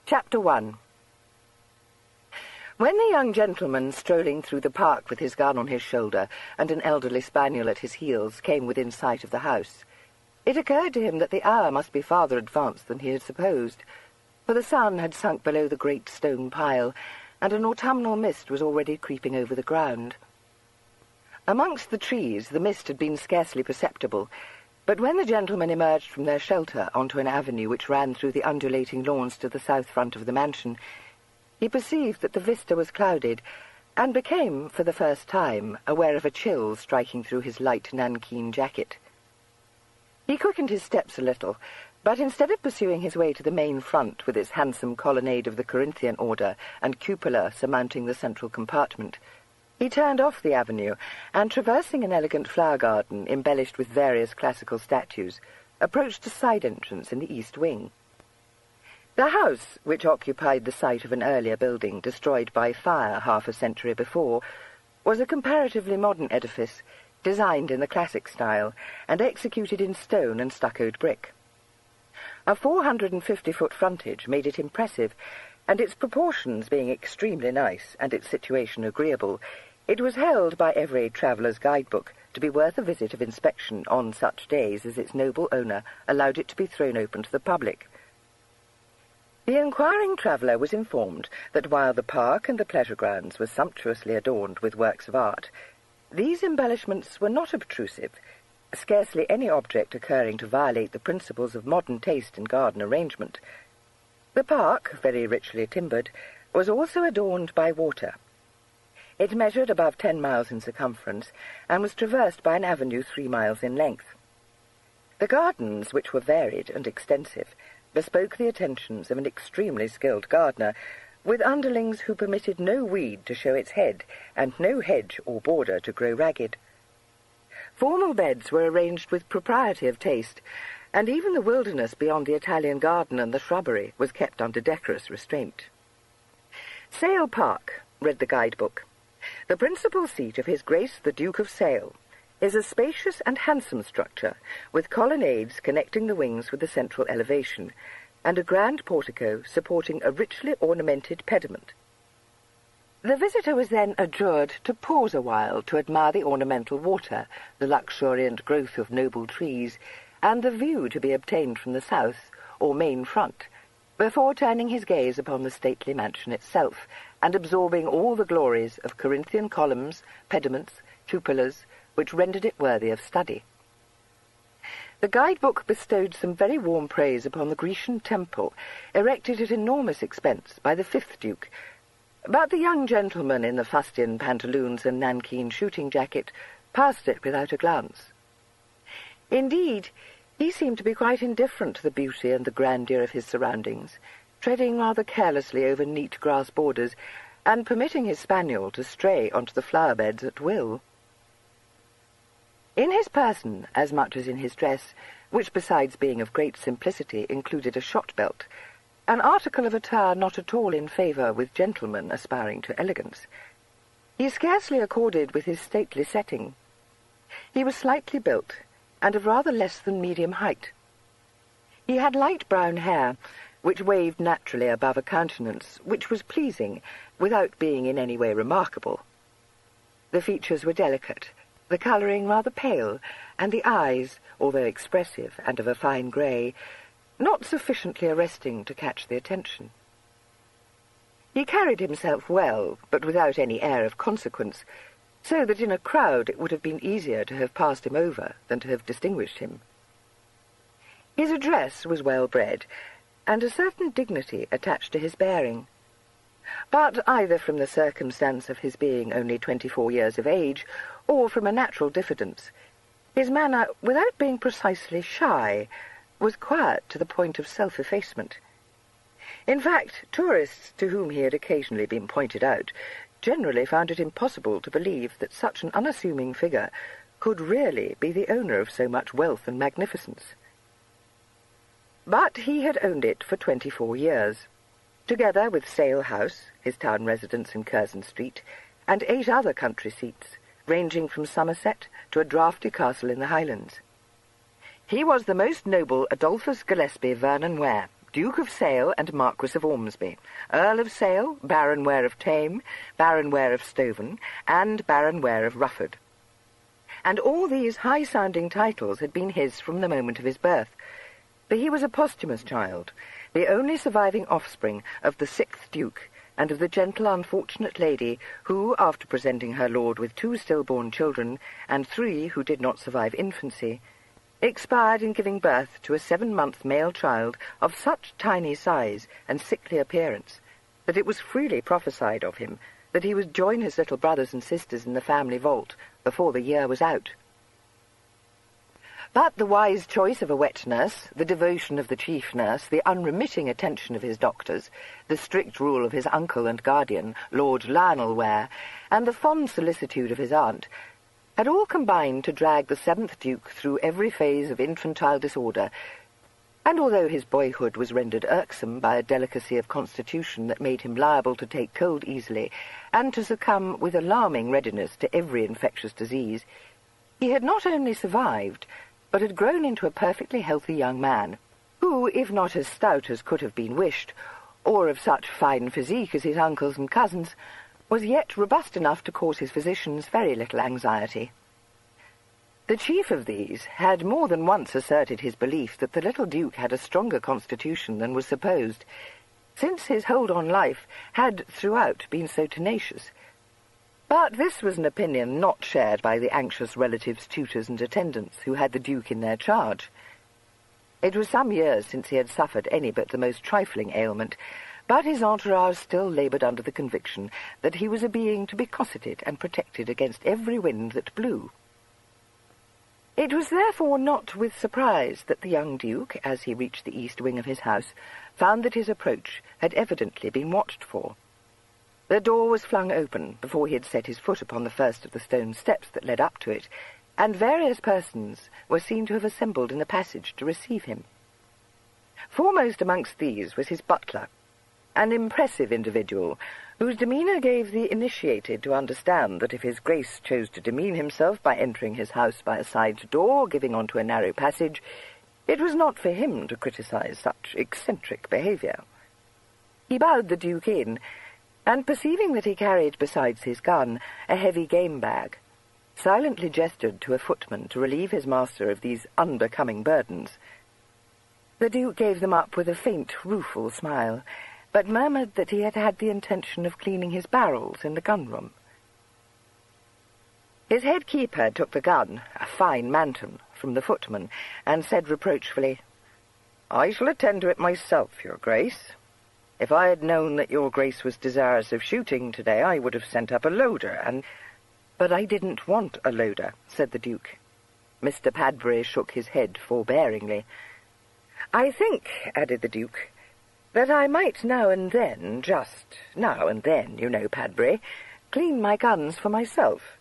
Chapter 1. When the young gentleman, strolling through the park with his gun on his shoulder and an elderly spaniel at his heels, came within sight of the house, it occurred to him that the hour must be farther advanced than he had supposed, for the sun had sunk below the great stone pile, and an autumnal mist was already creeping over the ground. Amongst the trees the mist had been scarcely perceptible, but when the gentlemen emerged from their shelter onto an avenue which ran through the undulating lawns to the south front of the mansion, he perceived that the vista was clouded, and became, for the first time, aware of a chill striking through his light nankeen jacket. He quickened his steps a little, but instead of pursuing his way to the main front with its handsome colonnade of the Corinthian order and cupola surmounting the central compartment, he turned off the avenue, and, traversing an elegant flower garden embellished with various classical statues, approached a side entrance in the east wing. The house, which occupied the site of an earlier building destroyed by fire half a century before, was a comparatively modern edifice, designed in the classic style, and executed in stone and stuccoed brick. A 450-foot frontage made it impressive, and its proportions being extremely nice and its situation agreeable, it was held by every traveller's guidebook to be worth a visit of inspection on such days as its noble owner allowed it to be thrown open to the public. The inquiring traveller was informed that while the park and the pleasure grounds were sumptuously adorned with works of art, these embellishments were not obtrusive, scarcely any object occurring to violate the principles of modern taste in garden arrangement. The park, very richly timbered, was also adorned by water. It measured above 10 miles in circumference, and was traversed by an avenue 3 miles in length. The gardens, which were varied and extensive, bespoke the attentions of an extremely skilled gardener, with underlings who permitted no weed to show its head, and no hedge or border to grow ragged. Formal beds were arranged with propriety of taste, and even the wilderness beyond the Italian garden and the shrubbery was kept under decorous restraint. Sale Park, read the guidebook, the principal seat of His Grace the Duke of Sale, is a spacious and handsome structure, with colonnades connecting the wings with the central elevation, and a grand portico supporting a richly ornamented pediment. The visitor was then adjured to pause a while to admire the ornamental water, the luxuriant growth of noble trees, and the view to be obtained from the south, or main front, before turning his gaze upon the stately mansion itself, and absorbing all the glories of Corinthian columns, pediments, cupolas, which rendered it worthy of study. The guidebook bestowed some very warm praise upon the Grecian temple, erected at enormous expense by the 5th Duke, but the young gentleman in the fustian pantaloons and nankeen shooting jacket passed it without a glance. Indeed, he seemed to be quite indifferent to the beauty and the grandeur of his surroundings, treading rather carelessly over neat grass borders, and permitting his spaniel to stray onto the flower beds at will. In his person, as much as in his dress, which besides being of great simplicity included a shot-belt, an article of attire not at all in favour with gentlemen aspiring to elegance, he scarcely accorded with his stately setting. He was slightly built, and of rather less than medium height. He had light brown hair, which waved naturally above a countenance which was pleasing, without being in any way remarkable. The features were delicate, the colouring rather pale, and the eyes, although expressive and of a fine grey, not sufficiently arresting to catch the attention. He carried himself well, but without any air of consequence, so that in a crowd it would have been easier to have passed him over than to have distinguished him. His address was well-bred, and a certain dignity attached to his bearing, but either from the circumstance of his being only 24 years of age, or from a natural diffidence, his manner, without being precisely shy, was quiet to the point of self-effacement. In fact, tourists to whom he had occasionally been pointed out generally found it impossible to believe that such an unassuming figure could really be the owner of so much wealth and magnificence. But he had owned it for 24 years, together with Sale House, his town residence in Curzon Street, and 8 other country seats, ranging from Somerset to a draughty castle in the Highlands. He was the most noble Adolphus Gillespie Vernon Ware, Duke of Sale and Marquis of Ormsby, Earl of Sale, Baron Ware of Tame, Baron Ware of Stoven, and Baron Ware of Rufford. And all these high-sounding titles had been his from the moment of his birth, for he was a posthumous child, the only surviving offspring of the 6th Duke and of the gentle unfortunate lady who, after presenting her lord with 2 stillborn children and 3 who did not survive infancy, expired in giving birth to a 7-month male child of such tiny size and sickly appearance that it was freely prophesied of him that he would join his little brothers and sisters in the family vault before the year was out. But the wise choice of a wet nurse, the devotion of the chief nurse, the unremitting attention of his doctors, the strict rule of his uncle and guardian, Lord Lionel Ware, and the fond solicitude of his aunt, had all combined to drag the 7th Duke through every phase of infantile disorder, and although his boyhood was rendered irksome by a delicacy of constitution that made him liable to take cold easily and to succumb with alarming readiness to every infectious disease, he had not only survived, but had grown into a perfectly healthy young man, who, if not as stout as could have been wished, or of such fine physique as his uncles and cousins, was yet robust enough to cause his physicians very little anxiety. The chief of these had more than once asserted his belief that the little Duke had a stronger constitution than was supposed, since his hold on life had throughout been so tenacious. But this was an opinion not shared by the anxious relatives, tutors, and attendants who had the Duke in their charge. It was some years since he had suffered any but the most trifling ailment, but his entourage still laboured under the conviction that he was a being to be cosseted and protected against every wind that blew. It was therefore not with surprise that the young Duke, as he reached the east wing of his house, found that his approach had evidently been watched for. The door was flung open before he had set his foot upon the first of the stone steps that led up to it, and various persons were seen to have assembled in the passage to receive him. Foremost amongst these was his butler, an impressive individual, whose demeanour gave the initiated to understand that if his Grace chose to demean himself by entering his house by a side door, giving on to a narrow passage, it was not for him to criticise such eccentric behaviour. He bowed the Duke in, and perceiving that he carried besides his gun a heavy game bag, silently gestured to a footman to relieve his master of these unbecoming burdens. The Duke gave them up with a faint, rueful smile, but murmured that he had had the intention of cleaning his barrels in the gun-room. His head keeper took the gun, a fine Manton, from the footman, and said reproachfully, "I shall attend to it myself, your Grace. If I had known that your Grace was desirous of shooting today, I would have sent up a loader, and—" "But I didn't want a loader," said the Duke. Mr. Padbury shook his head forbearingly. "I think," added the Duke, "that I might now and then, just now and then, you know, Padbury, clean my guns for myself."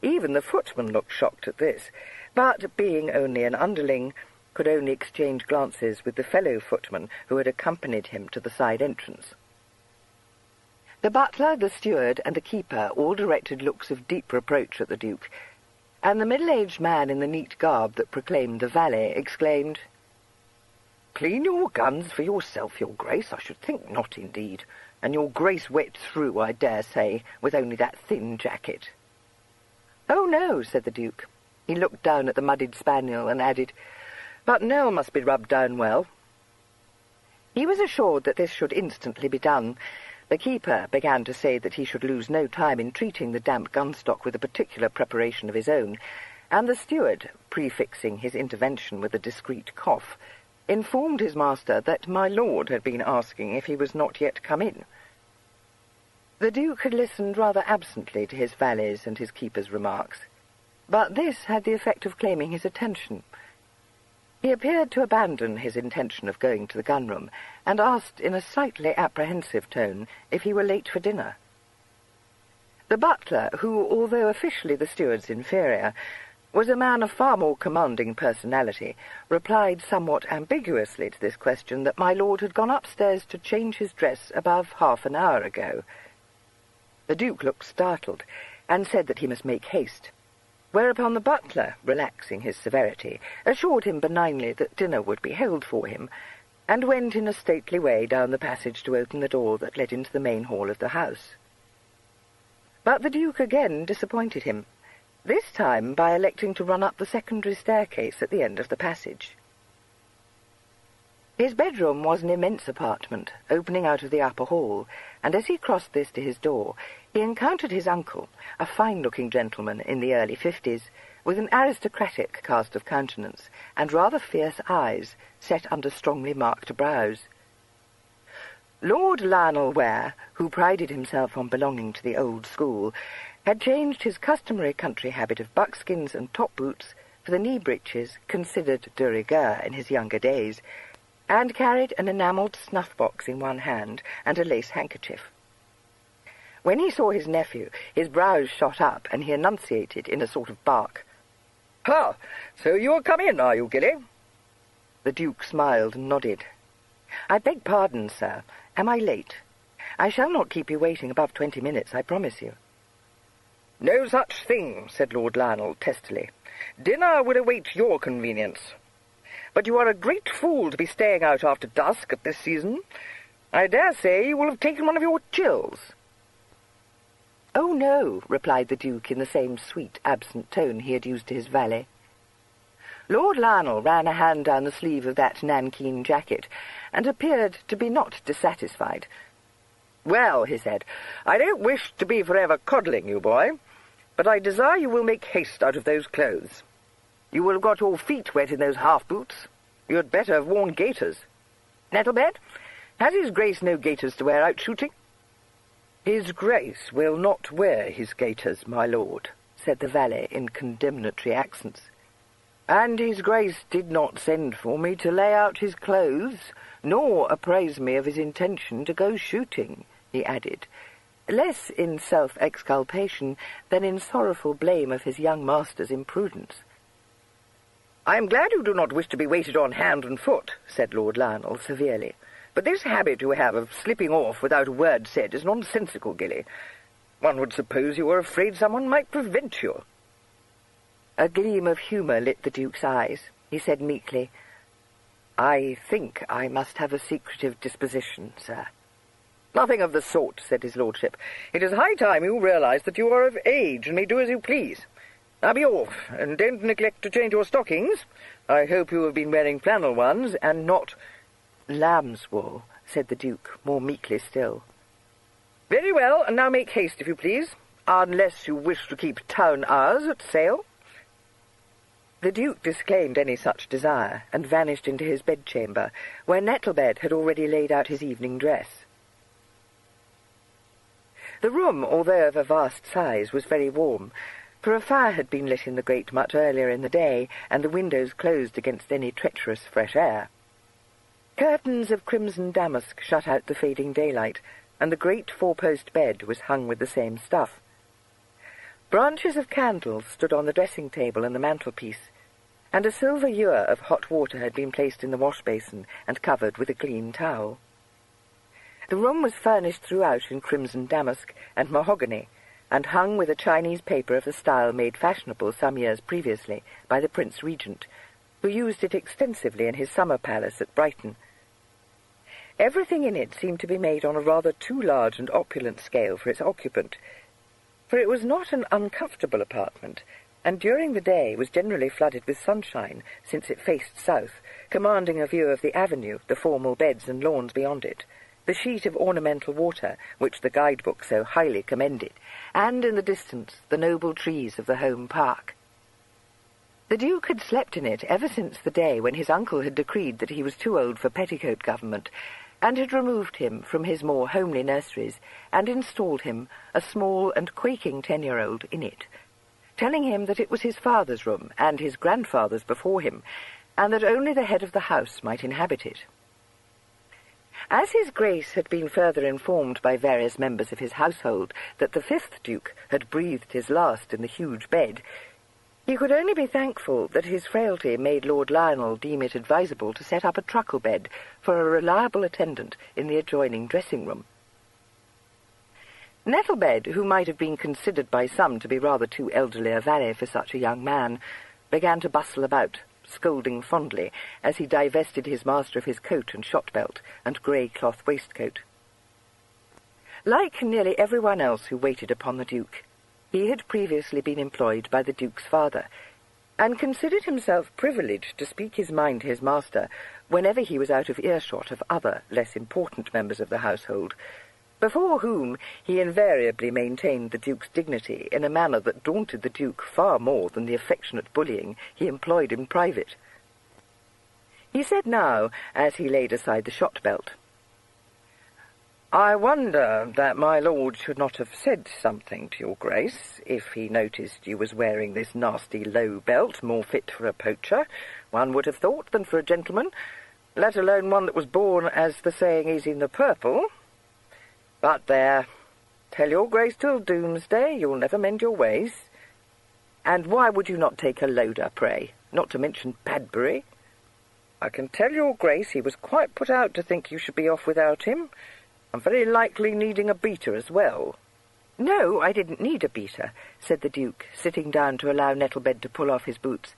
Even the footman looked shocked at this, but, being only an underling, could only exchange glances with the fellow footman who had accompanied him to the side entrance. The butler, the steward, and the keeper all directed looks of deep reproach at the Duke, and the middle-aged man in the neat garb that proclaimed the valet exclaimed, "Clean your guns for yourself, your Grace? I should think not, indeed. And your Grace wet through, I dare say, with only that thin jacket." "Oh, no," said the Duke. He looked down at the muddied spaniel and added, "But Nell must be rubbed down well." He was assured that this should instantly be done. The keeper began to say that he should lose no time in treating the damp gunstock with a particular preparation of his own, and the steward, prefixing his intervention with a discreet cough, informed his master that my lord had been asking if he was not yet come in. The Duke had listened rather absently to his valet's and his keeper's remarks, but this had the effect of claiming his attention. He appeared to abandon his intention of going to the gun-room, and asked in a slightly apprehensive tone if he were late for dinner. The butler, who, although officially the steward's inferior, was a man of far more commanding personality, replied somewhat ambiguously to this question that my lord had gone upstairs to change his dress above half an hour ago. The Duke looked startled, and said that he must make haste, whereupon the butler, relaxing his severity, assured him benignly that dinner would be held for him, and went in a stately way down the passage to open the door that led into the main hall of the house. But the Duke again disappointed him, this time by electing to run up the secondary staircase at the end of the passage. His bedroom was an immense apartment, opening out of the upper hall, and as he crossed this to his door, he encountered his uncle, a fine-looking gentleman in the early 50s, with an aristocratic cast of countenance, and rather fierce eyes, set under strongly marked brows. Lord Lionel Ware, who prided himself on belonging to the old school, had changed his customary country habit of buckskins and top boots for the knee breeches considered de rigueur in his younger days, and carried an enamelled snuff-box in one hand and a lace handkerchief. When he saw his nephew, his brows shot up, and he enunciated in a sort of bark. "Ha! So you are come in, are you, Gilly?" The Duke smiled and nodded. "I beg pardon, sir. Am I late? I shall not keep you waiting above 20 minutes, I promise you." "No such thing," said Lord Lionel testily. "Dinner will await your convenience. But you are a great fool to be staying out after dusk at this season. I dare say you will have taken one of your chills." "Oh, no," replied the Duke in the same sweet, absent tone he had used to his valet. Lord Lionel ran a hand down the sleeve of that nankeen jacket, and appeared to be not dissatisfied. "Well," he said, "I don't wish to be forever coddling you, boy, but I desire you will make haste out of those clothes. You will have got your feet wet in those half-boots. You had better have worn gaiters. Nettlebed, has his Grace no gaiters to wear out shooting?" "His Grace will not wear his gaiters, my lord," said the valet in condemnatory accents. "And his Grace did not send for me to lay out his clothes, nor apprise me of his intention to go shooting," he added, less in self-exculpation than in sorrowful blame of his young master's imprudence. "I am glad you do not wish to be waited on hand and foot," said Lord Lionel severely. "But this habit you have of slipping off without a word said is nonsensical, Gilly. One would suppose you were afraid someone might prevent you." A gleam of humour lit the Duke's eyes. He said meekly, "I think I must have a secretive disposition, sir." "Nothing of the sort," said his lordship. "It is high time you realized that you are of age and may do as you please. Now be off, and don't neglect to change your stockings. I hope you have been wearing flannel ones, and not—" "Lamb's wool," said the Duke, more meekly still. "Very well, and now make haste, if you please, unless you wish to keep town hours at sale." The Duke disclaimed any such desire, and vanished into his bedchamber, where Nettlebed had already laid out his evening dress. The room, although of a vast size, was very warm, for a fire had been lit in the grate much earlier in the day, and the windows closed against any treacherous fresh air. Curtains of crimson damask shut out the fading daylight, and the great four-post bed was hung with the same stuff. Branches of candles stood on the dressing-table and the mantelpiece, and a silver ewer of hot water had been placed in the wash-basin and covered with a clean towel. The room was furnished throughout in crimson damask and mahogany, and hung with a Chinese paper of the style made fashionable some years previously by the Prince Regent, who used it extensively in his summer palace at Brighton. Everything in it seemed to be made on a rather too large and opulent scale for its occupant, for it was not an uncomfortable apartment, and during the day was generally flooded with sunshine, since it faced south, commanding a view of the avenue, the formal beds and lawns beyond it, the sheet of ornamental water which the guidebook so highly commended, and in the distance the noble trees of the home park. The Duke had slept in it ever since the day when his uncle had decreed that he was too old for petticoat government, and had removed him from his more homely nurseries and installed him, a small and quaking 10-year-old, in it, telling him that it was his father's room and his grandfather's before him, and that only the head of the house might inhabit it. As his Grace had been further informed by various members of his household that the 5th Duke had breathed his last in the huge bed, he could only be thankful that his frailty made Lord Lionel deem it advisable to set up a truckle bed for a reliable attendant in the adjoining dressing-room. Nettlebed, who might have been considered by some to be rather too elderly a valet for such a young man, began to bustle about, scolding fondly as he divested his master of his coat and shot-belt and grey cloth waistcoat. Like nearly everyone else who waited upon the Duke, he had previously been employed by the Duke's father, and considered himself privileged to speak his mind to his master whenever he was out of earshot of other, less important members of the household, before whom he invariably maintained the Duke's dignity in a manner that daunted the Duke far more than the affectionate bullying he employed in private. He said now, as he laid aside the shot-belt, "I wonder that my lord should not have said something to your grace if he noticed you was wearing this nasty low belt, more fit for a poacher, one would have thought, than for a gentleman, let alone one that was born, as the saying is, in the purple. But there, tell your grace till doomsday you'll never mend your ways. And why would you not take a loader, pray, not to mention Padbury? I can tell your grace he was quite put out to think you should be off without him, and very likely needing a beater as well." "No, I didn't need a beater," said the Duke, sitting down to allow Nettlebed to pull off his boots.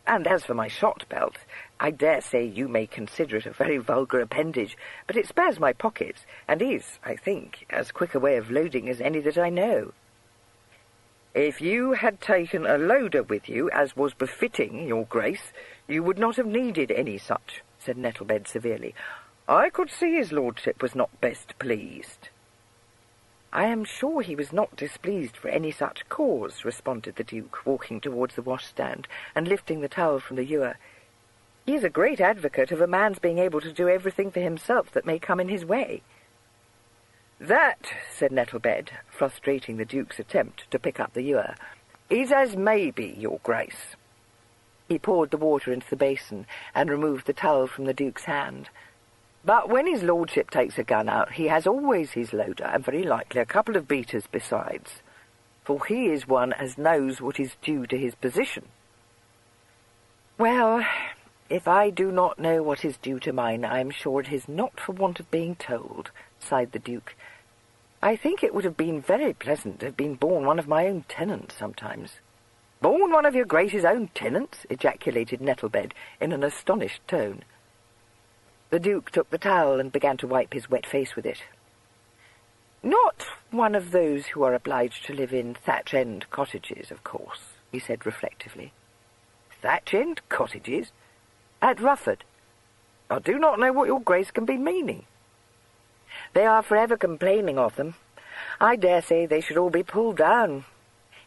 "And as for my shot-belt, I dare say you may consider it a very vulgar appendage, but it spares my pockets, and is, I think, as quick a way of loading as any that I know." "If you had taken a loader with you, as was befitting your grace, you would not have needed any such," said Nettlebed severely. "I could see his lordship was not best pleased." "I am sure he was not displeased for any such cause," responded the Duke, walking towards the washstand and lifting the towel from the ewer. "He is a great advocate of a man's being able to do everything for himself that may come in his way." "That," said Nettlebed, frustrating the Duke's attempt to pick up the ewer, "is as may be, your grace." He poured the water into the basin and removed the towel from the Duke's hand. "But when his lordship takes a gun out, he has always his loader, and very likely a couple of beaters besides, for he is one as knows what is due to his position." "Well, if I do not know what is due to mine, I am sure it is not for want of being told," sighed the Duke. "I think it would have been very pleasant to have been born one of my own tenants sometimes." "Born one of your grace's own tenants?" ejaculated Nettlebed in an astonished tone. The Duke took the towel and began to wipe his wet face with it. "Not one of those who are obliged to live in thatch-end cottages, of course," he said reflectively. "Thatch-end cottages? At Rufford? I do not know what your grace can be meaning." "They are forever complaining of them. I dare say they should all be pulled down.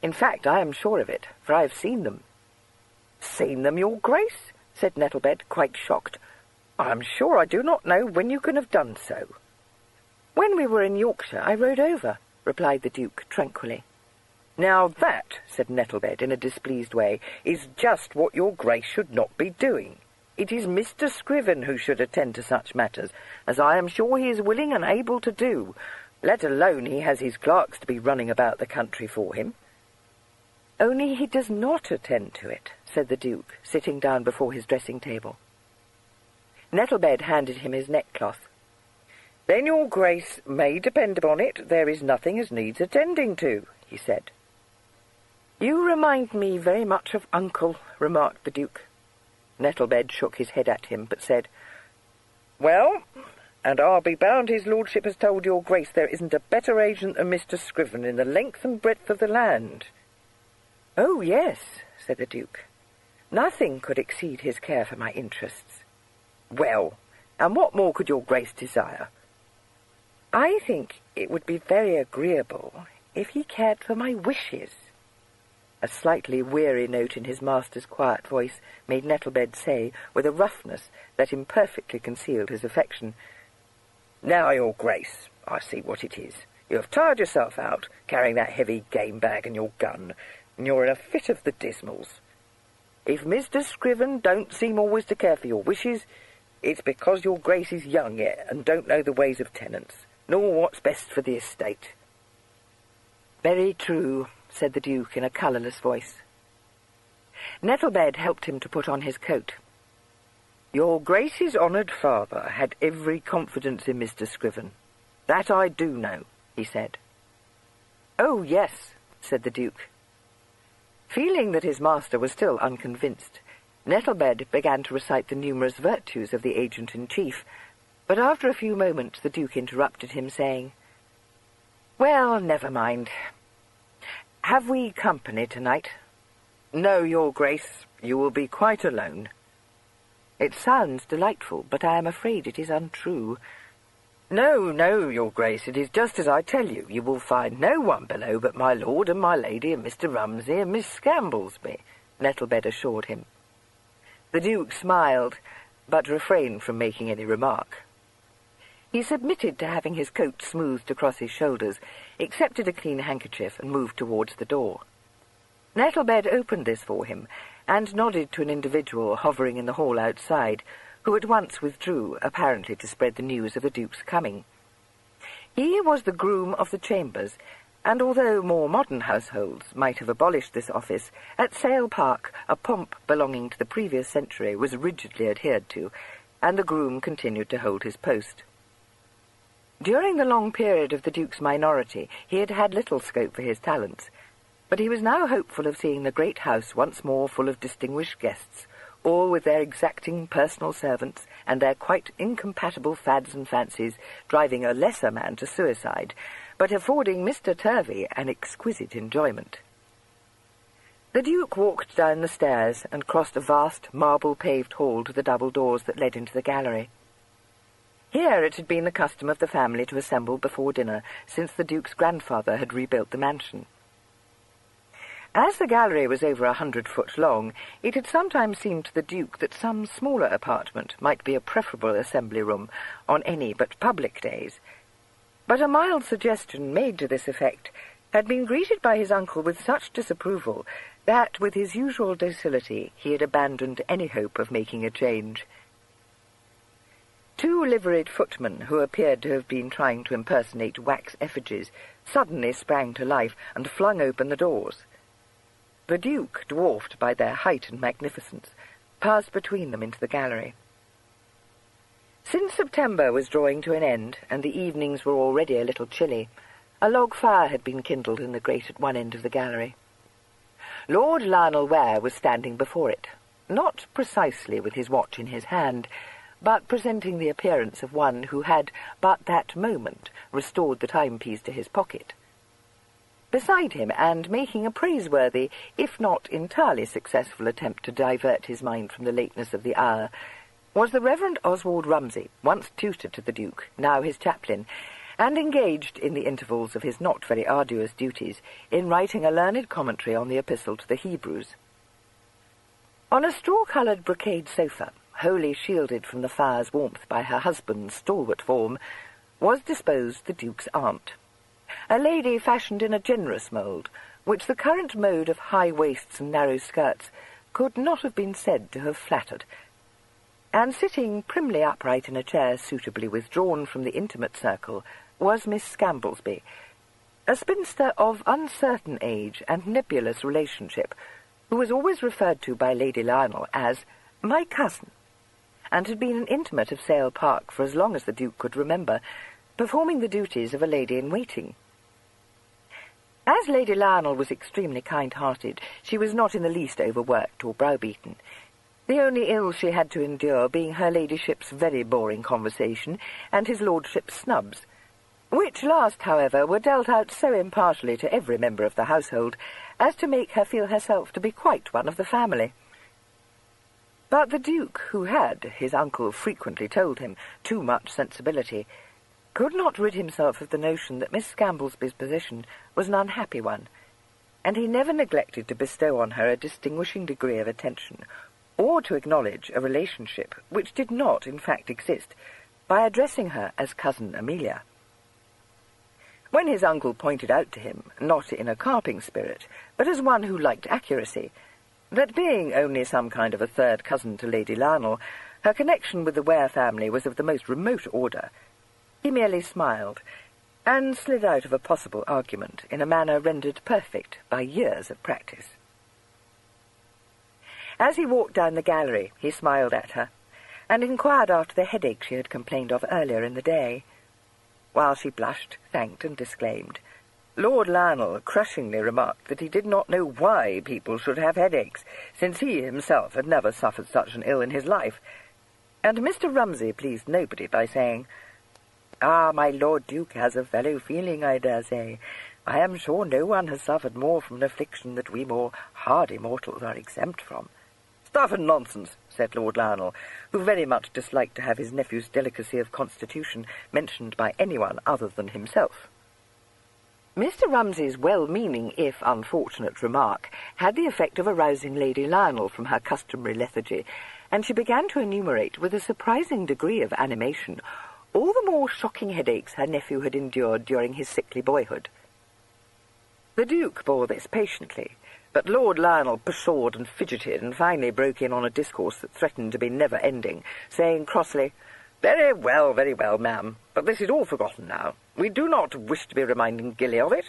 In fact, I am sure of it, for I have seen them." "Seen them, your grace?" said Nettlebed, quite shocked. "I am sure I do not know when you can have done so." "When we were in Yorkshire, I rode over," replied the Duke tranquilly. "Now that," said Nettlebed in a displeased way, "is just what your grace should not be doing. It is Mr. Scriven who should attend to such matters, as I am sure he is willing and able to do, let alone he has his clerks to be running about the country for him." "Only he does not attend to it," said the Duke, sitting down before his dressing-table. Nettlebed handed him his neckcloth. "Then your grace may depend upon it, there is nothing as needs attending to," he said. "You remind me very much of Uncle," remarked the Duke. Nettlebed shook his head at him, but said, "Well, and I'll be bound his lordship has told your grace there isn't a better agent than Mr. Scriven in the length and breadth of the land." "Oh, yes," said the Duke. "Nothing could exceed his care for my interests." "Well, and what more could your grace desire?" "I think it would be very agreeable if he cared for my wishes." A slightly weary note in his master's quiet voice made Nettlebed say, with a roughness that imperfectly concealed his affection, "Now, your grace, I see what it is. You have tired yourself out, carrying that heavy game-bag and your gun, and you're in a fit of the dismals. If Mr. Scriven don't seem always to care for your wishes, it's because your grace is young yet and don't know the ways of tenants, nor what's best for the estate." "Very true," said the Duke in a colourless voice. Nettlebed helped him to put on his coat. "Your grace's honoured father had every confidence in Mr. Scriven. That I do know," he said. "Oh, yes," said the Duke. Feeling that his master was still unconvinced, Nettlebed began to recite the numerous virtues of the agent-in-chief, but after a few moments the Duke interrupted him, saying, "Well, never mind. Have we company tonight?" "No, Your Grace. You will be quite alone." "It sounds delightful, but I am afraid it is untrue." "No, no, Your Grace, it is just as I tell you. You will find no one below but my lord and my lady and Mr. Rumsey and Miss Scamblesby," Nettlebed assured him. The Duke smiled, but refrained from making any remark. He submitted to having his coat smoothed across his shoulders, accepted a clean handkerchief, and moved towards the door. Nettlebed opened this for him, and nodded to an individual hovering in the hall outside, who at once withdrew, apparently to spread the news of the Duke's coming. He was the groom of the chambers, and although more modern households might have abolished this office, at Sale Park a pomp belonging to the previous century was rigidly adhered to, and the groom continued to hold his post. During the long period of the Duke's minority he had had little scope for his talents, but he was now hopeful of seeing the great house once more full of distinguished guests, all with their exacting personal servants and their quite incompatible fads and fancies driving a lesser man to suicide, but affording Mr. Turvey an exquisite enjoyment. The Duke walked down the stairs and crossed a vast marble-paved hall to the double doors that led into the gallery. Here it had been the custom of the family to assemble before dinner, since the Duke's grandfather had rebuilt the mansion. As the gallery was over 100 foot long, it had sometimes seemed to the Duke that some smaller apartment might be a preferable assembly room on any but public days, but a mild suggestion made to this effect had been greeted by his uncle with such disapproval that, with his usual docility, he had abandoned any hope of making a change. Two liveried footmen, who appeared to have been trying to impersonate wax effigies, suddenly sprang to life and flung open the doors. The Duke, dwarfed by their height and magnificence, passed between them into the gallery. Since September was drawing to an end, and the evenings were already a little chilly, a log fire had been kindled in the grate at one end of the gallery. Lord Lionel Ware was standing before it, not precisely with his watch in his hand, but presenting the appearance of one who had but that moment restored the timepiece to his pocket. Beside him, and making a praiseworthy, if not entirely successful attempt to divert his mind from the lateness of the hour, was the Reverend Oswald Rumsey, once tutor to the Duke, now his chaplain, and engaged, in the intervals of his not very arduous duties, in writing a learned commentary on the Epistle to the Hebrews. On a straw-coloured brocade sofa, wholly shielded from the fire's warmth by her husband's stalwart form, was disposed the Duke's aunt, a lady fashioned in a generous mould, which the current mode of high waists and narrow skirts could not have been said to have flattered, and sitting primly upright in a chair suitably withdrawn from the intimate circle was Miss Scamblesby, a spinster of uncertain age and nebulous relationship, who was always referred to by Lady Lionel as "my cousin," and had been an intimate of Sale Park for as long as the Duke could remember, performing the duties of a lady-in-waiting. As Lady Lionel was extremely kind-hearted, she was not in the least overworked or browbeaten, the only ill she had to endure being her ladyship's very boring conversation and his lordship's snubs, which last, however, were dealt out so impartially to every member of the household as to make her feel herself to be quite one of the family. But the Duke, who had, his uncle frequently told him, too much sensibility, could not rid himself of the notion that Miss Scamblesby's position was an unhappy one, and he never neglected to bestow on her a distinguishing degree of attention, or to acknowledge a relationship which did not, in fact, exist, by addressing her as Cousin Amelia. When his uncle pointed out to him, not in a carping spirit, but as one who liked accuracy, that being only some kind of a third cousin to Lady Lionel, her connection with the Ware family was of the most remote order, he merely smiled, and slid out of a possible argument in a manner rendered perfect by years of practice. As he walked down the gallery, he smiled at her, and inquired after the headache she had complained of earlier in the day, while she blushed, thanked, and disclaimed, Lord Lionel crushingly remarked that he did not know why people should have headaches, since he himself had never suffered such an ill in his life, and Mr. Rumsey pleased nobody by saying, "Ah, my Lord Duke has a fellow feeling, I dare say. I am sure no one has suffered more from an affliction that we more hardy mortals are exempt from." "Stuff and nonsense," said Lord Lionel, who very much disliked to have his nephew's delicacy of constitution mentioned by anyone other than himself. Mr. Rumsey's well-meaning, if unfortunate, remark had the effect of arousing Lady Lionel from her customary lethargy, and she began to enumerate with a surprising degree of animation all the more shocking headaches her nephew had endured during his sickly boyhood. The Duke bore this patiently, but Lord Lionel pshawed and fidgeted, and finally broke in on a discourse that threatened to be never-ending, saying crossly, very well, ma'am, but this is all forgotten now. We do not wish to be reminding Gilly of it.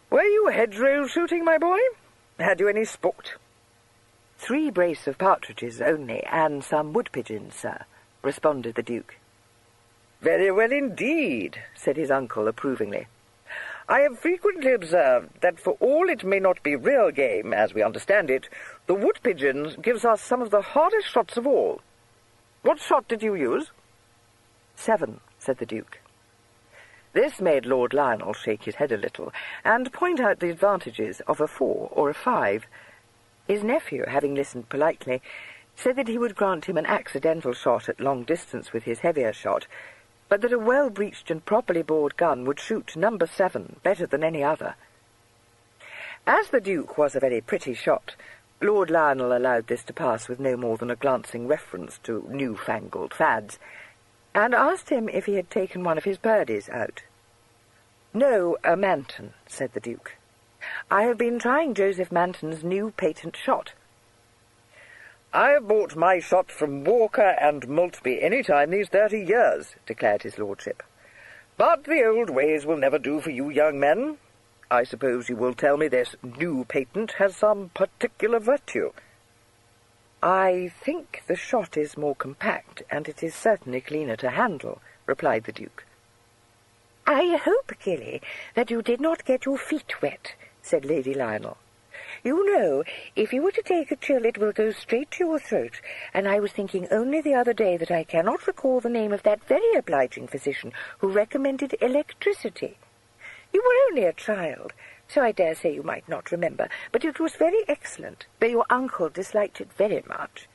Were you hedgerow shooting, my boy? Had you any sport?" "3 brace of partridges only, and some wood-pigeons, sir," responded the Duke. "Very well indeed," said his uncle approvingly. "I have frequently observed that for all it may not be real game, as we understand it, the wood-pigeons gives us some of the hardest shots of all. What shot did you use?" 7, said the Duke. This made Lord Lionel shake his head a little, and point out the advantages of a 4 or a 5. His nephew, having listened politely, said that he would grant him an accidental shot at long distance with his heavier shot, but that a well-breeched and properly bored gun would shoot number 7 better than any other. As the Duke was a very pretty shot, Lord Lionel allowed this to pass with no more than a glancing reference to new-fangled fads, and asked him if he had taken one of his birdies out. "No, a Manton," said the Duke. "I have been trying Joseph Manton's new patent shot." "I have bought my shot from Walker and Maltby any time these 30 years, declared his lordship. "But the old ways will never do for you young men. I suppose you will tell me this new patent has some particular virtue." "I think the shot is more compact, and it is certainly cleaner to handle," replied the Duke. "I hope, Gilly, that you did not get your feet wet," said Lady Lionel. "You know, if you were to take a chill it will go straight to your throat, and I was thinking only the other day that I cannot recall the name of that very obliging physician who recommended electricity. You were only a child, so I dare say you might not remember, but it was very excellent, though your uncle disliked it very much."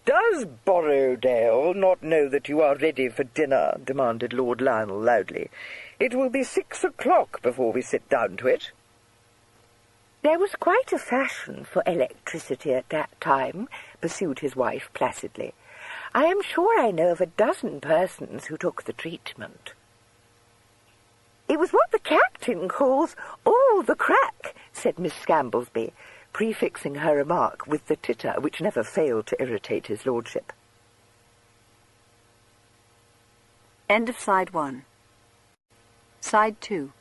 "Does Borrowdale not know that you are ready for dinner?" demanded Lord Lionel loudly. "It will be 6 o'clock before we sit down to it." "There was quite a fashion for electricity at that time," pursued his wife placidly. "I am sure I know of a dozen persons who took the treatment." "It was what the captain calls all the crack," said Miss Scamblesby, prefixing her remark with the titter which never failed to irritate his lordship. End of Side 1. Side 2.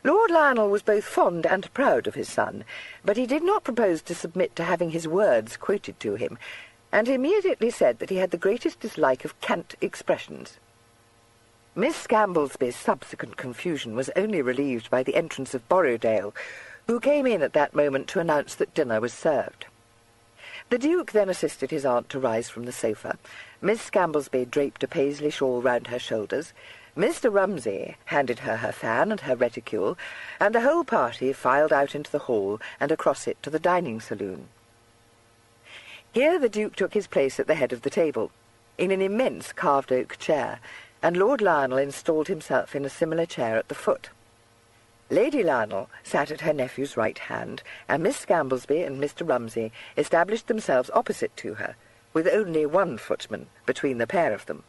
Lord Lionel was both fond and proud of his son, but he did not propose to submit to having his words quoted to him, and immediately said that he had the greatest dislike of cant expressions. Miss Scamblesby's subsequent confusion was only relieved by the entrance of Borrowdale, who came in at that moment to announce that dinner was served. The Duke then assisted his aunt to rise from the sofa. Miss Scamblesby draped a paisley shawl round her shoulders. Mr. Rumsey handed her her fan and her reticule, and the whole party filed out into the hall and across it to the dining-saloon. Here the Duke took his place at the head of the table, in an immense carved oak chair, and Lord Lionel installed himself in a similar chair at the foot. Lady Lionel sat at her nephew's right hand, and Miss Scamblesby and Mr. Rumsey established themselves opposite to her, with only one footman between the pair of them.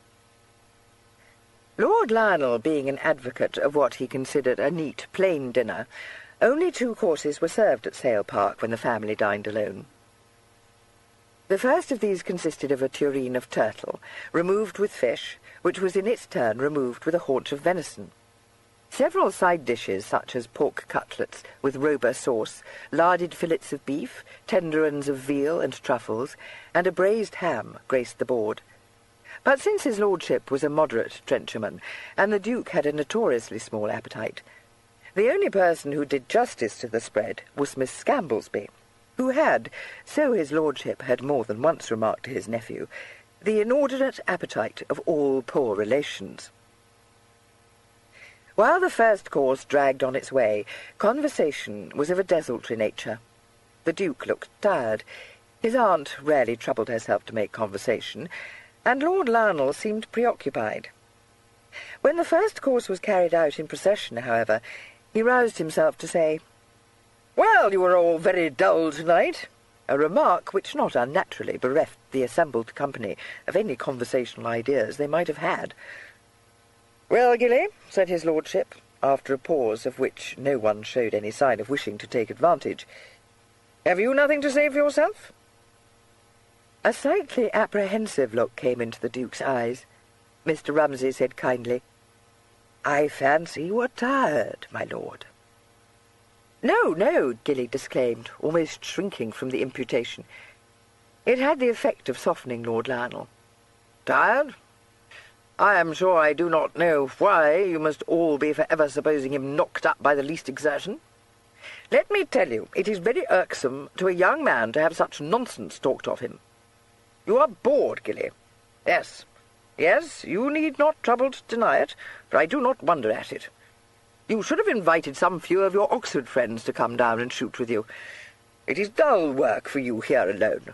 Lord Lionel being an advocate of what he considered a neat, plain dinner, only 2 courses were served at Sale Park when the family dined alone. The first of these consisted of a tureen of turtle, removed with fish, which was in its turn removed with a haunch of venison. Several side dishes, such as pork cutlets with Rober sauce, larded fillets of beef, tenderons of veal and truffles, and a braised ham, graced the board. But since his lordship was a moderate trencherman, and the Duke had a notoriously small appetite, the only person who did justice to the spread was Miss Scamblesby, who had, so his lordship had more than once remarked to his nephew, the inordinate appetite of all poor relations. While the first course dragged on its way, conversation was of a desultory nature. The Duke looked tired. His aunt rarely troubled herself to make conversation, and Lord Lionel seemed preoccupied. When the first course was carried out in procession, however, he roused himself to say, "Well, you are all very dull tonight," a remark which not unnaturally bereft the assembled company of any conversational ideas they might have had. "Well, Gilly," said his lordship, after a pause of which no one showed any sign of wishing to take advantage, "have you nothing to say for yourself?" A slightly apprehensive look came into the Duke's eyes. Mr. Rumsey said kindly, "I fancy you are tired, my lord." "No, no," Gilly disclaimed, almost shrinking from the imputation. It had the effect of softening Lord Lionel. "Tired? I am sure I do not know why you must all be for ever supposing him knocked up by the least exertion. Let me tell you, it is very irksome to a young man to have such nonsense talked of him. You are bored, Gilly. Yes, yes, you need not trouble to deny it, for I do not wonder at it. You should have invited some few of your Oxford friends to come down and shoot with you. It is dull work for you here alone."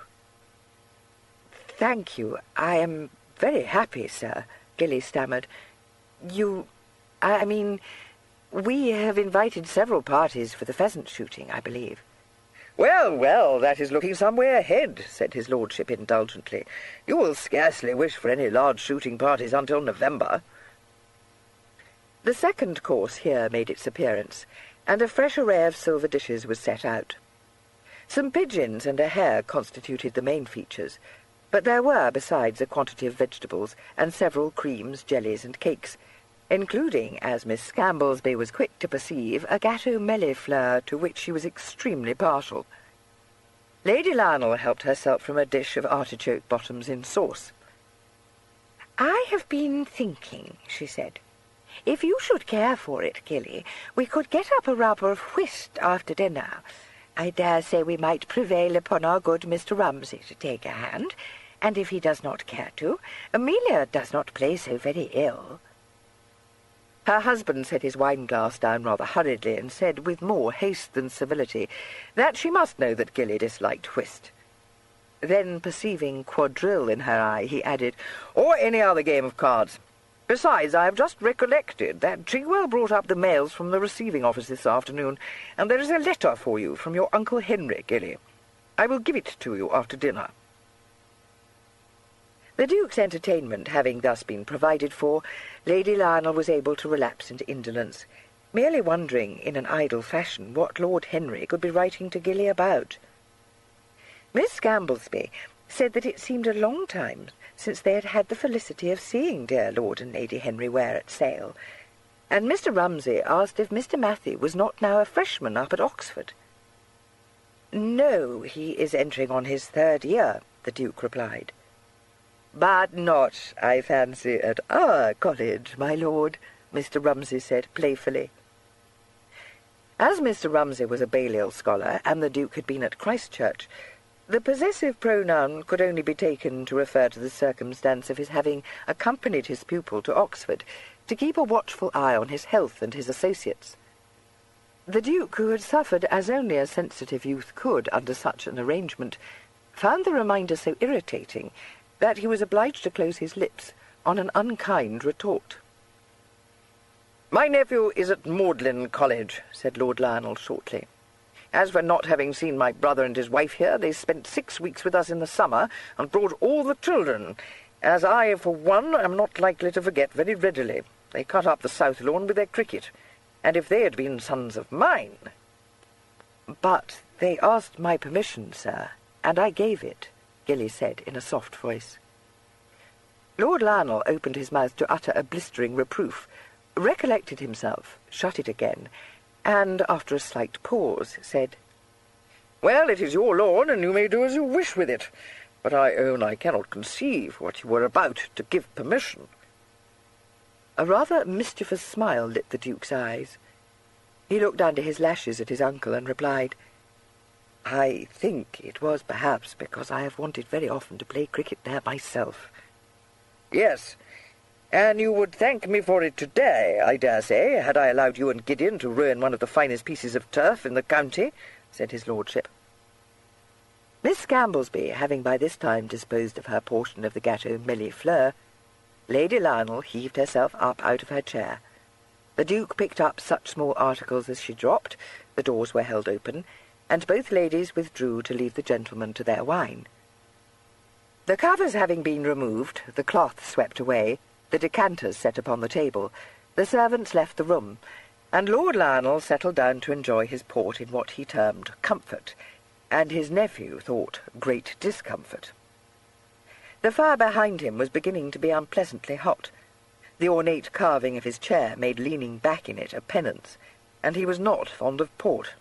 "Thank you. I am very happy, sir," Gilly stammered. I mean, we have invited several parties for the pheasant shooting, I believe." "Well, well, that is looking some way ahead," said his lordship indulgently. "You will scarcely wish for any large shooting parties until November." The second course here made its appearance, and a fresh array of silver dishes was set out. Some pigeons and a hare constituted the main features, but there were, besides, a quantity of vegetables, and several creams, jellies, and cakes, including, as Miss Scamblesby was quick to perceive, a gâteau mellifleur to which she was extremely partial. Lady Lionel helped herself from a dish of artichoke bottoms in sauce. "I have been thinking," she said, "if you should care for it, Gilly, we could get up a rubber of whist after dinner. I dare say we might prevail upon our good Mr. Rumsey to take a hand, and if he does not care to, Amelia does not play so very ill." Her husband set his wine-glass down rather hurriedly and said, with more haste than civility, that she must know that Gilly disliked whist. Then, perceiving quadrille in her eye, he added, "Or any other game of cards. Besides, I have just recollected that Chigwell brought up the mails from the receiving office this afternoon, and there is a letter for you from your Uncle Henry, Gilly. I will give it to you after dinner." The Duke's entertainment having thus been provided for, Lady Lionel was able to relapse into indolence, merely wondering, in an idle fashion, what Lord Henry could be writing to Gilly about. Miss Scamblesby said that it seemed a long time since they had had the felicity of seeing dear Lord and Lady Henry Ware at Sale, and Mr. Rumsey asked if Mr. Matthew was not now a freshman up at Oxford. "No, he is entering on his 3rd year," the Duke replied. "But not, I fancy, at our college, my lord," Mr. Rumsey said playfully. As Mr. Rumsey was a Balliol scholar, and the Duke had been at Christ Church, the possessive pronoun could only be taken to refer to the circumstance of his having accompanied his pupil to Oxford to keep a watchful eye on his health and his associates. The Duke, who had suffered as only a sensitive youth could under such an arrangement, found the reminder so irritating that he was obliged to close his lips on an unkind retort. "My nephew is at Magdalen College," said Lord Lionel shortly. "As for not having seen my brother and his wife here, they spent 6 weeks with us in the summer, and brought all the children, as I, for one, am not likely to forget very readily. They cut up the South Lawn with their cricket, and if they had been sons of mine—" "But they asked my permission, sir, and I gave it," Gilly said in a soft voice. Lord Lionel opened his mouth to utter a blistering reproof, recollected himself, shut it again, and, after a slight pause, said, "Well, it is your lawn, and you may do as you wish with it. but I own I cannot conceive what you were about to give permission." A rather mischievous smile lit the Duke's eyes. He looked under his lashes at his uncle and replied, "I think it was perhaps because I have wanted very often to play cricket there myself." "Yes, and you would thank me for it today, I dare say, had I allowed you and Gideon to ruin one of the finest pieces of turf in the county," said his lordship. Miss Scamblesby, having by this time disposed of her portion of the gâteau Mellifleur, Lady Lionel heaved herself up out of her chair. The Duke picked up such small articles as she dropped, the doors were held open, and both ladies withdrew to leave the gentlemen to their wine. The covers having been removed, the cloth swept away, the decanters set upon the table, the servants left the room, and Lord Lionel settled down to enjoy his port in what he termed comfort, and his nephew thought great discomfort. The fire behind him was beginning to be unpleasantly hot. The ornate carving of his chair made leaning back in it a penance, and he was not fond of port.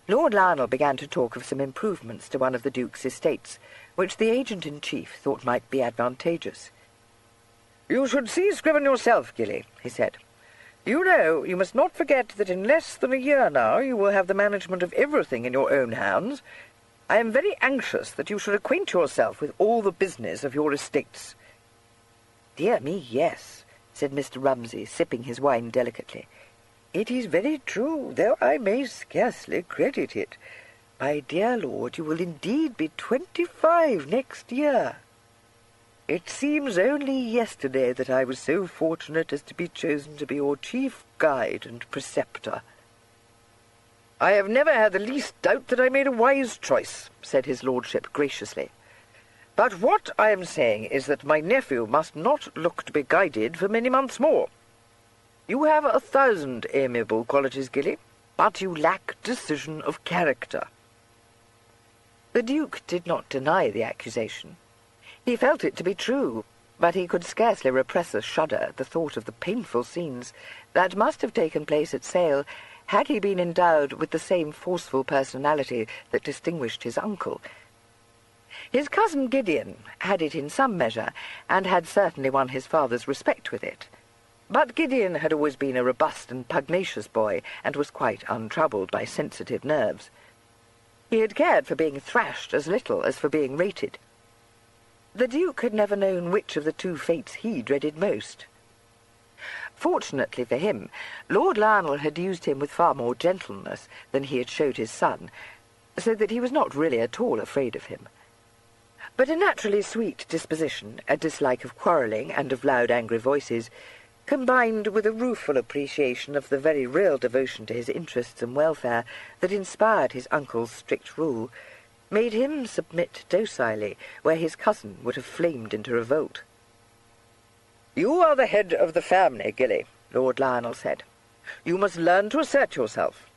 Lord Lionel began to talk of some improvements to one of the Duke's estates, which the agent-in-chief thought might be advantageous. "You should see Scriven yourself, Gilly," he said. "You know, you must not forget that in less than a year now you will have the management of everything in your own hands. I am very anxious that you should acquaint yourself with all the business of your estates." "Dear me, yes," said Mr. Rumsey, sipping his wine delicately. "It is very true, though I may scarcely credit it. My dear lord, you will indeed be 25 next year." "It seems only yesterday that I was so fortunate as to be chosen to be your chief guide and preceptor." "I have never had the least doubt that I made a wise choice," said his lordship graciously. "But what I am saying is that my nephew must not look to be guided for many months more. You have 1,000 amiable qualities, Gilly, but you lack decision of character." The Duke did not deny the accusation. He felt it to be true, but he could scarcely repress a shudder at the thought of the painful scenes that must have taken place at Sale had he been endowed with the same forceful personality that distinguished his uncle. His cousin Gideon had it in some measure, and had certainly won his father's respect with it. But Gideon had always been a robust and pugnacious boy, and was quite untroubled by sensitive nerves. He had cared for being thrashed as little as for being rated. The Duke had never known which of the two fates he dreaded most. Fortunately for him, Lord Lionel had used him with far more gentleness than he had showed his son, so that he was not really at all afraid of him. But a naturally sweet disposition, a dislike of quarrelling and of loud angry voices, combined with a rueful appreciation of the very real devotion to his interests and welfare that inspired his uncle's strict rule, made him submit docilely where his cousin would have flamed into revolt. "You are the head of the family, Gilly," Lord Lionel said. "You must learn to assert yourself.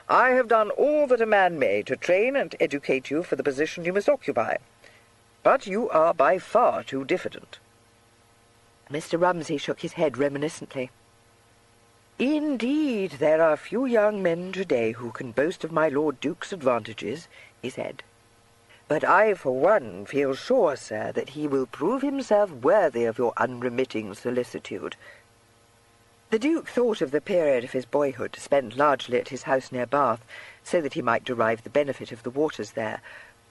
I have done all that a man may to train and educate you for the position you must occupy, but you are by far too diffident." Mr. Rumsey shook his head reminiscently. "Indeed, there are few young men today who can boast of my Lord Duke's advantages," he said. "But I, for one, feel sure, sir, that he will prove himself worthy of your unremitting solicitude." The Duke thought of the period of his boyhood spent largely at his house near Bath, so that he might derive the benefit of the waters there,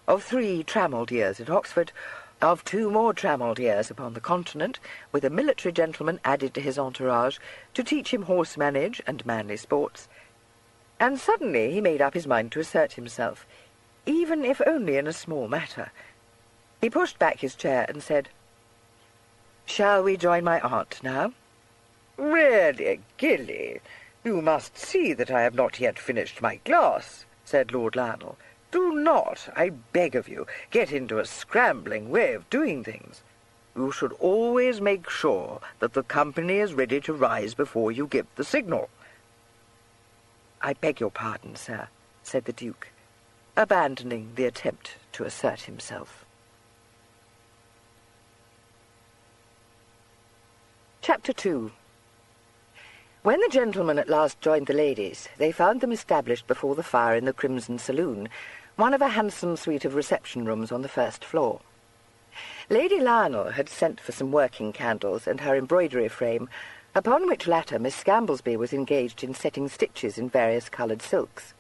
of 3 trammelled years at Oxford, of 2 more trammelled years upon the Continent, with a military gentleman added to his entourage to teach him horse-manage and manly sports, and suddenly he made up his mind to assert himself, even if only in a small matter. He pushed back his chair and said, "Shall we join my aunt now?" "Really, Gilly, you must see that I have not yet finished my glass," said Lord Lionel. "Do not, I beg of you, get into a scrambling way of doing things. You should always make sure that the company is ready to rise before you give the signal." "I beg your pardon, sir," said the Duke, abandoning the attempt to assert himself. Chapter 2. When the gentlemen at last joined the ladies, they found them established before the fire in the Crimson Saloon, one of a handsome suite of reception rooms on the first floor. Lady Lionel had sent for some working candles and her embroidery frame, upon which latter Miss Scamblesby was engaged in setting stitches in various coloured silks.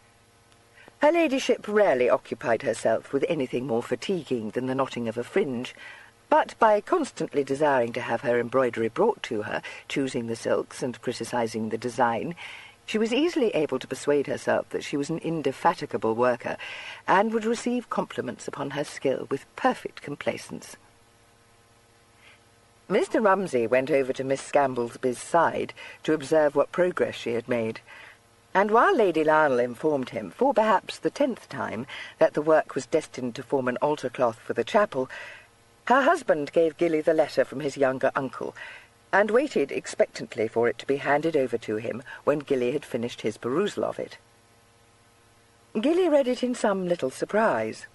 Her ladyship rarely occupied herself with anything more fatiguing than the knotting of a fringe, but by constantly desiring to have her embroidery brought to her, choosing the silks and criticising the design, she was easily able to persuade herself that she was an indefatigable worker, and would receive compliments upon her skill with perfect complacence. Mr. Rumsey went over to Miss Scamblesby's side to observe what progress she had made, and while Lady Lionel informed him, for perhaps the 10th time, that the work was destined to form an altar-cloth for the chapel, her husband gave Gilly the letter from his younger uncle, and waited expectantly for it to be handed over to him when Gilly had finished his perusal of it. Gilly read it in some little surprise.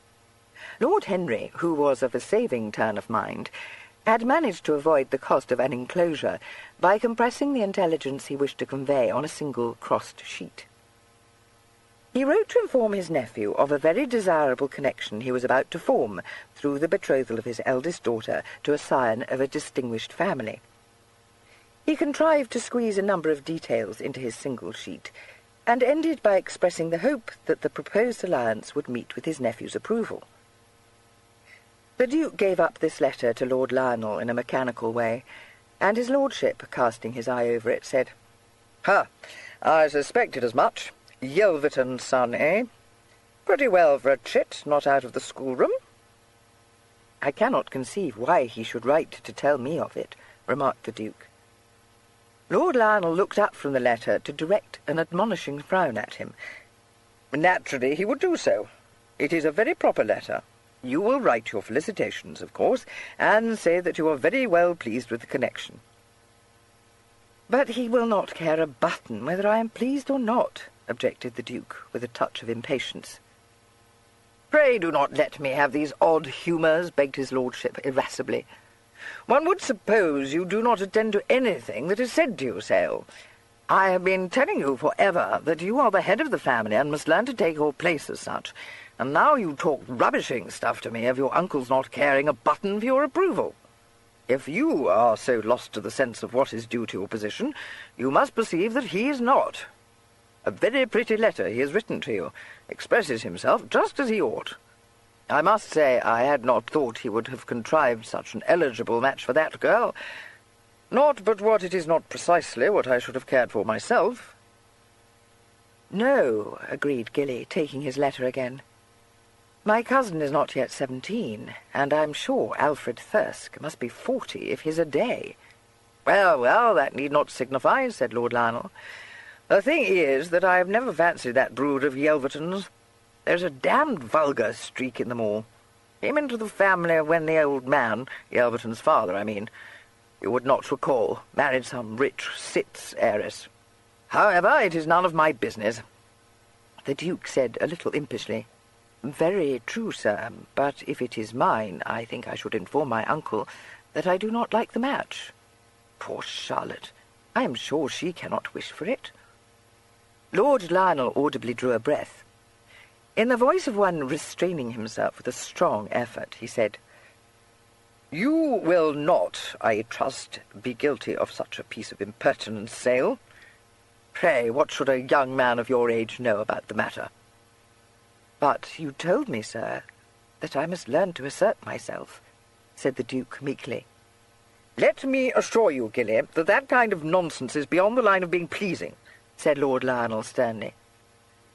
Lord Henry, who was of a saving turn of mind, had managed to avoid the cost of an enclosure by compressing the intelligence he wished to convey on a single crossed sheet. He wrote to inform his nephew of a very desirable connection he was about to form through the betrothal of his eldest daughter to a scion of a distinguished family. He contrived to squeeze a number of details into his single sheet, and ended by expressing the hope that the proposed alliance would meet with his nephew's approval. The Duke gave up this letter to Lord Lionel in a mechanical way, and his lordship, casting his eye over it, said, "Ha! I suspected as much. Yelverton's son, eh? Pretty well for a chit not out of the schoolroom." "I cannot conceive why he should write to tell me of it," remarked the Duke. Lord Lionel looked up from the letter to direct an admonishing frown at him. "Naturally he would do so. It is a very proper letter. You will write your felicitations, of course, and say that you are very well pleased with the connection." "But he will not care a button whether I am pleased or not," objected the Duke, with a touch of impatience. "Pray do not let me have these odd humours," begged his lordship irascibly. "One would suppose you do not attend to anything that is said to you, Sale. I have been telling you for ever that you are the head of the family and must learn to take your place as such, and now you talk rubbishing stuff to me of your uncle's not caring a button for your approval. If you are so lost to the sense of what is due to your position, you must perceive that he is not. A very pretty letter he has written to you, expresses himself just as he ought. I must say I had not thought he would have contrived such an eligible match for that girl. Not but what it is not precisely what I should have cared for myself." "No," agreed Gilly, taking his letter again. "My cousin is not yet 17, and I'm sure Alfred Thirsk must be 40 if he's a day." "Well, well, that need not signify," said Lord Lionel. "The thing is that I have never fancied that brood of Yelvertons. There's a damned vulgar streak in them all. Came into the family when the old man, Yelverton's father, I mean, you would not recall, married some rich Sitz heiress. However, it is none of my business." The Duke said a little impishly, "Very true, sir, but if it is mine, I think I should inform my uncle that I do not like the match. Poor Charlotte! I am sure she cannot wish for it." Lord Lionel audibly drew a breath. In the voice of one restraining himself with a strong effort, he said, "You will not, I trust, be guilty of such a piece of impertinence, Sale. Pray, what should a young man of your age know about the matter?" "But you told me, sir, that I must learn to assert myself," said the Duke meekly. "Let me assure you, Gilly, that that kind of nonsense is beyond the line of being pleasing," said Lord Lionel sternly.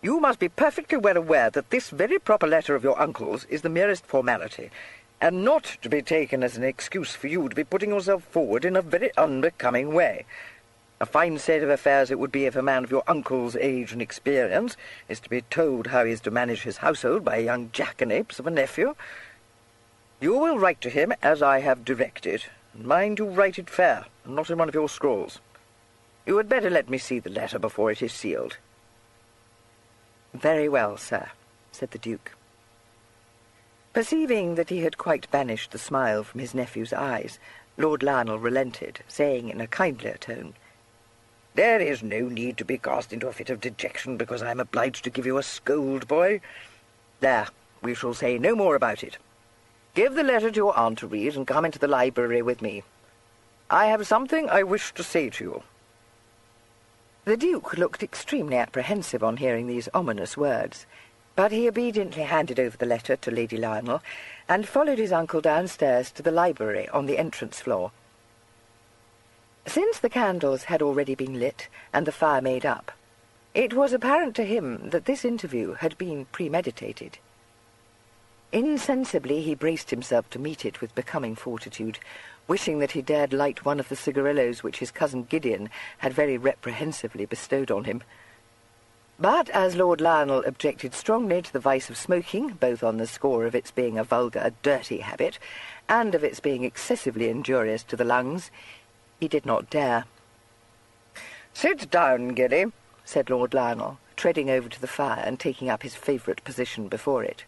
"You must be perfectly well aware that this very proper letter of your uncle's is the merest formality, and not to be taken as an excuse for you to be putting yourself forward in a very unbecoming way. A fine state of affairs it would be if a man of your uncle's age and experience is to be told how he is to manage his household by a young jackanapes of a nephew. You will write to him as I have directed, and mind you write it fair, and not in one of your scrawls. You had better let me see the letter before it is sealed." "Very well, sir," said the Duke. Perceiving that he had quite banished the smile from his nephew's eyes, Lord Lionel relented, saying in a kindlier tone, "There is no need to be cast into a fit of dejection because I am obliged to give you a scold, boy. There, We shall say no more about it. Give the letter to your aunt to read, and come into the library with me. I have something I wish to say to you." The Duke looked extremely apprehensive on hearing these ominous words, but he obediently handed over the letter to Lady Lionel, and followed his uncle downstairs to the library on the entrance floor. Since the candles had already been lit and the fire made up, it was apparent to him that this interview had been premeditated. Insensibly he braced himself to meet it with becoming fortitude, wishing that he dared light one of the cigarillos which his cousin Gideon had very reprehensively bestowed on him. But as Lord Lionel objected strongly to the vice of smoking, both on the score of its being a vulgar, dirty habit, and of its being excessively injurious to the lungs, he did not dare. "Sit down, Gilly," said Lord Lionel, treading over to the fire and taking up his favourite position before it.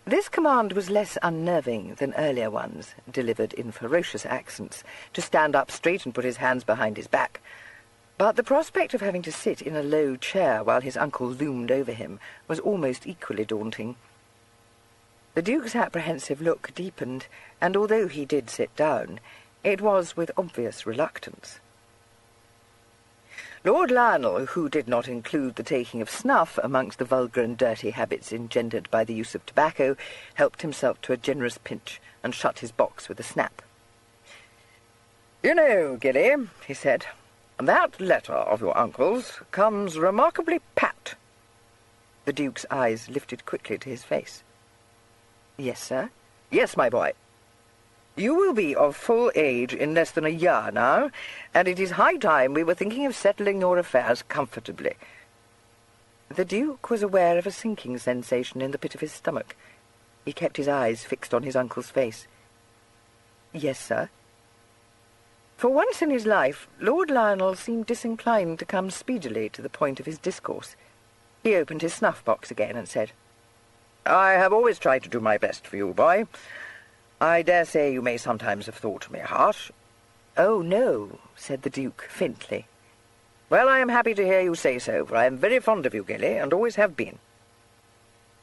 This command was less unnerving than earlier ones, delivered in ferocious accents, to stand up straight and put his hands behind his back. But the prospect of having to sit in a low chair while his uncle loomed over him was almost equally daunting. The Duke's apprehensive look deepened, and although he did sit down, it was with obvious reluctance. Lord Lionel, who did not include the taking of snuff amongst the vulgar and dirty habits engendered by the use of tobacco, helped himself to a generous pinch and shut his box with a snap. "You know, Gilly," he said, "that letter of your uncle's comes remarkably pat." The Duke's eyes lifted quickly to his face. "Yes, sir?" "Yes, my boy. You will be of full age in less than a year now, and it is high time we were thinking of settling your affairs comfortably." The Duke was aware of a sinking sensation in the pit of his stomach. He kept his eyes fixed on his uncle's face. "Yes, sir?" For once in his life, Lord Lionel seemed disinclined to come speedily to the point of his discourse. He opened his snuff-box again and said, "I have always tried to do my best for you, boy. I dare say you may sometimes have thought me harsh." "Oh, no," said the Duke faintly. "Well, I am happy to hear you say so, for I am very fond of you, Gilly, and always have been.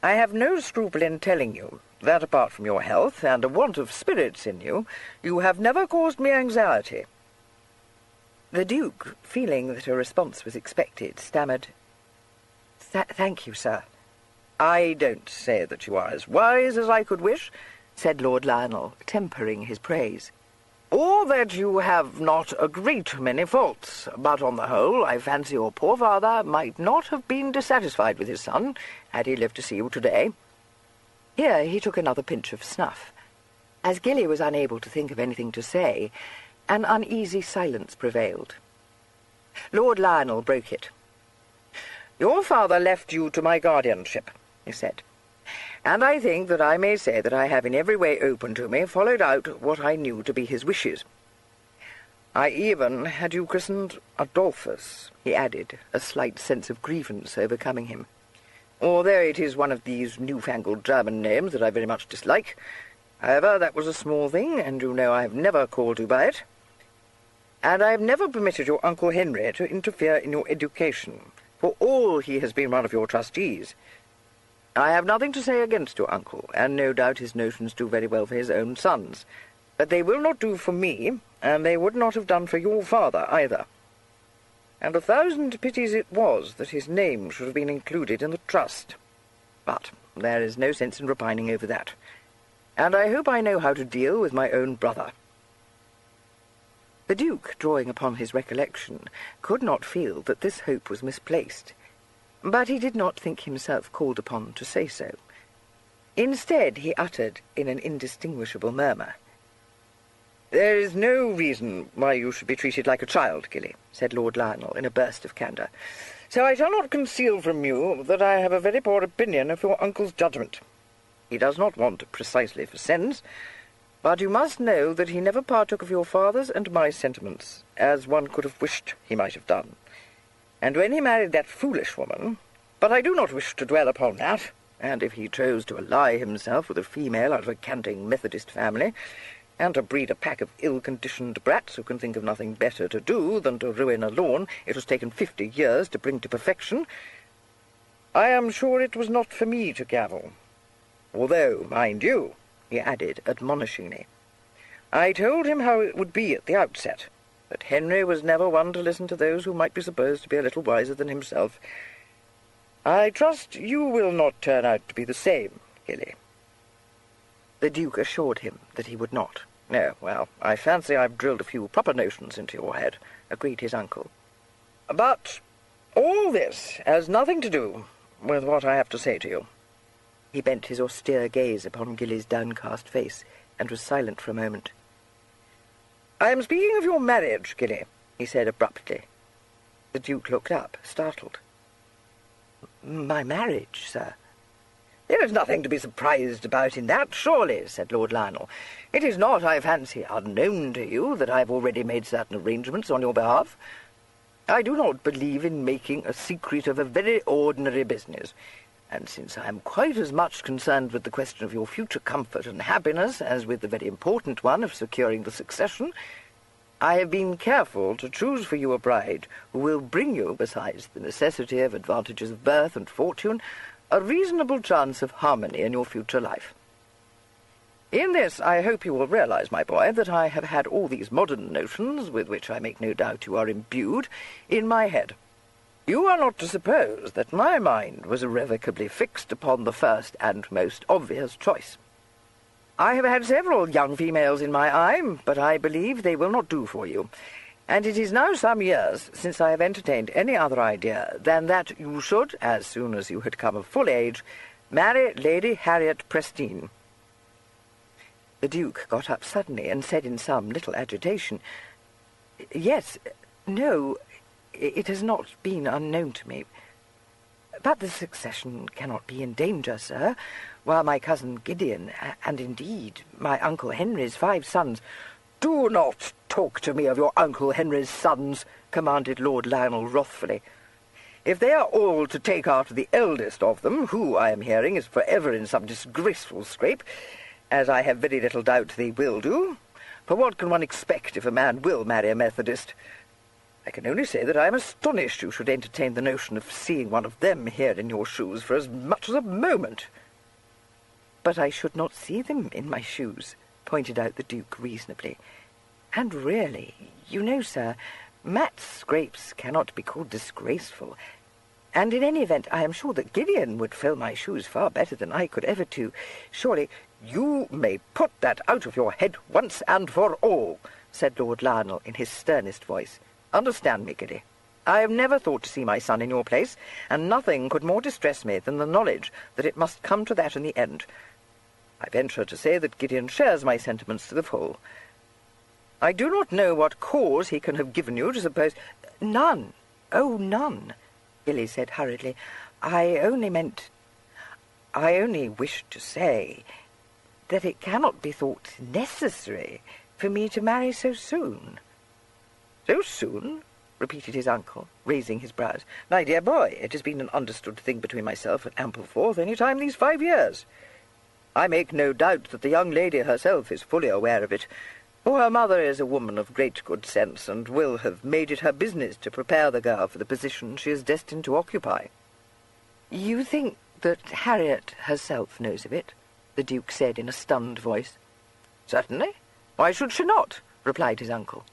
I have no scruple in telling you that, apart from your health and a want of spirits in you, you have never caused me anxiety." The Duke, feeling that a response was expected, stammered, "Thank you, sir." "I don't say that you are as wise as I could wish," said Lord Lionel, tempering his praise, "or that you have not a great many faults, but on the whole I fancy your poor father might not have been dissatisfied with his son, had he lived to see you today." Here he took another pinch of snuff. As Gilly was unable to think of anything to say, an uneasy silence prevailed. Lord Lionel broke it. "Your father left you to my guardianship," he said, "and I think that I may say that I have in every way open to me followed out what I knew to be his wishes. I even had you christened Adolphus," he added, a slight sense of grievance overcoming him, "although it is one of these newfangled German names that I very much dislike. However, that was a small thing, and you know I have never called you by it. And I have never permitted your Uncle Henry to interfere in your education, for all he has been one of your trustees. I have nothing to say against your uncle, and no doubt his notions do very well for his own sons, but they will not do for me, and they would not have done for your father either. And 1,000 pities it was that his name should have been included in the trust. But there is no sense in repining over that, and I hope I know how to deal with my own brother." The Duke, drawing upon his recollection, could not feel that this hope was misplaced, but he did not think himself called upon to say so. Instead, he uttered, in an indistinguishable murmur, "There is no reason why you should be treated like a child, Gilly," said Lord Lionel in a burst of candour, "so I shall not conceal from you that I have a very poor opinion of your uncle's judgment. He does not want precisely for sense, but you must know that he never partook of your father's and my sentiments, as one could have wished he might have done. And when he married that foolish woman— but I do not wish to dwell upon that, and if he chose to ally himself with a female out of a canting Methodist family, and to breed a pack of ill-conditioned brats who can think of nothing better to do than to ruin a lawn it has taken 50 years to bring to perfection, I am sure it was not for me to gabble, Although, mind you," he added admonishingly, "I told him how it would be at the outset, that Henry was never one to listen to those who might be supposed to be a little wiser than himself. I trust you will not turn out to be the same, Gilly." The Duke assured him that he would not. "No, well, I fancy I've drilled a few proper notions into your head," agreed his uncle. "But all this has nothing to do with what I have to say to you." He bent his austere gaze upon Gilly's downcast face, and was silent for a moment. "I am speaking of your marriage, Gilly," he said abruptly. The Duke looked up, startled. "My marriage, sir?" "There is nothing to be surprised about in that, surely," said Lord Lionel. "It is not, I fancy, unknown to you that I have already made certain arrangements on your behalf. I do not believe in making a secret of a very ordinary business, and since I am quite as much concerned with the question of your future comfort and happiness as with the very important one of securing the succession, I have been careful to choose for you a bride who will bring you, besides the necessity of advantages of birth and fortune, a reasonable chance of harmony in your future life. In this I hope you will realize, my boy, that I have had all these modern notions, with which I make no doubt you are imbued, in my head. You are not to suppose that my mind was irrevocably fixed upon the first and most obvious choice. I have had several young females in my eye, but I believe they will not do for you, and it is now some years since I have entertained any other idea than that you should, as soon as you had come of full age, marry Lady Harriet Prestine." The Duke got up suddenly and said in some little agitation, "Yes, no, it has not been unknown to me. But the succession cannot be in danger, sir, while my cousin Gideon, and indeed my Uncle Henry's 5 sons—" "Do not talk to me of your Uncle Henry's sons," commanded Lord Lionel wrathfully. "If they are all to take after the eldest of them, who, I am hearing, is forever in some disgraceful scrape, as I have very little doubt they will do, for what can one expect if a man will marry a Methodist? I can only say that I am astonished you should entertain the notion of seeing one of them here in your shoes for as much as a moment." "But I should not see them in my shoes," pointed out the Duke reasonably. "And really, you know, sir, Matt's scrapes cannot be called disgraceful, and in any event I am sure that Gideon would fill my shoes far better than I could ever do. Surely—" "You may put that out of your head once and for all," said Lord Lionel in his sternest voice. "Understand me, Gilly. I have never thought to see my son in your place, and nothing could more distress me than the knowledge that it must come to that in the end. I venture to say that Gideon shares my sentiments to the full. I do not know what cause he can have given you to suppose—" "None. Oh, none," Gilly said hurriedly. I only wished to say that it cannot be thought necessary for me to marry so soon." "So soon?" repeated his uncle, raising his brows. "My dear boy, it has been an understood thing between myself and Ampleforth any time these 5 years. I make no doubt that the young lady herself is fully aware of it, for her mother is a woman of great good sense, and will have made it her business to prepare the girl for the position she is destined to occupy." "You think that Harriet herself knows of it?" the Duke said in a stunned voice. "Certainly. Why should she not?" replied his uncle.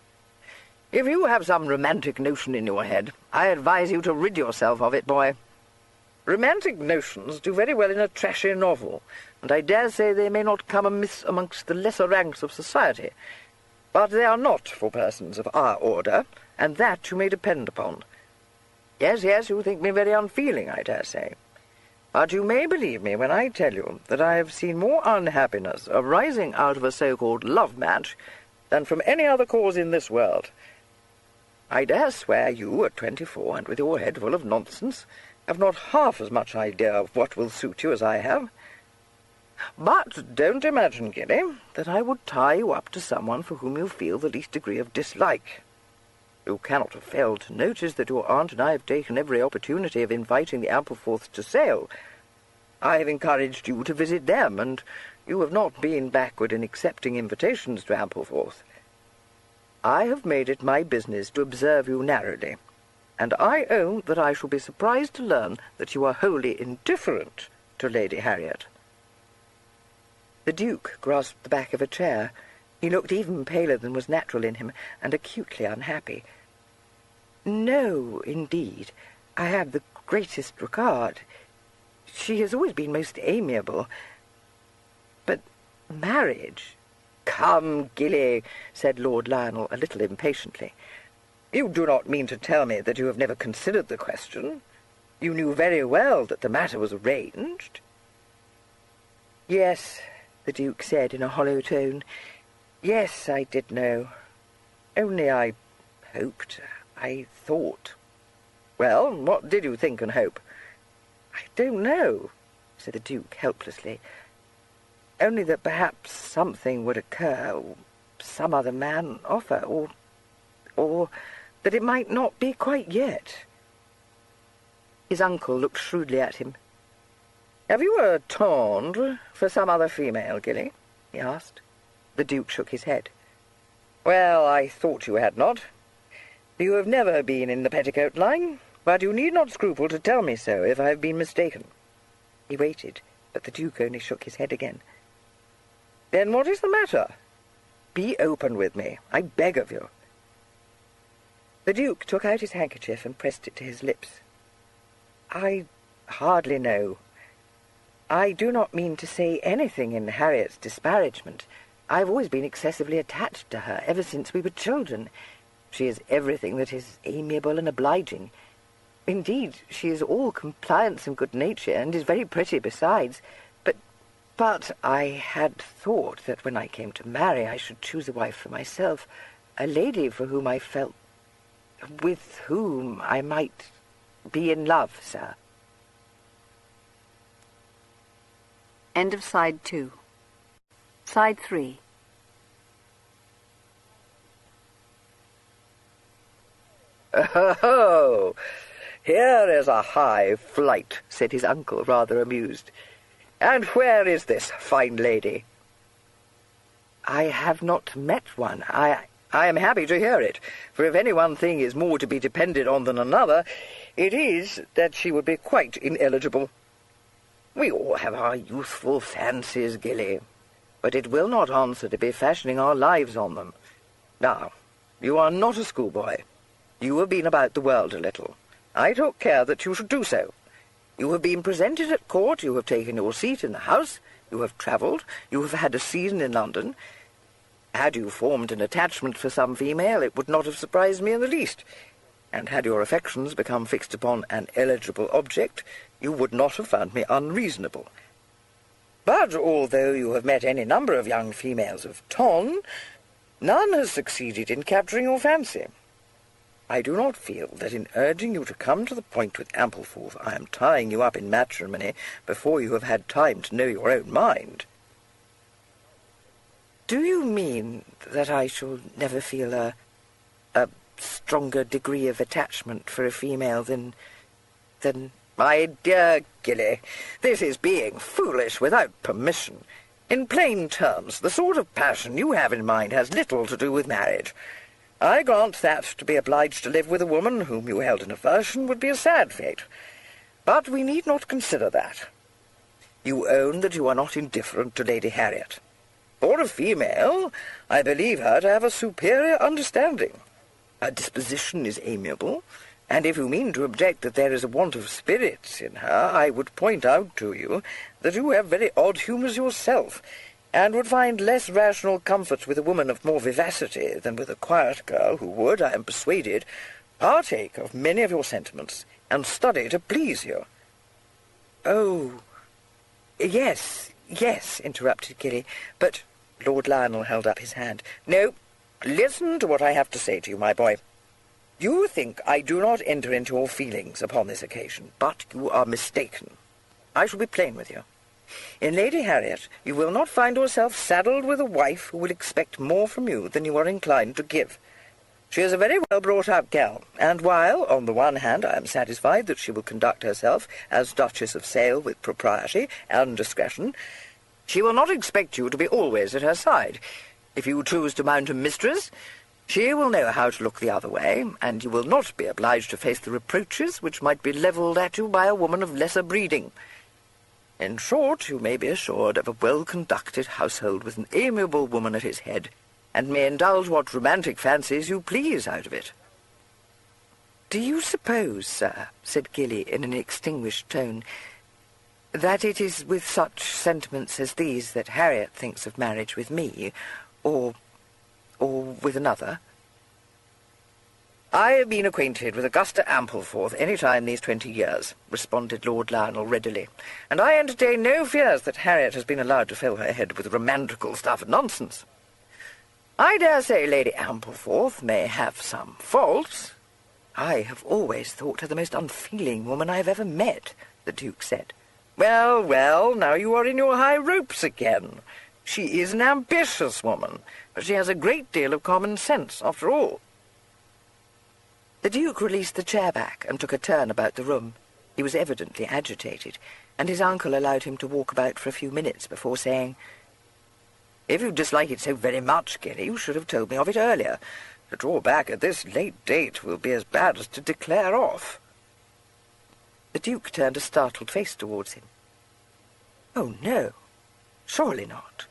"If you have some romantic notion in your head, I advise you to rid yourself of it, boy. Romantic notions do very well in a trashy novel, and I dare say they may not come amiss amongst the lesser ranks of society, but they are not for persons of our order, and that you may depend upon. Yes, you think me very unfeeling, I dare say. But you may believe me when I tell you that I have seen more unhappiness arising out of a so-called love match than from any other cause in this world. I dare swear you, at 24, and with your head full of nonsense, have not half as much idea of what will suit you as I have. But don't imagine, Gilly, that I would tie you up to someone for whom you feel the least degree of dislike. You cannot have failed to notice that your aunt and I have taken every opportunity of inviting the Ampleforths to sail. I have encouraged you to visit them, and you have not been backward in accepting invitations to Ampleforth. I have made it my business to observe you narrowly, and I own that I shall be surprised to learn that you are wholly indifferent to Lady Harriet." The Duke grasped the back of a chair. He looked even paler than was natural in him, and acutely unhappy. "No, indeed. I have the greatest regard. She has always been most amiable. But marriage—" "Come, Gilly," said Lord Lionel a little impatiently. "You do not mean to tell me that you have never considered the question? You knew very well that the matter was arranged?" "Yes," the Duke said in a hollow tone. "Yes, I did know. Only I hoped, I thought—" "Well, what did you think and hope?" "I don't know," said the Duke helplessly. "Only that perhaps something would occur, or some other man offer, or that it might not be quite yet." His uncle looked shrewdly at him. "Have you a tendre for some other female, Gilly?" he asked. The Duke shook his head. "Well, I thought you had not. You have never been in the petticoat line, but you need not scruple to tell me so if I have been mistaken." He waited, but the Duke only shook his head again. "Then what is the matter? Be open with me, I beg of you." The Duke took out his handkerchief and pressed it to his lips. "I hardly know. I do not mean to say anything in Harriet's disparagement. I have always been excessively attached to her, ever since we were children. She is everything that is amiable and obliging. Indeed, she is all compliance and good nature, and is very pretty besides. But I had thought that when I came to marry I should choose a wife for myself, a lady for whom I felt, with whom I might be in love, sir." End of Side 2. Side 3. "Oh, here is a high flight," said his uncle, rather amused. "And where is this fine lady?" "I have not met one. I am happy to hear it, for if any one thing is more to be depended on than another, it is that she would be quite ineligible. We all have our youthful fancies, Gilly, but it will not answer to be fashioning our lives on them. Now, you are not a schoolboy. You have been about the world a little. I took care that you should do so. You have been presented at court, you have taken your seat in the House, you have travelled, you have had a season in London. Had you formed an attachment for some female, it would not have surprised me in the least, and had your affections become fixed upon an eligible object, you would not have found me unreasonable. But although you have met any number of young females of ton, none has succeeded in capturing your fancy. I do not feel that in urging you to come to the point with Ampleforth I am tying you up in matrimony before you have had time to know your own mind." "Do you mean that I shall never feel a stronger degree of attachment for a female than... "My dear Gilly, this is being foolish without permission. In plain terms, the sort of passion you have in mind has little to do with marriage. I grant that to be obliged to live with a woman whom you held in aversion would be a sad fate. But we need not consider that. You own that you are not indifferent to Lady Harriet. For a female, I believe her to have a superior understanding. Her disposition is amiable, and if you mean to object that there is a want of spirit in her, I would point out to you that you have very odd humours yourself, and would find less rational comfort with a woman of more vivacity than with a quiet girl who would, I am persuaded, partake of many of your sentiments, and study to please you." "Oh, yes, interrupted Gilly, "but—" Lord Lionel held up his hand. "No, listen to what I have to say to you, my boy. You think I do not enter into your feelings upon this occasion, but you are mistaken. I shall be plain with you. In Lady Harriet, you will not find yourself saddled with a wife who will expect more from you than you are inclined to give. She is a very well-brought-up gal, and while, on the one hand, I am satisfied that she will conduct herself as Duchess of Sale with propriety and discretion, she will not expect you to be always at her side. If you choose to mount a mistress, she will know how to look the other way, and you will not be obliged to face the reproaches which might be levelled at you by a woman of lesser breeding. In short, you may be assured of a well-conducted household with an amiable woman at its head, and may indulge what romantic fancies you please out of it." "Do you suppose, sir," said Gilly in an extinguished tone, "that it is with such sentiments as these that Harriet thinks of marriage with me, or with another?" "I have been acquainted with Augusta Ampleforth any time these 20 years," responded Lord Lionel readily, "and I entertain no fears that Harriet has been allowed to fill her head with romantical stuff and nonsense. I dare say Lady Ampleforth may have some faults." "I have always thought her the most unfeeling woman I have ever met," the Duke said. "Well, well, now you are in your high ropes again. She is an ambitious woman, but she has a great deal of common sense, after all." The Duke released the chair back and took a turn about the room. He was evidently agitated, and his uncle allowed him to walk about for a few minutes before saying, "If you dislike it so very much, Gilly, you should have told me of it earlier. To draw back at this late date will be as bad as to declare off." The Duke turned a startled face towards him. "Oh, no, surely not."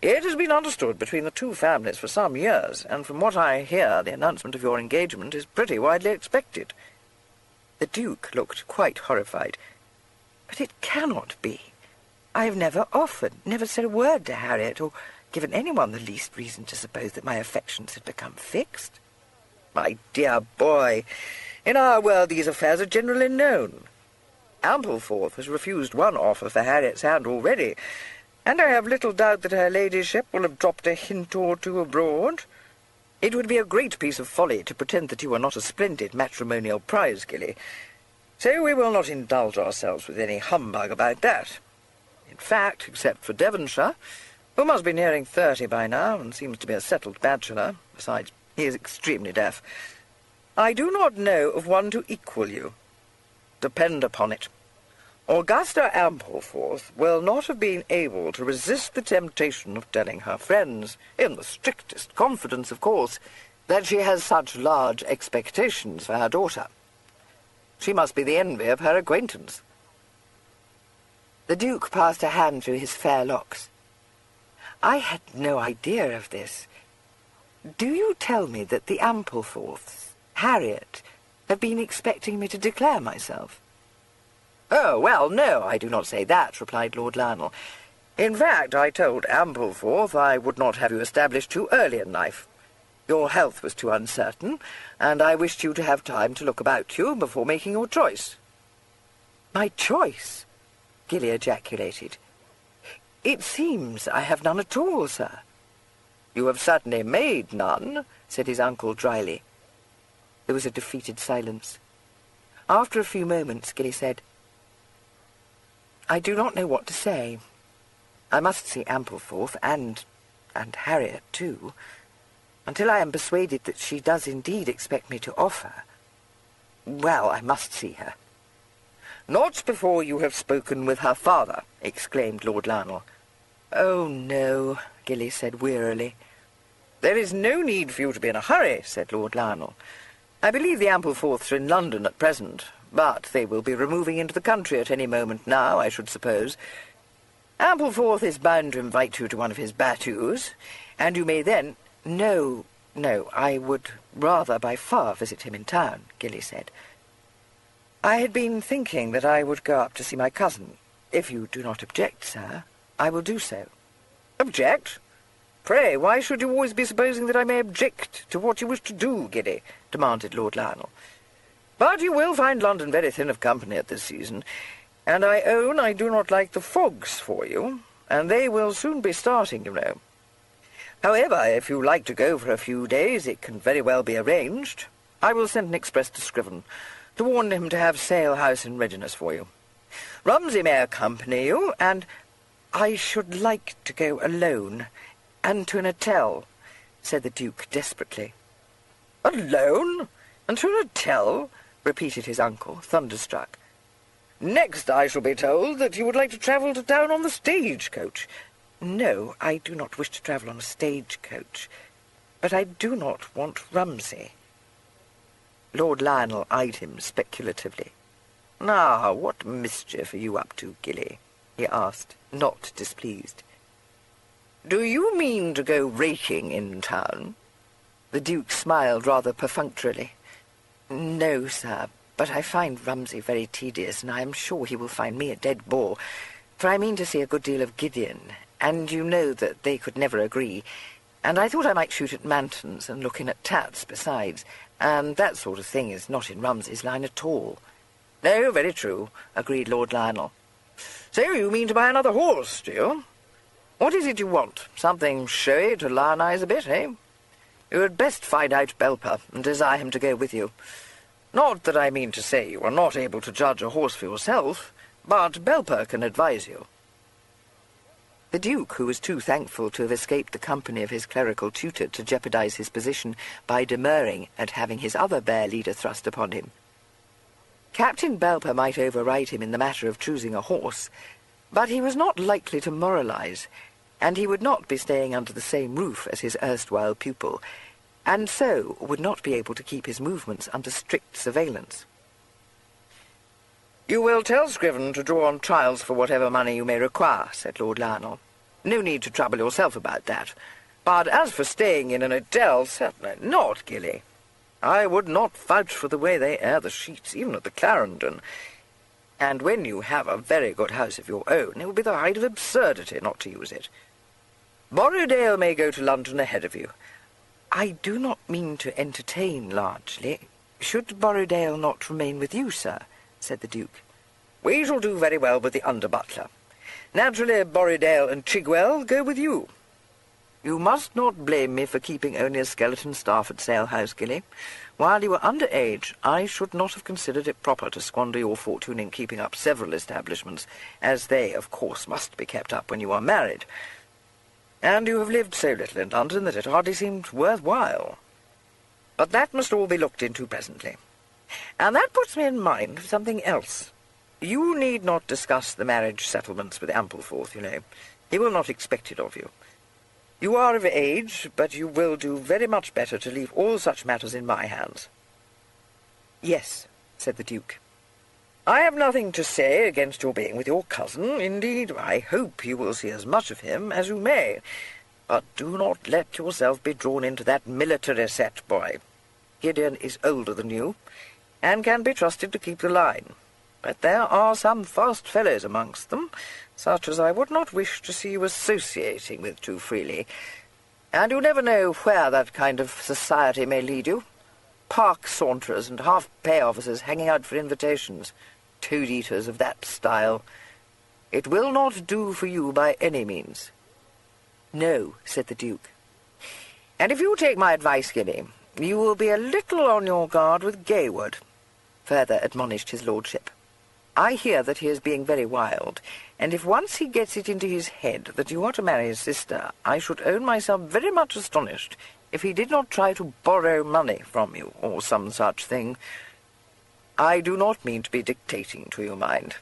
"It has been understood between the two families for some years, and from what I hear, the announcement of your engagement is pretty widely expected." The Duke looked quite horrified. "But it cannot be. I have never offered, never said a word to Harriet, or given anyone the least reason to suppose that my affections had become fixed." "My dear boy, in our world these affairs are generally known. Ampleforth has refused one offer for Harriet's hand already, and I have little doubt that her ladyship will have dropped a hint or two abroad. It would be a great piece of folly to pretend that you are not a splendid matrimonial prize, Gilly, so we will not indulge ourselves with any humbug about that. In fact, except for Devonshire, who must be nearing 30 by now, and seems to be a settled bachelor, besides he is extremely deaf, I do not know of one to equal you. Depend upon it, Augusta Ampleforth will not have been able to resist the temptation of telling her friends, in the strictest confidence, of course, that she has such large expectations for her daughter. She must be the envy of her acquaintance." The Duke passed a hand through his fair locks. "I had no idea of this. Do you tell me that the Ampleforths, Harriet, have been expecting me to declare myself?" "Oh, well, no, I do not say that," replied Lord Lionel. "In fact, I told Ampleforth I would not have you established too early in life. Your health was too uncertain, and I wished you to have time to look about you before making your choice." "My choice?" Gilly ejaculated. "It seems I have none at all, sir." "You have certainly made none," said his uncle dryly. There was a defeated silence. After a few moments, Gilly said, "I do not know what to say. I must see Ampleforth, and Harriet, too. Until I am persuaded that she does indeed expect me to offer, well, I must see her." "Not before you have spoken with her father," exclaimed Lord Lionel. "Oh, no," Gilly said wearily. "There is no need for you to be in a hurry," said Lord Lionel. "I believe the Ampleforths are in London at present, but they will be removing into the country at any moment now, I should suppose. Ampleforth is bound to invite you to one of his battues, and you may then—" No, I would rather by far visit him in town," Gilly said. "I had been thinking that I would go up to see my cousin. If you do not object, sir, I will do so." "Object? Pray, why should you always be supposing that I may object to what you wish to do, Gilly?" demanded Lord Lionel. "But you will find London very thin of company at this season, and I own I do not like the fogs for you, and they will soon be starting, you know. However, if you like to go for a few days, it can very well be arranged. I will send an express to Scriven, to warn him to have Sale House in readiness for you. Rumsey may accompany you, and—" "I should like to go alone, and to an hotel," said the Duke desperately. "Alone? And to an hotel?" repeated his uncle, thunderstruck. "Next I shall be told that you would like to travel to town on the stage-coach." "No, I do not wish to travel on a stage-coach, but I do not want Rumsey." Lord Lionel eyed him speculatively. "Now, what mischief are you up to, Gilly?" he asked, not displeased. "Do you mean to go raking in town?" The Duke smiled rather perfunctorily. "No, sir, but I find Rumsey very tedious, and I am sure he will find me a dead bore, for I mean to see a good deal of Gideon, and you know that they could never agree, and I thought I might shoot at Mantons and look in at Tats besides, and that sort of thing is not in Rumsey's line at all." "No, very true," agreed Lord Lionel. "So you mean to buy another horse, do you? What is it you want? Something showy to lionize a bit, eh? You had best find out Belper and desire him to go with you. Not that I mean to say you are not able to judge a horse for yourself, but Belper can advise you." The Duke, who was too thankful to have escaped the company of his clerical tutor to jeopardize his position by demurring at having his other bear leader thrust upon him. Captain Belper might override him in the matter of choosing a horse, but he was not likely to moralize, and he would not be staying under the same roof as his erstwhile pupil, and so would not be able to keep his movements under strict surveillance. "You will tell Scriven to draw on trials for whatever money you may require," said Lord Lionel. "No need to trouble yourself about that. But as for staying in an hotel, certainly not, Gilly. I would not vouch for the way they air the sheets, even at the Clarendon. And when you have a very good house of your own, it would be the height of absurdity not to use it. Borrowdale may go to London ahead of you." "I do not mean to entertain largely. Should Borrowdale not remain with you, sir?" said the Duke. "We shall do very well with the under-butler. Naturally, Borrowdale and Chigwell go with you. You must not blame me for keeping only a skeleton staff at Sale House, Gilly. While you were under age, I should not have considered it proper to squander your fortune in keeping up several establishments, as they, of course, must be kept up when you are married. And you have lived so little in London that it hardly seemed worth while. But that must all be looked into presently. And that puts me in mind of something else. You need not discuss the marriage settlements with Ampleforth, you know. He will not expect it of you. You are of age, but you will do very much better to leave all such matters in my hands." "Yes," said the Duke. "I have nothing to say against your being with your cousin. Indeed, I hope you will see as much of him as you may. But do not let yourself be drawn into that military set, boy. Gideon is older than you, and can be trusted to keep the line. But there are some fast fellows amongst them, such as I would not wish to see you associating with too freely. And you never know where that kind of society may lead you. Park saunterers and half-pay officers hanging out for invitations. Toad-eaters of that style. It will not do for you by any means." "No," said the Duke. "And if you take my advice, Gilly, you will be a little on your guard with Gayward," further admonished his lordship. "I hear that he is being very wild, and if once he gets it into his head that you are to marry his sister, I should own myself very much astonished if he did not try to borrow money from you, or some such thing. I do not mean to be dictating to you, mind.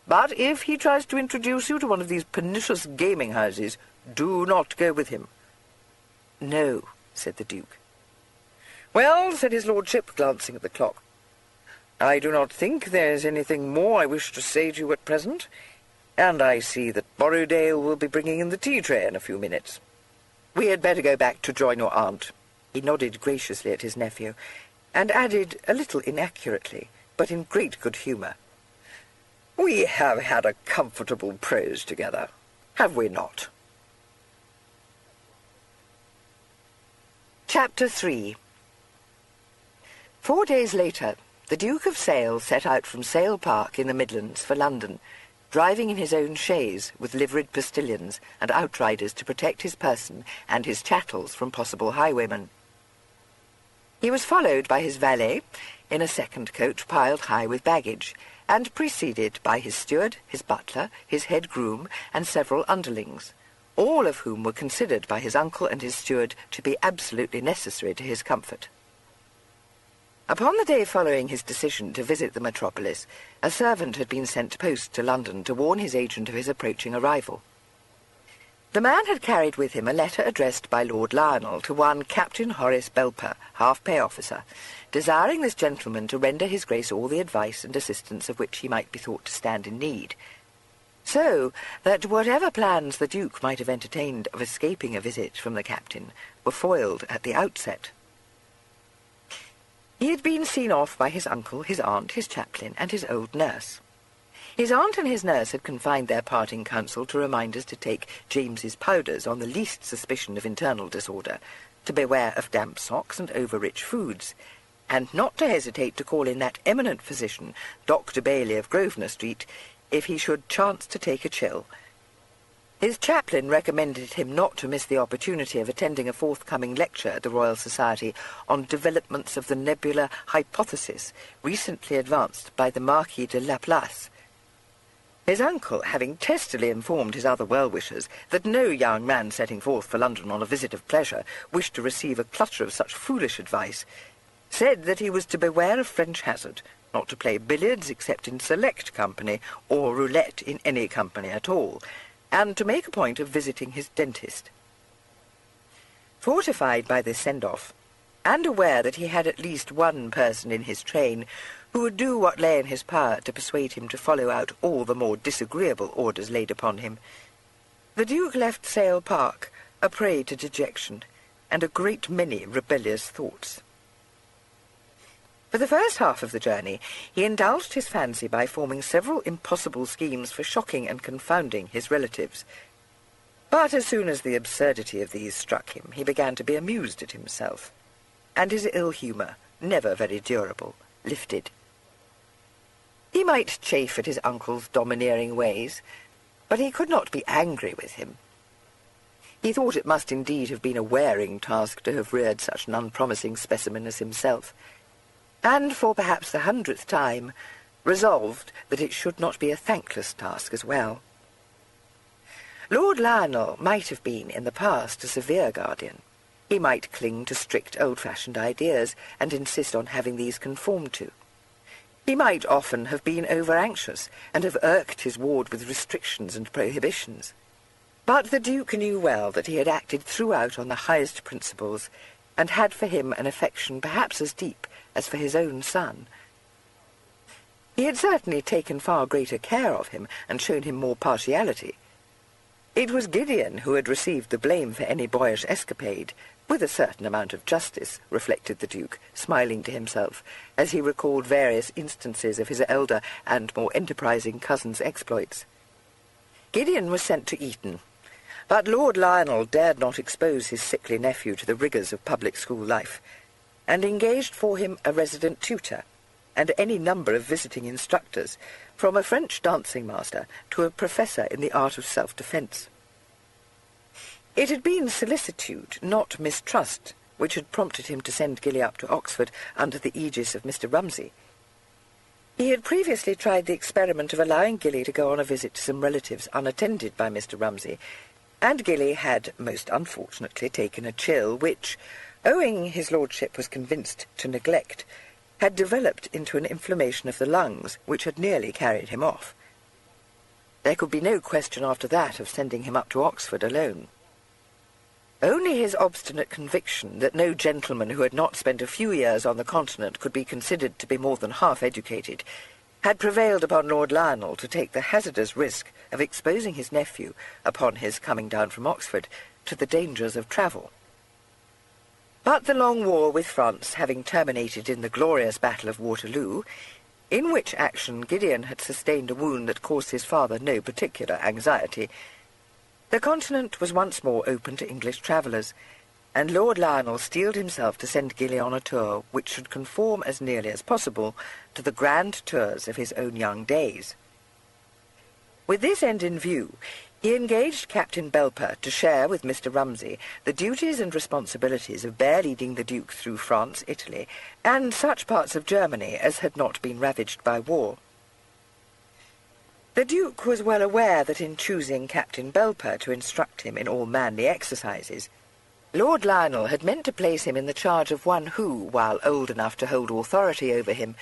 But if he tries to introduce you to one of these pernicious gaming houses, do not go with him." "No," said the Duke. "Well," said his lordship, glancing at the clock, "I do not think there is anything more I wish to say to you at present, and I see that Borrowdale will be bringing in the tea-tray in a few minutes. We had better go back to join your aunt." He nodded graciously at his nephew, and added, a little inaccurately, but in great good humour, "We have had a comfortable prose together, have we not?" Chapter 3. 4 days later, the Duke of Sale set out from Sale Park in the Midlands for London, driving in his own chaise with liveried postilions and outriders to protect his person and his chattels from possible highwaymen. He was followed by his valet in a second coach piled high with baggage, and preceded by his steward, his butler, his head groom, and several underlings, all of whom were considered by his uncle and his steward to be absolutely necessary to his comfort. Upon the day following his decision to visit the metropolis, a servant had been sent post to London to warn his agent of his approaching arrival. The man had carried with him a letter addressed by Lord Lionel to one Captain Horace Belper, half-pay officer, desiring this gentleman to render his grace all the advice and assistance of which he might be thought to stand in need. So that whatever plans the Duke might have entertained of escaping a visit from the captain were foiled at the outset. He had been seen off by his uncle, his aunt, his chaplain, and his old nurse. His aunt and his nurse had confined their parting counsel to reminders to take James's powders on the least suspicion of internal disorder, to beware of damp socks and over-rich foods, and not to hesitate to call in that eminent physician, Dr. Bailey of Grosvenor Street, if he should chance to take a chill. His chaplain recommended him not to miss the opportunity of attending a forthcoming lecture at the Royal Society on developments of the nebular hypothesis, recently advanced by the Marquis de Laplace. His uncle, having testily informed his other well-wishers that no young man setting forth for London on a visit of pleasure wished to receive a clutter of such foolish advice, said that he was to beware of French hazard, not to play billiards except in select company, or roulette in any company at all, and to make a point of visiting his dentist. Fortified by this send-off, and aware that he had at least one person in his train who would do what lay in his power to persuade him to follow out all the more disagreeable orders laid upon him, the Duke left Sale Park, a prey to dejection, and a great many rebellious thoughts. For the first half of the journey, he indulged his fancy by forming several impossible schemes for shocking and confounding his relatives. But as soon as the absurdity of these struck him, he began to be amused at himself, and his ill humour, never very durable, lifted. He might chafe at his uncle's domineering ways, but he could not be angry with him. He thought it must indeed have been a wearing task to have reared such an unpromising specimen as himself, and for perhaps the 100th time resolved that it should not be a thankless task as well. Lord Lionel might have been in the past a severe guardian. He might cling to strict old-fashioned ideas and insist on having these conformed to. He might often have been over-anxious and have irked his ward with restrictions and prohibitions. But the Duke knew well that he had acted throughout on the highest principles, and had for him an affection perhaps as deep as for his own son. He had certainly taken far greater care of him and shown him more partiality. It was Gideon who had received the blame for any boyish escapade, with a certain amount of justice, reflected the Duke, smiling to himself, as he recalled various instances of his elder and more enterprising cousin's exploits. Gideon was sent to Eton, but Lord Lionel dared not expose his sickly nephew to the rigours of public school life, and engaged for him a resident tutor, and any number of visiting instructors, from a French dancing-master to a professor in the art of self-defence. It had been solicitude, not mistrust, which had prompted him to send Gilly up to Oxford under the aegis of Mr. Rumsey. He had previously tried the experiment of allowing Gilly to go on a visit to some relatives unattended by Mr. Rumsey, and Gilly had, most unfortunately, taken a chill which, owing his lordship was convinced to neglect, had developed into an inflammation of the lungs which had nearly carried him off. There could be no question after that of sending him up to Oxford alone. Only his obstinate conviction that no gentleman who had not spent a few years on the continent could be considered to be more than half-educated had prevailed upon Lord Lionel to take the hazardous risk of exposing his nephew, upon his coming down from Oxford, to the dangers of travel. But the long war with France having terminated in the glorious Battle of Waterloo, in which action Gideon had sustained a wound that caused his father no particular anxiety, the continent was once more open to English travellers, and Lord Lionel steeled himself to send Gilly on a tour which should conform as nearly as possible to the grand tours of his own young days. With this end in view, he engaged Captain Belper to share with Mr. Rumsey the duties and responsibilities of bear-leading the Duke through France, Italy, and such parts of Germany as had not been ravaged by war. The Duke was well aware that in choosing Captain Belper to instruct him in all manly exercises, Lord Lionel had meant to place him in the charge of one who, while old enough to hold authority over him,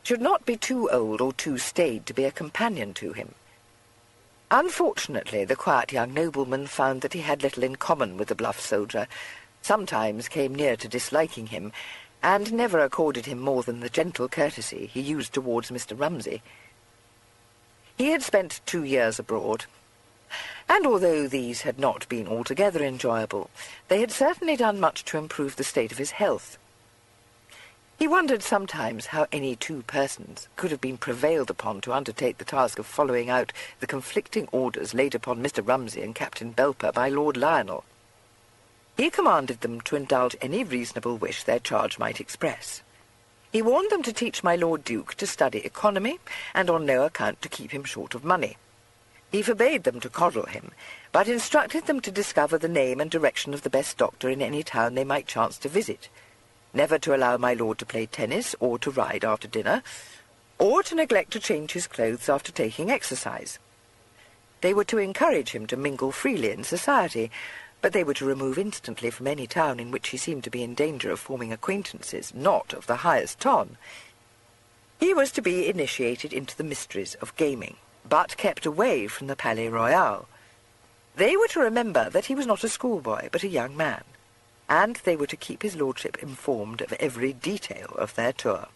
should not be too old or too staid to be a companion to him. Unfortunately, the quiet young nobleman found that he had little in common with the bluff soldier, sometimes came near to disliking him, and never accorded him more than the gentle courtesy he used towards Mr. Rumsey. He had spent 2 years abroad, and although these had not been altogether enjoyable, they had certainly done much to improve the state of his health. He wondered sometimes how any 2 persons could have been prevailed upon to undertake the task of following out the conflicting orders laid upon Mr. Rumsey and Captain Belper by Lord Lionel. He commanded them to indulge any reasonable wish their charge might express. He warned them to teach my Lord Duke to study economy, and on no account to keep him short of money. He forbade them to coddle him, but instructed them to discover the name and direction of the best doctor in any town they might chance to visit, never to allow my lord to play tennis or to ride after dinner, or to neglect to change his clothes after taking exercise. They were to encourage him to mingle freely in society, but they were to remove instantly from any town in which he seemed to be in danger of forming acquaintances not of the highest ton. He was to be initiated into the mysteries of gaming, but kept away from the Palais Royal. They were to remember that he was not a schoolboy, but a young man, and they were to keep his lordship informed of every detail of their tour.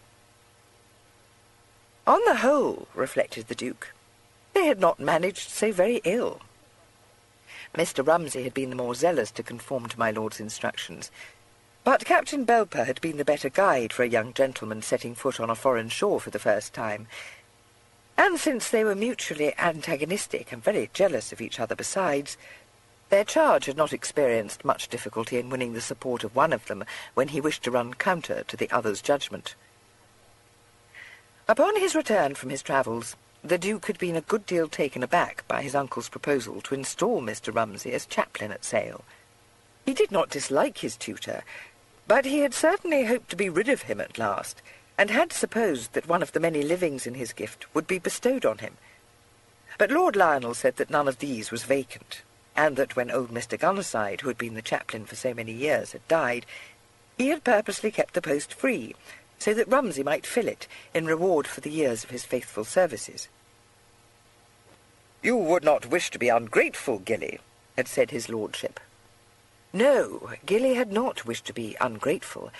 On the whole, reflected the Duke, they had not managed so very ill. Mr. Rumsey had been the more zealous to conform to my lord's instructions, but Captain Belper had been the better guide for a young gentleman setting foot on a foreign shore for the first time, and since they were mutually antagonistic and very jealous of each other besides, their charge had not experienced much difficulty in winning the support of one of them when he wished to run counter to the other's judgment. Upon his return from his travels, the Duke had been a good deal taken aback by his uncle's proposal to install Mr. Rumsey as chaplain at Sale. He did not dislike his tutor, but he had certainly hoped to be rid of him at last, and had supposed that one of the many livings in his gift would be bestowed on him. But Lord Lionel said that none of these was vacant, and that when old Mr. Gunnerside, who had been the chaplain for so many years, had died, he had purposely kept the post free, so that Rumsey might fill it in reward for the years of his faithful services. "You would not wish to be ungrateful, Gilly," had said his lordship. No, Gilly had not wished to be ungrateful,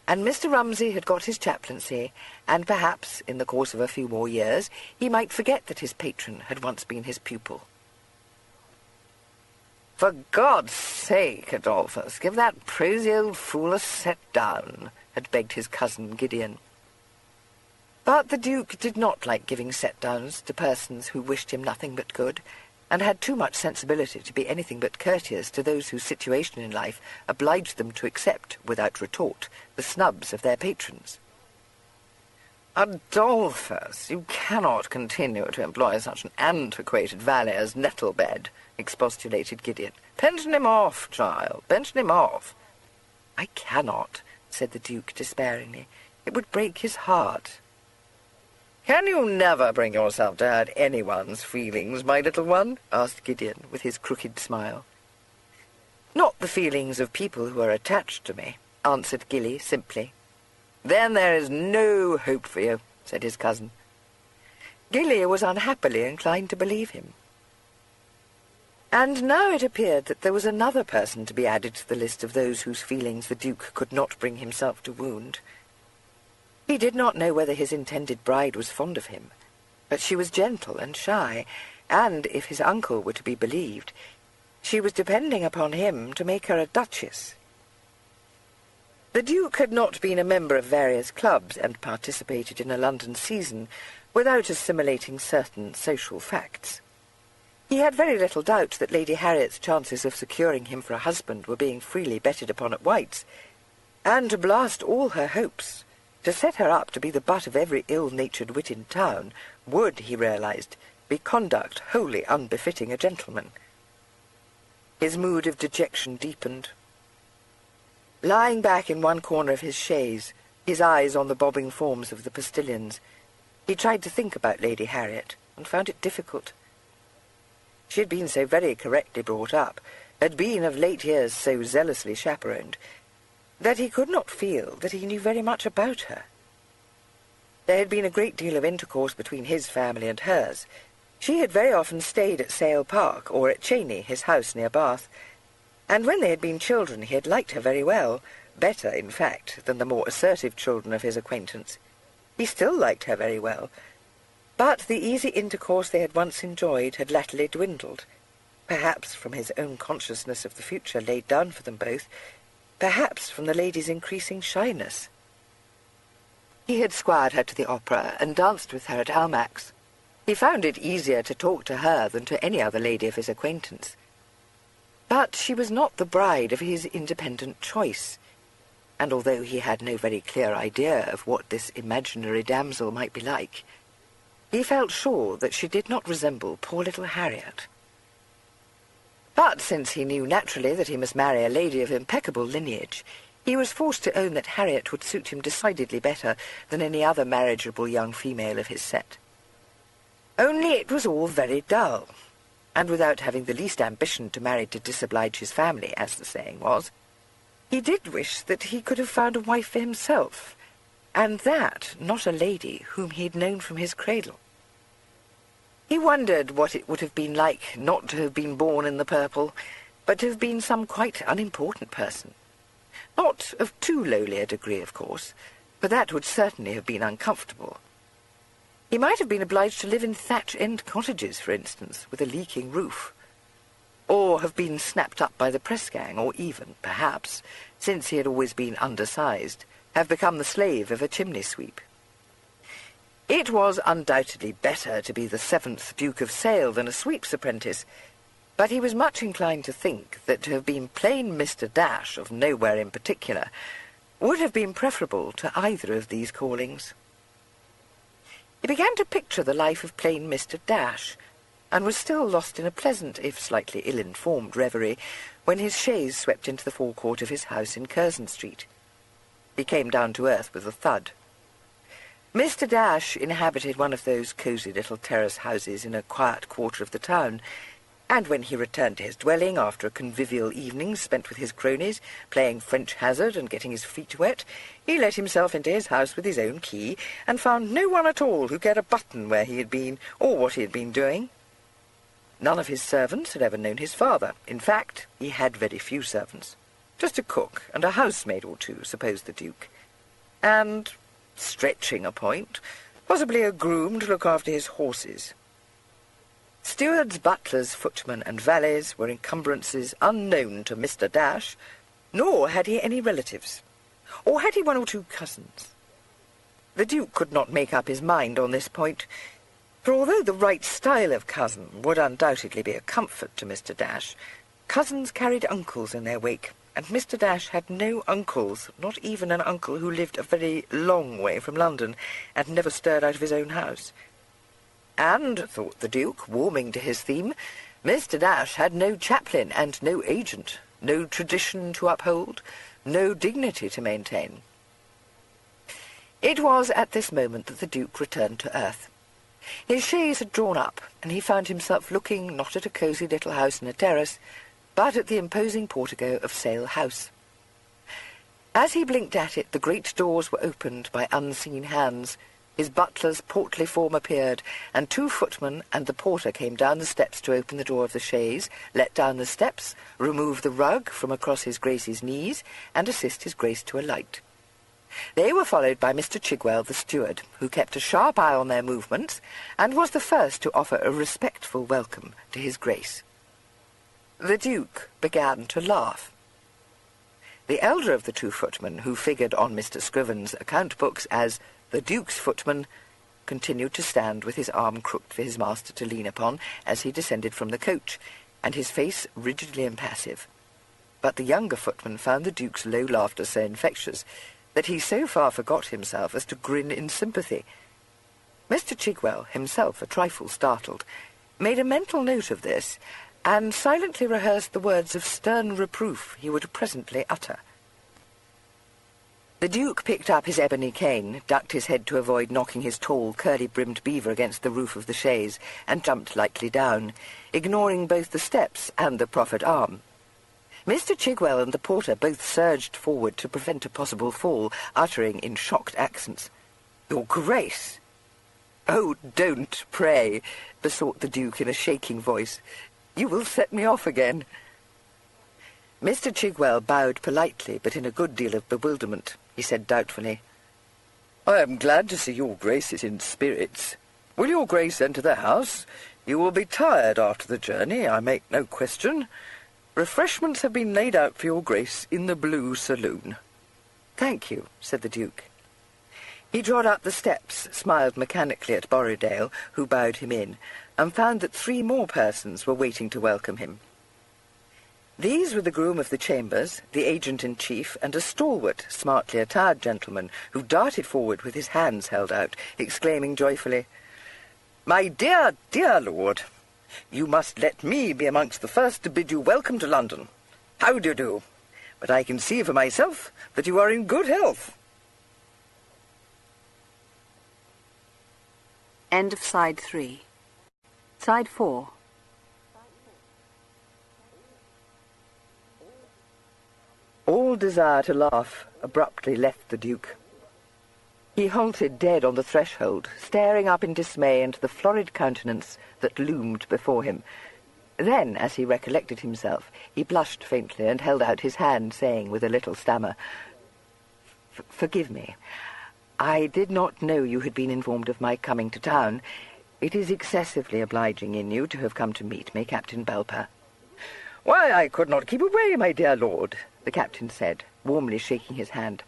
and Mr. Rumsey had got his chaplaincy, and perhaps, in the course of a few more years, he might forget that his patron had once been his pupil. "For God's sake, Adolphus, give that prosy old fool a set down," had begged his cousin Gideon. But the Duke did not like giving set-downs to persons who wished him nothing but good, and had too much sensibility to be anything but courteous to those whose situation in life obliged them to accept, without retort, the snubs of their patrons. "Adolphus, you cannot continue to employ such an antiquated valet as Nettlebed," expostulated Gideon. "Pension him off, child, pension him off." "I cannot," said the Duke despairingly. "It would break his heart." "Can you never bring yourself to hurt anyone's feelings, my little one?" asked Gideon, with his crooked smile. "Not the feelings of people who are attached to me," answered Gilly simply. "Then there is no hope for you," said his cousin. Gilly was unhappily inclined to believe him. And now it appeared that there was another person to be added to the list of those whose feelings the Duke could not bring himself to wound. He did not know whether his intended bride was fond of him, but she was gentle and shy, and, if his uncle were to be believed, she was depending upon him to make her a duchess. The Duke had not been a member of various clubs and participated in a London season without assimilating certain social facts. He had very little doubt that Lady Harriet's chances of securing him for a husband were being freely betted upon at White's, and to blast all her hopes, to set her up to be the butt of every ill-natured wit in town, would, he realized, be conduct wholly unbefitting a gentleman. His mood of dejection deepened. Lying back in one corner of his chaise, his eyes on the bobbing forms of the postilions, he tried to think about Lady Harriet, and found it difficult. She had been so very correctly brought up, had been of late years so zealously chaperoned, that he could not feel that he knew very much about her. There had been a great deal of intercourse between his family and hers. She had very often stayed at Sale Park, or at Cheney, his house near Bath, and when they had been children he had liked her very well, better, in fact, than the more assertive children of his acquaintance. He still liked her very well, But the easy intercourse they had once enjoyed had latterly dwindled, perhaps from his own consciousness of the future laid down for them both, perhaps from the lady's increasing shyness. He had squired her to the opera and danced with her at Almack's. He found it easier to talk to her than to any other lady of his acquaintance. But she was not the bride of his independent choice, and although he had no very clear idea of what this imaginary damsel might be like, he felt sure that she did not resemble poor little Harriet. But since he knew naturally that he must marry a lady of impeccable lineage, he was forced to own that Harriet would suit him decidedly better than any other marriageable young female of his set. Only it was all very dull, and without having the least ambition to marry to disoblige his family, as the saying was, he did wish that he could have found a wife for himself, and that not a lady whom he had known from his cradle. He wondered what it would have been like not to have been born in the purple, but to have been some quite unimportant person. Not of too lowly a degree, of course, for that would certainly have been uncomfortable. He might have been obliged to live in thatch-end cottages, for instance, with a leaking roof, or have been snapped up by the press-gang, or even, perhaps, since he had always been undersized, have become the slave of a chimney-sweep. It was undoubtedly better to be the 7th Duke of Sale than a sweep's apprentice, but he was much inclined to think that to have been plain Mr. Dash, of nowhere in particular, would have been preferable to either of these callings. He began to picture the life of plain Mr. Dash, and was still lost in a pleasant, if slightly ill-informed reverie, when his chaise swept into the forecourt of his house in Curzon Street. He came down to earth with a thud. Mr. Dash inhabited one of those cosy little terrace houses in a quiet quarter of the town, and when he returned to his dwelling after a convivial evening spent with his cronies, playing French hazard and getting his feet wet, he let himself into his house with his own key, and found no one at all who cared a button where he had been, or what he had been doing. None of his servants had ever known his father. In fact, he had very few servants. Just a cook and a housemaid or two, supposed the Duke. And, stretching a point, possibly a groom to look after his horses. Stewards, butlers, footmen, and valets were encumbrances unknown to Mr. Dash, nor had he any relatives, or had he one or two cousins. The Duke could not make up his mind on this point, for although the right style of cousin would undoubtedly be a comfort to Mr. Dash, cousins carried uncles in their wake, and Mr. Dash had no uncles, not even an uncle who lived a very long way from London, and never stirred out of his own house. And, thought the Duke, warming to his theme, Mr. Dash had no chaplain and no agent, no tradition to uphold, no dignity to maintain. It was at this moment that the Duke returned to earth. His chaise had drawn up, and he found himself looking not at a cosy little house in a terrace, but at the imposing portico of Sale House. As he blinked at it, the great doors were opened by unseen hands. His butler's portly form appeared, and 2 footmen and the porter came down the steps to open the door of the chaise, let down the steps, remove the rug from across his Grace's knees, and assist his Grace to alight. They were followed by Mr. Chigwell, the steward, who kept a sharp eye on their movements, and was the first to offer a respectful welcome to his Grace. The Duke began to laugh. The elder of the 2 footmen, who figured on Mr. Scriven's account-books as the Duke's footman, continued to stand with his arm crooked for his master to lean upon as he descended from the coach, and his face rigidly impassive. But the younger footman found the Duke's low laughter so infectious that he so far forgot himself as to grin in sympathy. Mr. Chigwell, himself a trifle startled, made a mental note of this, and silently rehearsed the words of stern reproof he would presently utter. The Duke picked up his ebony cane, ducked his head to avoid knocking his tall, curly-brimmed beaver against the roof of the chaise, and jumped lightly down, ignoring both the steps and the proffered arm. Mr. Chigwell and the porter both surged forward to prevent a possible fall, uttering in shocked accents, "Your Grace!" "Oh, don't, pray," besought the Duke in a shaking voice. "You will set me off again." Mr. Chigwell bowed politely, but in a good deal of bewilderment. He said doubtfully, "I am glad to see your Grace is in spirits. Will your Grace enter the house? You will be tired after the journey, I make no question. Refreshments have been laid out for your Grace in the blue saloon." "Thank you," said the Duke. He trod up the steps, smiled mechanically at Borrowdale, who bowed him in, and found that 3 more persons were waiting to welcome him. These were the groom of the chambers, the agent-in-chief, and a stalwart, smartly attired gentleman, who darted forward with his hands held out, exclaiming joyfully, "My dear, dear lord, you must let me be amongst the first to bid you welcome to London. How do you do? But I can see for myself that you are in good health." End of side 3. Side 4. All desire to laugh abruptly left the Duke. He halted dead on the threshold, staring up in dismay into the florid countenance that loomed before him. Then, as he recollected himself, he blushed faintly and held out his hand, saying with a little stammer, "Forgive me. I did not know you had been informed of my coming to town. It is excessively obliging in you to have come to meet me, Captain Belper." "Why, I could not keep away, my dear lord," the captain said, warmly shaking his hand.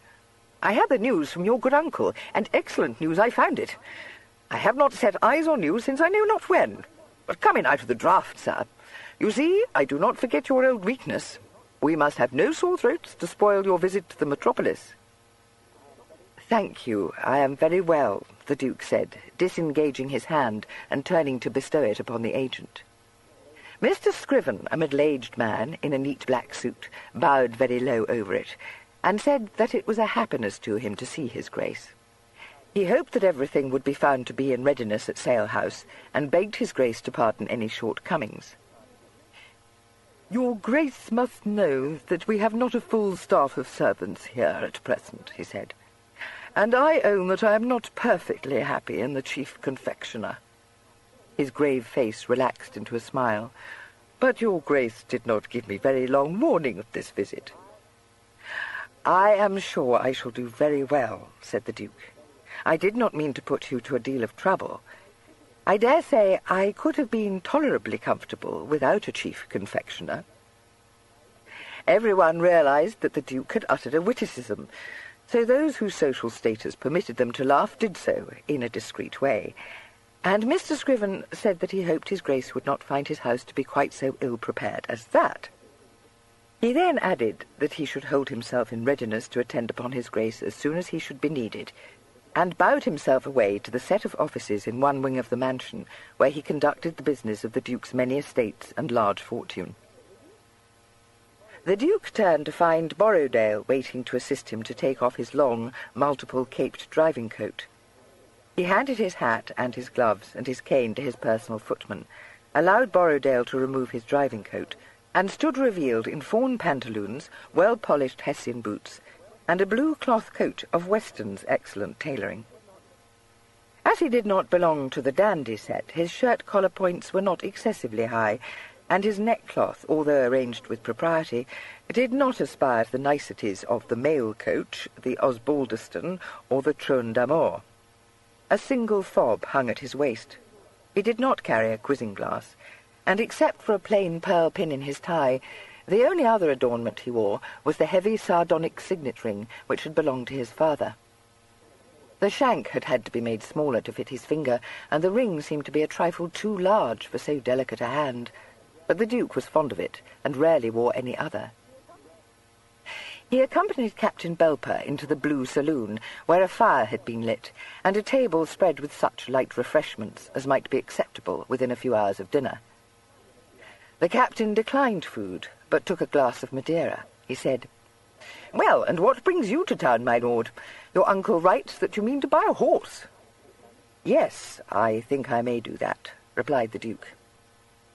"I had the news from your good uncle, and excellent news I found it. I have not set eyes on you since I know not when. But come in out of the draught, sir. You see, I do not forget your old weakness. We must have no sore throats to spoil your visit to the metropolis." "Thank you, I am very well," the Duke said, disengaging his hand and turning to bestow it upon the agent. Mr. Scriven, a middle-aged man in a neat black suit, bowed very low over it, and said that it was a happiness to him to see his Grace. He hoped that everything would be found to be in readiness at Sale House, and begged his Grace to pardon any shortcomings. "Your Grace must know that we have not a full staff of servants here at present," he said, "and I own that I am not perfectly happy in the chief confectioner." His grave face relaxed into a smile. "But your Grace did not give me very long warning of this visit." "I am sure I shall do very well," said the Duke. "I did not mean to put you to a deal of trouble. I dare say I could have been tolerably comfortable without a chief confectioner." Everyone realized that the Duke had uttered a witticism, so those whose social status permitted them to laugh did so in a discreet way, and Mr. Scriven said that he hoped his Grace would not find his house to be quite so ill-prepared as that. He then added that he should hold himself in readiness to attend upon his Grace as soon as he should be needed, and bowed himself away to the set of offices in one wing of the mansion, where he conducted the business of the Duke's many estates and large fortune. The Duke turned to find Borrowdale waiting to assist him to take off his long, multiple-caped driving coat. He handed his hat and his gloves and his cane to his personal footman, allowed Borrowdale to remove his driving coat, and stood revealed in fawn pantaloons, well-polished Hessian boots, and a blue cloth coat of Weston's excellent tailoring. As he did not belong to the dandy set, his shirt-collar points were not excessively high, and his neckcloth, although arranged with propriety, did not aspire to the niceties of the mail coach, the Osbaldeston, or the Trône d'Amour. A single fob hung at his waist. He did not carry a quizzing-glass, and except for a plain pearl pin in his tie, the only other adornment he wore was the heavy sardonic signet ring which had belonged to his father. The shank had had to be made smaller to fit his finger, and the ring seemed to be a trifle too large for so delicate a hand, but the Duke was fond of it, and rarely wore any other. He accompanied Captain Belper into the blue saloon, where a fire had been lit, and a table spread with such light refreshments as might be acceptable within a few hours of dinner. The captain declined food, but took a glass of Madeira. He said, "Well, and what brings you to town, my lord? Your uncle writes that you mean to buy a horse." "Yes, I think I may do that," replied the Duke.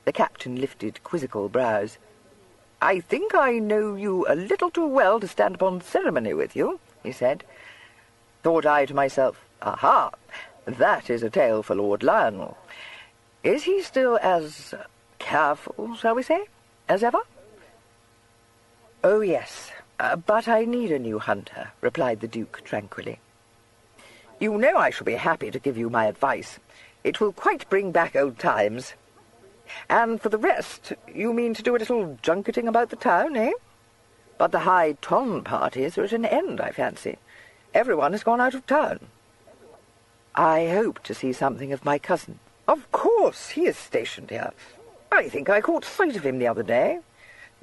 The captain lifted quizzical brows. "I think I know you a little too well to stand upon ceremony with you," he said. Thought I to myself, "Aha! That is a tale for Lord Lionel. Is he still as careful, shall we say, as ever?" "Oh, yes, but I need a new hunter," replied the Duke tranquilly. "You know I shall be happy to give you my advice. It will quite bring back old times. And for the rest, you mean to do a little junketing about the town, eh? But the high ton parties are at an end, I fancy. Everyone has gone out of town. I hope to see something of my cousin. Of course, he is stationed here. I think I caught sight of him the other day.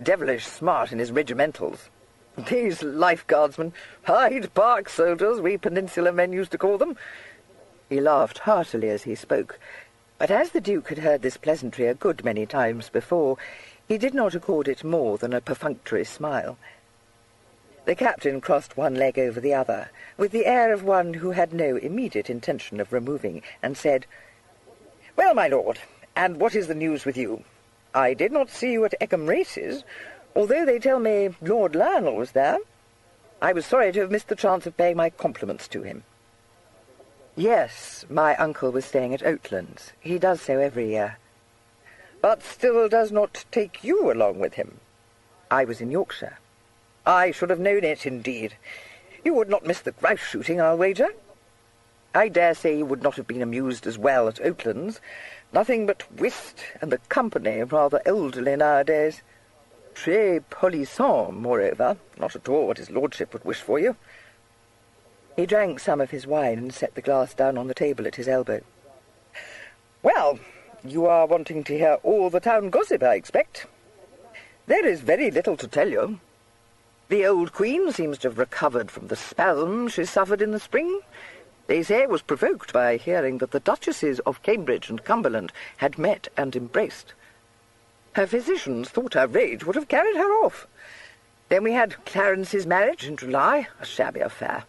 Devilish smart in his regimentals. These lifeguardsmen, Hyde Park soldiers, we Peninsular men used to call them. He laughed heartily as he spoke, but as the Duke had heard this pleasantry a good many times before, he did not accord it more than a perfunctory smile. The captain crossed one leg over the other, with the air of one who had no immediate intention of removing, and said, "Well, my lord, and what is the news with you? I did not see you at Eckham races, although they tell me Lord Lionel was there. I was sorry to have missed the chance of paying my compliments to him." "Yes, my uncle was staying at Oatlands. He does so every year." "But still does not take you along with him?" "I was in Yorkshire." "I should have known it, indeed. You would not miss the grouse shooting, I'll wager." "I dare say you would not have been amused as well at Oatlands. Nothing but whist, and the company rather elderly nowadays. Très polissant, moreover, not at all what his lordship would wish for you." He drank some of his wine and set the glass down on the table at his elbow. "Well, you are wanting to hear all the town gossip, I expect. There is very little to tell you. The old Queen seems to have recovered from the spasm she suffered in the spring. They say it was provoked by hearing that the Duchesses of Cambridge and Cumberland had met and embraced. Her physicians thought her rage would have carried her off. Then we had Clarence's marriage in July, a shabby affair.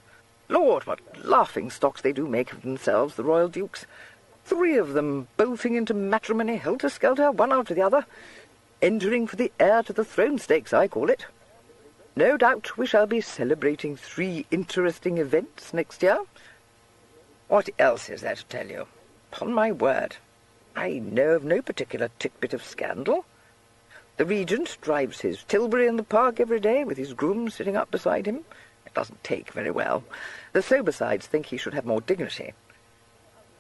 Lord, what laughing-stocks they do make of themselves, the royal dukes. 3 of them bolting into matrimony helter-skelter, one after the other. Entering for the heir to the throne stakes, I call it. No doubt we shall be celebrating 3 interesting events next year. What else is there to tell you? Upon my word, I know of no particular titbit of scandal. The Regent drives his Tilbury in the park every day, with his groom sitting up beside him. It doesn't take very well. The sober-sides think he should have more dignity.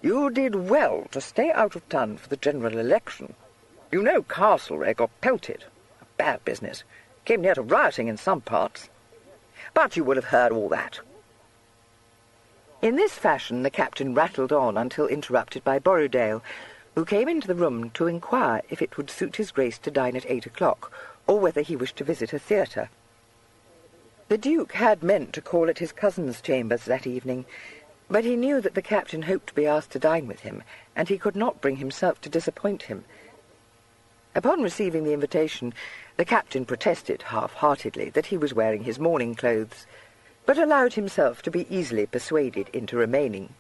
You did well to stay out of town for the general election. You know Castlereagh got pelted. A bad business. Came near to rioting in some parts. But you will have heard all that." In this fashion the captain rattled on until interrupted by Borrowdale, who came into the room to inquire if it would suit his grace to dine at 8 o'clock, or whether he wished to visit a theatre. The Duke had meant to call at his cousin's chambers that evening, but he knew that the captain hoped to be asked to dine with him, and he could not bring himself to disappoint him. Upon receiving the invitation, the captain protested half-heartedly that he was wearing his morning clothes, but allowed himself to be easily persuaded into remaining.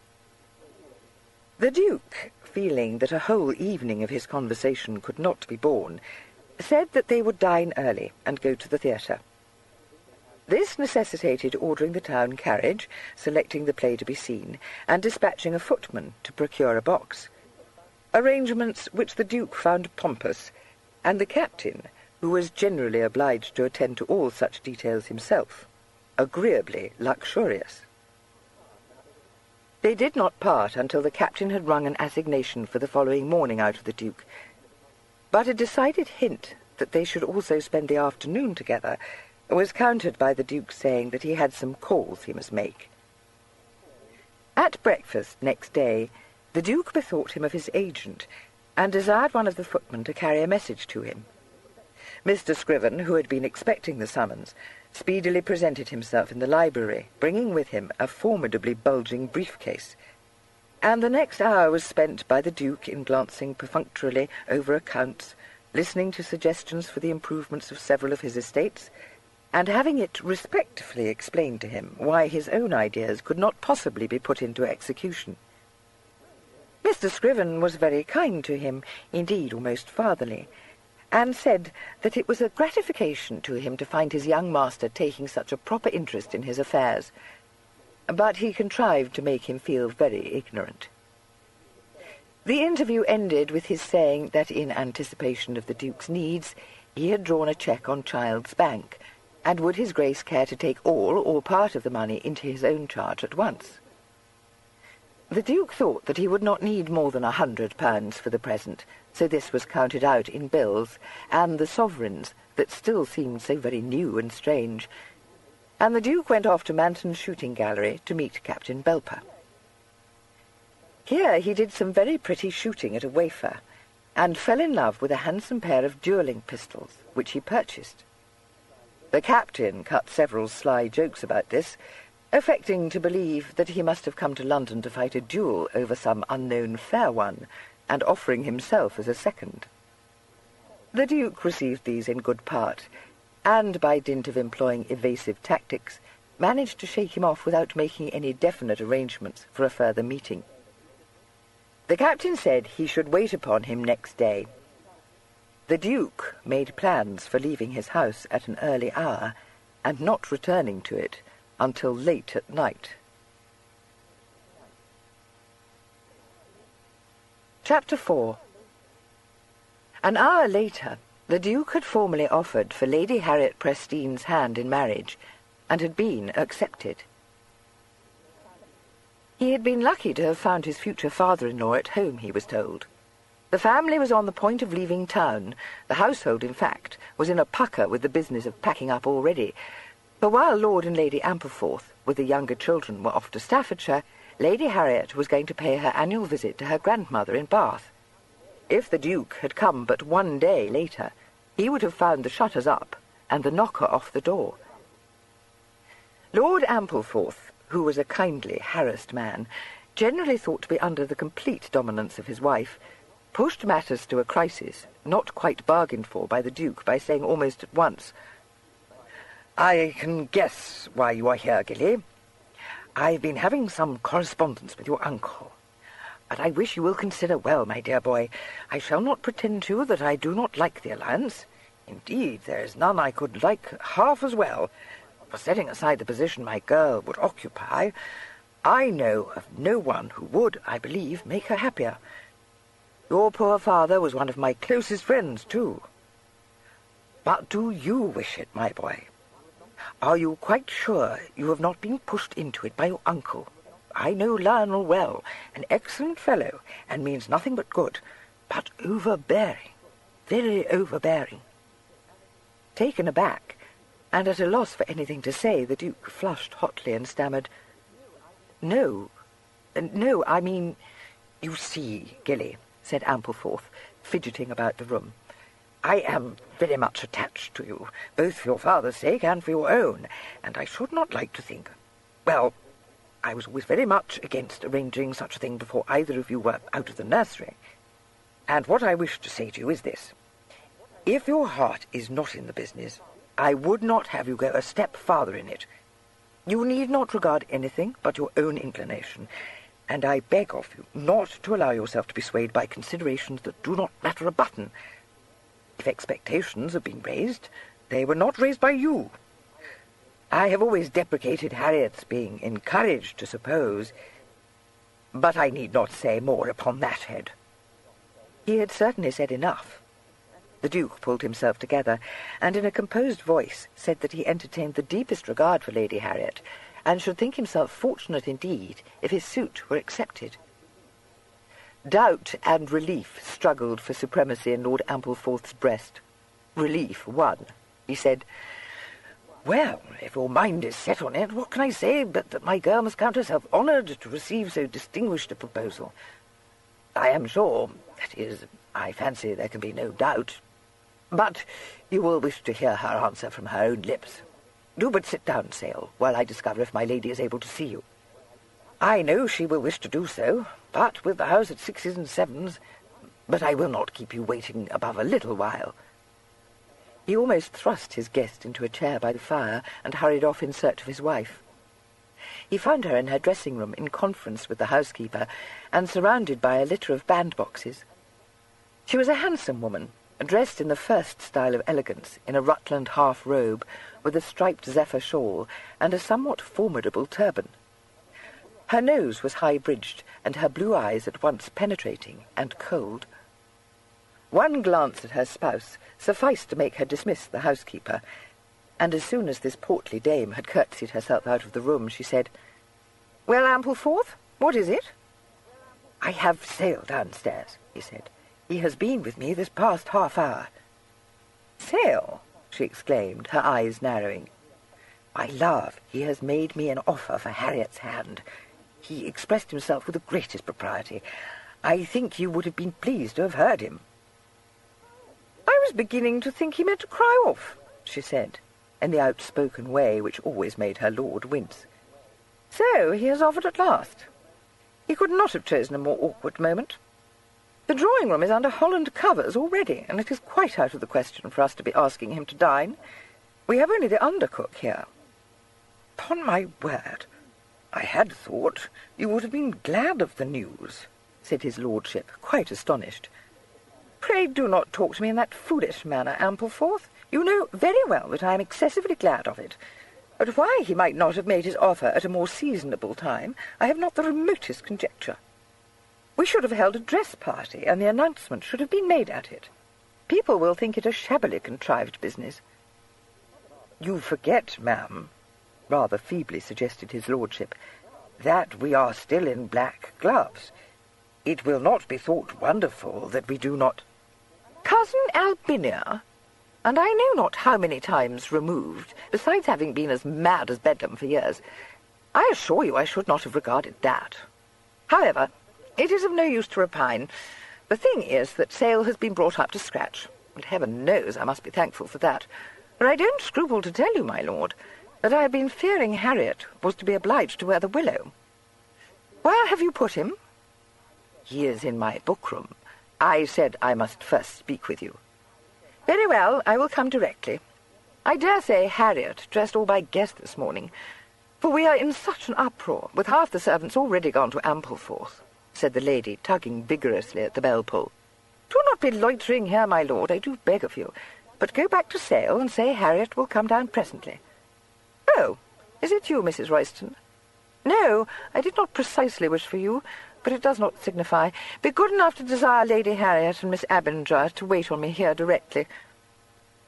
The Duke, feeling that a whole evening of his conversation could not be borne, said that they would dine early and go to the theatre. This necessitated ordering the town carriage, selecting the play to be seen, and dispatching a footman to procure a box, arrangements which the Duke found pompous, and the captain, who was generally obliged to attend to all such details himself, agreeably luxurious. They did not part until the captain had wrung an assignation for the following morning out of the Duke, but a decided hint that they should also spend the afternoon together was countered by the Duke saying that he had some calls he must make. At breakfast next day, the Duke bethought him of his agent, and desired one of the footmen to carry a message to him. Mr. Scriven, who had been expecting the summons, speedily presented himself in the library, bringing with him a formidably bulging briefcase, and the next hour was spent by the Duke in glancing perfunctorily over accounts, listening to suggestions for the improvements of several of his estates, and having it respectfully explained to him why his own ideas could not possibly be put into execution. Mr. Scriven was very kind to him, indeed almost fatherly, and said that it was a gratification to him to find his young master taking such a proper interest in his affairs, but he contrived to make him feel very ignorant. The interview ended with his saying that in anticipation of the Duke's needs he had drawn a cheque on Child's Bank, and would his Grace care to take all or part of the money into his own charge at once. The Duke thought that he would not need more than £100 for the present, so this was counted out in bills, and the sovereigns, that still seemed so very new and strange, and the Duke went off to Manton's shooting gallery to meet Captain Belper. Here he did some very pretty shooting at a wafer, and fell in love with a handsome pair of duelling pistols, which he purchased. The captain cut several sly jokes about this, affecting to believe that he must have come to London to fight a duel over some unknown fair one, and offering himself as a second. The Duke received these in good part, and by dint of employing evasive tactics, managed to shake him off without making any definite arrangements for a further meeting. The captain said he should wait upon him next day. The Duke made plans for leaving his house at an early hour, and not returning to it until late at night. Chapter 4. An hour later, the Duke had formally offered for Lady Harriet Prestine's hand in marriage, and had been accepted. He had been lucky to have found his future father-in-law at home, he was told. The family was on the point of leaving town. The household, in fact, was in a pucker with the business of packing up already. For while Lord and Lady Ampleforth, with the younger children, were off to Staffordshire, Lady Harriet was going to pay her annual visit to her grandmother in Bath. If the Duke had come but one day later, he would have found the shutters up and the knocker off the door. Lord Ampleforth, who was a kindly, harassed man, generally thought to be under the complete dominance of his wife, pushed matters to a crisis, not quite bargained for by the Duke, by saying almost at once, "I can guess why you are here, Gilly. I've been having some correspondence with your uncle. But I wish you will consider well, my dear boy. I shall not pretend to you that I do not like the alliance. Indeed, there is none I could like half as well. For setting aside the position my girl would occupy, I know of no one who would, I believe, make her happier. Your poor father was one of my closest friends, too. But do you wish it, my boy? Are you quite sure you have not been pushed into it by your uncle? I know Lionel well, an excellent fellow, and means nothing but good, but overbearing, very overbearing." Taken aback, and at a loss for anything to say, the Duke flushed hotly and stammered, No, I mean, you see, Gilly," said Ampleforth, fidgeting about the room, "I am very much attached to you, both for your father's sake and for your own, and I should not like to think... Well, I was always very much against arranging such a thing before either of you were out of the nursery. And what I wish to say to you is this. If your heart is not in the business, I would not have you go a step farther in it. You need not regard anything but your own inclination, and I beg of you not to allow yourself to be swayed by considerations that do not matter a button. If expectations have been raised, they were not raised by you. I have always deprecated Harriet's being encouraged to suppose, but I need not say more upon that head." He had certainly said enough. The Duke pulled himself together, and in a composed voice said that he entertained the deepest regard for Lady Harriet, and should think himself fortunate indeed if his suit were accepted. Doubt and relief struggled for supremacy in Lord Ampleforth's breast. Relief won. He said, "Well, if your mind is set on it, what can I say but that my girl must count herself honoured to receive so distinguished a proposal? I am sure, that is, I fancy there can be no doubt. But you will wish to hear her answer from her own lips. Do but sit down, Sale, while I discover if my lady is able to see you. I know she will wish to do so, but with the house at 6s and 7s, but I will not keep you waiting above a little while." He almost thrust his guest into a chair by the fire and hurried off in search of his wife. He found her in her dressing-room in conference with the housekeeper and surrounded by a litter of bandboxes. She was a handsome woman, dressed in the first style of elegance, in a Rutland half-robe, with a striped zephyr shawl and a somewhat formidable turban. Her nose was high-bridged, and her blue eyes at once penetrating and cold. One glance at her spouse sufficed to make her dismiss the housekeeper, and as soon as this portly dame had curtsied herself out of the room, she said, "Well, Ampleforth, what is it? "I have Sale downstairs," he said. "He has been with me this past half hour." "Sale?" she exclaimed, her eyes narrowing. "My love, he has made me an offer for Harriet's hand. He expressed himself with the greatest propriety. I think you would have been pleased to have heard him." "I was beginning to think he meant to cry off," she said, in the outspoken way which always made her lord wince. "So he has offered at last. He could not have chosen a more awkward moment. The drawing-room is under Holland covers already, and it is quite out of the question for us to be asking him to dine. We have only the undercook here." "Upon my word, I had thought you would have been glad of the news," said his lordship, quite astonished. "Pray do not talk to me in that foolish manner, Ampleforth. You know very well that I am excessively glad of it. But why he might not have made his offer at a more seasonable time, I have not the remotest conjecture. We should have held a dress party, and the announcement should have been made at it. People will think it a shabbily contrived business." "You forget, ma'am," rather feebly suggested his lordship, "that we are still in black gloves. It will not be thought wonderful that we do not—" "Cousin Albinia, and I know not how many times removed, besides having been as mad as Bedlam for years. I assure you I should not have regarded that. However, it is of no use to repine. The thing is that Sale has been brought up to scratch, and heaven knows I must be thankful for that. But I don't scruple to tell you, my lord, that I have been fearing Harriet was to be obliged to wear the willow. Where have you put him?" "He is in my book-room. I said I must first speak with you." "Very well, I will come directly. I dare say Harriet dressed all by guess this morning, for we are in such an uproar, with half the servants already gone to Ampleforth," said the lady, tugging vigorously at the bell-pull. "Do not be loitering here, my lord, I do beg of you, but go back to Sale and say Harriet will come down presently." "Oh, is it you, Mrs. Royston?" "No, I did not precisely wish for you, but it does not signify. Be good enough to desire Lady Harriet and Miss Abinger to wait on me here directly.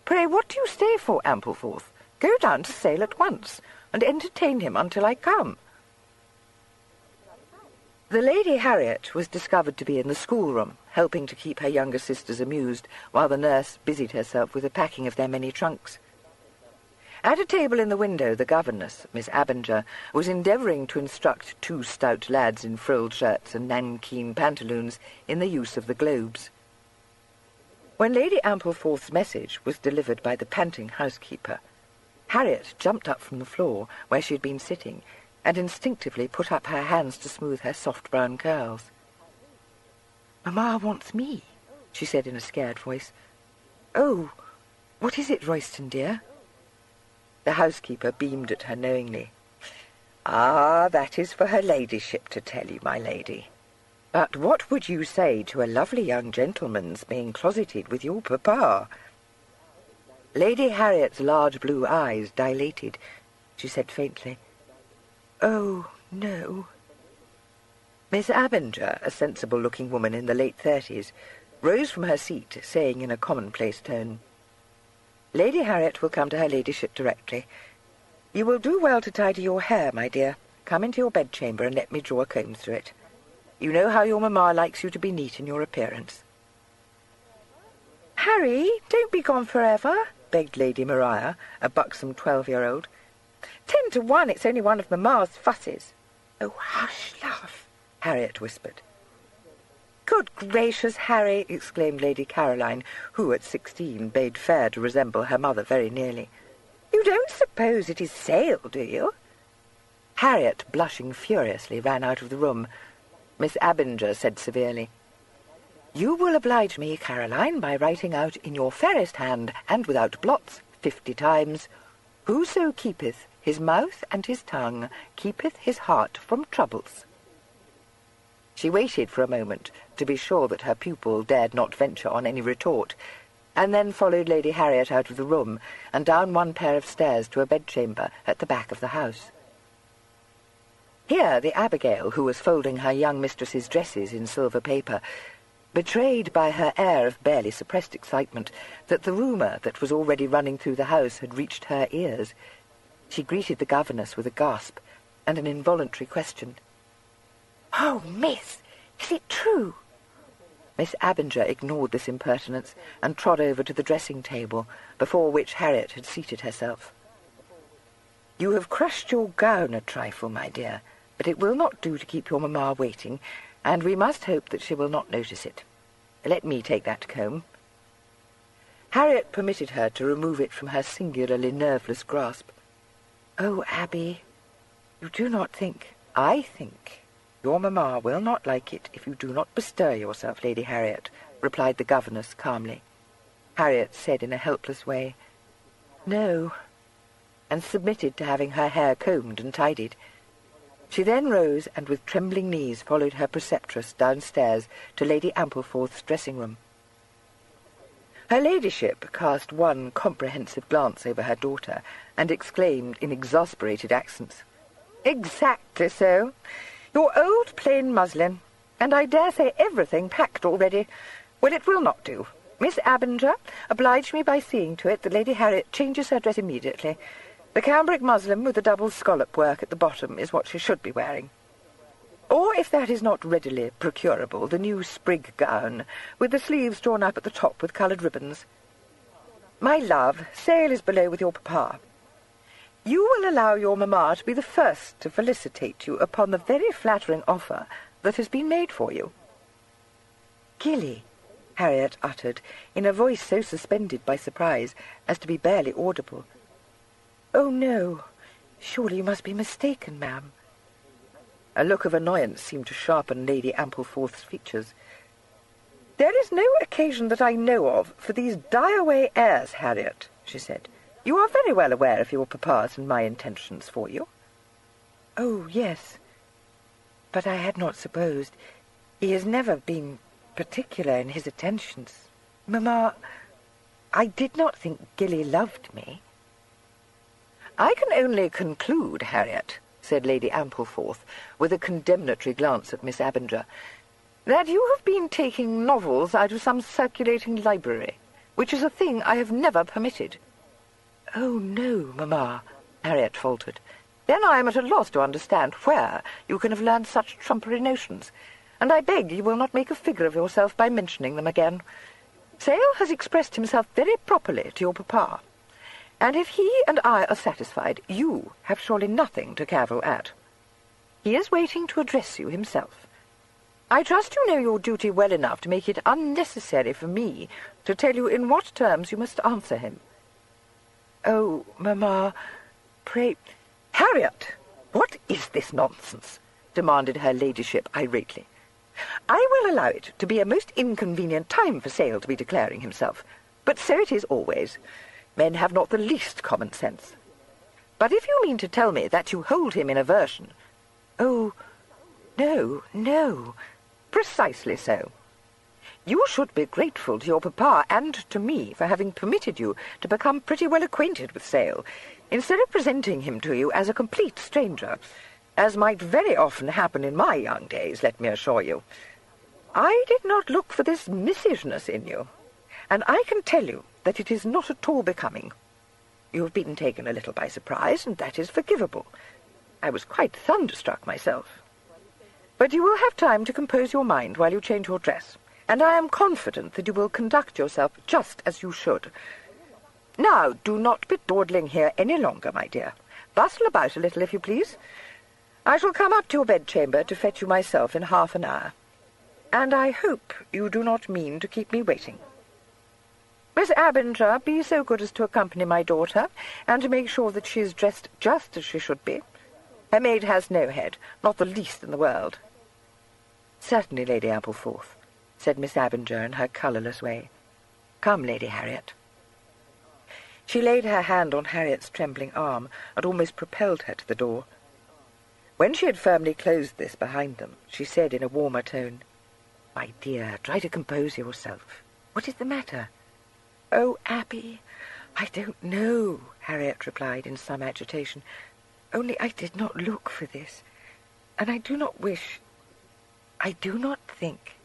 Pray, what do you stay for, Ampleforth? Go down to Sale at once, and entertain him until I come." The Lady Harriet was discovered to be in the schoolroom, helping to keep her younger sisters amused, while the nurse busied herself with the packing of their many trunks. At a table in the window, the governess, Miss Abinger, was endeavouring to instruct two stout lads in frilled shirts and nankeen pantaloons in the use of the globes. When Lady Ampleforth's message was delivered by the panting housekeeper, Harriet jumped up from the floor, where she had been sitting, and instinctively put up her hands to smooth her soft brown curls. "Mamma wants me," she said in a scared voice. "Oh, what is it, Royston, dear?" The housekeeper beamed at her knowingly. "Ah, that is for her ladyship to tell you, my lady. But what would you say to a lovely young gentleman's being closeted with your papa?" Lady Harriet's large blue eyes dilated. She said faintly, "Oh, no." Miss Abinger, a sensible-looking woman in the late 30s, rose from her seat, saying in a commonplace tone, "Lady Harriet will come to her ladyship directly. You will do well to tidy your hair, my dear. Come into your bedchamber and let me draw a comb through it. You know how your mamma likes you to be neat in your appearance." "Harry, don't be gone forever," begged Lady Maria, a buxom 12-year-old. 10 to 1, it's only one of mamma's fusses." "Oh, hush, love," Harriet whispered. "Good gracious, Harry," exclaimed Lady Caroline, who at 16 bade fair to resemble her mother very nearly. "You don't suppose it is Sale, do you?" Harriet, blushing furiously, ran out of the room. Miss Abinger said severely, "You will oblige me, Caroline, by writing out in your fairest hand, and without blots, 50 times, 'Whoso keepeth his mouth and his tongue keepeth his heart from troubles.'" She waited for a moment to be sure that her pupil dared not venture on any retort, and then followed Lady Harriet out of the room and down one pair of stairs to a bedchamber at the back of the house. Here the Abigail, who was folding her young mistress's dresses in silver paper, betrayed by her air of barely suppressed excitement that the rumour that was already running through the house had reached her ears. She greeted the governess with a gasp and an involuntary question. "Oh, miss, Is it true? Miss Abinger ignored this impertinence and trod over to the dressing-table, before which Harriet had seated herself. You have crushed your gown a trifle, my dear, but it will not do to keep your mamma waiting, and we must hope that she will not notice it. Let me take that comb. Harriet permitted her to remove it from her singularly nerveless grasp. Oh, Abby, you do not think... I think your mamma will not like it if you do not bestir yourself, Lady Harriet, replied the governess calmly. Harriet said in a helpless way, No, and submitted to having her hair combed and tidied. She then rose and with trembling knees followed her preceptress downstairs to Lady Ampleforth's dressing-room. Her ladyship cast one comprehensive glance over her daughter and exclaimed in exasperated accents, Exactly so. Your old plain muslin, and I dare say everything packed already. Well, it will not do. Miss Abinger, oblige me by seeing to it that Lady Harriet changes her dress immediately. The cambric muslin with the double scallop work at the bottom is what she should be wearing. Or, if that is not readily procurable, the new sprig gown, with the sleeves drawn up at the top with coloured ribbons. My love, Sale is below with your papa. You will allow your mamma to be the first to felicitate you upon the very flattering offer that has been made for you. Gilly, Harriet uttered, in a voice so suspended by surprise as to be barely audible. Oh, no. Surely you must be mistaken, ma'am. A look of annoyance seemed to sharpen Lady Ampleforth's features. There is no occasion that I know of for these die-away airs, Harriet, she said. You are very well aware of your papa's and my intentions for you. Oh, yes. But I had not supposed. He has never been particular in his attentions. Mamma, I did not think Gilly loved me. I can only conclude, Harriet, said Lady Ampleforth, with a condemnatory glance at Miss Abinger, that you have been taking novels out of some circulating library, which is a thing I have never permitted. Oh, no, mamma, Harriet faltered. Then I am at a loss to understand where you can have learned such trumpery notions, and I beg you will not make a figure of yourself by mentioning them again. Sale has expressed himself very properly to your papa, and if he and I are satisfied, you have surely nothing to cavil at. He is waiting to address you himself. I trust you know your duty well enough to make it unnecessary for me to tell you in what terms you must answer him. Oh, mamma, pray... Harriet, what is this nonsense? Demanded her ladyship irately. I will allow it to be a most inconvenient time for Sale to be declaring himself, but so it is always. Men have not the least common sense. But if you mean to tell me that you hold him in aversion... Oh, no, no, precisely so. You should be grateful to your papa and to me for having permitted you to become pretty well acquainted with Sale, instead of presenting him to you as a complete stranger, as might very often happen in my young days, let me assure you. I did not look for this missishness in you, and I can tell you that it is not at all becoming. You have been taken a little by surprise, and that is forgivable. I was quite thunderstruck myself. But you will have time to compose your mind while you change your dress, and I am confident that you will conduct yourself just as you should. Now, do not be dawdling here any longer, my dear. Bustle about a little, if you please. I shall come up to your bedchamber to fetch you myself in half an hour, and I hope you do not mean to keep me waiting. Miss Abinger, be so good as to accompany my daughter, and to make sure that she is dressed just as she should be. Her maid has no head, not the least in the world. Certainly, Lady Ampleforth, said Miss Abinger in her colourless way. Come, Lady Harriet. She laid her hand on Harriet's trembling arm and almost propelled her to the door. When she had firmly closed this behind them, she said in a warmer tone, My dear, try to compose yourself. What is the matter? Oh, Abby, I don't know, Harriet replied in some agitation. Only I did not look for this, and I do not think,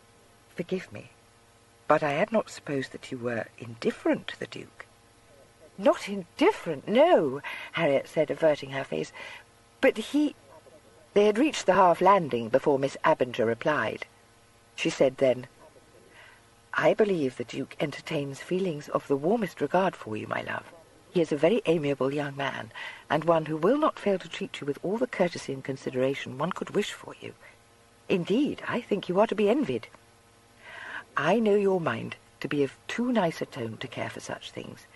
forgive me, but I had not supposed that you were indifferent to the Duke. Not indifferent, no, Harriet said, averting her face, but he... They had reached the half-landing before Miss Abinger replied. she said then. "I believe the Duke entertains feelings of the warmest regard for you, my love. He is a very amiable young man, and one who will not fail to treat you with all the courtesy and consideration one could wish for you. Indeed, I think you are to be envied. I know your mind to be of too nice a tone to care for such things,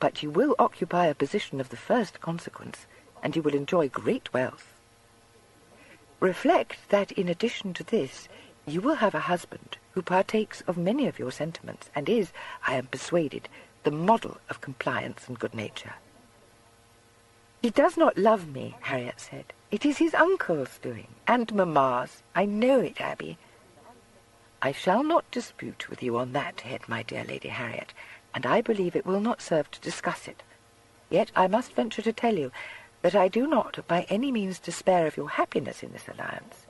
but you will occupy a position of the first consequence, and you will enjoy great wealth. Reflect that in addition to this, you will have a husband who partakes of many of your sentiments, and is, I am persuaded, the model of compliance and good nature." "He does not love me," Harriet said. "It is his uncle's doing, and mamma's. I know it, Abby." "I shall not dispute with you on that head, my dear Lady Harriet, and I believe it will not serve to discuss it. Yet I must venture to tell you that I do not by any means despair of your happiness in this alliance.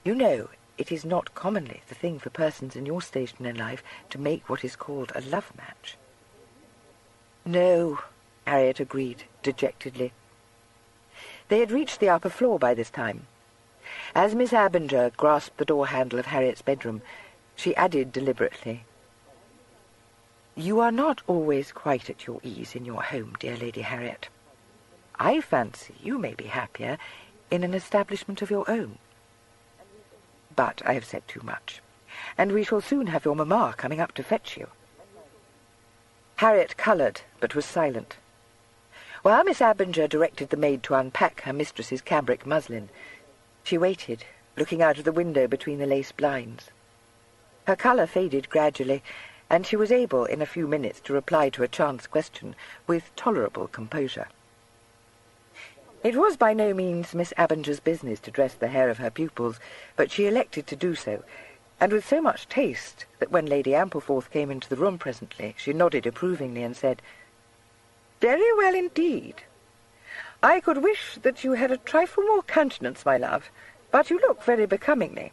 You know, it is not commonly the thing for persons in your station in life to make what is called a love match." "No," Harriet agreed, dejectedly. They had reached the upper floor by this time. As Miss Abinger grasped the door-handle of Harriet's bedroom, she added deliberately, "You are not always quite at your ease in your home, dear Lady Harriet. I fancy you may be happier in an establishment of your own. But I have said too much, and we shall soon have your mamma coming up to fetch you." Harriet coloured, but was silent. While Miss Abinger directed the maid to unpack her mistress's cambric muslin, she waited, looking out of the window between the lace blinds. Her colour faded gradually, and she was able in a few minutes to reply to a chance question with tolerable composure. It was by no means Miss Abinger's business to dress the hair of her pupils, but she elected to do so, and with so much taste that when Lady Ampleforth came into the room presently, she nodded approvingly and said, "Very well indeed. I could wish that you had a trifle more countenance, my love, but you look very becomingly.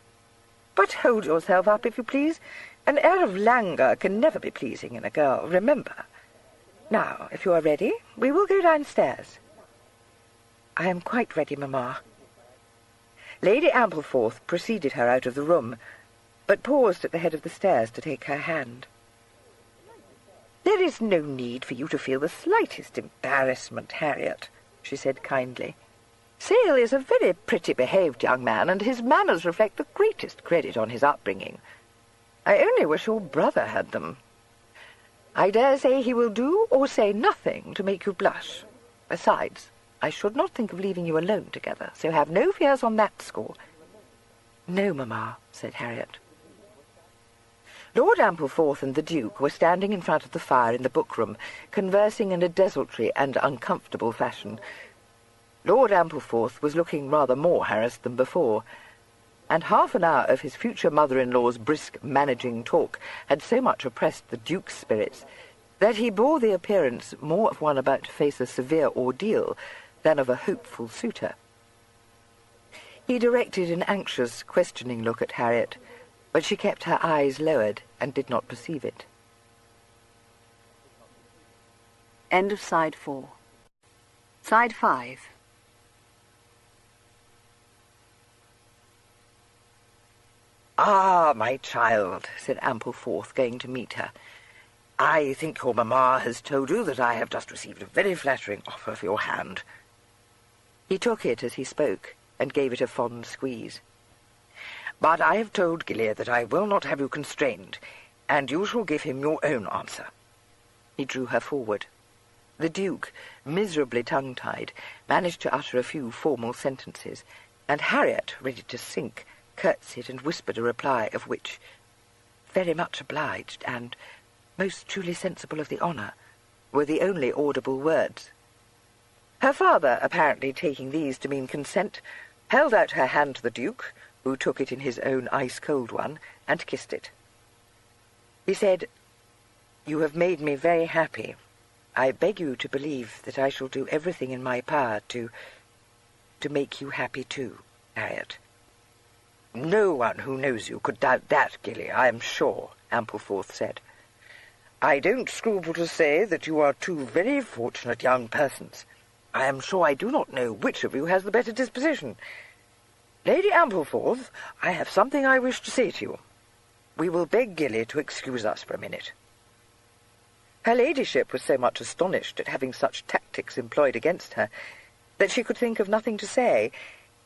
But hold yourself up, if you please. An air of languor can never be pleasing in a girl, remember. Now, if you are ready, we will go downstairs." "I am quite ready, mamma." Lady Ampleforth preceded her out of the room, but paused at the head of the stairs to take her hand. "There is no need for you to feel the slightest embarrassment, Harriet," she said kindly. "Sale is a very pretty-behaved young man, and his manners reflect the greatest credit on his upbringing. I only wish your brother had them. I dare say he will do or say nothing to make you blush. Besides, I should not think of leaving you alone together, so have no fears on that score." "No, mamma," said Harriet. Lord Ampleforth and the Duke were standing in front of the fire in the book-room, conversing in a desultory and uncomfortable fashion. Lord Ampleforth was looking rather more harassed than before, and half an hour of his future mother-in-law's brisk managing talk had so much oppressed the Duke's spirits that he bore the appearance more of one about to face a severe ordeal than of a hopeful suitor. He directed an anxious, questioning look at Harriet, but she kept her eyes lowered and did not perceive it. End of Side 4. Side 5. "Ah, my child," said Ampleforth, going to meet her. "I think your mamma has told you that I have just received a very flattering offer for your hand." He took it as he spoke, and gave it a fond squeeze. "But I have told Gilead that I will not have you constrained, and you shall give him your own answer." He drew her forward. The Duke, miserably tongue-tied, managed to utter a few formal sentences, and Harriet, ready to sink, curtsied and whispered a reply of which, "Very much obliged," and "Most truly sensible of the honour," were the only audible words. Her father, apparently taking these to mean consent, held out her hand to the Duke, who took it in his own ice-cold one, and kissed it. He said, "You have made me very happy. I beg you to believe that I shall do everything in my power to make you happy too, Harriet." "No one who knows you could doubt that, Gilly, I am sure," Ampleforth said. "I don't scruple to say that you are two very fortunate young persons. I am sure I do not know which of you has the better disposition. Lady Ampleforth, I have something I wish to say to you. We will beg Gilly to excuse us for a minute." Her ladyship was so much astonished at having such tactics employed against her that she could think of nothing to say,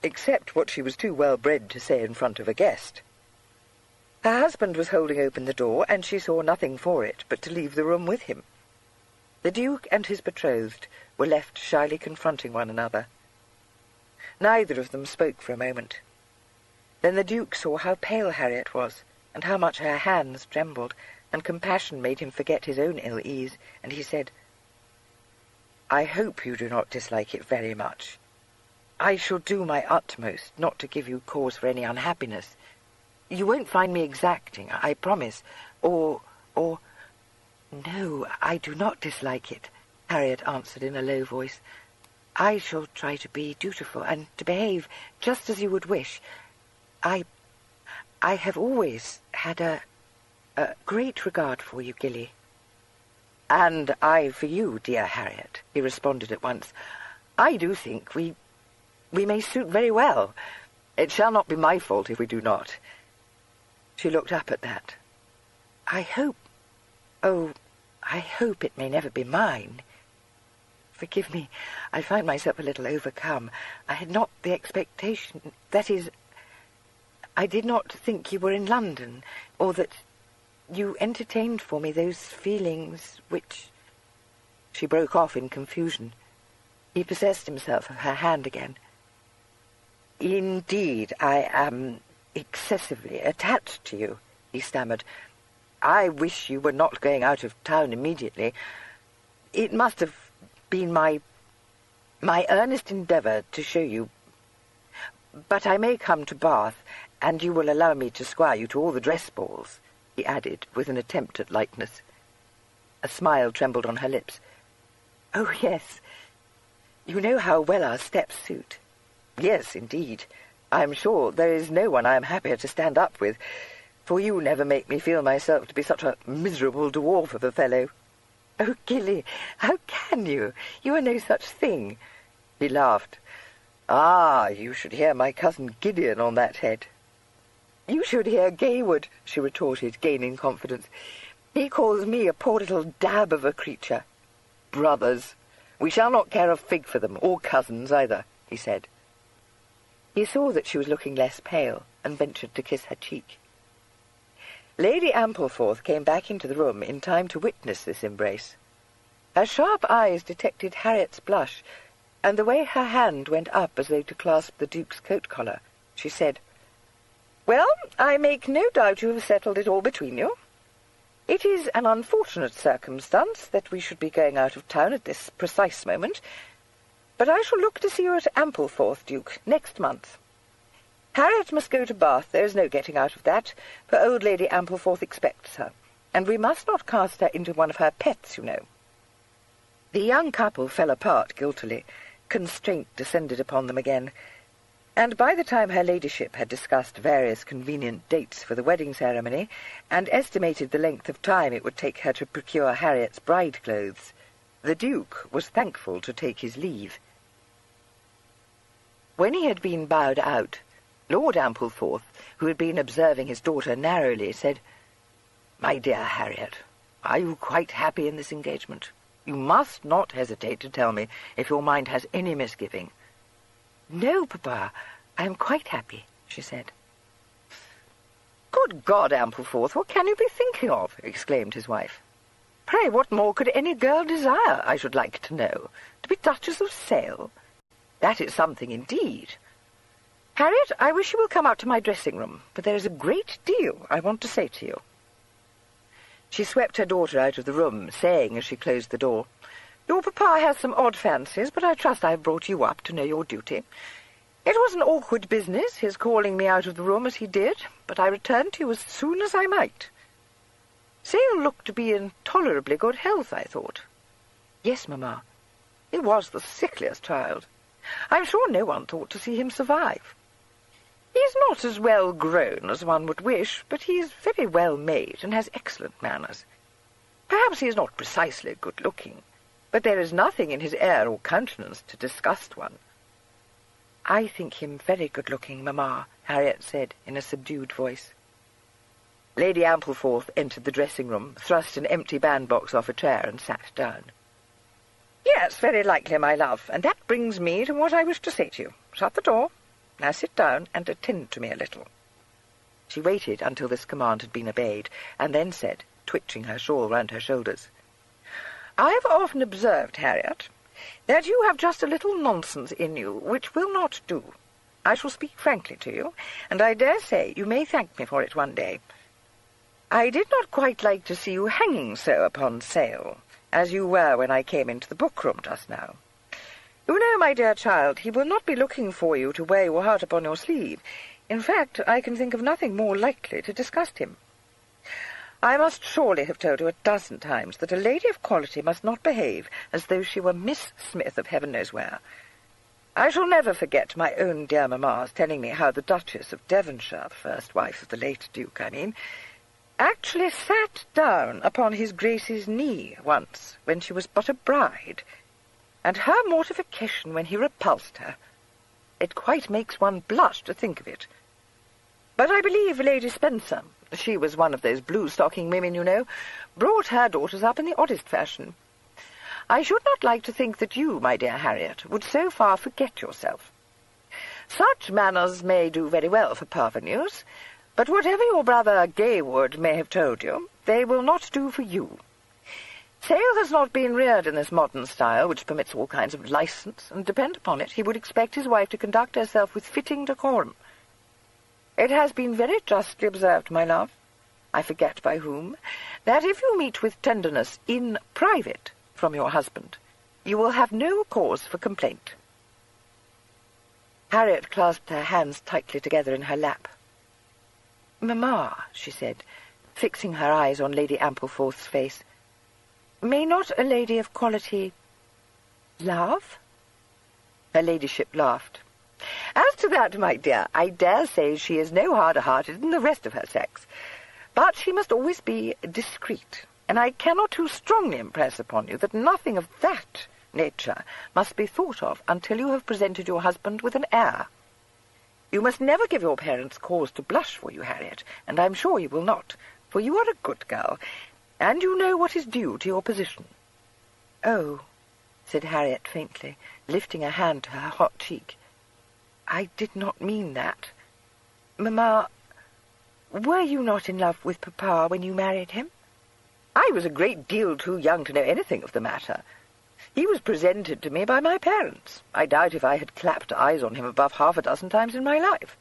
except what she was too well bred to say in front of a guest. Her husband was holding open the door, and she saw nothing for it but to leave the room with him. The Duke and his betrothed were left shyly confronting one another. Neither of them spoke for a moment. Then the Duke saw how pale Harriet was, and how much her hands trembled, and compassion made him forget his own ill ease, and he said, "I hope you do not dislike it very much. I shall do my utmost not to give you cause for any unhappiness. You won't find me exacting, I promise, or... "No, I do not dislike it," Harriet answered in a low voice. "I shall try to be dutiful and to behave just as you would wish. I have always had a great regard for you, Gilly." "And I for you, dear Harriet," he responded at once. "I do think we may suit very well. It shall not be my fault if we do not." She looked up at that. I hope it may never be mine. Forgive me, I find myself a little overcome. I had not the expectation, that is, I did not think you were in London, or that you entertained for me those feelings which—" She broke off in confusion. He possessed himself of her hand again. "Indeed, I am excessively attached to you," he stammered. "I wish you were not going out of town immediately. It must have been my earnest endeavour to show you. But I may come to Bath, and you will allow me to squire you to all the dress balls," he added, with an attempt at lightness. A smile trembled on her lips. "Oh, yes. You know how well our steps suit." "Yes, indeed. I am sure there is no one I am happier to stand up with, for you never make me feel myself to be such a miserable dwarf of a fellow." "Oh, Gilly, how can you? You are no such thing." He laughed. "Ah, you should hear my cousin Gideon on that head." "You should hear Gaywood," she retorted, gaining confidence. "He calls me a poor little dab of a creature." "Brothers. We shall not care a fig for them, or cousins either," he said. He saw that she was looking less pale, and ventured to kiss her cheek. Lady Ampleforth came back into the room in time to witness this embrace. Her sharp eyes detected Harriet's blush, and the way her hand went up as though to clasp the Duke's coat-collar. She said, "Well, I make no doubt you have settled it all between you. It is an unfortunate circumstance that we should be going out of town at this precise moment, but I shall look to see you at Ampleforth, Duke, next month. Harriet must go to Bath, there is no getting out of that, for old Lady Ampleforth expects her, and we must not cast her into one of her pets, you know." The young couple fell apart guiltily. Constraint descended upon them again, and by the time her ladyship had discussed various convenient dates for the wedding ceremony, and estimated the length of time it would take her to procure Harriet's bride clothes, the Duke was thankful to take his leave. When he had been bowed out, Lord Ampleforth, who had been observing his daughter narrowly, said, "My dear Harriet, are you quite happy in this engagement? You must not hesitate to tell me if your mind has any misgiving." "No, Papa, I am quite happy," she said. "Good God, Ampleforth, what can you be thinking of?" exclaimed his wife. "Pray, what more could any girl desire, I should like to know? To be Duchess of Sale? That is something indeed. Harriet, I wish you will come out to my dressing-room, for there is a great deal I want to say to you." She swept her daughter out of the room, saying as she closed the door, "Your papa has some odd fancies, but I trust I have brought you up to know your duty. It was an awkward business, his calling me out of the room as he did, but I returned to you as soon as I might. Sale looked to be in tolerably good health, I thought." "Yes, Mamma." "He was the sickliest child. I'm sure no one thought to see him survive. He's not as well grown as one would wish, but he is very well made and has excellent manners. Perhaps he is not precisely good-looking, but there is nothing in his air or countenance to disgust one. "I think him very good-looking, Mamma," Harriet said in a subdued voice. Lady Ampleforth entered the dressing-room, thrust an empty bandbox off a chair, and sat down. "Yes, very likely, my love, and that brings me to what I wish to say to you. Shut the door. Now sit down and attend to me a little." She waited until this command had been obeyed, and then said, twitching her shawl round her shoulders, "I have often observed, Harriet, that you have just a little nonsense in you which will not do. I shall speak frankly to you, and I dare say you may thank me for it one day. I did not quite like to see you hanging so upon sale, as you were when I came into the book-room just now. You know, my dear child, he will not be looking for you to wear your heart upon your sleeve. In fact, I can think of nothing more likely to disgust him. I must surely have told you 12 times that a lady of quality must not behave as though she were Miss Smith of heaven knows where. I shall never forget my own dear mamma's telling me how the Duchess of Devonshire, the first wife of the late Duke, actually sat down upon his Grace's knee once when she was but a bride, and her mortification when he repulsed her. It quite makes one blush to think of it. But I believe Lady Spencer, she was one of those blue-stocking women, you know, brought her daughters up in the oddest fashion. I should not like to think that you, my dear Harriet, would so far forget yourself. Such manners may do very well for parvenus, but whatever your brother Gaywood may have told you, they will not do for you. Sale has not been reared in this modern style, which permits all kinds of licence, and depend upon it, he would expect his wife to conduct herself with fitting decorum. It has been very justly observed, my love, I forget by whom, that if you meet with tenderness in private from your husband, you will have no cause for complaint." Harriet clasped her hands tightly together in her lap. "Mamma," she said, fixing her eyes on Lady Ampleforth's face, "may not a lady of quality love?" Her ladyship laughed. "As to that, my dear, I dare say she is no harder-hearted than the rest of her sex. But she must always be discreet, and I cannot too strongly impress upon you that nothing of that nature must be thought of until you have presented your husband with an heir. You must never give your parents cause to blush for you, Harriet, and I'm sure you will not, for you are a good girl, and you know what is due to your position." "Oh," said Harriet faintly, lifting a hand to her hot cheek, "I did not mean that. Mamma, were you not in love with Papa when you married him?" "I was a great deal too young to know anything of the matter. He was presented to me by my parents. I doubt if I had clapped eyes on him above 6 times in my life.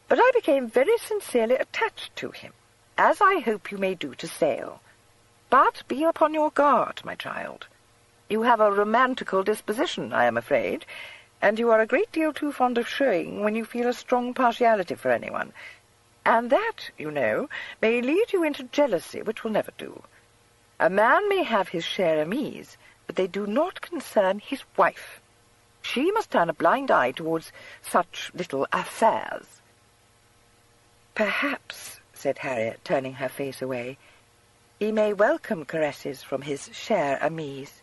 But I became very sincerely attached to him, as I hope you may do to Sale. But be upon your guard, my child. You have a romantical disposition, I am afraid, and you are a great deal too fond of showing when you feel a strong partiality for anyone. And that, you know, may lead you into jealousy, which will never do. A man may have his cher amies, but they do not concern his wife. She must turn a blind eye towards such little affairs." "Perhaps," said Harriet, turning her face away, "he may welcome caresses from his cher amies."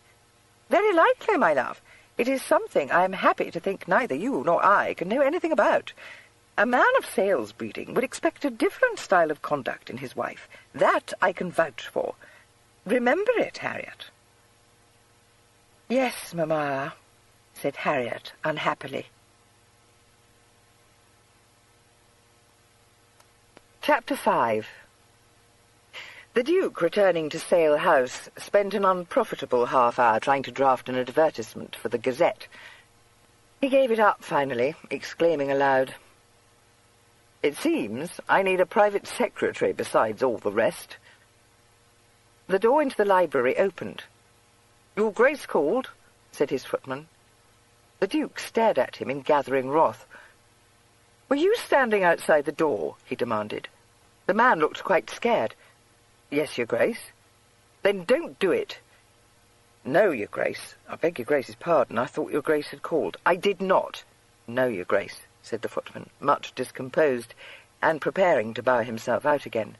"Very likely, my love. It is something I am happy to think neither you nor I can know anything about. A man of Sale's breeding would expect a different style of conduct in his wife. That I can vouch for. Remember it, Harriet." "Yes, Mamma," said Harriet unhappily. Chapter 5. The Duke, returning to Sale House, spent an unprofitable half-hour trying to draft an advertisement for the Gazette. He gave it up finally, exclaiming aloud, "It seems I need a private secretary besides all the rest." The door into the library opened. "Your Grace called," said his footman. The Duke stared at him in gathering wrath. "Were you standing outside the door?" he demanded. The man looked quite scared. "Yes, Your Grace." "Then don't do it." "No, Your Grace. I beg Your Grace's pardon. I thought Your Grace had called." "I did not." "No, Your Grace," said the footman, much discomposed, and preparing to bow himself out again.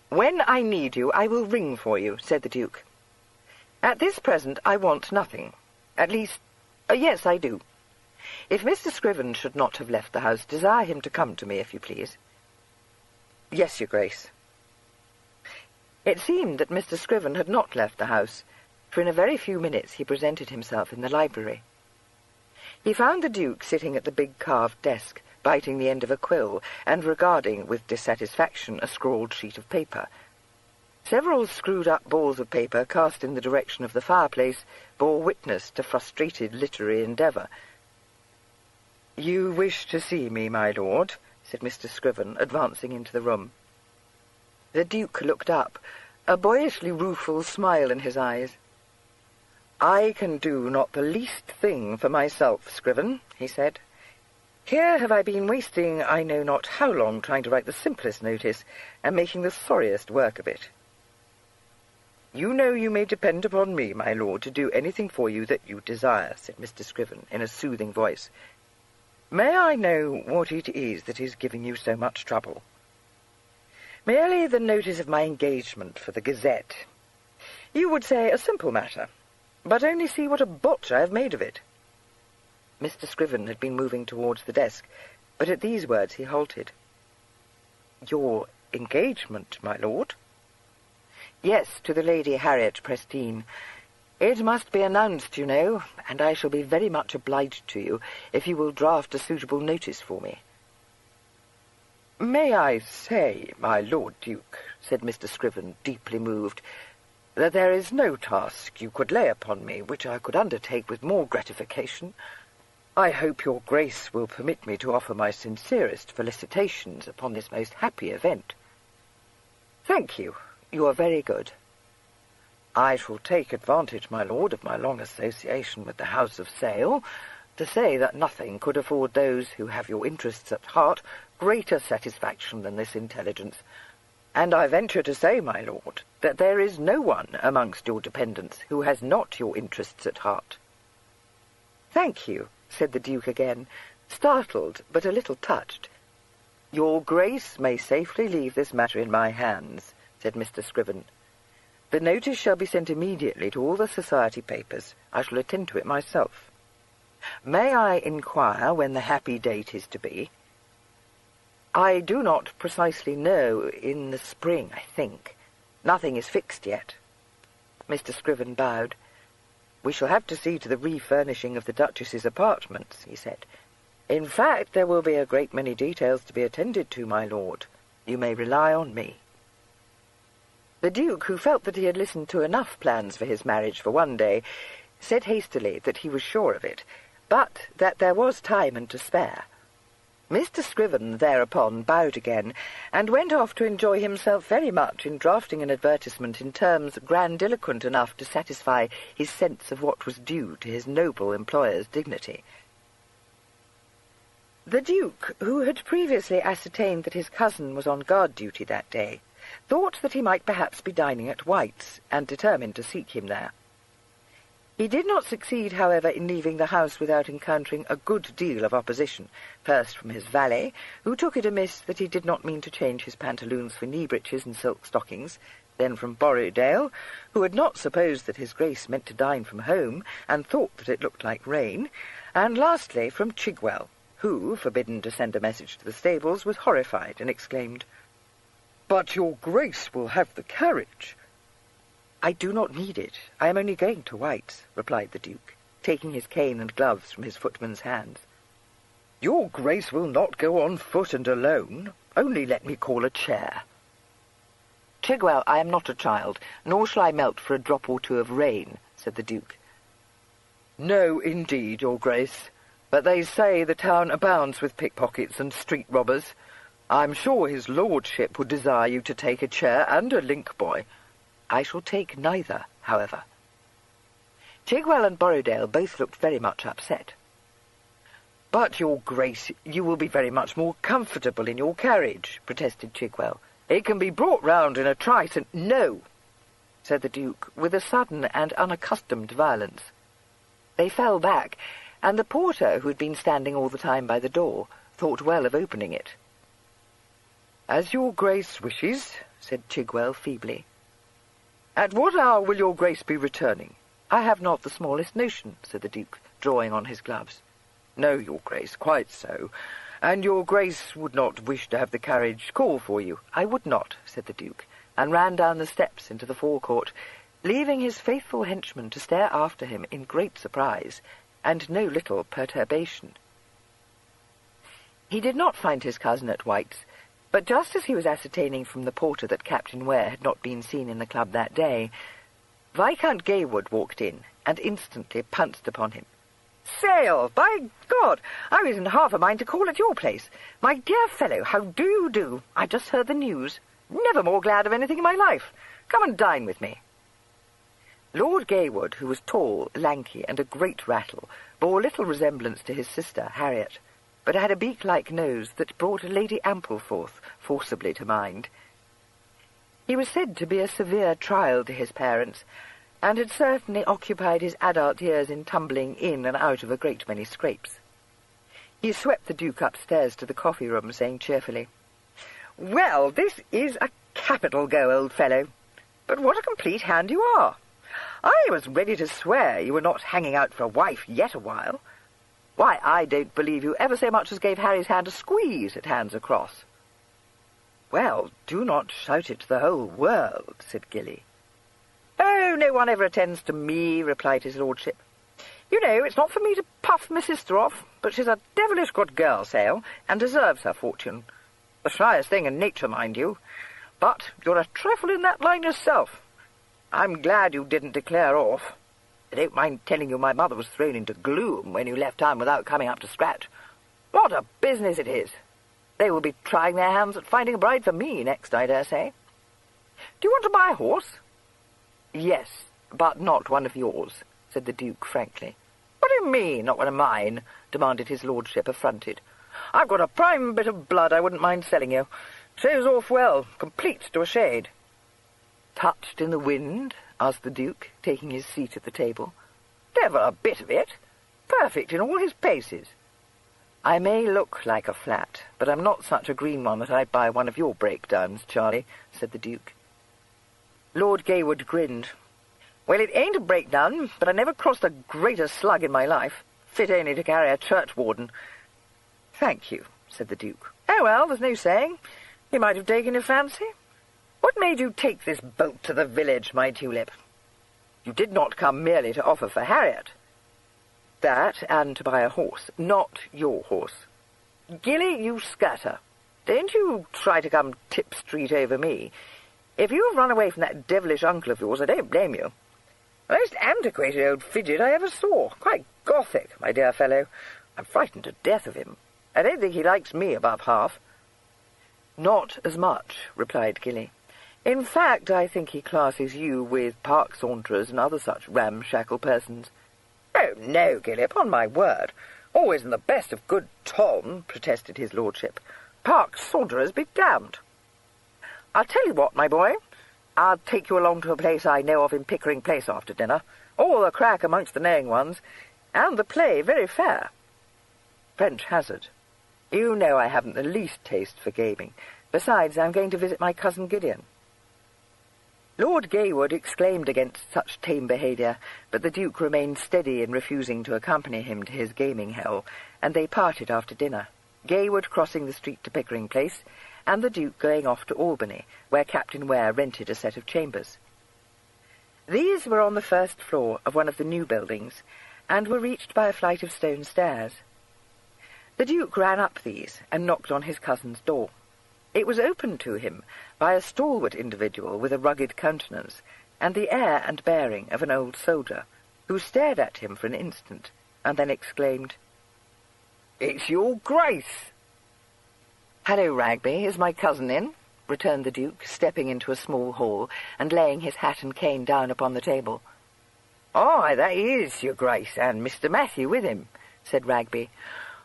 "When I need you, I will ring for you," said the Duke. "At this present I want nothing. At least, yes, I do. If Mr. Scriven should not have left the house, desire him to come to me, if you please." "Yes, your Grace." It seemed that Mr. Scriven had not left the house, for in a very few minutes he presented himself in the library. He found the Duke sitting at the big carved desk, biting the end of a quill, and regarding with dissatisfaction a scrawled sheet of paper. Several screwed-up balls of paper cast in the direction of the fireplace bore witness to frustrated literary endeavour. "You wish to see me, my lord?" said Mr. Scriven, advancing into the room. The Duke looked up, a boyishly rueful smile in his eyes. "I can do not the least thing for myself, Scriven," he said. "Here have I been wasting I know not how long trying to write the simplest notice, and making the sorriest work of it." "You know you may depend upon me, my lord, to do anything for you that you desire," said Mr. Scriven, in a soothing voice. "May I know what it is that is giving you so much trouble?" "Merely the notice of my engagement for the Gazette. You would say a simple matter, but only see what a botch I have made of it." Mr. Scriven had been moving towards the desk, but at these words he halted. "Your engagement, my lord?" "Yes, to the Lady Harriet Prestine. It must be announced, you know, and I shall be very much obliged to you if you will draft a suitable notice for me." "May I say, my Lord Duke," said Mr. Scriven, deeply moved, "that there is no task you could lay upon me which I could undertake with more gratification. I hope your Grace will permit me to offer my sincerest felicitations upon this most happy event." "Thank you. You are very good." "I shall take advantage, my lord, of my long association with the House of Sale, to say that nothing could afford those who have your interests at heart greater satisfaction than this intelligence, and I venture to say, my lord, that there is no one amongst your dependents who has not your interests at heart." "Thank you," said the Duke again, startled but a little touched. "Your Grace may safely leave this matter in my hands," said Mr. Scriven. "The notice shall be sent immediately to all the society papers. I shall attend to it myself. May I inquire when the happy date is to be?" "I do not precisely know. In the spring, I think. Nothing is fixed yet." Mr. Scriven bowed. "We shall have to see to the refurnishing of the Duchess's apartments," he said. "In fact, there will be a great many details to be attended to, my lord. You may rely on me." The Duke, who felt that he had listened to enough plans for his marriage for one day, said hastily that he was sure of it, but that there was time and to spare. Mr. Scriven thereupon bowed again, and went off to enjoy himself very much in drafting an advertisement in terms grandiloquent enough to satisfy his sense of what was due to his noble employer's dignity. The Duke, who had previously ascertained that his cousin was on guard duty that day, thought that he might perhaps be dining at White's, and determined to seek him there. He did not succeed, however, in leaving the house without encountering a good deal of opposition, first from his valet, who took it amiss that he did not mean to change his pantaloons for knee-breeches and silk stockings, then from Borrowdale, who had not supposed that his Grace meant to dine from home, and thought that it looked like rain, and lastly from Chigwell, who, forbidden to send a message to the stables, was horrified, and exclaimed, "But your Grace will have the carriage." "I do not need it. I am only going to White's," replied the Duke, taking his cane and gloves from his footman's hands. "Your Grace will not go on foot and alone. Only let me call a chair." "Chigwell, I am not a child, nor shall I melt for a drop or two of rain," said the Duke. "No, indeed, your Grace. But they say the town abounds with pickpockets and street robbers. I'm sure his lordship would desire you to take a chair and a link boy." "I shall take neither, however." Chigwell and Borrowdale both looked very much upset. "But, your Grace, you will be very much more comfortable in your carriage," protested Chigwell. "It can be brought round in a trice and—" "No," said the Duke, with a sudden and unaccustomed violence. They fell back, and the porter, who had been standing all the time by the door, thought well of opening it. "As your Grace wishes," said Chigwell feebly. "At what hour will your Grace be returning?" "I have not the smallest notion," said the Duke, drawing on his gloves. "No, your Grace, quite so. And your Grace would not wish to have the carriage call for you?" "I would not," said the Duke, and ran down the steps into the forecourt, leaving his faithful henchman to stare after him in great surprise and no little perturbation. He did not find his cousin at White's, but just as he was ascertaining from the porter that Captain Ware had not been seen in the club that day, Viscount Gaywood walked in and instantly pounced upon him. "Sale! By God! I was in half a mind to call at your place. My dear fellow, how do you do? I just heard the news. Never more glad of anything in my life. Come and dine with me." Lord Gaywood, who was tall, lanky, and a great rattle, bore little resemblance to his sister, Harriet, but had a beak-like nose that brought Lady Ampleforth forcibly to mind. He was said to be a severe trial to his parents, and had certainly occupied his adult years in tumbling in and out of a great many scrapes. He swept the Duke upstairs to the coffee-room, saying cheerfully, "Well, this is a capital go, old fellow. But what a complete hand you are! I was ready to swear you were not hanging out for a wife yet a while. Why, I don't believe you ever so much as gave Harry's hand a squeeze at hands across." "Well, do not shout it to the whole world," said Gilly. "Oh, no one ever attends to me," replied his lordship. "You know, it's not for me to puff my sister off, but she's a devilish good girl, Sale, and deserves her fortune. The shyest thing in nature, mind you. But you're a trifle in that line yourself. I'm glad you didn't declare off. I don't mind telling you my mother was thrown into gloom when you left town without coming up to scratch. What a business it is! They will be trying their hands at finding a bride for me next, I dare say. Do you want to buy a horse?" "Yes, but not one of yours," said the Duke frankly. "What do you mean, not one of mine?" demanded his lordship, affronted. "I've got a prime bit of blood I wouldn't mind selling you. Shows off well, complete to a shade." "Touched in the wind?" asked the Duke, taking his seat at the table. "Never a bit of it. Perfect in all his paces." "I may look like a flat, but I'm not such a green one that I'd buy one of your breakdowns, Charlie," said the Duke. Lord Gaywood grinned. "Well, it ain't a breakdown, but I never crossed a greater slug in my life. Fit only to carry a churchwarden." "Thank you," said the Duke. "Oh, well, there's no saying. He might have taken your fancy. What made you take this boat to the village, my tulip? You did not come merely to offer for Harriet." "That, and to buy a horse. Not your horse." "Gilly, you scatter. Don't you try to come Tip Street over me. If you have run away from that devilish uncle of yours, I don't blame you. The most antiquated old fidget I ever saw. Quite Gothic, my dear fellow. I'm frightened to death of him. I don't think he likes me above half." "Not as much," replied Gilly. "In fact, I think he classes you with park saunterers and other such ramshackle persons." "Oh, no, Gilly, upon my word. Always in the best of good ton," protested his lordship. "Park saunterers be damned. I'll tell you what, my boy. I'll take you along to a place I know of in Pickering Place after dinner. All the crack amongst the knowing ones, and the play very fair. French hazard. You know I haven't the least taste for gaming. Besides, I'm going to visit my cousin Gideon." Lord Gaywood exclaimed against such tame behaviour, but the Duke remained steady in refusing to accompany him to his gaming hell, and they parted after dinner, Gaywood crossing the street to Pickering Place, and the Duke going off to Albany, where Captain Ware rented a set of chambers. These were on the first floor of one of the new buildings, and were reached by a flight of stone stairs. The Duke ran up these and knocked on his cousin's door. It was opened to him by a stalwart individual with a rugged countenance, and the air and bearing of an old soldier, who stared at him for an instant, and then exclaimed, "It's your Grace!" "Hello, Ragby. Is my cousin in?" returned the Duke, stepping into a small hall and laying his hat and cane down upon the table. "Aye, that is your Grace, and Mr. Matthew with him," said Ragby.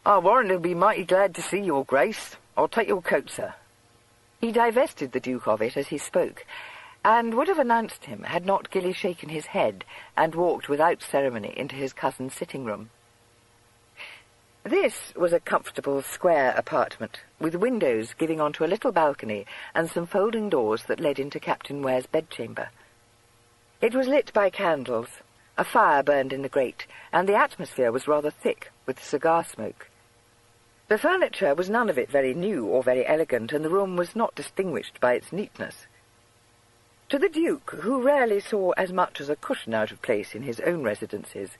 "I warrant he'll be mighty glad to see your Grace. I'll take your coat, sir." He divested the Duke of it as he spoke, and would have announced him had not Gilly shaken his head and walked without ceremony into his cousin's sitting-room. This was a comfortable square apartment, with windows giving onto a little balcony and some folding doors that led into Captain Ware's bedchamber. It was lit by candles, A fire burned in the grate, and the atmosphere was rather thick with cigar smoke. The furniture was none of it very new or very elegant, and the room was not distinguished by its neatness. To the Duke, who rarely saw as much as a cushion out of place in his own residences,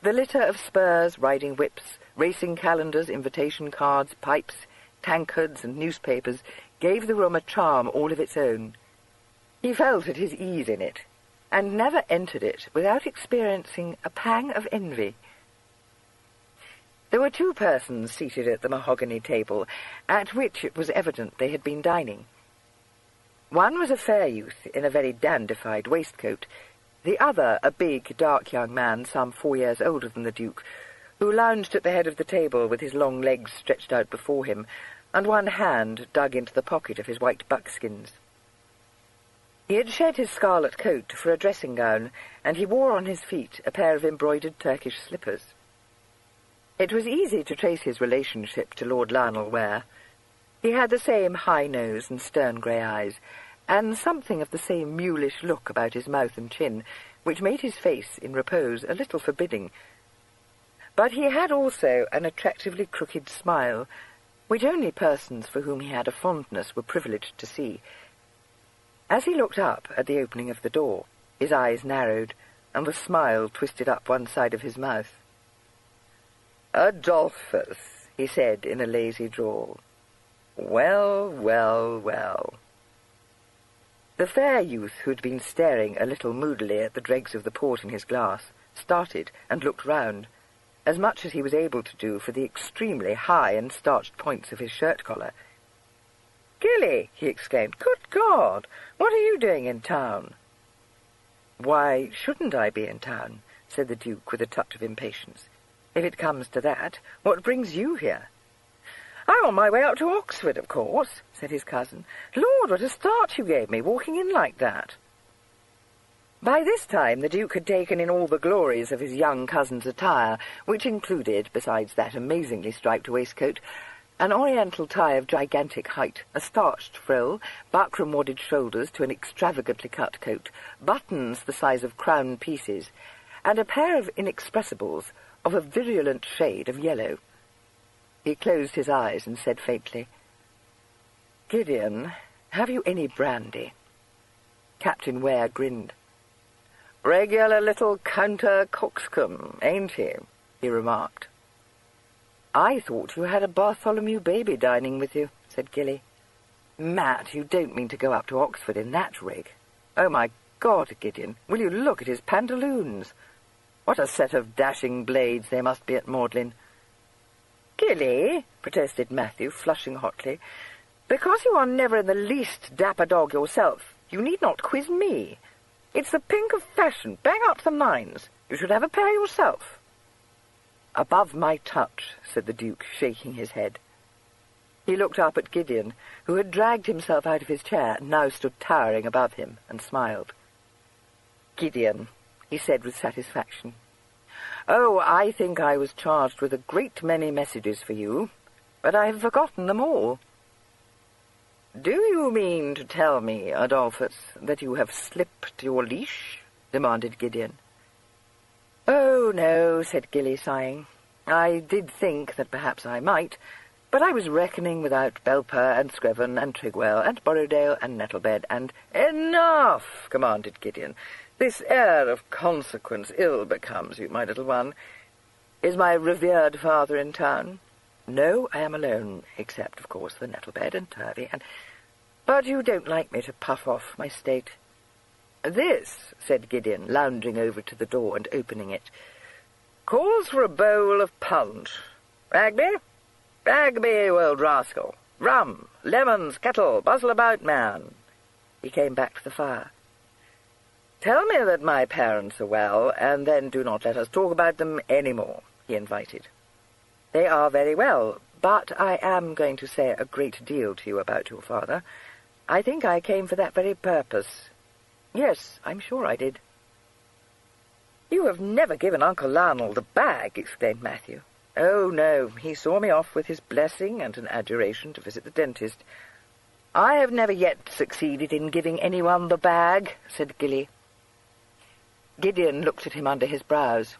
the litter of spurs, riding whips, racing calendars, invitation cards, pipes, tankards, and newspapers gave the room a charm all of its own. He felt at his ease in it, and never entered it without experiencing a pang of envy. There were two persons seated at the mahogany table, at which it was evident they had been dining. One was a fair youth in a very dandified waistcoat, the other a big, dark young man some 4 years older than the Duke, who lounged at the head of the table with his long legs stretched out before him, and one hand dug into the pocket of his white buckskins. He had shed his scarlet coat for a dressing-gown, and he wore on his feet a pair of embroidered Turkish slippers. It was easy to trace his relationship to Lord Lionel Ware. He had the same high nose and stern grey eyes, and something of the same mulish look about his mouth and chin, which made his face, in repose, a little forbidding. But he had also an attractively crooked smile, which only persons for whom he had a fondness were privileged to see. As he looked up at the opening of the door, his eyes narrowed, and the smile twisted up one side of his mouth. "Adolphus," he said in a lazy drawl. "Well, well, well." The fair youth, who had been staring a little moodily at the dregs of the port in his glass, started and looked round, as much as he was able to do for the extremely high and starched points of his shirt-collar. "Gilly!" he exclaimed. "Good God! What are you doing in town?" "Why shouldn't I be in town?" said the Duke with a touch of impatience. "If it comes to that, what brings you here?" "I'm on my way up to Oxford, of course," said his cousin. "Lord, what a start you gave me, walking in like that." By this time the Duke had taken in all the glories of his young cousin's attire, which included, besides that amazingly striped waistcoat, an oriental tie of gigantic height, a starched frill, buckram-wadded shoulders to an extravagantly cut coat, buttons the size of crown pieces, and a pair of inexpressibles of a virulent shade of yellow. He closed his eyes and said faintly, "Gideon, have you any brandy?" Captain Ware grinned. "Regular little counter-coxcomb, ain't he remarked. "I thought you had a Bartholomew baby dining with you," said Gilly. "Matt, you don't mean to go up to Oxford in that rig? Oh, my God, Gideon, will you look at his pantaloons? What a set of dashing blades they must be at Magdalen." "Gilly," protested Matthew, flushing hotly, "because you are never in the least dapper dog yourself, you need not quiz me. It's the pink of fashion, bang up the nines. You should have a pair yourself." "Above my touch," said the Duke, shaking his head. He looked up at Gideon, who had dragged himself out of his chair and now stood towering above him, and smiled. "Gideon," he said with satisfaction. "Oh, I think I was charged with a great many messages for you, but I have forgotten them all." "Do you mean to tell me, Adolphus, that you have slipped your leash?" demanded Gideon. "Oh, no," said Gilly, sighing. "I did think that perhaps I might, but I was reckoning without Belper and Screven and Trigwell and Borrowdale and Nettlebed and—" "Enough!" commanded Gideon. "This air of consequence ill becomes you, my little one. Is my revered father in town?" "No, I am alone, except, of course, for Nettlebed and Turvey and—" "But you don't like me to puff off my state." "This," said Gideon, lounging over to the door and opening it, "calls for a bowl of punch. Ragby? Ragby, you old rascal. Rum, lemons, kettle, bustle about, man." He came back to the fire. "Tell me that my parents are well, and then do not let us talk about them any more," he invited. "They are very well, but I am going to say a great deal to you about your father. I think I came for that very purpose. Yes, I'm sure I did." "You have never given Uncle Lionel the bag," exclaimed Matthew. "Oh, no, he saw me off with his blessing and an adjuration to visit the dentist. I have never yet succeeded in giving anyone the bag," said Gilly. Gideon looked at him under his brows.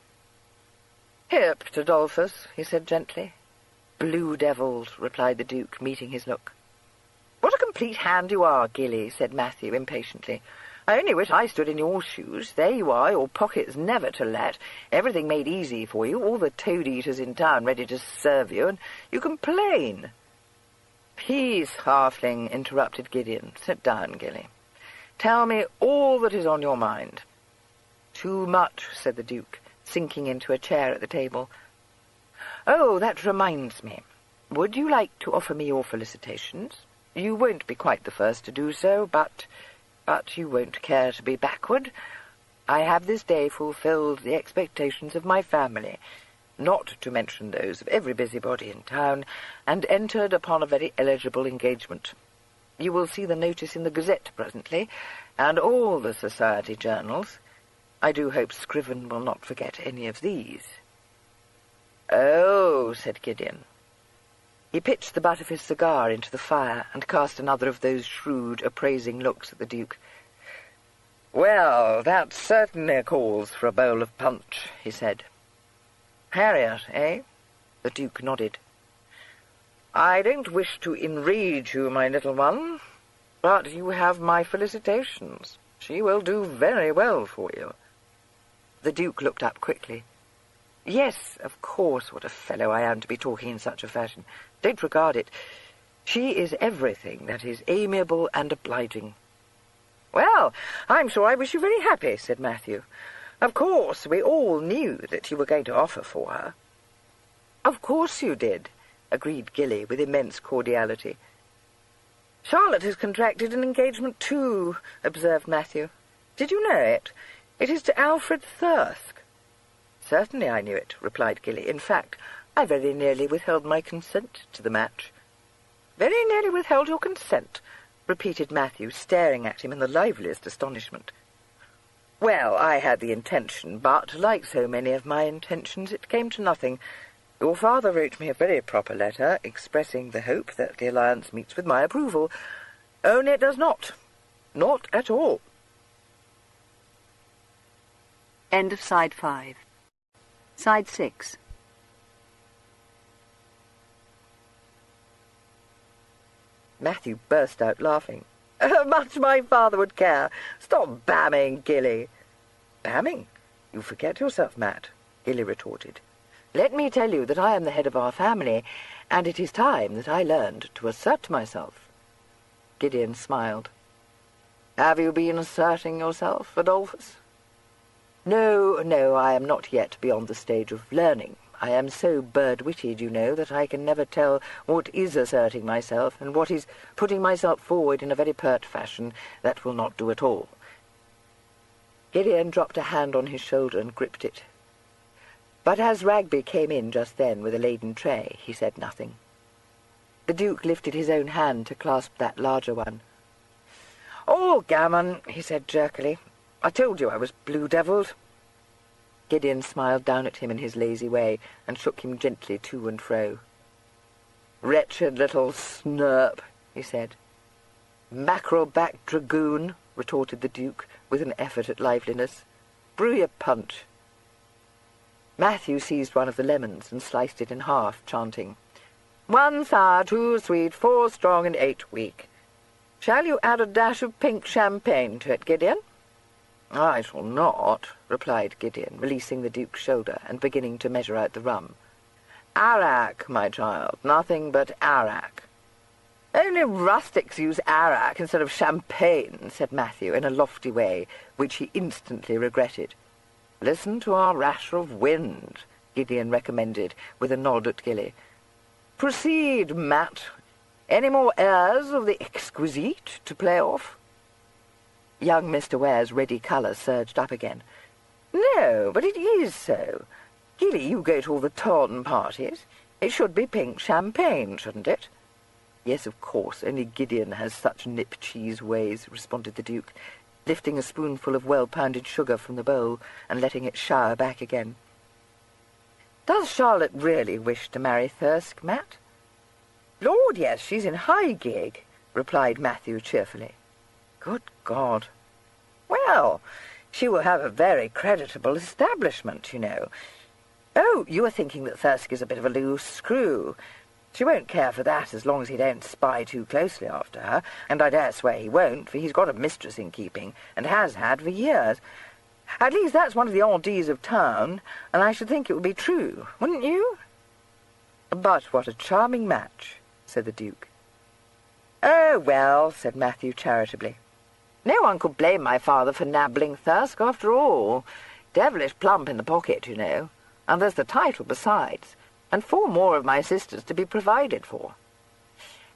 "Hipped, Adolphus," he said gently. "Blue-devilled," replied the Duke, meeting his look. "What a complete hand you are, Gilly," said Matthew impatiently. "I only wish I stood in your shoes. There you are, your pockets never to let, everything made easy for you, all the toad-eaters in town ready to serve you, and you complain." "Peace, halfling," interrupted Gideon. "Sit down, Gilly. Tell me all that is on your mind." "Too much," said the Duke, sinking into a chair at the table. "Oh, that reminds me. Would you like to offer me your felicitations? You won't be quite the first to do so, but you won't care to be backward. I have this day fulfilled the expectations of my family, not to mention those of every busybody in town, and entered upon a very eligible engagement. You will see the notice in the Gazette presently, and all the society journals. I do hope Scriven will not forget any of these." "Oh," said Gideon. He pitched the butt of his cigar into the fire and cast another of those shrewd, appraising looks at the Duke. "Well, that certainly calls for a bowl of punch," he said. "Harriet, eh?" The Duke nodded. "I don't wish to enrage you, my little one, but you have my felicitations. She will do very well for you." The Duke looked up quickly. "Yes, of course, what a fellow I am to be talking in such a fashion. Don't regard it. She is everything that is amiable and obliging." "Well, I'm sure I wish you very happy," said Matthew. "Of course, we all knew that you were going to offer for her." "Of course you did," agreed Gilly with immense cordiality. "Charlotte has contracted an engagement too," observed Matthew. "Did you know it? It is to Alfred Thirsk." "Certainly I knew it," replied Gilly. "In fact, I very nearly withheld my consent to the match." "Very nearly withheld your consent?" repeated Matthew, staring at him in the liveliest astonishment. "Well, I had the intention, but, like so many of my intentions, it came to nothing. Your father wrote me a very proper letter, expressing the hope that the alliance meets with my approval. Only it does not. Not at all." End of Side 5. Side 6. Matthew burst out laughing. "Much my father would care. Stop bamming, Gilly." "Bamming? You forget yourself, Matt," Gilly retorted. "Let me tell you that I am the head of our family, and it is time that I learned to assert myself." Gideon smiled. "Have you been asserting yourself, Adolphus?" No, I am not yet beyond the stage of learning. I am so bird-witted, you know, that I can never tell what is asserting myself and what is putting myself forward in a very pert fashion that will not do at all." Gideon dropped a hand on his shoulder and gripped it. But as Ragby came in just then with a laden tray, he said nothing. The Duke lifted his own hand to clasp that larger one. "Oh, gammon," he said jerkily. "I told you I was blue-devilled." Gideon smiled down at him in his lazy way and shook him gently to and fro. "Wretched little snurp," he said. "Mackerel-backed dragoon," retorted the Duke, with an effort at liveliness. "Brew your punch." Matthew seized one of the lemons and sliced it in half, chanting, "1 sour, 2 sweet, 4 strong, and 8 weak. Shall you add a dash of pink champagne to it, Gideon?" "I shall not," replied Gideon, releasing the Duke's shoulder and beginning to measure out the rum. "Arrack, my child, nothing but arrack." "Only rustics use arrack instead of champagne," said Matthew in a lofty way, which he instantly regretted. "Listen to our rasher of wind," Gideon recommended, with a nod at Gilly. "Proceed, Matt. Any more airs of the exquisite to play off?" Young Mr. Ware's ready colour surged up again. "No, but it is so. Gilly, you go to all the ton parties. It should be pink champagne, shouldn't it?" "Yes, of course, only Gideon has such nip-cheese ways," responded the Duke, lifting a spoonful of well-pounded sugar from the bowl and letting it shower back again. "Does Charlotte really wish to marry Thirsk, Matt?" "Lord, yes, she's in high gig," replied Matthew cheerfully. "Good God." "Well, She will have a very creditable establishment, you know. Oh, you are thinking that Thirsk is a bit of a loose screw. She won't care for that as long as he don't spy too closely after her, and I dare swear he won't, for he's got a mistress in keeping, and has had for years. At least that's one of the oddities of town, and I should think it would be true, wouldn't you? But what a charming match, said the Duke. Oh, well, said Matthew charitably. No one could blame my father for nabbling Thirsk, after all. Devilish plump in the pocket, you know, and there's the title besides, and 4 more of my sisters to be provided for.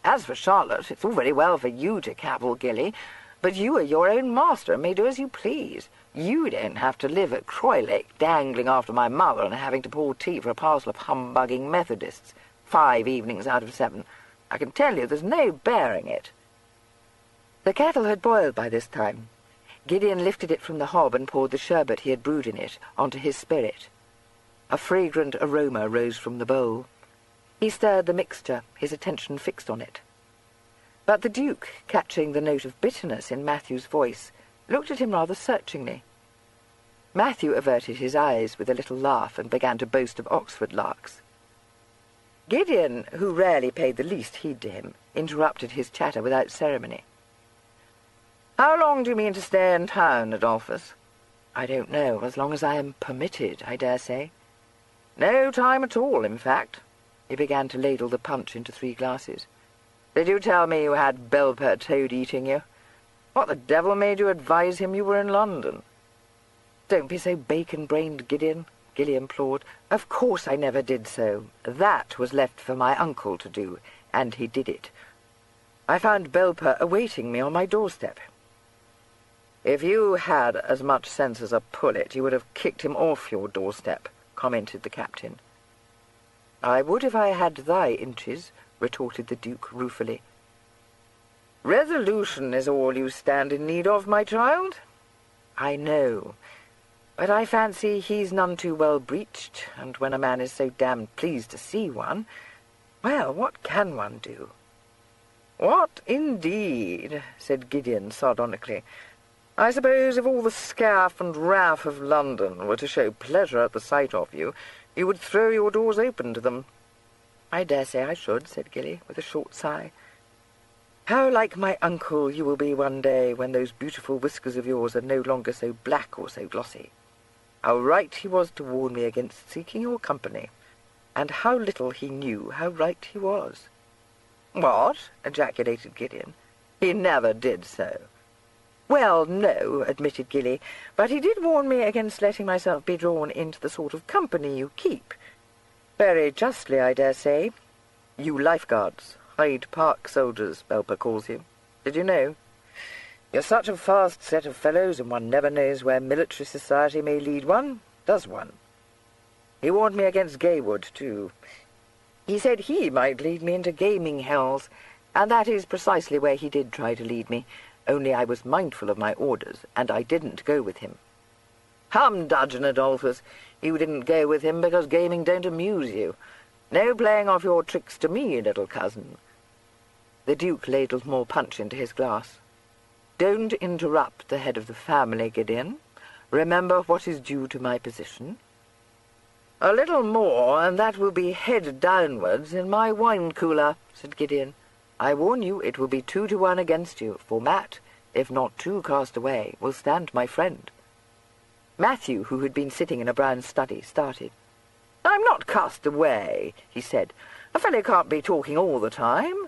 As for Charlotte, it's all very well for you to cavil, Gilly, but you are your own master and may do as you please. You don't have to live at Croylake, dangling after my mother and having to pour tea for a parcel of humbugging Methodists, 5 evenings out of 7. I can tell you there's no bearing it. The kettle had boiled by this time. Gideon lifted it from the hob and poured the sherbet he had brewed in it onto his spirit. A fragrant aroma rose from the bowl. He stirred the mixture, his attention fixed on it. But the Duke, catching the note of bitterness in Matthew's voice, looked at him rather searchingly. Matthew averted his eyes with a little laugh and began to boast of Oxford larks. Gideon, who rarely paid the least heed to him, interrupted his chatter without ceremony. "How long do you mean to stay in town, Adolphus?" "I don't know. As long as I am permitted, I dare say." "No time at all, in fact." He began to ladle the punch into 3 glasses. "Did you tell me you had Belper toad-eating you? What the devil made you advise him you were in London?" "Don't be so bacon-brained, Gideon," Gilly implored. "Of course I never did so. That was left for my uncle to do, and he did it. I found Belper awaiting me on my doorstep." "If you had as much sense as a pullet, you would have kicked him off your doorstep," commented the captain. "I would if I had thy inches," retorted the Duke ruefully. "Resolution is all you stand in need of, my child." "I know, but I fancy he's none too well breeched, and when a man is so damned pleased to see one, well, what can one do?" "What, indeed?" said Gideon sardonically. "I suppose if all the scaff and raff of London were to show pleasure at the sight of you, you would throw your doors open to them." "I dare say I should," said Gilly, with a short sigh. "How like my uncle you will be one day, when those beautiful whiskers of yours are no longer so black or so glossy. How right he was to warn me against seeking your company, and how little he knew how right he was." "What?" ejaculated Gideon. "He never did so." "Well, no," admitted Gilly, "but he did warn me against letting myself be drawn into the sort of company you keep. Very justly, I dare say. You lifeguards, Hyde Park soldiers, Belper calls you. Did you know? You're such a fast set of fellows, and one never knows where military society may lead one, does one? He warned me against Gaywood, too. He said he might lead me into gaming hells, and that is precisely where he did try to lead me, only I was mindful of my orders, and I didn't go with him." "Humdudgeon, Adolphus! You didn't go with him because gaming don't amuse you. No playing off your tricks to me, little cousin." The Duke ladled more punch into his glass. "Don't interrupt the head of the family, Gideon. Remember what is due to my position." "A little more, and that will be head downwards in my wine-cooler," said Gideon. "I warn you it will be 2 to 1 against you, for Matt, if not 2 cast away, will stand my friend." Matthew, who had been sitting in a brown study, started. "I'm not cast away," he said. "A fellow can't be talking all the time."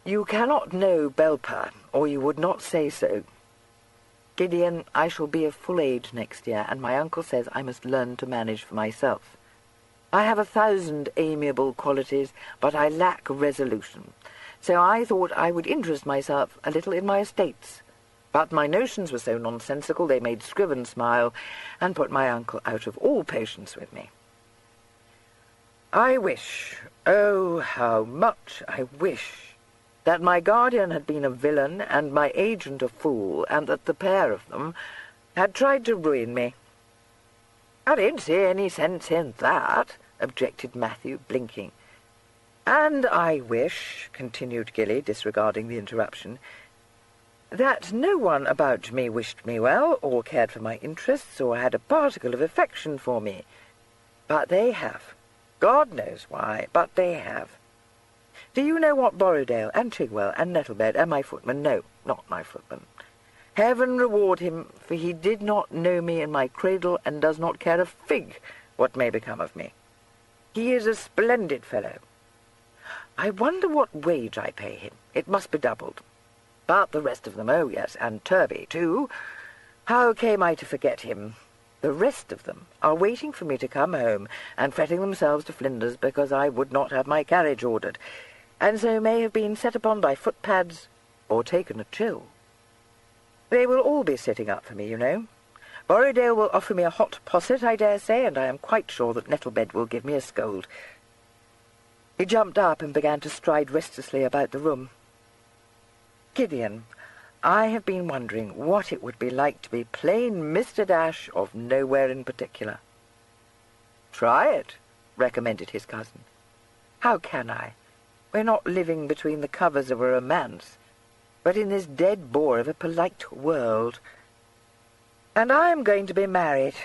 "You cannot know Belper, or you would not say so. Gideon, I shall be of full age next year, and my uncle says I must learn to manage for myself. I have 1,000 amiable qualities, but I lack resolution, so I thought I would interest myself a little in my estates. But my notions were so nonsensical they made Scriven smile, and put my uncle out of all patience with me. I wish, oh, how much I wish, that my guardian had been a villain and my agent a fool, and that the pair of them had tried to ruin me." "I don't see any sense in that," objected Matthew, blinking. "And I wish," continued Gilly, disregarding the interruption, that no one about me wished me well, or cared for my interests, or had a particle of affection for me. But they have. God knows why, but they have. Do you know what Borrowdale and Chigwell and Nettlebed and my footman, no, not my footman. Heaven reward him, for he did not know me in my cradle and does not care a fig what may become of me. He is a splendid fellow. I wonder what wage I pay him. It must be doubled. But the rest of them, oh yes, and Turby too. How came I to forget him? The rest of them are waiting for me to come home and fretting themselves to flinders because I would not have my carriage ordered, and so may have been set upon by footpads or taken a chill. They will all be sitting up for me, you know. Borrowdale will offer me a hot posset, I dare say, and I am quite sure that Nettlebed will give me a scold. He jumped up and began to stride restlessly about the room. Gideon, I have been wondering what it would be like to be plain Mr. Dash of nowhere in particular. Try it, recommended his cousin. How can I? We're not living between the covers of a romance, but in this dead bore of a polite world. And I am going to be married.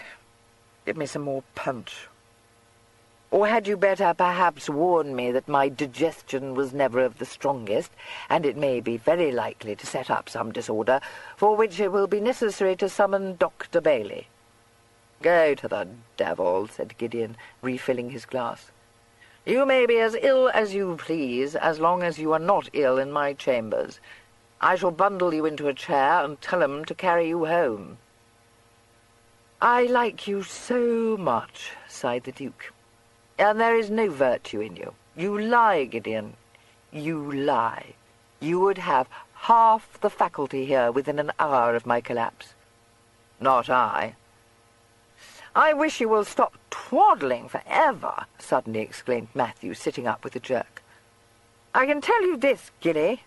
Give me some more punch. Or had you better perhaps warn me that my digestion was never of the strongest, and it may be very likely to set up some disorder, for which it will be necessary to summon Dr. Bailey. Go to the devil, said Gideon, refilling his glass. You may be as ill as you please, as long as you are not ill in my chambers. I shall bundle you into a chair and tell 'em to carry you home. I like you so much, sighed the Duke. And there is no virtue in you. You lie, Gideon. You lie. You would have half the faculty here within an hour of my collapse. Not I. I wish you will stop twaddling for ever, suddenly exclaimed Matthew, sitting up with a jerk. I can tell you this, Gilly.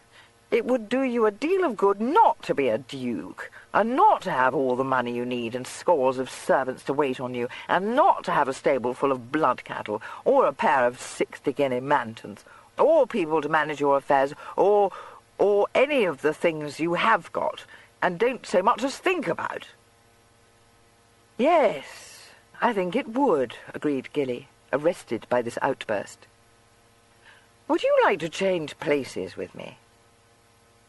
It would do you a deal of good not to be a duke, and not to have all the money you need and scores of servants to wait on you, and not to have a stable full of blood cattle, or a pair of 60-guinea mantons, or people to manage your affairs, or any of the things you have got, and don't so much as think about. Yes, I think it would, agreed Gilly, arrested by this outburst. Would you like to change places with me?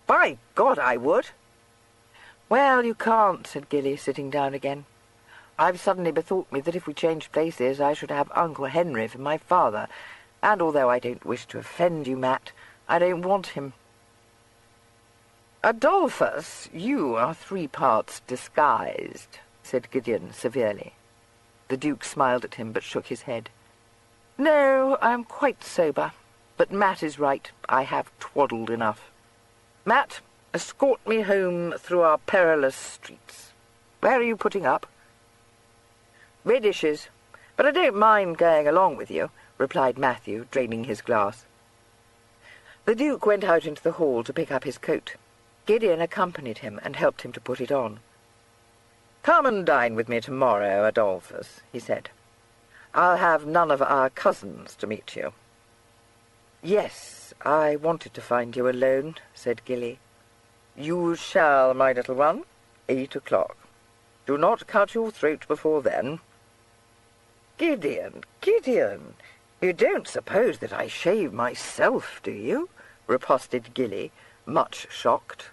By God, I would. Well, you can't, said Gilly, sitting down again. I've suddenly bethought me that if we changed places I should have Uncle Henry for my father, and although I don't wish to offend you, Matt, I don't want him. Adolphus, you are 3 parts disguised, said Gideon severely. The Duke smiled at him, but shook his head. No, I am quite sober, but Matt is right. I have twaddled enough. Matt, escort me home through our perilous streets. Where are you putting up? Reddishes, but I don't mind going along with you, replied Matthew, draining his glass. The Duke went out into the hall to pick up his coat. Gideon accompanied him and helped him to put it on. Come and dine with me tomorrow, Adolphus, he said. I'll have none of our cousins to meet you. Yes, I wanted to find you alone, said Gilly. You shall, my little one. 8 o'clock. Do not cut your throat before then. Gideon, Gideon, you don't suppose that I shave myself, do you? Riposted Gilly, much shocked.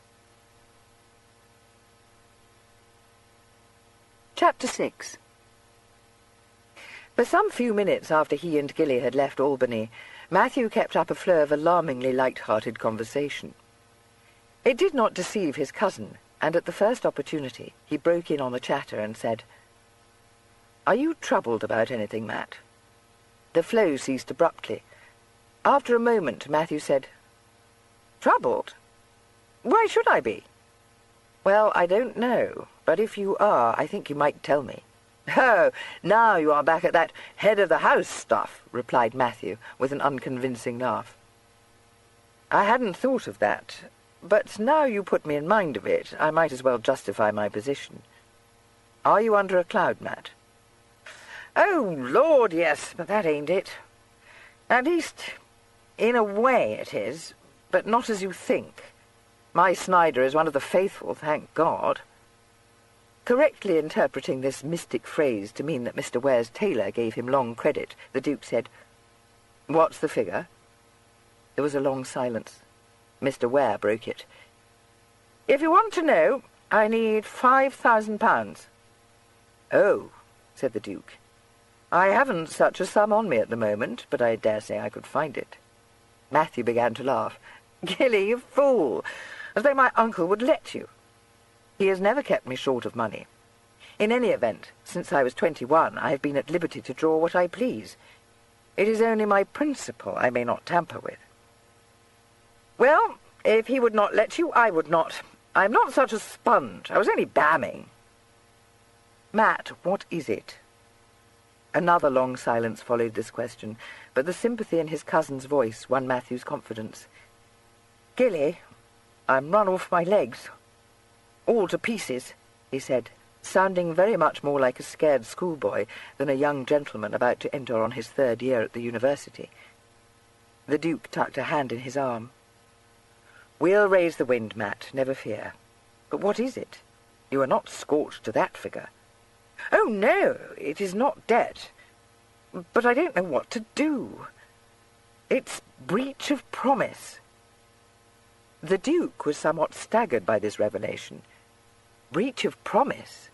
Chapter 6. For some few minutes after he and Gilly had left Albany, Matthew kept up a flow of alarmingly light-hearted conversation. It did not deceive his cousin, and at the first opportunity he broke in on the chatter and said, Are you troubled about anything, Matt? The flow ceased abruptly. After a moment, Matthew said, Troubled? Why should I be? Well, I don't know, but if you are, I think you might tell me. Oh, now you are back at that head-of-the-house stuff, replied Matthew, with an unconvincing laugh. I hadn't thought of that, but now you put me in mind of it, I might as well justify my position. Are you under a cloud, Matt? Oh, Lord, yes, but that ain't it. At least, in a way it is, but not as you think. My Snyder is one of the faithful, thank God." Correctly interpreting this mystic phrase to mean that Mr. Ware's tailor gave him long credit, the Duke said, "What's the figure?" There was a long silence. Mr. Ware broke it. "If you want to know, I need £5,000. "Oh," said the Duke. "I haven't such a sum on me at the moment, but I dare say I could find it." Matthew began to laugh. "Gilly, you fool! As though my uncle would let you. He has never kept me short of money. In any event, since I was 21, I have been at liberty to draw what I please. It is only my principal I may not tamper with." "Well, if he would not let you, I would not. I'm not such a sponge. I was only bamming." "Matt, what is it?" Another long silence followed this question, but the sympathy in his cousin's voice won Matthew's confidence. "Gilly, I'm run off my legs. All to pieces," he said, sounding very much more like a scared schoolboy than a young gentleman about to enter on his 3rd year at the university. The Duke tucked a hand in his arm. "We'll raise the wind, Matt, never fear. But what is it? You are not scorched to that figure." "Oh, no, it is not debt. But I don't know what to do. It's breach of promise." The Duke was somewhat staggered by this revelation. Breach of promise?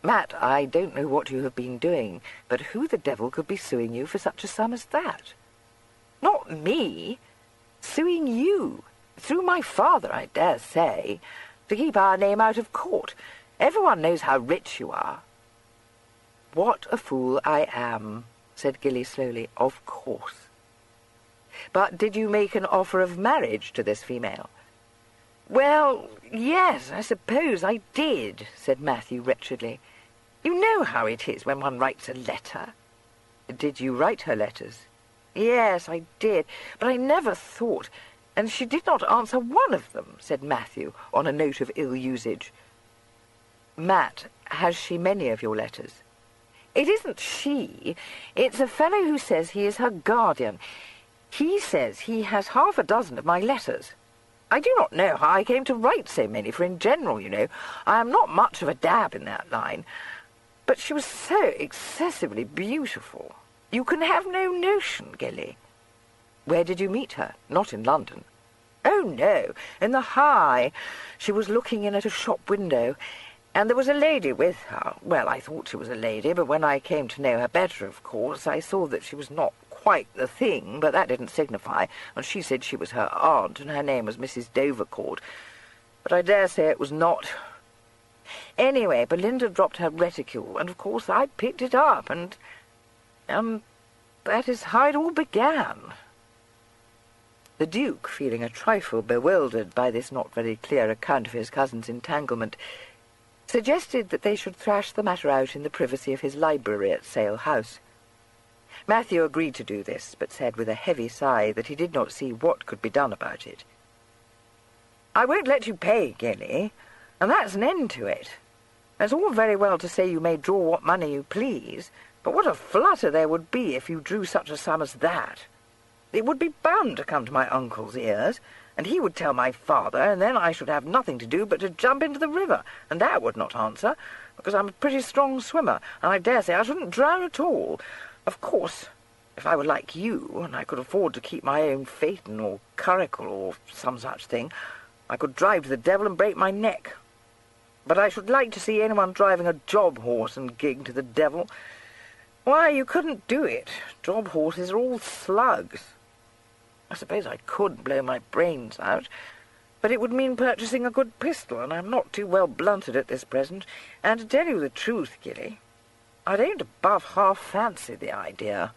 "Matt, I don't know what you have been doing, but who the devil could be suing you for such a sum as that?" "Not me. Suing you. Through my father, I dare say, to keep our name out of court. Everyone knows how rich you are." "What a fool I am," said Gilly slowly. "Of course. But did you make an offer of marriage to this female?" "Well, yes, I suppose I did," said Matthew wretchedly. "You know how it is when one writes a letter." "Did you write her letters?" "Yes, I did, but I never thought, and she did not answer one of them," said Matthew, on a note of ill usage. "Matt, has she many of your letters?" "It isn't she. It's a fellow who says he is her guardian. He says he has half a dozen of my letters. I do not know how I came to write so many, for in general, you know, I am not much of a dab in that line. But she was so excessively beautiful. You can have no notion, Gilly." "Where did you meet her? Not in London?" "Oh, no, in the High. She was looking in at a shop window, and there was a lady with her. Well, I thought she was a lady, but when I came to know her better, of course, I saw that she was not quite the thing, but that didn't signify, and she said she was her aunt, and her name was Mrs. Dovercourt. But I dare say it was not. Anyway, Belinda dropped her reticule, and of course I picked it up, and that is how it all began." The Duke, feeling a trifle bewildered by this not very clear account of his cousin's entanglement, suggested that they should thrash the matter out in the privacy of his library at Sale House. Matthew agreed to do this, but said with a heavy sigh that he did not see what could be done about it. "I won't let you pay, Gilly, and that's an end to it. It's all very well to say you may draw what money you please, but what a flutter there would be if you drew such a sum as that. It would be bound to come to my uncle's ears, and he would tell my father, and then I should have nothing to do but to jump into the river, and that would not answer, because I'm a pretty strong swimmer, and I dare say I shouldn't drown at all. Of course, if I were like you, and I could afford to keep my own phaeton or curricle or some such thing, I could drive to the devil and break my neck. But I should like to see anyone driving a job horse and gig to the devil. Why, you couldn't do it. Job horses are all slugs. I suppose I could blow my brains out, but it would mean purchasing a good pistol, and I'm not too well blunted at this present, and to tell you the truth, Gilly, I don't above half fancy the idea."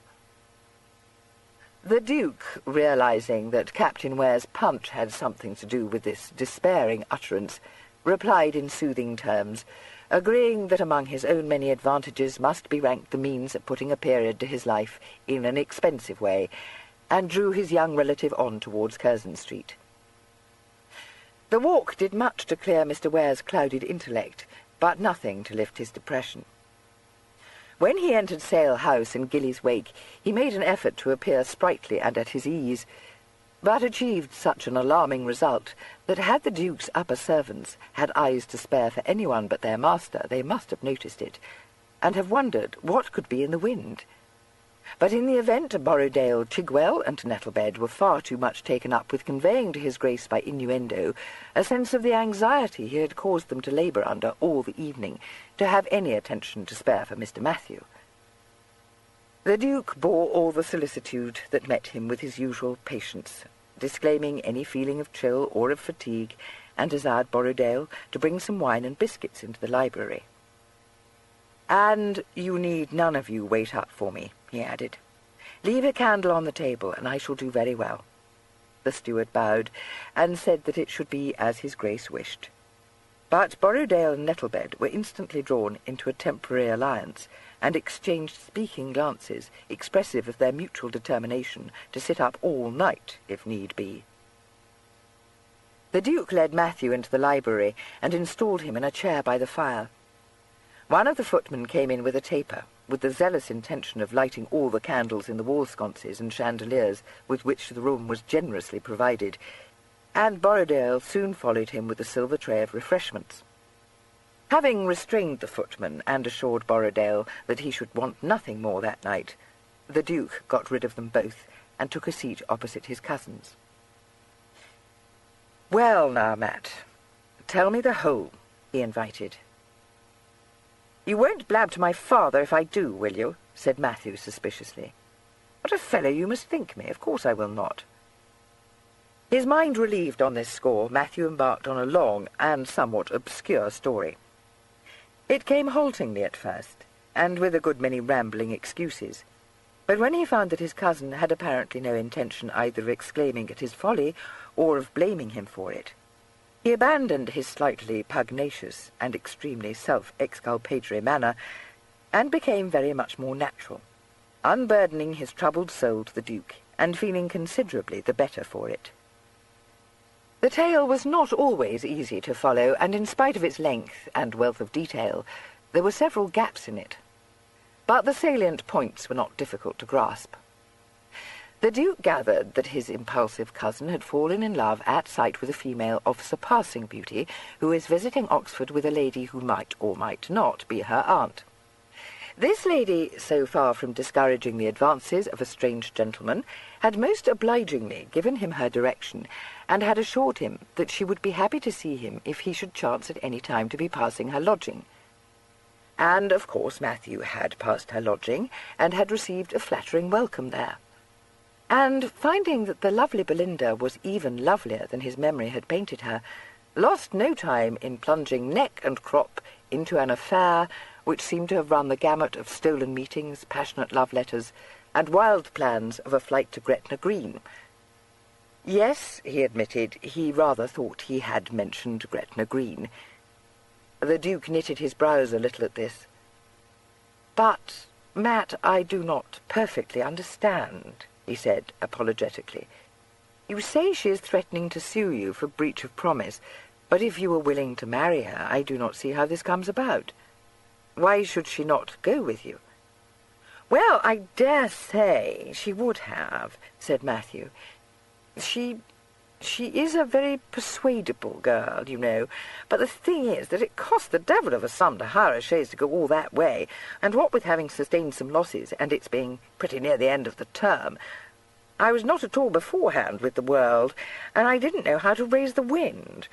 The Duke, realizing that Captain Ware's punch had something to do with this despairing utterance, replied in soothing terms, agreeing that among his own many advantages must be ranked the means of putting a period to his life in an expensive way, and drew his young relative on towards Curzon Street. The walk did much to clear Mr. Ware's clouded intellect, but nothing to lift his depression. When he entered Sale House in Gilly's wake, he made an effort to appear sprightly and at his ease. but achieved such an alarming result that had the Duke's upper servants had eyes to spare for anyone but their master, they must have noticed it, and have wondered what could be in the wind. But in the event, Borrowdale, Chigwell, and Nettlebed were far too much taken up with conveying to his Grace by innuendo a sense of the anxiety he had caused them to labour under all the evening, to have any attention to spare for Mr. Matthew. The Duke bore all the solicitude that met him with his usual patience, disclaiming any feeling of chill or of fatigue, and desired Borrowdale to bring some wine and biscuits into the library. "And you need none of you wait up for me," he added. "Leave a candle on the table, and I shall do very well." The steward bowed, and said that it should be as his Grace wished. But Borrowdale and Nettlebed were instantly drawn into a temporary alliance, and exchanged speaking glances expressive of their mutual determination to sit up all night, if need be. The Duke led Matthew into the library, and installed him in a chair by the fire. One of the footmen came in with a taper, with the zealous intention of lighting all the candles in the wall sconces and chandeliers with which the room was generously provided, and Borrowdale soon followed him with a silver tray of refreshments. Having restrained the footman and assured Borrowdale that he should want nothing more that night, the Duke got rid of them both and took a seat opposite his cousins. "Well now, Matt, tell me the whole," he invited. "You won't blab to my father if I do, will you?" said Matthew suspiciously. "What a fellow you must think me. Of course I will not." His mind relieved on this score, Matthew embarked on a long and somewhat obscure story. It came haltingly at first, and with a good many rambling excuses, but when he found that his cousin had apparently no intention either of exclaiming at his folly or of blaming him for it, he abandoned his slightly pugnacious and extremely self-exculpatory manner, and became very much more natural, unburdening his troubled soul to the Duke, and feeling considerably the better for it. The tale was not always easy to follow, and in spite of its length and wealth of detail, there were several gaps in it. But the salient points were not difficult to grasp. The Duke gathered that his impulsive cousin had fallen in love at sight with a female of surpassing beauty, who is visiting Oxford with a lady who might or might not be her aunt. This lady, so far from discouraging the advances of a strange gentleman, had most obligingly given him her direction, and had assured him that she would be happy to see him if he should chance at any time to be passing her lodging. And, of course, Matthew had passed her lodging, and had received a flattering welcome there. And, finding that the lovely Belinda was even lovelier than his memory had painted her, lost no time in plunging neck and crop into an affair which seemed to have run the gamut of stolen meetings, passionate love letters, and wild plans of a flight to Gretna Green. Yes, he admitted, he rather thought he had mentioned Gretna Green. The Duke knitted his brows a little at this. "But, Matt, I do not perfectly understand," he said apologetically. "You say she is threatening to sue you for breach of promise, but if you were willing to marry her, I do not see how this comes about. Why should she not go with you?" "Well, I dare say she would have," said Matthew. She is a very persuadable girl, you know, but the thing is that it costs the devil of a sum to hire a chaise to go all that way, and what with having sustained some losses, and its being pretty near the end of the term, I was not at all beforehand with the world, and I didn't know how to raise the wind.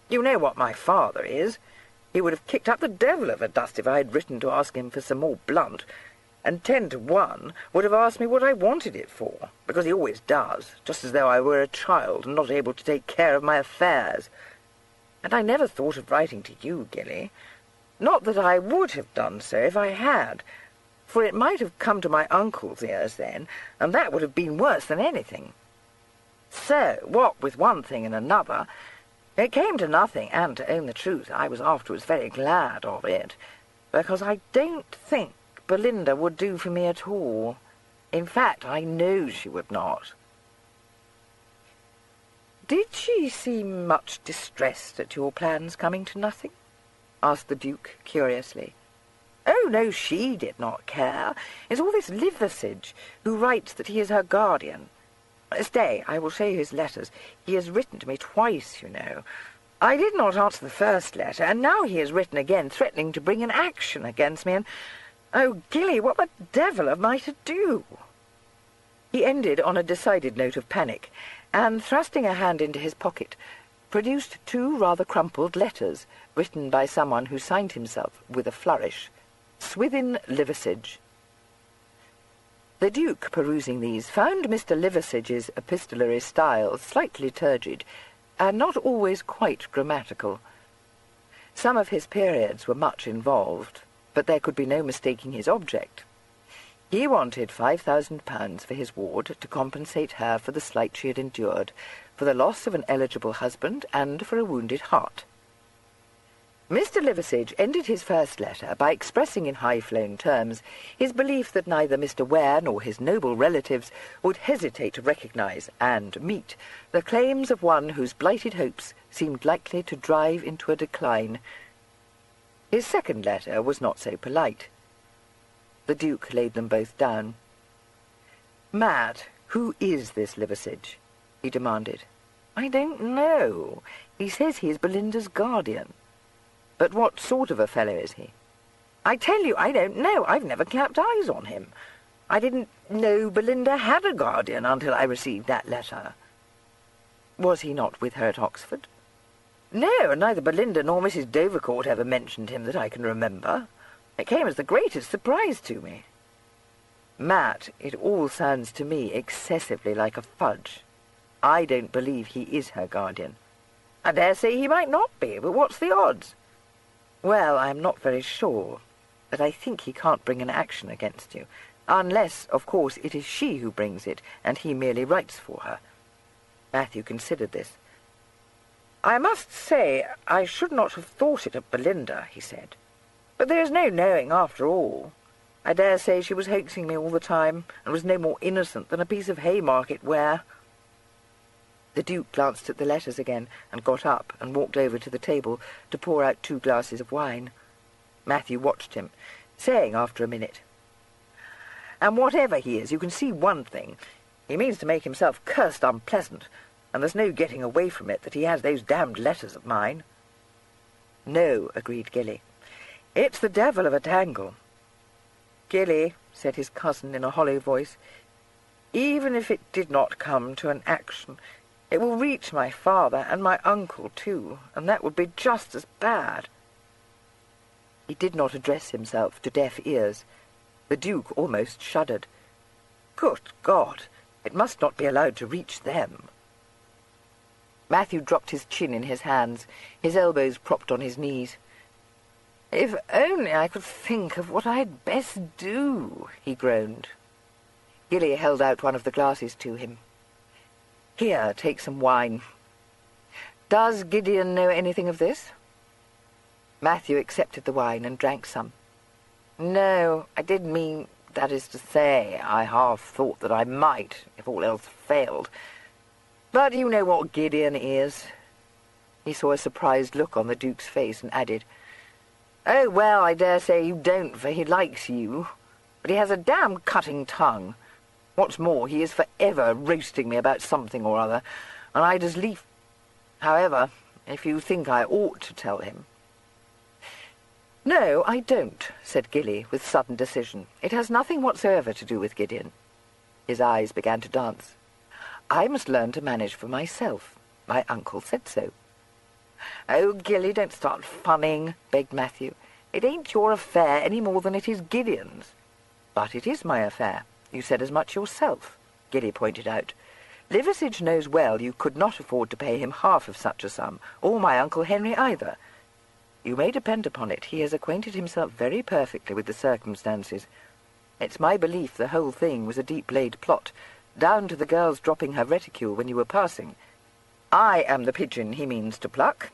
You know what my father is. He would have kicked up the devil of a dust if I had written to ask him for some more blunt, and 10 to 1 would have asked me what I wanted it for, because he always does, just as though I were a child and not able to take care of my affairs. And I never thought of writing to you, Gilly. Not that I would have done so if I had, for it might have come to my uncle's ears then, and that would have been worse than anything. So, what with one thing and another, it came to nothing, and, to own the truth, I was afterwards very glad of it, because I don't think Belinda would do for me at all. In fact, I know she would not." "Did she seem much distressed at your plans coming to nothing?" asked the Duke curiously. "Oh, no, she did not care. It's all this Liversidge, who writes that he is her guardian. Stay, I will show you his letters. He has written to me twice, you know. I did not answer the first letter, and now he has written again, threatening to bring an action against me, and... Oh, Gilly, what the devil am I to do?" He ended on a decided note of panic, and, thrusting a hand into his pocket, produced 2 rather crumpled letters, written by someone who signed himself, with a flourish, Swithin Liversidge. The Duke, perusing these, found Mr. Liversidge's epistolary style slightly turgid, and not always quite grammatical. Some of his periods were much involved, but there could be no mistaking his object. He wanted £5,000 for his ward to compensate her for the slight she had endured, for the loss of an eligible husband, and for a wounded heart. Mr. Liversidge ended his first letter by expressing in high-flown terms his belief that neither Mr. Ware nor his noble relatives would hesitate to recognise and meet the claims of one whose blighted hopes seemed likely to drive into a decline. His second letter was not so polite. The Duke laid them both down. "Matt, who is this Liversidge?" he demanded. "I don't know. He says he is Belinda's guardian." "But what sort of a fellow is he?" "I tell you, I don't know. I've never clapped eyes on him. I didn't know Belinda had a guardian until I received that letter." "Was he not with her at Oxford?" "No, and neither Belinda nor Mrs. Dovercourt ever mentioned him that I can remember. It came as the greatest surprise to me." "Matt, it all sounds to me excessively like a fudge. I don't believe he is her guardian." "I dare say he might not be, but what's the odds?" "Well, I am not very sure, but I think he can't bring an action against you, unless, of course, it is she who brings it, and he merely writes for her." Matthew considered this. "I must say I should not have thought it of Belinda," he said. "But there is no knowing, after all. I dare say she was hoaxing me all the time, and was no more innocent than a piece of Haymarket ware." The Duke glanced at the letters again, and got up and walked over to the table to pour out 2 glasses of wine. Matthew watched him, saying after a minute, "And whatever he is, you can see one thing. He means to make himself cursed unpleasant, and there's no getting away from it that he has those damned letters of mine." "No," agreed Gilly. "It's the devil of a tangle." "Gilly," said his cousin in a hollow voice, "even if it did not come to an action, it will reach my father and my uncle too, and that would be just as bad." He did not address himself to deaf ears. The Duke almost shuddered. Good God, it must not be allowed to reach them. Matthew dropped his chin in his hands, his elbows propped on his knees. "If only I could think of what I'd best do," he groaned. Gilly held out one of the glasses to him. "Here, take some wine. Does Gideon know anything of this?" Matthew accepted the wine and drank some. "No, I did mean, that is to say, I half thought that I might, if all else failed. But you know what Gideon is." He saw a surprised look on the Duke's face and added, "Oh, well, I dare say you don't, for he likes you. But he has a damn cutting tongue. What's more, he is for ever roasting me about something or other, and I'd as lief... However, if you think I ought to tell him—" "No, I don't," said Gilly with sudden decision. "It has nothing whatsoever to do with Gideon." His eyes began to dance. "I must learn to manage for myself. My uncle said so." "Oh, Gilly, don't start funning," begged Matthew. "It ain't your affair any more than it is Gideon's." "But it is my affair. You said as much yourself," Gilly pointed out. "Liversidge knows well you could not afford to pay him half of such a sum, or my Uncle Henry either. You may depend upon it, he has acquainted himself very perfectly with the circumstances. It's my belief the whole thing was a deep-laid plot, down to the girl's dropping her reticule when you were passing. I am the pigeon he means to pluck.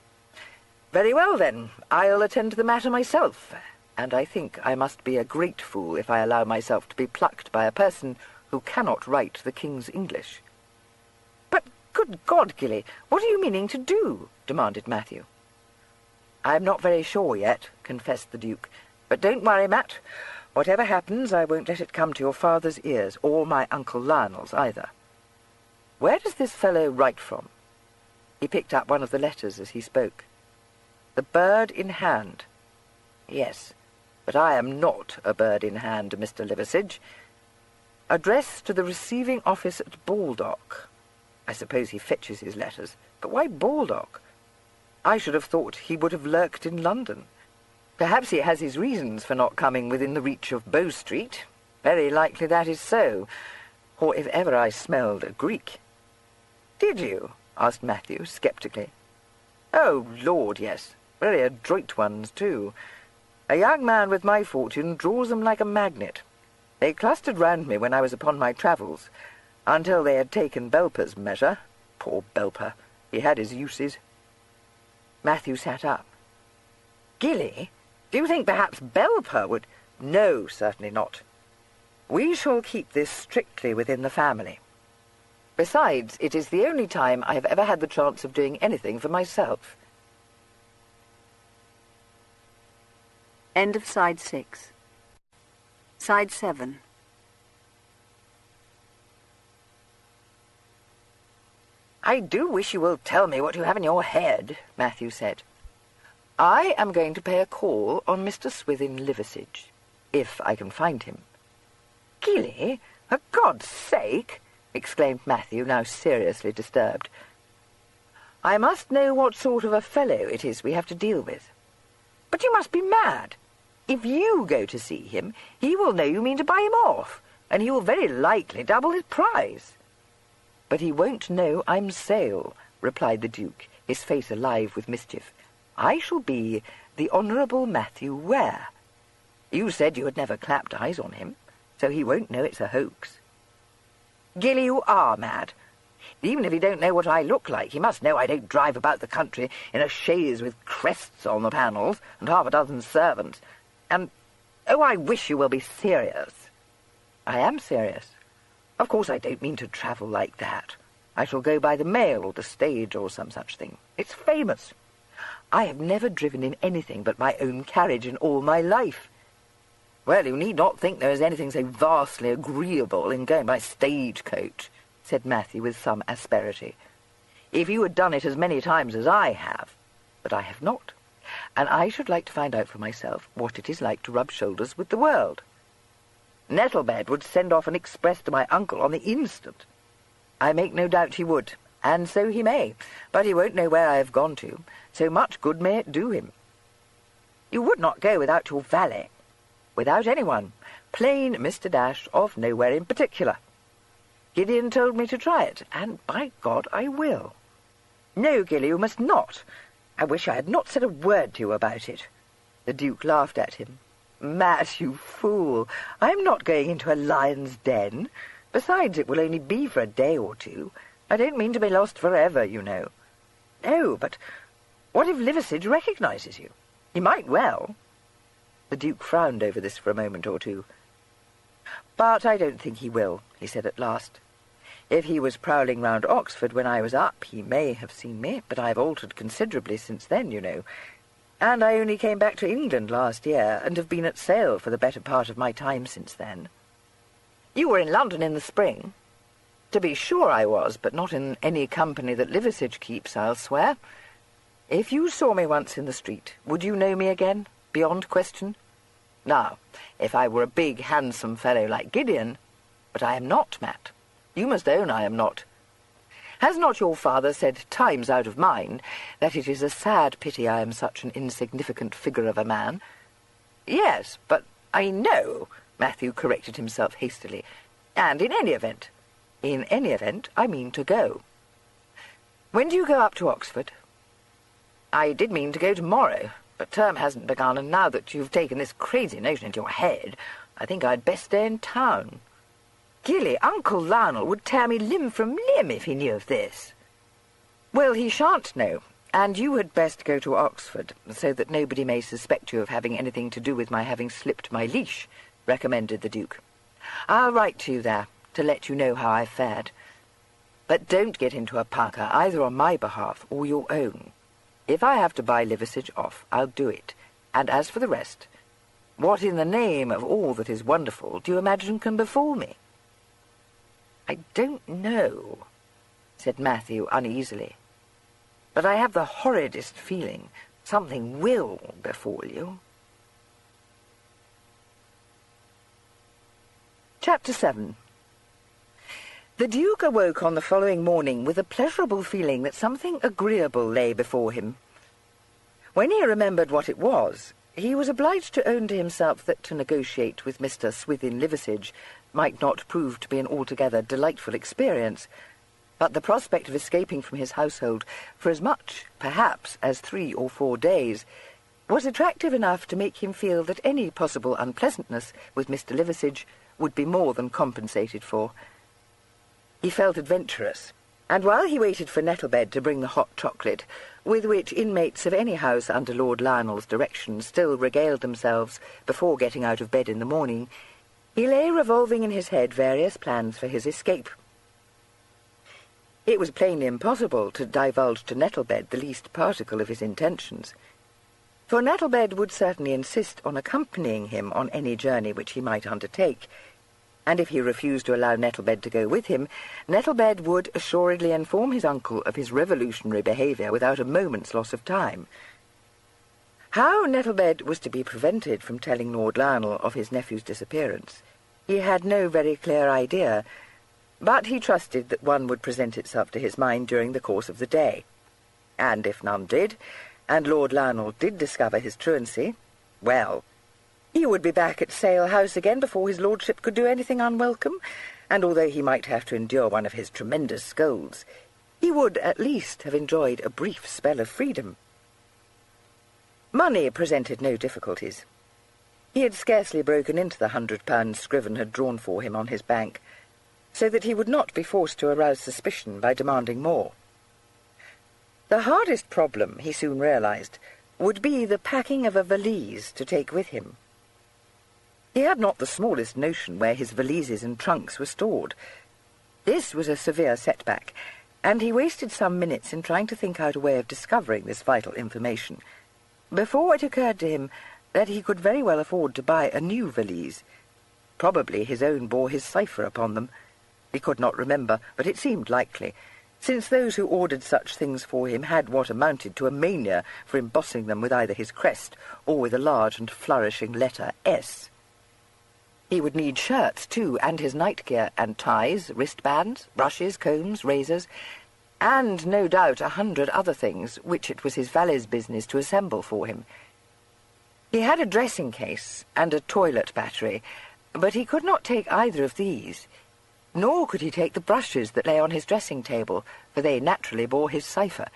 Very well, then, I'll attend to the matter myself, and I think I must be a great fool if I allow myself to be plucked by a person who cannot write the King's English." "But, good God, Gilly, what are you meaning to do?" demanded Matthew. "I'm not very sure yet," confessed the Duke. "But don't worry, Matt. Whatever happens, I won't let it come to your father's ears, or my Uncle Lionel's either." Where does this fellow write from?" He picked up one of the letters as he spoke. "The bird in hand." "Yes, but I am not a bird in hand, Mr. Liversidge. Address to the receiving office at Baldock. I suppose he fetches his letters, but why Baldock? I should have thought he would have lurked in London. Perhaps he has his reasons for not coming within the reach of Bow Street. Very likely that is so, or if ever I smelled a Greek." "Did you?" asked Matthew, sceptically. "Oh, Lord, yes. Very adroit ones, too. A young man with my fortune draws them like a magnet. They clustered round me when I was upon my travels, until they had taken Belper's measure. Poor Belper, he had his uses." Matthew sat up. "Gilly, do you think perhaps Belper would—" "No, certainly not. We shall keep this strictly within the family. Besides, it is the only time I have ever had the chance of doing anything for myself." End of side 6. Side 7. "I do wish you will tell me what you have in your head," Matthew said. "I am going to pay a call on Mr. Swithin Liversidge, if I can find him." "Gilly, for God's sake!" exclaimed Matthew, now seriously disturbed. "I must know what sort of a fellow it is we have to deal with." "But you must be mad. If you go to see him, he will know you mean to buy him off, and he will very likely double his price." "But he won't know I'm Sale," replied the Duke, his face alive with mischief. "I shall be the Honourable Matthew Ware. You said you had never clapped eyes on him, so he won't know it's a hoax." "Gilly, you are mad. Even if he don't know what I look like, he must know I don't drive about the country in a chaise with crests on the panels and half a dozen servants. And, oh, I wish you will be serious." "I am serious. Of course I don't mean to travel like that. I shall go by the mail or the stage or some such thing. It's famous. I have never driven in anything but my own carriage in all my life." "Well, you need not think there is anything so vastly agreeable in going by stagecoach," said Matthew with some asperity. "If you had done it as many times as I have. But I have not, and I should like to find out for myself what it is like to rub shoulders with the world. Nettlebed would send off an express to my uncle on the instant." "I make no doubt he would, and so he may, but he won't know where I have gone to, so much good may it do him." "You would not go without your valet?" "Without anyone. Plain Mr. Dash, of nowhere in particular. Gideon told me to try it, and by God I will." "No, Gilly, you must not. I wish I had not said a word to you about it." The Duke laughed at him. "Mad, you fool! I am not going into a lion's den. Besides, it will only be for a day or two. I don't mean to be lost forever, you know." "No, but what if Liversidge recognises you? He might well." The Duke frowned over this for a moment or two. "But I don't think he will," he said at last. "If he was prowling round Oxford when I was up, he may have seen me, but I have altered considerably since then, you know. And I only came back to England last year, and have been at Sale for the better part of my time since then." "You were in London in the spring?" "To be sure I was, but not in any company that Liversidge keeps, I'll swear. If you saw me once in the street, would you know me again, beyond question? Now, if I were a big, handsome fellow like Gideon— But I am not, Matt. You must own I am not. Has not your father said times out of mind that it is a sad pity I am such an insignificant figure of a man?" "Yes, but I know," Matthew corrected himself hastily. "And in any event—" "In any event, I mean to go." "When do you go up to Oxford?" "I did mean to go tomorrow, but term hasn't begun, and now that you've taken this crazy notion into your head, I think I'd best stay in town." "Gilly, Uncle Lionel would tear me limb from limb if he knew of this." "Well, he shan't know, and you had best go to Oxford, so that nobody may suspect you of having anything to do with my having slipped my leash," recommended the Duke. "I'll write to you there, to let you know how I've fared. But don't get into a pucker, either on my behalf or your own. If I have to buy Liversidge off, I'll do it, and as for the rest, what in the name of all that is wonderful do you imagine can befall me?" "I don't know." said Matthew uneasily. "But I have the horridest feeling something will befall you." Chapter 7. The Duke awoke on the following morning with a pleasurable feeling that something agreeable lay before him. When he remembered what it was, he was obliged to own to himself that to negotiate with Mr. Swithin Liversidge might not prove to be an altogether delightful experience, but the prospect of escaping from his household for as much, perhaps, as 3 or 4 days was attractive enough to make him feel that any possible unpleasantness with Mr. Liversidge would be more than compensated for. He felt adventurous, and while he waited for Nettlebed to bring the hot chocolate, with which inmates of any house under Lord Lionel's direction still regaled themselves before getting out of bed in the morning, he lay revolving in his head various plans for his escape. It was plainly impossible to divulge to Nettlebed the least particle of his intentions, for Nettlebed would certainly insist on accompanying him on any journey which he might undertake, and if he refused to allow Nettlebed to go with him, Nettlebed would assuredly inform his uncle of his revolutionary behaviour without a moment's loss of time. How Nettlebed was to be prevented from telling Lord Lionel of his nephew's disappearance, he had no very clear idea, but he trusted that one would present itself to his mind during the course of the day. And if none did, and Lord Lionel did discover his truancy, well, he would be back at Sale House again before his lordship could do anything unwelcome, and although he might have to endure one of his tremendous scolds, he would at least have enjoyed a brief spell of freedom. Money presented no difficulties. He had scarcely broken into the £100 Scriven had drawn for him on his bank, so that he would not be forced to arouse suspicion by demanding more. The hardest problem, he soon realized, would be the packing of a valise to take with him. He had not the smallest notion where his valises and trunks were stored. This was a severe setback, and he wasted some minutes in trying to think out a way of discovering this vital information, before it occurred to him that he could very well afford to buy a new valise. Probably his own bore his cipher upon them. He could not remember, but it seemed likely, since those who ordered such things for him had what amounted to a mania for embossing them with either his crest or with a large and flourishing letter S. He would need shirts, too, and his night gear, and ties, wristbands, brushes, combs, razors, and, no doubt, 100 other things, which it was his valet's business to assemble for him. He had a dressing-case and a toilet battery, but he could not take either of these, nor could he take the brushes that lay on his dressing-table, for they naturally bore his cipher,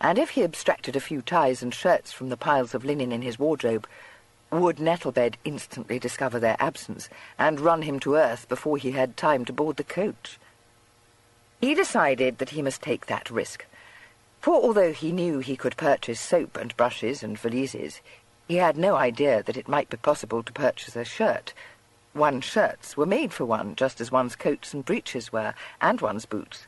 and if he abstracted a few ties and shirts from the piles of linen in his wardrobe, would Nettlebed instantly discover their absence and run him to earth before he had time to board the coach? He decided that he must take that risk, for although he knew he could purchase soap and brushes and valises, he had no idea that it might be possible to purchase a shirt. One's shirts were made for one, just as one's coats and breeches were, and one's boots.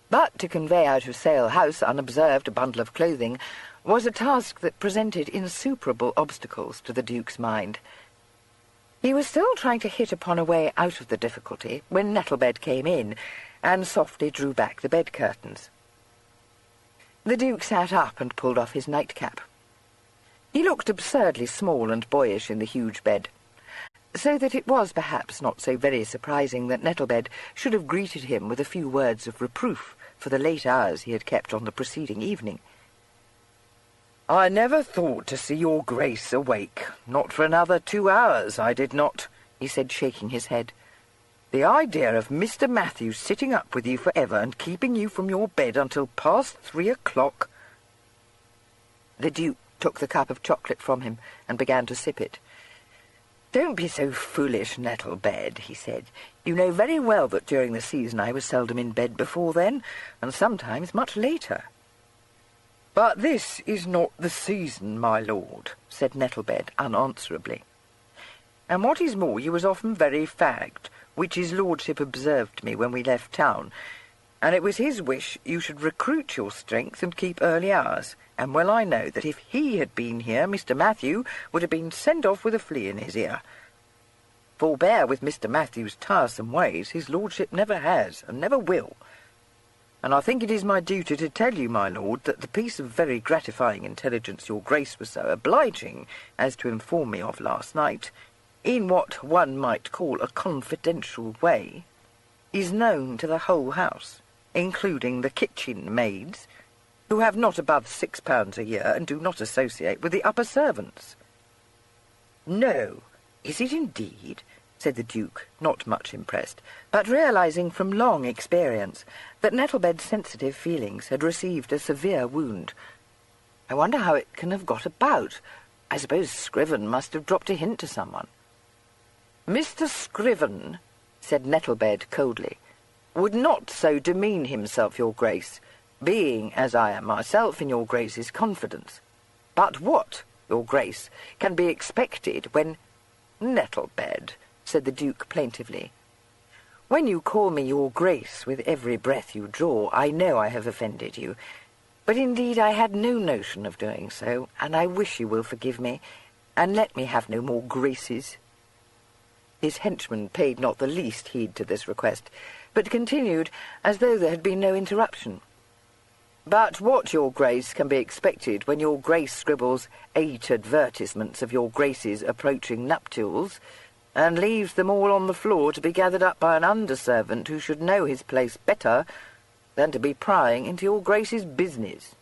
But to convey out of Sale House unobserved a bundle of clothing was a task that presented insuperable obstacles to the Duke's mind. He was still trying to hit upon a way out of the difficulty when Nettlebed came in and softly drew back the bed curtains. The Duke sat up and pulled off his nightcap. He looked absurdly small and boyish in the huge bed, so that it was perhaps not so very surprising that Nettlebed should have greeted him with a few words of reproof for the late hours he had kept on the preceding evening. "I never thought to see your Grace awake. Not for another 2 hours, I did not," he said, shaking his head. "The idea of Mr. Matthews sitting up with you forever and keeping you from your bed until past 3 o'clock." The Duke took the cup of chocolate from him and began to sip it. "Don't be so foolish, Nettlebed," he said. "You know very well that during the season I was seldom in bed before then, and sometimes much later." "But this is not the season, my lord," said Nettlebed unanswerably. "And what is more, you was often very fagged, which his lordship observed me when we left town, and it was his wish you should recruit your strength and keep early hours, and well I know that if he had been here, Mr. Matthew would have been sent off with a flea in his ear. Forbear with Mr. Matthew's tiresome ways, his lordship never has, and never will." and I think it is my duty to tell you, my lord, that the piece of very gratifying intelligence your grace was so obliging as to inform me of last night, in what one might call a confidential way, is known to the whole house, including the kitchen maids, who have not above £6 a year and do not associate with the upper servants." "No, is it indeed?" said the Duke, not much impressed, but realizing from long experience that Nettlebed's sensitive feelings had received a severe wound. "I wonder how it can have got about. I suppose Scriven must have dropped a hint to someone." "Mr. Scriven," said Nettlebed coldly, "would not so demean himself, your grace, being, as I am myself, in your grace's confidence. But what, your grace, can be expected when—" "Nettlebed," said the Duke plaintively, "when you call me your grace with every breath you draw, I know I have offended you. But indeed I had no notion of doing so, and I wish you will forgive me, and let me have no more graces." His henchman paid not the least heed to this request, but continued as though there had been no interruption. "But what, your grace, can be expected when your grace scribbles 8 advertisements of your grace's approaching nuptials, and leaves them all on the floor to be gathered up by an under-servant who should know his place better than to be prying into your grace's business?"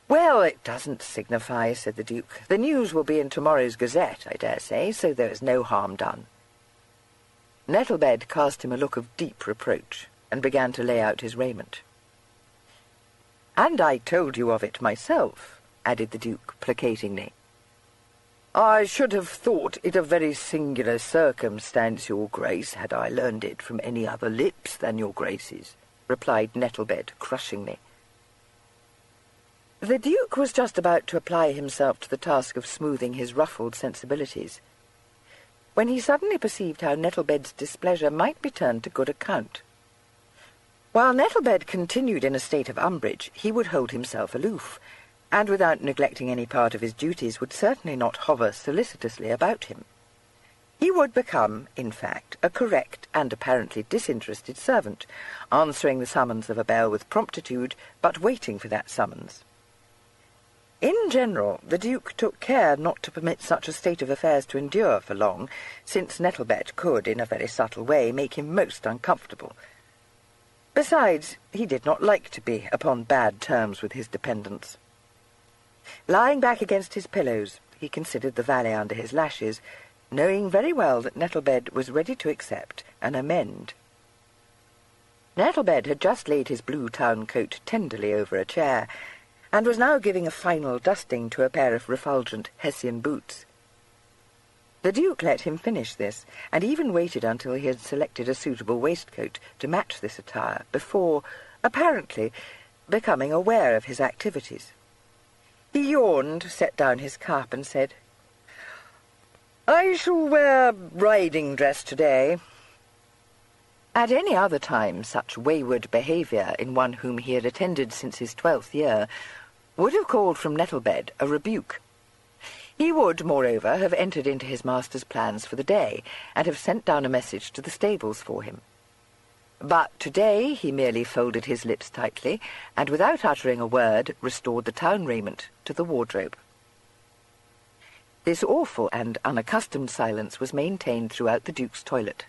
"Well, it doesn't signify," said the Duke. "The news will be in tomorrow's Gazette, I dare say, so there is no harm done." Nettlebed cast him a look of deep reproach, and began to lay out his raiment. "And I told you of it myself," added the Duke placatingly. "I should have thought it a very singular circumstance, your grace, had I learned it from any other lips than your grace's," replied Nettlebed crushingly. The Duke was just about to apply himself to the task of smoothing his ruffled sensibilities, when he suddenly perceived how Nettlebed's displeasure might be turned to good account. While Nettlebed continued in a state of umbrage, he would hold himself aloof, and without neglecting any part of his duties would certainly not hover solicitously about him. He would become, in fact, a correct and apparently disinterested servant, answering the summons of a bell with promptitude, but waiting for that summons. In general, the Duke took care not to permit such a state of affairs to endure for long, since Nettlebed could, in a very subtle way, make him most uncomfortable. Besides, he did not like to be upon bad terms with his dependents. Lying back against his pillows, he considered the valet under his lashes, knowing very well that Nettlebed was ready to accept and amend. Nettlebed had just laid his blue town coat tenderly over a chair, and was now giving a final dusting to a pair of refulgent Hessian boots. The Duke let him finish this, and even waited until he had selected a suitable waistcoat to match this attire before, apparently, becoming aware of his activities. He yawned, set down his cap, and said, "I shall wear riding dress today." At any other time, such wayward behaviour in one whom he had attended since his 12th year would have called from Nettlebed a rebuke. He would, moreover, have entered into his master's plans for the day, and have sent down a message to the stables for him. But today he merely folded his lips tightly, and without uttering a word, restored the town raiment to the wardrobe. This awful and unaccustomed silence was maintained throughout the Duke's toilet.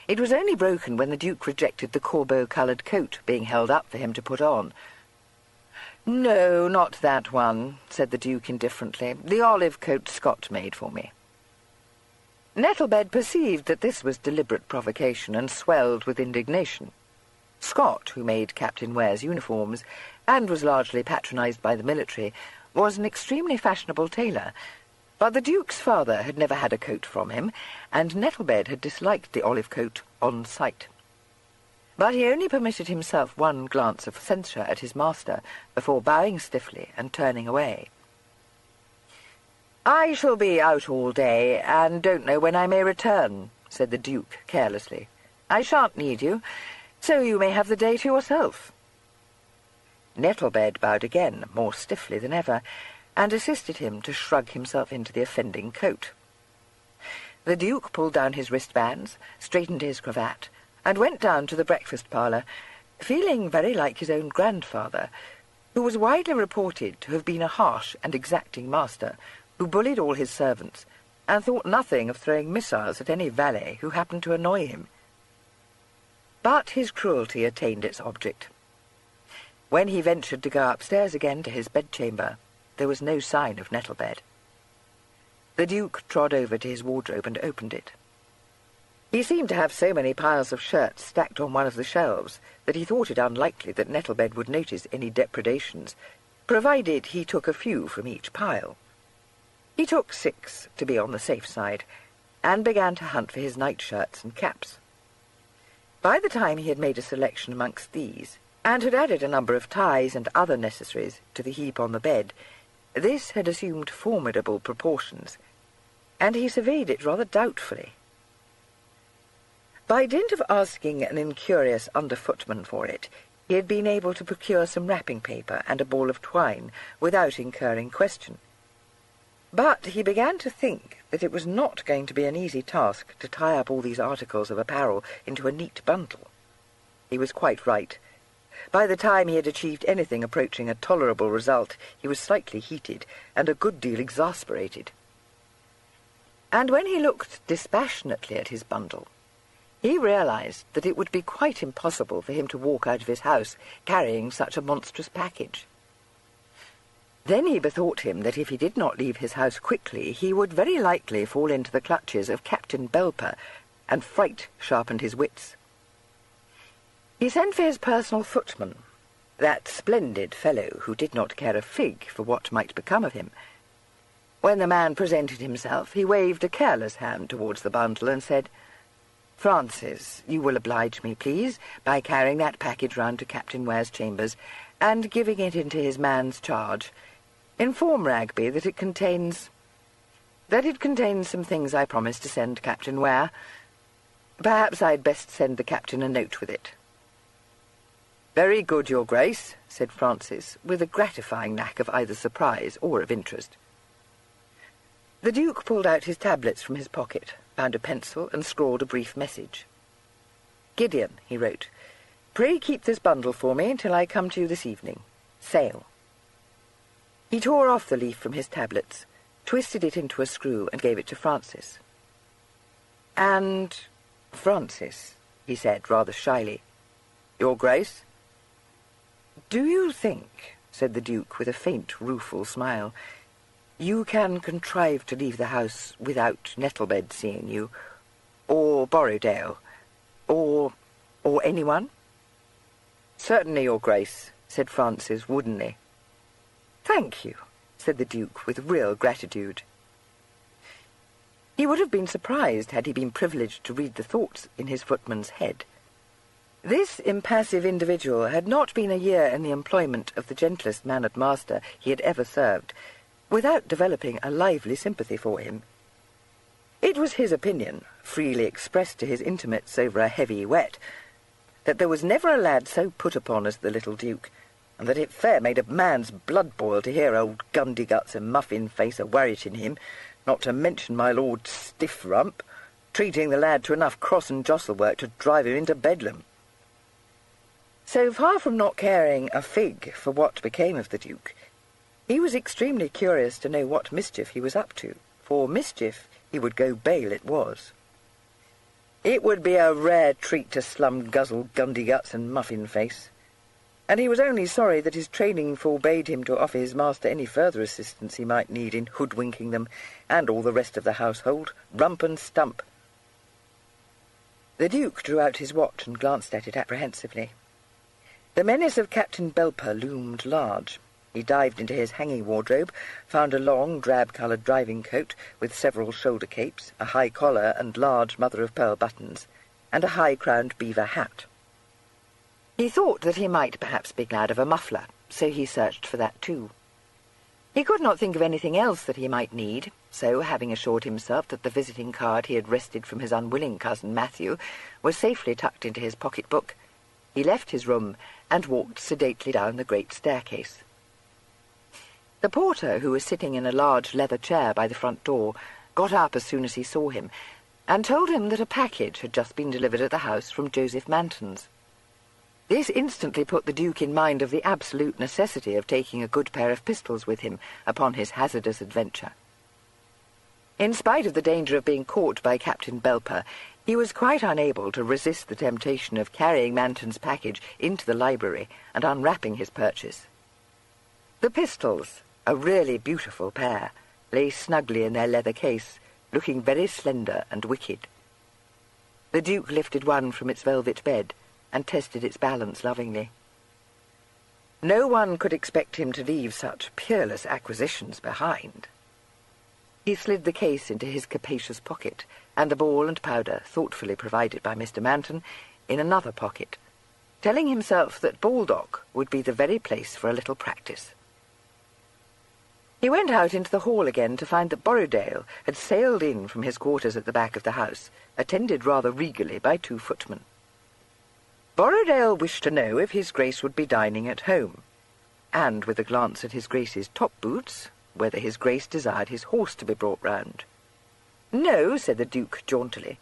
It was only broken when the Duke rejected the corbeau-coloured coat being held up for him to put on. "No, not that one," said the Duke indifferently. "The olive coat Scott made for me." Nettlebed perceived that this was deliberate provocation, and swelled with indignation. Scott, who made Captain Ware's uniforms, and was largely patronized by the military, was an extremely fashionable tailor, but the Duke's father had never had a coat from him, and Nettlebed had disliked the olive coat on sight. But he only permitted himself one glance of censure at his master before bowing stiffly and turning away. "I shall be out all day, and don't know when I may return," said the Duke carelessly. "I shan't need you, so you may have the day to yourself." Nettlebed bowed again, more stiffly than ever, and assisted him to shrug himself into the offending coat. The Duke pulled down his wristbands, straightened his cravat, and went down to the breakfast-parlour, feeling very like his own grandfather, who was widely reported to have been a harsh and exacting master, who bullied all his servants, and thought nothing of throwing missiles at any valet who happened to annoy him. But his cruelty attained its object. When he ventured to go upstairs again to his bedchamber, there was no sign of Nettlebed. The Duke trod over to his wardrobe and opened it. He seemed to have so many piles of shirts stacked on one of the shelves that he thought it unlikely that Nettlebed would notice any depredations, provided he took a few from each pile. He took 6 to be on the safe side, and began to hunt for his nightshirts and caps. By the time he had made a selection amongst these, and had added a number of ties and other necessaries to the heap on the bed, this had assumed formidable proportions, and he surveyed it rather doubtfully. By dint of asking an incurious under-footman for it, he had been able to procure some wrapping paper and a ball of twine without incurring question. But he began to think that it was not going to be an easy task to tie up all these articles of apparel into a neat bundle. He was quite right. By the time he had achieved anything approaching a tolerable result, he was slightly heated and a good deal exasperated. And when he looked dispassionately at his bundle, he realized that it would be quite impossible for him to walk out of his house carrying such a monstrous package. Then he bethought him that if he did not leave his house quickly, he would very likely fall into the clutches of Captain Belper, and fright sharpened his wits. He sent for his personal footman, that splendid fellow who did not care a fig for what might become of him. When the man presented himself, he waved a careless hand towards the bundle and said, "Francis, you will oblige me, please, by carrying that package round to Captain Ware's chambers, and giving it into his man's charge. Inform Ragby that it contains some things I promised to send Captain Ware. Perhaps I'd best send the captain a note with it." "Very good, Your Grace," said Francis, with a gratifying knack of either surprise or of interest. The Duke pulled out his tablets from his pocket, found a pencil, and scrawled a brief message. "Gideon," he wrote, "pray keep this bundle for me until I come to you this evening. Sail." He tore off the leaf from his tablets, twisted it into a screw, and gave it to Francis. "And, Francis," he said, rather shyly. "Your Grace?" "Do you think," said the Duke with a faint, rueful smile, "you can contrive to leave the house without Nettlebed seeing you, or Borrowdale, or anyone?" "Certainly, Your Grace," said Francis woodenly. "Thank you," said the Duke with real gratitude. He would have been surprised had he been privileged to read the thoughts in his footman's head. This impassive individual had not been a year in the employment of the gentlest mannered master he had ever served, without developing a lively sympathy for him. It was his opinion, freely expressed to his intimates over a heavy wet, that there was never a lad so put upon as the little Duke, and that it fair made a man's blood boil to hear old Gundyguts and Muffin-Face a worriting him, not to mention my Lord Stiff-Rump, treating the lad to enough cross and jostle work to drive him into bedlam. So far from not caring a fig for what became of the Duke, he was extremely curious to know what mischief he was up to, for mischief he would go bail it was. It would be a rare treat to slum-guzzle Gundyguts and Muffin-Face, and he was only sorry that his training forbade him to offer his master any further assistance he might need in hoodwinking them, and all the rest of the household, rump and stump. The Duke drew out his watch and glanced at it apprehensively. The menace of Captain Belper loomed large. He dived into his hanging wardrobe, found a long, drab-coloured driving coat with several shoulder capes, a high collar and large mother-of-pearl buttons, and a high-crowned beaver hat. He thought that he might perhaps be glad of a muffler, so he searched for that too. He could not think of anything else that he might need, so, having assured himself that the visiting card he had wrested from his unwilling cousin Matthew was safely tucked into his pocket-book, he left his room and walked sedately down the great staircase. The porter, who was sitting in a large leather chair by the front door, got up as soon as he saw him, and told him that a package had just been delivered at the house from Joseph Manton's. This instantly put the Duke in mind of the absolute necessity of taking a good pair of pistols with him upon his hazardous adventure. In spite of the danger of being caught by Captain Belper, he was quite unable to resist the temptation of carrying Manton's package into the library and unwrapping his purchase. The pistols, a really beautiful pair, lay snugly in their leather case, looking very slender and wicked. The Duke lifted one from its velvet bed and tested its balance lovingly. No one could expect him to leave such peerless acquisitions behind. He slid the case into his capacious pocket, and the ball and powder, thoughtfully provided by Mr. Manton, in another pocket, telling himself that Baldock would be the very place for a little practice. He went out into the hall again to find that Borrowdale had sailed in from his quarters at the back of the house, attended rather regally by 2 footmen. Borrowdale wished to know if his Grace would be dining at home, and, with a glance at his Grace's top boots, whether his Grace desired his horse to be brought round. "No," said the Duke jauntily.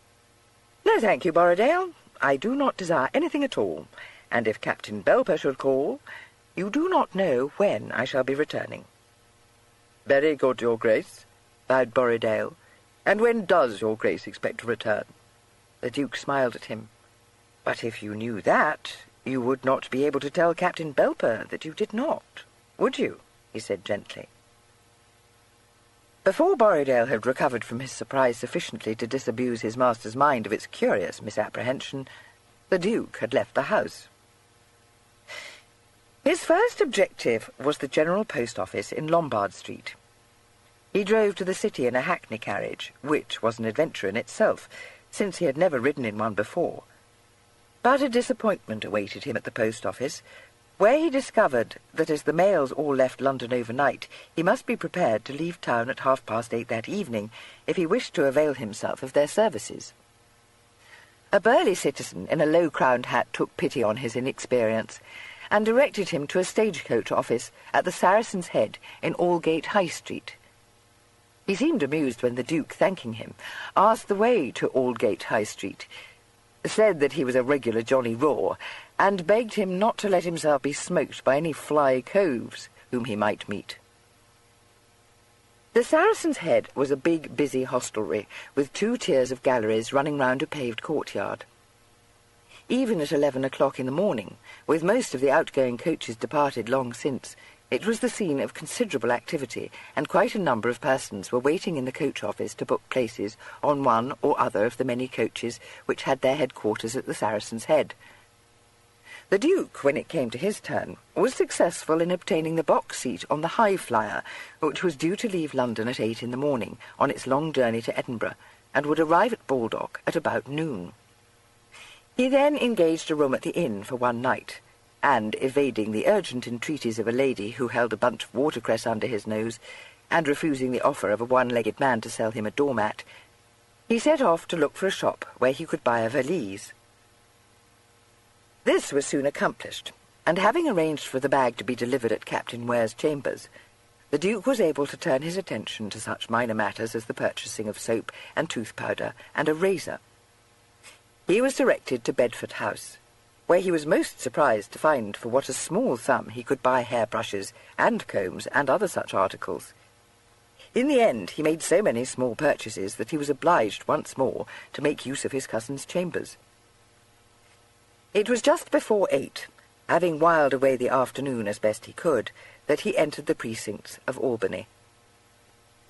"No, thank you, Borrowdale. I do not desire anything at all, and if Captain Belper should call, you do not know when I shall be returning." "Very good, your Grace," bowed Borrowdale. "And when does your Grace expect to return?" The Duke smiled at him. "But if you knew that, you would not be able to tell Captain Belper that you did not, would you?" he said gently. Before Borrowdale had recovered from his surprise sufficiently to disabuse his master's mind of its curious misapprehension, the Duke had left the house. His first objective was the General Post Office in Lombard Street. He drove to the city in a hackney carriage, which was an adventure in itself, since he had never ridden in one before. But a disappointment awaited him at the post office, where he discovered that as the mails all left London overnight, he must be prepared to leave town at 8:30 that evening, if he wished to avail himself of their services. A burly citizen in a low-crowned hat took pity on his inexperience, and directed him to a stagecoach office at the Saracen's Head in Aldgate High Street. He seemed amused when the Duke, thanking him, asked the way to Aldgate High Street, said that he was a regular Johnny Raw, and begged him not to let himself be smoked by any fly coves whom he might meet. The Saracen's Head was a big, busy hostelry, with 2 tiers of galleries running round a paved courtyard. Even at 11 o'clock in the morning, with most of the outgoing coaches departed long since, it was the scene of considerable activity, and quite a number of persons were waiting in the coach office to book places on one or other of the many coaches which had their headquarters at the Saracen's Head. The Duke, when it came to his turn, was successful in obtaining the box seat on the High Flyer, which was due to leave London at 8 in the morning on its long journey to Edinburgh, and would arrive at Baldock at about noon. He then engaged a room at the inn for one night, and, evading the urgent entreaties of a lady who held a bunch of watercress under his nose, and refusing the offer of a one-legged man to sell him a doormat, he set off to look for a shop where he could buy a valise. This was soon accomplished, and having arranged for the bag to be delivered at Captain Ware's chambers, the Duke was able to turn his attention to such minor matters as the purchasing of soap and tooth-powder and a razor. He was directed to Bedford House, where he was most surprised to find for what a small sum he could buy hairbrushes and combs and other such articles. In the end, he made so many small purchases that he was obliged once more to make use of his cousin's chambers. It was just before 8, having whiled away the afternoon as best he could, that he entered the precincts of Albany.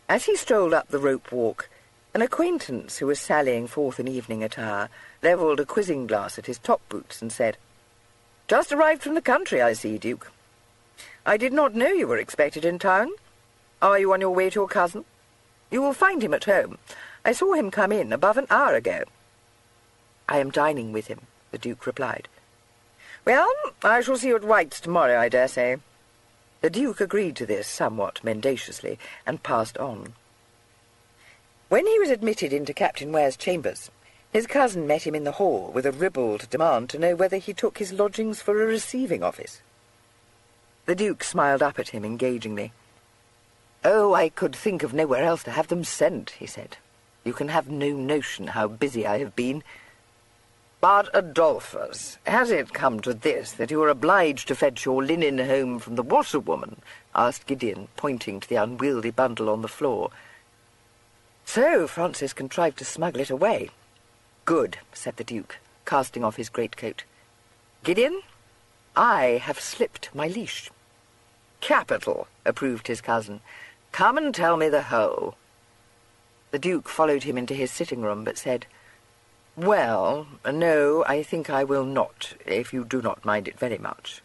As he strolled up the rope walk, an acquaintance who was sallying forth in evening attire levelled a quizzing glass at his top boots and said, "Just arrived from the country, I see, Duke. I did not know you were expected in town. Are you on your way to your cousin? You will find him at home. I saw him come in above an hour ago." "I am dining with him," the Duke replied. "Well, I shall see you at White's tomorrow, I dare say." The Duke agreed to this somewhat mendaciously, and passed on. When he was admitted into Captain Ware's chambers, his cousin met him in the hall with a ribald demand to know whether he took his lodgings for a receiving office. The Duke smiled up at him engagingly. "Oh, I could think of nowhere else to have them sent," he said. "You can have no notion how busy I have been." But, Adolphus, has it come to this, that you are obliged to fetch your linen home from the washerwoman? Asked Gideon, pointing to the unwieldy bundle on the floor. So Francis contrived to smuggle it away. Good, said the Duke, casting off his greatcoat. Gideon, I have slipped my leash. Capital, approved his cousin. Come and tell me the whole. The Duke followed him into his sitting-room, but said, Well, no, I think I will not, if you do not mind it very much.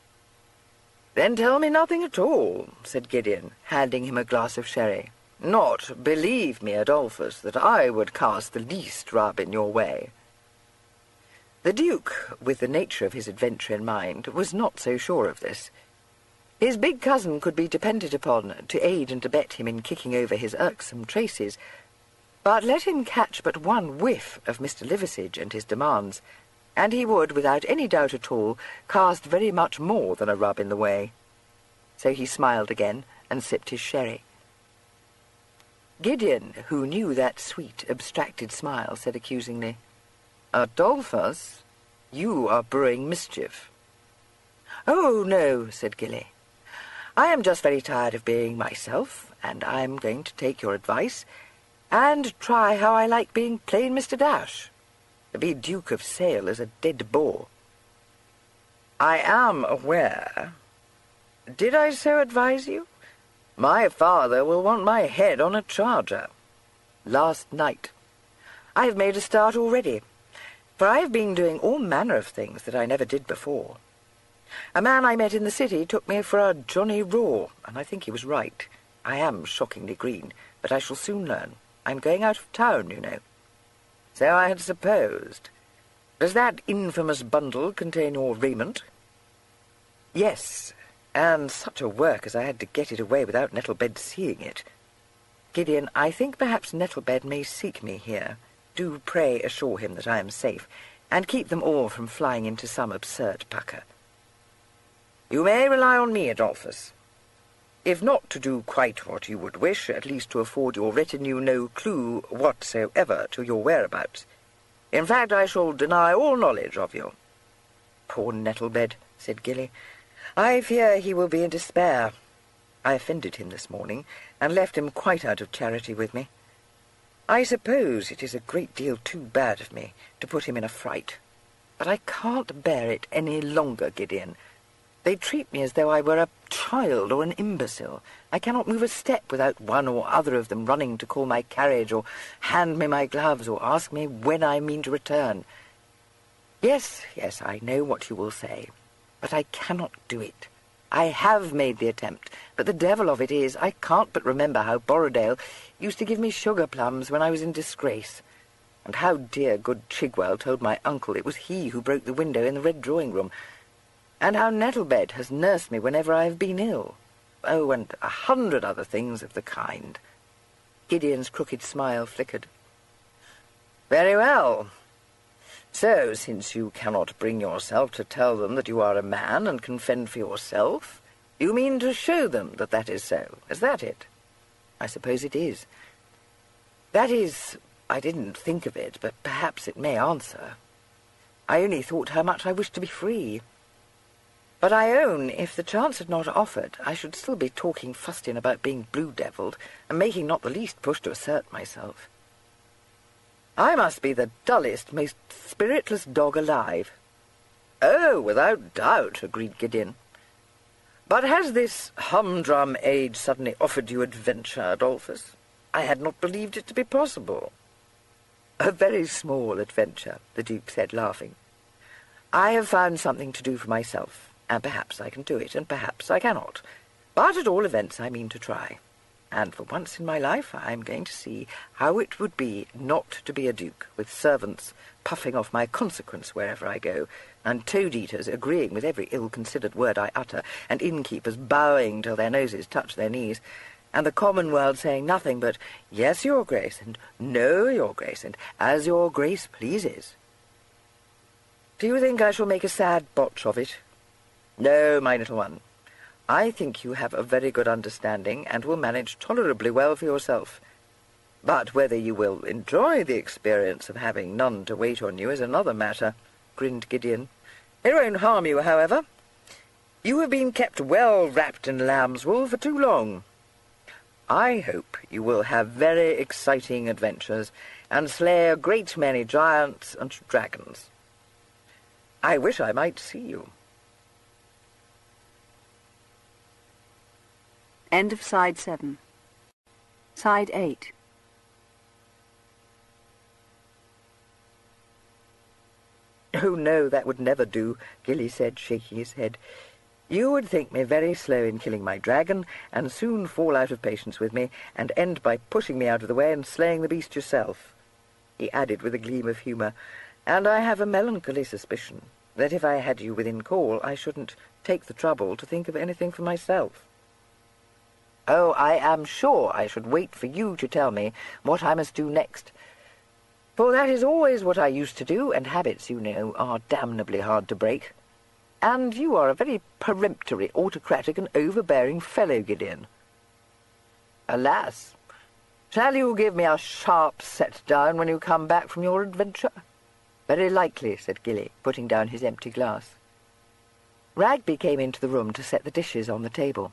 Then tell me nothing at all, said Gideon, handing him a glass of sherry. Not, believe me, Adolphus, that I would cast the least rub in your way. The Duke, with the nature of his adventure in mind, was not so sure of this. His big cousin could be depended upon to aid and abet him in kicking over his irksome traces, but let him catch but one whiff of Mr. Liversidge and his demands, and he would, without any doubt at all, cast very much more than a rub in the way. So he smiled again and sipped his sherry. Gideon, who knew that sweet, abstracted smile, said accusingly, Adolphus, you are brewing mischief. Oh, no, said Gilly. I am just very tired of being myself, and I am going to take your advice and try how I like being plain Mr. Dash. To be Duke of Sale is a dead bore. I am aware. Did I so advise you? My father will want my head on a charger. Last night. I have made a start already, for I have been doing all manner of things that I never did before. A man I met in the city took me for a Johnny Raw, and I think he was right. I am shockingly green, but I shall soon learn. I'm going out of town, you know. So I had supposed. Does that infamous bundle contain your raiment? Yes, and such a work as I had to get it away without Nettlebed seeing it. Gideon, I think perhaps Nettlebed may seek me here. Do pray assure him that I am safe, and keep them all from flying into some absurd pucker. You may rely on me, Adolphus. If not to do quite what you would wish, at least to afford your retinue no clue whatsoever to your whereabouts. In fact, I shall deny all knowledge of you. Poor Nettlebed, said Gilly. I fear he will be in despair. I offended him this morning, and left him quite out of charity with me. I suppose it is a great deal too bad of me to put him in a fright, but I can't bear it any longer, Gideon. They treat me as though I were a child or an imbecile. I cannot move a step without one or other of them running to call my carriage, or hand me my gloves, or ask me when I mean to return. Yes, I know what you will say, but I cannot do it. I have made the attempt, but the devil of it is, I can't but remember how Borrowdale used to give me sugar plums when I was in disgrace, and how dear good Chigwell told my uncle it was he who broke the window in the red drawing-room, and how Nettlebed has nursed me whenever I have been ill. Oh, and 100 other things of the kind. Gideon's crooked smile flickered. Very well. So, since you cannot bring yourself to tell them that you are a man and can fend for yourself, you mean to show them that that is so. Is that it? I suppose it is. That is, I didn't think of it, but perhaps it may answer. I only thought how much I wished to be free. But I own, if the chance had not offered, I should still be talking fustian about being blue-devilled, and making not the least push to assert myself. I must be the dullest, most spiritless dog alive. Oh, without doubt, agreed Gideon. But has this humdrum age suddenly offered you adventure, Adolphus? I had not believed it to be possible. A very small adventure, the Duke said, laughing. I have found something to do for myself, and perhaps I can do it, and perhaps I cannot. But at all events I mean to try. And for once in my life I am going to see how it would be not to be a duke, with servants puffing off my consequence wherever I go, and toad-eaters agreeing with every ill-considered word I utter, and innkeepers bowing till their noses touch their knees, and the common world saying nothing but, yes, your grace, and no, your grace, and as your grace pleases. Do you think I shall make a sad botch of it? No, my little one. I think you have a very good understanding, and will manage tolerably well for yourself. But whether you will enjoy the experience of having none to wait on you is another matter. grinned Gideon. "It won't harm you, however. You have been kept well wrapped in lamb's wool for too long. I hope you will have very exciting adventures, and slay a great many giants and dragons. I wish I might see you." End of Side 7. Side 8. "Oh, no, that would never do," Gilly said, shaking his head. "You would think me very slow in killing my dragon, and soon fall out of patience with me, and end by pushing me out of the way and slaying the beast yourself," he added with a gleam of humour. "And I have a melancholy suspicion that if I had you within call, I shouldn't take the trouble to think of anything for myself." "Oh, I am sure I should wait for you to tell me what I must do next. For that is always what I used to do, and habits, you know, are damnably hard to break. And you are a very peremptory, autocratic, and overbearing fellow, Gideon." "Alas! Shall you give me a sharp set-down when you come back from your adventure?" "Very likely," said Gilly, putting down his empty glass. Ragby came into the room to set the dishes on the table.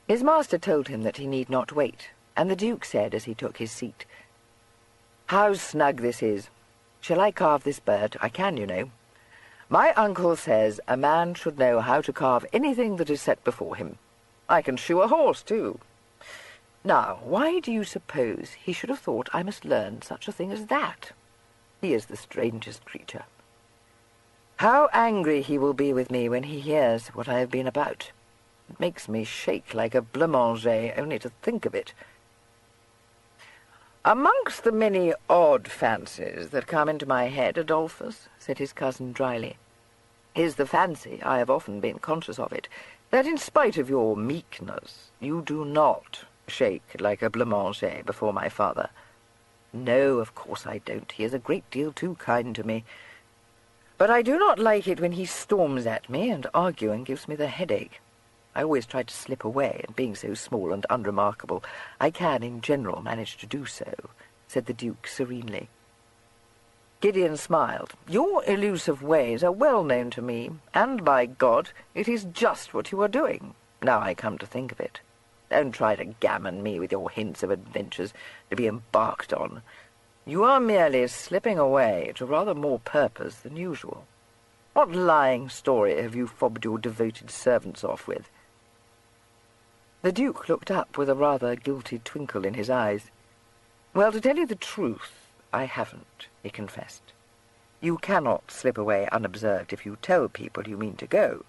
His master told him that he need not wait, and the Duke said as he took his seat, "How snug this is! Shall I carve this bird? I can, you know. My uncle says a man should know how to carve anything that is set before him. I can shoe a horse, too. Now, why do you suppose he should have thought I must learn such a thing as that? He is the strangest creature. How angry he will be with me when he hears what I have been about. It makes me shake like a blancmange only to think of it." "Amongst the many odd fancies that come into my head, Adolphus," said his cousin dryly, "is the fancy, I have often been conscious of it, that in spite of your meekness, you do not shake like a blancmange before my father. No, of course I don't. He is a great deal too kind to me. But I do not like it when he storms at me, and arguing gives me the headache. I always try to slip away, and being so small and unremarkable, I can, in general, manage to do so," said the Duke serenely. Gideon smiled. "Your elusive ways are well known to me, and, by God, it is just what you are doing, now I come to think of it. Don't try to gammon me with your hints of adventures to be embarked on. You are merely slipping away to rather more purpose than usual. What lying story have you fobbed your devoted servants off with?" The Duke looked up with a rather guilty twinkle in his eyes. "Well, to tell you the truth, I haven't," he confessed. "You cannot slip away unobserved if you tell people you mean to go."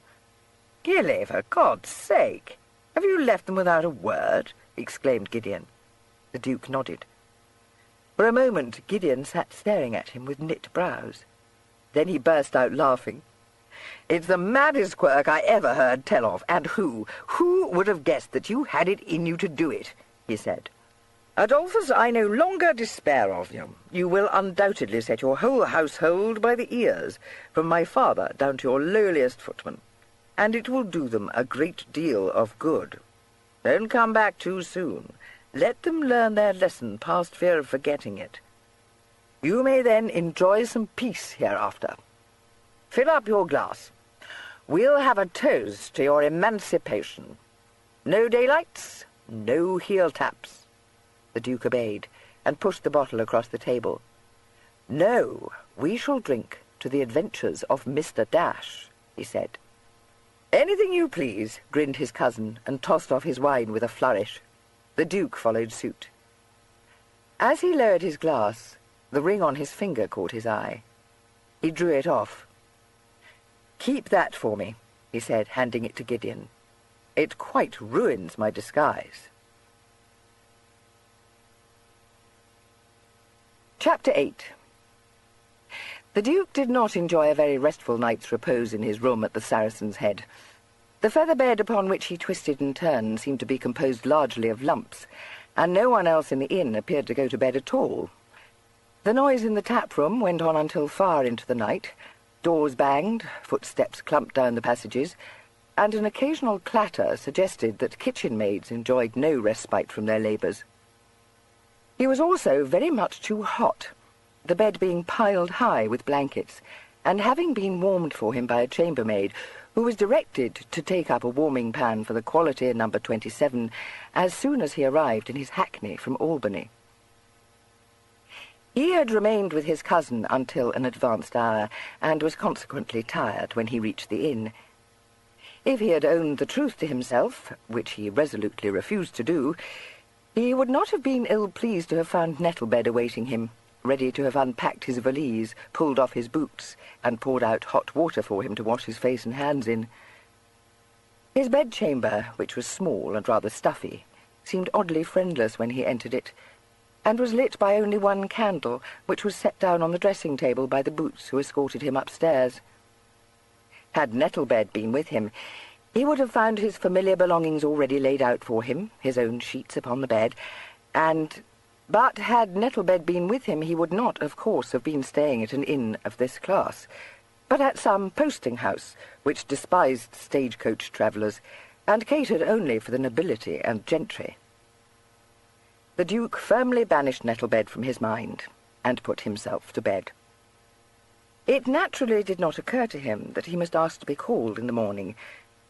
"Gilly, for God's sake! Have you left them without a word?" exclaimed Gideon. The Duke nodded. For a moment Gideon sat staring at him with knit brows. Then he burst out laughing. "It's the maddest quirk I ever heard tell of, and who would have guessed that you had it in you to do it?" he said. "Adolphus, I no longer despair of you. You will undoubtedly set your whole household by the ears, from my father down to your lowliest footman, and it will do them a great deal of good. Don't come back too soon. Let them learn their lesson past fear of forgetting it. You may then enjoy some peace hereafter. Fill up your glass. We'll have a toast to your emancipation. No daylights, no heel-taps." The Duke obeyed, and pushed the bottle across the table. "No, we shall drink to the adventures of Mr. Dash," he said. "Anything you please," grinned his cousin, and tossed off his wine with a flourish. The Duke followed suit. As he lowered his glass, the ring on his finger caught his eye. He drew it off. "Keep that for me," he said, handing it to Gideon. "It quite ruins my disguise." Chapter 8. The Duke did not enjoy a very restful night's repose in his room at the Saracen's Head. The feather bed upon which he twisted and turned seemed to be composed largely of lumps, and no one else in the inn appeared to go to bed at all. The noise in the tap-room went on until far into the night. Doors banged, footsteps clumped down the passages, and an occasional clatter suggested that kitchen maids enjoyed no respite from their labours. He was also very much too hot, the bed being piled high with blankets, and having been warmed for him by a chambermaid, who was directed to take up a warming pan for the quality in number 27 as soon as he arrived in his hackney from Albany. He had remained with his cousin until an advanced hour, and was consequently tired when he reached the inn. If he had owned the truth to himself, which he resolutely refused to do, he would not have been ill-pleased to have found Nettlebed awaiting him, ready to have unpacked his valise, pulled off his boots, and poured out hot water for him to wash his face and hands in. His bedchamber, which was small and rather stuffy, seemed oddly friendless when he entered it, and was lit by only one candle, which was set down on the dressing-table by the boots who escorted him upstairs. Had Nettlebed been with him, he would have found his familiar belongings already laid out for him, his own sheets upon the bed, but had Nettlebed been with him, he would not, of course, have been staying at an inn of this class, but at some posting-house which despised stagecoach travellers, and catered only for the nobility and gentry. The Duke firmly banished Nettlebed from his mind, and put himself to bed. It naturally did not occur to him that he must ask to be called in the morning,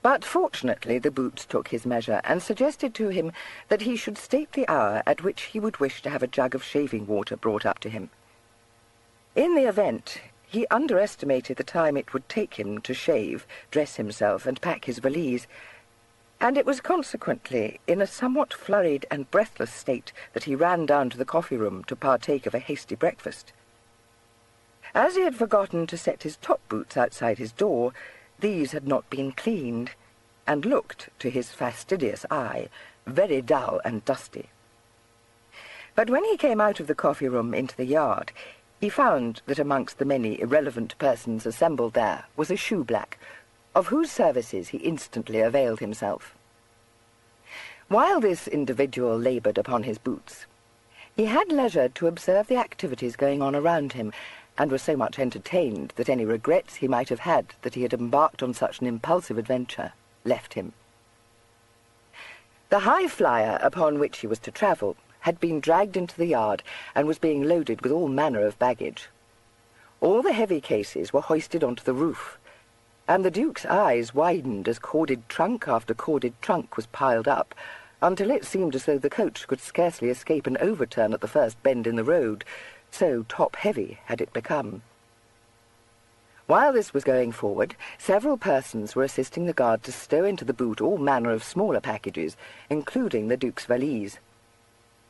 but fortunately the boots took his measure, and suggested to him that he should state the hour at which he would wish to have a jug of shaving water brought up to him. In the event, he underestimated the time it would take him to shave, dress himself, and pack his valise, and it was consequently in a somewhat flurried and breathless state that he ran down to the coffee-room to partake of a hasty breakfast. As he had forgotten to set his top boots outside his door, these had not been cleaned, and looked, to his fastidious eye, very dull and dusty. But when he came out of the coffee-room into the yard, he found that amongst the many irrelevant persons assembled there was a shoeblack, of whose services he instantly availed himself. While this individual laboured upon his boots, he had leisure to observe the activities going on around him, and was so much entertained that any regrets he might have had that he had embarked on such an impulsive adventure left him. The high flyer upon which he was to travel had been dragged into the yard, and was being loaded with all manner of baggage. All the heavy cases were hoisted onto the roof, and the Duke's eyes widened as corded trunk after corded trunk was piled up, until it seemed as though the coach could scarcely escape an overturn at the first bend in the road, so top-heavy had it become. While this was going forward, several persons were assisting the guard to stow into the boot all manner of smaller packages, including the Duke's valise.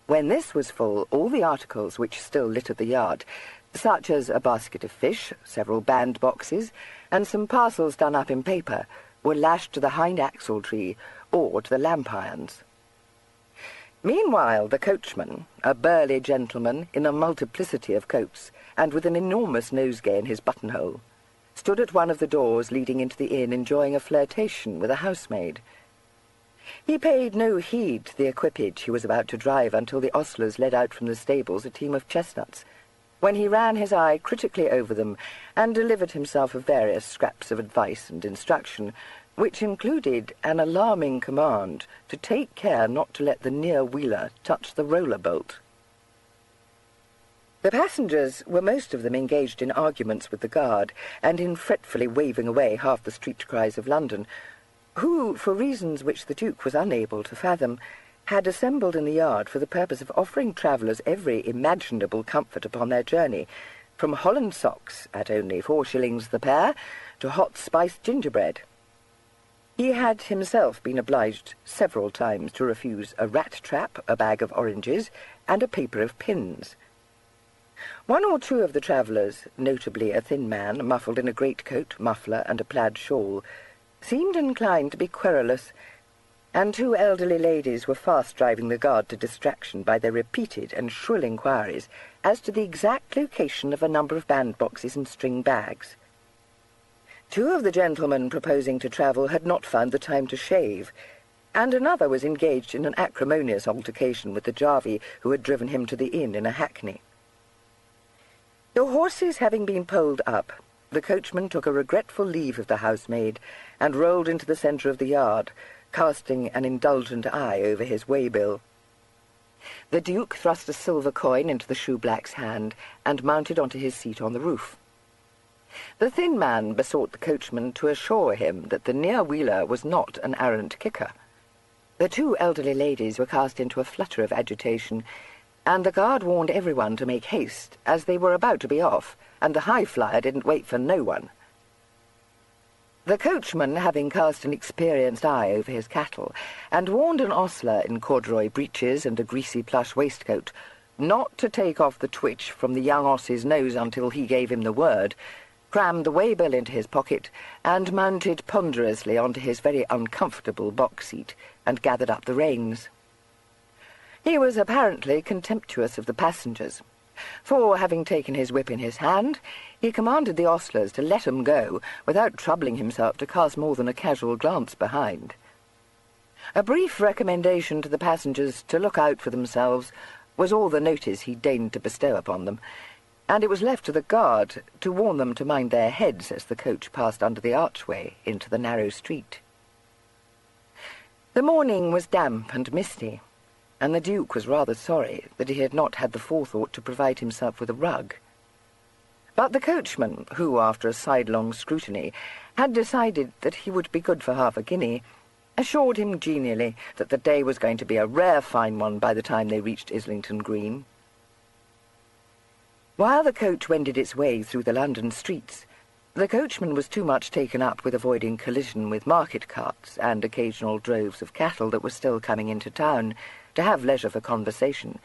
When this was full, all the articles which still littered the yard, such as a basket of fish, several band-boxes, and some parcels done up in paper, were lashed to the hind axle-tree or to the lamp-irons. Meanwhile, the coachman, a burly gentleman in a multiplicity of coats, and with an enormous nosegay in his buttonhole, stood at one of the doors leading into the inn enjoying a flirtation with a housemaid. He paid no heed to the equipage he was about to drive until the ostlers led out from the stables a team of chestnuts, when he ran his eye critically over them and delivered himself of various scraps of advice and instruction, which included an alarming command to take care not to let the near wheeler touch the roller bolt. The passengers were most of them engaged in arguments with the guard, and in fretfully waving away half the street cries of London, who, for reasons which the Duke was unable to fathom, had assembled in the yard for the purpose of offering travellers every imaginable comfort upon their journey, from holland socks at only 4 shillings the pair to hot spiced gingerbread. He had himself been obliged several times to refuse a rat-trap, a bag of oranges, and a paper of pins. One or two of the travellers, notably a thin man muffled in a greatcoat, muffler, and a plaid shawl, seemed inclined to be querulous, and 2 elderly ladies were fast driving the guard to distraction by their repeated and shrill inquiries as to the exact location of a number of bandboxes and string bags. 2 of the gentlemen proposing to travel had not found the time to shave, and another was engaged in an acrimonious altercation with the jarvey who had driven him to the inn in a hackney. The horses having been pulled up, the coachman took a regretful leave of the housemaid and rolled into the centre of the yard, casting an indulgent eye over his waybill. The Duke thrust a silver coin into the shoeblack's hand and mounted onto his seat on the roof. The thin man besought the coachman to assure him that the near-wheeler was not an arrant kicker. The two elderly ladies were cast into a flutter of agitation, and the guard warned everyone to make haste, as they were about to be off, and the high-flyer didn't wait for no one. The coachman, having cast an experienced eye over his cattle, and warned an ostler in corduroy breeches and a greasy plush waistcoat not to take off the twitch from the young oss's nose until he gave him the word, crammed the way-bill into his pocket, and mounted ponderously onto his very uncomfortable box-seat, and gathered up the reins. He was apparently contemptuous of the passengers, for, having taken his whip in his hand, he commanded the ostlers to let him go, without troubling himself to cast more than a casual glance behind. A brief recommendation to the passengers to look out for themselves was all the notice he deigned to bestow upon them, and it was left to the guard to warn them to mind their heads as the coach passed under the archway into the narrow street. The morning was damp and misty, and the Duke was rather sorry that he had not had the forethought to provide himself with a rug. But the coachman, who, after a sidelong scrutiny, had decided that he would be good for half a guinea, assured him genially that the day was going to be a rare fine one by the time they reached Islington Green. While the coach wended its way through the London streets, the coachman was too much taken up with avoiding collision with market carts and occasional droves of cattle that were still coming into town to have leisure for conversation.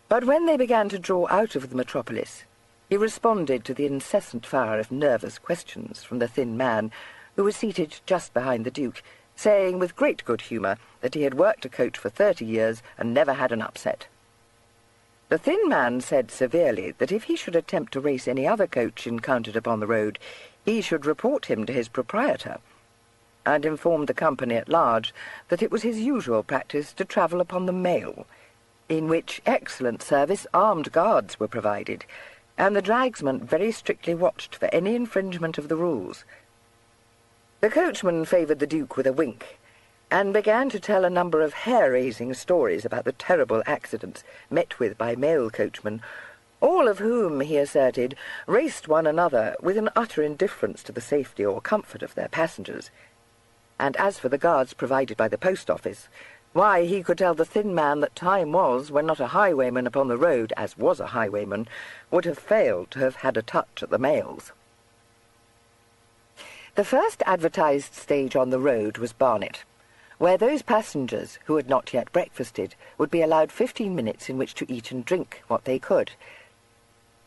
But when they began to draw out of the metropolis, he responded to the incessant fire of nervous questions from the thin man, who was seated just behind the Duke, saying with great good humour that he had worked a coach for 30 years and never had an upset. The thin man said severely that if he should attempt to race any other coach encountered upon the road, he should report him to his proprietor, and informed the company at large that it was his usual practice to travel upon the mail, in which excellent service armed guards were provided, and the dragsman very strictly watched for any infringement of the rules. The coachman favoured the Duke with a wink, and began to tell a number of hair-raising stories about the terrible accidents met with by mail coachmen, all of whom, he asserted, raced one another with an utter indifference to the safety or comfort of their passengers. And as for the guards provided by the post office, why, he could tell the thin man that time was when not a highwayman upon the road, as was a highwayman, would have failed to have had a touch at the mails. The first advertised stage on the road was Barnet, where those passengers who had not yet breakfasted would be allowed 15 minutes in which to eat and drink what they could.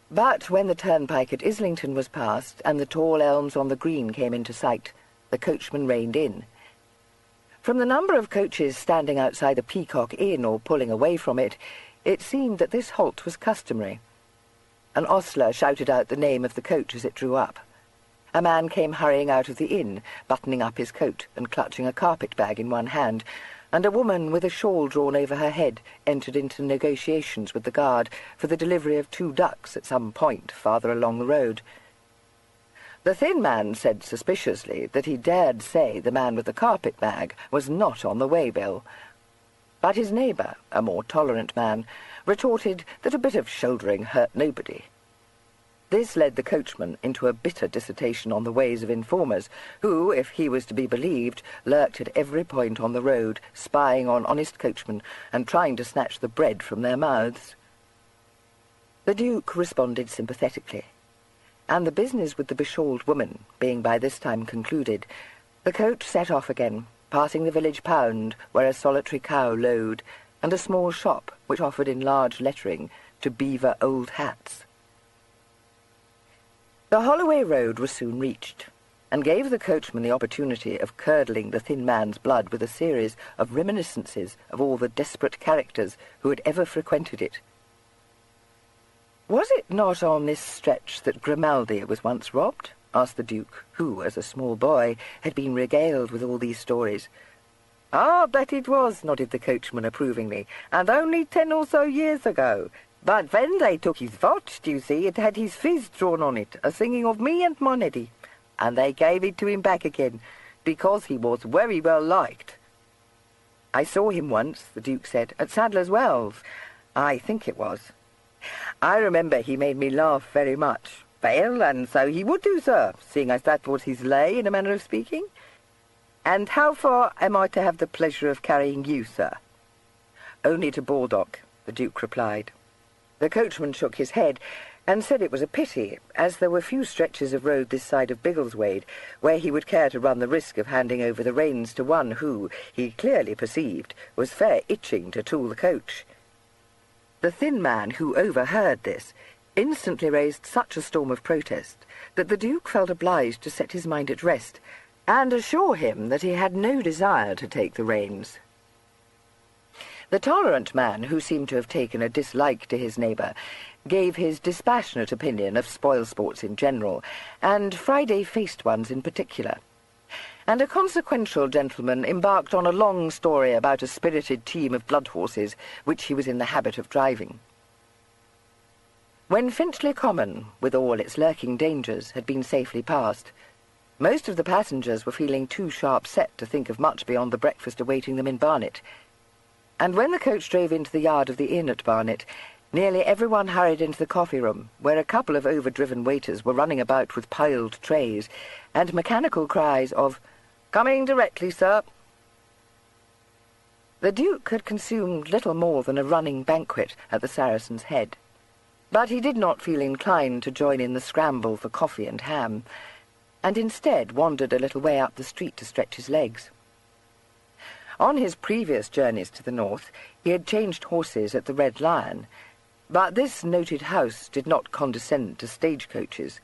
But when the turnpike at Islington was passed, and the tall elms on the green came into sight, the coachman reined in. From the number of coaches standing outside the Peacock Inn or pulling away from it, it seemed that this halt was customary. An ostler shouted out the name of the coach as it drew up. A man came hurrying out of the inn, buttoning up his coat and clutching a carpet-bag in one hand, and a woman with a shawl drawn over her head entered into negotiations with the guard for the delivery of 2 ducks at some point farther along the road. The thin man said suspiciously that he dared say the man with the carpet-bag was not on the way-bill. But his neighbour, a more tolerant man, retorted that a bit of shouldering hurt nobody. This led the coachman into a bitter dissertation on the ways of informers, who, if he was to be believed, lurked at every point on the road, spying on honest coachmen and trying to snatch the bread from their mouths. The Duke responded sympathetically, and the business with the beshawled woman being by this time concluded, the coach set off again, passing the village pound where a solitary cow lowed, and a small shop which offered in large lettering to beaver old hats. The Holloway Road was soon reached, and gave the coachman the opportunity of curdling the thin man's blood with a series of reminiscences of all the desperate characters who had ever frequented it. "Was it not on this stretch that Grimaldi was once robbed?" asked the Duke, who, as a small boy, had been regaled with all these stories. "Ah, that it was," nodded the coachman approvingly, "and only 10 or so years ago. But when they took his watch, do you see, it had his phiz drawn on it, a singing of me and my Neddy, and they gave it to him back again, because he was very well liked." "I saw him once," the Duke said, "at Sadler's Wells, I think it was. I remember he made me laugh very much, "Well, and so he would do, sir, seeing as that was his lay, in a manner of speaking. And how far am I to have the pleasure of carrying you, sir?" "Only to Baldock," the Duke replied. The coachman shook his head, and said it was a pity, as there were few stretches of road this side of Biggleswade where he would care to run the risk of handing over the reins to one who, he clearly perceived, was fair itching to tool the coach. The thin man, who overheard this, instantly raised such a storm of protest that the Duke felt obliged to set his mind at rest and assure him that he had no desire to take the reins. The tolerant man, who seemed to have taken a dislike to his neighbour, gave his dispassionate opinion of spoil-sports in general, and Friday-faced ones in particular. And a consequential gentleman embarked on a long story about a spirited team of blood-horses which he was in the habit of driving. When Finchley Common, with all its lurking dangers, had been safely passed, most of the passengers were feeling too sharp-set to think of much beyond the breakfast awaiting them in Barnet, and when the coach drove into the yard of the inn at Barnet, nearly everyone hurried into the coffee-room, where a couple of overdriven waiters were running about with piled trays and mechanical cries of, "Coming directly, sir." The Duke had consumed little more than a running banquet at the Saracen's Head, but he did not feel inclined to join in the scramble for coffee and ham, and instead wandered a little way up the street to stretch his legs. On his previous journeys to the north, he had changed horses at the Red Lion, but this noted house did not condescend to stagecoaches,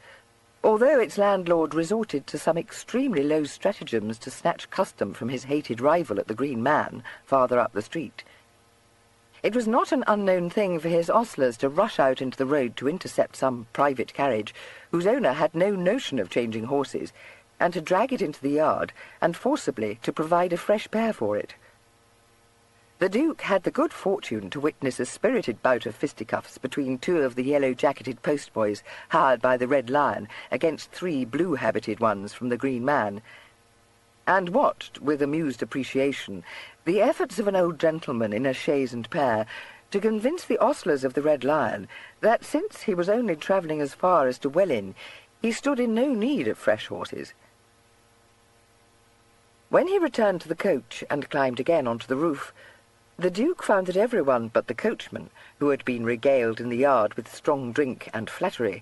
although its landlord resorted to some extremely low stratagems to snatch custom from his hated rival at the Green Man, farther up the street. It was not an unknown thing for his ostlers to rush out into the road to intercept some private carriage, whose owner had no notion of changing horses, and to drag it into the yard, and forcibly to provide a fresh pair for it. The Duke had the good fortune to witness a spirited bout of fisticuffs between two of the yellow-jacketed postboys hired by the Red Lion against three blue-habited ones from the Green Man, and watched, with amused appreciation, the efforts of an old gentleman in a chaise and pair to convince the ostlers of the Red Lion that, since he was only travelling as far as to Welwyn, he stood in no need of fresh horses. When he returned to the coach and climbed again onto the roof, the Duke found that everyone but the coachman, who had been regaled in the yard with strong drink and flattery,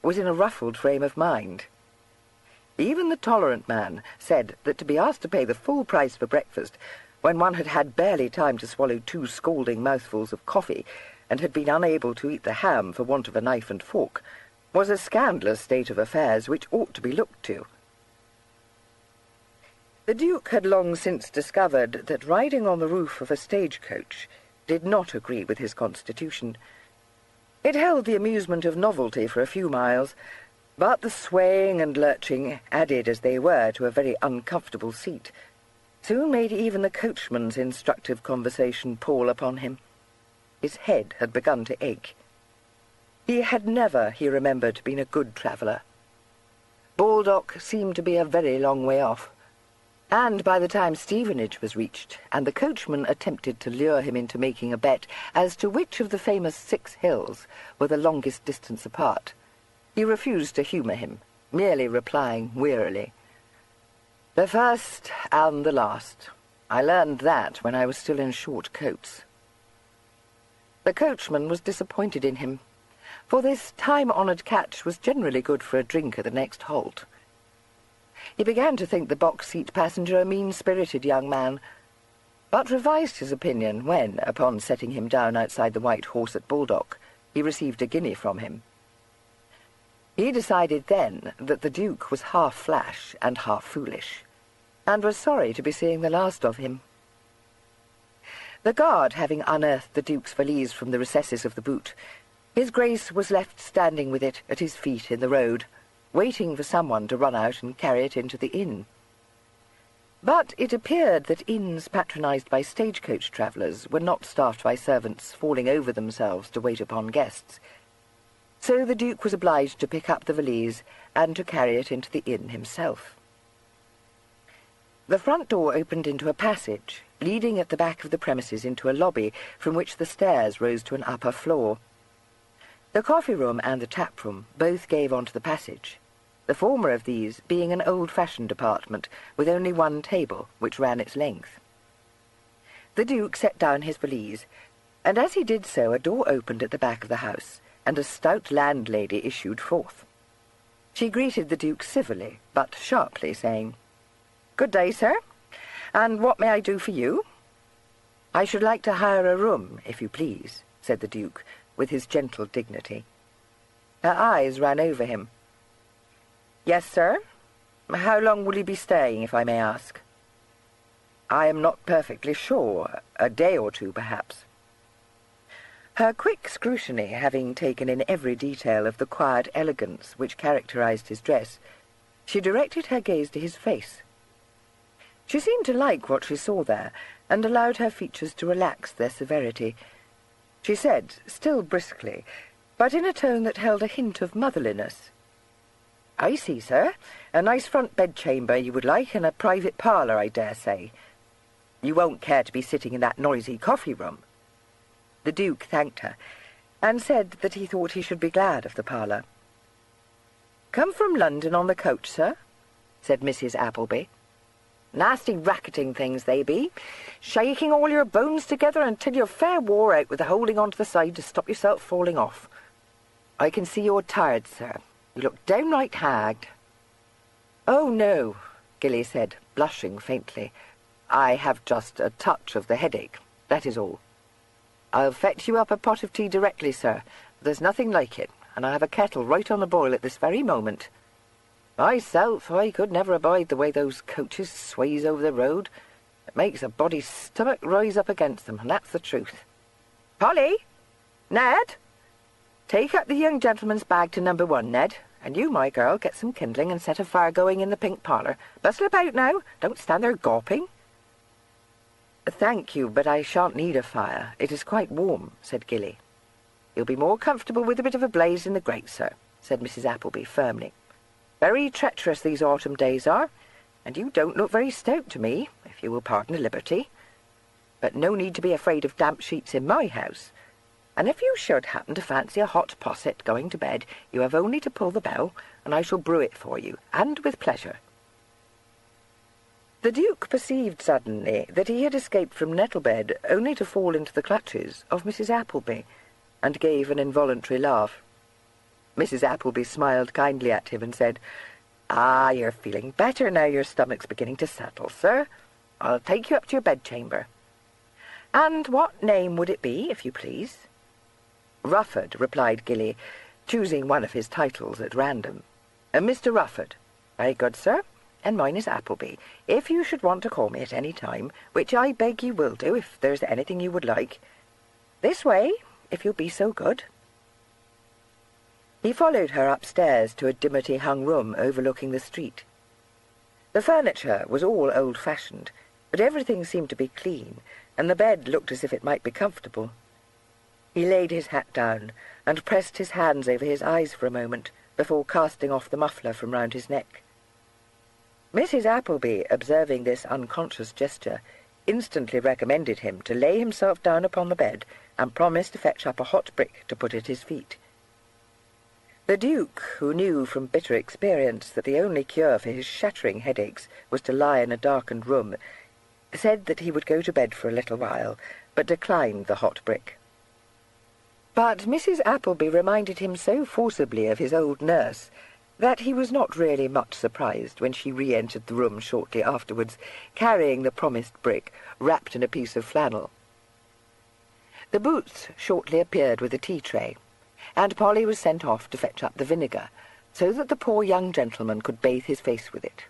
was in a ruffled frame of mind. Even the tolerant man said that to be asked to pay the full price for breakfast, when one had had barely time to swallow 2 scalding mouthfuls of coffee, and had been unable to eat the ham for want of a knife and fork, was a scandalous state of affairs which ought to be looked to. The Duke had long since discovered that riding on the roof of a stagecoach did not agree with his constitution. It held the amusement of novelty for a few miles, but the swaying and lurching, added as they were to a very uncomfortable seat, soon made even the coachman's instructive conversation pall upon him. His head had begun to ache. He had never, he remembered, been a good traveller. Baldock seemed to be a very long way off, and by the time Stevenage was reached, and the coachman attempted to lure him into making a bet as to which of the famous 6 hills were the longest distance apart, he refused to humour him, merely replying wearily, "The first and the last. I learned that when I was still in short coats." The coachman was disappointed in him, for this time-honoured catch was generally good for a drink at the next halt. He began to think the box-seat passenger a mean-spirited young man, but revised his opinion when, upon setting him down outside the White Horse at Baldock, he received a guinea from him. He decided then that the Duke was half flash and half foolish, and was sorry to be seeing the last of him. The guard having unearthed the Duke's valise from the recesses of the boot, his Grace was left standing with it at his feet in the road, waiting for someone to run out and carry it into the inn. But it appeared that inns patronized by stagecoach travellers were not staffed by servants falling over themselves to wait upon guests, so the Duke was obliged to pick up the valise and to carry it into the inn himself. The front door opened into a passage, leading at the back of the premises into a lobby from which the stairs rose to an upper floor. The coffee-room and the tap-room both gave onto the passage, the former of these being an old-fashioned apartment with only one table, which ran its length. The Duke set down his valise, and as he did so a door opened at the back of the house, and a stout landlady issued forth. She greeted the Duke civilly, but sharply, saying, "Good day, sir. And what may I do for you?" "I should like to hire a room, if you please," said the Duke, with his gentle dignity. Her eyes ran over him. "Yes, sir. How long will you be staying, if I may ask?" "I am not perfectly sure. A day or two, perhaps." Her quick scrutiny having taken in every detail of the quiet elegance which characterized his dress, she directed her gaze to his face. She seemed to like what she saw there, and allowed her features to relax their severity. She said, still briskly, but in a tone that held a hint of motherliness, "I see, sir. A nice front bedchamber you would like, and a private parlour, I dare say. You won't care to be sitting in that noisy coffee-room?" The Duke thanked her, and said that he thought he should be glad of the parlour. "Come from London on the coach, sir?" said Mrs. Appleby. "Nasty racketing things they be, shaking all your bones together until you're fair wore out with the holding on to the side to stop yourself falling off. I can see you're tired, sir. You look downright hagged." "Oh, no," Gilly said, blushing faintly. "I have just a touch of the headache, that is all." "I'll fetch you up a pot of tea directly, sir. There's nothing like it, and I have a kettle right on the boil at this very moment. Myself, I could never abide the way those coaches sways over the road. It makes a body's stomach rise up against them, and that's the truth. Polly! Ned! Take up the young gentleman's bag to number 1, Ned, and you, my girl, get some kindling and set a fire going in the pink parlour. Bustle about now. Don't stand there gawping." "Thank you, but I shan't need a fire. It is quite warm," said Gilly. "You'll be more comfortable with a bit of a blaze in the grate, sir," said Mrs. Appleby firmly. "Very treacherous these autumn days are, and you don't look very stout to me, if you will pardon the liberty. But no need to be afraid of damp sheets in my house, and if you should happen to fancy a hot posset going to bed, you have only to pull the bell, and I shall brew it for you, and with pleasure." The Duke perceived suddenly that he had escaped from Nettlebed only to fall into the clutches of Mrs. Appleby, and gave an involuntary laugh. Mrs. Appleby smiled kindly at him and said, "Ah, you're feeling better now your stomach's beginning to settle, sir. I'll take you up to your bedchamber. And what name would it be, if you please?" "Rufford," replied Gilly, choosing one of his titles at random. "Mr. Rufford." "Very good, sir. And mine is Appleby, if you should want to call me at any time, which I beg you will do if there's anything you would like. This way, if you'll be so good." He followed her upstairs to a dimity-hung room overlooking the street. The furniture was all old-fashioned, but everything seemed to be clean, and the bed looked as if it might be comfortable. He laid his hat down and pressed his hands over his eyes for a moment before casting off the muffler from round his neck. Mrs. Appleby, observing this unconscious gesture, instantly recommended him to lay himself down upon the bed and promised to fetch up a hot brick to put at his feet. The Duke, who knew from bitter experience that the only cure for his shattering headaches was to lie in a darkened room, said that he would go to bed for a little while, but declined the hot brick. But Mrs. Appleby reminded him so forcibly of his old nurse that he was not really much surprised when she re-entered the room shortly afterwards, carrying the promised brick, wrapped in a piece of flannel. The Boots shortly appeared with a tea-tray, and Polly was sent off to fetch up the vinegar, so that the poor young gentleman could bathe his face with it.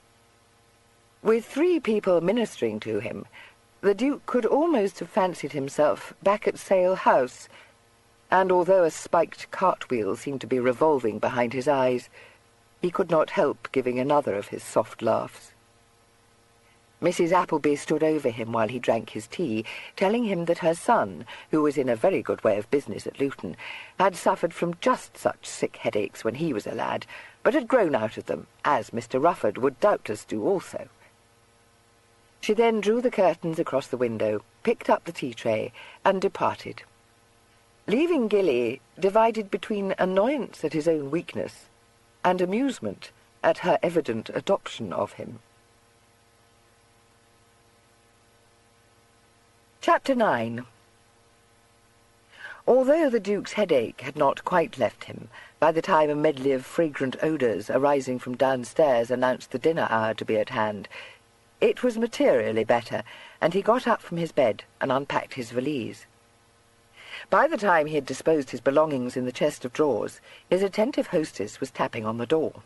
With 3 people ministering to him, the Duke could almost have fancied himself back at Sale House, and although a spiked cartwheel seemed to be revolving behind his eyes, he could not help giving another of his soft laughs. Mrs. Appleby stood over him while he drank his tea, telling him that her son, who was in a very good way of business at Luton, had suffered from just such sick headaches when he was a lad, but had grown out of them, as Mr. Rufford would doubtless do also. She then drew the curtains across the window, picked up the tea-tray, and departed. leaving Gilly divided between annoyance at his own weakness and amusement at her evident adoption of him. Chapter 9. Although the Duke's headache had not quite left him by the time a medley of fragrant odours arising from downstairs announced the dinner hour to be at hand, it was materially better, and he got up from his bed and unpacked his valise. By the time he had disposed his belongings in the chest of drawers, his attentive hostess was tapping on the door.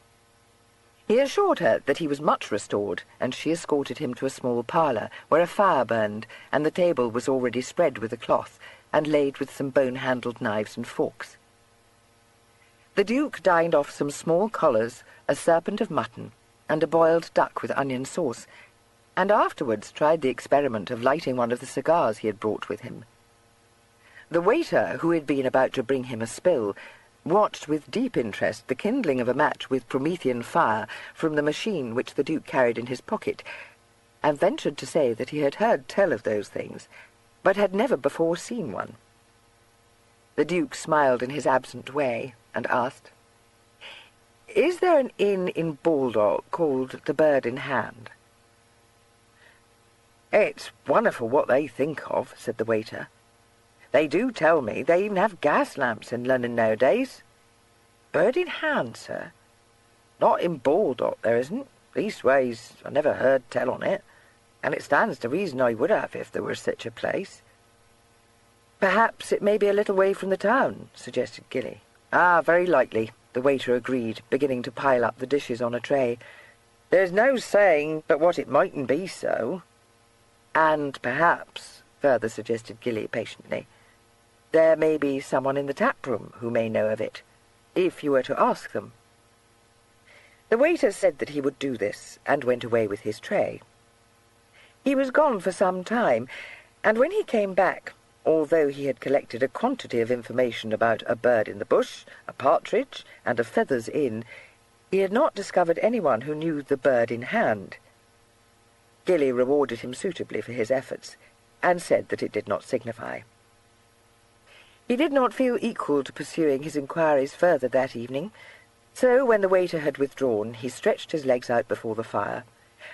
He assured her that he was much restored, and she escorted him to a small parlour, where a fire burned, and the table was already spread with a cloth, and laid with some bone-handled knives and forks. The Duke dined off some small collars, a serpent of mutton, and a boiled duck with onion sauce, and afterwards tried the experiment of lighting one of the cigars he had brought with him. The waiter, who had been about to bring him a spill, watched with deep interest the kindling of a match with Promethean fire from the machine which the Duke carried in his pocket, and ventured to say that he had heard tell of those things, but had never before seen one. The Duke smiled in his absent way, and asked, "Is there an inn in Baldock called the Bird in Hand?" "It's wonderful what they think of," said the waiter. "They do tell me they even have gas lamps in London nowadays." "Bird in Hand, sir?" "Not in Baldock, there isn't. Leastways, I never heard tell on it, and it stands to reason I would have if there were such a place." "Perhaps it may be a little way from the town," suggested Gilly. "Ah, very likely," the waiter agreed, beginning to pile up the dishes on a tray. "There's no saying but what it mightn't be so." "And perhaps," further suggested Gilly patiently, "there may be someone in the tap-room who may know of it, if you were to ask them." The waiter said that he would do this, and went away with his tray. He was gone for some time, and when he came back, although he had collected a quantity of information about a bird in the bush, a partridge, and a feathers inn, he had not discovered anyone who knew the Bird in Hand. Gilly rewarded him suitably for his efforts, and said that it did not signify. He did not feel equal to pursuing his inquiries further that evening, so when the waiter had withdrawn, he stretched his legs out before the fire,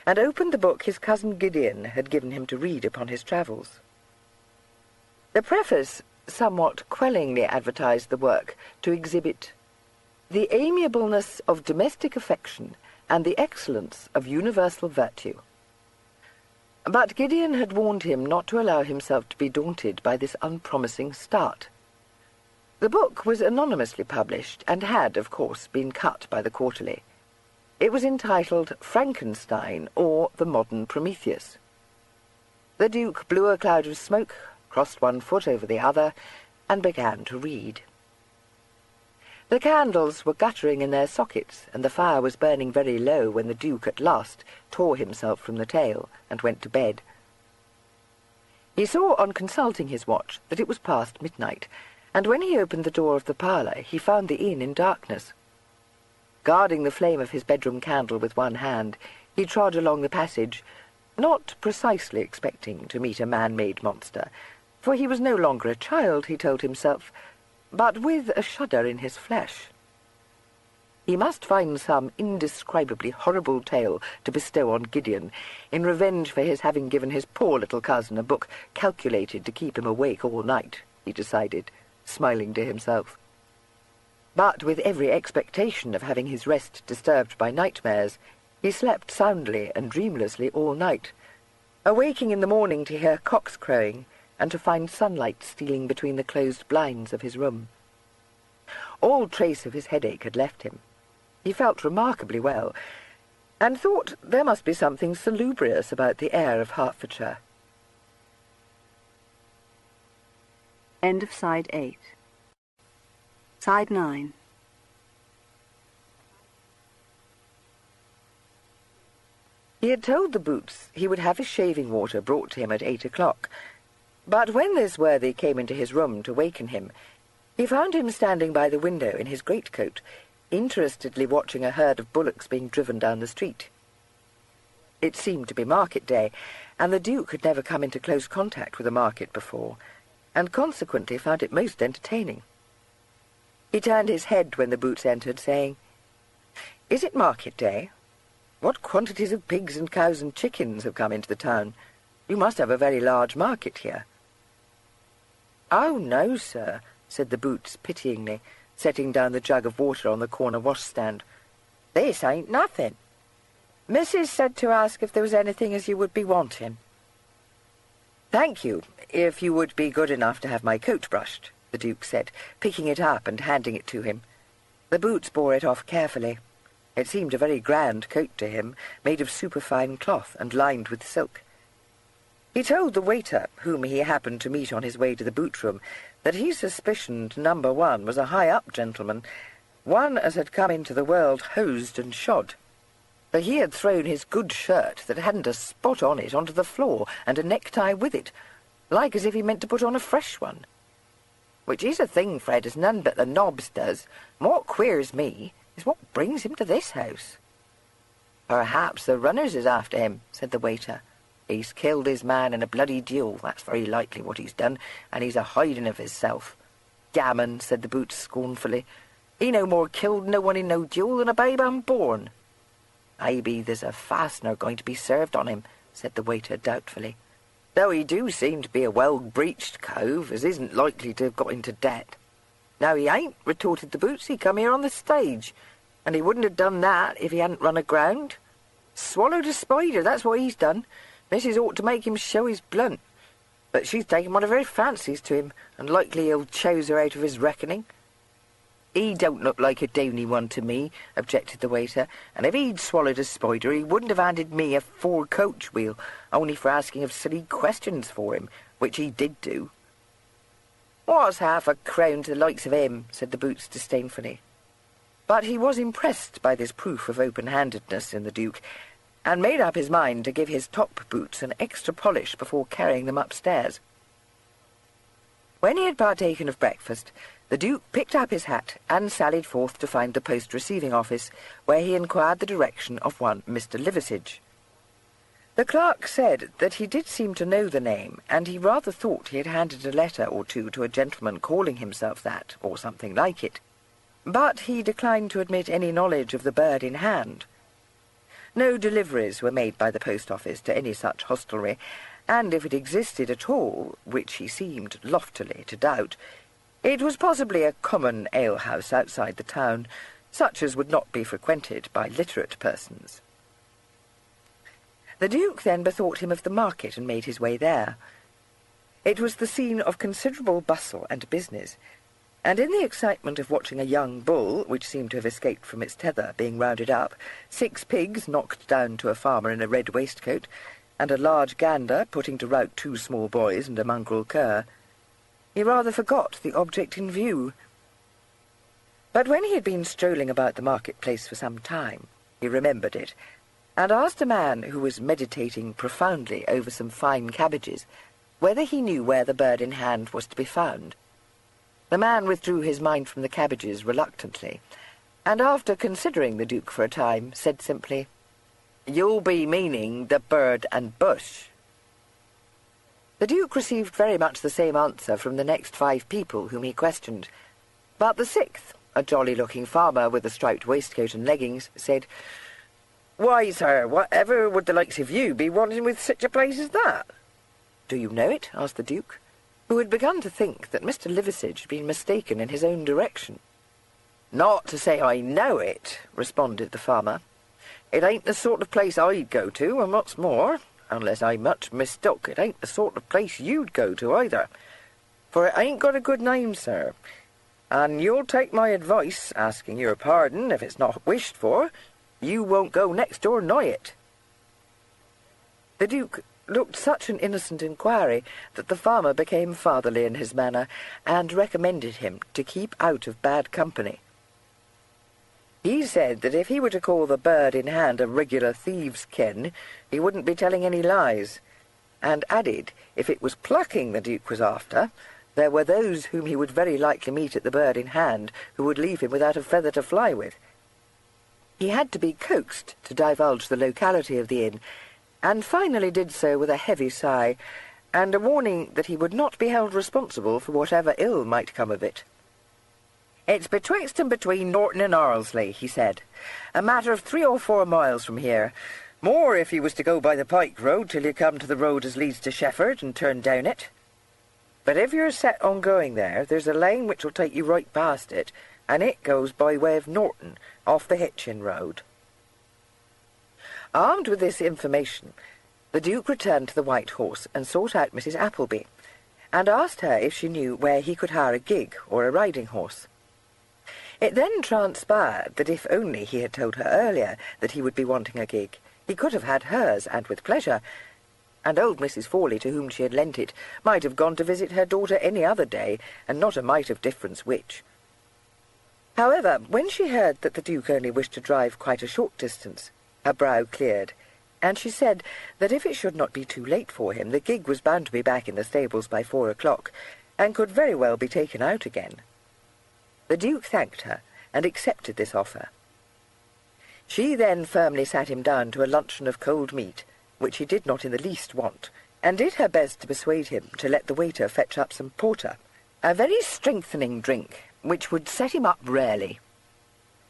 and opened the book his cousin Gideon had given him to read upon his travels. The preface somewhat quellingly advertised the work to exhibit the amiableness of domestic affection and the excellence of universal virtue. But Gideon had warned him not to allow himself to be daunted by this unpromising start. The book was anonymously published, and had, of course, been cut by the Quarterly. It was entitled Frankenstein, or The Modern Prometheus. The Duke blew a cloud of smoke, crossed one foot over the other, and began to read. The candles were guttering in their sockets, and the fire was burning very low when the Duke at last tore himself from the tale and went to bed. He saw on consulting his watch that it was past midnight, and when he opened the door of the parlour he found the inn in darkness. Guarding the flame of his bedroom candle with one hand, he trod along the passage, not precisely expecting to meet a man-made monster, for he was no longer a child, he told himself, but with a shudder in his flesh. He must find some indescribably horrible tale to bestow on Gideon, in revenge for his having given his poor little cousin a book calculated to keep him awake all night, he decided, smiling to himself. But with every expectation of having his rest disturbed by nightmares, he slept soundly and dreamlessly all night, awaking in the morning to hear cocks crowing and to find sunlight stealing between the closed blinds of his room. All trace of his headache had left him. He felt remarkably well, and thought there must be something salubrious about the air of Hertfordshire. End of Side 8. Side 9. He had told the Boots he would have his shaving water brought to him at 8 o'clock, but when this worthy came into his room to waken him, he found him standing by the window in his greatcoat, interestedly watching a herd of bullocks being driven down the street. It seemed to be market day, and the Duke had never come into close contact with a market before, and consequently found it most entertaining. He turned his head when the Boots entered, saying, "Is it market day? What quantities of pigs and cows and chickens have come into the town? You must have a very large market here." "Oh, no, sir," said the Boots pityingly, setting down the jug of water on the corner washstand. "This ain't nothing. Missus said to ask if there was anything as you would be wanting." "Thank you, if you would be good enough to have my coat brushed," the Duke said, picking it up and handing it to him. The Boots bore it off carefully. It seemed a very grand coat to him, made of superfine cloth and lined with silk. He told the waiter, whom he happened to meet on his way to the boot-room, that he suspicioned number 1 was a high-up gentleman, one as had come into the world hosed and shod. For he had thrown his good shirt that hadn't a spot on it onto the floor, and a necktie with it, like as if he meant to put on a fresh one. Which is a thing, Fred, as none but the nobs does. And what queers me is what brings him to this house." "Perhaps the runners is after him," said the waiter. "He's killed his man in a bloody duel, that's very likely what he's done, and he's a-hiding of hisself." "Gammon," said the Boots scornfully. "He no more killed no one in no duel than a babe unborn." "Maybe there's a fastener going to be served on him," said the waiter doubtfully. "Though he do seem to be a well-breeched cove, as isn't likely to have got into debt." "No, he ain't," retorted the Boots. "He come here on the stage, and he wouldn't have done that if he hadn't run aground. Swallowed a spider, that's what he's done. Missus ought to make him show his blunt. But she's taken one of her fancies to him, and likely he'll chouse her out of his reckoning." "He don't look like a downy one to me," objected the waiter, "and if he'd swallowed a spider he wouldn't have handed me a 4-coach wheel, only for asking of silly questions for him, which he did do." "What's 1/2 a crown to the likes of him?" said the Boots disdainfully. But he was impressed by this proof of open-handedness in the Duke, and made up his mind to give his top boots an extra polish before carrying them upstairs. When he had partaken of breakfast, the Duke picked up his hat and sallied forth to find the post-receiving office, where he inquired the direction of one Mr. Liversidge. The clerk said that he did seem to know the name, and he rather thought he had handed a letter or two to a gentleman calling himself that, or something like it. But he declined to admit any knowledge of the bird in hand. No deliveries were made by the post office to any such hostelry, and if it existed at all, which he seemed loftily to doubt, it was possibly a common alehouse outside the town, such as would not be frequented by literate persons. The Duke then bethought him of the market and made his way there. It was the scene of considerable bustle and business, and in the excitement of watching a young bull, which seemed to have escaped from its tether, being rounded up, 6 pigs knocked down to a farmer in a red waistcoat, and a large gander putting to rout 2 small boys and a mongrel cur, he rather forgot the object in view. But when he had been strolling about the market-place for some time, he remembered it, and asked a man who was meditating profoundly over some fine cabbages whether he knew where the bird in hand was to be found. The man withdrew his mind from the cabbages reluctantly, and after considering the Duke for a time, said simply, "You'll be meaning the bird and bush." The Duke received very much the same answer from the next 5 people whom he questioned, but the 6th, a jolly-looking farmer with a striped waistcoat and leggings, said, "Why, sir, whatever would the likes of you be wanting with such a place as that?" "Do you know it?" asked the Duke, who had begun to think that Mr. Liversidge had been mistaken in his own direction. "Not to say I know it," responded the farmer. "It ain't the sort of place I'd go to, and what's more, unless I'm much mistook, it ain't the sort of place you'd go to either. For it ain't got a good name, sir, and you'll take my advice, asking your pardon if it's not wished for, you won't go next door nigh it." The Duke looked such an innocent inquiry that the farmer became fatherly in his manner, and recommended him to keep out of bad company. He said that if he were to call the bird in hand a regular thieves' ken, he wouldn't be telling any lies, and added if it was plucking the Duke was after, there were those whom he would very likely meet at the bird in hand who would leave him without a feather to fly with. He had to be coaxed to divulge the locality of the inn, and finally did so with a heavy sigh, and a warning that he would not be held responsible for whatever ill might come of it. "It's betwixt and between Norton and Arleslie," he said. "A matter of 3 or 4 miles from here. More if you was to go by the pike road till you come to the road as leads to Shefford and turn down it. But if you're set on going there's a lane which will take you right past it, and it goes by way of Norton, off the Hitchin road." Armed with this information, the Duke returned to the White Horse and sought out Mrs. Appleby, and asked her if she knew where he could hire a gig or a riding horse. It then transpired that if only he had told her earlier that he would be wanting a gig, he could have had hers, and with pleasure, and old Mrs. Fawley, to whom she had lent it, might have gone to visit her daughter any other day, and not a mite of difference which. However, when she heard that the Duke only wished to drive quite a short distance, her brow cleared, and she said that if it should not be too late for him, the gig was bound to be back in the stables by 4 o'clock, and could very well be taken out again. The Duke thanked her, and accepted this offer. She then firmly sat him down to a luncheon of cold meat, which he did not in the least want, and did her best to persuade him to let the waiter fetch up some porter, a very strengthening drink, which would set him up rarely.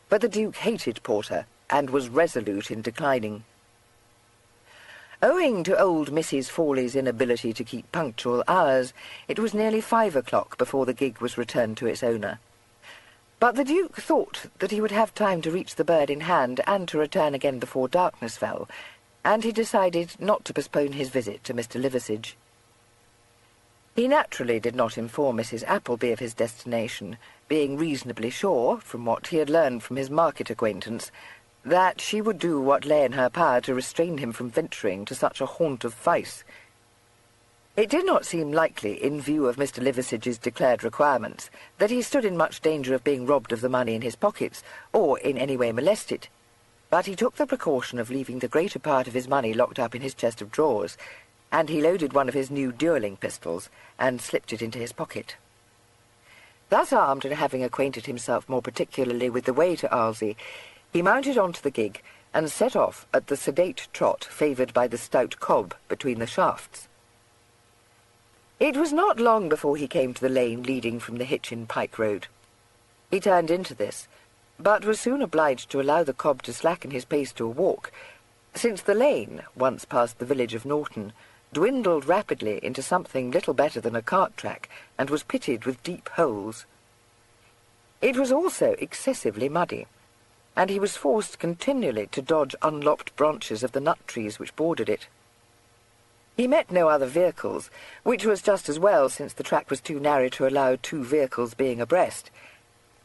But the Duke hated porter, and was resolute in declining. Owing to old Mrs. Fawley's inability to keep punctual hours, it was nearly 5 o'clock before the gig was returned to its owner. But the Duke thought that he would have time to reach the bird in hand and to return again before darkness fell, and he decided not to postpone his visit to Mr. Liversidge. He naturally did not inform Mrs. Appleby of his destination, being reasonably sure, from what he had learned from his market acquaintance, that she would do what lay in her power to restrain him from venturing to such a haunt of vice. It did not seem likely, in view of Mr. Liversidge's declared requirements, that he stood in much danger of being robbed of the money in his pockets, or in any way molested, but he took the precaution of leaving the greater part of his money locked up in his chest of drawers, and he loaded one of his new duelling pistols, and slipped it into his pocket. Thus armed, and having acquainted himself more particularly with the way to Arlesey, he mounted on to the gig, and set off at the sedate trot favoured by the stout cob between the shafts. It was not long before he came to the lane leading from the Hitchin pike road. He turned into this, but was soon obliged to allow the cob to slacken his pace to a walk, since the lane, once past the village of Norton, dwindled rapidly into something little better than a cart track, and was pitted with deep holes. It was also excessively muddy, and he was forced continually to dodge unlopped branches of the nut trees which bordered it. He met no other vehicles, which was just as well, since the track was too narrow to allow 2 vehicles being abreast,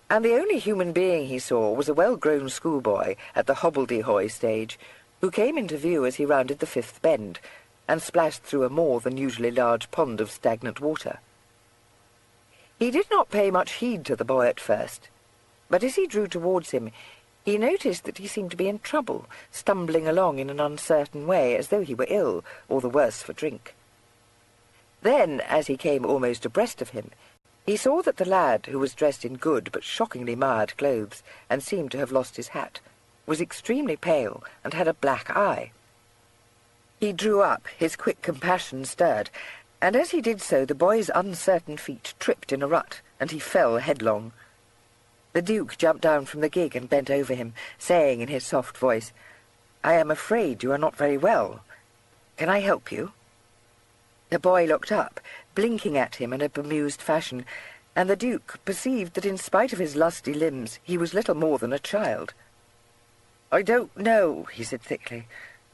and the only human being he saw was a well-grown schoolboy at the hobbledehoy stage, who came into view as he rounded the 5th bend, and splashed through a more than usually large pond of stagnant water. He did not pay much heed to the boy at first, but as he drew towards him, he noticed that he seemed to be in trouble, stumbling along in an uncertain way, as though he were ill, or the worse for drink. Then, as he came almost abreast of him, he saw that the lad, who was dressed in good but shockingly mired clothes, and seemed to have lost his hat, was extremely pale, and had a black eye. He drew up, his quick compassion stirred, and as he did so the boy's uncertain feet tripped in a rut, and he fell headlong. The Duke jumped down from the gig and bent over him, saying in his soft voice, "I am afraid you are not very well. Can I help you?" The boy looked up, blinking at him in a bemused fashion, and the Duke perceived that in spite of his lusty limbs he was little more than a child. "I don't know," he said thickly.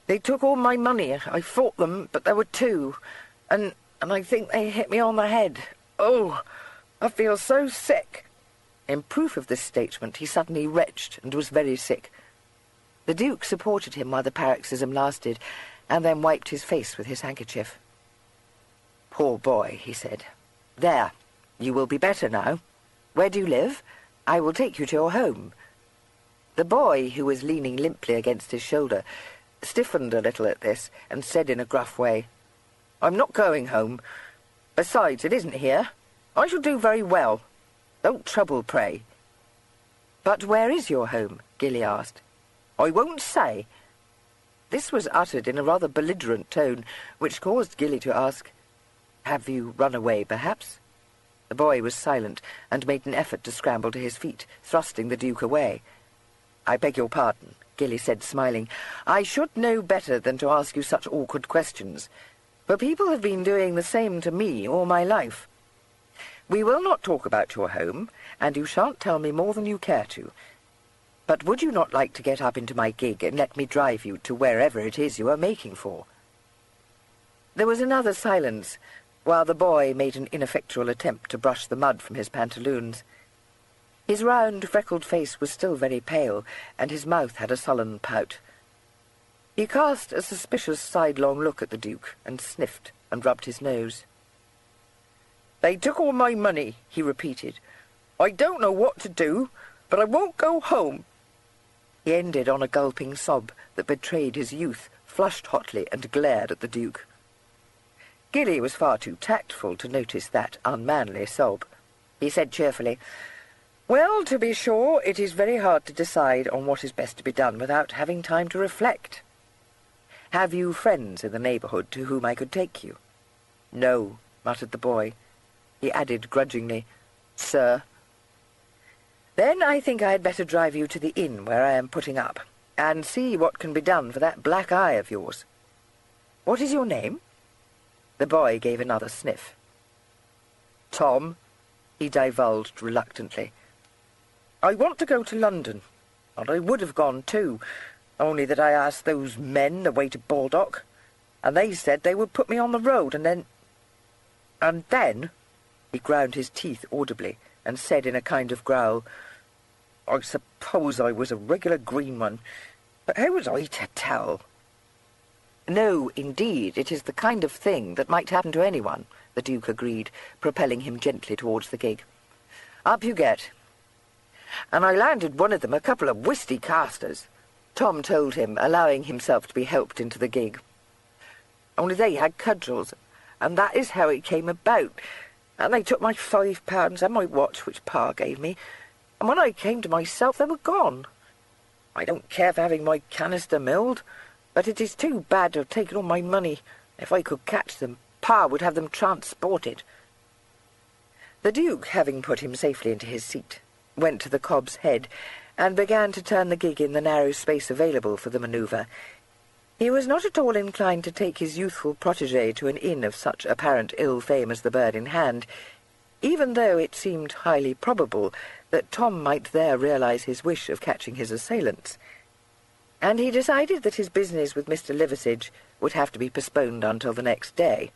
"They took all my money. I fought them, but there were 2, and I think they hit me on the head. Oh, I feel so sick." In proof of this statement, he suddenly retched and was very sick. The Duke supported him while the paroxysm lasted, and then wiped his face with his handkerchief. "Poor boy," he said. "There, you will be better now. Where do you live? I will take you to your home." The boy, who was leaning limply against his shoulder, stiffened a little at this, and said in a gruff way, "I'm not going home. Besides, it isn't here. I shall do very well. Don't trouble, pray." "But where is your home?" Gilly asked. "I won't say." This was uttered in a rather belligerent tone, which caused Gilly to ask, Have you run away, perhaps?" The boy was silent, and made an effort to scramble to his feet, thrusting the Duke away. "I beg your pardon," Gilly said, smiling. "I should know better than to ask you such awkward questions, for people have been doing the same to me all my life. We will not talk about your home, and you shan't tell me more than you care to. But would you not like to get up into my gig and let me drive you to wherever it is you are making for?" There was another silence, while the boy made an ineffectual attempt to brush the mud from his pantaloons. His round, freckled face was still very pale, and his mouth had a sullen pout. He cast a suspicious sidelong look at the Duke, and sniffed and rubbed his nose. "They took all my money," he repeated. "I don't know what to do, but I won't go home." He ended on a gulping sob that betrayed his youth, flushed hotly and glared at the Duke. Gilly was far too tactful to notice that unmanly sob. He said cheerfully, "Well, to be sure, it is very hard to decide on what is best to be done without having time to reflect. Have you friends in the neighbourhood to whom I could take you?" "No," muttered the boy. He added grudgingly, "Sir." "Then I think I had better drive you to the inn where I am putting up, and see what can be done for that black eye of yours. What is your name?" The boy gave another sniff. "Tom," he divulged reluctantly. "I want to go to London, and I would have gone too, only that I asked those men the way to Baldock, and they said they would put me on the road, and then, he ground his teeth audibly, and said in a kind of growl, "I suppose I was a regular green one, but how was I to tell?" "No, indeed, it is the kind of thing that might happen to anyone," the Duke agreed, propelling him gently towards the gig. "Up you get." "And I landed one of them a couple of whisty casters," Tom told him, allowing himself to be helped into the gig. "Only they had cudgels, and that is how it came about, and they took my £5 and my watch, which Pa gave me, and when I came to myself they were gone. I don't care for having my canister milled, but it is too bad to have taken all my money. If I could catch them, Pa would have them transported." The Duke, having put him safely into his seat, went to the cob's head, and began to turn the gig in the narrow space available for the manoeuvre. He was not at all inclined to take his youthful protégé to an inn of such apparent ill fame as the Bird in Hand, even though it seemed highly probable that Tom might there realize his wish of catching his assailants, and he decided that his business with Mr. Liversidge would have to be postponed until the next day.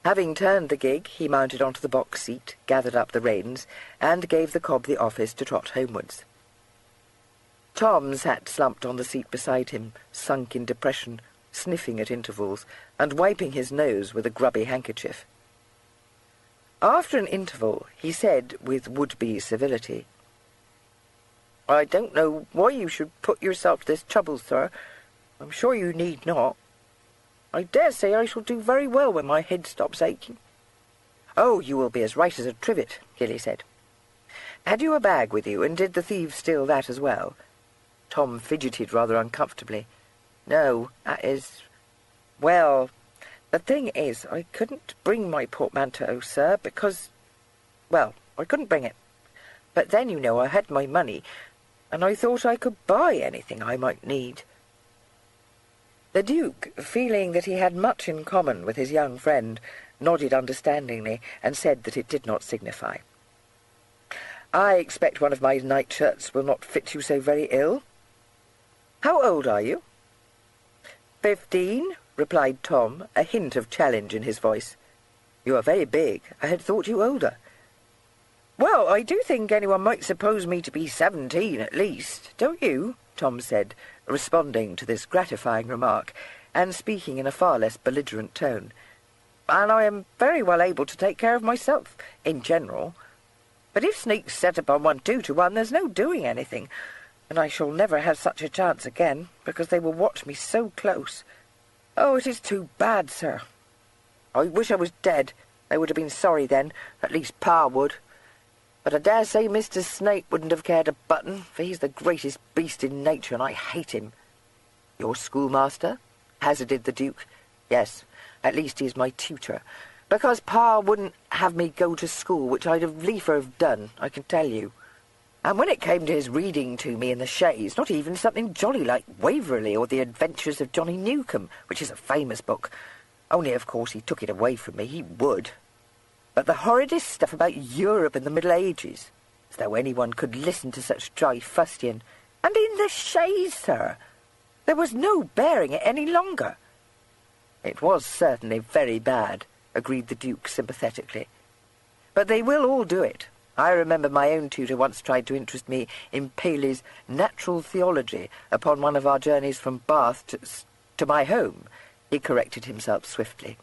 Having turned the gig, he mounted onto the box seat, gathered up the reins, and gave the cob the office to trot homewards. Tom sat slumped on the seat beside him, sunk in depression, sniffing at intervals, and wiping his nose with a grubby handkerchief. After an interval, he said with would-be civility, "I don't know why you should put yourself to this trouble, sir. I'm sure you need not. I dare say I shall do very well when my head stops aching." "Oh, you will be as right as a trivet," Gilly said. "Had you a bag with you, and did the thieves steal that as well?" Tom fidgeted rather uncomfortably. "No, that is... well, the thing is, I couldn't bring my portmanteau, sir, because... well, I couldn't bring it. But then, you know, I had my money, and I thought I could buy anything I might need." The Duke, feeling that he had much in common with his young friend, nodded understandingly, and said that it did not signify. "I expect one of my nightshirts will not fit you so very ill. How old are you?" 15, replied Tom, a hint of challenge in his voice. "You are very big. I had thought you older." "Well, I do think anyone might suppose me to be 17 at least, don't you?" Tom said, responding to this gratifying remark, and speaking in a far less belligerent tone. "And I am very well able to take care of myself, in general. But if sneaks set upon one 2-to-1, there's no doing anything, and I shall never have such a chance again, because they will watch me so close. Oh, it is too bad, sir. I wish I was dead. They would have been sorry then, at least Pa would. But I dare say Mr. Snape wouldn't have cared a button, for he's the greatest beast in nature, and I hate him." "Your schoolmaster?" hazarded the Duke. "Yes, at least he is my tutor. Because Pa wouldn't have me go to school, which I'd have liefer have done, I can tell you. And when it came to his reading to me in the chaise, not even something jolly like Waverley or The Adventures of Johnny Newcombe, which is a famous book. Only, of course, he took it away from me. He would. But the horridest stuff about Europe in the Middle Ages, as though anyone could listen to such dry fustian. And in the chaise, sir. There was no bearing it any longer. It was certainly very bad, agreed the Duke sympathetically. But they will all do it. I remember my own tutor once tried to interest me in Paley's Natural Theology upon one of our journeys from Bath to my home. He corrected himself swiftly.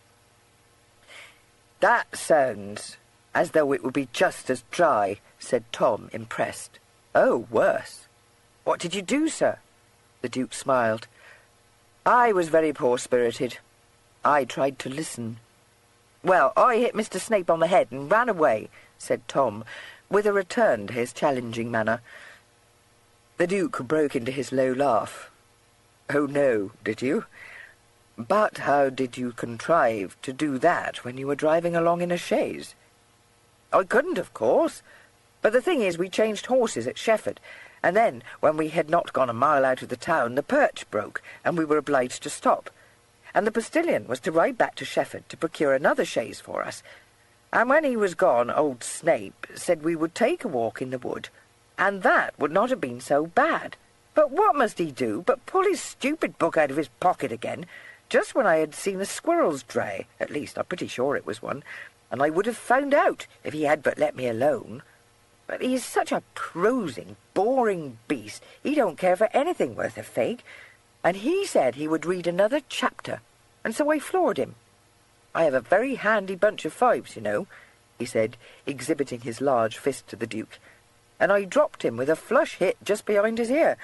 That sounds as though it would be just as dry, said Tom, impressed. Oh, worse. What did you do, sir? The Duke smiled. I was very poor-spirited. I tried to listen. Well, I hit Mr. Snape on the head and ran away, said Tom, with a return to his challenging manner. The Duke broke into his low laugh. Oh, no, did you? But how did you contrive to do that when you were driving along in a chaise? I couldn't, of course. But the thing is, we changed horses at Shefford, and then, when we had not gone a mile out of the town, the perch broke, and we were obliged to stop. And the postilion was to ride back to Shefford to procure another chaise for us. And when he was gone, old Snape said we would take a walk in the wood, and that would not have been so bad. But what must he do but pull his stupid book out of his pocket again, just when I had seen a squirrel's dray, at least I'm pretty sure it was one, and I would have found out if he had but let me alone. But he's such a prosing, boring beast, he don't care for anything worth a fig, and he said he would read another chapter, and so I floored him. I have a very handy bunch of fives, you know, he said, exhibiting his large fist to the Duke, and I dropped him with a flush hit just behind his ear.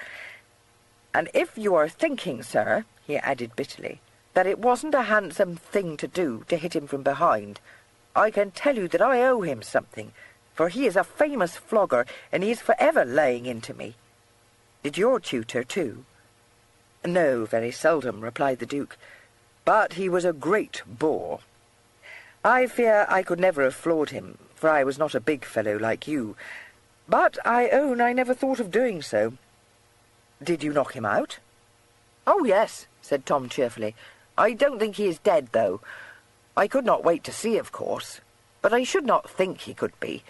And if you are thinking, sir, he added bitterly, that it wasn't a handsome thing to do to hit him from behind, I can tell you that I owe him something, for he is a famous flogger, and he is forever laying into me. Did your tutor, too? No, very seldom, replied the Duke, but he was a great bore. I fear I could never have floored him, for I was not a big fellow like you, but I own I never thought of doing so. Did you knock him out? Oh, yes, said Tom cheerfully. I don't think he is dead, though. I could not wait to see, of course, but I should not think he could be.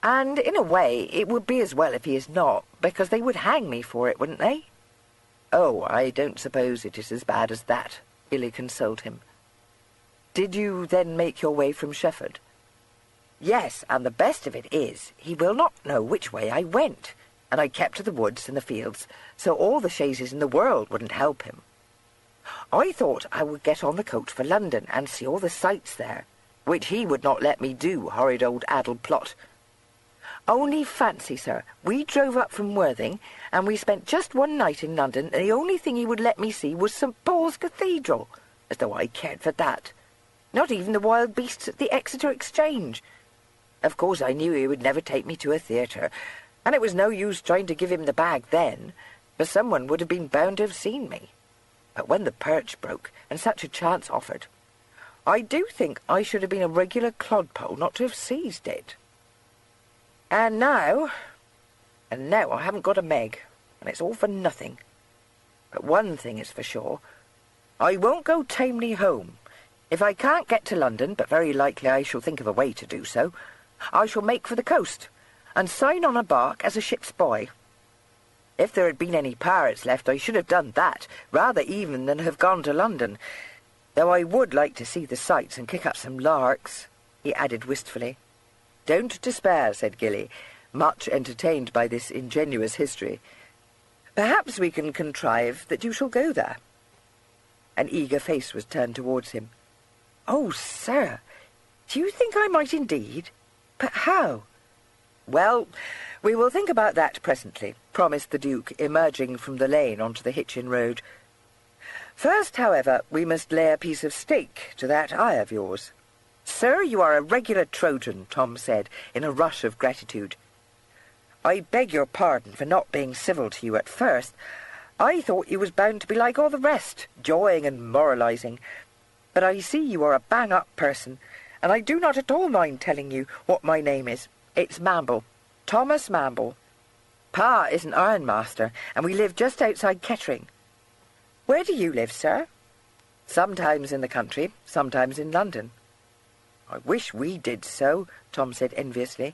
And, in a way, it would be as well if he is not, because they would hang me for it, wouldn't they? Oh, I don't suppose it is as bad as that, Billy consoled him. Did you then make your way from Shefford? Yes, and the best of it is, he will not know which way I went, and I kept to the woods and the fields, so all the chaises in the world wouldn't help him. I thought I would get on the coach for London and see all the sights there, which he would not let me do, horrid old addle-plot. Only fancy, sir, we drove up from Worthing, and we spent just one night in London, and the only thing he would let me see was St. Paul's Cathedral, as though I cared for that. Not even the wild beasts at the Exeter Exchange. Of course I knew he would never take me to a theatre, and it was no use trying to give him the bag then, for someone would have been bound to have seen me. But when the perch broke, and such a chance offered, I do think I should have been a regular clodpole not to have seized it. And now I haven't got a meg, and it's all for nothing. But one thing is for sure, I won't go tamely home. If I can't get to London, but very likely I shall think of a way to do so, I shall make for the coast, and sign on a bark as a ship's boy. If there had been any pirates left, I should have done that, rather even than have gone to London, though I would like to see the sights and kick up some larks, he added wistfully. Don't despair, said Gilly, much entertained by this ingenuous history. Perhaps we can contrive that you shall go there. An eager face was turned towards him. Oh, sir, do you think I might indeed? But how? Well, we will think about that presently, promised the Duke, emerging from the lane onto the Hitchin road. First, however, we must lay a piece of steak to that eye of yours. Sir, you are a regular Trojan, Tom said, in a rush of gratitude. I beg your pardon for not being civil to you at first. I thought you was bound to be like all the rest, jawing and moralizing. But I see you are a bang-up person, and I do not at all mind telling you what my name is. It's Mamble, Thomas Mamble. Pa is an ironmaster, and we live just outside Kettering. Where do you live, sir? Sometimes in the country, sometimes in London. I wish we did so, Tom said enviously.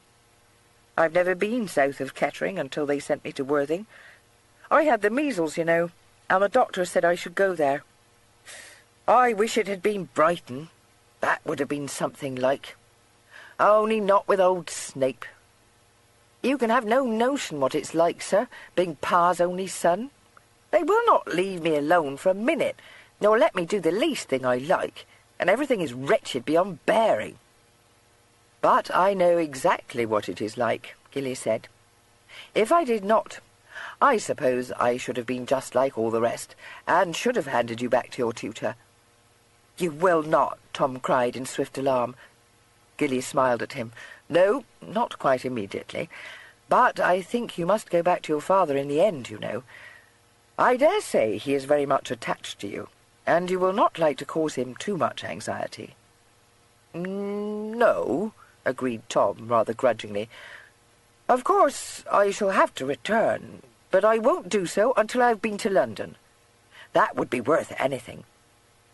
I've never been south of Kettering until they sent me to Worthing. I had the measles, you know, and the doctor said I should go there. I wish it had been Brighton. That would have been something like. Only not with old Snape. You can have no notion what it's like, sir, being Pa's only son. They will not leave me alone for a minute, nor let me do the least thing I like, and everything is wretched beyond bearing. But I know exactly what it is like, Gilly said. If I did not, I suppose I should have been just like all the rest, and should have handed you back to your tutor. You will not, Tom cried in swift alarm. Gilly smiled at him. No, not quite immediately. But I think you must go back to your father in the end, you know. I dare say he is very much attached to you, and you will not like to cause him too much anxiety. No, agreed Tom, rather grudgingly. Of course, I shall have to return, but I won't do so until I've been to London. That would be worth anything.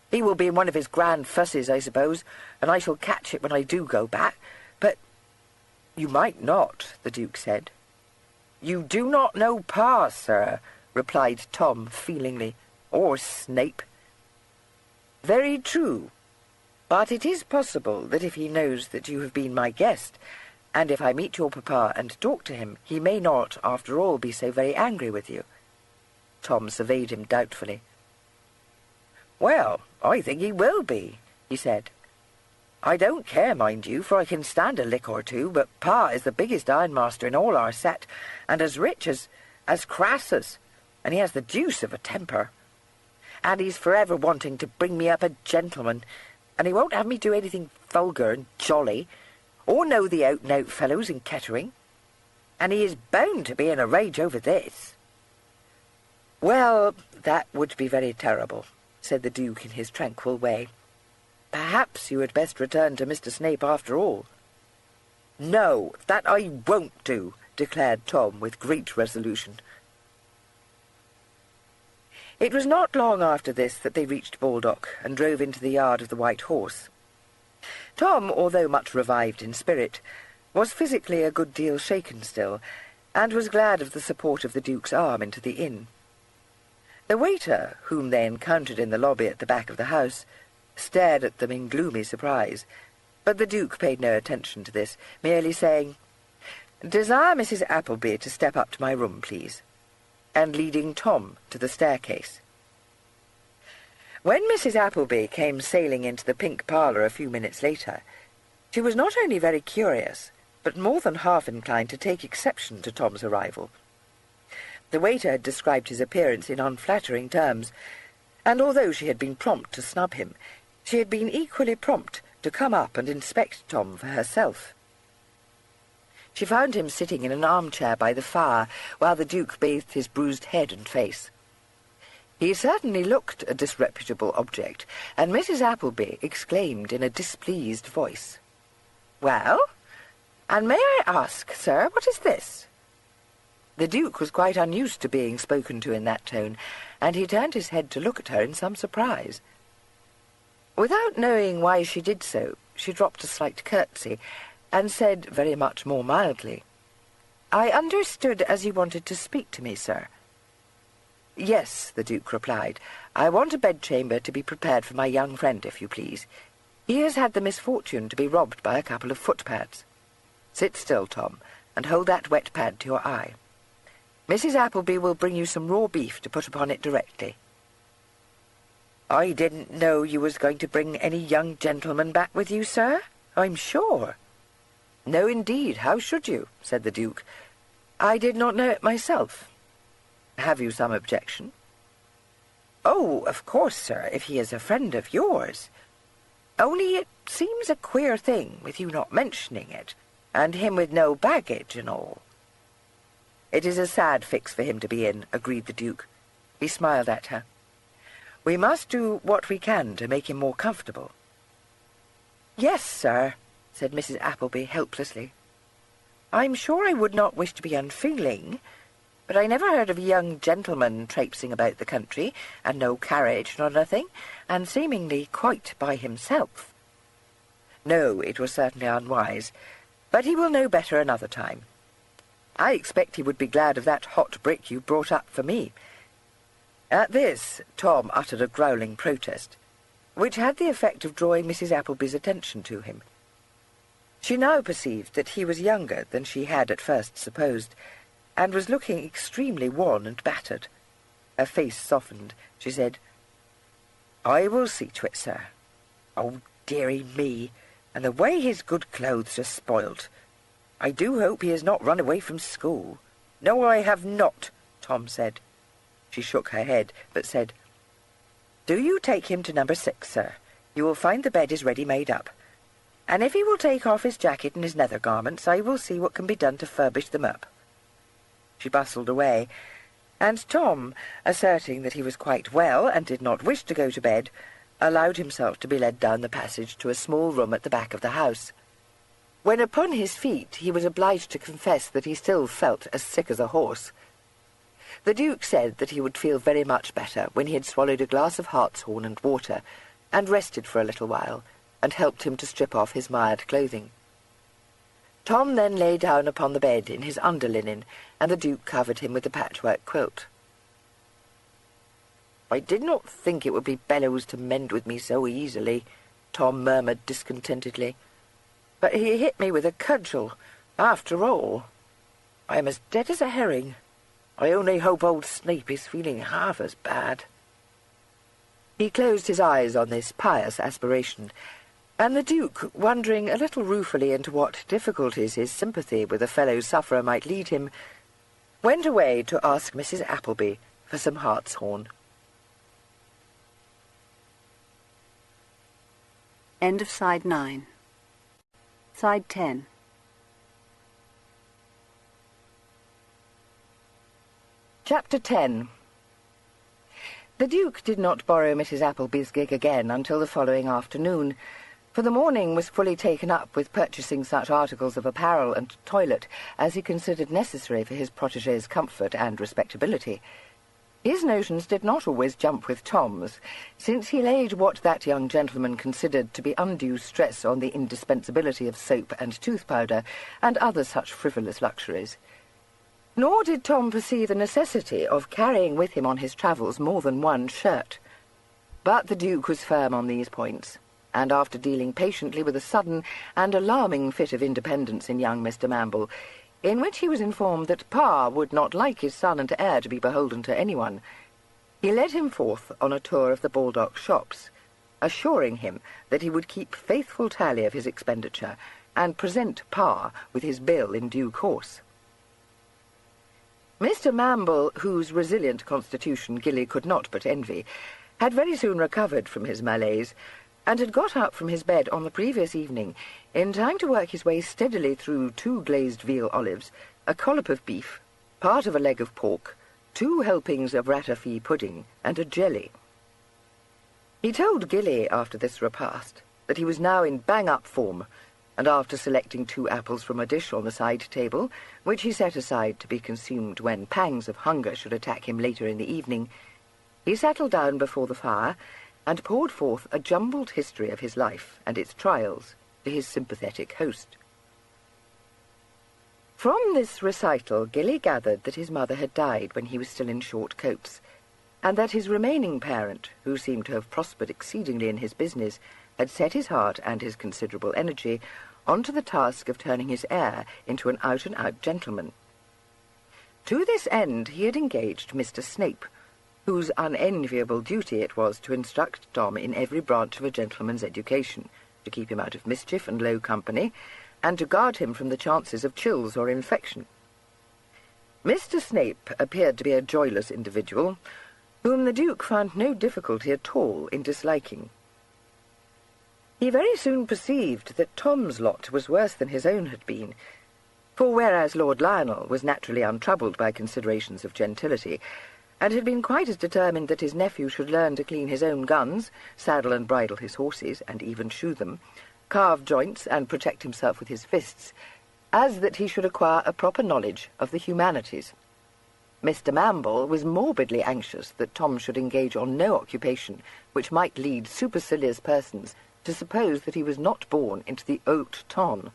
He will be in one of his grand fusses, I suppose, and I shall catch it when I do go back, but— You might not, the Duke said. You do not know Pa, sir, replied Tom feelingly, or Snape. Very true, but it is possible that if he knows that you have been my guest, and if I meet your papa and talk to him, he may not, after all, be so very angry with you. Tom surveyed him doubtfully. Well, I think he will be, he said. I don't care, mind you, for I can stand a lick or two, but Pa is the biggest ironmaster in all our set, and as rich as Crassus, and he has the deuce of a temper. And he's forever wanting to bring me up a gentleman, and he won't have me do anything vulgar and jolly, or know the out-and-out fellows in Kettering, and he is bound to be in a rage over this. Well, that would be very terrible, said the Duke in his tranquil way. Perhaps you had best return to Mr. Snape after all. No, that I won't do, declared Tom with great resolution. It was not long after this that they reached Baldock and drove into the yard of the White Horse. Tom, although much revived in spirit, was physically a good deal shaken still, and was glad of the support of the Duke's arm into the inn. The waiter, whom they encountered in the lobby at the back of the house, stared at them in gloomy surprise, but the Duke paid no attention to this, merely saying, "Desire Mrs. Appleby to step up to my room, please," and leading Tom to the staircase. When Mrs. Appleby came sailing into the pink parlour a few minutes later, she was not only very curious, but more than half inclined to take exception to Tom's arrival. The waiter had described his appearance in unflattering terms, and although she had been prompt to snub him, she had been equally prompt to come up and inspect Tom for herself. She found him sitting in an armchair by the fire, while the Duke bathed his bruised head and face. He certainly looked a disreputable object, and Mrs. Appleby exclaimed in a displeased voice, "Well, and may I ask, sir, what is this?" The Duke was quite unused to being spoken to in that tone, and he turned his head to look at her in some surprise. Without knowing why she did so, she dropped a slight curtsy, and said very much more mildly, "I understood as you wanted to speak to me, sir." "Yes," the Duke replied. "I want a bedchamber to be prepared for my young friend, if you please. He has had the misfortune to be robbed by a couple of footpads. Sit still, Tom, and hold that wet pad to your eye. Mrs. Appleby will bring you some raw beef to put upon it directly." "I didn't know you was going to bring any young gentleman back with you, sir, I'm sure." "No, indeed, how should you?" said the Duke. "I did not know it myself. Have you some objection?" "Oh, of course, sir, if he is a friend of yours. Only it seems a queer thing, with you not mentioning it, and him with no baggage and all." "It is a sad fix for him to be in," agreed the Duke. He smiled at her. "We must do what we can to make him more comfortable." "Yes, sir," said Mrs. Appleby helplessly. "I'm sure I would not wish to be unfeeling, but I never heard of a young gentleman traipsing about the country, and no carriage nor nothing, and seemingly quite by himself. No, it was certainly unwise, but he will know better another time. I expect he would be glad of that hot brick you brought up for me." At this, Tom uttered a growling protest, which had the effect of drawing Mrs. Appleby's attention to him. She now perceived that he was younger than she had at first supposed, and was looking extremely worn and battered. Her face softened. She said, "I will see to it, sir. Oh, dearie me, and the way his good clothes are spoilt. I do hope he has not run away from school." "No, I have not," Tom said. She shook her head, but said, "Do you take him to number 6, sir. You will find the bed is ready made up. And if he will take off his jacket and his nether garments, I will see what can be done to furbish them up." She bustled away, and Tom, asserting that he was quite well and did not wish to go to bed, allowed himself to be led down the passage to a small room at the back of the house. When upon his feet, he was obliged to confess that he still felt as sick as a horse. The Duke said that he would feel very much better when he had swallowed a glass of hartshorn and water, and rested for a little while, and helped him to strip off his mired clothing. Tom then lay down upon the bed in his underlinen, and the Duke covered him with the patchwork quilt. "I did not think it would be bellows to mend with me so easily," Tom murmured discontentedly. "But he hit me with a cudgel, after all. I am as dead as a herring. I only hope old Snape is feeling half as bad." He closed his eyes on this pious aspiration, and the Duke, wondering a little ruefully into what difficulties his sympathy with a fellow-sufferer might lead him, went away to ask Mrs. Appleby for some hartshorn. End of Side 9. Side 10. Chapter 10. The Duke did not borrow Mrs. Appleby's gig again until the following afternoon, for the morning was fully taken up with purchasing such articles of apparel and toilet as he considered necessary for his protégé's comfort and respectability. His notions did not always jump with Tom's, since he laid what that young gentleman considered to be undue stress on the indispensability of soap and tooth-powder and other such frivolous luxuries. Nor did Tom perceive the necessity of carrying with him on his travels more than one shirt. But the Duke was firm on these points, and after dealing patiently with a sudden and alarming fit of independence in young Mr. Mamble, in which he was informed that Pa would not like his son and heir to be beholden to anyone, he led him forth on a tour of the Baldock shops, assuring him that he would keep faithful tally of his expenditure, and present Pa with his bill in due course. Mr. Mamble, whose resilient constitution Gilly could not but envy, had very soon recovered from his malaise, and had got up from his bed on the previous evening in time to work his way steadily through 2 glazed veal olives, a collop of beef, part of a leg of pork, 2 helpings of ratafee pudding, and a jelly. He told Gilly after this repast that he was now in bang-up form, and after selecting 2 apples from a dish on the side table, which he set aside to be consumed when pangs of hunger should attack him later in the evening, he settled down before the fire and poured forth a jumbled history of his life and its trials to his sympathetic host. From this recital, Gilly gathered that his mother had died when he was still in short coats, and that his remaining parent, who seemed to have prospered exceedingly in his business, had set his heart and his considerable energy onto the task of turning his heir into an out-and-out gentleman. To this end he had engaged Mr. Snape, whose unenviable duty it was to instruct Tom in every branch of a gentleman's education, to keep him out of mischief and low company, and to guard him from the chances of chills or infection. Mr. Snape appeared to be a joyless individual, whom the Duke found no difficulty at all in disliking. He very soon perceived that Tom's lot was worse than his own had been, for whereas Lord Lionel was naturally untroubled by considerations of gentility, and had been quite as determined that his nephew should learn to clean his own guns, saddle and bridle his horses, and even shoe them, carve joints and protect himself with his fists, as that he should acquire a proper knowledge of the humanities. Mr. Mamble was morbidly anxious that Tom should engage on no occupation which might lead supercilious persons to suppose that he was not born into the haute ton.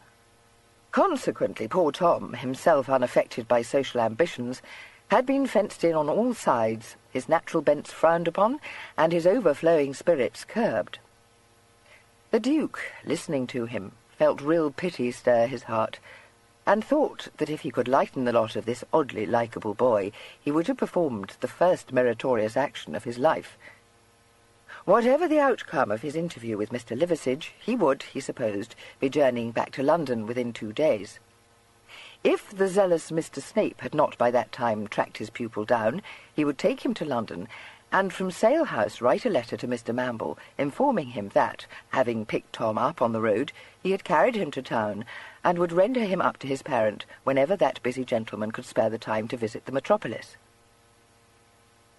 Consequently, poor Tom, himself unaffected by social ambitions, had been fenced in on all sides, his natural bents frowned upon, and his overflowing spirits curbed. The Duke, listening to him, felt real pity stir his heart, and thought that if he could lighten the lot of this oddly likeable boy, he would have performed the first meritorious action of his life. Whatever the outcome of his interview with Mr. Liversidge, he would, he supposed, be journeying back to London within 2 days. If the zealous Mr. Snape had not by that time tracked his pupil down, he would take him to London, and from Sale House write a letter to Mr. Mamble, informing him that, having picked Tom up on the road, he had carried him to town, and would render him up to his parent whenever that busy gentleman could spare the time to visit the metropolis.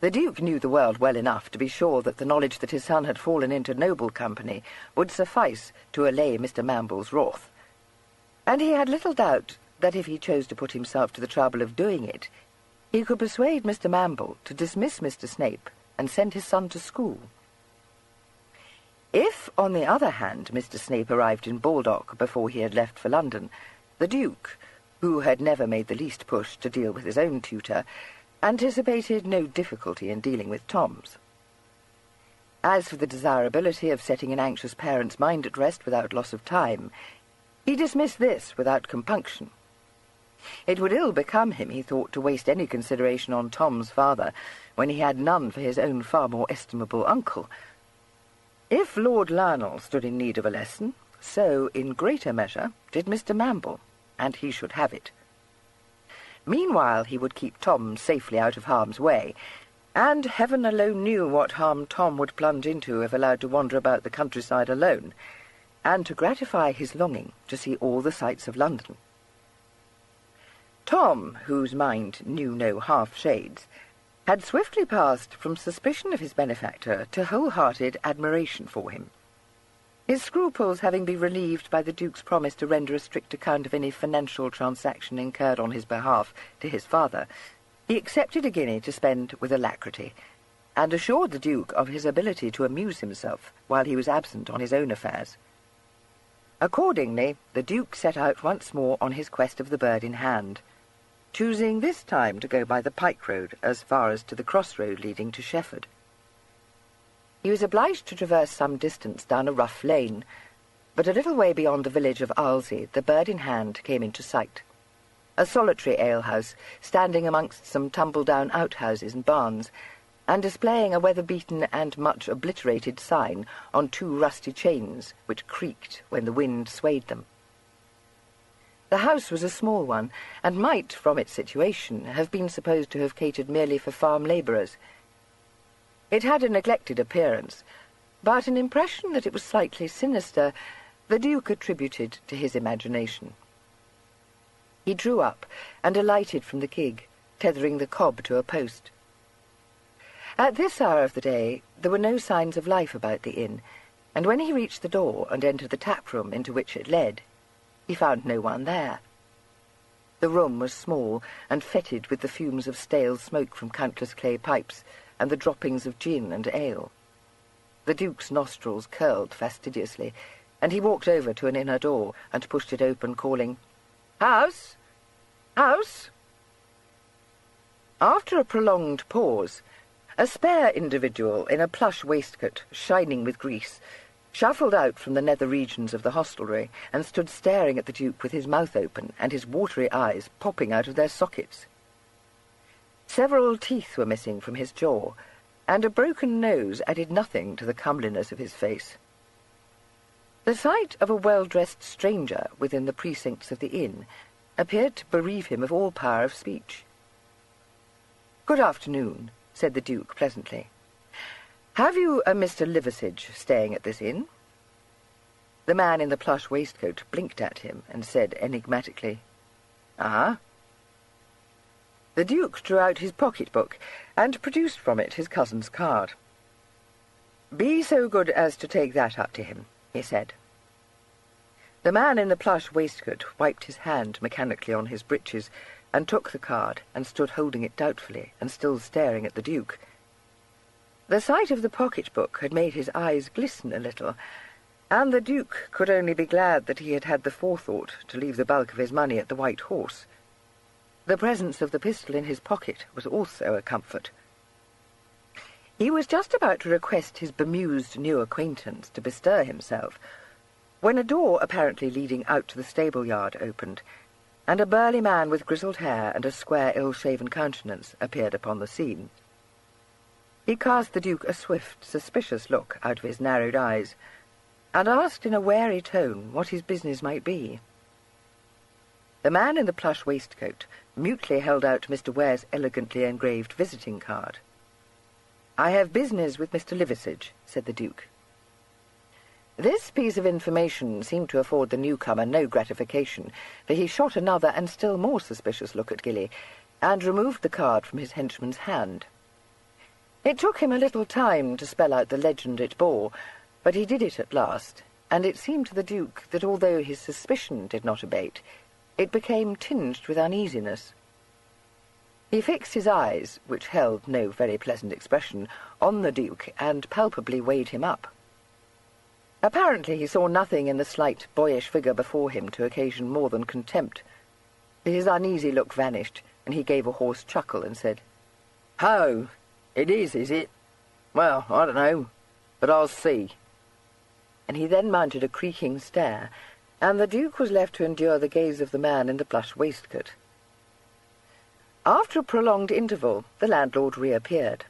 The Duke knew the world well enough to be sure that the knowledge that his son had fallen into noble company would suffice to allay Mr. Mamble's wrath, and he had little doubt that if he chose to put himself to the trouble of doing it, he could persuade Mr. Mamble to dismiss Mr. Snape and send his son to school. If, on the other hand, Mr. Snape arrived in Baldock before he had left for London, the Duke, who had never made the least push to deal with his own tutor, anticipated no difficulty in dealing with Tom's. As for the desirability of setting an anxious parent's mind at rest without loss of time, he dismissed this without compunction. It would ill become him, he thought, to waste any consideration on Tom's father, when he had none for his own far more estimable uncle. If Lord Lionel stood in need of a lesson, so, in greater measure, did Mr. Mamble, and he should have it. Meanwhile he would keep Tom safely out of harm's way, and heaven alone knew what harm Tom would plunge into if allowed to wander about the countryside alone, and to gratify his longing to see all the sights of London. Tom, whose mind knew no half-shades, had swiftly passed from suspicion of his benefactor to whole-hearted admiration for him. His scruples having been relieved by the Duke's promise to render a strict account of any financial transaction incurred on his behalf to his father, he accepted a guinea to spend with alacrity, and assured the Duke of his ability to amuse himself while he was absent on his own affairs. Accordingly, the Duke set out once more on his quest of the bird in hand, choosing this time to go by the pike road as far as to the cross-road leading to Shefford. He was obliged to traverse some distance down a rough lane, but a little way beyond the village of Arlesey the bird in hand came into sight. A solitary alehouse, standing amongst some tumble-down outhouses and barns, and displaying a weather-beaten and much obliterated sign on 2 rusty chains which creaked when the wind swayed them. The house was a small one, and might, from its situation, have been supposed to have catered merely for farm labourers. It had a neglected appearance, but an impression that it was slightly sinister the Duke attributed to his imagination. He drew up and alighted from the gig, tethering the cob to a post. At this hour of the day there were no signs of life about the inn, and when he reached the door and entered the tap-room into which it led, he found no one there. The room was small and fetid with the fumes of stale smoke from countless clay pipes and the droppings of gin and ale. The Duke's nostrils curled fastidiously, and he walked over to an inner door and pushed it open, calling, "House! House!" After a prolonged pause, a spare individual in a plush waistcoat, shining with grease, shuffled out from the nether regions of the hostelry and stood staring at the Duke with his mouth open and his watery eyes popping out of their sockets. Several teeth were missing from his jaw, and a broken nose added nothing to the comeliness of his face. The sight of a well-dressed stranger within the precincts of the inn appeared to bereave him of all power of speech. "Good afternoon," said the Duke pleasantly. "Have you a Mr. Liversidge staying at this inn?" The man in the plush waistcoat blinked at him and said enigmatically, "Ah?" The Duke drew out his pocket-book and produced from it his cousin's card. "Be so good as to take that up to him," he said. The man in the plush waistcoat wiped his hand mechanically on his breeches and took the card and stood holding it doubtfully and still staring at the Duke. The sight of the pocket-book had made his eyes glisten a little, and the Duke could only be glad that he had had the forethought to leave the bulk of his money at the White Horse. The presence of the pistol in his pocket was also a comfort. He was just about to request his bemused new acquaintance to bestir himself, when a door apparently leading out to the stable-yard opened, and a burly man with grizzled hair and a square, ill-shaven countenance appeared upon the scene. He cast the Duke a swift, suspicious look out of his narrowed eyes, and asked in a wary tone what his business might be. The man in the plush waistcoat mutely held out Mr. Ware's elegantly engraved visiting card. "I have business with Mr. Liversidge," said the Duke. This piece of information seemed to afford the newcomer no gratification, for he shot another and still more suspicious look at Gilly, and removed the card from his henchman's hand. It took him a little time to spell out the legend it bore, but he did it at last, and it seemed to the Duke that although his suspicion did not abate, it became tinged with uneasiness. He fixed his eyes, which held no very pleasant expression, on the Duke, and palpably weighed him up. Apparently he saw nothing in the slight, boyish figure before him to occasion more than contempt. His uneasy look vanished, and he gave a hoarse chuckle and said, "Ho, it is it? Well, I don't know, but I'll see." And he then mounted a creaking stair, and the Duke was left to endure the gaze of the man in the plush waistcoat. After a prolonged interval, the landlord reappeared.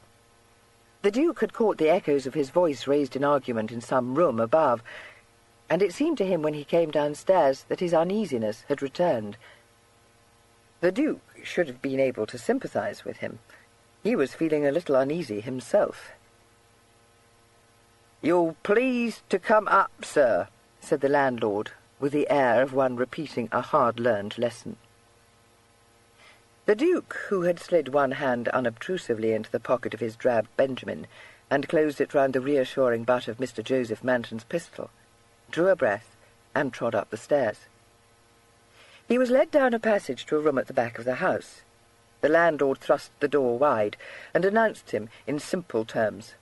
The Duke had caught the echoes of his voice raised in argument in some room above, and it seemed to him when he came downstairs that his uneasiness had returned. The Duke should have been able to sympathize with him. He was feeling a little uneasy himself. "You'll please to come up, sir," said the landlord, with the air of one repeating a hard-learned lesson. The Duke, who had slid one hand unobtrusively into the pocket of his drab Benjamin, and closed it round the reassuring butt of Mr. Joseph Manton's pistol, drew a breath, and trod up the stairs. He was led down a passage to a room at the back of the house. The landlord thrust the door wide, and announced him in simple terms.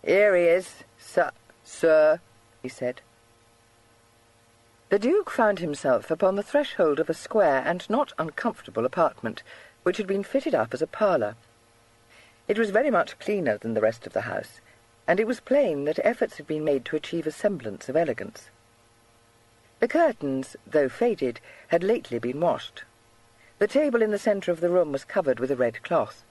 "Here he is, sir," he said. The Duke found himself upon the threshold of a square and not uncomfortable apartment, which had been fitted up as a parlour. It was very much cleaner than the rest of the house, and it was plain that efforts had been made to achieve a semblance of elegance. The curtains, though faded, had lately been washed. The table in the centre of the room was covered with a red cloth,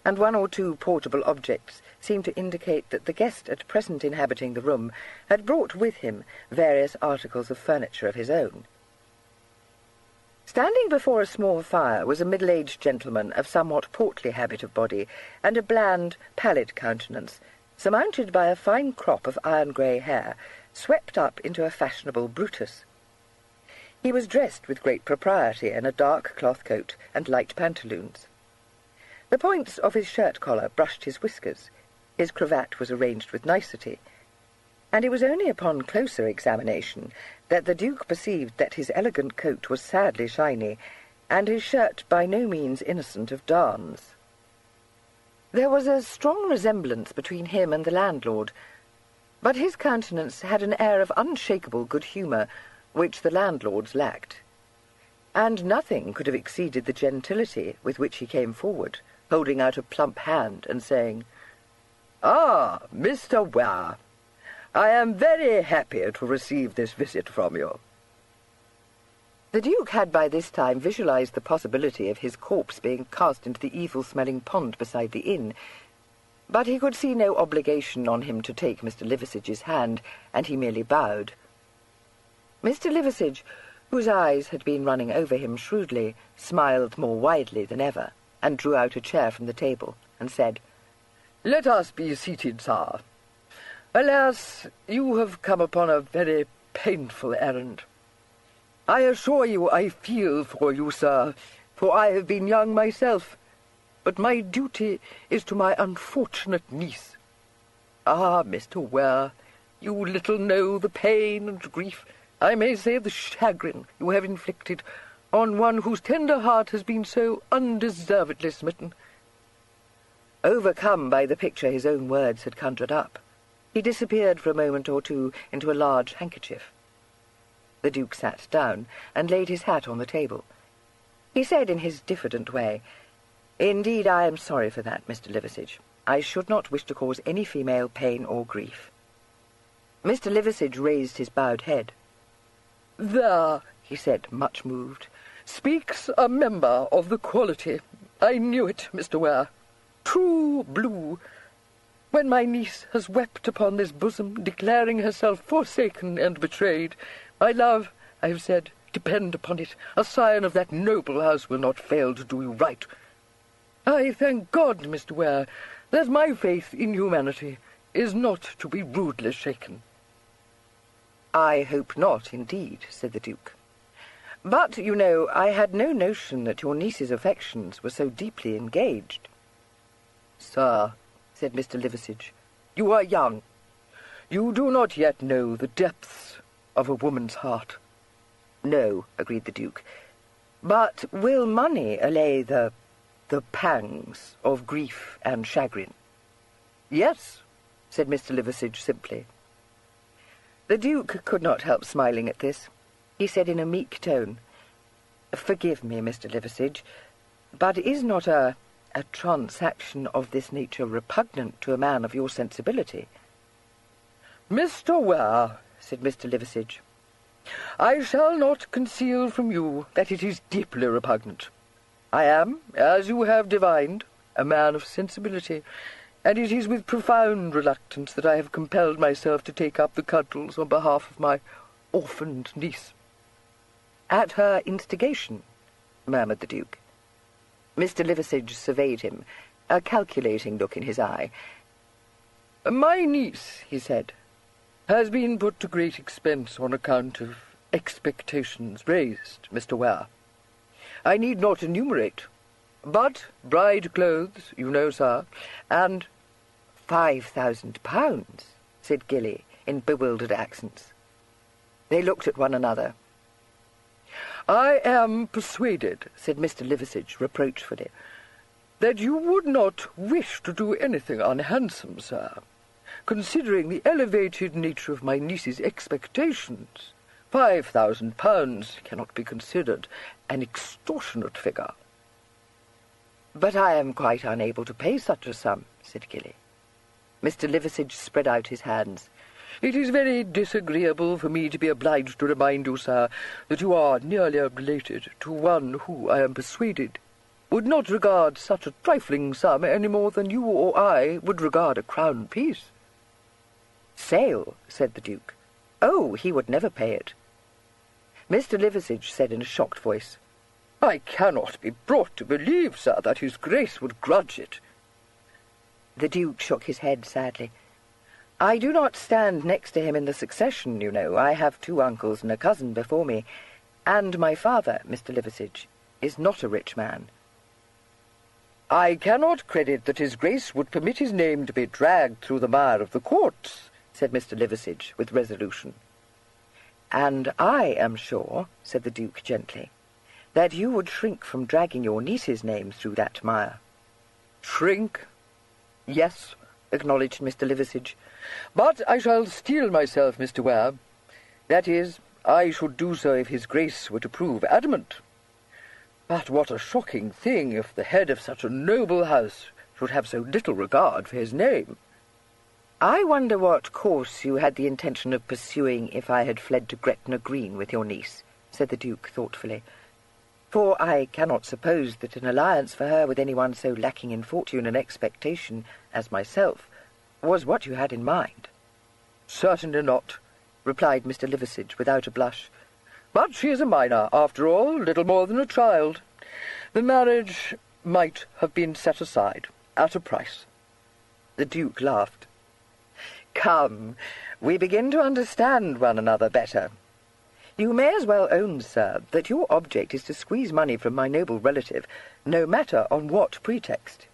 and one or two portable objects seemed to indicate that the guest at present inhabiting the room had brought with him various articles of furniture of his own. Standing before a small fire was a middle-aged gentleman of somewhat portly habit of body and a bland, pallid countenance, surmounted by a fine crop of iron-grey hair, swept up into a fashionable Brutus. He was dressed with great propriety in a dark cloth coat and light pantaloons. The points of his shirt-collar brushed his whiskers, his cravat was arranged with nicety, and it was only upon closer examination that the Duke perceived that his elegant coat was sadly shiny, and his shirt by no means innocent of darns. There was a strong resemblance between him and the landlord, but his countenance had an air of unshakable good humour, which the landlord's lacked, and nothing could have exceeded the gentility with which he came forward, holding out a plump hand and saying, "Ah, Mr. Ware, I am very happy to receive this visit from you." The Duke had by this time visualized the possibility of his corpse being cast into the evil-smelling pond beside the inn, but he could see no obligation on him to take Mr. Liversidge's hand, and he merely bowed. Mr. Liversidge, whose eyes had been running over him shrewdly, smiled more widely than ever, and drew out a chair from the table, and said, "Let us be seated, sir. Alas, you have come upon a very painful errand. I assure you I feel for you, sir, for I have been young myself, but my duty is to my unfortunate niece. Ah, Mr. Ware, you little know the pain and grief I may say, the chagrin you have inflicted on one whose tender heart has been so undeservedly smitten." Overcome by the picture his own words had conjured up, he disappeared for a moment or two into a large handkerchief. The Duke sat down and laid his hat on the table. He said in his diffident way, "Indeed, I am sorry for that, Mr. Liversidge. I should not wish to cause any female pain or grief." Mr. Liversidge raised his bowed head. "There," he said, much moved, "speaks a member of the quality. I knew it, Mr. Ware. True blue. When my niece has wept upon this bosom, declaring herself forsaken and betrayed, my love, I have said, depend upon it, a scion of that noble house will not fail to do you right. I thank God, Mr. Ware, that my faith in humanity is not to be rudely shaken." "I hope not, indeed," said the Duke. "But, you know, I had no notion that your niece's affections were so deeply engaged." "Sir," said Mr. Liversidge, "you are young. You do not yet know the depths of a woman's heart." "No," agreed the Duke. "But will money allay the pangs of grief and chagrin?" "Yes," said Mr. Liversidge simply. The Duke could not help smiling at this. He said in a meek tone, "Forgive me, Mr. Liversidge, but is not a transaction of this nature repugnant to a man of your sensibility?" "Mr. Ware," said Mr. Liversidge, "I shall not conceal from you that it is deeply repugnant. I am, as you have divined, a man of sensibility, and it is with profound reluctance that I have compelled myself to take up the cudgels on behalf of my orphaned niece." "At her instigation?" murmured the Duke. Mr. Liversidge surveyed him, a calculating look in his eye. "My niece," he said, "has been put to great expense on account of expectations raised, Mr. Ware. I need not enumerate, but bride clothes, you know, sir, and—" £5,000, said Gilly, in bewildered accents. They looked at one another. "I am persuaded," said Mr. Liversidge reproachfully, "that you would not wish to do anything unhandsome, sir. Considering the elevated nature of my niece's expectations, £5,000 cannot be considered an extortionate figure." "But I am quite unable to pay such a sum," said Gilly. Mr. Liversidge spread out his hands. "It is very disagreeable for me to be obliged to remind you, sir, that you are nearly related to one who, I am persuaded, would not regard such a trifling sum any more than you or I would regard a crown piece." "Sale," said the Duke. "Oh, he would never pay it." Mr. Liversidge said in a shocked voice, "I cannot be brought to believe, sir, that his Grace would grudge it." The Duke shook his head sadly. "I do not stand next to him in the succession, you know. I have 2 uncles and a cousin before me, and my father, Mr. Liversidge, is not a rich man." "I cannot credit that his Grace would permit his name to be dragged through the mire of the courts," said Mr. Liversidge with resolution. "And I am sure," said the Duke gently, "that you would shrink from dragging your niece's name through that mire." "Shrink? Yes," acknowledged Mr. Liversidge, "but I shall steel myself, Mr. Ware. That is, I should do so if his Grace were to prove adamant. But what a shocking thing if the head of such a noble house should have so little regard for his name." "I wonder what course you had the intention of pursuing if I had fled to Gretna Green with your niece," said the Duke thoughtfully. "For I cannot suppose that an alliance for her with anyone so lacking in fortune and expectation as myself was what you had in mind." "Certainly not," replied Mr. Liversidge without a blush. "But she is a minor, after all, little more than a child. The marriage might have been set aside at a price." The Duke laughed. "Come, we begin to understand one another better. You may as well own, sir, that your object is to squeeze money from my noble relative, no matter on what pretext."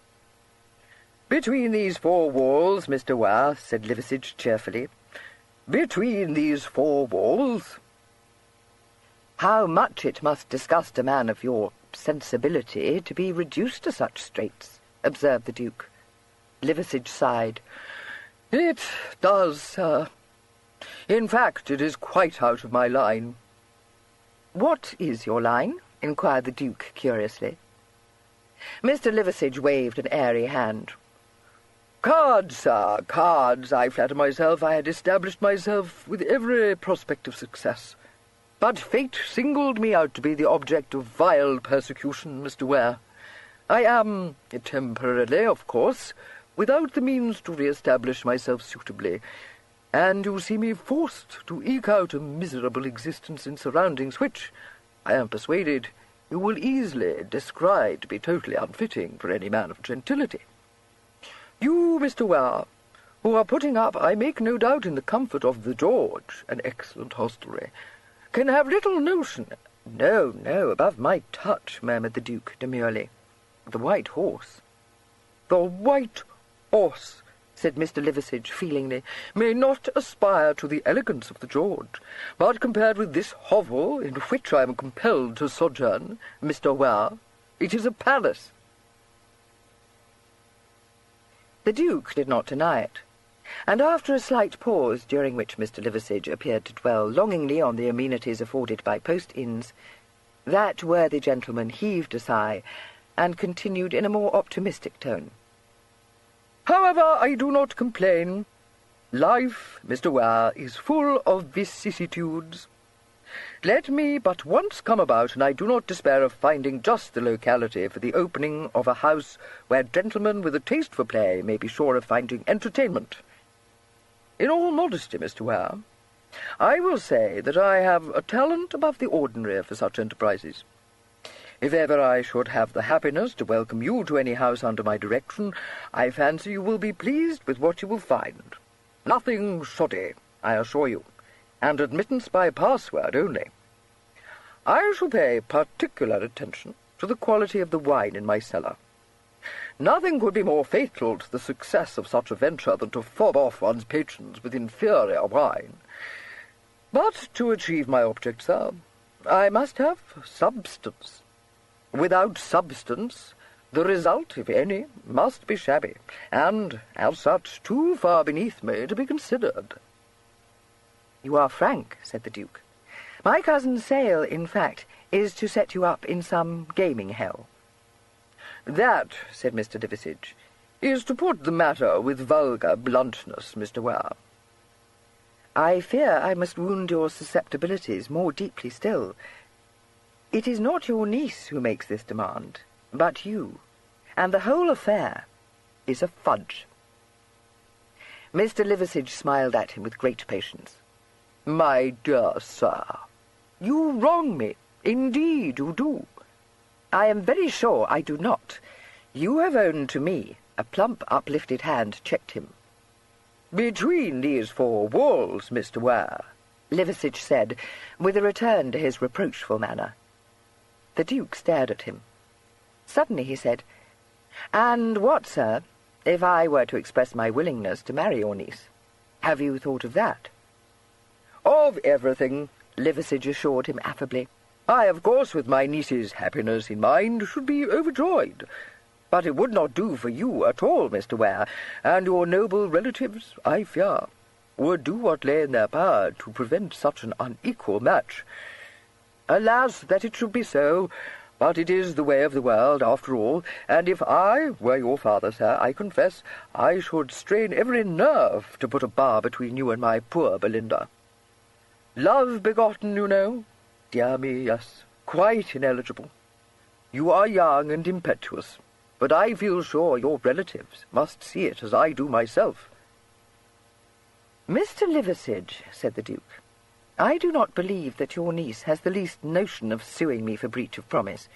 "Between these 4 walls, Mr. Ware," said Liversidge cheerfully, "between these 4 walls, How much it must disgust a man of your sensibility to be reduced to such straits, observed the Duke. Liversidge sighed. It does, sir. In fact, it is quite out of my line. What is your line? Inquired the Duke curiously. Mr. Liversidge waved an airy hand. Cards, sir, cards. I flatter myself I had established myself with every prospect of success. But fate singled me out to be the object of vile persecution, Mr. Ware. I am, temporarily, of course, without the means to re-establish myself suitably, and you see me forced to eke out a miserable existence in surroundings which, I am persuaded, you will easily descry to be totally unfitting for any man of gentility. You, Mr. Ware, who are putting up, I make no doubt, in the comfort of the George, an excellent hostelry, can have little notion— No, no, above my touch, murmured the Duke demurely. The white horse. The white horse, said Mr. Liversidge feelingly, may not aspire to the elegance of the George, but compared with this hovel in which I am compelled to sojourn, Mr. Ware, it is a palace. The Duke did not deny it, and after a slight pause, during which Mr. Liversidge appeared to dwell longingly on the amenities afforded by post-inns, that worthy gentleman heaved a sigh, and continued in a more optimistic tone. However, I do not complain. Life, Mr. Ware, is full of vicissitudes. Let me but once come about, and I do not despair of finding just the locality for the opening of a house where gentlemen with a taste for play may be sure of finding entertainment. In all modesty, Mr. Ware, I will say that I have a talent above the ordinary for such enterprises. If ever I should have the happiness to welcome you to any house under my direction, I fancy you will be pleased with what you will find. Nothing shoddy, I assure you, and admittance by password only. I shall pay particular attention to the quality of the wine in my cellar. Nothing could be more fatal to the success of such a venture than to fob off one's patrons with inferior wine. But to achieve my object, sir, I must have substance. Without substance, the result, if any, must be shabby, and, as such, too far beneath me to be considered. You are frank, said the Duke. My cousin Sale, in fact, is to set you up in some gaming hell. That, said Mr. Liversidge, is to put the matter with vulgar bluntness, Mr. Ware. I fear I must wound your susceptibilities more deeply still. It is not your niece who makes this demand, but you, and the whole affair is a fudge. Mr. Liversidge smiled at him with great patience. My dear sir, you wrong me. Indeed you do. I am very sure I do not. You have owned to me. A plump, uplifted hand checked him. Between these four walls, Mr. Ware, Liversidge said, with a return to his reproachful manner. The Duke stared at him. Suddenly he said, "And what, sir, if I were to express my willingness to marry your niece? Have you thought of that?" "Of everything," Liversidge assured him affably. "I, of course, with my niece's happiness in mind, should be overjoyed. But it would not do for you at all, Mr. Ware, and your noble relatives, I fear, would do what lay in their power to prevent such an unequal match. Alas, that it should be so, but it is the way of the world, after all, and if I were your father, sir, I confess I should strain every nerve to put a bar between you and my poor Belinda. Love begotten, you know. Dear me, yes, quite ineligible. You are young and impetuous, but I feel sure your relatives must see it as I do myself." "Mr. Liversidge," said the Duke, "I do not believe that your niece has the least notion of suing me for breach of promise.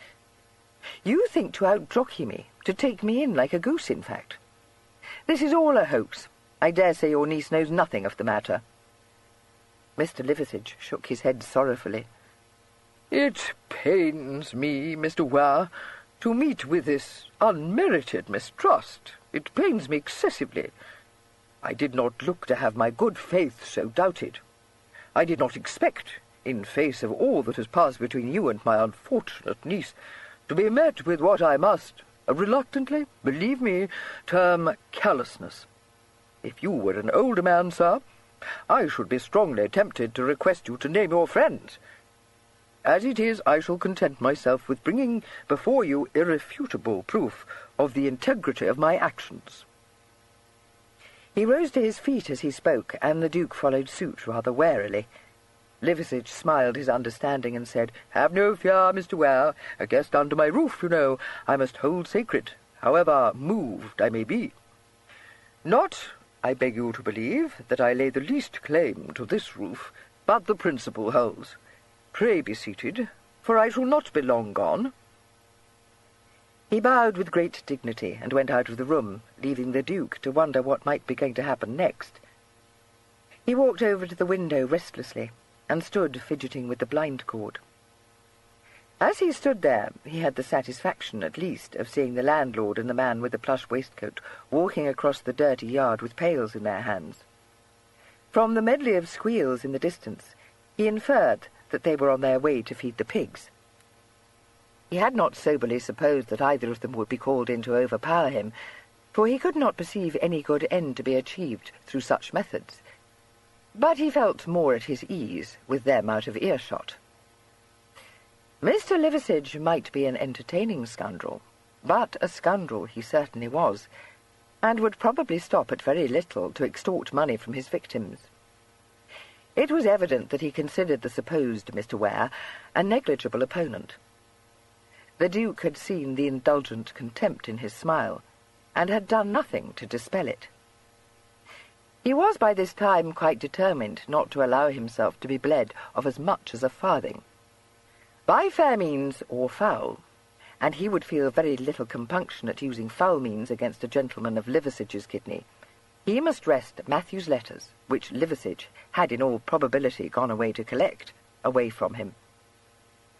You think to outjockey me, to take me in like a goose, in fact. This is all a hoax. I dare say your niece knows nothing of the matter." Mr. Liversidge shook his head sorrowfully. "It pains me, Mr. Ware, to meet with this unmerited mistrust. It pains me excessively. I did not look to have my good faith so doubted. I did not expect, in face of all that has passed between you and my unfortunate niece, to be met with what I must, reluctantly, believe me, term callousness. If you were an older man, sir, I should be strongly tempted to request you to name your friends. As it is, I shall content myself with bringing before you irrefutable proof of the integrity of my actions." He rose to his feet as he spoke, and the Duke followed suit rather warily. Liversidge smiled his understanding and said, "Have no fear, Mr. Ware. A guest under my roof, you know, I must hold sacred, however moved I may be. Not, I beg you to believe, that I lay the least claim to this roof, but the principle holds. Pray be seated, for I shall not be long gone." He bowed with great dignity and went out of the room, leaving the Duke to wonder what might be going to happen next. He walked over to the window restlessly and stood fidgeting with the blind cord. As he stood there, he had the satisfaction, at least, of seeing the landlord and the man with the plush waistcoat walking across the dirty yard with pails in their hands. From the medley of squeals in the distance, he inferred that they were on their way to feed the pigs. He had not soberly supposed that either of them would be called in to overpower him, for he could not perceive any good end to be achieved through such methods. But he felt more at his ease with them out of earshot. Mr. Liversidge might be an entertaining scoundrel, but a scoundrel he certainly was, and would probably stop at very little to extort money from his victims. It was evident that he considered the supposed Mr. Ware a negligible opponent. The Duke had seen the indulgent contempt in his smile, and had done nothing to dispel it. He was by this time quite determined not to allow himself to be bled of as much as a farthing. By fair means or foul, and he would feel very little compunction at using foul means against a gentleman of Liversidge's kidney, he must wrest Matthew's letters, which Liversidge had in all probability gone away to collect, away from him.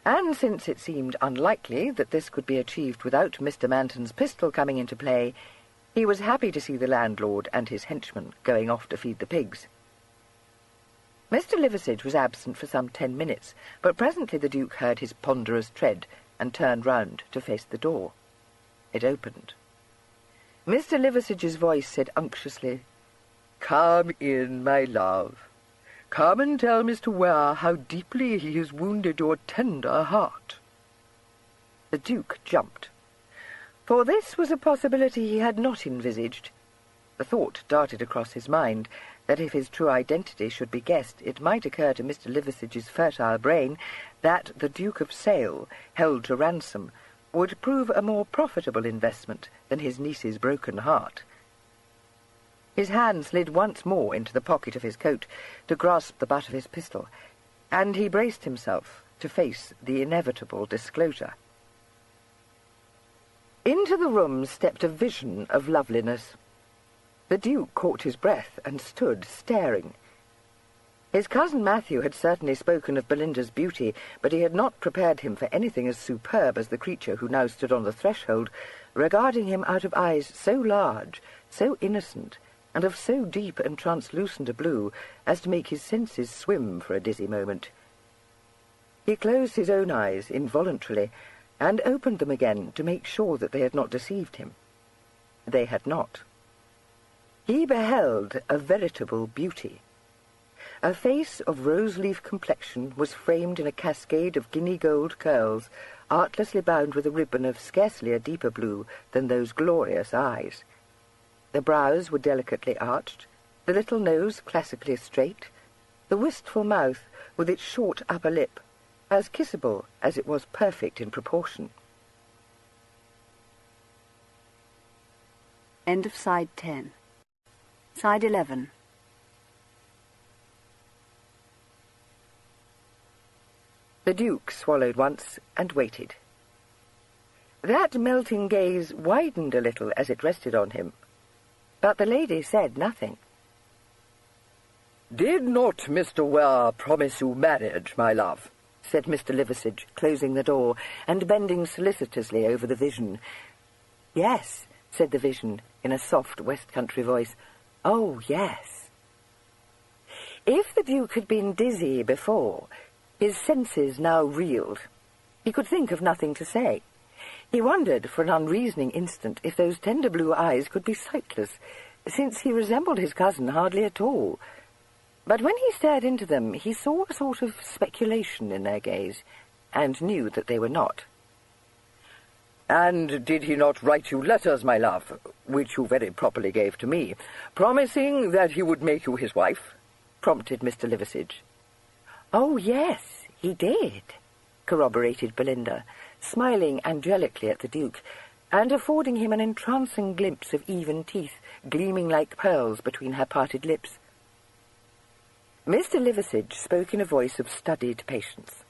And since it seemed unlikely that this could be achieved without Mr. Manton's pistol coming into play, he was happy to see the landlord and his henchman going off to feed the pigs. Mr. Liversidge was absent for some 10 minutes, but presently the Duke heard his ponderous tread and turned round to face the door. It opened. Mr. Liversidge's voice said unctuously, "Come in, my love. Come and tell Mr. Ware how deeply he has wounded your tender heart." The Duke jumped, for this was a possibility he had not envisaged. The thought darted across his mind that if his true identity should be guessed, it might occur to Mr. Liversidge's fertile brain that the Duke of Sale, held to ransom, would prove a more profitable investment than his niece's broken heart. His hand slid once more into the pocket of his coat to grasp the butt of his pistol, and he braced himself to face the inevitable disclosure. Into the room stepped a vision of loveliness. The Duke caught his breath and stood staring. His cousin Matthew had certainly spoken of Belinda's beauty, but he had not prepared him for anything as superb as the creature who now stood on the threshold, regarding him out of eyes so large, so innocent, and of so deep and translucent a blue as to make his senses swim for a dizzy moment. He closed his own eyes involuntarily, and opened them again to make sure that they had not deceived him. They had not. He beheld a veritable beauty. A face of rose-leaf complexion was framed in a cascade of guinea-gold curls, artlessly bound with a ribbon of scarcely a deeper blue than those glorious eyes. The brows were delicately arched, the little nose classically straight, the wistful mouth with its short upper lip, as kissable as it was perfect in proportion. End of side 10. Side 11. The Duke swallowed once and waited. That melting gaze widened a little as it rested on him, but the lady said nothing. "Did not Mr. Ware promise you marriage, my love?" said Mr. Liversidge, closing the door and bending solicitously over the vision. "Yes," said the vision in a soft West Country voice. "Oh, yes." If the Duke had been dizzy before, His senses now reeled. He could think of nothing to say. He wondered for an unreasoning instant if those tender blue eyes could be sightless, since he resembled his cousin hardly at all. But when he stared into them, he saw a sort of speculation in their gaze, and knew that they were not. "And did he not write you letters, my love, which you very properly gave to me, promising that he would make you his wife?" prompted Mr. Liversidge. "Oh, yes, he did," corroborated Belinda, smiling angelically at the Duke, and affording him an entrancing glimpse of even teeth gleaming like pearls between her parted lips. Mr. Liversidge spoke in a voice of studied patience.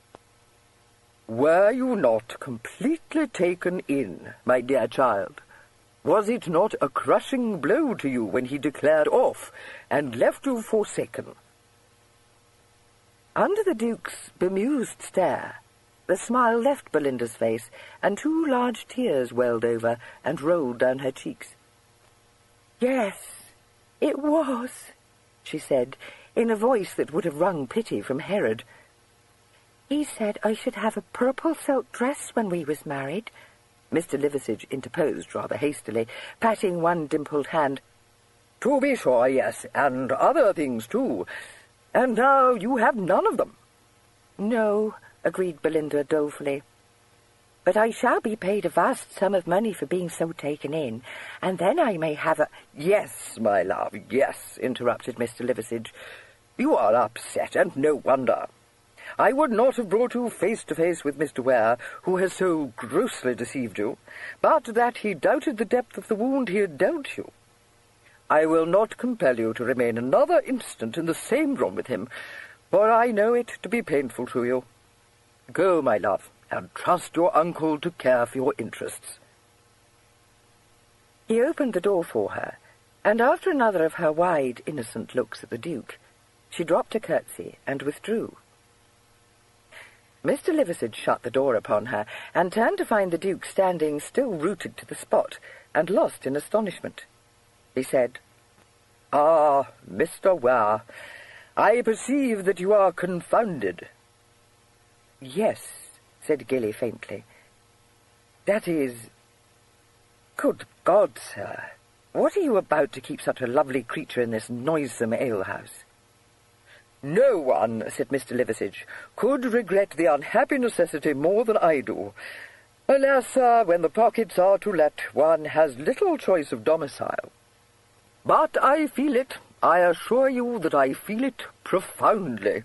"Were you not completely taken in, my dear child? Was it not a crushing blow to you when he declared off and left you forsaken?" Under the Duke's bemused stare, the smile left Belinda's face, and 2 large tears welled over and rolled down her cheeks. "Yes, it was," she said, in a voice that would have wrung pity from Herod. "He said I should have a purple silk dress when we was married," Mr. Liversidge interposed rather hastily, patting one dimpled hand. "To be sure, yes, and other things too. And now you have none of them." "No," agreed Belinda dolefully. "But I shall be paid a vast sum of money for being so taken in, and then I may have a—" "Yes, my love, yes," interrupted Mr. Liversidge. "You are upset, and no wonder. I would not have brought you face to face with Mr. Ware, who has so grossly deceived you, but that he doubted the depth of the wound he had dealt you. I will not compel you to remain another instant in the same room with him, for I know it to be painful to you. Go, my love, and trust your uncle to care for your interests." He opened the door for her, and after another of her wide, innocent looks at the Duke, she dropped a curtsy and withdrew. Mr. Liversidge shut the door upon her, and turned to find the Duke standing still rooted to the spot, and lost in astonishment. He said, "Ah, Mr. Ware, I perceive that you are confounded." "Yes," said Gilly faintly. "That is— Good God, sir, what are you about to keep such a lovely creature in this noisome alehouse?" "No one," said Mr. Liversidge, "could regret the unhappy necessity more than I do. Alas, sir, when the pockets are to let, one has little choice of domicile. But I feel it. I assure you that I feel it profoundly.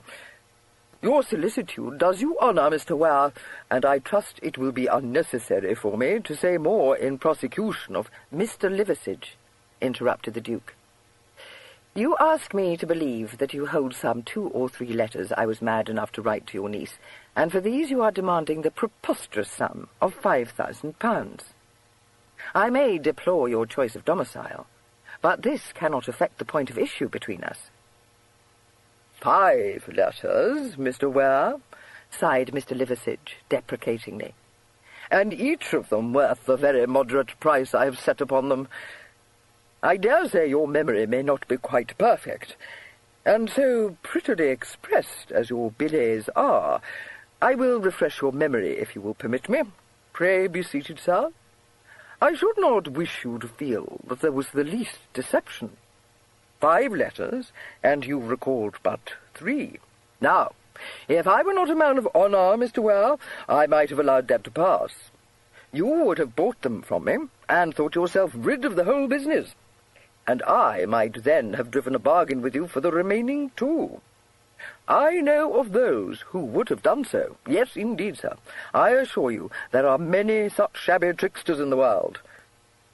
Your solicitude does you honour, Mr. Ware, and I trust it will be unnecessary for me to say more in prosecution of—" "Mr. Liversidge," interrupted the Duke, "you ask me to believe that you hold some 2 or 3 letters I was mad enough to write to your niece, and for these you are demanding the preposterous sum of £5,000. I may deplore your choice of domicile, but this cannot affect the point of issue between us." "5 letters, Mr. Ware," sighed Mr. Liversidge deprecatingly, "and each of them worth the very moderate price I have set upon them. I dare say your memory may not be quite perfect, and so prettily expressed as your billets are, I will refresh your memory if you will permit me. Pray be seated, sir. I should not wish you to feel that there was the least deception. 5 letters, and you recalled but 3. Now, if I were not a man of honour, Mr. Ware, I might have allowed that to pass. You would have bought them from me, and thought yourself rid of the whole business, and I might then have driven a bargain with you for the remaining 2. I know of those who would have done so. Yes, indeed, sir. I assure you there are many such shabby tricksters in the world.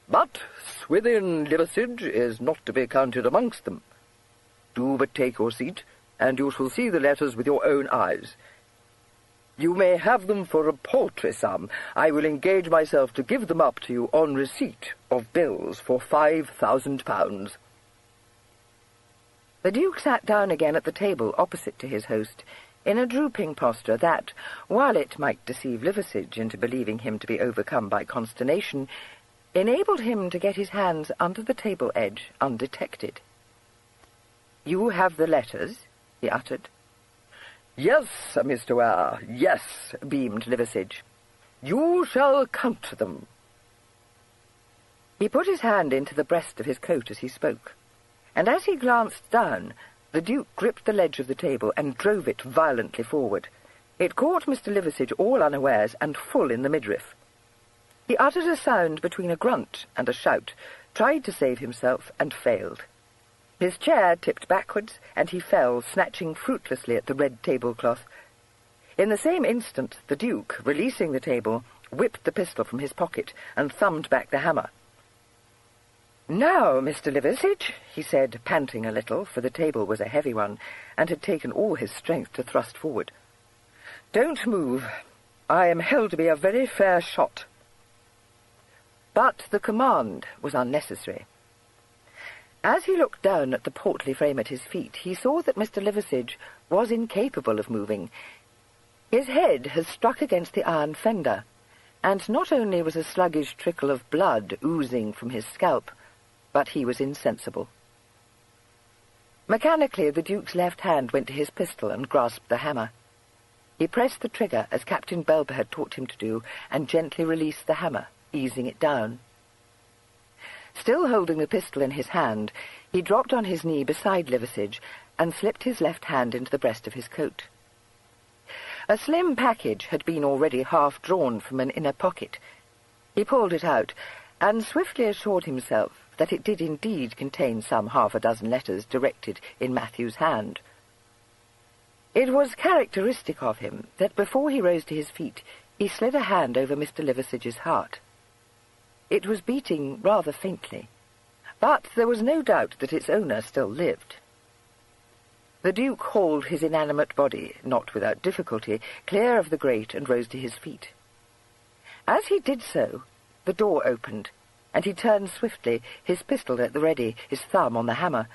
But Swithin Liversidge is not to be counted amongst them. Do but take your seat, and you shall see the letters with your own eyes. You may have them for a paltry sum. I will engage myself to give them up to you on receipt of bills for £5,000. The Duke sat down again at the table opposite to his host, in a drooping posture that, while it might deceive Liversidge into believing him to be overcome by consternation, enabled him to get his hands under the table edge undetected. "You have the letters?" he uttered. "Yes, Mr. Ware, yes," beamed Liversidge. "You shall count them." He put his hand into the breast of his coat as he spoke, and as he glanced down, the Duke gripped the ledge of the table and drove it violently forward. It caught Mr. Liversidge all unawares and full in the midriff. He uttered a sound between a grunt and a shout, tried to save himself, and failed. His chair tipped backwards, and he fell, snatching fruitlessly at the red tablecloth. In the same instant, the Duke, releasing the table, whipped the pistol from his pocket and thumbed back the hammer. "Now, Mr. Liversidge," he said, panting a little, for the table was a heavy one, and had taken all his strength to thrust forward. "Don't move. I am held to be a very fair shot." But the command was unnecessary. As he looked down at the portly frame at his feet, he saw that Mr. Liversidge was incapable of moving. His head had struck against the iron fender, and not only was a sluggish trickle of blood oozing from his scalp, but he was insensible. Mechanically, the Duke's left hand went to his pistol and grasped the hammer. He pressed the trigger, as Captain Belper had taught him to do, and gently released the hammer, easing it down. Still holding the pistol in his hand, he dropped on his knee beside Liversidge and slipped his left hand into the breast of his coat. A slim package had been already half drawn from an inner pocket. He pulled it out, and swiftly assured himself that it did indeed contain some 6 letters directed in Matthew's hand. It was characteristic of him that before he rose to his feet, he slid a hand over Mr. Liversidge's heart. It was beating rather faintly, but there was no doubt that its owner still lived. The Duke hauled his inanimate body, not without difficulty, clear of the grate and rose to his feet. As he did so, the door opened, and he turned swiftly, his pistol at the ready, his thumb on the hammer.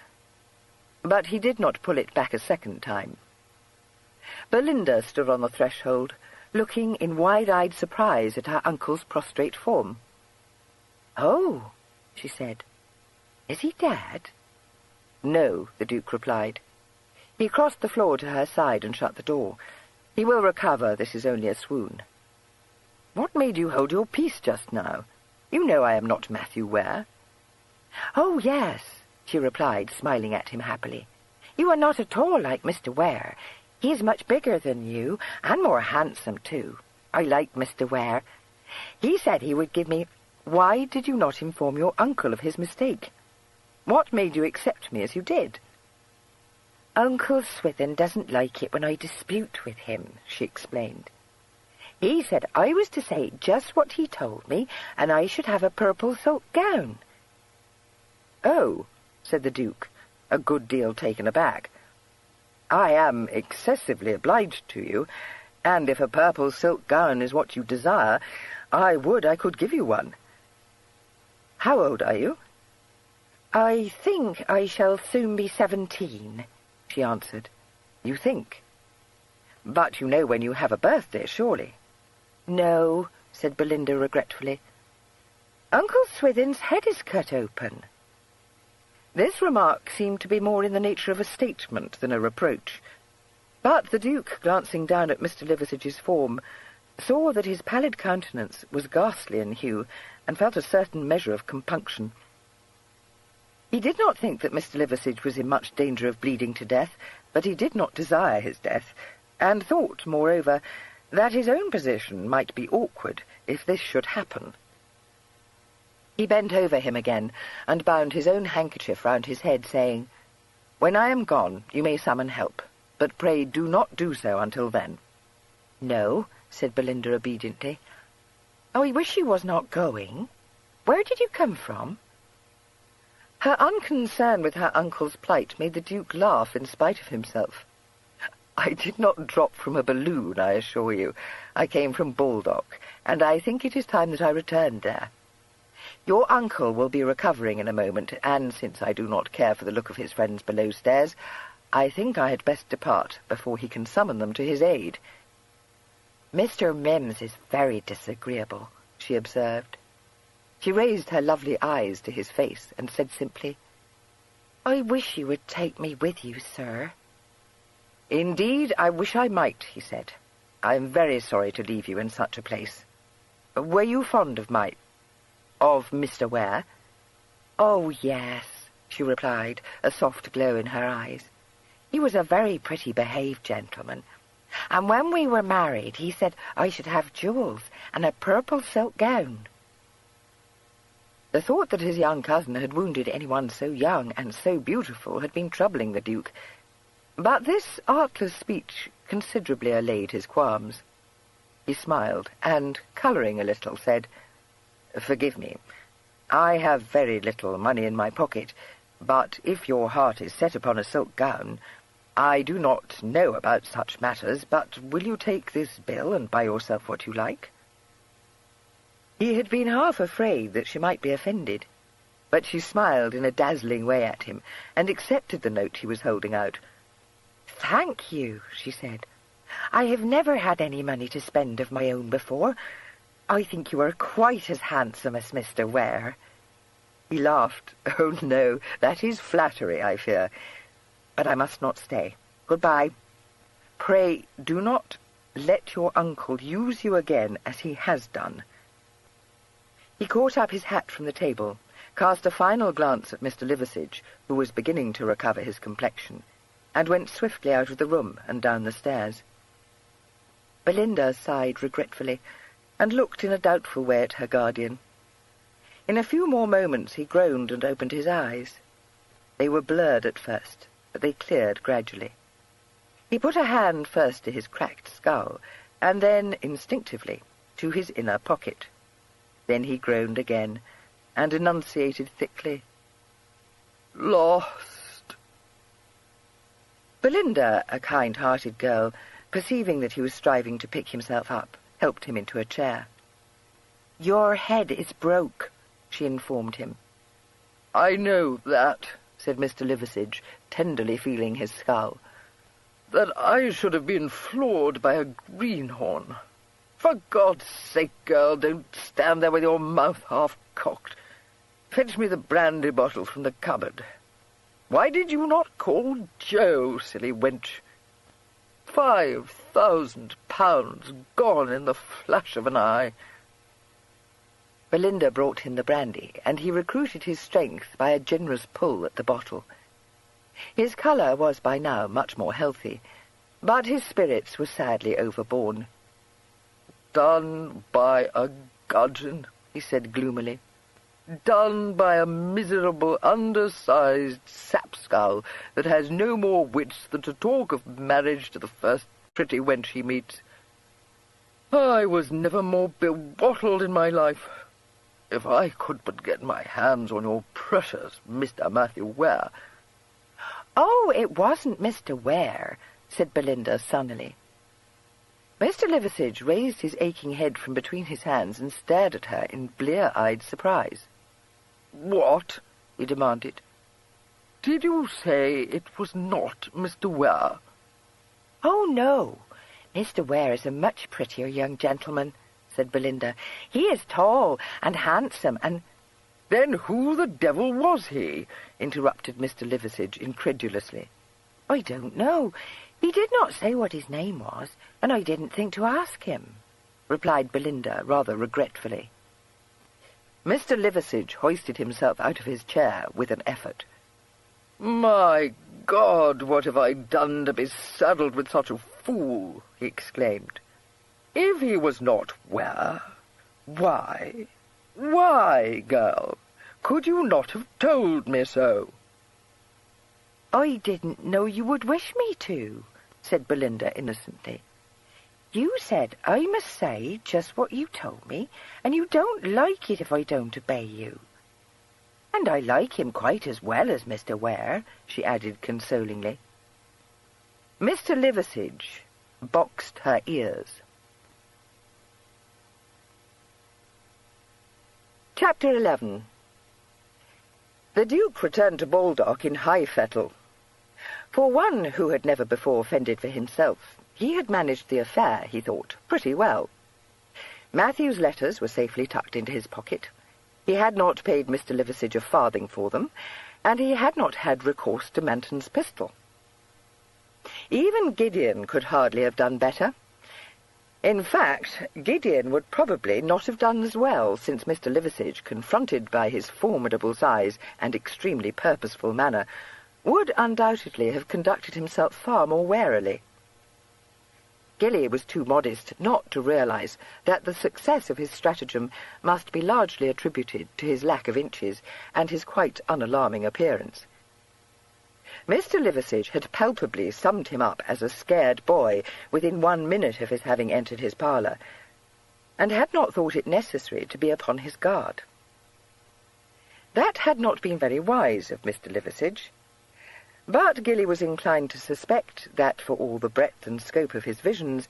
But he did not pull it back a second time. Belinda stood on the threshold, looking in wide-eyed surprise at her uncle's prostrate form. "Oh," she said. "Is he dead?" "No," the Duke replied. He crossed the floor to her side and shut the door. "He will recover. This is only a swoon." "What made you hold your peace just now? You know I am not Matthew Ware." "Oh, yes," she replied, smiling at him happily. "You are not at all like Mr. Ware. He is much bigger than you, and more handsome, too. I like Mr. Ware. He said he would give me—" "Why did you not inform your uncle of his mistake? What made you accept me as you did?" "Uncle Swithin doesn't like it when I dispute with him," she explained. "He said I was to say just what he told me, and I should have a purple silk gown." "Oh," said the Duke, a good deal taken aback. "I am excessively obliged to you, and if a purple silk gown is what you desire, I could give you one. How old are you?" "I think I shall soon be 17, she answered. "You think? But you know when you have a birthday, surely?" "No," said Belinda regretfully. "Uncle Swithin's head is cut open." This remark seemed to be more in the nature of a statement than a reproach, but the Duke, glancing down at Mr. Liversidge's form, saw that his pallid countenance was ghastly in hue, and felt a certain measure of compunction. He did not think that Mr. Liversidge was in much danger of bleeding to death, but he did not desire his death, and thought, moreover, that his own position might be awkward if this should happen. He bent over him again, and bound his own handkerchief round his head, saying, "When I am gone, you may summon help, but pray do not do so until then." "No," said Belinda obediently. "Oh, I wish you was not going. Where did you come from?" Her unconcern with her uncle's plight made the Duke laugh in spite of himself. "I did not drop from a balloon, I assure you. I came from Baldock, and I think it is time that I returned there. Your uncle will be recovering in a moment, and since I do not care for the look of his friends below stairs, I think I had best depart before he can summon them to his aid." "Mr. Mims is very disagreeable," she observed. She raised her lovely eyes to his face and said simply, "I wish you would take me with you, sir." "Indeed, I wish I might," he said. "I am very sorry to leave you in such a place. Were you fond of Mr. Ware?" "Oh, yes," she replied, a soft glow in her eyes. "He was a very pretty-behaved gentleman. And when we were married, he said I should have jewels and a purple silk gown." The thought that his young cousin had wounded anyone so young and so beautiful had been troubling the Duke, but this artless speech considerably allayed his qualms. He smiled, and, colouring a little, said, "Forgive me. I have very little money in my pocket, but if your heart is set upon a silk gown, I do not know about such matters, but will you take this bill and buy yourself what you like?" He had been half afraid that she might be offended, but she smiled in a dazzling way at him, and accepted the note he was holding out. "Thank you," she said. "I have never had any money to spend of my own before. I think you are quite as handsome as Mr. Ware." He laughed. "Oh, no, that is flattery, I fear. But I must not stay. Goodbye. Pray do not let your uncle use you again as he has done." He caught up his hat from the table, cast a final glance at Mr. Liversidge, who was beginning to recover his complexion, and went swiftly out of the room and down the stairs. Belinda sighed regretfully, and looked in a doubtful way at her guardian. In a few more moments he groaned and opened his eyes. They were blurred at first, but they cleared gradually. He put a hand first to his cracked skull, and then, instinctively, to his inner pocket. Then he groaned again, and enunciated thickly, "Lost." Belinda, a kind-hearted girl, perceiving that he was striving to pick himself up, helped him into a chair. "Your head is broke," she informed him. "I know that," said Mr. Liversidge, tenderly feeling his skull. "That I should have been floored by a greenhorn. For God's sake, girl, don't stand there with your mouth half-cocked. Fetch me the brandy bottle from the cupboard. Why did you not call Joe, silly wench? £5,000 gone in the flash of an eye." Belinda brought him the brandy, and he recruited his strength by a generous pull at the bottle. His colour was by now much more healthy, but his spirits were sadly overborne. "Done by a gudgeon," he said gloomily. "Done by a miserable, undersized sapskull that has no more wits than to talk of marriage to the first pretty wench he meets. I was never more bewattled in my life. If I could but get my hands on your precious Mr. Matthew Ware." "Oh, it wasn't Mr. Ware," said Belinda sunnily. Mr. Liversidge raised his aching head from between his hands and stared at her in blear-eyed surprise. "What?" he demanded. "Did you say it was not Mr. Ware?" "Oh, no. Mr. Ware is a much prettier young gentleman," said Belinda. "He is tall and handsome and—" "Then who the devil was he?" interrupted Mr. Liversidge incredulously. "I don't know. He did not say what his name was, and I didn't think to ask him," replied Belinda rather regretfully. Mr. Liversidge hoisted himself out of his chair with an effort. "My God, what have I done to be saddled with such a fool?" he exclaimed. "If he was not Ware, why, girl, could you not have told me so?" "I didn't know you would wish me to," said Belinda innocently. "You said I must say just what you told me, and you don't like it if I don't obey you. And I like him quite as well as Mr. Ware," she added consolingly. Mr. Liversidge boxed her ears. Chapter 11. The Duke returned to Baldock in high fettle. For one who had never before fended for himself, he had managed the affair, he thought, pretty well. Matthew's letters were safely tucked into his pocket. He had not paid Mr. Liversidge a farthing for them, and he had not had recourse to Manton's pistol. Even Gideon could hardly have done better. In fact, Gideon would probably not have done as well, since Mr. Liversidge, confronted by his formidable size and extremely purposeful manner, would undoubtedly have conducted himself far more warily. Gilly was too modest not to realize that the success of his stratagem must be largely attributed to his lack of inches and his quite unalarming appearance. Mr. Liversidge had palpably summed him up as a scared boy within 1 minute of his having entered his parlour, and had not thought it necessary to be upon his guard. That had not been very wise of Mr. Liversidge, but Gilly was inclined to suspect that, for all the breadth and scope of his visions,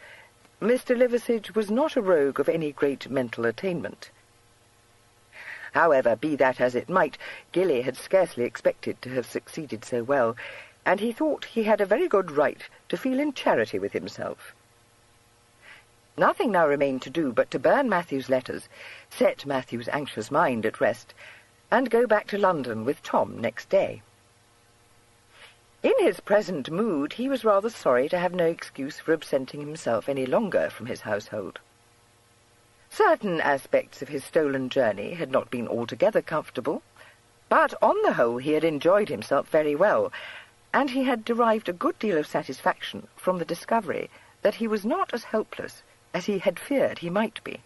Mr. Liversidge was not a rogue of any great mental attainment. However, be that as it might, Gilly had scarcely expected to have succeeded so well, and he thought he had a very good right to feel in charity with himself. Nothing now remained to do but to burn Matthew's letters, set Matthew's anxious mind at rest, and go back to London with Tom next day. In his present mood, he was rather sorry to have no excuse for absenting himself any longer from his household. Certain aspects of his stolen journey had not been altogether comfortable, but on the whole he had enjoyed himself very well, and he had derived a good deal of satisfaction from the discovery that he was not as helpless as he had feared he might be.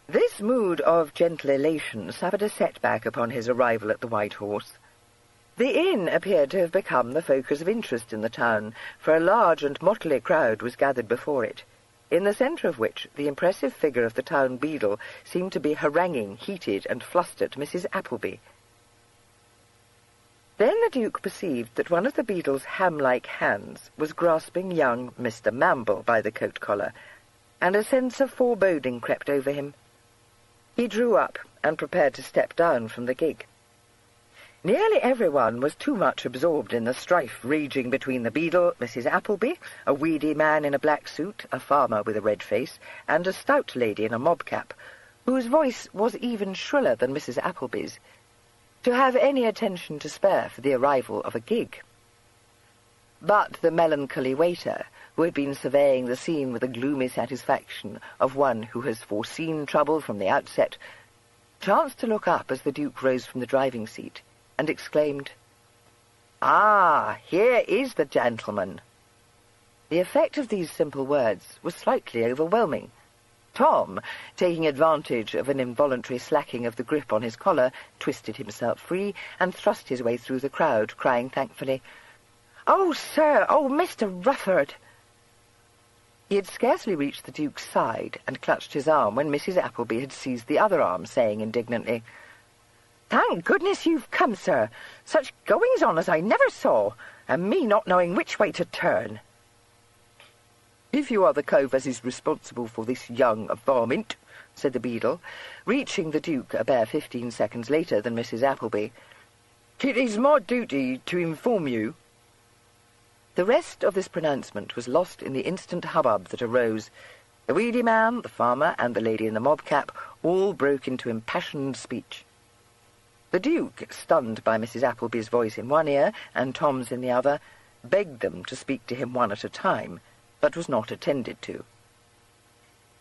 This mood of gentle elation suffered a setback upon his arrival at the White Horse. The inn appeared to have become the focus of interest in the town, for a large and motley crowd was gathered before it, in the centre of which the impressive figure of the town beadle seemed to be haranguing heated and flustered Mrs. Appleby. Then the Duke perceived that one of the beadle's ham-like hands was grasping young Mr. Mamble by the coat-collar, and a sense of foreboding crept over him. He drew up and prepared to step down from the gig. Nearly everyone was too much absorbed in the strife raging between the beadle, Mrs. Appleby, a weedy man in a black suit, a farmer with a red face, and a stout lady in a mob-cap, whose voice was even shriller than Mrs. Appleby's, to have any attention to spare for the arrival of a gig. But the melancholy waiter, who had been surveying the scene with the gloomy satisfaction of one who has foreseen trouble from the outset, chanced to look up as the Duke rose from the driving seat, and exclaimed, "Ah, here is the gentleman." The effect of these simple words was slightly overwhelming. Tom, taking advantage of an involuntary slacking of the grip on his collar, twisted himself free and thrust his way through the crowd, crying thankfully, "Oh, sir! Oh, Mr. Rufford!" He had scarcely reached the Duke's side and clutched his arm when Mrs. Appleby had seized the other arm, saying indignantly, "Thank goodness you've come, sir. Such goings-on as I never saw, and me not knowing which way to turn." "If you are the cove as is responsible for this young varmint," said the beadle, reaching the Duke a bare 15 seconds later than Mrs. Appleby, "it is my duty to inform you—" The rest of this pronouncement was lost in the instant hubbub that arose. The weedy man, the farmer, and the lady in the mob-cap all broke into impassioned speech. The Duke, stunned by Mrs. Appleby's voice in one ear and Tom's in the other, begged them to speak to him one at a time, but was not attended to.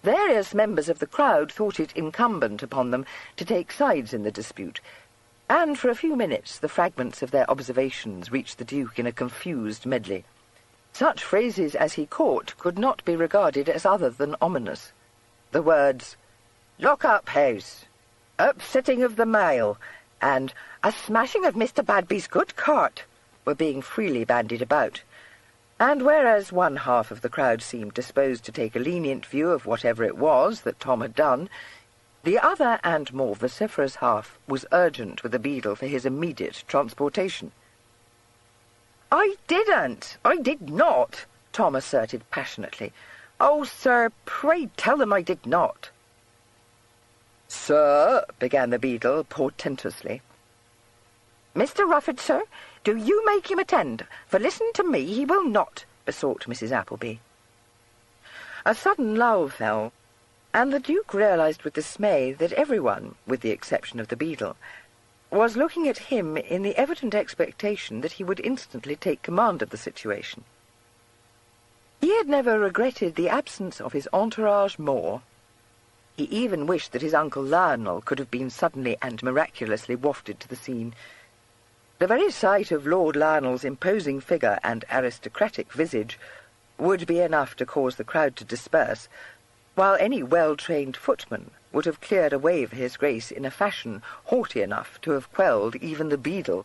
Various members of the crowd thought it incumbent upon them to take sides in the dispute, and for a few minutes the fragments of their observations reached the Duke in a confused medley. Such phrases as he caught could not be regarded as other than ominous. The words, "lock-up house," "upsetting of the mail," and "a smashing of Mr. Badby's good cart" were being freely bandied about, and whereas one half of the crowd seemed disposed to take a lenient view of whatever it was that Tom had done, the other and more vociferous half was urgent with the beadle for his immediate transportation. "I did not," Tom asserted passionately. "Oh, sir, pray tell them I did not." "Sir," began the beadle portentously. "Mr. Rufford, sir, do you make him attend, for listen to me, he will not," besought Mrs. Appleby. A sudden lull fell, and the Duke realized with dismay that everyone, with the exception of the beadle, was looking at him in the evident expectation that he would instantly take command of the situation. He had never regretted the absence of his entourage more. He even wished that his Uncle Lionel could have been suddenly and miraculously wafted to the scene. The very sight of Lord Lionel's imposing figure and aristocratic visage would be enough to cause the crowd to disperse, while any well-trained footman would have cleared a way for his Grace in a fashion haughty enough to have quelled even the beadle.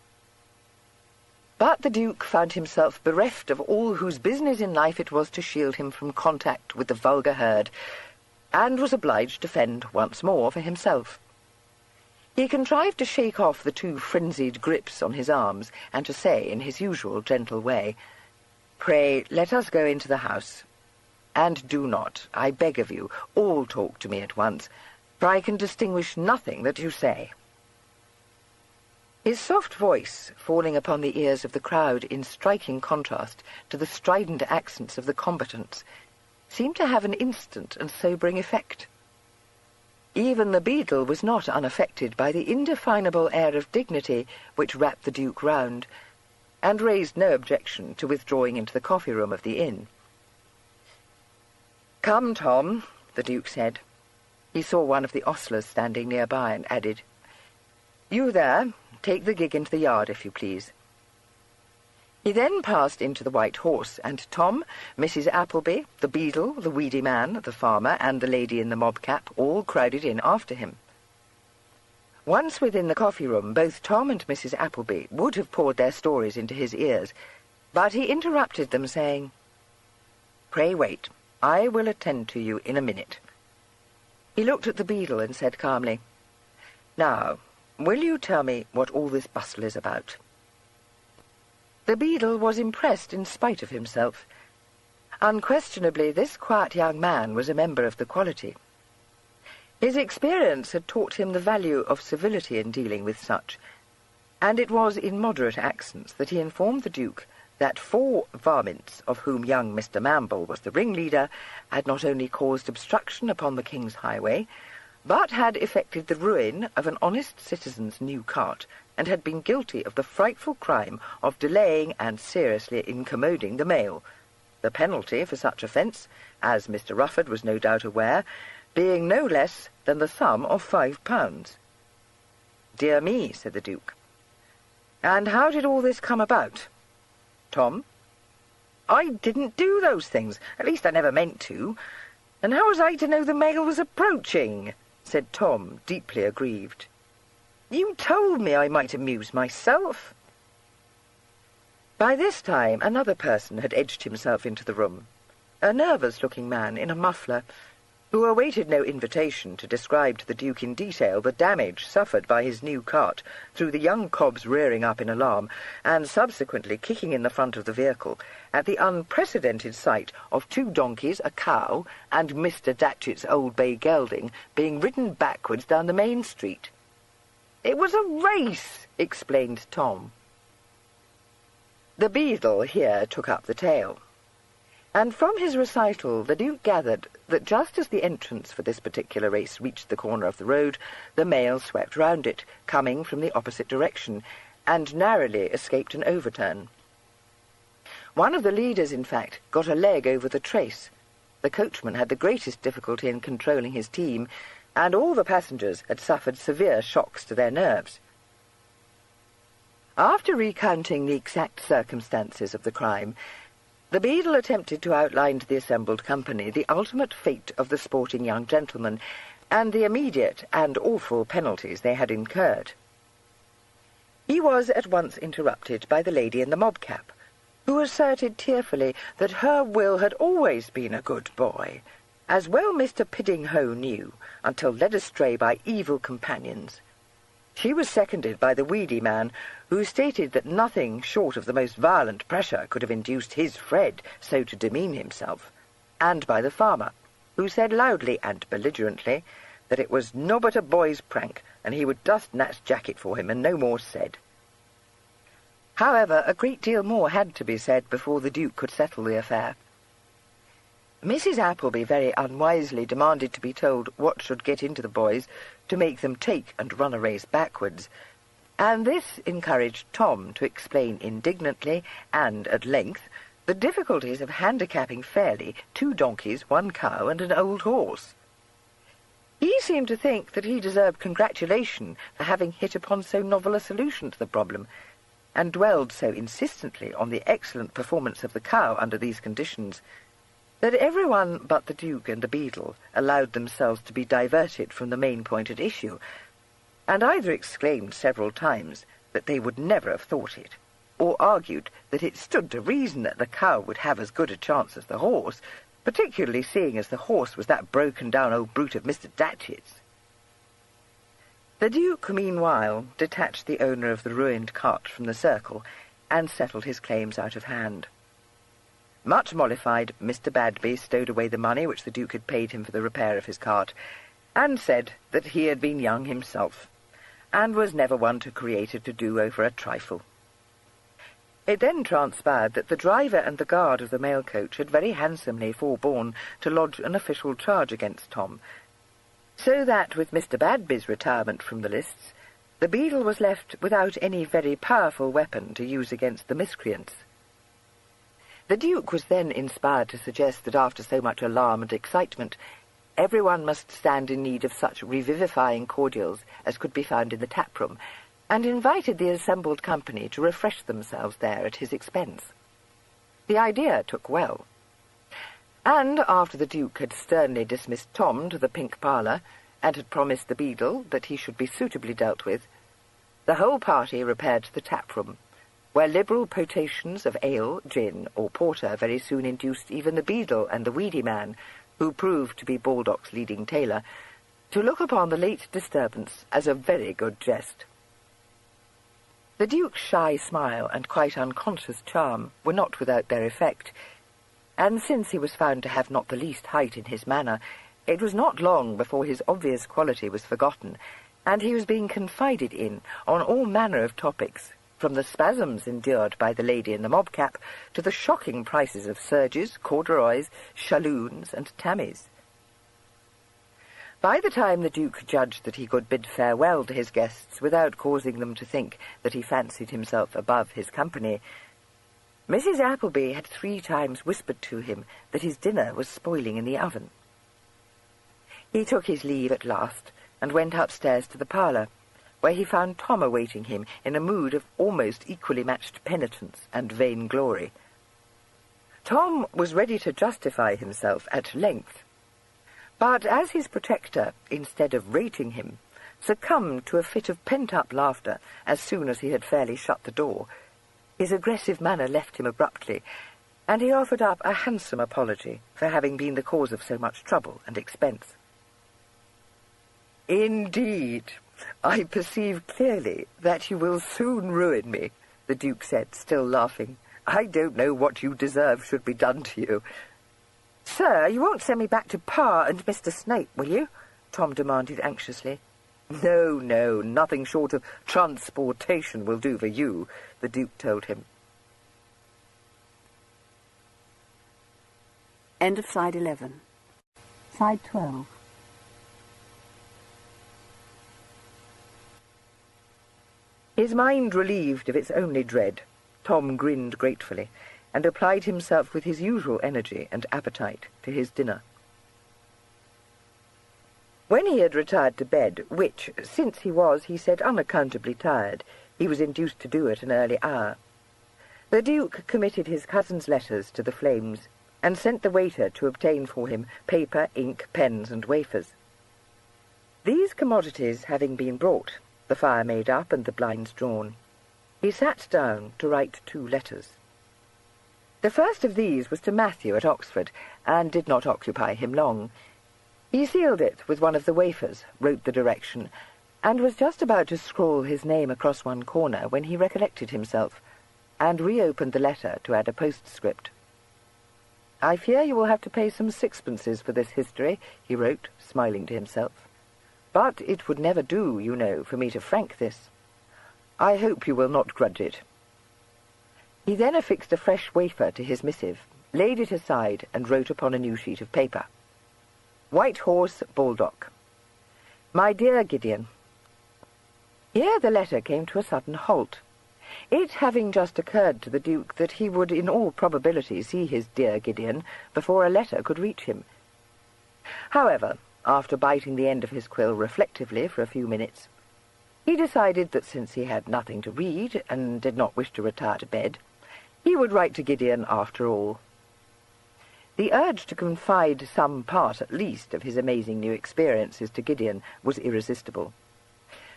But the Duke found himself bereft of all whose business in life it was to shield him from contact with the vulgar herd, and was obliged to fend once more for himself. He contrived to shake off the two frenzied grips on his arms, and to say in his usual gentle way, "Pray, let us go into the house. And do not, I beg of you, all talk to me at once, for I can distinguish nothing that you say." His soft voice, falling upon the ears of the crowd in striking contrast to the strident accents of the combatants, seemed to have an instant and sobering effect. Even the beadle was not unaffected by the indefinable air of dignity which wrapped the Duke round, and raised no objection to withdrawing into the coffee-room of the inn. "Come, Tom," the Duke said. He saw one of the ostlers standing nearby and added, "You there, take the gig into the yard, if you please." He then passed into the White Horse, and Tom, Mrs. Appleby, the beadle, the weedy man, the farmer, and the lady in the mob-cap all crowded in after him. Once within the coffee-room, both Tom and Mrs. Appleby would have poured their stories into his ears, but he interrupted them, saying, "Pray wait. I will attend to you in a minute." He looked at the beadle and said calmly, "Now, will you tell me what all this bustle is about?" The beadle was impressed in spite of himself. Unquestionably, this quiet young man was a member of the quality. His experience had taught him the value of civility in dealing with such, and it was in moderate accents that he informed the Duke that 4 varmints, of whom young Mr. Mamble was the ringleader, had not only caused obstruction upon the King's highway, but had effected the ruin of an honest citizen's new cart, and had been guilty of the frightful crime of delaying and seriously incommoding the mail, the penalty for such offence, as Mr. Rufford was no doubt aware, being no less than the sum of £5. "Dear me," said the Duke. "And how did all this come about?" Tom? "I didn't do those things. At least I never meant to. And how was I to know the mail was approaching?" said Tom, deeply aggrieved. "You told me I might amuse myself." By this time another person had edged himself into the room, a nervous-looking man in a muffler, who awaited no invitation to describe to the Duke in detail the damage suffered by his new cart through the young cob's rearing up in alarm, and subsequently kicking in the front of the vehicle, at the unprecedented sight of 2 donkeys, a cow, and Mr. Datchet's old bay gelding being ridden backwards down the main street. "It was a race," explained Tom. The beadle here took up the tale, and from his recital the Duke gathered that just as the entrance for this particular race reached the corner of the road, the mail swept round it, coming from the opposite direction, and narrowly escaped an overturn. One of the leaders, in fact, got a leg over the trace. The coachman had the greatest difficulty in controlling his team, and all the passengers had suffered severe shocks to their nerves. After recounting the exact circumstances of the crime, the beadle attempted to outline to the assembled company the ultimate fate of the sporting young gentlemen, and the immediate and awful penalties they had incurred. He was at once interrupted by the lady in the mob-cap, who asserted tearfully that her Will had always been a good boy, as well Mr. Piddinghoe knew, until led astray by evil companions. She was seconded by the weedy man, who stated that nothing short of the most violent pressure could have induced his Fred so to demean himself, and by the farmer, who said loudly and belligerently that it was no but a boy's prank, and he would dust Nat's jacket for him, and no more said. However, a great deal more had to be said before the Duke could settle the affair. Mrs. Appleby very unwisely demanded to be told what should get into the boys to make them take and run a race backwards, and this encouraged Tom to explain indignantly and at length the difficulties of handicapping fairly 2 donkeys, 1 cow, and an old horse. He seemed to think that he deserved congratulation for having hit upon so novel a solution to the problem, and dwelled so insistently on the excellent performance of the cow under these conditions, that everyone but the Duke and the beadle allowed themselves to be diverted from the main point at issue, and either exclaimed several times that they would never have thought it, or argued that it stood to reason that the cow would have as good a chance as the horse, particularly seeing as the horse was that broken-down old brute of Mr. Datchett's. The Duke, meanwhile, detached the owner of the ruined cart from the circle, and settled his claims out of hand. Much mollified, Mr. Badby stowed away the money which the Duke had paid him for the repair of his cart, and said that he had been young himself, and was never one to create a to-do over a trifle. It then transpired that the driver and the guard of the mail coach had very handsomely forborne to lodge an official charge against Tom, so that, with Mr. Badby's retirement from the lists, the beadle was left without any very powerful weapon to use against the miscreants. The Duke was then inspired to suggest that after so much alarm and excitement, everyone must stand in need of such revivifying cordials as could be found in the tap-room, and invited the assembled company to refresh themselves there at his expense. The idea took well, and after the Duke had sternly dismissed Tom to the pink parlour, and had promised the beadle that he should be suitably dealt with, the whole party repaired to the tap-room, where liberal potations of ale, gin, or porter very soon induced even the beadle and the weedy man, who proved to be Baldock's leading tailor, to look upon the late disturbance as a very good jest. The Duke's shy smile and quite unconscious charm were not without their effect, and since he was found to have not the least height in his manner, it was not long before his obvious quality was forgotten, and he was being confided in on all manner of topics, from the spasms endured by the lady in the mob-cap to the shocking prices of serges, corduroys, shalloons, and tammies. By the time the Duke judged that he could bid farewell to his guests without causing them to think that he fancied himself above his company, Mrs. Appleby had 3 times whispered to him that his dinner was spoiling in the oven. He took his leave at last, and went upstairs to the parlour, where he found Tom awaiting him in a mood of almost equally matched penitence and vainglory. Tom was ready to justify himself at length, but as his protector, instead of rating him, succumbed to a fit of pent-up laughter as soon as he had fairly shut the door, his aggressive manner left him abruptly, and he offered up a handsome apology for having been the cause of so much trouble and expense. "Indeed, I perceive clearly that you will soon ruin me," the Duke said, still laughing. "I don't know what you deserve should be done to you." "Sir, you won't send me back to Pa and Mr. Snape, will you?" Tom demanded anxiously. "No, no, nothing short of transportation will do for you," the Duke told him. End of side 11. Side 12. His mind relieved of its only dread, Tom grinned gratefully, and applied himself with his usual energy and appetite to his dinner. When he had retired to bed, which, since he was, he said, unaccountably tired, he was induced to do at an early hour, the Duke committed his cousin's letters to the flames, and sent the waiter to obtain for him paper, ink, pens, and wafers. These commodities having been brought, the fire made up and the blinds drawn, he sat down to write 2 letters. The first of these was to Matthew at Oxford, and did not occupy him long. He sealed it with one of the wafers, wrote the direction, and was just about to scrawl his name across one corner when he recollected himself, and reopened the letter to add a postscript. "I fear you will have to pay some sixpences for this history," he wrote, smiling to himself. "But it would never do, you know, for me to frank this. I hope you will not grudge it." He then affixed a fresh wafer to his missive, laid it aside, and wrote upon a new sheet of paper. "White Horse, Baldock. My dear Gideon." Here the letter came to a sudden halt, it having just occurred to the Duke that he would in all probability see his dear Gideon before a letter could reach him. However, after biting the end of his quill reflectively for a few minutes, he decided that since he had nothing to read and did not wish to retire to bed, he would write to Gideon after all. The urge to confide some part, at least, of his amazing new experiences to Gideon was irresistible.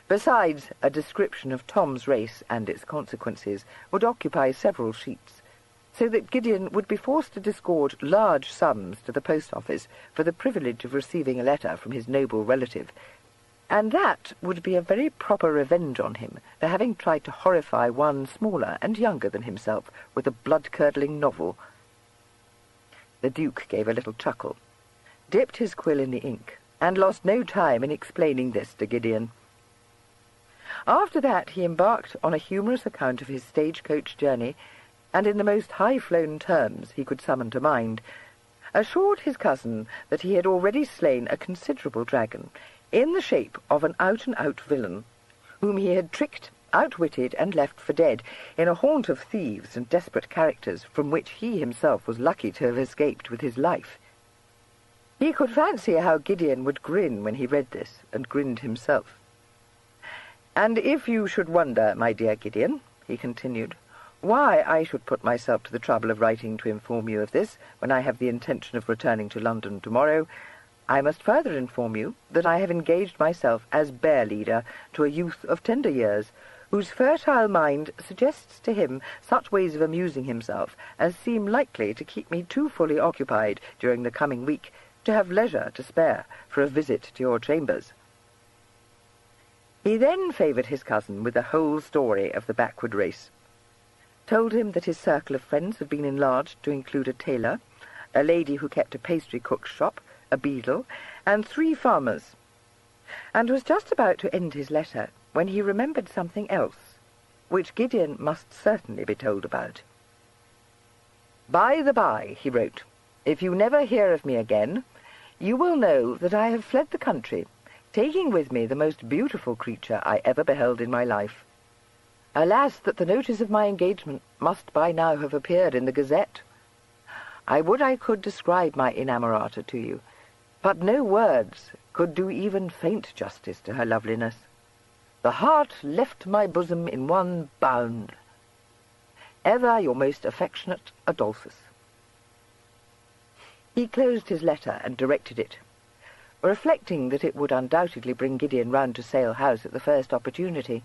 Besides, a description of Tom's race and its consequences would occupy several sheets, so that Gideon would be forced to disgorge large sums to the post office for the privilege of receiving a letter from his noble relative, and that would be a very proper revenge on him for having tried to horrify one smaller and younger than himself with a blood-curdling novel. The Duke gave a little chuckle, dipped his quill in the ink, and lost no time in explaining this to Gideon. After that he embarked on a humorous account of his stagecoach journey, and in the most high-flown terms he could summon to mind, assured his cousin that he had already slain a considerable dragon, in the shape of an out-and-out villain, whom he had tricked, outwitted, and left for dead, in a haunt of thieves and desperate characters from which he himself was lucky to have escaped with his life. He could fancy how Gideon would grin when he read this, and grinned himself. "And if you should wonder, my dear Gideon," he continued, "why I should put myself to the trouble of writing to inform you of this, when I have the intention of returning to London tomorrow, I must further inform you that I have engaged myself as bear-leader to a youth of tender years, whose fertile mind suggests to him such ways of amusing himself as seem likely to keep me too fully occupied during the coming week to have leisure to spare for a visit to your chambers." He then favoured his cousin with the whole story of the backward race, told him that his circle of friends had been enlarged to include a tailor, a lady who kept a pastry-cook's shop, a beadle, and 3 farmers, and was just about to end his letter when he remembered something else, which Gideon must certainly be told about. "By the by," he wrote, "if you never hear of me again, you will know that I have fled the country, taking with me the most beautiful creature I ever beheld in my life. Alas, that the notice of my engagement must by now have appeared in the Gazette. I would I could describe my inamorata to you, but no words could do even faint justice to her loveliness. The heart left my bosom in one bound. Ever your most affectionate Adolphus." He closed his letter and directed it, reflecting that it would undoubtedly bring Gideon round to Sale House at the first opportunity.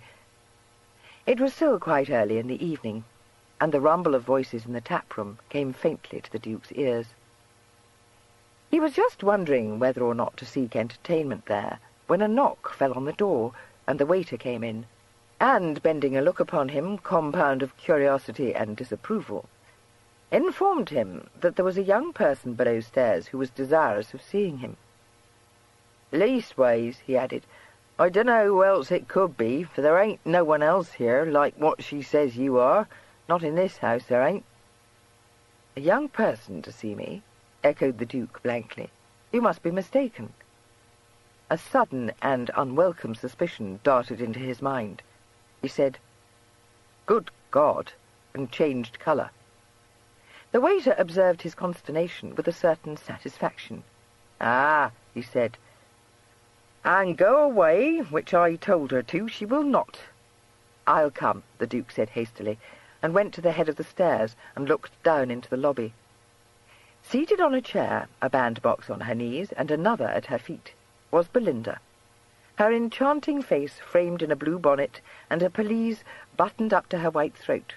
It was still quite early in the evening, and the rumble of voices in the tap-room came faintly to the Duke's ears. He was just wondering whether or not to seek entertainment there, when a knock fell on the door, and the waiter came in, and, bending a look upon him, compound of curiosity and disapproval, informed him that there was a young person below stairs who was desirous of seeing him. "Leastways," he added, "I dunno who else it could be, for there ain't no one else here like what she says you are. Not in this house, there ain't." "A young person to see me?" echoed the Duke blankly. "You must be mistaken." A sudden and unwelcome suspicion darted into his mind. He said, "Good God," and changed colour. The waiter observed his consternation with a certain satisfaction. "Ah," he said, "and go away, which I told her to, she will not." "I'll come," the Duke said hastily, and went to the head of the stairs and looked down into the lobby. Seated on a chair, a bandbox on her knees and another at her feet, was Belinda, her enchanting face framed in a blue bonnet and a pelisse buttoned up to her white throat.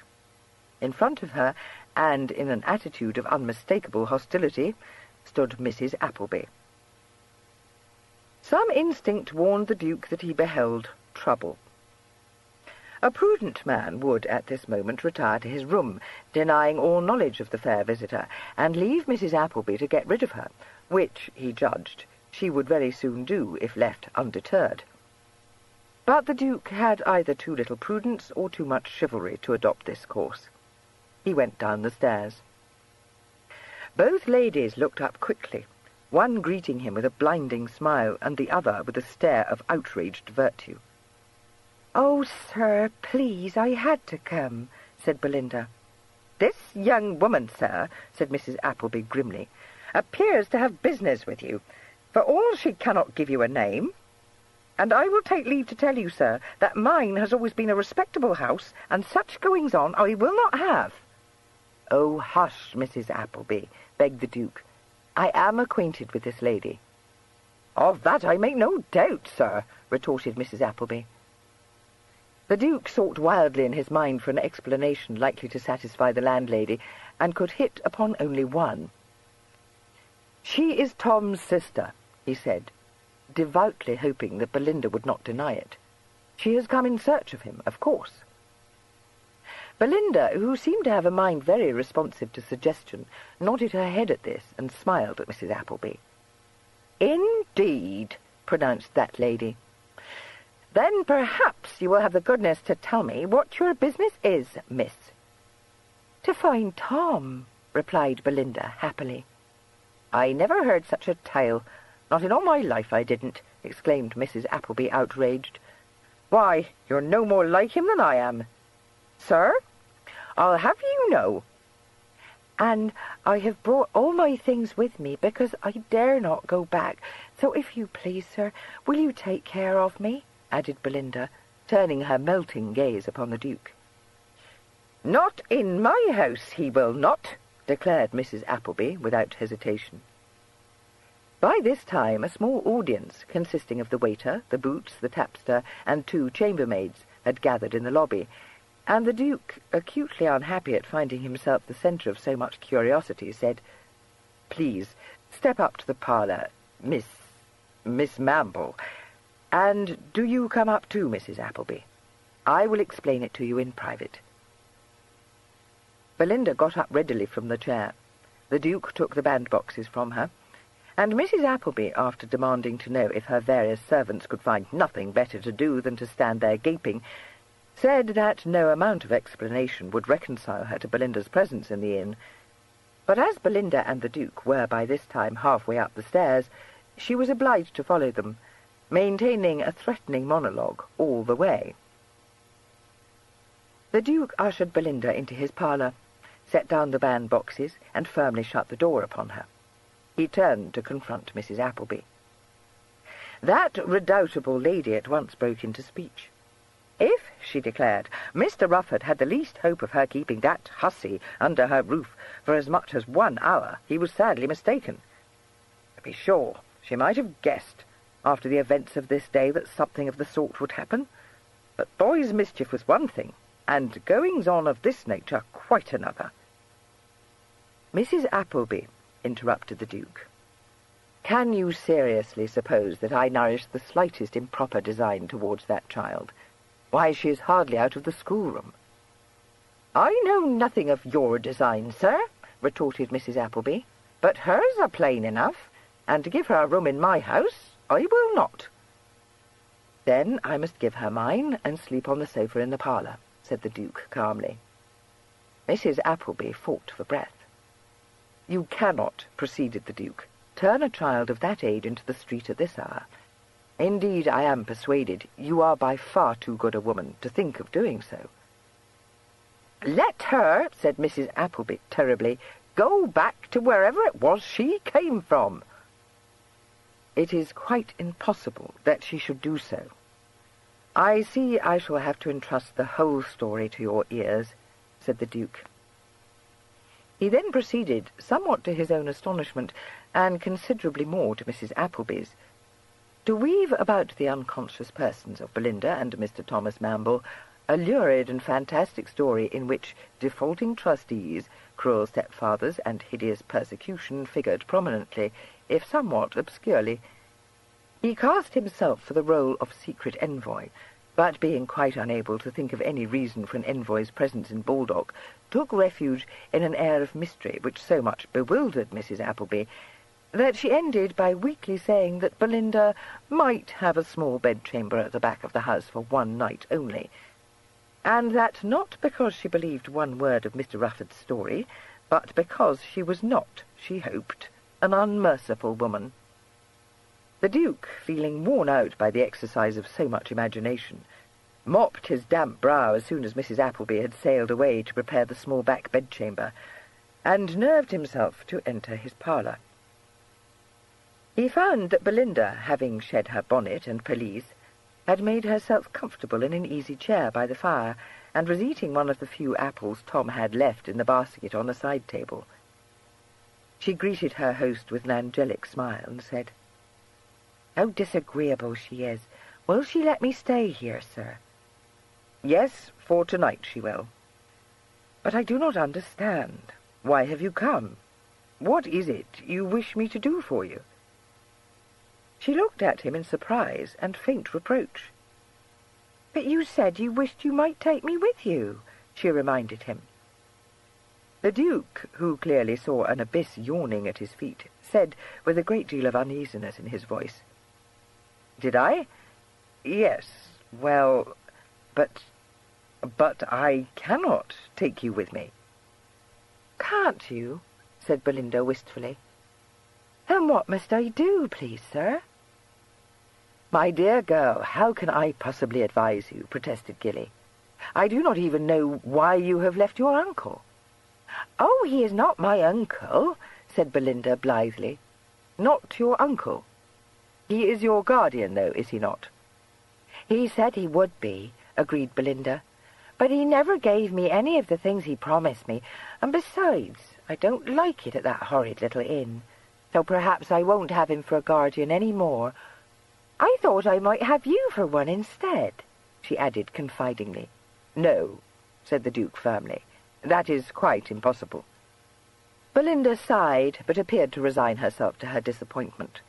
In front of her, and in an attitude of unmistakable hostility, stood Mrs. Appleby. Some instinct warned the Duke that he beheld trouble. A prudent man would at this moment retire to his room, denying all knowledge of the fair visitor, and leave Mrs. Appleby to get rid of her, which, he judged, she would very soon do if left undeterred. But the Duke had either too little prudence or too much chivalry to adopt this course. He went down the stairs. Both ladies looked up quickly, one greeting him with a blinding smile, and the other with a stare of outraged virtue. "Oh, sir, please, I had to come," said Belinda. "This young woman, sir," said Mrs. Appleby grimly, "appears to have business with you. For all she cannot give you a name. And I will take leave to tell you, sir, that mine has always been a respectable house, and such goings-on I will not have." "Oh, hush, Mrs. Appleby," begged the Duke. "I am acquainted with this lady." "Of that I make no doubt, sir," retorted Mrs. Appleby. The Duke sought wildly in his mind for an explanation likely to satisfy the landlady, and could hit upon only one. "She is Tom's sister," he said, devoutly hoping that Belinda would not deny it. "She has come in search of him, of course." Belinda, who seemed to have a mind very responsive to suggestion, nodded her head at this and smiled at Mrs. Appleby. "Indeed," pronounced that lady. "Then perhaps you will have the goodness to tell me what your business is, miss." "To find Tom," replied Belinda happily. "I never heard such a tale. Not in all my life I didn't," exclaimed Mrs. Appleby, outraged. "Why, you're no more like him than I am. Sir, I'll have you know." "And I have brought all my things with me, because I dare not go back. So if you please, sir, will you take care of me?" added Belinda, turning her melting gaze upon the Duke. "Not in my house he will not," declared Mrs. Appleby without hesitation. By this time a small audience, consisting of the waiter, the boots, the tapster, and 2 chambermaids, had gathered in the lobby, and the Duke, acutely unhappy at finding himself the centre of so much curiosity, said, "Please, step up to the parlour, Miss Mamble. And do you come up too, Mrs. Appleby. I will explain it to you in private." Belinda got up readily from the chair. The Duke took the bandboxes from her, and Mrs. Appleby, after demanding to know if her various servants could find nothing better to do than to stand there gaping, said that no amount of explanation would reconcile her to Belinda's presence in the inn. But as Belinda and the Duke were by this time halfway up the stairs, she was obliged to follow them, maintaining a threatening monologue all the way. The Duke ushered Belinda into his parlour, set down the bandboxes, and firmly shut the door upon her. He turned to confront Mrs. Appleby. That redoubtable lady at once broke into speech. If, she declared, Mr. Rufford had the least hope of her keeping that hussy under her roof for as much as 1 hour, he was sadly mistaken. To be sure, she might have guessed, after the events of this day, that something of the sort would happen. But boys' mischief was one thing, and goings-on of this nature quite another. "Mrs. Appleby," interrupted the Duke, "can you seriously suppose that I nourish the slightest improper design towards that child? Why, she is hardly out of the schoolroom." "I know nothing of your design, sir," retorted Mrs. Appleby, "but hers are plain enough, and to give her a room in my house I will not." "Then I must give her mine and sleep on the sofa in the parlour," said the Duke calmly. Mrs. Appleby fought for breath. "You cannot," proceeded the Duke, "turn a child of that age into the street at this hour. Indeed, I am persuaded you are by far too good a woman to think of doing so." "Let her," said Mrs. Appleby terribly, "go back to wherever it was she came from." "It is quite impossible that she should do so. I see I shall have to entrust the whole story to your ears," said the Duke. He then proceeded, somewhat to his own astonishment, and considerably more to Mrs. Appleby's, to weave about the unconscious persons of Belinda and Mr. Thomas Mamble a lurid and fantastic story in which defaulting trustees, cruel stepfathers, and hideous persecution figured prominently, if somewhat obscurely. He cast himself for the role of secret envoy, but being quite unable to think of any reason for an envoy's presence in Baldock, took refuge in an air of mystery which so much bewildered Mrs. Appleby that she ended by weakly saying that Belinda might have a small bedchamber at the back of the house for 1 night only, and that not because she believed one word of Mr. Rufford's story, but because she was not, she hoped, an unmerciful woman. The Duke, feeling worn out by the exercise of so much imagination, mopped his damp brow as soon as Mrs. Appleby had sailed away to prepare the small back bedchamber, and nerved himself to enter his parlour. He found that Belinda, having shed her bonnet and pelisse, had made herself comfortable in an easy chair by the fire, and was eating one of the few apples Tom had left in the basket on the side table. She greeted her host with an angelic smile and said, "How disagreeable she is. Will she let me stay here, sir?" "Yes, for tonight she will." "But I do not understand. Why have you come? What is it you wish me to do for you?" She looked at him in surprise and faint reproach. "But you said you wished you might take me with you," she reminded him. The Duke, who clearly saw an abyss yawning at his feet, said with a great deal of uneasiness in his voice, "Did I? Yes, well, but I cannot take you with me." "Can't you?" said Belinda wistfully. "Then what must I do, please, sir?" "My dear girl, how can I possibly advise you?" protested Gilly. "I do not even know why you have left your uncle." "Oh, he is not my uncle," said Belinda blithely. "Not your uncle? He is your guardian, though, is he not?" "He said he would be," agreed Belinda. "But he never gave me any of the things he promised me, and besides, I don't like it at that horrid little inn, so perhaps I won't have him for a guardian any more. I thought I might have you for one instead," she added confidingly. "No," said the Duke firmly. "That is quite impossible." Belinda sighed, but appeared to resign herself to her disappointment.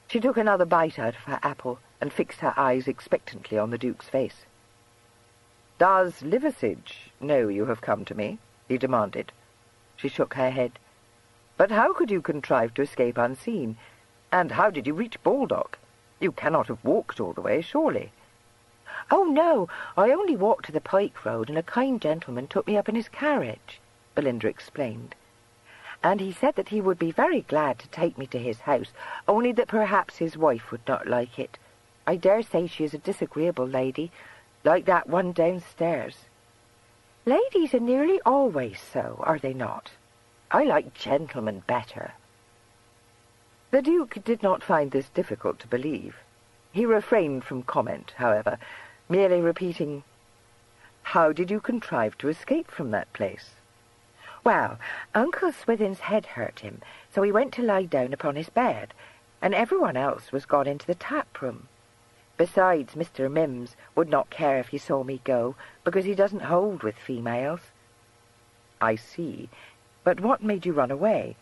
She took another bite out of her apple, and fixed her eyes expectantly on the Duke's face. "Does Liversidge know you have come to me?" he demanded. She shook her head. "But how could you contrive to escape unseen? And how did you reach Baldock? You cannot have walked all the way, surely?" "Oh, no, I only walked to the Pike Road, and a kind gentleman took me up in his carriage," Belinda explained. "And he said that he would be very glad to take me to his house, only that perhaps his wife would not like it. I dare say she is a disagreeable lady, like that one downstairs. Ladies are nearly always so, are they not? I like gentlemen better." The Duke did not find this difficult to believe. He refrained from comment, however, merely repeating, "How did you contrive to escape from that place?" "Well, Uncle Swithin's head hurt him, so he went to lie down upon his bed, and everyone else was gone into the tap-room. Besides, Mr. Mims would not care if he saw me go, because he doesn't hold with females." "I see. But what made you run away?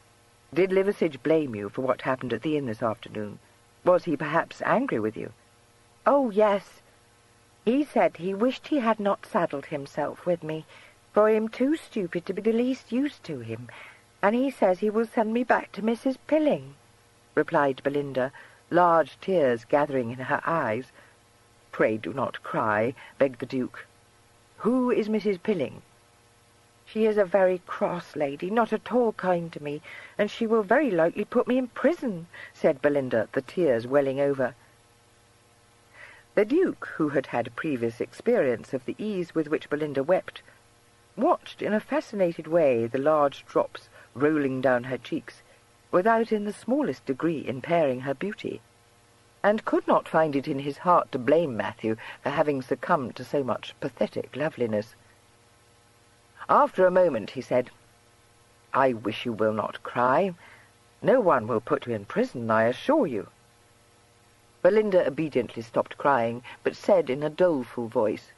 Did Liversidge blame you for what happened at the inn this afternoon? Was he perhaps angry with you?" "Oh, yes. He said he wished he had not saddled himself with me, for I am too stupid to be the least use to him, and he says he will send me back to Mrs. Pilling," replied Belinda, large tears gathering in her eyes. "Pray do not cry," begged the Duke. "Who is Mrs. Pilling?" "She is a very cross lady, not at all kind to me, and she will very likely put me in prison," said Belinda, the tears welling over. The Duke, who had had previous experience of the ease with which Belinda wept, watched in a fascinated way the large drops rolling down her cheeks, without in the smallest degree impairing her beauty, and could not find it in his heart to blame Matthew for having succumbed to so much pathetic loveliness. After a moment he said, "I wish you will not cry. No one will put you in prison, I assure you." Belinda obediently stopped crying, but said in a doleful voice,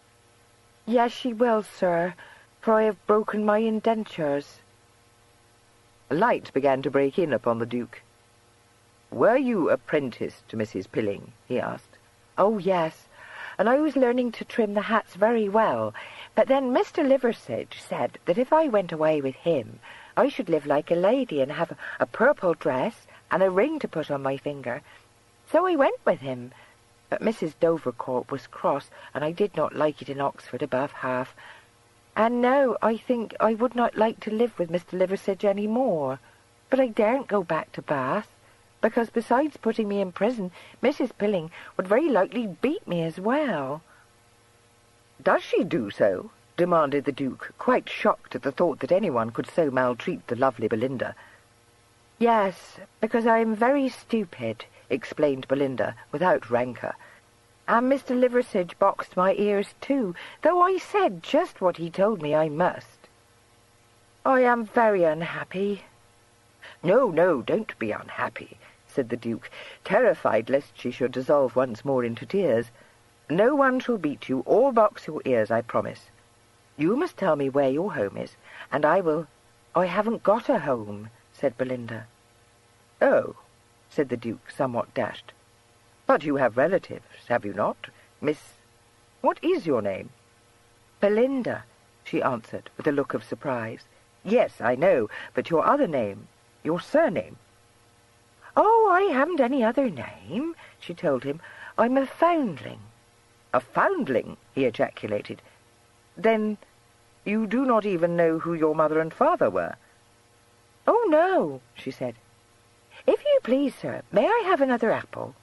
"Yes, she will, sir, for I have broken my indentures." Light began to break in upon the Duke. "Were you apprenticed to Mrs. Pilling?" he asked. "Oh, yes, and I was learning to trim the hats very well, but then Mr. Liversidge said that if I went away with him, I should live like a lady and have a purple dress and a ring to put on my finger. So I went with him, but Mrs. Dovercourt was cross, and I did not like it in Oxford above half. And now I think I would not like to live with Mr. Liversidge any more. But I daren't go back to Bath, because besides putting me in prison, Mrs. Pilling would very likely beat me as well." "Does she do so?" demanded the Duke, quite shocked at the thought that anyone could so maltreat the lovely Belinda. "Yes, because I am very stupid," explained Belinda, without rancour. "And Mr. Liversedge boxed my ears too, though I said just what he told me I must. I am very unhappy." "No, no, don't be unhappy," said the Duke, terrified lest she should dissolve once more into tears. "No one shall beat you or box your ears, I promise. You must tell me where your home is, and I will—" "I haven't got a home," said Belinda. "Oh," said the Duke, somewhat dashed. "But you have relatives, have you not, Miss— What is your name?" "Belinda," she answered, with a look of surprise. "Yes, I know, but your other name, your surname." "Oh, I haven't any other name," she told him. "I'm a foundling." "A foundling?" he ejaculated. "Then you do not even know who your mother and father were?" "Oh, no," she said. "If you please, sir, may I have another apple?"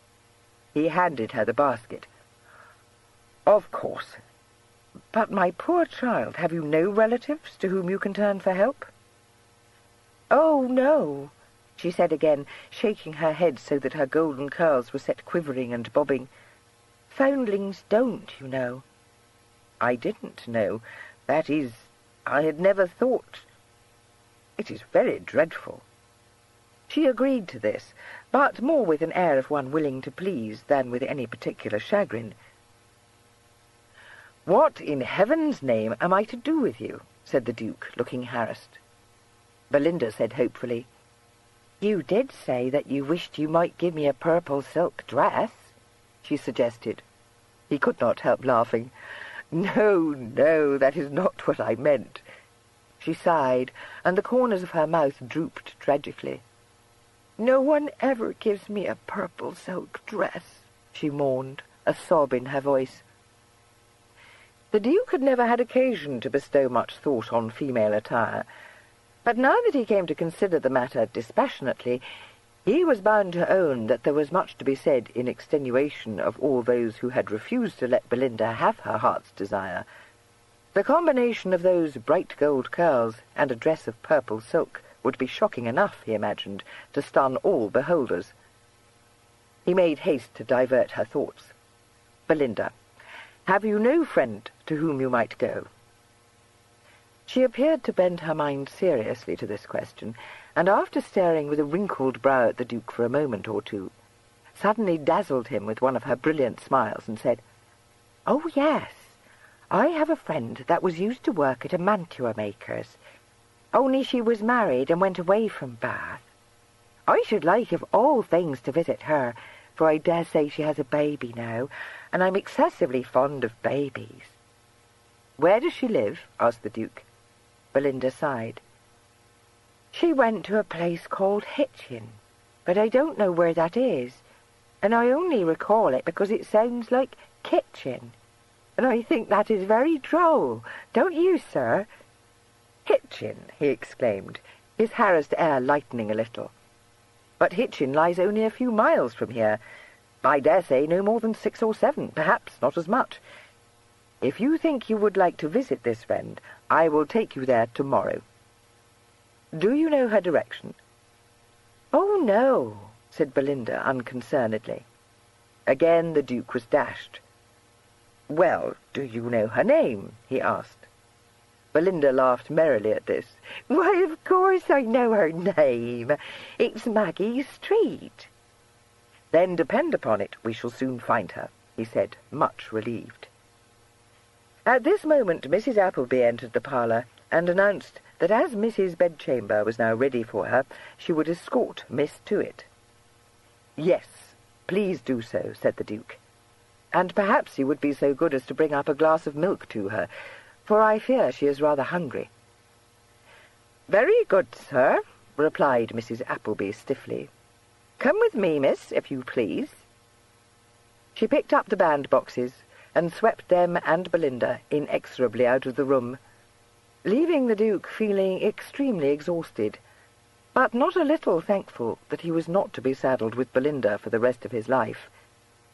He handed her the basket. "Of course. But, my poor child, have you no relatives to whom you can turn for help?" "Oh, no," she said again, shaking her head so that her golden curls were set quivering and bobbing. "Foundlings don't, you know." "I didn't know. That is, I had never thought. It is very dreadful." She agreed to this, but more with an air of one willing to please than with any particular chagrin. "What in heaven's name am I to do with you?" said the Duke, looking harassed. Belinda said hopefully, "You did say that you wished you might give me a purple silk dress," she suggested. He could not help laughing. "No, no, that is not what I meant." She sighed, and the corners of her mouth drooped tragically. "No one ever gives me a purple silk dress," she mourned, a sob in her voice. The Duke had never had occasion to bestow much thought on female attire, but now that he came to consider the matter dispassionately, he was bound to own that there was much to be said in extenuation of all those who had refused to let Belinda have her heart's desire. The combination of those bright gold curls and a dress of purple silk would be shocking enough, he imagined, to stun all beholders. He made haste to divert her thoughts. "Belinda, have you no friend to whom you might go?" She appeared to bend her mind seriously to this question, and after staring with a wrinkled brow at the Duke for a moment or two, suddenly dazzled him with one of her brilliant smiles and said, "Oh, yes, I have a friend that was used to work at a mantua-maker's, only she was married and went away from Bath. I should like, of all things, to visit her, for I dare say she has a baby now, and I'm excessively fond of babies." "Where does she live?" asked the Duke. Belinda sighed. "She went to a place called Hitchin, but I don't know where that is, and I only recall it because it sounds like kitchen, and I think that is very droll, don't you, sir?" "Hitchin!" he exclaimed, his harassed air lightening a little. "But Hitchin lies only a few miles from here. I dare say no more than 6 or 7, perhaps not as much. If you think you would like to visit this friend, I will take you there tomorrow. Do you know her direction?" "Oh, no," said Belinda unconcernedly. Again the Duke was dashed. "Well, do you know her name?" he asked. Belinda laughed merrily at this. "Why, of course I know her name. It's Maggie Street." "Then depend upon it, we shall soon find her," he said, much relieved. At this moment Mrs. Appleby entered the parlour and announced that as Miss's bedchamber was now ready for her, she would escort Miss to it. "Yes, please do so," said the Duke. "And perhaps you would be so good as to bring up a glass of milk to her, for I fear she is rather hungry." "Very good, sir," replied Mrs. Appleby stiffly. "Come with me, miss, if you please." She picked up the bandboxes and swept them and Belinda inexorably out of the room, leaving the Duke feeling extremely exhausted, but not a little thankful that he was not to be saddled with Belinda for the rest of his life,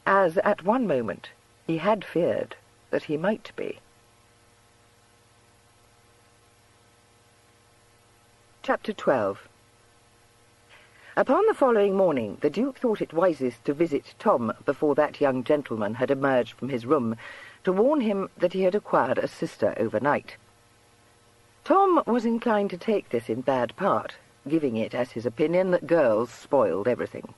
as at one moment he had feared that he might be. Chapter 12. Upon the following morning, the Duke thought it wisest to visit Tom before that young gentleman had emerged from his room, to warn him that he had acquired a sister overnight. Tom was inclined to take this in bad part, giving it as his opinion that girls spoiled everything.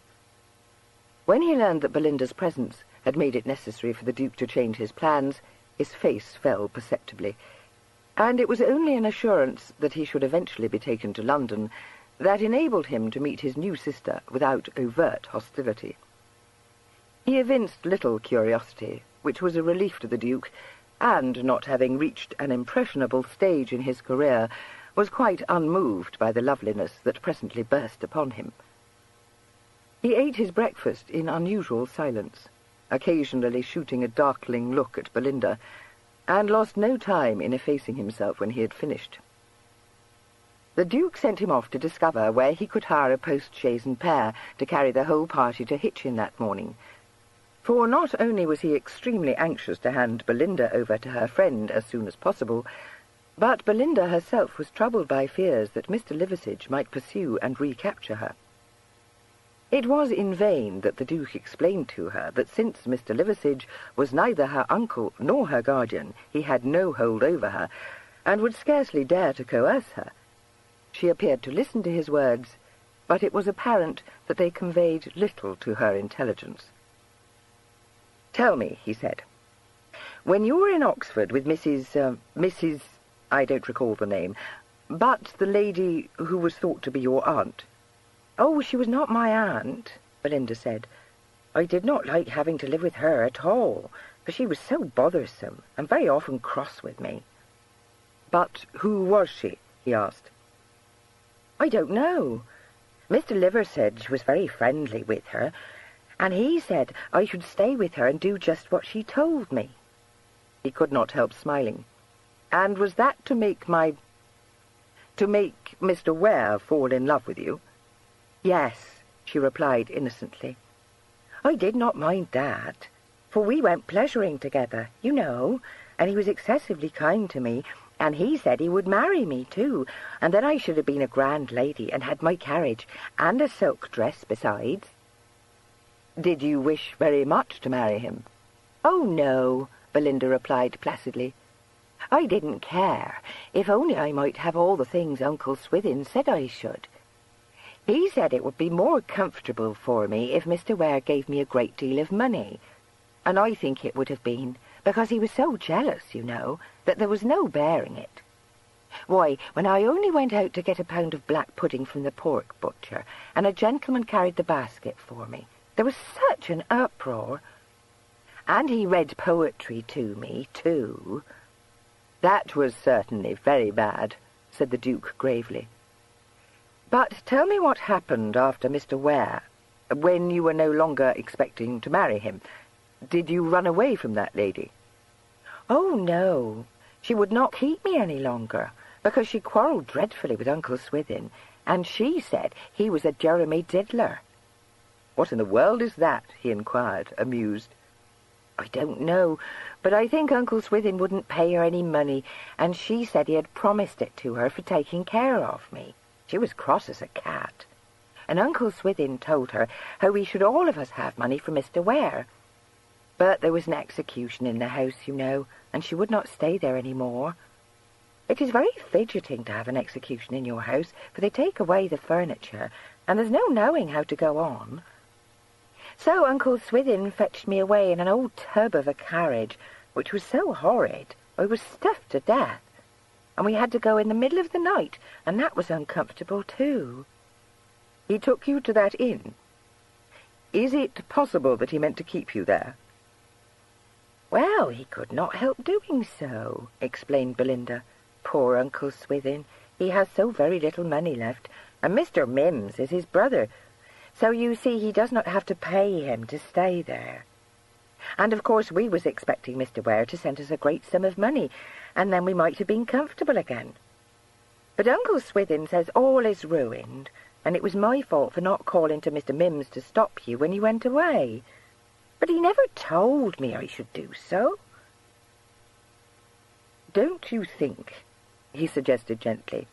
When he learned that Belinda's presence had made it necessary for the Duke to change his plans, his face fell perceptibly, and it was only an assurance that he should eventually be taken to London that enabled him to meet his new sister without overt hostility. He evinced little curiosity, which was a relief to the Duke, and, not having reached an impressionable stage in his career, was quite unmoved by the loveliness that presently burst upon him. He ate his breakfast in unusual silence, occasionally shooting a darkling look at Belinda, and lost no time in effacing himself when he had finished. The Duke sent him off to discover where he could hire a post-chaise and pair to carry the whole party to Hitchin that morning, for not only was he extremely anxious to hand Belinda over to her friend as soon as possible, but Belinda herself was troubled by fears that Mr. Liversidge might pursue and recapture her. It was in vain that the Duke explained to her that since Mr. Liversidge was neither her uncle nor her guardian, he had no hold over her, and would scarcely dare to coerce her. She appeared to listen to his words, but it was apparent that they conveyed little to her intelligence. "Tell me," he said, "when you were in Oxford with Mrs. I don't recall the name, but the lady who was thought to be your aunt." "Oh, she was not my aunt," Belinda said. "I did not like having to live with her at all, for she was so bothersome and very often cross with me." "But who was she?" he asked. "I don't know. Mr. Liversidge was very friendly with her, and he said I should stay with her and do just what she told me." He could not help smiling. "And was that to make Mr. Ware fall in love with you?" "Yes," she replied innocently. "I did not mind that, for we went pleasuring together, you know, and he was excessively kind to me, and he said he would marry me too, and then I should have been a grand lady and had my carriage and a silk dress besides." "Did you wish very much to marry him?" "Oh, no," Belinda replied placidly. "I didn't care, if only I might have all the things Uncle Swithin said I should. He said it would be more comfortable for me if Mr. Ware gave me a great deal of money, and I think it would have been, because he was so jealous, you know, that there was no bearing it. Why, when I only went out to get a pound of black pudding from the pork butcher, and a gentleman carried the basket for me, there was such an uproar. And he read poetry to me, too." "That was certainly very bad," said the Duke gravely. "But tell me what happened after Mr. Ware, when you were no longer expecting to marry him. Did you run away from that lady?" "Oh, no. She would not keep me any longer, because she quarrelled dreadfully with Uncle Swithin, and she said he was a Jeremy Diddler." "What in the world is that?" he inquired, amused. "I don't know, but I think Uncle Swithin wouldn't pay her any money, and she said he had promised it to her for taking care of me. She was cross as a cat. And Uncle Swithin told her how we should all of us have money from Mr. Ware. But there was an execution in the house, you know, and she would not stay there any more. It is very fidgeting to have an execution in your house, for they take away the furniture, and there's no knowing how to go on. So Uncle Swithin fetched me away in an old tub of a carriage, which was so horrid I was stuffed to death, and we had to go in the middle of the night, and that was uncomfortable too." "He took you to that inn? Is it possible that he meant to keep you there?" "Well, he could not help doing so," explained Belinda. "Poor Uncle Swithin, he has so very little money left, and Mr. Mims is his brother, so you see he does not have to pay him to stay there. And of course we was expecting Mr. Ware to send us a great sum of money, and then we might have been comfortable again. But Uncle Swithin says all is ruined, and it was my fault for not calling to Mr. Mims to stop you when you went away. But he never told me I should do so." "Don't you think," he suggested gently,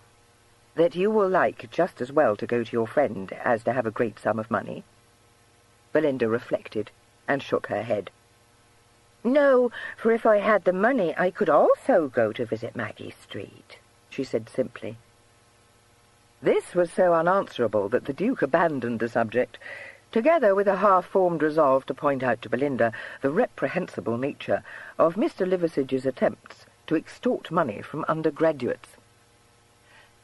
that you will like just as well to go to your friend as to have a great sum of money?" Belinda reflected and shook her head. "No, for if I had the money I could also go to visit Maggie Street," she said simply. This was so unanswerable that the Duke abandoned the subject, together with a half-formed resolve to point out to Belinda the reprehensible nature of Mr. Liversidge's attempts to extort money from undergraduates.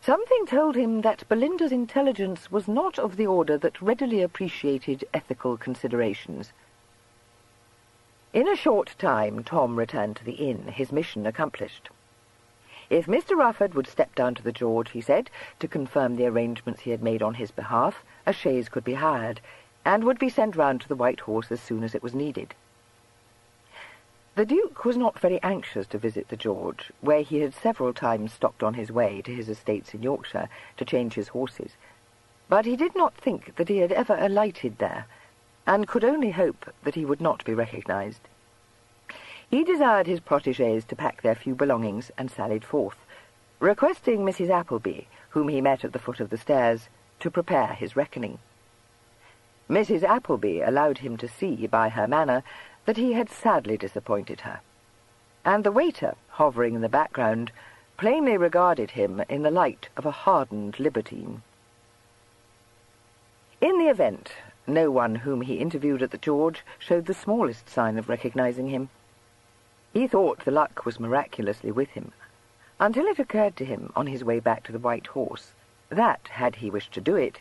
Something told him that Belinda's intelligence was not of the order that readily appreciated ethical considerations. In a short time Tom returned to the inn, his mission accomplished. If Mr. Rufford would step down to the George, he said, to confirm the arrangements he had made on his behalf, a chaise could be hired, and would be sent round to the White Horse as soon as it was needed. The Duke was not very anxious to visit the George, where he had several times stopped on his way to his estates in Yorkshire to change his horses, but he did not think that he had ever alighted there, and could only hope that he would not be recognized. He desired his protégés to pack their few belongings and sallied forth, requesting Mrs. Appleby, whom he met at the foot of the stairs, to prepare his reckoning. Mrs. Appleby allowed him to see by her manner that he had sadly disappointed her, and the waiter, hovering in the background, plainly regarded him in the light of a hardened libertine. In the event, no one whom he interviewed at the George showed the smallest sign of recognizing him. He thought the luck was miraculously with him, until it occurred to him on his way back to the White Horse that, had he wished to do it,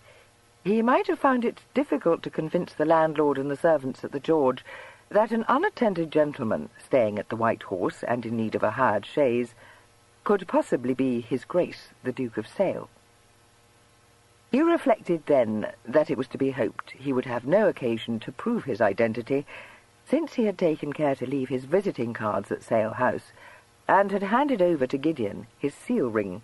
he might have found it difficult to convince the landlord and the servants at the George that an unattended gentleman staying at the White Horse and in need of a hired chaise could possibly be His Grace the Duke of Sale. He reflected then that it was to be hoped he would have no occasion to prove his identity, since he had taken care to leave his visiting cards at Sale House, and had handed over to Gideon his seal ring.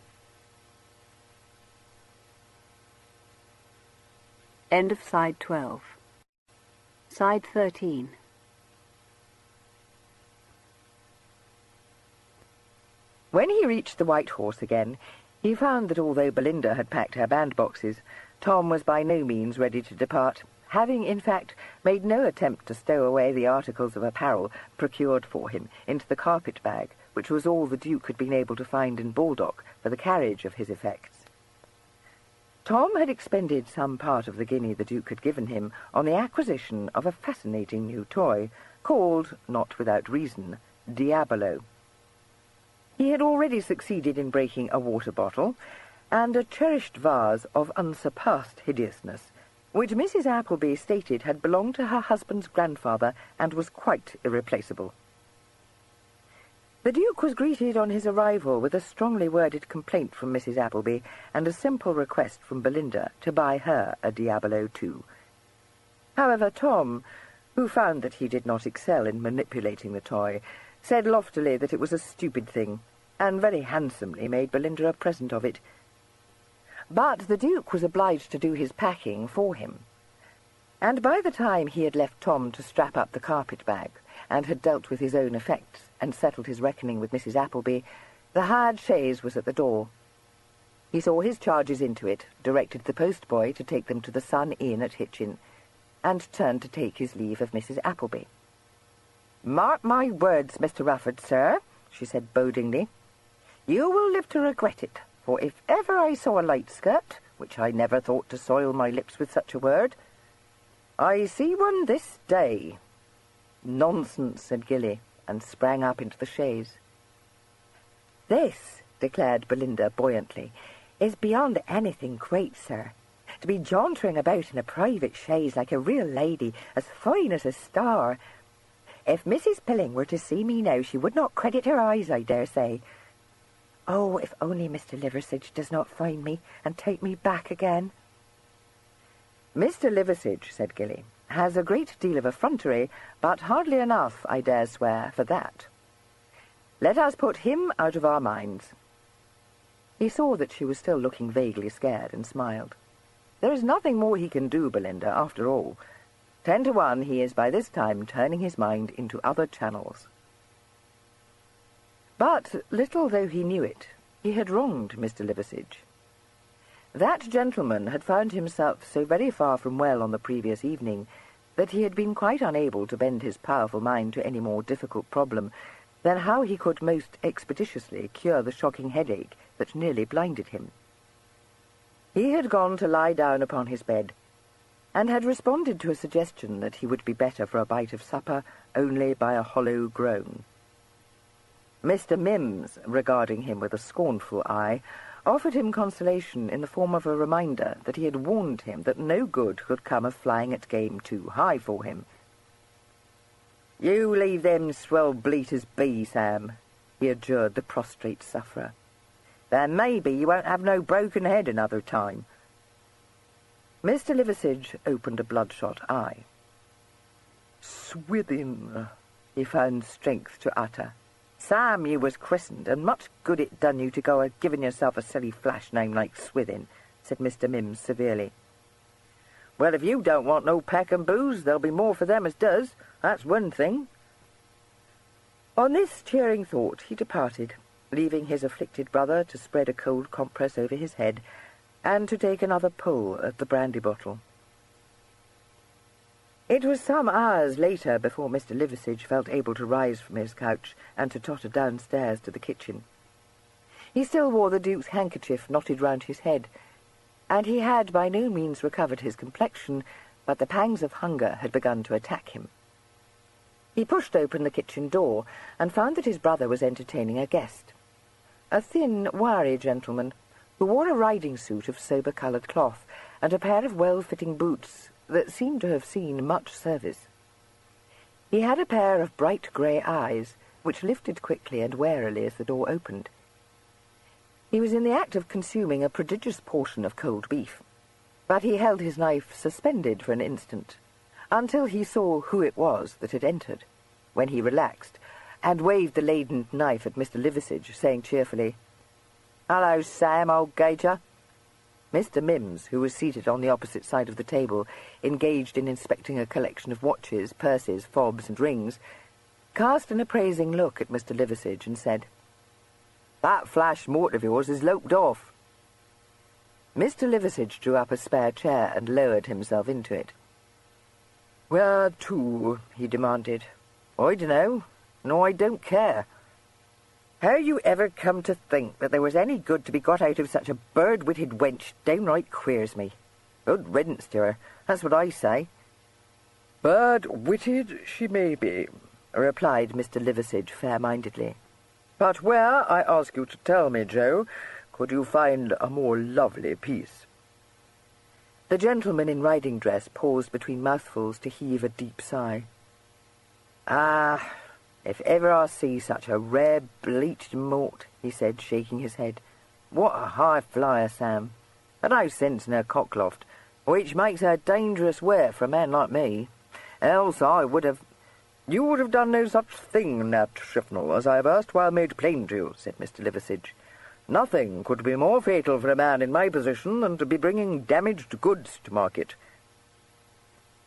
End of side 12. Side 13. When he reached the White Horse again, he found that although Belinda had packed her bandboxes, Tom was by no means ready to depart, having, in fact, made no attempt to stow away the articles of apparel procured for him into the carpet-bag, which was all the Duke had been able to find in Baldock for the carriage of his effects. Tom had expended some part of the guinea the Duke had given him on the acquisition of a fascinating new toy, called, not without reason, Diabolo. He had already succeeded in breaking a water bottle and a cherished vase of unsurpassed hideousness, which Mrs. Appleby stated had belonged to her husband's grandfather and was quite irreplaceable. The Duke was greeted on his arrival with a strongly worded complaint from Mrs. Appleby and a simple request from Belinda to buy her a Diabolo too. However, Tom, who found that he did not excel in manipulating the toy, said loftily that it was a stupid thing, and very handsomely made Belinda a present of it. But the Duke was obliged to do his packing for him, and by the time he had left Tom to strap up the carpet-bag, and had dealt with his own effects and settled his reckoning with Mrs. Appleby, the hired chaise was at the door. He saw his charges into it, directed the postboy to take them to the Sun Inn at Hitchin, and turned to take his leave of Mrs. Appleby. "Mark my words, Mr. Rufford, sir," she said bodingly. "You will live to regret it, for if ever I saw a light skirt, which I never thought to soil my lips with such a word, I see one this day." "Nonsense," said Gilly, and sprang up into the chaise. "This," declared Belinda buoyantly, "is beyond anything great, sir. To be jauntering about in a private chaise like a real lady, as fine as a star. If Mrs. Pilling were to see me now, she would not credit her eyes, I dare say. Oh, if only Mr. Liversidge does not find me and take me back again." "Mr. Liversidge," said Gilly, "has a great deal of effrontery, but hardly enough, I dare swear, for that. Let us put him out of our minds." He saw that she was still looking vaguely scared, and smiled. "There is nothing more he can do, Belinda, after all. 10 to 1 he is by this time turning his mind into other channels." But, little though he knew it, he had wronged Mr. Liversidge. That gentleman had found himself so very far from well on the previous evening that he had been quite unable to bend his powerful mind to any more difficult problem than how he could most expeditiously cure the shocking headache that nearly blinded him. He had gone to lie down upon his bed, and had responded to a suggestion that he would be better for a bite of supper only by a hollow groan. Mr. Mims, regarding him with a scornful eye, offered him consolation in the form of a reminder that he had warned him that no good could come of flying at game too high for him. "You leave them swell bleaters be, Sam," he adjured the prostrate sufferer. "Then maybe you won't have no broken head another time." Mr. Liversidge opened a bloodshot eye. "Swithin," he found strength to utter. "Sam, you was christened, and much good it done you to go a-giving yourself a silly flash name like Swithin," said Mr. Mims severely. "Well, if you don't want no peck and booze, there'll be more for them as does. That's one thing." On this cheering thought he departed, leaving his afflicted brother to spread a cold compress over his head and to take another pull at the brandy bottle. It was some hours later before Mr. Liversidge felt able to rise from his couch and to totter downstairs to the kitchen. He still wore the Duke's handkerchief knotted round his head, and he had by no means recovered his complexion, but the pangs of hunger had begun to attack him. He pushed open the kitchen door and found that his brother was entertaining a guest, a thin, wiry gentleman who wore a riding-suit of sober-coloured cloth and a pair of well-fitting boots that seemed to have seen much service. He had a pair of bright grey eyes, which lifted quickly and warily as the door opened. He was in the act of consuming a prodigious portion of cold beef, but he held his knife suspended for an instant, until he saw who it was that had entered, when he relaxed, and waved the laden knife at Mr. Liversidge, saying cheerfully, "Hello, Sam, old gauger." Mr. Mims, who was seated on the opposite side of the table, engaged in inspecting a collection of watches, purses, fobs, and rings, cast an appraising look at Mr. Liversidge and said, "That flash mort of yours is loped off." Mr. Liversidge drew up a spare chair and lowered himself into it. "Where to?" he demanded. "I dunno. No, I don't care. How you ever come to think that there was any good to be got out of such a bird-witted wench downright queers me. Good riddance to her, that's what I say." "Bird-witted she may be," replied Mr. Liversidge fair-mindedly. "But where, I ask you to tell me, Joe, could you find a more lovely piece?" The gentleman in riding dress paused between mouthfuls to heave a deep sigh. "Ah, if ever I see such a rare bleached mort," he said, shaking his head. "What a high flyer, Sam. But no sense in her cockloft, which makes her dangerous wear for a man like me. Else I would have—" "You would have done no such thing, Nat Shifnal, as I have erstwhile made plain to you," said Mr. Liversidge. "Nothing could be more fatal for a man in my position than to be bringing damaged goods to market."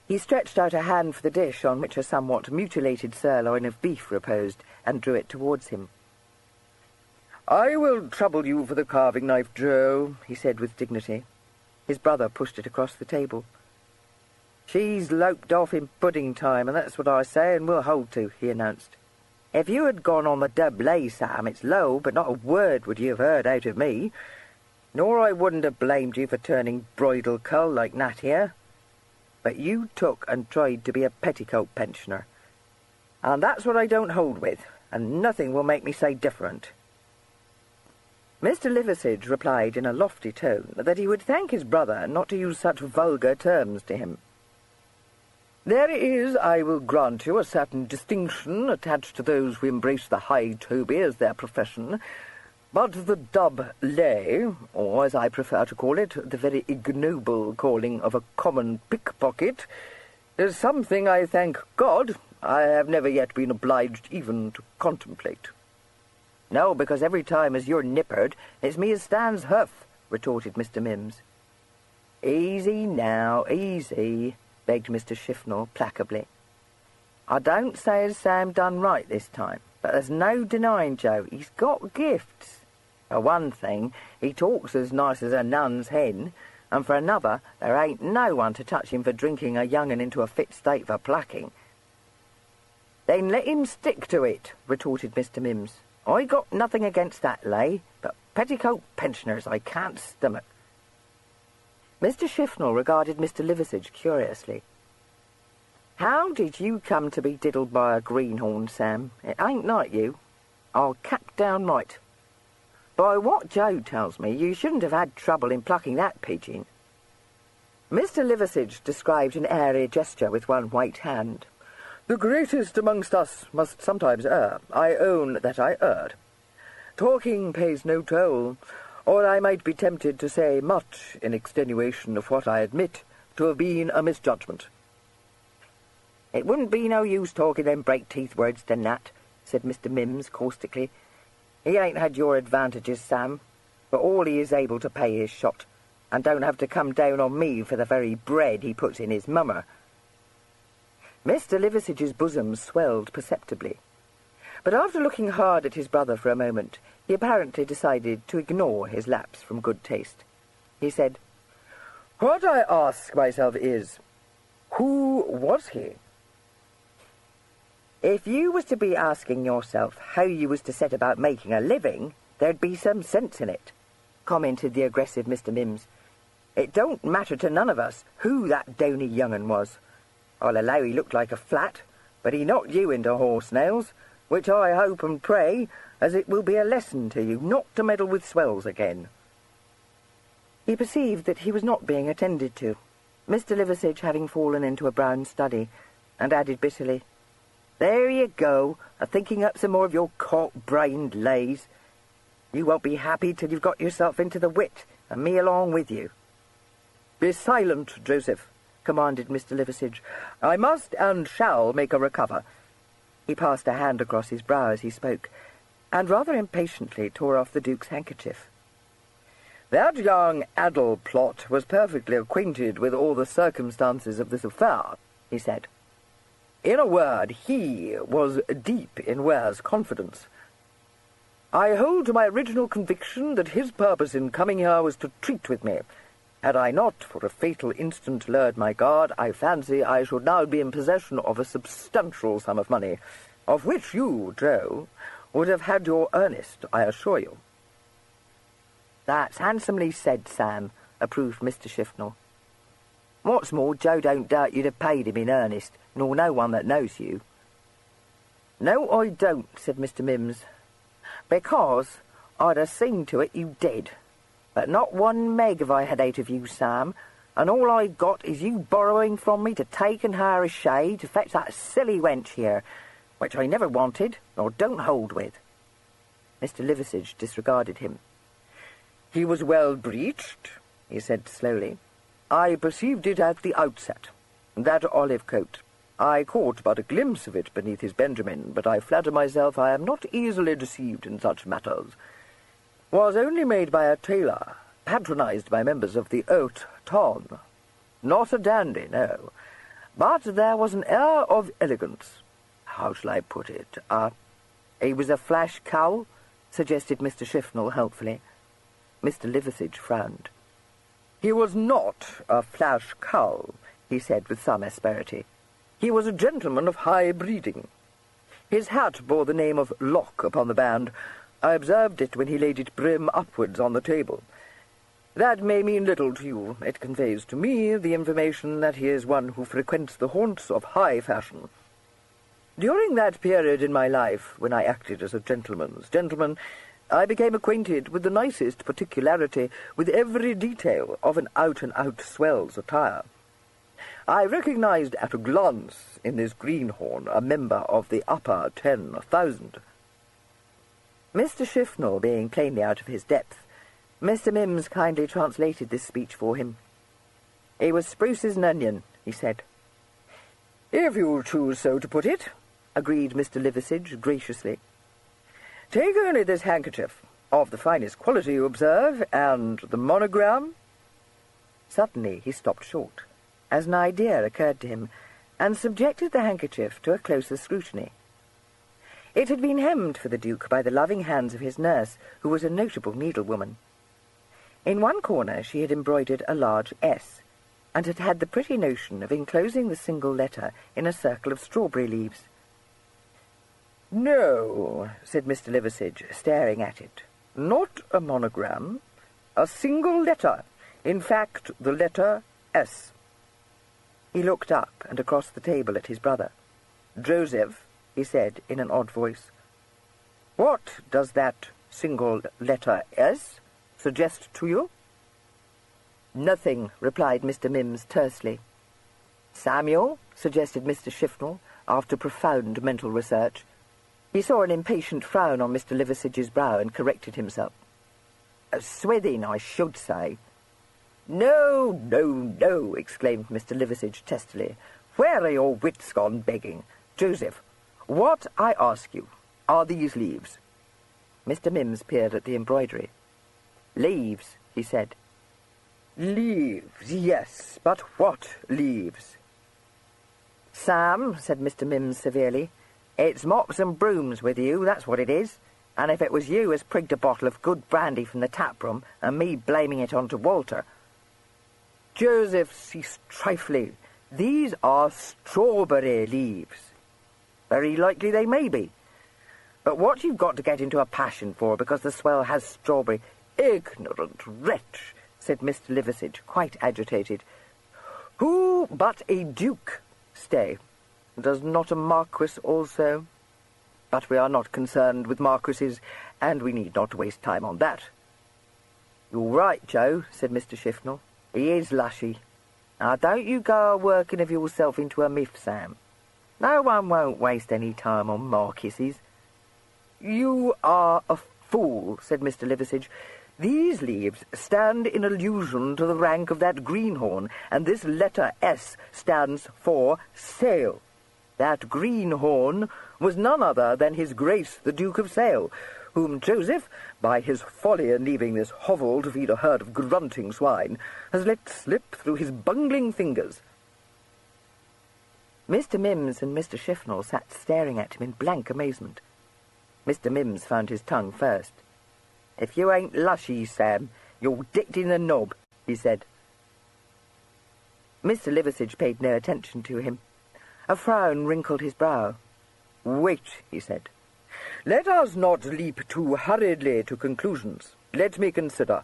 He stretched out a hand for the dish on which a somewhat mutilated sirloin of beef reposed, and drew it towards him. "I will trouble you for the carving-knife, Joe," he said with dignity. His brother pushed it across the table. "She's loped off in pudding time, and that's what I say, and will hold to," he announced. "If you had gone on the double, Sam, it's low, but not a word would you have heard out of me. Nor I wouldn't have blamed you for turning bridal cull like Nat here. But you took and tried to be a petticoat pensioner. And that's what I don't hold with, and nothing will make me say different." Mr. Liversidge replied in a lofty tone that he would thank his brother not to use such vulgar terms to him. "There is, I will grant you, a certain distinction attached to those who embrace the high toby as their profession, but the double, or as I prefer to call it, the very ignoble calling of a common pickpocket, is something, I thank God, I have never yet been obliged even to contemplate." "No, because every time as you're nippered, it's me as stands huff," retorted Mr. Mims. "Easy now, easy," begged Mr. Shifnal placably. "I don't say as Sam done right this time, but there's no denying, Joe, he's got gifts. For one thing, he talks as nice as a nun's hen, and for another, there ain't no one to touch him for drinking a young 'un into a fit state for plucking." "Then let him stick to it," retorted Mr. Mims. "I got nothing against that lay, but petticoat pensioners I can't stomach." Mr. Shifnal regarded Mr. Liversidge curiously. "How did you come to be diddled by a greenhorn, Sam? It ain't like you. I'll cap down right. By what Joe tells me, you shouldn't have had trouble in plucking that pigeon." Mr. Liversidge described an airy gesture with one white hand. "The greatest amongst us must sometimes err. I own that I erred. Talking pays no toll, or I might be tempted to say much in extenuation of what I admit to have been a misjudgment." "It wouldn't be no use talking them break-teeth words than that," said Mr. Mims caustically. "He ain't had your advantages, Sam, but all he is able to pay his shot, and don't have to come down on me for the very bread he puts in his mummer." Mr. Liversidge's bosom swelled perceptibly, but after looking hard at his brother for a moment, he apparently decided to ignore his lapse from good taste. He said, "What I ask myself is, who was he?" "If you was to be asking yourself how you was to set about making a living, there'd be some sense in it," commented the aggressive Mr. Mims. "It don't matter to none of us who that downy young'un was. I'll allow he looked like a flat, but he knocked you into horse-nails, which I hope and pray as it will be a lesson to you not to meddle with swells again." He perceived that he was not being attended to, Mr. Liversidge having fallen into a brown study, and added bitterly, "There you go, a-thinking up some more of your cock-brained lays. You won't be happy till you've got yourself into the wit, and me along with you." "Be silent, Joseph," commanded Mr. Liversidge. "I must and shall make a recover." He passed a hand across his brow as he spoke, and rather impatiently tore off the Duke's handkerchief. "That young addle-plot was perfectly acquainted with all the circumstances of this affair," he said. "In a word, he was deep in Ware's confidence. I hold to my original conviction that his purpose in coming here was to treat with me. Had I not, for a fatal instant, lowered my guard, I fancy I should now be in possession of a substantial sum of money, of which you, Joe, would have had your earnest, I assure you." "That's handsomely said, Sam," approved Mr. Shifnal. "What's more, Joe don't doubt you'd have paid him in earnest, nor no one that knows you." "No, I don't," said Mr. Mims, "because I'd have seen to it you did. But not one meg have I had out of you, Sam, and all I got is you borrowing from me to take and hire a shay to fetch that silly wench here, which I never wanted, nor don't hold with." Mr. Liversidge disregarded him. "He was well breeched," he said slowly. "I perceived it at the outset. That olive coat. I caught but a glimpse of it beneath his Benjamin, but I flatter myself I am not easily deceived in such matters. Was only made by a tailor, patronized by members of the haute ton. Not a dandy, no, but there was an air of elegance. How shall I put it? He was a flash cowl," suggested Mr. Shifnal helpfully. Mr. Liversidge frowned. "He was not a flash cowl," he said with some asperity. "He was a gentleman of high breeding. His hat bore the name of Locke upon the band. I observed it when he laid it brim upwards on the table. That may mean little to you. It conveys to me the information that he is one who frequents the haunts of high fashion. During that period in my life, when I acted as a gentleman's gentleman, I became acquainted with the nicest particularity with every detail of an out-and-out swell's attire. I recognized at a glance in this greenhorn a member of the upper 10,000. Mr. Shifnal being plainly out of his depth, Mr. Mims kindly translated this speech for him. "He was spruce as an onion," he said. "If you choose so to put it," agreed Mr. Liversidge graciously. "Take only this handkerchief, of the finest quality, you observe, and the monogram." Suddenly he stopped short, as an idea occurred to him, and subjected the handkerchief to a closer scrutiny. It had been hemmed for the Duke by the loving hands of his nurse, who was a notable needlewoman. In one corner she had embroidered a large S, and had had the pretty notion of enclosing the single letter in a circle of strawberry leaves. "No," said Mr. Liversidge, staring at it. "Not a monogram. A single letter. In fact, the letter S." He looked up and across the table at his brother. "Joseph," he said in an odd voice, "what does that single letter S suggest to you?" "Nothing," replied Mr. Mims tersely. "Samuel," suggested Mr. Shifnal, after profound mental research. He saw an impatient frown on Mr. Liversidge's brow and corrected himself. "Swithin, I should say." "No, no, no," exclaimed Mr. Liversidge testily. "Where are your wits gone begging? Joseph, what, I ask you, are these leaves?" Mr. Mims peered at the embroidery. "Leaves," he said. "Leaves, yes, but what leaves?" "Sam," said Mr. Mims severely, "it's mops and brooms with you, that's what it is. And if it was you as prigged a bottle of good brandy from the tap-room, and me blaming it on to Walter—" "Joseph, cease trifling. These are strawberry leaves." "Very likely they may be. But what you've got to get into a passion for because the swell has strawberry—" "Ignorant wretch," said Mr. Liversidge, quite agitated. "Who but a duke? Stay, does not a marquis also? But we are not concerned with marquises, and we need not waste time on that." "You're right, Joe," said Mr. Shifnal. "He is lushy. Now don't you go a-working of yourself into a myth, Sam. No one won't waste any time on marquises." "You are a fool," said Mr. Liversidge. "These leaves stand in allusion to the rank of that greenhorn, and this letter S stands for Sale. That greenhorn was none other than his Grace the Duke of Sale, whom Joseph, by his folly in leaving this hovel to feed a herd of grunting swine, has let slip through his bungling fingers." Mr. Mims and Mr. Shifnal sat staring at him in blank amazement. Mr. Mims found his tongue first. "If you ain't lushy, Sam, you're dicked in the knob," he said. Mr. Liversidge paid no attention to him. A frown wrinkled his brow. "Wait," he said. "Let us not leap too hurriedly to conclusions. Let me consider.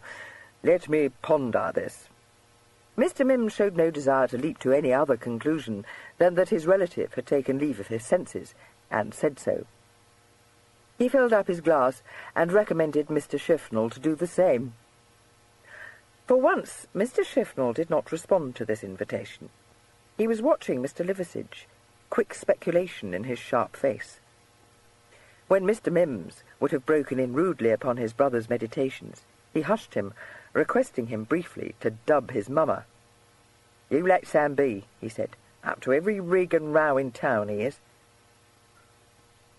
Let me ponder this." Mr. Mims showed no desire to leap to any other conclusion than that his relative had taken leave of his senses, and said so. He filled up his glass and recommended Mr. Shifnal to do the same. For once, Mr. Shifnal did not respond to this invitation. He was watching Mr. Liversidge, quick speculation in his sharp face. When Mr. Mims would have broken in rudely upon his brother's meditations, he hushed him, requesting him briefly to dub his mummer. "You let Sam be," he said. "Up to every rig and row in town he is."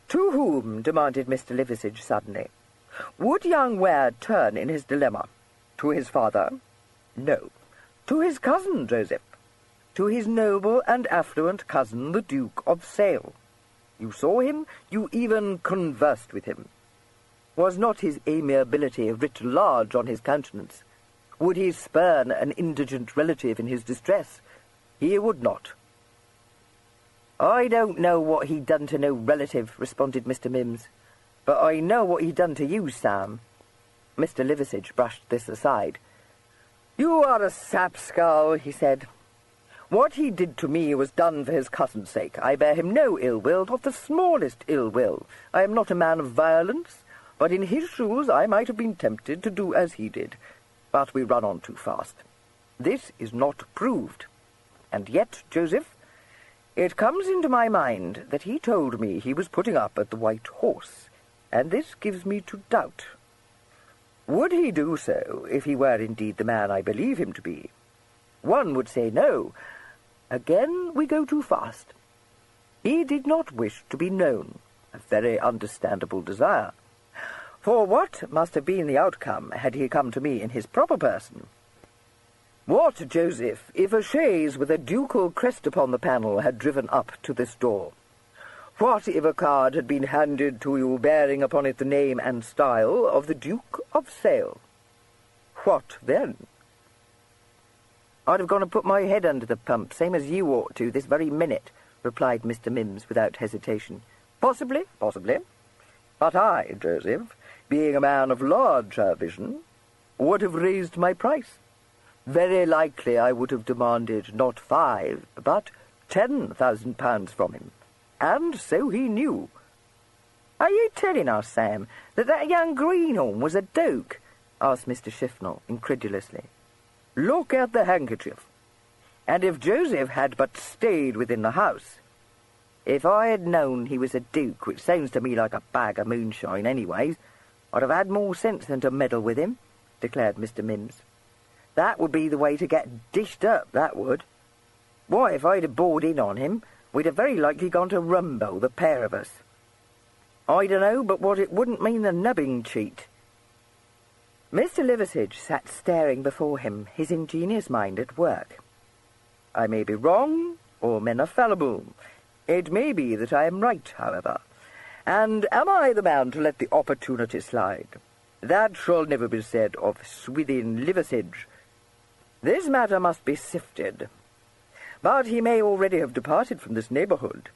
"To whom?" demanded Mr. Liversidge suddenly. "Would young Ware turn in his dilemma? To his father? No. To his cousin, Joseph. To his noble and affluent cousin, the Duke of Sale. You saw him, you even conversed with him. Was not his amiability writ large on his countenance? Would he spurn an indigent relative in his distress? He would not." "I don't know what he done to no relative," responded Mr. Mims, "but I know what he done to you, Sam." Mr. Liversidge brushed this aside. "You are a sapskull," he said. "What he did to me was done for his cousin's sake. I bear him no ill will, not the smallest ill will. I am not a man of violence, but in his shoes I might have been tempted to do as he did. But we run on too fast. This is not proved. And yet, Joseph, it comes into my mind that he told me he was putting up at the White Horse, and this gives me to doubt. Would he do so if he were indeed the man I believe him to be? One would say no. Again, we go too fast. He did not wish to be known, a very understandable desire. For what must have been the outcome had he come to me in his proper person? What, Joseph, if a chaise with a ducal crest upon the panel had driven up to this door? What if a card had been handed to you bearing upon it the name and style of the Duke of Sale? What then? I'd have gone and put my head under the pump, same as you ought to, this very minute, replied Mr. Mims without hesitation. Possibly, possibly. But I, Joseph, being a man of larger vision, would have raised my price. Very likely I would have demanded not £5, but £10,000 from him. And so he knew. Are you telling us, Sam, that young greenhorn was a duke? Asked Mr. Shifnal incredulously. Look at the handkerchief. And if Joseph had but stayed within the house. If I had known he was a duke, which sounds to me like a bag of moonshine anyways, I'd have had more sense than to meddle with him, declared Mr. Mims. That would be the way to get dished up, that would. Why, if I'd have bored in on him, we'd have very likely gone to Rumbo, the pair of us. I dunno but what it wouldn't mean the nubbing cheat. Mr. Liversidge sat staring before him, his ingenious mind at work. I may be wrong, all men are fallible. It may be that I am right, however. And am I the man to let the opportunity slide? That shall never be said of Swithin Liversidge. This matter must be sifted. But he may already have departed from this neighbourhood.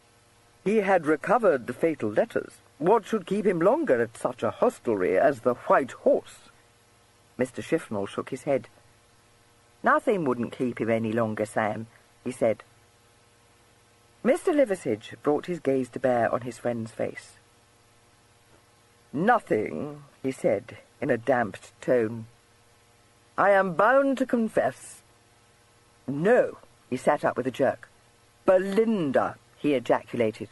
He had recovered the fatal letters. What should keep him longer at such a hostelry as the White Horse? Mr. Shifnal shook his head. Nothing wouldn't keep him any longer, Sam, he said. Mr. Liversidge brought his gaze to bear on his friend's face. Nothing, he said, in a damped tone. I am bound to confess. No, he sat up with a jerk. Belinda, he ejaculated.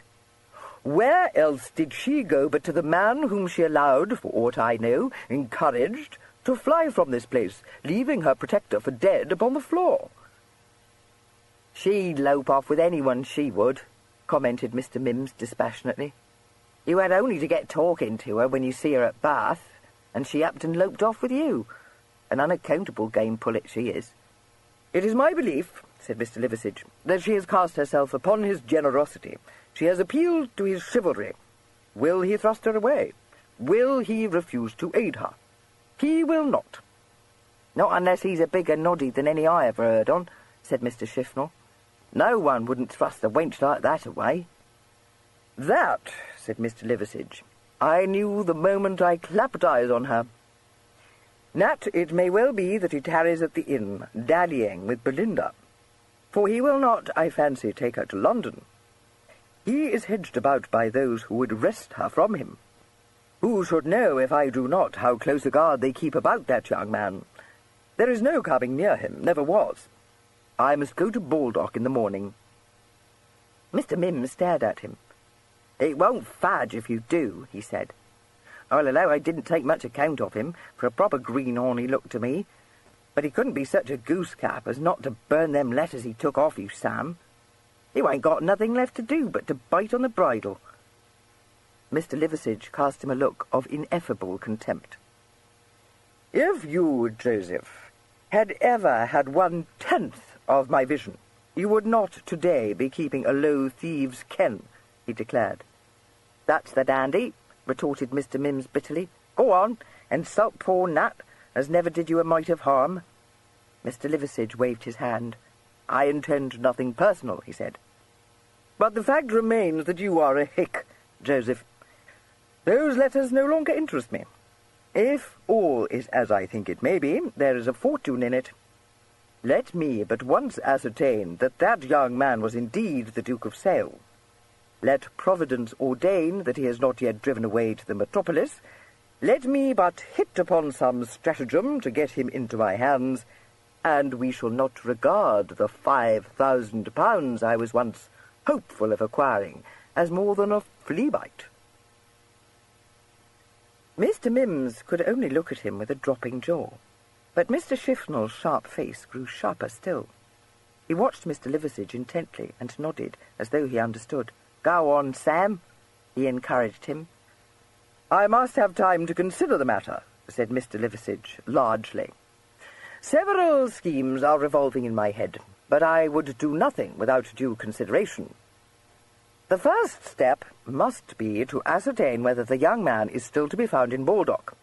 Where else did she go but to the man whom she allowed, for aught I know, encouraged, to fly from this place, leaving her protector for dead upon the floor? She'd lope off with anyone, she would, commented Mr. Mims dispassionately. You had only to get talking to her when you see her at Bath, and she upped and loped off with you. An unaccountable game pullet she is. It is my belief, said Mr. Liversidge, that she has cast herself upon his generosity. She has appealed to his chivalry. Will he thrust her away? Will he refuse to aid her? He will not. Not unless he's a bigger noddy than any I ever heard on, said Mr. Shifnal. No one wouldn't thrust a wench like that away. That, said Mr. Liversidge, I knew the moment I clapped eyes on her. Nat, it may well be that he tarries at the inn, dallying with Belinda. For he will not, I fancy, take her to London. He is hedged about by those who would wrest her from him. Who should know, if I do not, how close a guard they keep about that young man? There is no coming near him, never was. I must go to Baldock in the morning. Mr. Mims stared at him. It won't fadge if you do, he said. I'll allow I didn't take much account of him, for a proper greenhorn he looked to me. But he couldn't be such a goose-cap as not to burn them letters he took off you, Sam. You ain't got nothing left to do but to bite on the bridle. Mr. Liversidge cast him a look of ineffable contempt. If you, Joseph, had ever had 1/10 of my vision, you would not today be keeping a low thieves' ken, he declared. That's the dandy, retorted Mr. Mims bitterly. Go on, and insult poor Nat, as never did you a mite of harm. Mr. Liversidge waved his hand. I intend nothing personal, he said. But the fact remains that you are a hick, Joseph. Those letters no longer interest me. If all is as I think it may be, there is a fortune in it. Let me but once ascertain that that young man was indeed the Duke of Sale. Let Providence ordain that he has not yet driven away to the metropolis. Let me but hit upon some stratagem to get him into my hands, and we shall not regard the £5,000 I was once hopeful of acquiring as more than a flea-bite. Mr. Mims could only look at him with a dropping jaw, but Mr. Shifnal's sharp face grew sharper still. He watched Mr. Liversidge intently and nodded, as though he understood. Go on, Sam, he encouraged him. I must have time to consider the matter, said Mr. Liversidge, largely. Several schemes are revolving in my head, but I would do nothing without due consideration. The first step must be to ascertain whether the young man is still to be found in Baldock.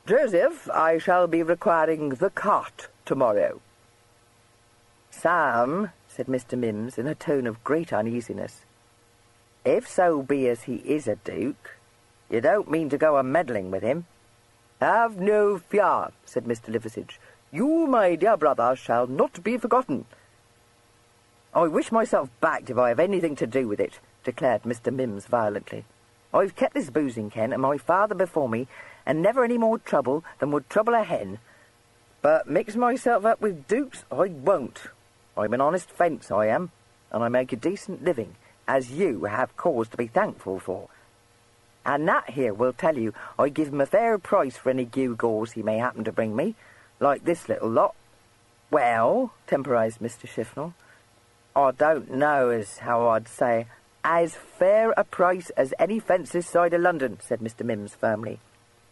Joseph, I shall be requiring the cart tomorrow. Sam, said Mr. Mims in a tone of great uneasiness, if so be as he is a duke, you don't mean to go a-meddling with him? Have no fear, said Mr. Liversidge. You, my dear brother, shall not be forgotten. I wish myself backed if I have anything to do with it, declared Mr. Mims violently. I've kept this boozing ken and my father before me, and never any more trouble than would trouble a hen. But mix myself up with dukes I won't. I'm an honest fence, I am, and I make a decent living, as you have cause to be thankful for. And that here will tell you I give him a fair price for any gewgaws he may happen to bring me, like this little lot. Well, temporised Mr. Shifnal, I don't know as how I'd say as fair a price as any fence this side of London, said Mr. Mims firmly.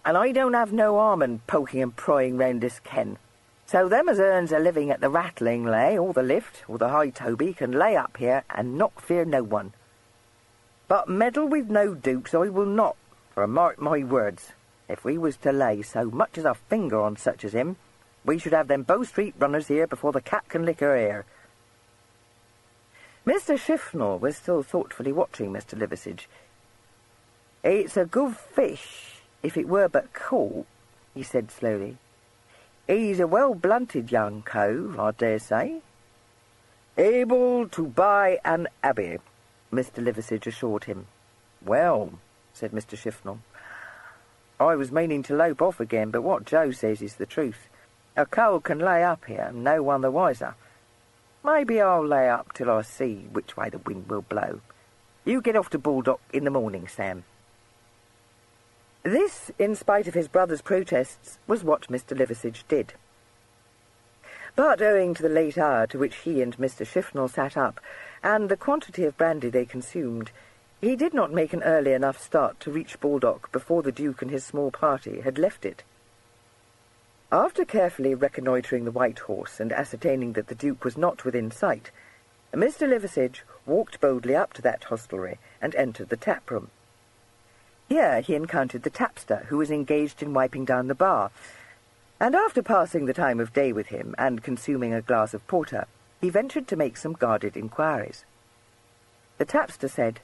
And I don't have no harm in poking and prying round this ken. So them as earns a living at the rattling lay, or the lift, or the high toby, can lay up here and not fear no one. But meddle with no dukes I will not, for mark my words, if we was to lay so much as a finger on such as him, we should have them Bow Street runners here before the cat can lick her ear. Mr. Shifnal was still thoughtfully watching Mr. Liversidge. It's a good fish, if it were but caught, he said slowly. He's a well-blunted young cove, I dare say. Able to buy an abbey, Mr. Liversidge assured him. Well, said Mr. Shifnal, I was meaning to lope off again, but what Joe says is the truth. A coal can lay up here, and no one the wiser. Maybe I'll lay up till I see which way the wind will blow. You get off to Baldock in the morning, Sam. This, in spite of his brother's protests, was what Mr. Liversidge did. But owing to the late hour to which he and Mr. Shifnal sat up, and the quantity of brandy they consumed, he did not make an early enough start to reach Baldock before the Duke and his small party had left it. After carefully reconnoitring the White Horse and ascertaining that the Duke was not within sight, Mr. Liversidge walked boldly up to that hostelry and entered the tap-room. Here he encountered the tapster, who was engaged in wiping down the bar, and after passing the time of day with him and consuming a glass of porter, he ventured to make some guarded inquiries. The tapster said,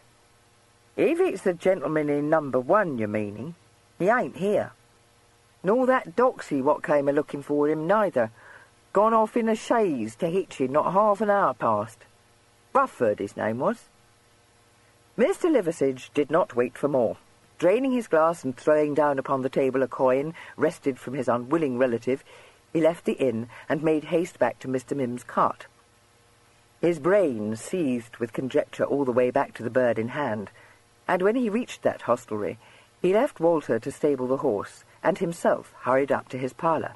If it's the gentleman in number 1 you're meaning, he ain't here. Nor that doxy what came a-looking for him neither. Gone off in a chaise to Hitchin not half an hour past. Rufford his name was. Mr. Liversidge did not wait for more. Draining his glass and throwing down upon the table a coin wrested from his unwilling relative, he left the inn and made haste back to Mr. Mim's cart. His brain seethed with conjecture all the way back to the Bird in Hand, and when he reached that hostelry, he left Walter to stable the horse, and himself hurried up to his parlour.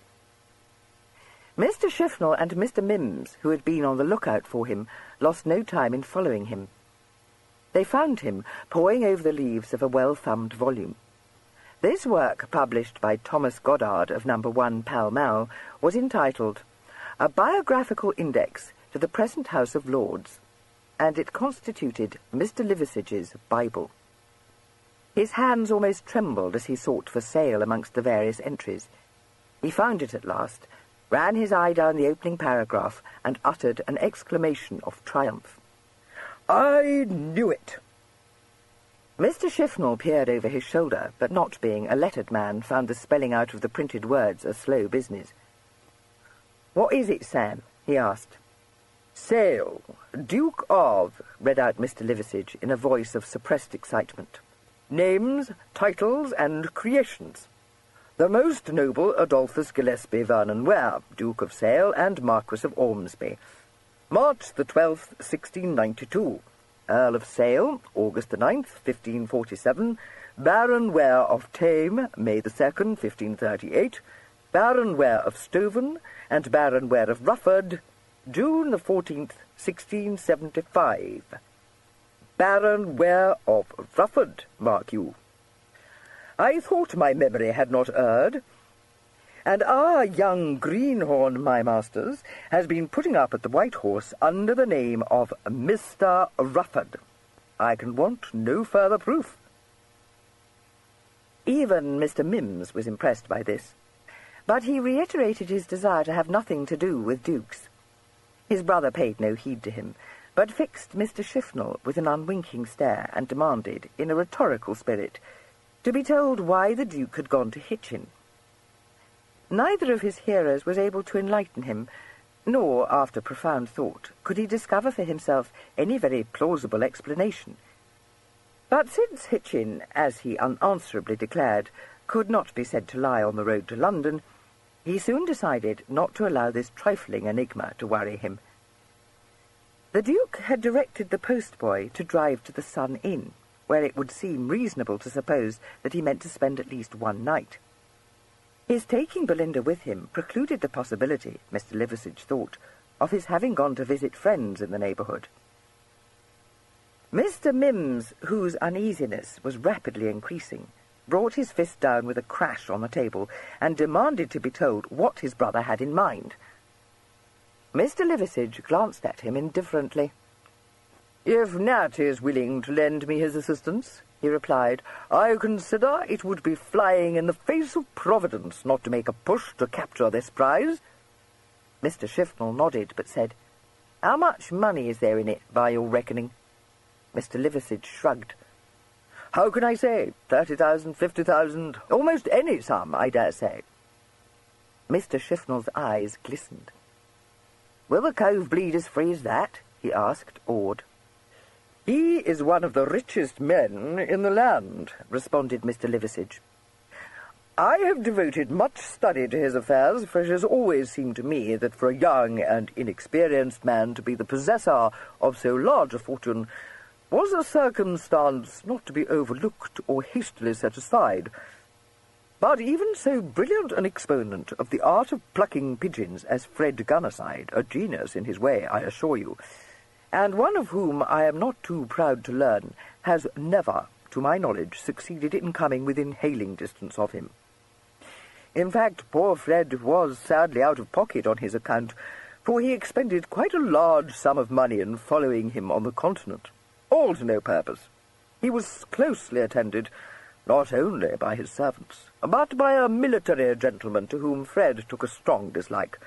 Mr. Shifnal and Mr. Mims, who had been on the lookout for him, lost no time in following him. They found him poring over the leaves of a well-thumbed volume. This work, published by Thomas Goddard of No. 1 Pall Mall, was entitled A Biographical Index to the Present House of Lords, and it constituted Mr. Liversidge's Bible. His hands almost trembled as he sought for sale amongst the various entries. He found it at last, ran his eye down the opening paragraph, and uttered an exclamation of triumph. I knew it! Mr. Shifnal peered over his shoulder, but not being a lettered man, found the spelling out of the printed words a slow business. What is it, Sam? He asked. Sale, Duke of, read out Mr. Liversidge in a voice of suppressed excitement. Names, titles, and creations. The most noble Adolphus Gillespie Vernon Ware, Duke of Sale and Marquis of Ormsby. March the 12th, 1692. Earl of Sale, August the 9th, 1547. Baron Ware of Tame, May the 2nd, 1538. Baron Ware of Stoven, and Baron Ware of Rufford, June the 14th, 1675. Baron Ware of Rufford, mark you. I thought my memory had not erred. And our young greenhorn, my masters, has been putting up at the White Horse under the name of Mr. Rufford. I can want no further proof." Even Mr. Mims was impressed by this, but he reiterated his desire to have nothing to do with dukes. His brother paid no heed to him, but fixed Mr. Shifnal with an unwinking stare and demanded, in a rhetorical spirit, to be told why the Duke had gone to Hitchin. Neither of his hearers was able to enlighten him, nor, after profound thought, could he discover for himself any very plausible explanation. But since Hitchin, as he unanswerably declared, could not be said to lie on the road to London, he soon decided not to allow this trifling enigma to worry him. The Duke had directed the postboy to drive to the Sun Inn, where it would seem reasonable to suppose that he meant to spend at least one night. His taking Belinda with him precluded the possibility, Mr. Liversidge thought, of his having gone to visit friends in the neighbourhood. Mr. Mims, whose uneasiness was rapidly increasing, brought his fist down with a crash on the table and demanded to be told what his brother had in mind. Mr. Liversidge glanced at him indifferently. "If Nat is willing to lend me his assistance," he replied, "I consider it would be flying in the face of Providence not to make a push to capture this prize." Mr. Shifnal nodded, but said, "How much money is there in it, by your reckoning?" Mr. Liversidge shrugged. "How can I say? 30,000, 50,000, almost any sum, I dare say." Mr. Shifnal's eyes glistened. "Will the cove bleed as free as that?" he asked, awed. "He is one of the richest men in the land," responded Mr. Liversidge. "I have devoted much study to his affairs, for it has always seemed to me that for a young and inexperienced man to be the possessor of so large a fortune was a circumstance not to be overlooked or hastily set aside. But even so brilliant an exponent of the art of plucking pigeons as Fred Gunnerside, a genius in his way, I assure you, and one of whom I am not too proud to learn, has never, to my knowledge, succeeded in coming within hailing distance of him. In fact, poor Fred was sadly out of pocket on his account, for he expended quite a large sum of money in following him on the continent, all to no purpose. He was closely attended, not only by his servants, but by a military gentleman to whom Fred took a strong dislike.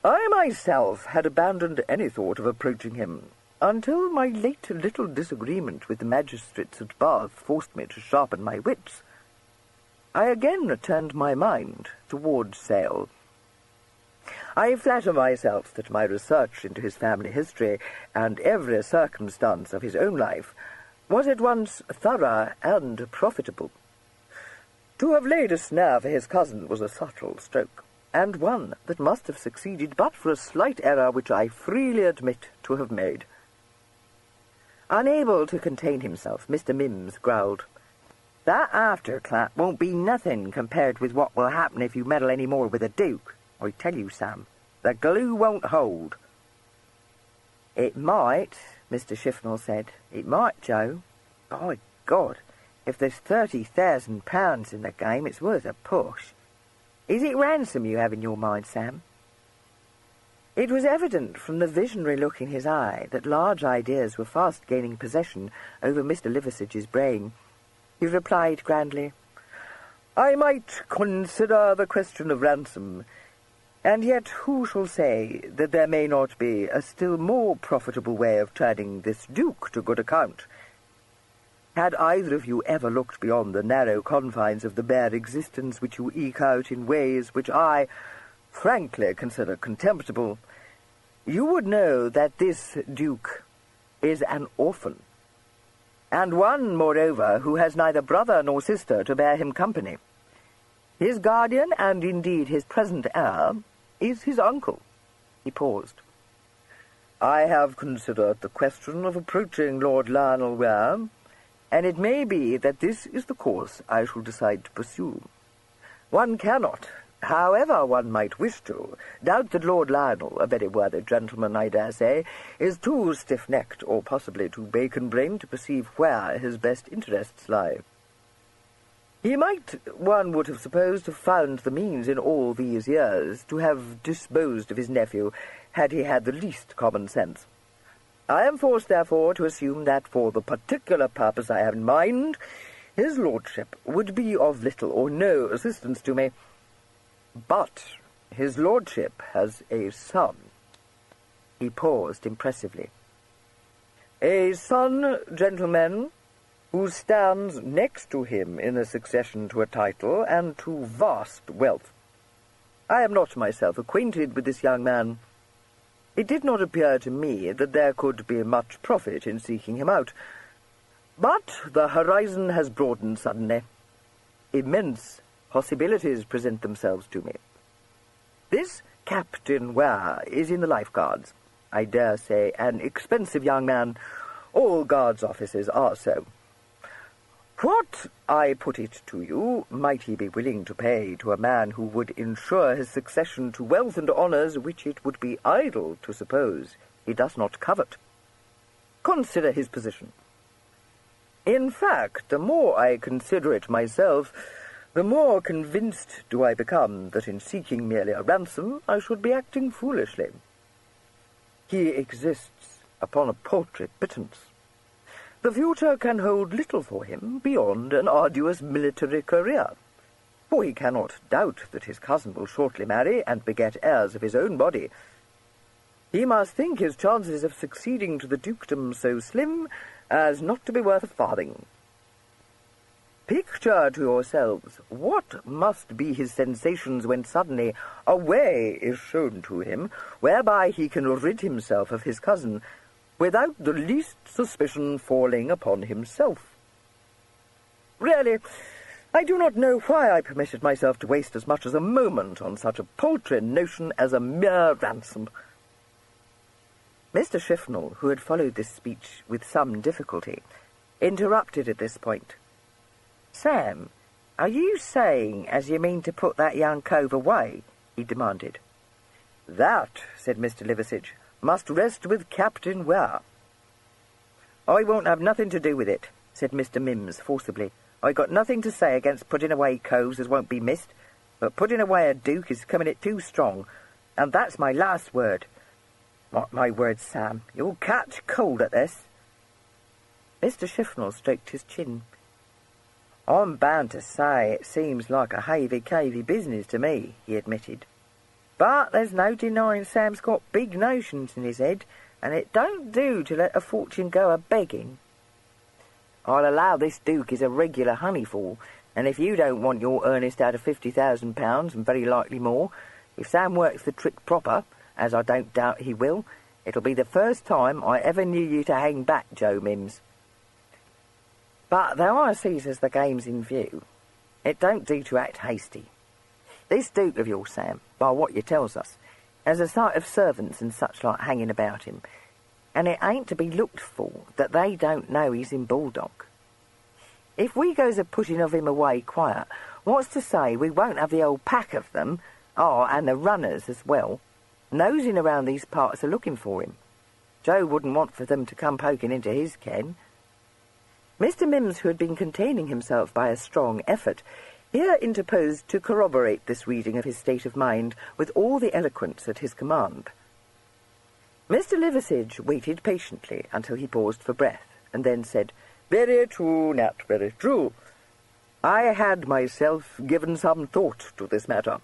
I myself had abandoned any thought of approaching him, until my late little disagreement with the magistrates at Bath forced me to sharpen my wits. I again turned my mind towards Sale. I flatter myself that my research into his family history and every circumstance of his own life was at once thorough and profitable. To have laid a snare for his cousin was a subtle stroke, and one that must have succeeded but for a slight error which I freely admit to have made." Unable to contain himself, Mr. Mims growled, "That afterclap won't be nothing compared with what will happen if you meddle any more with the Duke. I tell you, Sam, the glue won't hold." "It might," Mr. Shifnal said. "It might, Joe. By God, if there's £30,000 in the game, it's worth a push. Is it ransom you have in your mind, Sam?" It was evident from the visionary look in his eye that large ideas were fast gaining possession over Mr. Liversidge's brain. He replied grandly, "I might consider the question of ransom, and yet who shall say that there may not be a still more profitable way of turning this Duke to good account? Had either of you ever looked beyond the narrow confines of the bare existence which you eke out in ways which I, frankly, consider contemptible, you would know that this Duke is an orphan, and one, moreover, who has neither brother nor sister to bear him company. His guardian, and indeed his present heir, is his uncle." He paused. "I have considered the question of approaching Lord Lionel Ware, and it may be that this is the course I shall decide to pursue. One cannot, however one might wish to, doubt that Lord Lionel, a very worthy gentleman, I dare say, is too stiff-necked or possibly too bacon-brained to perceive where his best interests lie. He might, one would have supposed, have found the means in all these years to have disposed of his nephew had he had the least common sense. I am forced, therefore, to assume that for the particular purpose I have in mind, his lordship would be of little or no assistance to me. But his lordship has a son." He paused impressively. "A son, gentlemen, who stands next to him in the succession to a title and to vast wealth. I am not myself acquainted with this young man. It did not appear to me that there could be much profit in seeking him out. But the horizon has broadened suddenly. Immense possibilities present themselves to me. This Captain Ware is in the Life Guards. I dare say an expensive young man. All guards' officers are so. What, I put it to you, might he be willing to pay to a man who would ensure his succession to wealth and honours which it would be idle to suppose he does not covet? Consider his position. In fact, the more I consider it myself, the more convinced do I become that in seeking merely a ransom I should be acting foolishly. He exists upon a paltry pittance. The future can hold little for him beyond an arduous military career, for he cannot doubt that his cousin will shortly marry and beget heirs of his own body. He must think his chances of succeeding to the dukedom so slim as not to be worth a farthing. Picture to yourselves what must be his sensations when suddenly a way is shown to him whereby he can rid himself of his cousin without the least suspicion falling upon himself. Really, I do not know why I permitted myself to waste as much as a moment on such a paltry notion as a mere ransom." Mr. Shifnal, who had followed this speech with some difficulty, interrupted at this point. "Sam, are you saying as you mean to put that young cove away?" he demanded. "That," said Mr. Liversidge, "must rest with Captain Ware." "I won't have nothing to do with it," said Mr. Mims forcibly. "I got nothing to say against putting away coves as won't be missed, but putting away a duke is coming it too strong, and that's my last word. Mark my words, Sam, you'll catch cold at this." Mr. Shifnal stroked his chin. "I'm bound to say it seems like a havey-cavey business to me," he admitted. "But there's no denying Sam's got big notions in his head, and it don't do to let a fortune go a-begging. I'll allow this duke is a regular honeyful, and if you don't want your earnest out of £50,000, and very likely more, if Sam works the trick proper, as I don't doubt he will, it'll be the first time I ever knew you to hang back, Joe Mims. But though I sees as the game's in view, it don't do to act hasty. This duke of yours, Sam, by what you tells us, has a sight of servants and such like hanging about him, and it ain't to be looked for that they don't know he's in Bulldog. If we goes a-putting of him away quiet, what's to say we won't have the old pack of them, and the runners as well, nosing around these parts a-looking for him? Joe wouldn't want for them to come poking into his ken." Mr. Mims, who had been containing himself by a strong effort, here interposed to corroborate this reading of his state of mind with all the eloquence at his command. Mr. Liversidge waited patiently until he paused for breath, and then said, "Very true, Nat, very true. I had myself given some thought to this matter.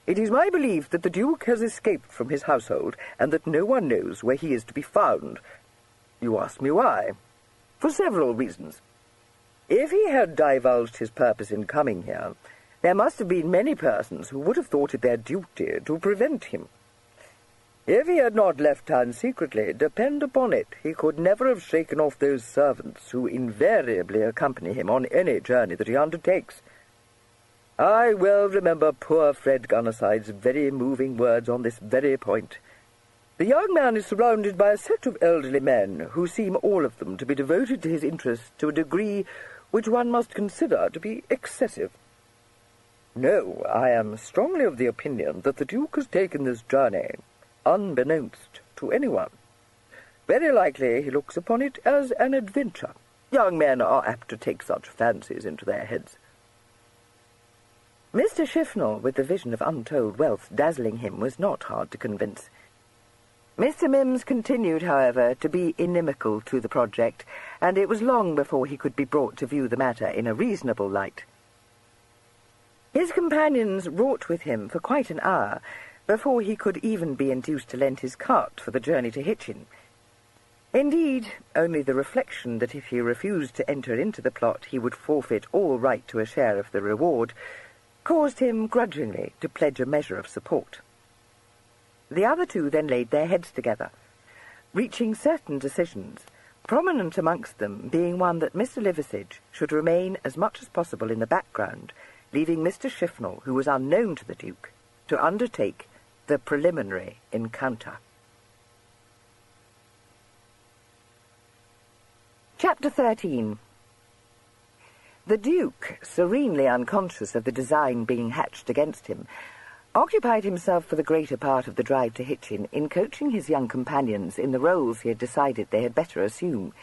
It is my belief that the Duke has escaped from his household, and that no one knows where he is to be found. You ask me why? For several reasons. If he had divulged his purpose in coming here, there must have been many persons who would have thought it their duty to prevent him. If he had not left town secretly, depend upon it, he could never have shaken off those servants who invariably accompany him on any journey that he undertakes. I well remember poor Fred Gunnerside's very moving words on this very point. The young man is surrounded by a set of elderly men who seem all of them to be devoted to his interests to a degree which one must consider to be excessive. No, I am strongly of the opinion that the Duke has taken this journey unbeknownst to anyone. Very likely he looks upon it as an adventure. Young men are apt to take such fancies into their heads." Mr. Shifnal, with the vision of untold wealth dazzling him, was not hard to convince. Mr. Mims continued, however, to be inimical to the project, and it was long before he could be brought to view the matter in a reasonable light. His companions wrought with him for quite an hour before he could even be induced to lend his cart for the journey to Hitchin. Indeed, only the reflection that if he refused to enter into the plot he would forfeit all right to a share of the reward caused him grudgingly to pledge a measure of support. The other two then laid their heads together, reaching certain decisions, prominent amongst them being one that Mr. Liversidge should remain as much as possible in the background, leaving Mr. Shifnal, who was unknown to the Duke, to undertake the preliminary encounter. Chapter 13. The Duke, serenely unconscious of the design being hatched against him, occupied himself for the greater part of the drive to Hitchin in coaching his young companions in the roles he had decided they had better assume.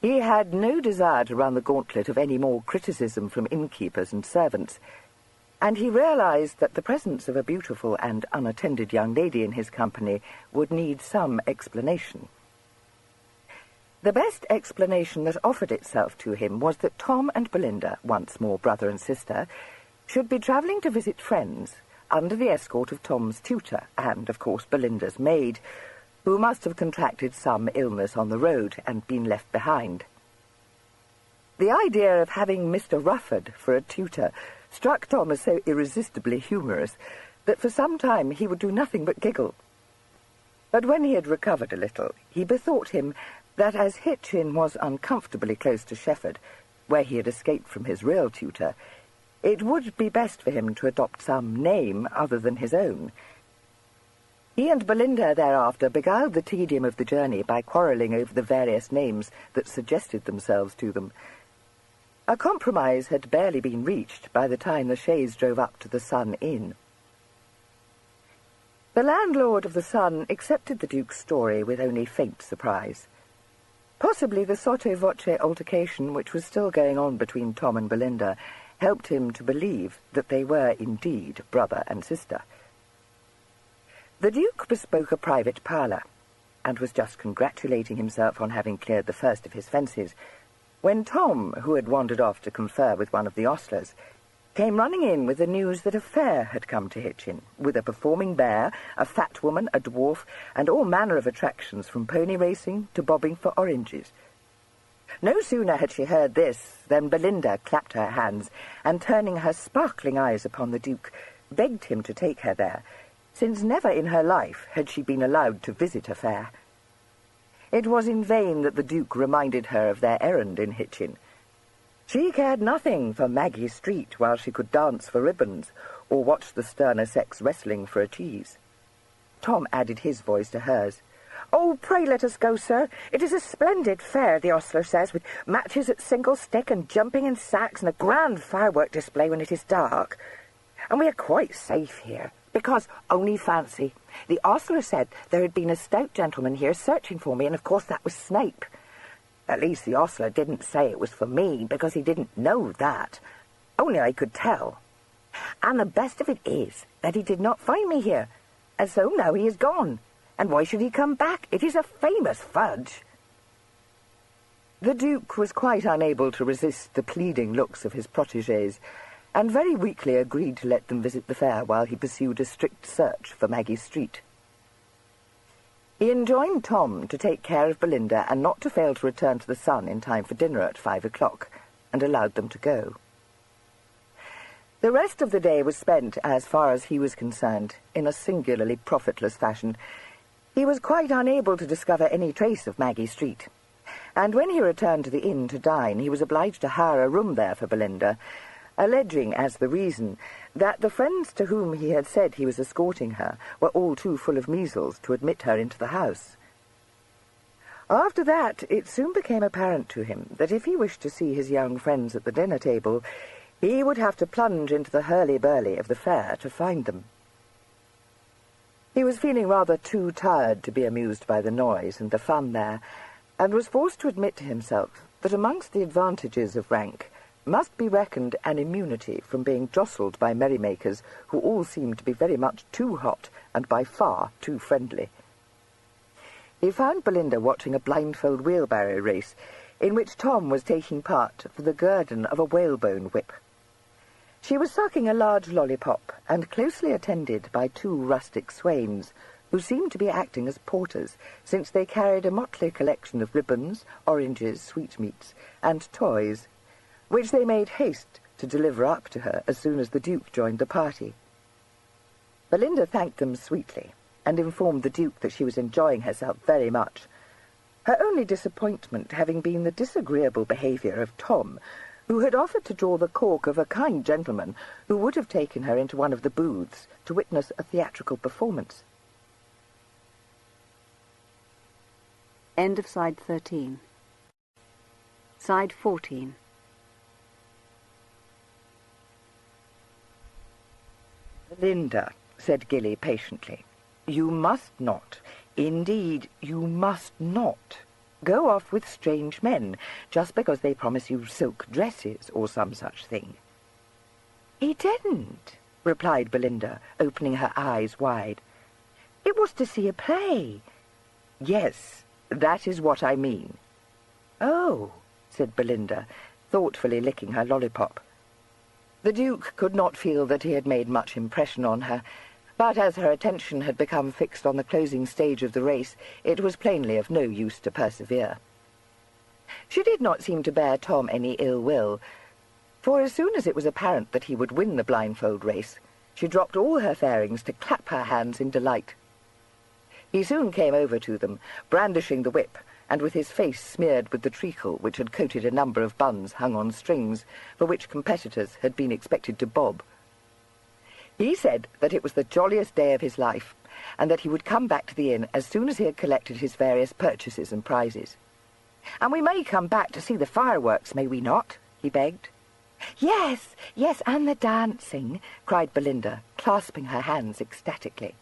He had no desire to run the gauntlet of any more criticism from innkeepers and servants, and he realized that the presence of a beautiful and unattended young lady in his company would need some explanation. The best explanation that offered itself to him was that Tom and Belinda, once more brother and sister, should be travelling to visit friends under the escort of Tom's tutor and, of course, Belinda's maid, who must have contracted some illness on the road and been left behind. The idea of having Mr. Rufford for a tutor struck Tom as so irresistibly humorous that for some time he would do nothing but giggle. But when he had recovered a little, he bethought him that as Hitchin was uncomfortably close to Shefford, where he had escaped from his real tutor, it would be best for him to adopt some name other than his own. He and Belinda thereafter beguiled the tedium of the journey by quarrelling over the various names that suggested themselves to them. A compromise had barely been reached by the time the chaise drove up to the Sun Inn. The landlord of the Sun accepted the Duke's story with only faint surprise. Possibly the sotto voce altercation which was still going on between Tom and Belinda helped him to believe that they were indeed brother and sister. The Duke bespoke a private parlour, and was just congratulating himself on having cleared the first of his fences, when Tom, who had wandered off to confer with one of the ostlers, came running in with the news that a fair had come to Hitchin, with a performing bear, a fat woman, a dwarf, and all manner of attractions from pony racing to bobbing for oranges. No sooner had she heard this than Belinda clapped her hands, and turning her sparkling eyes upon the Duke, begged him to take her there, since never in her life had she been allowed to visit a fair. It was in vain that the Duke reminded her of their errand in Hitchin. She cared nothing for Maggie Street while she could dance for ribbons, or watch the sterner sex wrestling for a cheese. Tom added his voice to hers. "Oh, pray let us go, sir. It is a splendid fair, the ostler says, with matches at single stick and jumping in sacks and a grand firework display when it is dark. And we are quite safe here, because, only fancy, the ostler said there had been a stout gentleman here searching for me, and of course that was Snape. At least the ostler didn't say it was for me, because he didn't know that. Only I could tell. And the best of it is that he did not find me here, and so now he is gone. And why should he come back? It is a famous fudge." The Duke was quite unable to resist the pleading looks of his protégés, and very weakly agreed to let them visit the fair while he pursued a strict search for Maggie Street. He enjoined Tom to take care of Belinda and not to fail to return to the Sun in time for dinner at 5 o'clock, and allowed them to go. The rest of the day was spent, as far as he was concerned, in a singularly profitless fashion. He was quite unable to discover any trace of Maggie Street, and when he returned to the inn to dine, he was obliged to hire a room there for Belinda, alleging as the reason that the friends to whom he had said he was escorting her were all too full of measles to admit her into the house. After that, it soon became apparent to him that if he wished to see his young friends at the dinner table, he would have to plunge into the hurly-burly of the fair to find them. He was feeling rather too tired to be amused by the noise and the fun there, and was forced to admit to himself that amongst the advantages of rank must be reckoned an immunity from being jostled by merrymakers who all seemed to be very much too hot and by far too friendly. He found Belinda watching a blindfold wheelbarrow race, in which Tom was taking part for the guerdon of a whalebone whip. She was sucking a large lollipop, and closely attended by 2 rustic swains, who seemed to be acting as porters, since they carried a motley collection of ribbons, oranges, sweetmeats, and toys, which they made haste to deliver up to her as soon as the Duke joined the party. Belinda thanked them sweetly, and informed the Duke that she was enjoying herself very much, her only disappointment having been the disagreeable behaviour of Tom, who had offered to draw the cork of a kind gentleman who would have taken her into one of the booths to witness a theatrical performance. End of side 13. Side 14. "Belinda," said Gilly patiently, "you must not, indeed you must not, go off with strange men just because they promise you silk dresses or some such thing." "He didn't," replied Belinda, opening her eyes wide. "It was to see a play." "Yes, that is what I mean." "Oh," said Belinda, thoughtfully licking her lollipop. The Duke could not feel that he had made much impression on her, but as her attention had become fixed on the closing stage of the race, it was plainly of no use to persevere. She did not seem to bear Tom any ill will, for as soon as it was apparent that he would win the blindfold race, she dropped all her fairings to clap her hands in delight. He soon came over to them, brandishing the whip, and with his face smeared with the treacle which had coated a number of buns hung on strings, for which competitors had been expected to bob. He said that it was the jolliest day of his life, and that he would come back to the inn as soon as he had collected his various purchases and prizes. "And we may come back to see the fireworks, may we not?" he begged. "Yes, yes, and the dancing," cried Belinda, clasping her hands ecstatically.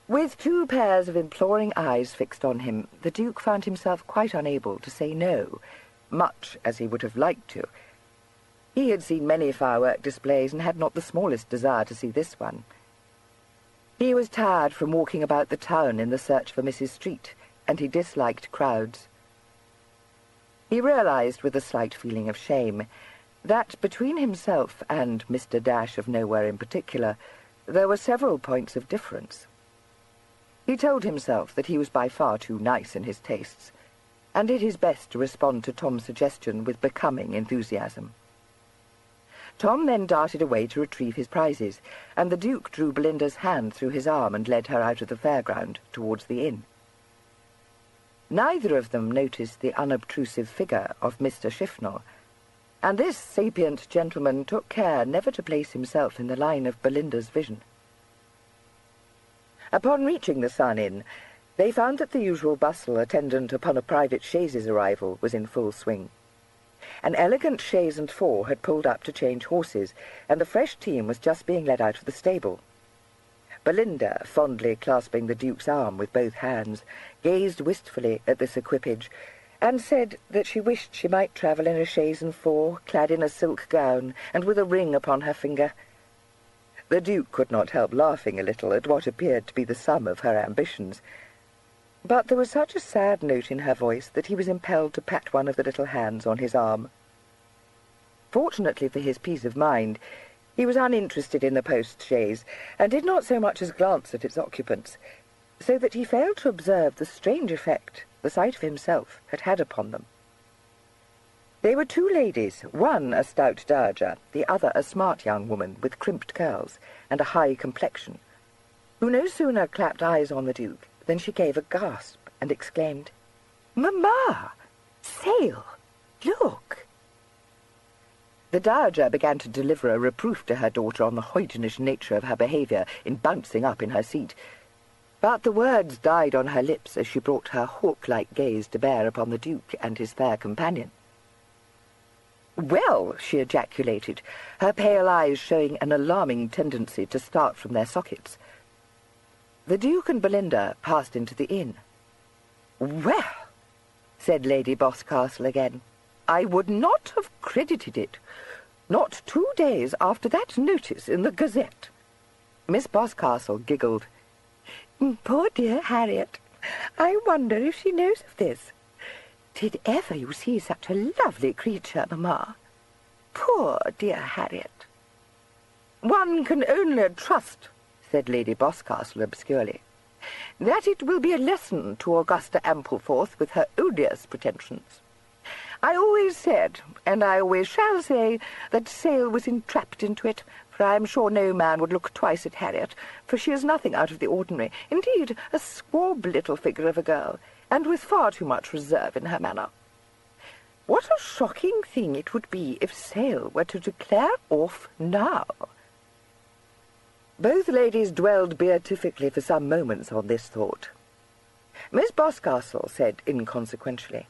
With 2 pairs of imploring eyes fixed on him, the Duke found himself quite unable to say no, much as he would have liked to. He had seen many firework displays and had not the smallest desire to see this one. He was tired from walking about the town in the search for Mrs. Street, and he disliked crowds. He realized, with a slight feeling of shame, that between himself and Mr. Dash of Nowhere in particular, there were several points of difference. He told himself that he was by far too nice in his tastes, and did his best to respond to Tom's suggestion with becoming enthusiasm. Tom then darted away to retrieve his prizes, and the Duke drew Belinda's hand through his arm and led her out of the fairground towards the inn. Neither of them noticed the unobtrusive figure of Mr. Shifnal, and this sapient gentleman took care never to place himself in the line of Belinda's vision. Upon reaching the Sun Inn, they found that the usual bustle attendant upon a private chaise's arrival was in full swing. An elegant chaise and 4 had pulled up to change horses, and the fresh team was just being led out of the stable. Belinda, fondly clasping the Duke's arm with both hands, gazed wistfully at this equipage, and said that she wished she might travel in a chaise and 4, clad in a silk gown, and with a ring upon her finger. The Duke could not help laughing a little at what appeared to be the sum of her ambitions, but there was such a sad note in her voice that he was impelled to pat one of the little hands on his arm. Fortunately for his peace of mind, he was uninterested in the post-chaise, and did not so much as glance at its occupants, so that he failed to observe the strange effect the sight of himself had had upon them. They were 2 ladies, one a stout dowager, the other a smart young woman with crimped curls and a high complexion, who no sooner clapped eyes on the Duke than she gave a gasp and exclaimed, "Mamma! Sail! Look!" The dowager began to deliver a reproof to her daughter on the hoydenish nature of her behaviour in bouncing up in her seat, but the words died on her lips as she brought her hawk-like gaze to bear upon the Duke and his fair companion. "Well," she ejaculated, her pale eyes showing an alarming tendency to start from their sockets. The Duke and Belinda passed into the inn. "Well," said Lady Boscastle again, "I would not have credited it. Not 2 days after that notice in the Gazette." Miss Boscastle giggled. "Poor dear Harriet. I wonder if she knows of this. Did ever you see such a lovely creature, Mamma? Poor dear Harriet. One can only trust, said Lady Boscastle obscurely, that it will be a lesson to Augusta Ampleforth with her odious pretensions. I always said, and I always shall say, that Sale was entrapped into it, for I am sure no man would look twice at Harriet, for she is nothing out of the ordinary, indeed a squab little figure of a girl, and with far too much reserve in her manner. What a shocking thing it would be if Sale were to declare off now. Both ladies dwelled beatifically for some moments on this thought. Miss Boscastle said inconsequentially,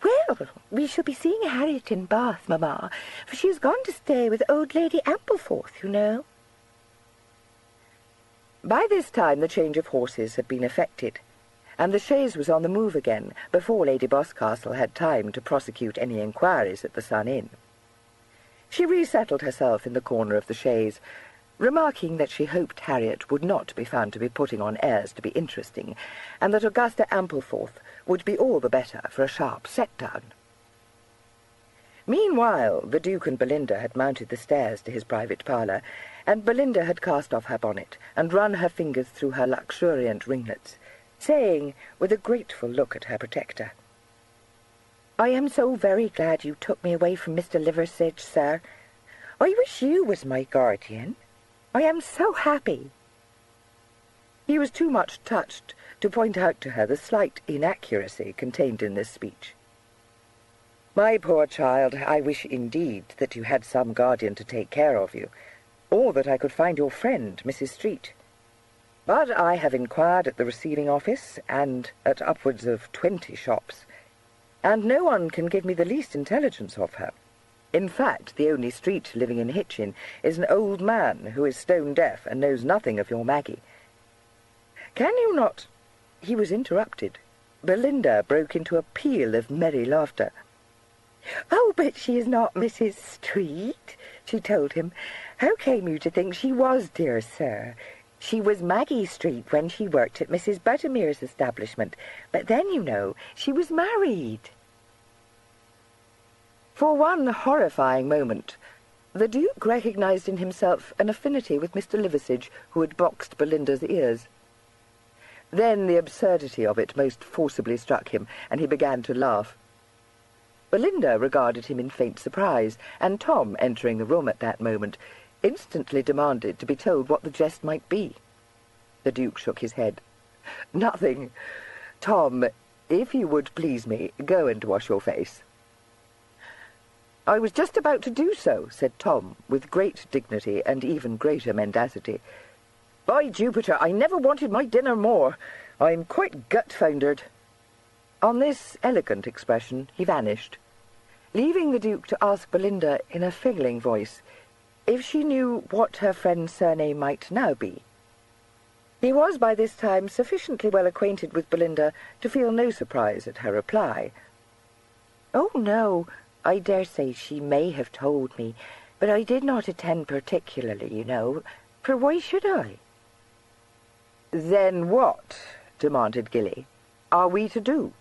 "Well, we shall be seeing Harriet in Bath, Mamma, for she has gone to stay with old Lady Ampleforth, you know." By this time the change of horses had been effected, and the chaise was on the move again before Lady Boscastle had time to prosecute any inquiries at the Sun Inn. She resettled herself in the corner of the chaise, remarking that she hoped Harriet would not be found to be putting on airs to be interesting, and that Augusta Ampleforth would be all the better for a sharp set-down. Meanwhile, the Duke and Belinda had mounted the stairs to his private parlour, and Belinda had cast off her bonnet and run her fingers through her luxuriant ringlets, saying, with a grateful look at her protector, "I am so very glad you took me away from Mr. Liversedge, sir. I wish you was my guardian. I am so happy." He was too much touched to point out to her the slight inaccuracy contained in this speech. "My poor child, I wish indeed that you had some guardian to take care of you, or that I could find your friend, Mrs. Street. But I have inquired at the receiving office, and at upwards of 20 shops, and no one can give me the least intelligence of her. In fact, the only Street living in Hitchin is an old man who is stone-deaf and knows nothing of your Maggie. Can you not—" He was interrupted. Belinda broke into a peal of merry laughter. "Oh, but she is not Mrs. Street," she told him. "How came you to think she was, dear sir? She was Maggie Street when she worked at Mrs. Buttermere's establishment, but then, you know, she was married." For one horrifying moment, the Duke recognized in himself an affinity with Mr. Liversedge, who had boxed Belinda's ears. Then the absurdity of it most forcibly struck him, and he began to laugh. Belinda regarded him in faint surprise, and Tom, entering the room at that moment, instantly demanded to be told what the jest might be. The Duke shook his head. "Nothing. Tom, if you would please me, go and wash your face." "I was just about to do so," said Tom, with great dignity and even greater mendacity. "By Jupiter, I never wanted my dinner more. I'm quite gut-foundered." On this elegant expression he vanished, leaving the Duke to ask Belinda in a failing voice if she knew what her friend's surname might now be. He was by this time sufficiently well acquainted with Belinda to feel no surprise at her reply. "Oh, no, I dare say she may have told me, but I did not attend particularly, you know, for why should I?" "Then what," demanded Gilly, "are we to do?"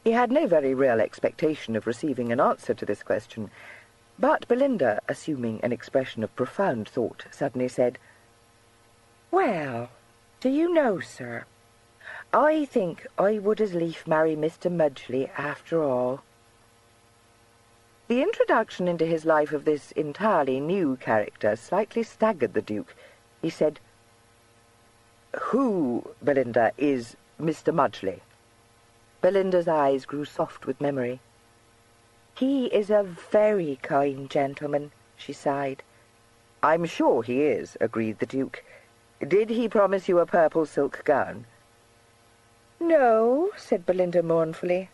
He had no very real expectation of receiving an answer to this question, but Belinda, assuming an expression of profound thought, suddenly said, "Well, do you know, sir, I think I would as lief marry Mr. Mudgley after all." The introduction into his life of this entirely new character slightly staggered the Duke. He said, "Who, Belinda, is Mr. Mudgley?" Belinda's eyes grew soft with memory. "He is a very kind gentleman," she sighed. "I'm sure he is," agreed the Duke. "Did he promise you a purple silk gown?" "No," said Belinda mournfully.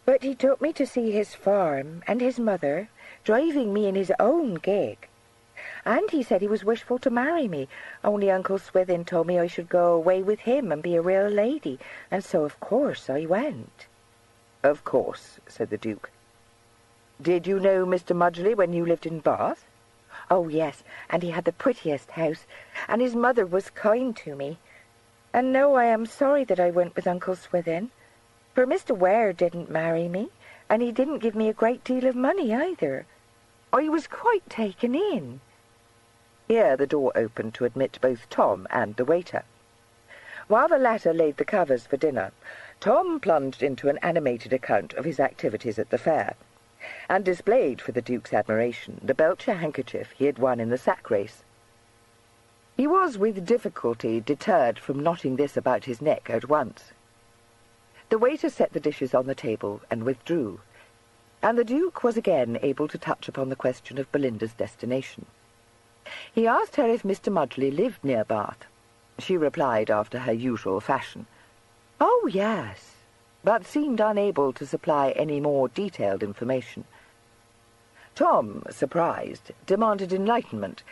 "But he took me to see his farm and his mother, driving me in his own gig. And he said he was wishful to marry me, only Uncle Swithin told me I should go away with him and be a real lady, and so of course I went." "Of course," said the Duke. "Did you know Mr. Mudgley when you lived in Bath?" "Oh, yes, and he had the prettiest house, and his mother was kind to me. And no, I am sorry that I went with Uncle Swithin, for Mr. Ware didn't marry me, and he didn't give me a great deal of money either. I was quite taken in." Here the door opened to admit both Tom and the waiter. While the latter laid the covers for dinner, Tom plunged into an animated account of his activities at the fair, and displayed for the Duke's admiration the Belcher handkerchief he had won in the sack race. He was with difficulty deterred from knotting this about his neck at once. The waiter set the dishes on the table and withdrew, and the Duke was again able to touch upon the question of Belinda's destination. He asked her if Mr. Mudgley lived near Bath. She replied after her usual fashion, "Oh, yes," but seemed unable to supply any more detailed information. Tom, surprised, demanded enlightenment,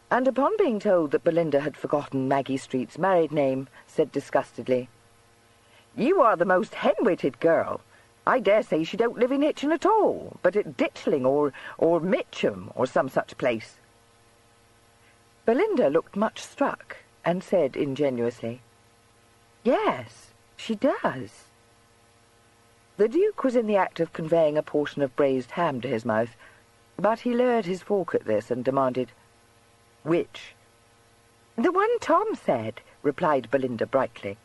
and upon being told that Belinda had forgotten Maggie Street's married name, said disgustedly, "You are the most hen-witted girl. I dare say she don't live in Hitchin at all, but at Ditchling or Mitcham or some such place." Belinda looked much struck, and said ingenuously, "Yes, she does." The Duke was in the act of conveying a portion of braised ham to his mouth, but he lowered his fork at this and demanded, "Which?" "The one Tom said," replied Belinda brightly.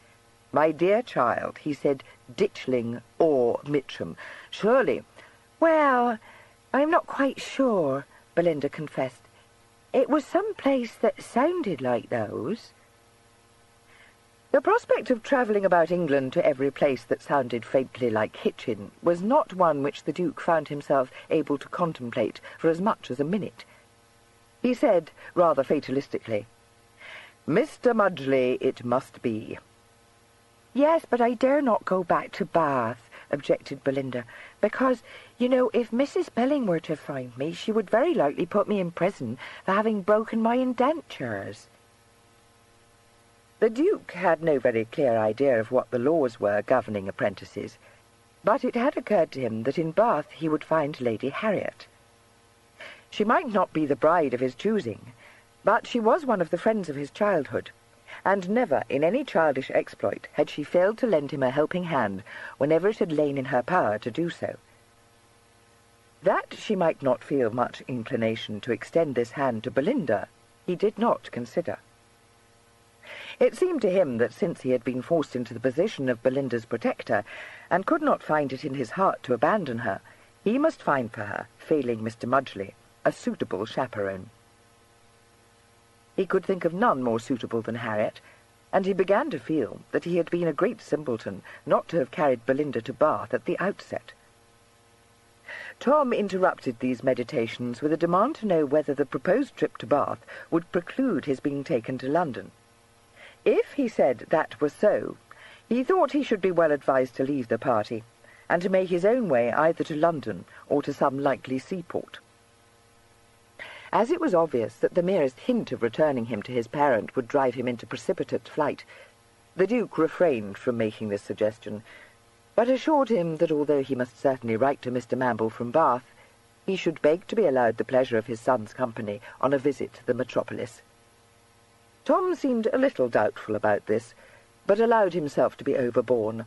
"My dear child, he said Ditchling or Mitcham. Surely—" "Well, I'm not quite sure," Belinda confessed. "It was some place that sounded like those." The prospect of travelling about England to every place that sounded faintly like Hitchin was not one which the Duke found himself able to contemplate for as much as a minute. He said, rather fatalistically, "Mr. Mudgley it must be." "Yes, but I dare not go back to Bath," objected Belinda, "because, you know, if Mrs. Belling were to find me, she would very likely put me in prison for having broken my indentures." The Duke had no very clear idea of what the laws were governing apprentices, but it had occurred to him that in Bath he would find Lady Harriet. She might not be the bride of his choosing, but she was one of the friends of his childhood, and never in any childish exploit had she failed to lend him a helping hand whenever it had lain in her power to do so. That she might not feel much inclination to extend this hand to Belinda, he did not consider. It seemed to him that since he had been forced into the position of Belinda's protector, and could not find it in his heart to abandon her, he must find for her, failing Mr. Mudgley, a suitable chaperone. He could think of none more suitable than Harriet, and he began to feel that he had been a great simpleton not to have carried Belinda to Bath at the outset. Tom interrupted these meditations with a demand to know whether the proposed trip to Bath would preclude his being taken to London. If, he said, that was so, he thought he should be well advised to leave the party, and to make his own way either to London or to some likely seaport. As it was obvious that the merest hint of returning him to his parent would drive him into precipitate flight, the Duke refrained from making this suggestion, but assured him that although he must certainly write to Mr. Mamble from Bath, he should beg to be allowed the pleasure of his son's company on a visit to the metropolis. Tom seemed a little doubtful about this, but allowed himself to be overborne.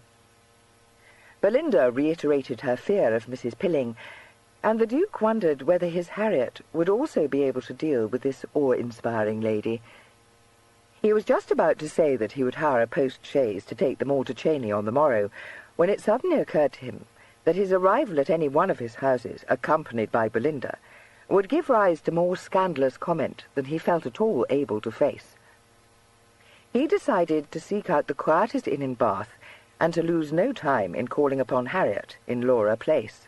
Belinda reiterated her fear of Mrs. Pilling, and the Duke wondered whether his Harriet would also be able to deal with this awe-inspiring lady. He was just about to say that he would hire a post-chaise to take them all to Cheney on the morrow, when it suddenly occurred to him that his arrival at any one of his houses, accompanied by Belinda, would give rise to more scandalous comment than he felt at all able to face. He decided to seek out the quietest inn in Bath, and to lose no time in calling upon Harriet in Laura Place.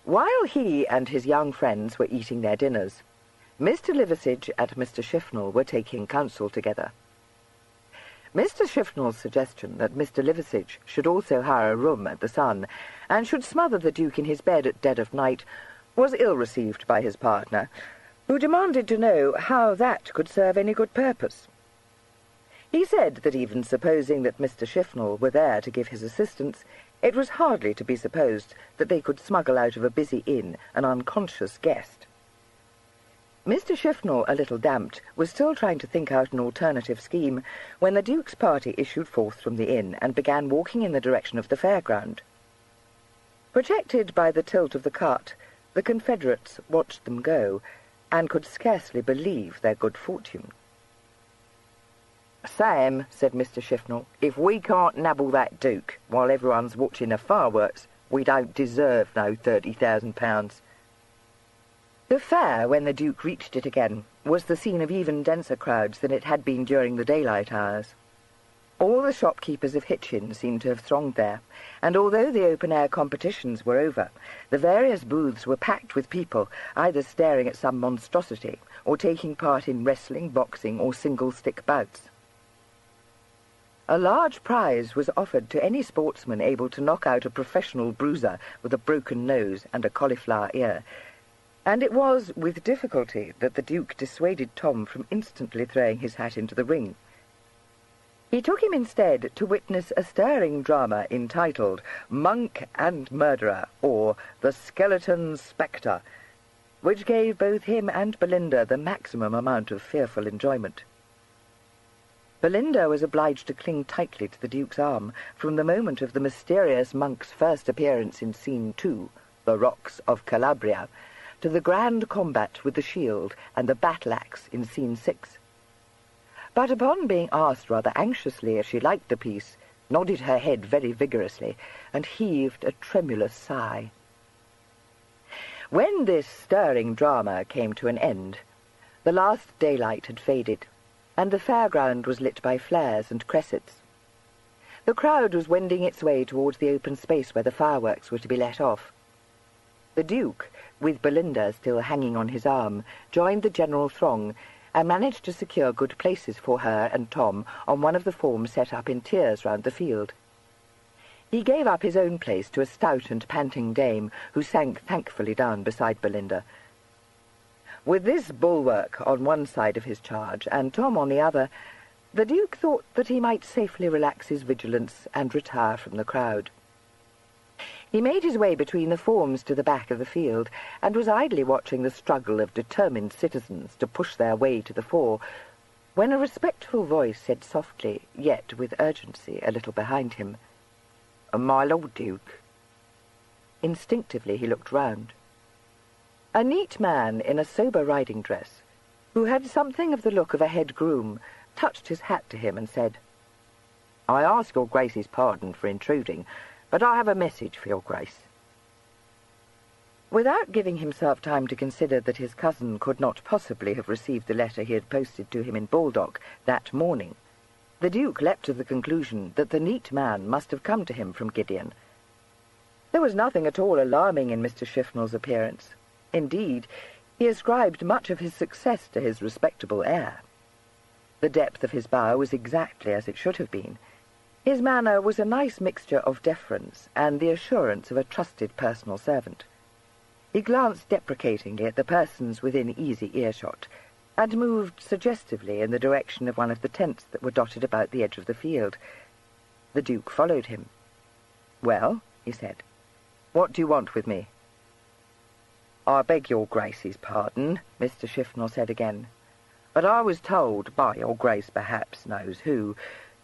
While he and his young friends were eating their dinners, Mr. Liversidge and Mr. Shifnal were taking counsel together. Mr. Shifnal's suggestion that Mr. Liversidge should also hire a room at the Sun, and should smother the Duke in his bed at dead of night, was ill-received by his partner, who demanded to know how that could serve any good purpose. He said that even supposing that Mr. Shifnal were there to give his assistance, it was hardly to be supposed that they could smuggle out of a busy inn an unconscious guest. Mr. Shifnal, a little damped, was still trying to think out an alternative scheme when the Duke's party issued forth from the inn and began walking in the direction of the fairground. Protected by the tilt of the cart, the Confederates watched them go, and could scarcely believe their good fortune. "Sam," said Mr. Shifnal, "if we can't nabble that Duke while everyone's watching the fireworks, we don't deserve no £30,000. The fair, when the Duke reached it again, was the scene of even denser crowds than it had been during the daylight hours. All the shopkeepers of Hitchin seemed to have thronged there, and although the open-air competitions were over, the various booths were packed with people, either staring at some monstrosity or taking part in wrestling, boxing, or single-stick bouts. A large prize was offered to any sportsman able to knock out a professional bruiser with a broken nose and a cauliflower ear, and it was with difficulty that the Duke dissuaded Tom from instantly throwing his hat into the ring. He took him instead to witness a stirring drama entitled Monk and Murderer, or The Skeleton Spectre, which gave both him and Belinda the maximum amount of fearful enjoyment. Belinda was obliged to cling tightly to the Duke's arm from the moment of the mysterious monk's first appearance in Scene 2, The Rocks of Calabria, to the grand combat with the shield and the battle-axe in Scene 6. But upon being asked rather anxiously if she liked the piece, nodded her head very vigorously, and heaved a tremulous sigh. When this stirring drama came to an end, the last daylight had faded, and the fairground was lit by flares and cressets. The crowd was wending its way towards the open space where the fireworks were to be let off. The Duke, with Belinda still hanging on his arm, joined the general throng, and managed to secure good places for her and Tom on one of the forms set up in tiers round the field. He gave up his own place to a stout and panting dame, who sank thankfully down beside Belinda. With this bulwark on one side of his charge, and Tom on the other, the Duke thought that he might safely relax his vigilance and retire from the crowd. He made his way between the forms to the back of the field, and was idly watching the struggle of determined citizens to push their way to the fore, when a respectful voice said softly, yet with urgency, a little behind him, "My Lord Duke." Instinctively he looked round. A neat man in a sober riding dress, who had something of the look of a head groom, touched his hat to him and said, "I ask your Grace's pardon for intruding, but I have a message for your Grace." Without giving himself time to consider that his cousin could not possibly have received the letter he had posted to him in Baldock that morning, the Duke leapt to the conclusion that the neat man must have come to him from Gideon. There was nothing at all alarming in Mr. Shifnal's appearance. Indeed, he ascribed much of his success to his respectable air. The depth of his bow was exactly as it should have been. His manner was a nice mixture of deference and the assurance of a trusted personal servant. He glanced deprecatingly at the persons within easy earshot, and moved suggestively in the direction of one of the tents that were dotted about the edge of the field. The Duke followed him. "Well," he said, "what do you want with me?" "I beg your Grace's pardon," Mr. Shifnal said again, "but I was told, by your Grace perhaps knows who,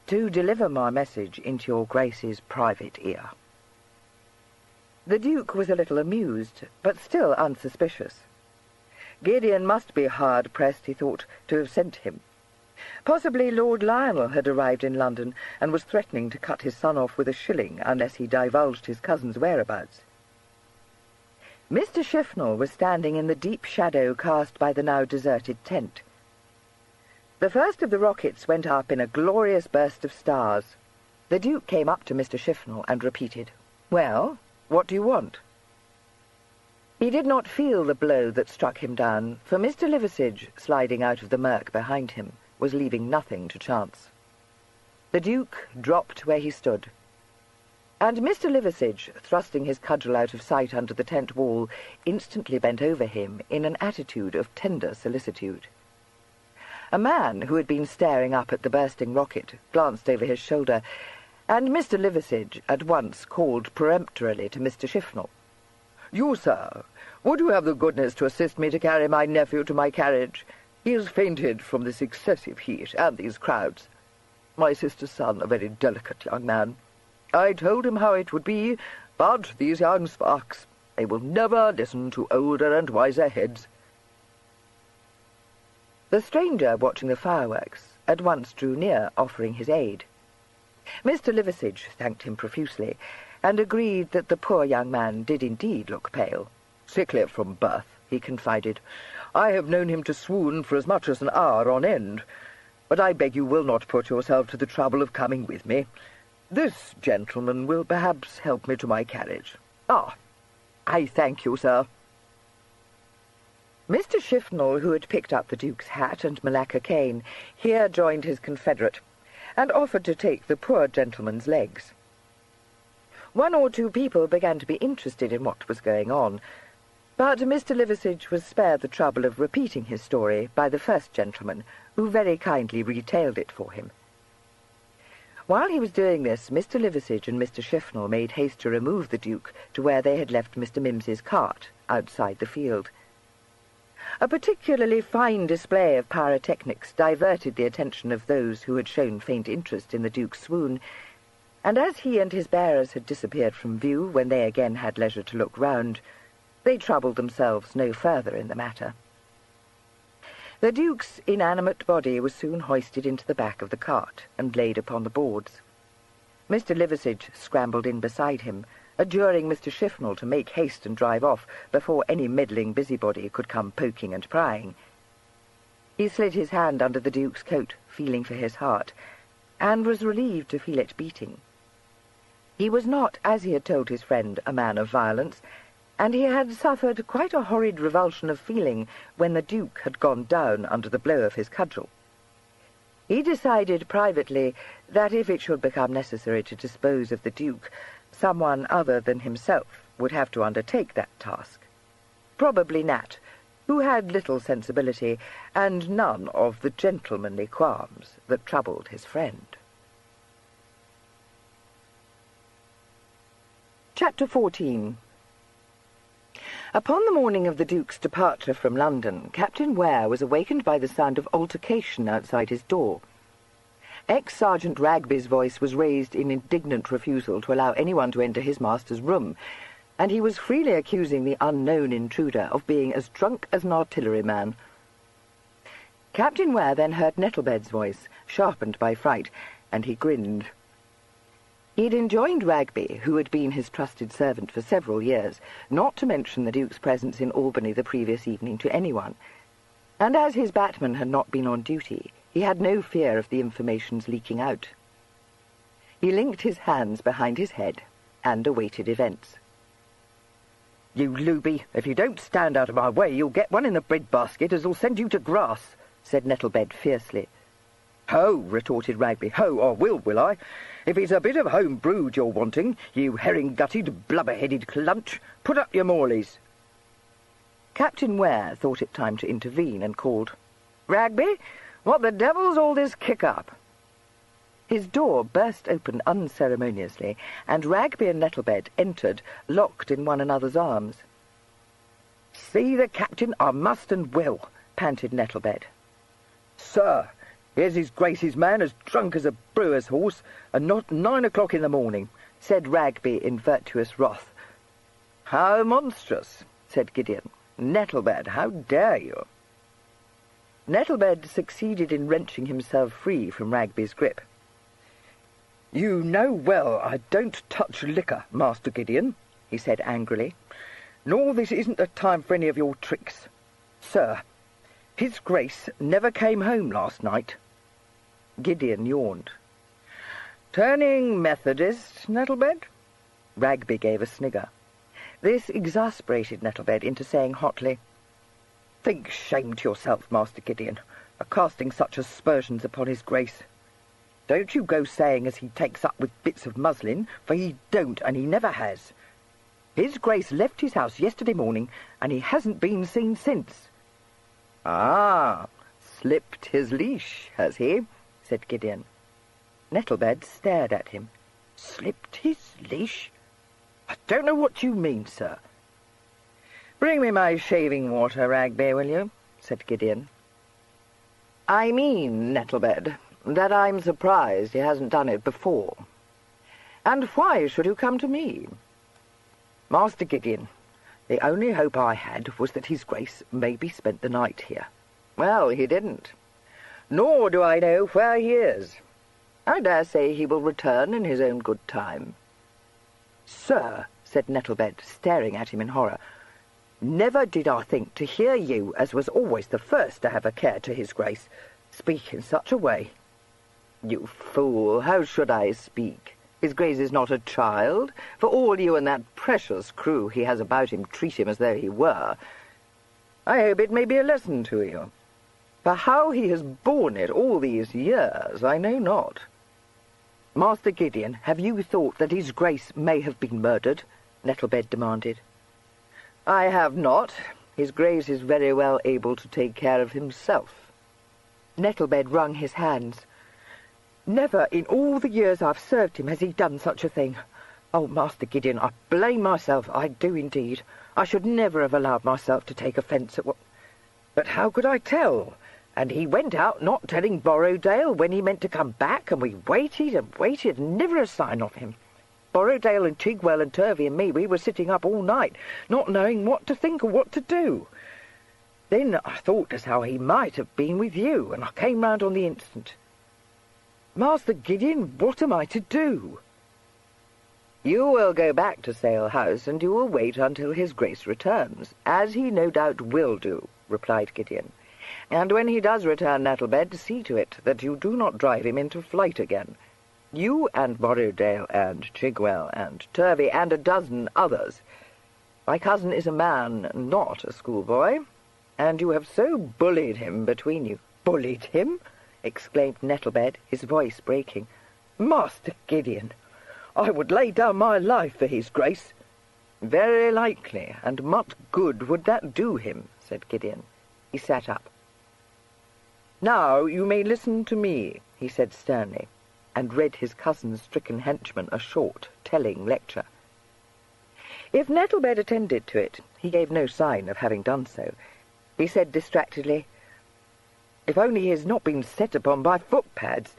to deliver my message into your Grace's private ear." The Duke was a little amused, but still unsuspicious. Gideon must be hard-pressed, he thought, to have sent him. Possibly Lord Lionel had arrived in London and was threatening to cut his son off with a shilling unless he divulged his cousin's whereabouts. Mr. Shifnal was standing in the deep shadow cast by the now deserted tent. The first of the rockets went up in a glorious burst of stars. The Duke came up to Mr. Shifnal and repeated, "Well, what do you want?" He did not feel the blow that struck him down, for Mr. Liversidge, sliding out of the murk behind him, was leaving nothing to chance. The Duke dropped where he stood, and Mr. Liversidge, thrusting his cudgel out of sight under the tent wall, instantly bent over him in an attitude of tender solicitude. A man who had been staring up at the bursting rocket glanced over his shoulder, and Mr. Liversidge at once called peremptorily to Mr. Shifnal, You, sir, would you have the goodness to assist me to carry my nephew to my carriage? He has fainted from this excessive heat and these crowds. My sister's son, a very delicate young man. I told him how it would be, but these young sparks, they will never listen to older and wiser heads." The stranger, watching the fireworks, at once drew near, offering his aid. Mr. Liversidge thanked him profusely, and agreed that the poor young man did indeed look pale. "Sickly from birth," he confided. "I have known him to swoon for as much as an hour on end. But I beg you will not put yourself to the trouble of coming with me. This gentleman will perhaps help me to my carriage. Ah, I thank you, sir." Mr. Shifnal, who had picked up the Duke's hat and Malacca cane, here joined his confederate, and offered to take the poor gentleman's legs. One or two people began to be interested in what was going on, but Mr. Liversidge was spared the trouble of repeating his story by the first gentleman, who very kindly retailed it for him. While he was doing this, Mr. Liversidge and Mr. Shifnal made haste to remove the Duke to where they had left Mr. Mims's cart, outside the field. A particularly fine display of pyrotechnics diverted the attention of those who had shown faint interest in the Duke's swoon, and as he and his bearers had disappeared from view when they again had leisure to look round, they troubled themselves no further in the matter. The Duke's inanimate body was soon hoisted into the back of the cart and laid upon the boards. Mr. Liversidge scrambled in beside him, adjuring Mr. Shifnal to make haste and drive off before any meddling busybody could come poking and prying. He slid his hand under the Duke's coat, feeling for his heart, and was relieved to feel it beating. He was not, as he had told his friend, a man of violence, and he had suffered quite a horrid revulsion of feeling when the Duke had gone down under the blow of his cudgel. He decided privately that if it should become necessary to dispose of the Duke, someone other than himself would have to undertake that task. Probably Nat, who had little sensibility and none of the gentlemanly qualms that troubled his friend. Chapter 14. Upon the morning of the Duke's departure from London, Captain Ware was awakened by the sound of altercation outside his door. Ex-Sergeant Ragby's voice was raised in indignant refusal to allow anyone to enter his master's room, and he was freely accusing the unknown intruder of being as drunk as an artilleryman. Captain Ware then heard Nettlebed's voice, sharpened by fright, and he grinned. He had enjoined Ragby, who had been his trusted servant for several years, not to mention the Duke's presence in Albany the previous evening to anyone, and as his batman had not been on duty, he had no fear of the information's leaking out. He linked his hands behind his head and awaited events. "You looby, if you don't stand out of my way, you'll get one in the bread-basket as'll send you to grass," said Nettlebed fiercely. "Ho!" retorted Ragby. "Ho, I will I? If it's a bit of home-brewed you're wanting, you herring-gutted, blubber-headed clunch, put up your Morleys." Captain Ware thought it time to intervene and called, "Ragby, what the devil's all this kick-up?" His door burst open unceremoniously, and Ragby and Nettlebed entered, locked in one another's arms. "See the captain I must and will," panted Nettlebed. "Sir, here's his Grace's man as drunk as a brewer's horse, and not 9 o'clock in the morning," said Ragby in virtuous wrath. "How monstrous," said Gideon. "Nettlebed, how dare you?" Nettlebed succeeded in wrenching himself free from Ragby's grip. "You know well I don't touch liquor, Master Gideon," he said angrily. "Nor this isn't the time for any of your tricks. Sir, His Grace never came home last night." Gideon yawned. "Turning Methodist, Nettlebed?" Ragby gave a snigger. This exasperated Nettlebed into saying hotly, "Think shame to yourself, Master Gideon, a casting such aspersions upon His Grace. Don't you go saying as he takes up with bits of muslin, for he don't, and he never has. His Grace left his house yesterday morning, and he hasn't been seen since." "Ah, slipped his leash, has he?" said Gideon. Nettlebed stared at him. "Slipped his leash? I don't know what you mean, sir." Bring me my shaving water, Ragby, will you? Said Gideon. I mean, Nettlebed, that I'm surprised he hasn't done it before. And why should you come to me? Master Gideon, the only hope I had was that his Grace maybe spent the night here. Well, he didn't. Nor do I know where he is. I dare say he will return in his own good time. Sir, said Nettlebed, staring at him in horror, never did I think to hear you, as was always the first to have a care to his Grace, speak in such a way. You fool, how should I speak? His Grace is not a child. For all you and that precious crew he has about him treat him as though he were. I hope it may be a lesson to you. For how he has borne it all these years, I know not. Master Gideon, have you thought that his Grace may have been murdered? Nettlebed demanded. I have not. His Grace is very well able to take care of himself. Nettlebed wrung his hands. Never in all the years I've served him has he done such a thing. Oh, Master Gideon, I blame myself, I do indeed. I should never have allowed myself to take offence at what... But how could I tell? And he went out not telling Borrowdale when he meant to come back, and we waited and waited, and never a sign of him. Borrowdale and Chigwell and Turvey and me, we were sitting up all night, not knowing what to think or what to do. Then I thought as how he might have been with you, and I came round on the instant. Master Gideon, what am I to do? You will go back to Sale House, and you will wait until his Grace returns, as he no doubt will do, replied Gideon. And when he does return, Nettlebed, see to it that you do not drive him into flight again. You and Borrowdale and Chigwell and Turvey and a dozen others. My cousin is a man, not a schoolboy, and you have so bullied him between you. Bullied him? Exclaimed Nettlebed, his voice breaking. Master Gideon, I would lay down my life for his Grace. Very likely, and much good would that do him, said Gideon. He sat up. Now you may listen to me, he said sternly, and read his cousin's stricken henchman a short, telling lecture. If Nettlebed attended to it, he gave no sign of having done so. He said distractedly, "If only he has not been set upon by footpads,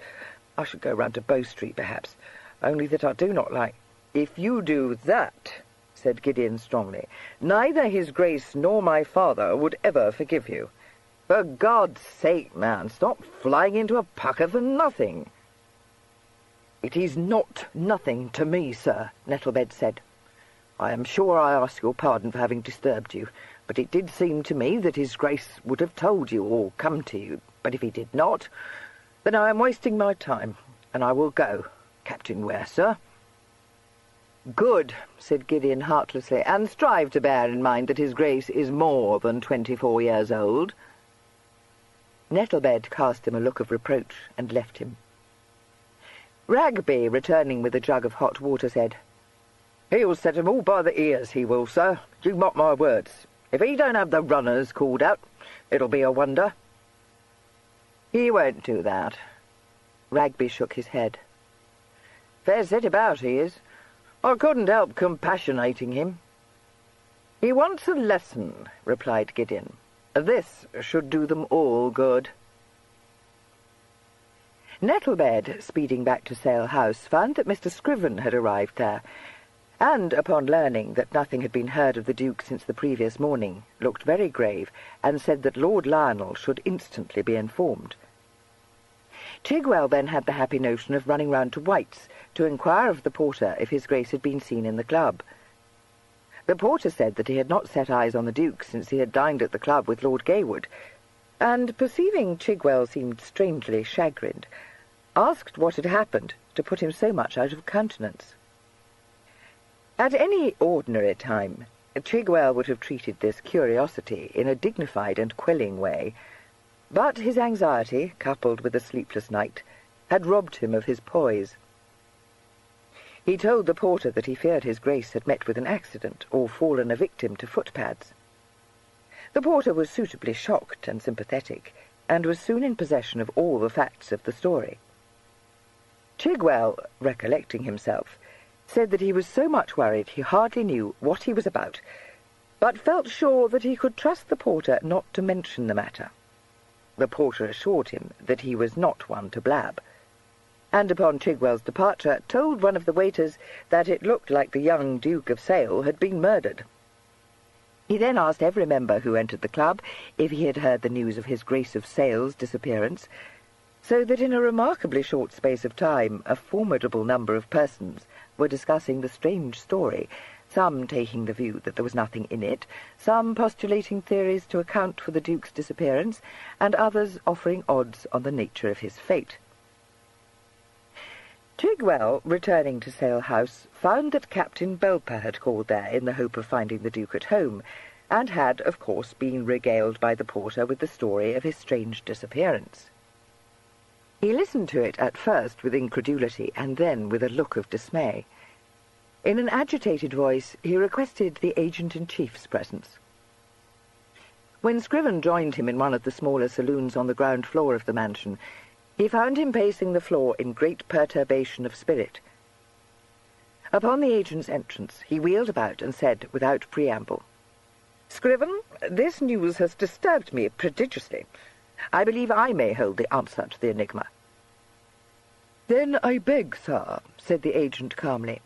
I should go round to Bow Street, perhaps, only that I do not like—" "If you do that," said Gideon strongly, "neither his Grace nor my father would ever forgive you. For God's sake, man, stop flying into a pucker for nothing." "It is not nothing to me, sir," Nettlebed said. "I am sure I ask your pardon for having disturbed you, but it did seem to me that his Grace would have told you or come to you. But if he did not, then I am wasting my time, and I will go. Captain Ware, sir." "Good," said Gideon heartlessly, "and strive to bear in mind that his Grace is more than 24 years old." Nettlebed cast him a look of reproach and left him. Ragby, returning with a jug of hot water, said, "He'll set 'em all by the ears, he will, sir. You mark my words. If he don't have the runners called out, it'll be a wonder." "He won't do that." Ragby shook his head. "Fair set about he is. I couldn't help compassionating him." "He wants a lesson," replied Gideon. "This should do them all good." Nettlebed, speeding back to Sale House, found that Mr. Scriven had arrived there, and, upon learning that nothing had been heard of the Duke since the previous morning, looked very grave, and said that Lord Lionel should instantly be informed. Chigwell then had the happy notion of running round to White's to inquire of the porter if his Grace had been seen in the club. The porter said that he had not set eyes on the Duke since he had dined at the club with Lord Gaywood, and, perceiving Chigwell seemed strangely chagrined, asked what had happened to put him so much out of countenance. At any ordinary time, Chigwell would have treated this curiosity in a dignified and quelling way, but his anxiety, coupled with a sleepless night, had robbed him of his poise. He told the porter that he feared his Grace had met with an accident or fallen a victim to footpads. The porter was suitably shocked and sympathetic, and was soon in possession of all the facts of the story. Chigwell, recollecting himself, said that he was so much worried he hardly knew what he was about, but felt sure that he could trust the porter not to mention the matter. The porter assured him that he was not one to blab, and upon Chigwell's departure told one of the waiters that it looked like the young Duke of Sale had been murdered. He then asked every member who entered the club if he had heard the news of his Grace of Sale's disappearance, so that in a remarkably short space of time a formidable number of persons were discussing the strange story, some taking the view that there was nothing in it, some postulating theories to account for the Duke's disappearance, and others offering odds on the nature of his fate. Chigwell, returning to Sale House, found that Captain Belper had called there in the hope of finding the Duke at home, and had, of course, been regaled by the porter with the story of his strange disappearance. He listened to it at first with incredulity, and then with a look of dismay. In an agitated voice, he requested the Agent-in-Chief's presence. When Scriven joined him in one of the smaller saloons on the ground floor of the mansion, he found him pacing the floor in great perturbation of spirit. Upon the agent's entrance, he wheeled about and said, without preamble, "Scriven, this news has disturbed me prodigiously. I believe I may hold the answer to the enigma." "Then I beg, sir," said the agent calmly,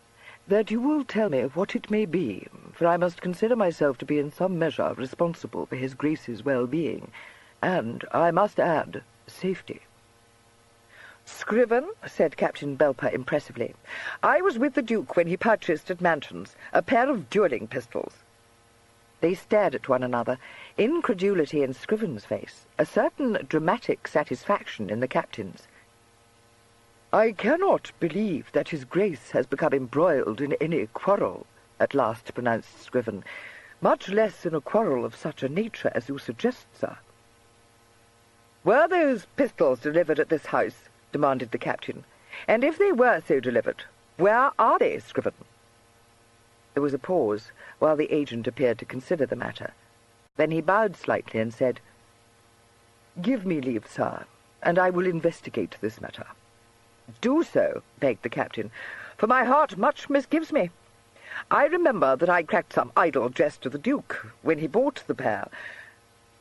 "that you will tell me what it may be, for I must consider myself to be in some measure responsible for his Grace's well-being, and, I must add, safety." "Scriven," said Captain Belper impressively, "I was with the Duke when he purchased at Mansions a pair of duelling pistols." They stared at one another, incredulity in Scriven's face, a certain dramatic satisfaction in the captain's. "I cannot believe that his Grace has become embroiled in any quarrel," at last pronounced Scriven, "much less in a quarrel of such a nature as you suggest, sir." "Were those pistols delivered at this house?" demanded the captain. "And if they were so delivered, where are they, Scriven?" There was a pause, while the agent appeared to consider the matter. Then he bowed slightly and said, "Give me leave, sir, and I will investigate this matter." "Do so," begged the captain, "for my heart much misgives me. I remember that I cracked some idle jest to the Duke when he bought the pair.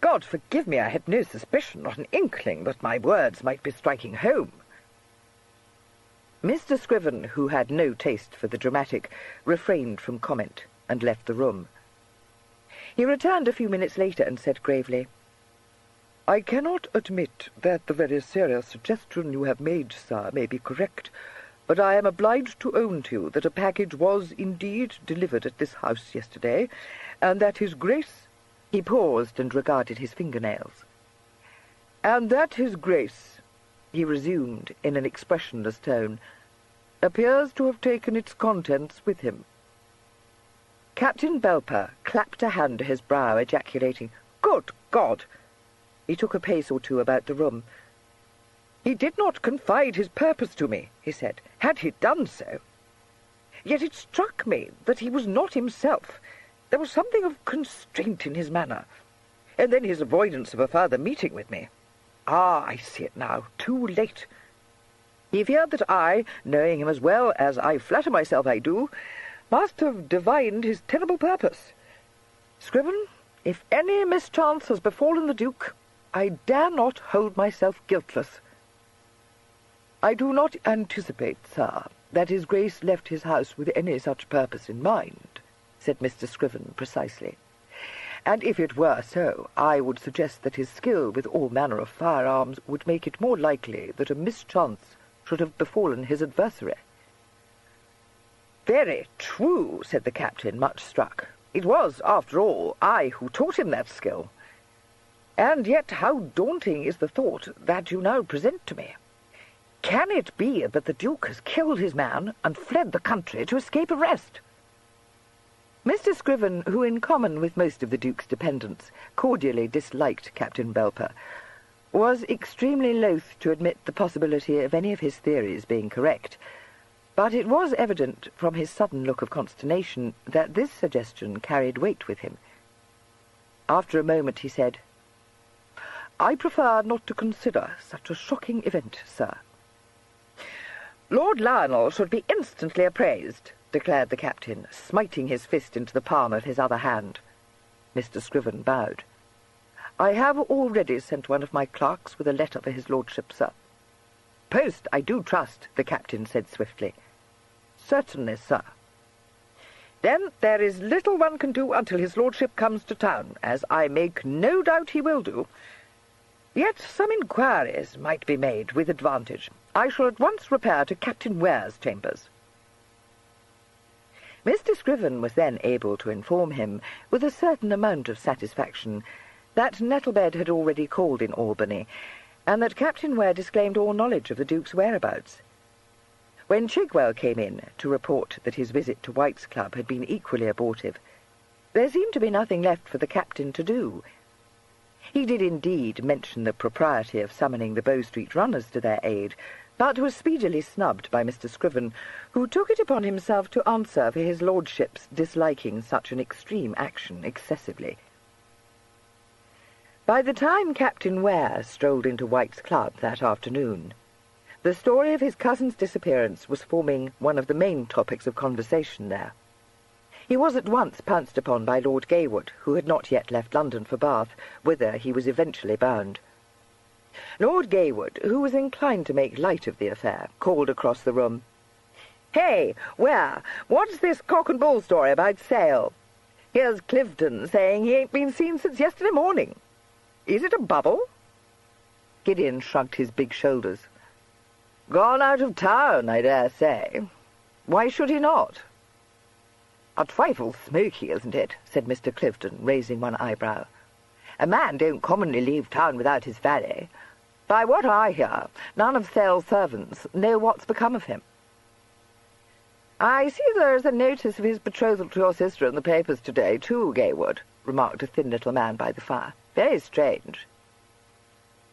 God forgive me, I had no suspicion, not an inkling, that my words might be striking home." Mr. Scriven, who had no taste for the dramatic, refrained from comment and left the room. He returned a few minutes later and said gravely, "I cannot admit that the very serious suggestion you have made, sir, may be correct, but I am obliged to own to you that a package was indeed delivered at this house yesterday, and that his Grace—" He paused and regarded his fingernails. "And that his Grace," he resumed in an expressionless tone, "appears to have taken its contents with him." Captain Belper clapped a hand to his brow, ejaculating, "Good God!" He took a pace or two about the room. "He did not confide his purpose to me," he said, "had he done so. Yet it struck me that he was not himself. There was something of constraint in his manner. And then his avoidance of a further meeting with me. Ah, I see it now, too late. He feared that I, knowing him as well as I flatter myself I do, must have divined his terrible purpose. Scriven, if any mischance has befallen the Duke, I dare not hold myself guiltless." "I do not anticipate, sir, that his Grace left his house with any such purpose in mind," said Mr. Scriven precisely. "And if it were so, I would suggest that his skill with all manner of firearms would make it more likely that a mischance should have befallen his adversary." "Very true," said the captain, much struck. "It was, after all, I who taught him that skill. And yet how daunting is the thought that you now present to me. Can it be that the Duke has killed his man and fled the country to escape arrest?" Mr. Scriven, who in common with most of the Duke's dependents cordially disliked Captain Belper, was extremely loath to admit the possibility of any of his theories being correct, but it was evident from his sudden look of consternation that this suggestion carried weight with him. After a moment he said, "I prefer not to consider such a shocking event, sir." "Lord Lionel should be instantly appraised," declared the captain, smiting his fist into the palm of his other hand. Mr. Scriven bowed. "I have already sent one of my clerks with a letter for his lordship, sir." "Post, I do trust," the captain said swiftly. "Certainly, sir." "Then there is little one can do until his lordship comes to town, as I make no doubt he will do. Yet some inquiries might be made with advantage. I shall at once repair to Captain Ware's chambers." Mr. Scriven was then able to inform him, with a certain amount of satisfaction, that Nettlebed had already called in Albany, and that Captain Ware disclaimed all knowledge of the Duke's whereabouts. When Chigwell came in to report that his visit to White's Club had been equally abortive, there seemed to be nothing left for the captain to do. He did indeed mention the propriety of summoning the Bow Street runners to their aid, but was speedily snubbed by Mr. Scriven, who took it upon himself to answer for his lordship's disliking such an extreme action excessively. By the time Captain Ware strolled into White's Club that afternoon, the story of his cousin's disappearance was forming one of the main topics of conversation there. He was at once pounced upon by Lord Gaywood, who had not yet left London for Bath, whither he was eventually bound. Lord Gaywood, who was inclined to make light of the affair, called across the room, "Hey, Ware, what's this cock-and-bull story about Sale? Here's Clifton saying he ain't been seen since yesterday morning. Is it a bubble?" Gideon shrugged his big shoulders. "Gone out of town, I dare say. Why should he not?" "A trifle smoky, isn't it?" said Mr. Clifton, raising one eyebrow. "A man don't commonly leave town without his valet. By what I hear, none of Sale's servants know what's become of him." "I see there's a notice of his betrothal to your sister in the papers today, too, Gaywood," remarked a thin little man by the fire. "Very strange."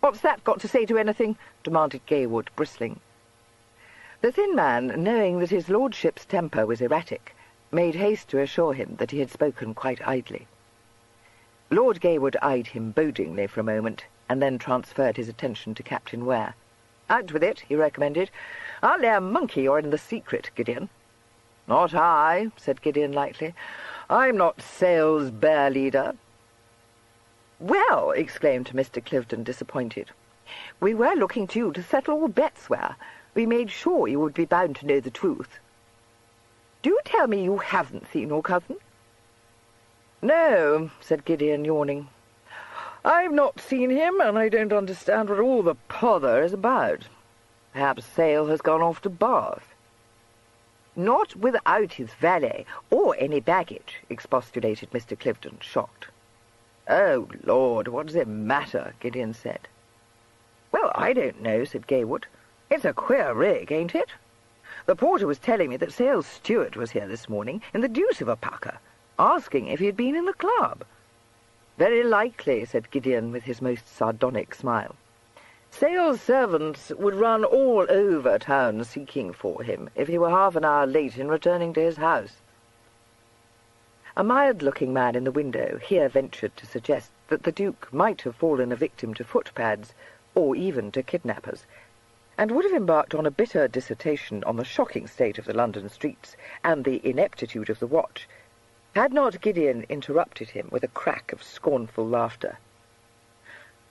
"What's that got to say to anything?" demanded Gaywood, bristling. The thin man, knowing that his lordship's temper was erratic, made haste to assure him that he had spoken quite idly. Lord Gaywood eyed him bodingly for a moment, and then transferred his attention to Captain Ware. "Out with it," he recommended. "I'll lay a monkey you're in the secret, Gideon." "Not I," said Gideon lightly. "I'm not Sale's bear leader." "Well," exclaimed Mr. Clifton, disappointed, "we were looking to you to settle all bets, Ware. We made sure you would be bound to know the truth. Do tell me you haven't seen your cousin?" "No," said Gideon, yawning. "I've not seen him, and I don't understand what all the pother is about. Perhaps Sale has gone off to Bath." "Not without his valet, or any baggage," expostulated Mr. Clifton, shocked. "Oh, Lord, what does it matter?" Gideon said. "Well, I don't know," said Gaywood. "It's a queer rig, ain't it? The porter was telling me that Sale's steward was here this morning in the deuce of a pucker, asking if he had been in the club." "Very likely," said Gideon with his most sardonic smile. "Sale's servants would run all over town seeking for him if he were half an hour late in returning to his house." A mild-looking man in the window here ventured to suggest that the Duke might have fallen a victim to footpads, or even to kidnappers, and would have embarked on a bitter dissertation on the shocking state of the London streets and the ineptitude of the watch, had not Gideon interrupted him with a crack of scornful laughter.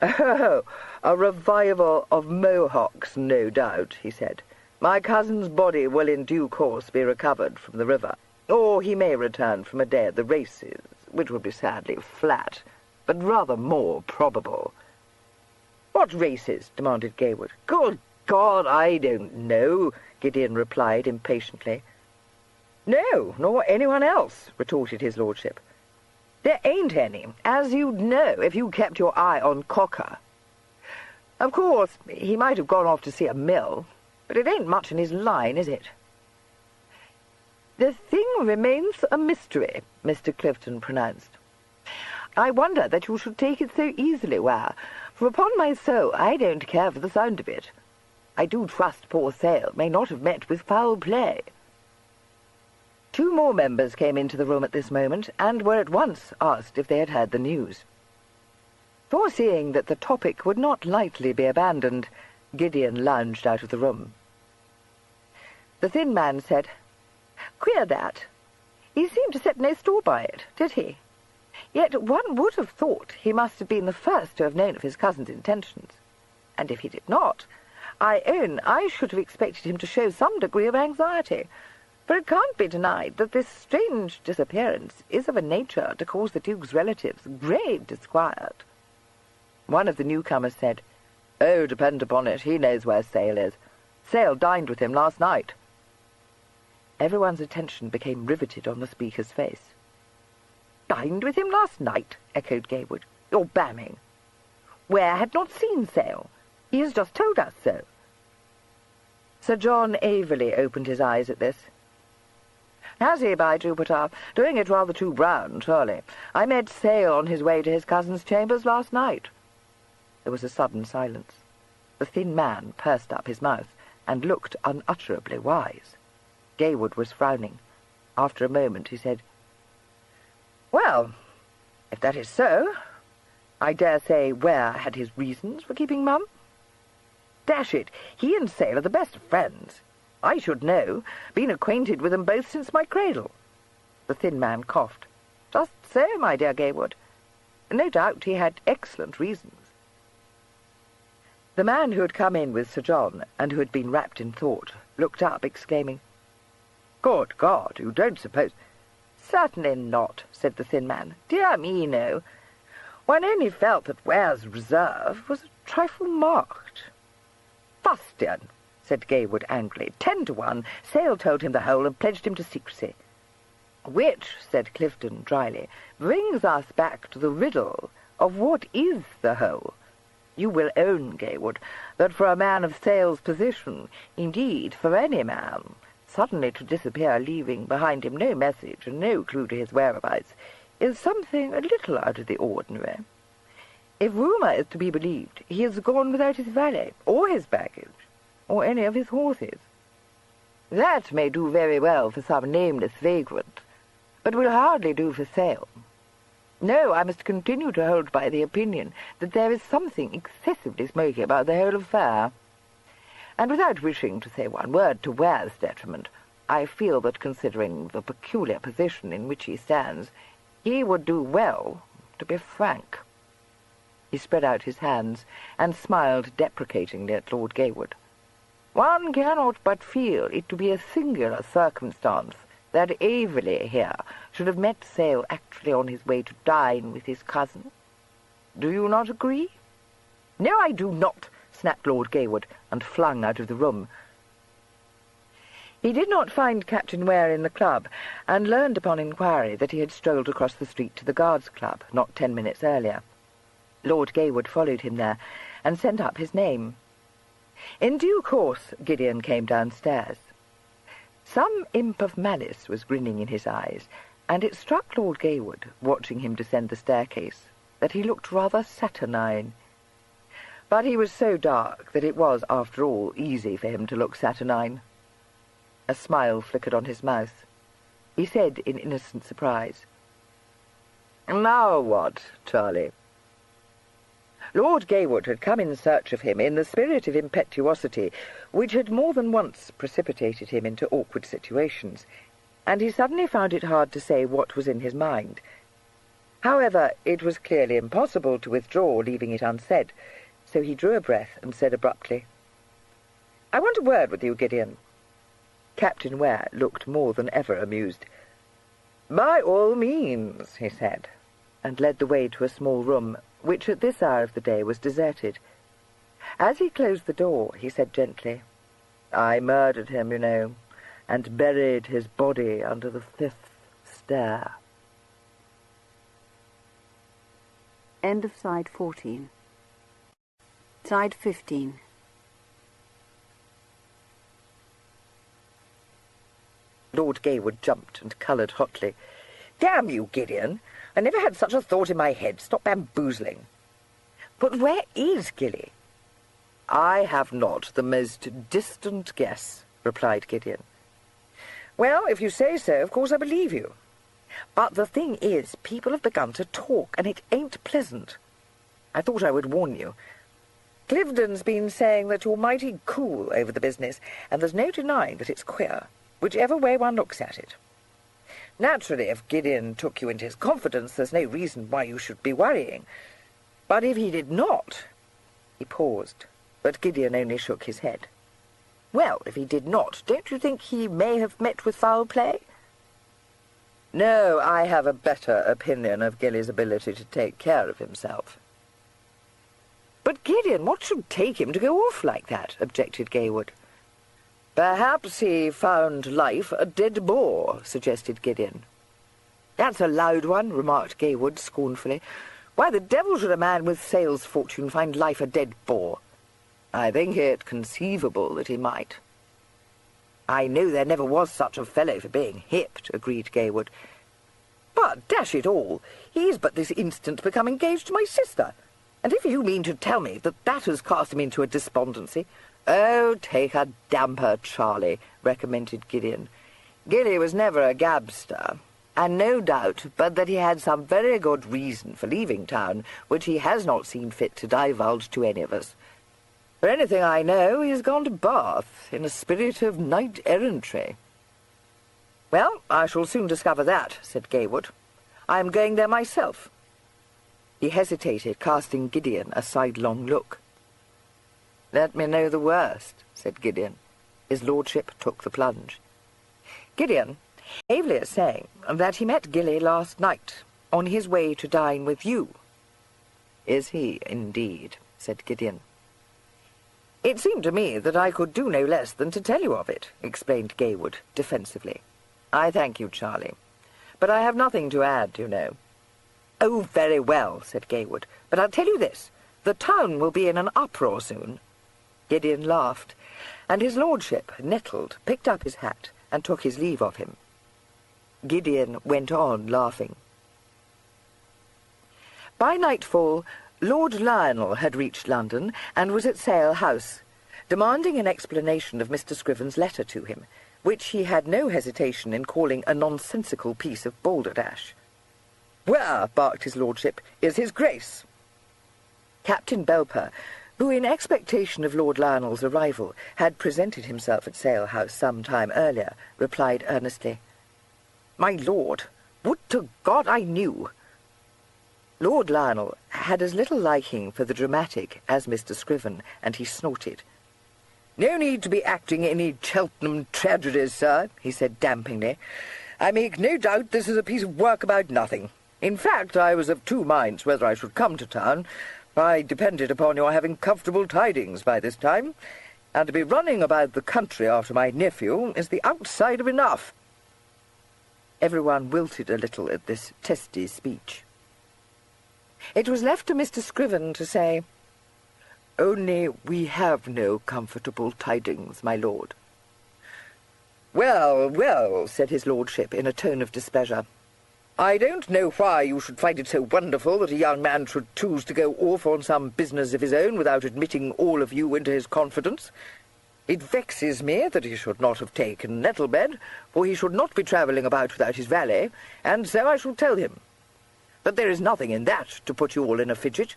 "Oh, a revival of Mohocks, no doubt," he said. "My cousin's body will in due course be recovered from the river, or he may return from a day at the races, which would be sadly flat, but rather more probable." "What races?" demanded Gaywood. "Good God, I don't know," Gideon replied impatiently. "No, nor anyone else," retorted his lordship. "There ain't any, as you'd know if you kept your eye on Cocker. Of course, he might have gone off to see a mill, but it ain't much in his line, is it?" "The thing remains a mystery," Mr. Clifton pronounced. "I wonder that you should take it so easily, Ware, for upon my soul I don't care for the sound of it. I do trust poor Sale may not have met with foul play." Two more members came into the room at this moment, and were at once asked if they had heard the news. Foreseeing that the topic would not lightly be abandoned, Gideon lounged out of the room. The thin man said, "Queer that. He seemed to set no store by it, did he? Yet one would have thought he must have been the first to have known of his cousin's intentions. And if he did not, I own I should have expected him to show some degree of anxiety, for it can't be denied that this strange disappearance is of a nature to cause the Duke's relatives grave disquiet. One of the newcomers said, "Oh, depend upon it, he knows where Sale is. Sale dined with him last night." Everyone's attention became riveted on the speaker's face. "Dined with him last night?" echoed Gaywood. "You're bamming. Ware had not seen Sale. He has just told us so." Sir John Averley opened his eyes at this. "Has he, by Jupiter? Doing it rather too brown, surely. I met Sale on his way to his cousin's chambers last night." There was a sudden silence. The thin man pursed up his mouth and looked unutterably wise. Gaywood was frowning. After a moment he said, "Well, if that is so, I dare say Ware had his reasons for keeping mum. Dash it, he and Sale are the best of friends. I should know, been acquainted with them both since my cradle." The thin man coughed. "Just so, my dear Gaywood. No doubt he had excellent reasons." The man who had come in with Sir John, and who had been wrapped in thought, looked up, exclaiming, "Good God, you don't suppose—" "Certainly not," said the thin man. "Dear me, no. One only felt that Ware's reserve was a trifle marked." "Fustian," said Gaywood angrily. 10 to 1. Sale told him the whole and pledged him to secrecy. "Which," said Clifton dryly, "brings us back to the riddle of what is the whole. You will own, Gaywood, that for a man of Sale's position, indeed for any man, suddenly to disappear, leaving behind him no message and no clue to his whereabouts, is something a little out of the ordinary. If rumour is to be believed, he has gone without his valet, or his baggage, or any of his horses. That may do very well for some nameless vagrant, but will hardly do for Sale. No, I must continue to hold by the opinion that there is something excessively smoky about the whole affair. And without wishing to say one word to Ware's detriment, I feel that, considering the peculiar position in which he stands, he would do well to be frank." He spread out his hands and smiled deprecatingly at Lord Gaywood. "One cannot but feel it to be a singular circumstance that Averley here should have met Sale actually on his way to dine with his cousin. Do you not agree?" "No, I do not," snapped Lord Gaywood, and flung out of the room. He did not find Captain Ware in the club, and learned upon inquiry that he had strolled across the street to the Guards' Club not 10 minutes earlier. Lord Gaywood followed him there, and sent up his name. In due course Gideon came downstairs. Some imp of malice was grinning in his eyes, and it struck Lord Gaywood, watching him descend the staircase, that he looked rather saturnine. But he was so dark that it was, after all, easy for him to look saturnine. A smile flickered on his mouth. He said in innocent surprise, "Now what, Charlie?" Lord Gaywood had come in search of him in the spirit of impetuosity which had more than once precipitated him into awkward situations, and he suddenly found it hard to say what was in his mind. However, it was clearly impossible to withdraw, leaving it unsaid, so he drew a breath and said abruptly, "I want a word with you, Gideon." Captain Ware looked more than ever amused. "By all means," he said, and led the way to a small room, which at this hour of the day was deserted. As he closed the door, he said gently, "I murdered him, you know, and buried his body under the 5th stair." End of side 14. Side 15. Lord Gaywood jumped and coloured hotly. "Damn you, Gideon! I never had such a thought in my head. Stop bamboozling." "But where is Gilly?" "I have not the most distant guess," replied Gideon. "Well, if you say so, of course I believe you. But the thing is, people have begun to talk, and it ain't pleasant. I thought I would warn you. Clivden's been saying that you're mighty cool over the business, and there's no denying that it's queer, whichever way one looks at it. Naturally, if Gideon took you into his confidence, there's no reason why you should be worrying. But if he did not—" He paused, but Gideon only shook his head. "Well, if he did not, don't you think he may have met with foul play?" "No, I have a better opinion of Gilly's ability to take care of himself." "But, Gideon, what should take him to go off like that?" objected Gaywood. "Perhaps he found life a dead bore," suggested Gideon. "That's a loud one," remarked Gaywood scornfully. "Why the devil should a man with sales fortune find life a dead bore?" "I think it conceivable that he might." "I know there never was such a fellow for being hipped," agreed Gaywood. "But, dash it all, he's but this instant become engaged to my sister, and if you mean to tell me that has cast him into a despondency—" "Oh, take a damper, Charlie," recommended Gideon. "Gilly was never a gabster, and no doubt but that he had some very good reason for leaving town, which he has not seen fit to divulge to any of us. For anything I know, he has gone to Bath in a spirit of knight-errantry." "Well, I shall soon discover that," said Gaywood. "I am going there myself." He hesitated, casting Gideon a sidelong look. "Let me know the worst," said Gideon. His lordship took the plunge. "Gideon, Avely is saying that he met Gilly last night, on his way to dine with you." "Is he, indeed?" said Gideon. "It seemed to me that I could do no less than to tell you of it," explained Gaywood, defensively. "I thank you, Charlie, but I have nothing to add, you know." "Oh, very well," said Gaywood, "but I'll tell you this, the town will be in an uproar soon." Gideon laughed, and his lordship, nettled, picked up his hat and took his leave of him. Gideon went on laughing. By nightfall, Lord Lionel had reached London and was at Sale House, demanding an explanation of Mr. Scriven's letter to him, which he had no hesitation in calling a nonsensical piece of balderdash. "Where," barked his lordship, "is his grace?" Captain Belper, who, in expectation of Lord Lionel's arrival, had presented himself at Sale House some time earlier, replied earnestly, "My lord, would to God I knew!" Lord Lionel had as little liking for the dramatic as Mr. Scriven, and he snorted. "No need to be acting any Cheltenham tragedies, sir," he said dampingly. "I make no doubt this is a piece of work about nothing. In fact, I was of two minds whether I should come to town. I depended upon your having comfortable tidings by this time, and to be running about the country after my nephew is the outside of enough." Everyone wilted a little at this testy speech. It was left to Mr. Scriven to say, "Only we have no comfortable tidings, my lord." "Well, well," said his lordship in a tone of displeasure, "I don't know why you should find it so wonderful that a young man should choose to go off on some business of his own without admitting all of you into his confidence. It vexes me that he should not have taken Nettlebed, for he should not be travelling about without his valet, and so I shall tell him. But there is nothing in that to put you all in a fidget."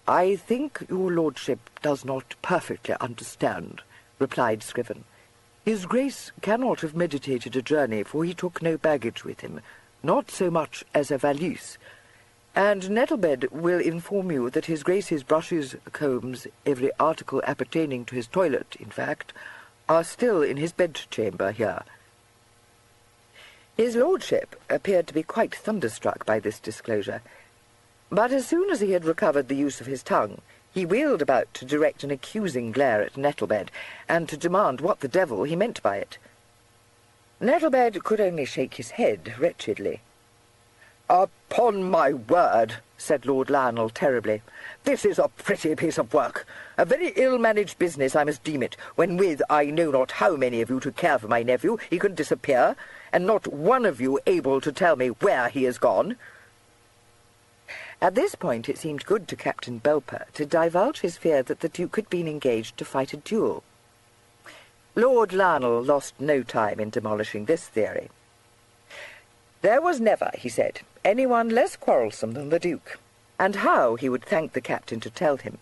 "I think your lordship does not perfectly understand," replied Scriven. "His Grace cannot have meditated a journey, for he took no baggage with him, not so much as a valise. And Nettlebed will inform you that his Grace's brushes, combs, every article appertaining to his toilet, in fact, are still in his bedchamber here." His lordship appeared to be quite thunderstruck by this disclosure, but as soon as he had recovered the use of his tongue, he wheeled about to direct an accusing glare at Nettlebed, and to demand what the devil he meant by it. Nettlebed could only shake his head wretchedly. "Upon my word," said Lord Lionel terribly, "this is a pretty piece of work. A very ill-managed business I must deem it, when with I know not how many of you to care for my nephew, he can disappear, and not one of you able to tell me where he has gone." At this point it seemed good to Captain Belper to divulge his fear that the Duke had been engaged to fight a duel. Lord Lionel lost no time in demolishing this theory. There was never, he said, anyone less quarrelsome than the Duke, and how, he would thank the captain to tell him,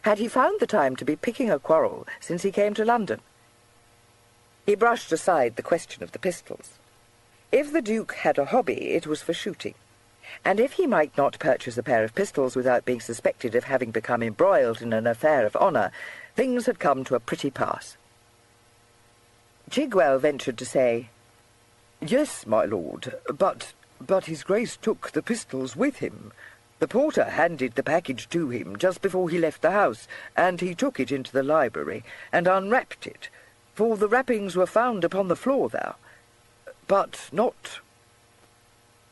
had he found the time to be picking a quarrel since he came to London. He brushed aside the question of the pistols. If the Duke had a hobby, it was for shooting, and if he might not purchase a pair of pistols without being suspected of having become embroiled in an affair of honour, things had come to a pretty pass. Chigwell ventured to say, "Yes, my lord, but his Grace took the pistols with him. The porter handed the package to him just before he left the house, and he took it into the library and unwrapped it, for the wrappings were found upon the floor there. But not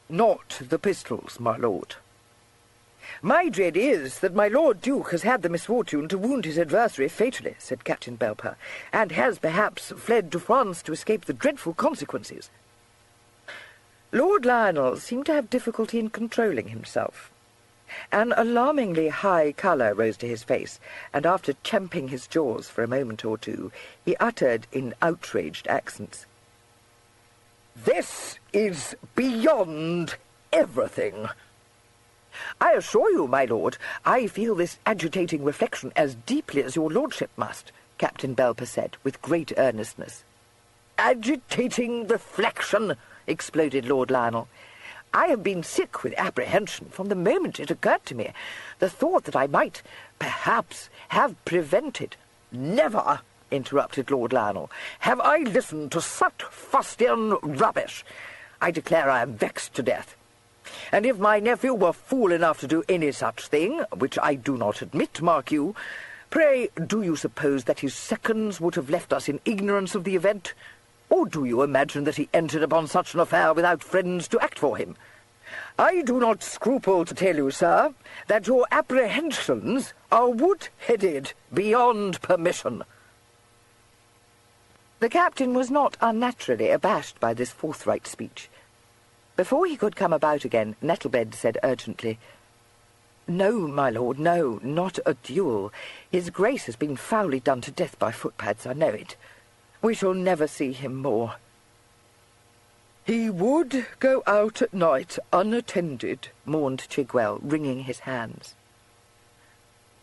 the pistols, my lord." "My dread is that my Lord Duke has had the misfortune to wound his adversary fatally," said Captain Belper, "and has perhaps fled to France to escape the dreadful consequences." Lord Lionel seemed to have difficulty in controlling himself. An alarmingly high colour rose to his face, and after champing his jaws for a moment or two, he uttered in outraged accents, "This is beyond everything." "I assure you, my lord, I feel this agitating reflection as deeply as your lordship must," Captain Belper said, with great earnestness. "Agitating reflection!" exploded Lord Lionel. "I have been sick with apprehension from the moment it occurred to me. The thought that I might, perhaps, have prevented—" "Never," interrupted Lord Lionel, "have I listened to such fustian rubbish. I declare I am vexed to death. And if my nephew were fool enough to do any such thing, which I do not admit, mark you, pray do you suppose that his seconds would have left us in ignorance of the event? Or do you imagine that he entered upon such an affair without friends to act for him? I do not scruple to tell you, sir, that your apprehensions are wood-headed beyond permission." The captain was not unnaturally abashed by this forthright speech. Before he could come about again, Nettlebed said urgently, "No, my lord, no, not a duel. His Grace has been foully done to death by footpads, I know it. We shall never see him more." "He would go out at night unattended," mourned Chigwell, wringing his hands.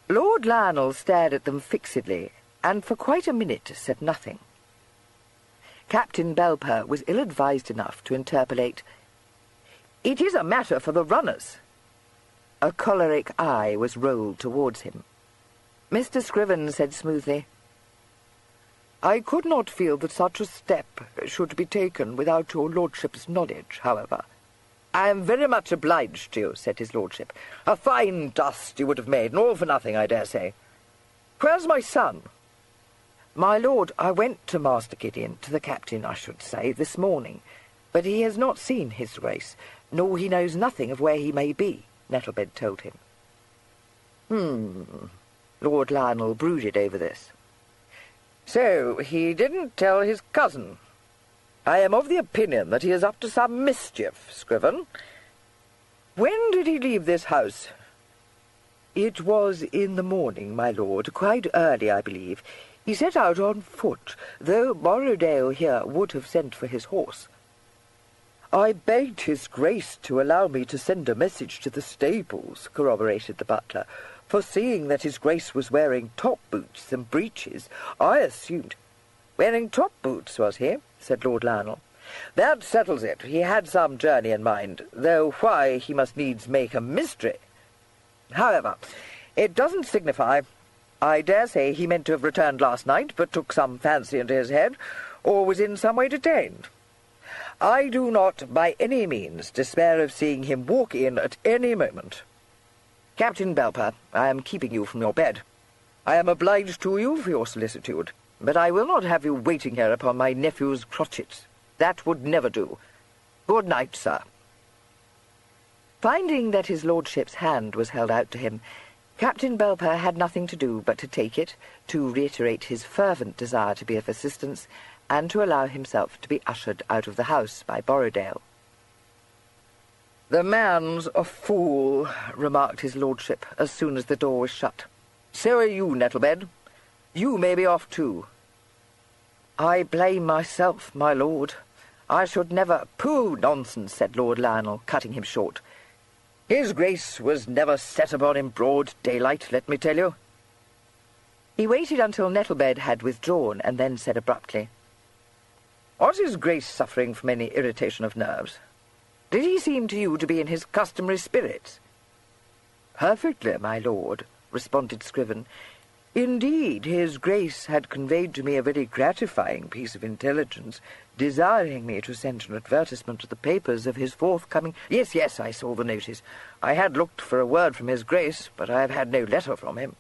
Lord Lionel stared at them fixedly, and for quite a minute said nothing. Captain Belper was ill-advised enough to interpolate, "It is a matter for the runners." A choleric eye was rolled towards him. Mr. Scriven said smoothly, "I could not feel that such a step should be taken without your lordship's knowledge, however." "I am very much obliged to you," said his lordship. "A fine dust you would have made, and all for nothing, I dare say. Where's my son?" "My lord, I went to Master Gideon, to the captain, I should say, this morning, but he has not seen his Grace, nor he knows nothing of where he may be," Nettlebed told him. Lord Lionel brooded over this. "So he didn't tell his cousin. I am of the opinion that he is up to some mischief, Scriven. When did he leave this house?" "It was in the morning, my lord, quite early, I believe. He set out on foot, though Borrowdale here would have sent for his horse." "I begged his Grace to allow me to send a message to the stables," corroborated the butler, "for seeing that his Grace was wearing top boots and breeches, I assumed—" "Wearing top boots, was he?" said Lord Lionel. "That settles it. He had some journey in mind, though why he must needs make a mystery. However, it doesn't signify. I dare say he meant to have returned last night, but took some fancy into his head, or was in some way detained. I do not by any means despair of seeing him walk in at any moment. Captain Belper, I am keeping you from your bed. I am obliged to you for your solicitude, but I will not have you waiting here upon my nephew's crotchets. That would never do. Good night, sir." Finding that his lordship's hand was held out to him, Captain Belper had nothing to do but to take it, to reiterate his fervent desire to be of assistance, and to allow himself to be ushered out of the house by Borrowdale. "The man's a fool," remarked his lordship, as soon as the door was shut. "So are you, Nettlebed. You may be off too." "I blame myself, my lord. I should never—" "Pooh, nonsense," said Lord Lionel, cutting him short. "His Grace was never set upon in broad daylight, let me tell you." He waited until Nettlebed had withdrawn, and then said abruptly, Was his Grace suffering from any irritation of nerves? Did he seem to you to be in his customary spirits?" "Perfectly, my lord," responded Scriven. "Indeed, his Grace had conveyed to me a very gratifying piece of intelligence, desiring me to send an advertisement to the papers of his forthcoming—" Yes, I saw the notice. I had looked for a word from his Grace, but I have had no letter from him."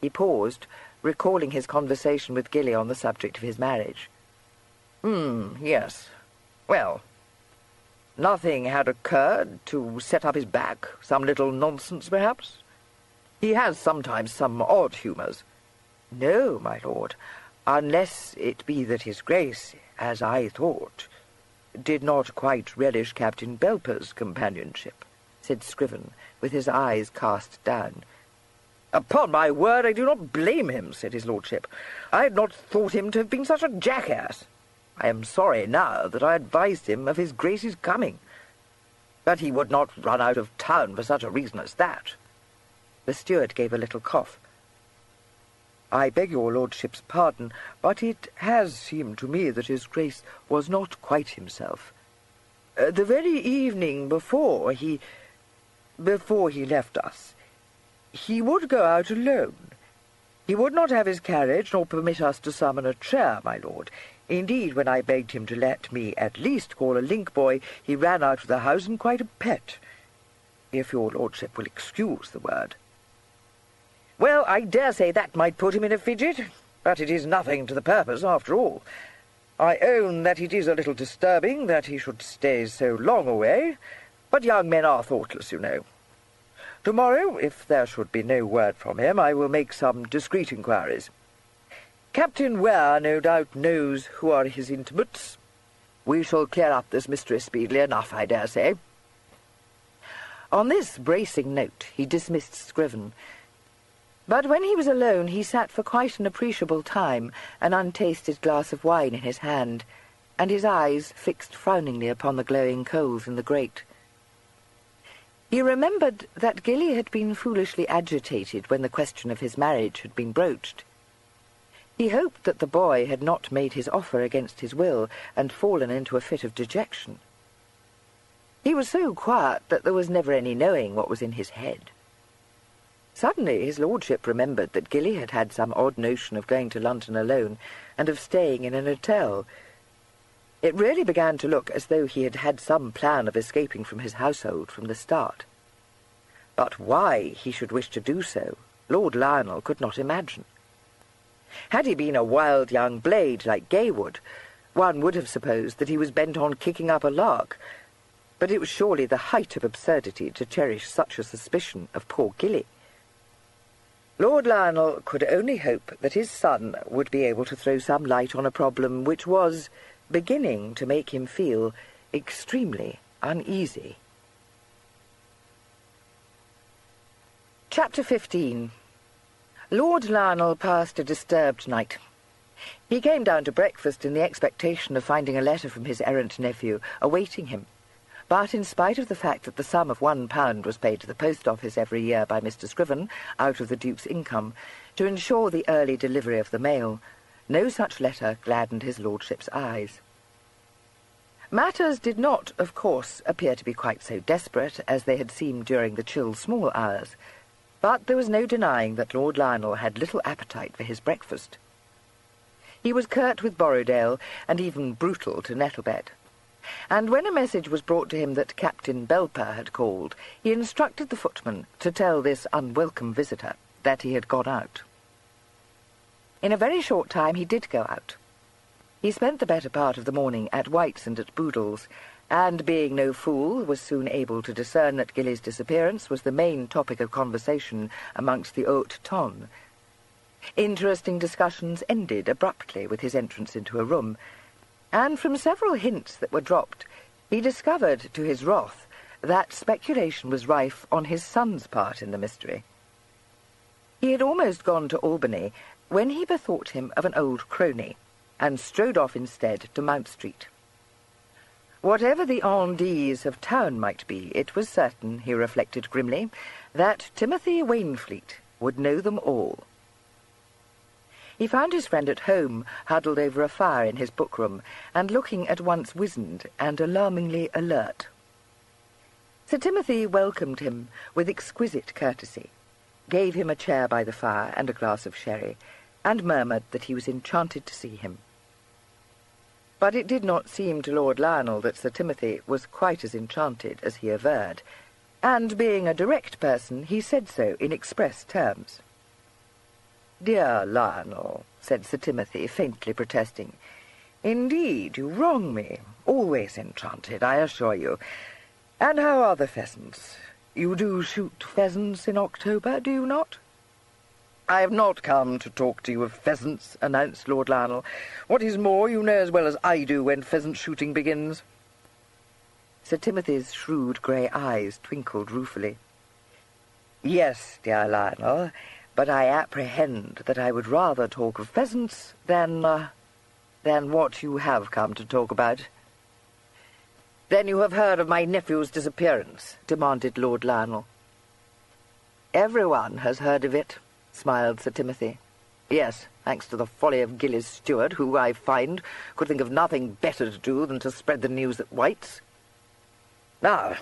He paused, recalling his conversation with Gilly on the subject of his marriage. Yes. Well, nothing had occurred to set up his back? Some little nonsense, perhaps? He has sometimes some odd humours." "No, my lord, unless it be that his Grace, as I thought, did not quite relish Captain Belper's companionship," said Scriven, with his eyes cast down. "Upon my word, I do not blame him," said his lordship. "I had not thought him to have been such a jackass. I am sorry now that I advised him of his Grace's coming. But he would not run out of town for such a reason as that." The steward gave a little cough. "I beg your lordship's pardon, but it has seemed to me that his Grace was not quite himself. The very evening before he left us, he would go out alone. He would not have his carriage, nor permit us to summon a chair, my lord. Indeed, when I begged him to let me at least call a link boy, he ran out of the house in quite a pet, if your lordship will excuse the word." "Well, I dare say that might put him in a fidget, but it is nothing to the purpose, after all. I own that it is a little disturbing that he should stay so long away, but young men are thoughtless, you know. Tomorrow, if there should be no word from him, I will make some discreet inquiries. Captain Ware no doubt knows who are his intimates. We shall clear up this mystery speedily enough, I dare say." On this bracing note he dismissed Scriven. But when he was alone he sat for quite an appreciable time, an untasted glass of wine in his hand, and his eyes fixed frowningly upon the glowing coals in the grate. He remembered that Gilly had been foolishly agitated when the question of his marriage had been broached. He hoped that the boy had not made his offer against his will and fallen into a fit of dejection. He was so quiet that there was never any knowing what was in his head. Suddenly his lordship remembered that Gilly had had some odd notion of going to London alone and of staying in an hotel. It really began to look as though he had had some plan of escaping from his household from the start. But why he should wish to do so, Lord Lionel could not imagine. Had he been a wild young blade like Gaywood, one would have supposed that he was bent on kicking up a lark, but it was surely the height of absurdity to cherish such a suspicion of poor Gilly. Lord Lionel could only hope that his son would be able to throw some light on a problem which was beginning to make him feel extremely uneasy. Chapter 15. Lord Lionel passed a disturbed night. He came down to breakfast in the expectation of finding a letter from his errant nephew awaiting him, but in spite of the fact that the sum of £1 was paid to the post office every year by Mr. Scriven, out of the Duke's income, to ensure the early delivery of the mail, no such letter gladdened his lordship's eyes. Matters did not, of course, appear to be quite so desperate as they had seemed during the chill small hours, but there was no denying that Lord Lionel had little appetite for his breakfast. He was curt with Borrowdale, and even brutal to Nettlebed, and when a message was brought to him that Captain Belper had called, he instructed the footman to tell this unwelcome visitor that he had gone out. In a very short time he did go out. He spent the better part of the morning at White's and at Boodle's, and, being no fool, was soon able to discern that Gilly's disappearance was the main topic of conversation amongst the haute ton. Interesting discussions ended abruptly with his entrance into a room, and from several hints that were dropped, he discovered, to his wrath, that speculation was rife on his son's part in the mystery. He had almost gone to Albany when he bethought him of an old crony, and strode off instead to Mount Street. Whatever the endies of town might be, it was certain, he reflected grimly, that Timothy Wainfleet would know them all. He found his friend at home, huddled over a fire in his book-room, and looking at once wizened and alarmingly alert. Sir Timothy welcomed him with exquisite courtesy, gave him a chair by the fire and a glass of sherry, and murmured that he was enchanted to see him. But it did not seem to Lord Lionel that Sir Timothy was quite as enchanted as he averred, and, being a direct person, he said so in express terms. "Dear Lionel," said Sir Timothy, faintly protesting, "indeed, you wrong me. Always enchanted, I assure you. And how are the pheasants? You do shoot pheasants in October, do you not?" "I have not come to talk to you of pheasants," announced Lord Lionel. "What is more, you know as well as I do when pheasant shooting begins." Sir Timothy's shrewd grey eyes twinkled ruefully. "Yes, dear Lionel, but I apprehend that I would rather talk of pheasants than what you have come to talk about." "Then you have heard of my nephew's disappearance?" demanded Lord Lionel. "Everyone has heard of it," smiled Sir Timothy. "Yes, thanks to the folly of Gilly's steward, who, I find, could think of nothing better to do than to spread the news at White's. Now,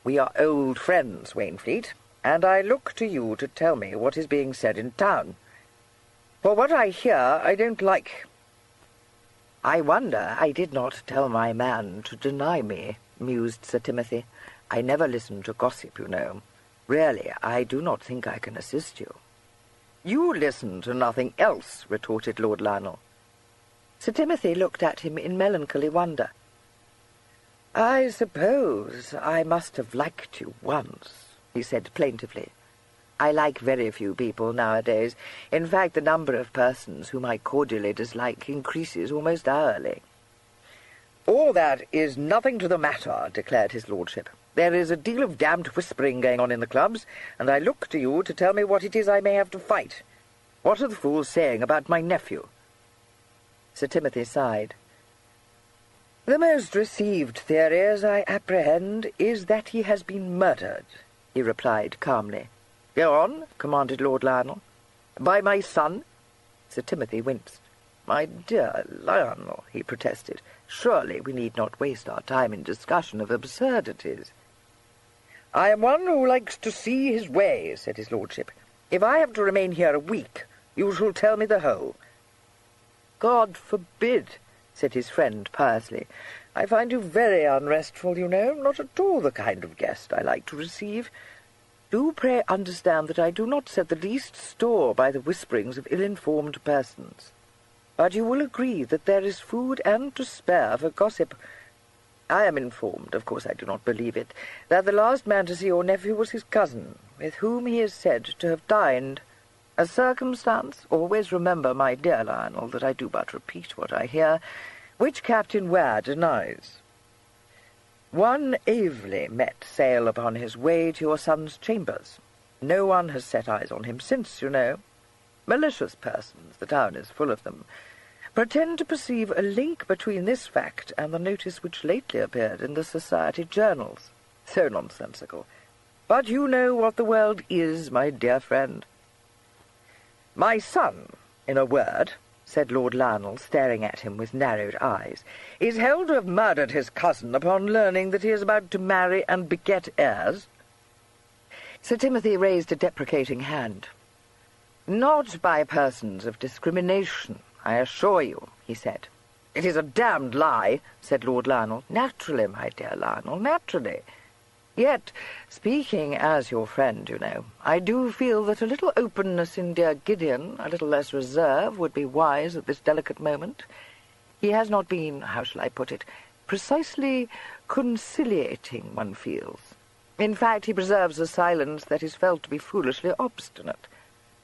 we are old friends, Wainfleet, and I look to you to tell me what is being said in town. For what I hear I don't like." "I wonder I did not tell my man to deny me," mused Sir Timothy. "I never listen to gossip, you know. Really, I do not think I can assist you." "You listen to nothing else," retorted Lord Lionel. Sir Timothy looked at him in melancholy wonder. "I suppose I must have liked you once," he said plaintively. "I like very few people nowadays. In fact, the number of persons whom I cordially dislike increases almost hourly." "All that is nothing to the matter," declared his lordship. "There is a deal of damned whispering going on in the clubs, and I look to you to tell me what it is I may have to fight. What are the fools saying about my nephew?" Sir Timothy sighed. "The most received theory, as I apprehend, is that he has been murdered," he replied calmly. "Go on," commanded Lord Lionel. "By my son?" Sir Timothy winced. "My dear Lionel," he protested, "surely we need not waste our time in discussion of absurdities." "I am one who likes to see his way," said his lordship. "If I have to remain here a week, you shall tell me the whole." "God forbid," said his friend piously. "I find you very unrestful, you know, not at all the kind of guest I like to receive. Do pray understand that I do not set the least store by the whisperings of ill-informed persons. But you will agree that there is food and to spare for gossip. I am informed, of course I do not believe it, that the last man to see your nephew was his cousin, with whom he is said to have dined. A circumstance, always remember, my dear Lionel, that I do but repeat what I hear, which Captain Ware denies. One Avely met sail upon his way to your son's chambers. No one has set eyes on him since, you know. Malicious persons, the town is full of them, pretend to perceive a link between this fact and the notice which lately appeared in the society journals. So nonsensical. But you know what the world is, my dear friend. My son, in a word, said Lord Lionel, staring at him with narrowed eyes, is held to have murdered his cousin upon learning that he is about to marry and beget heirs. Sir Timothy raised a deprecating hand. "Not by persons of discrimination, I assure you," he said. "It is a damned lie," said Lord Lionel. "Naturally, my dear Lionel, naturally. Yet, speaking as your friend, you know, I do feel that a little openness in dear Gideon, a little less reserve, would be wise at this delicate moment. He has not been, how shall I put it, precisely conciliating, one feels. In fact, he preserves a silence that is felt to be foolishly obstinate.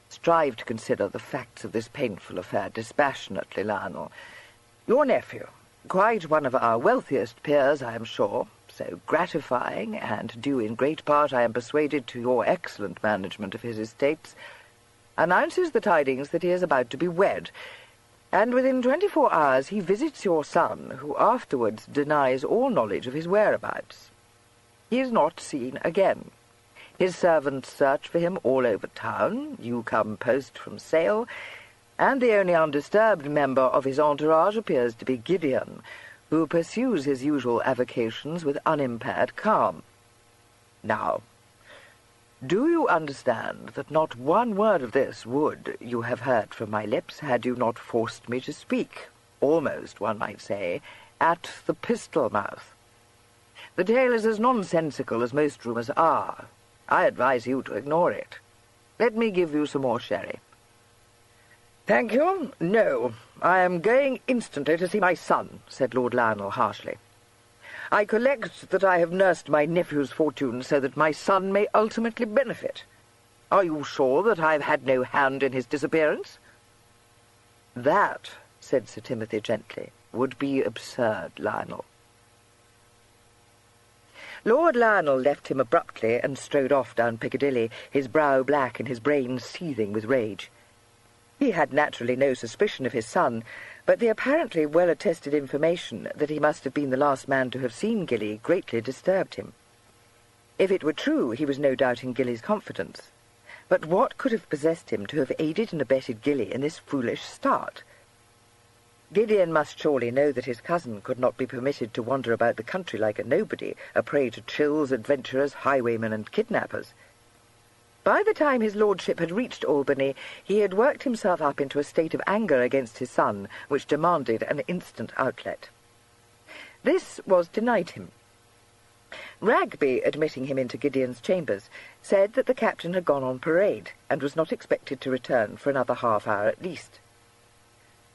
Strive to consider the facts of this painful affair dispassionately, Lionel. Your nephew, quite one of our wealthiest peers, I am sure, so gratifying, and due in great part, I am persuaded, to your excellent management of his estates, announces the tidings that he is about to be wed, and within 24 hours he visits your son, who afterwards denies all knowledge of his whereabouts. He is not seen again. His servants search for him all over town. You come post from Sale, and the only undisturbed member of his entourage appears to be Gideon, who pursues his usual avocations with unimpaired calm. Now, do you understand that not one word of this would you have heard from my lips had you not forced me to speak, almost, one might say, at the pistol mouth? The tale is as nonsensical as most rumours are. I advise you to ignore it. Let me give you some more sherry. Thank you. No, I am going instantly to see my son, said Lord Lionel harshly. I collect that I have nursed my nephew's fortune so that my son may ultimately benefit. Are you sure that I have had no hand in his disappearance? That, said Sir Timothy gently, would be absurd, Lionel. Lord Lionel left him abruptly and strode off down Piccadilly, his brow black and his brain seething with rage. He had naturally no suspicion of his son, but the apparently well-attested information that he must have been the last man to have seen Gilly greatly disturbed him. If it were true, he was no doubt in Gilly's confidence. But what could have possessed him to have aided and abetted Gilly in this foolish start? Gideon must surely know that his cousin could not be permitted to wander about the country like a nobody, a prey to chills, adventurers, highwaymen, and kidnappers. By the time his lordship had reached Albany, he had worked himself up into a state of anger against his son, which demanded an instant outlet. This was denied him. Ragby, admitting him into Gideon's chambers, said that the captain had gone on parade, and was not expected to return for another half-hour at least.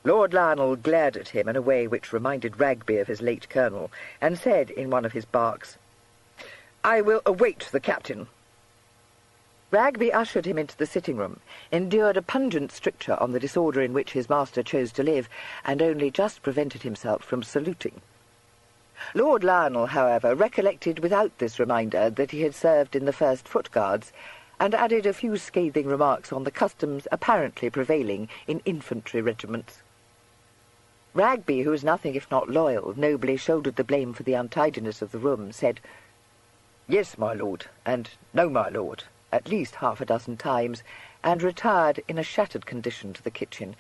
Lord Lionel glared at him in a way which reminded Ragby of his late colonel, and said in one of his barks, "I will await the captain." Ragby ushered him into the sitting-room, endured a pungent stricture on the disorder in which his master chose to live, and only just prevented himself from saluting. Lord Lionel, however, recollected without this reminder that he had served in the 1st Foot Guards, and added a few scathing remarks on the customs apparently prevailing in infantry regiments. Ragby, who was nothing if not loyal, nobly shouldered the blame for the untidiness of the room, said, "Yes, my lord," and "No, my lord," at least half a dozen times, and retired in a shattered condition to the kitchen,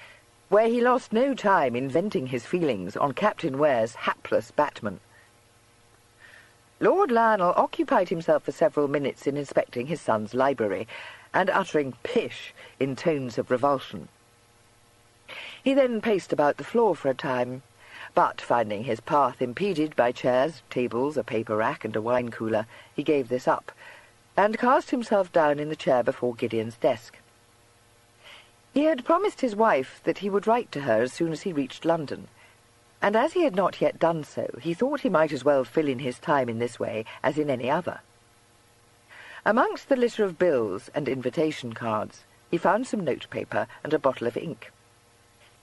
where he lost no time in venting his feelings on Captain Ware's hapless batman. Lord Lionel occupied himself for several minutes in inspecting his son's library, and uttering "pish" in tones of revulsion. He then paced about the floor for a time, but, finding his path impeded by chairs, tables, a paper rack, and a wine-cooler, he gave this up, and cast himself down in the chair before Gideon's desk. He had promised his wife that he would write to her as soon as he reached London, and as he had not yet done so, he thought he might as well fill in his time in this way as in any other. Amongst the litter of bills and invitation cards, he found some notepaper and a bottle of ink.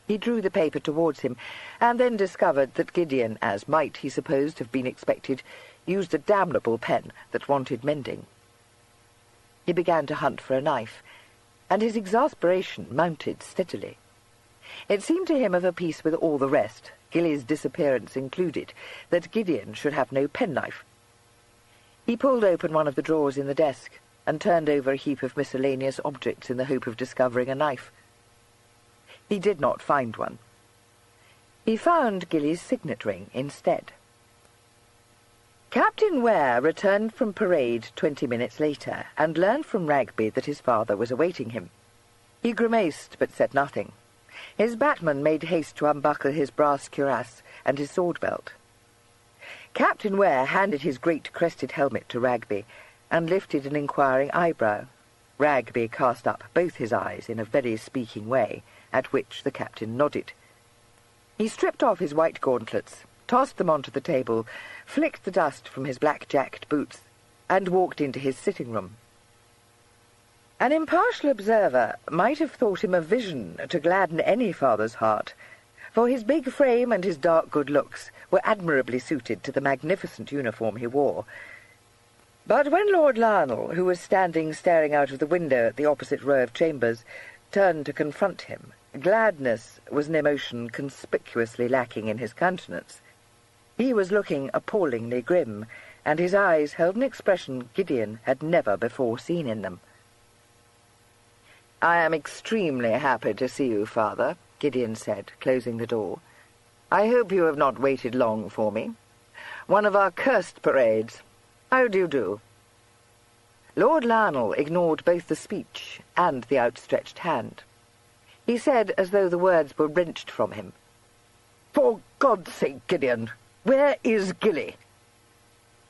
He drew the paper towards him, and then discovered that Gideon, as might, he supposed, have been expected, used a damnable pen that wanted mending. He began to hunt for a knife, and his exasperation mounted steadily. It seemed to him of a piece with all the rest, Gilly's disappearance included, that Gideon should have no penknife. He pulled open one of the drawers in the desk, and turned over a heap of miscellaneous objects in the hope of discovering a knife. He did not find one. He found Gilly's signet ring instead. Captain Ware returned from parade 20 minutes later, and learned from Ragby that his father was awaiting him. He grimaced, but said nothing. His batman made haste to unbuckle his brass cuirass and his sword-belt. Captain Ware handed his great crested helmet to Ragby, and lifted an inquiring eyebrow. Ragby cast up both his eyes in a very speaking way, at which the captain nodded. He stripped off his white gauntlets, tossed them onto the table, flicked the dust from his black-jacked boots, and walked into his sitting-room. An impartial observer might have thought him a vision to gladden any father's heart, for his big frame and his dark good looks were admirably suited to the magnificent uniform he wore. But when Lord Lionel, who was standing staring out of the window at the opposite row of chambers, turned to confront him, gladness was an emotion conspicuously lacking in his countenance. He was looking appallingly grim, and his eyes held an expression Gideon had never before seen in them. "I am extremely happy to see you, Father," Gideon said, closing the door. "I hope you have not waited long for me. One of our cursed parades. How do you do?" Lord Lionel ignored both the speech and the outstretched hand. He said, as though the words were wrenched from him, "For God's sake, Gideon, where is Gilly?"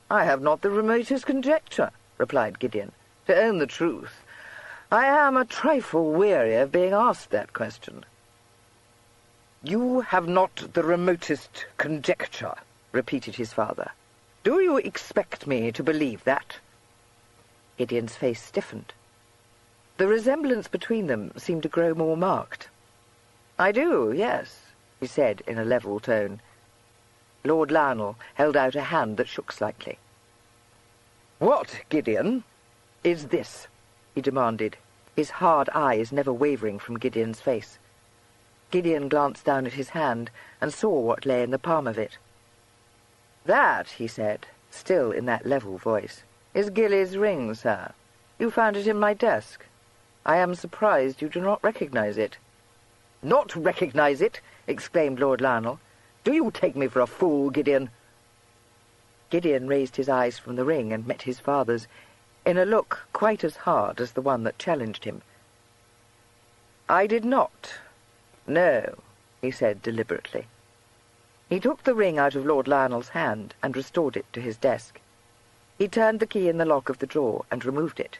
"I have not the remotest conjecture," replied Gideon. "To own the truth, I am a trifle weary of being asked that question." "You have not the remotest conjecture," repeated his father. "Do you expect me to believe that?" Gideon's face stiffened. The resemblance between them seemed to grow more marked. "I do, yes," he said in a level tone. Lord Lionel held out a hand that shook slightly. "What, Gideon, is this?" he demanded, his hard eyes never wavering from Gideon's face. Gideon glanced down at his hand and saw what lay in the palm of it. "That," he said, still in that level voice, "is Gilly's ring, sir. You found it in my desk. I am surprised you do not recognize it." "Not recognize it?" exclaimed Lord Lionel. "Do you take me for a fool, Gideon?" Gideon raised his eyes from the ring and met his father's, in a look quite as hard as the one that challenged him. "I did not. No," he said deliberately. He took the ring out of Lord Lionel's hand and restored it to his desk. He turned the key in the lock of the drawer and removed it.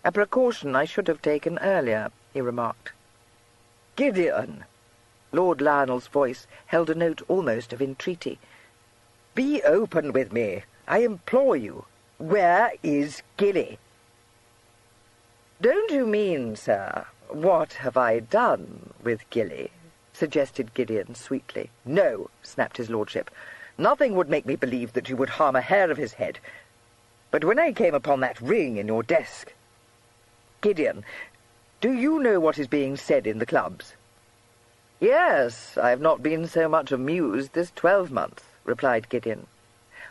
"A precaution I should have taken earlier," he remarked. "Gideon!" Lord Lionel's voice held a note almost of entreaty. "Be open with me, I implore you. Where is Gilly?" "Don't you mean, sir, what have I done with Gilly?" suggested Gideon sweetly. "No," snapped his lordship. "Nothing would make me believe that you would harm a hair of his head. But when I came upon that ring in your desk... Gideon, do you know what is being said in the clubs?" "Yes, I have not been so much amused this 12-month," replied Gideon.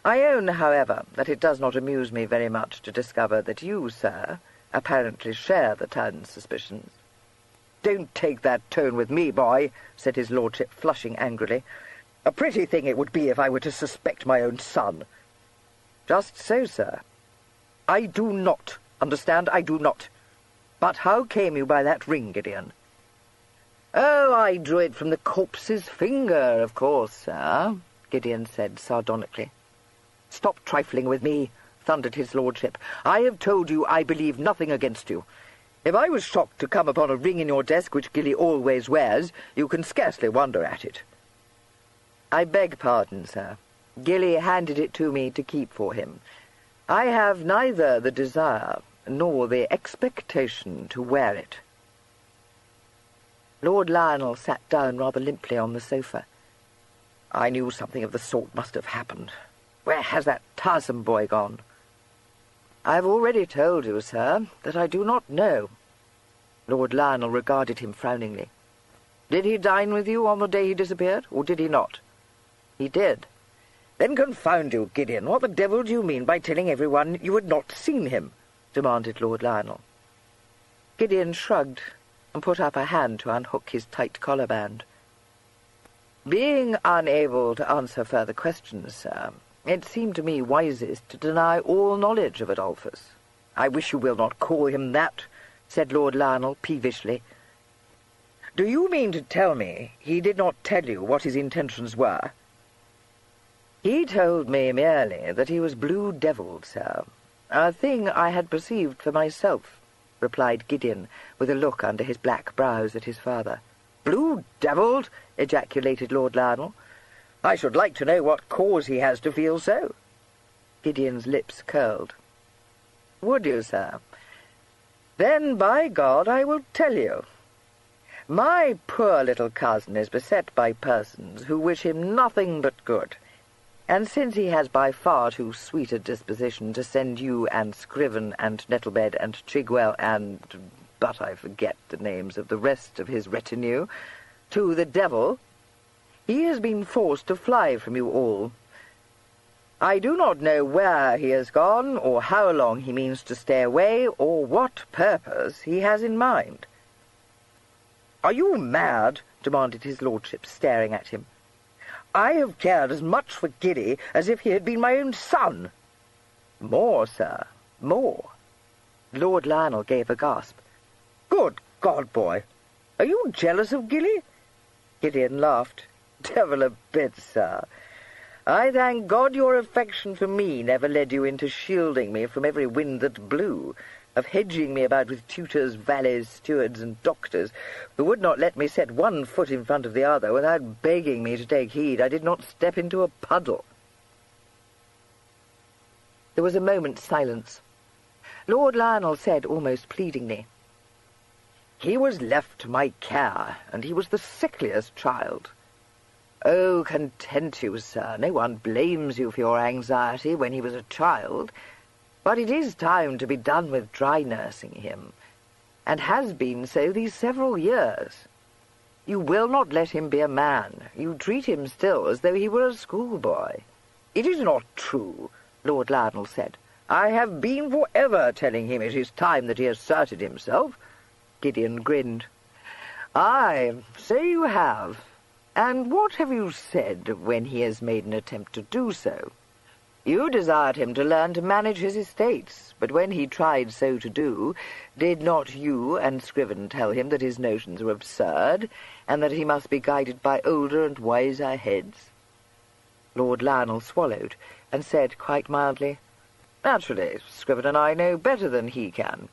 "I own, however, that it does not amuse me very much to discover that you, sir, apparently share the town's suspicions." "Don't take that tone with me, boy," said his lordship, flushing angrily. "A pretty thing it would be if I were to suspect my own son." "Just so, sir." "I do not. Understand, I do not. But how came you by that ring, Gideon?" "Oh, I drew it from the corpse's finger, of course, sir," Gideon said sardonically. "Stop trifling with me," thundered his lordship. "I have told you I believe nothing against you. If I was shocked to come upon a ring in your desk which Gilly always wears, you can scarcely wonder at it." "I beg pardon, sir. Gilly handed it to me to keep for him. I have neither the desire nor the expectation to wear it." Lord Lionel sat down rather limply on the sofa. "I knew something of the sort must have happened. Where has that tiresome boy gone?" "I have already told you, sir, that I do not know." Lord Lionel regarded him frowningly. "Did he dine with you on the day he disappeared, or did he not?" "He did." "Then confound you, Gideon, what the devil do you mean by telling everyone you had not seen him?" demanded Lord Lionel. Gideon shrugged and put up a hand to unhook his tight collar band. "Being unable to answer further questions, sir, it seemed to me wisest to deny all knowledge of Adolphus." "I wish you will not call him that," said Lord Lionel peevishly. "Do you mean to tell me he did not tell you what his intentions were?" "He told me merely that he was blue-devilled, sir, a thing I had perceived for myself," replied Gideon, with a look under his black brows at his father. "Blue-devilled!" ejaculated Lord Lionel. "I should like to know what cause he has to feel so." Gideon's lips curled. "Would you, sir? Then, by God, I will tell you. My poor little cousin is beset by persons who wish him nothing but good, and since he has by far too sweet a disposition to send you and Scriven and Nettlebed and Chigwell and... but I forget the names of the rest of his retinue, to the devil, he has been forced to fly from you all. I do not know where he has gone, or how long he means to stay away, or what purpose he has in mind." "Are you mad?" demanded his lordship, staring at him. "I have cared as much for Gilly as if he had been my own son." "More, sir, more." Lord Lionel gave a gasp. "Good God, boy! Are you jealous of Gilly?" Gideon laughed. "Devil a bit, sir. I thank God your affection for me never led you into shielding me from every wind that blew, of hedging me about with tutors, valets, stewards, and doctors, who would not let me set one foot in front of the other without begging me to take heed I did not step into a puddle." There was a moment's silence. Lord Lionel said almost pleadingly, "He was left to my care, and he was the sickliest child. Oh, content you, sir. No one blames you for your anxiety when he was a child. But it is time to be done with dry nursing him, and has been so these several years. You will not let him be a man. You treat him still as though he were a schoolboy." "It is not true," Lord Lionel said. "I have been for ever telling him it is time that he asserted himself." Gideon grinned. "Aye, so you have. And what have you said when he has made an attempt to do so? You desired him to learn to manage his estates, but when he tried so to do, did not you and Scriven tell him that his notions were absurd, and that he must be guided by older and wiser heads?" Lord Lionel swallowed, and said quite mildly, "Naturally, Scriven and I know better than he can.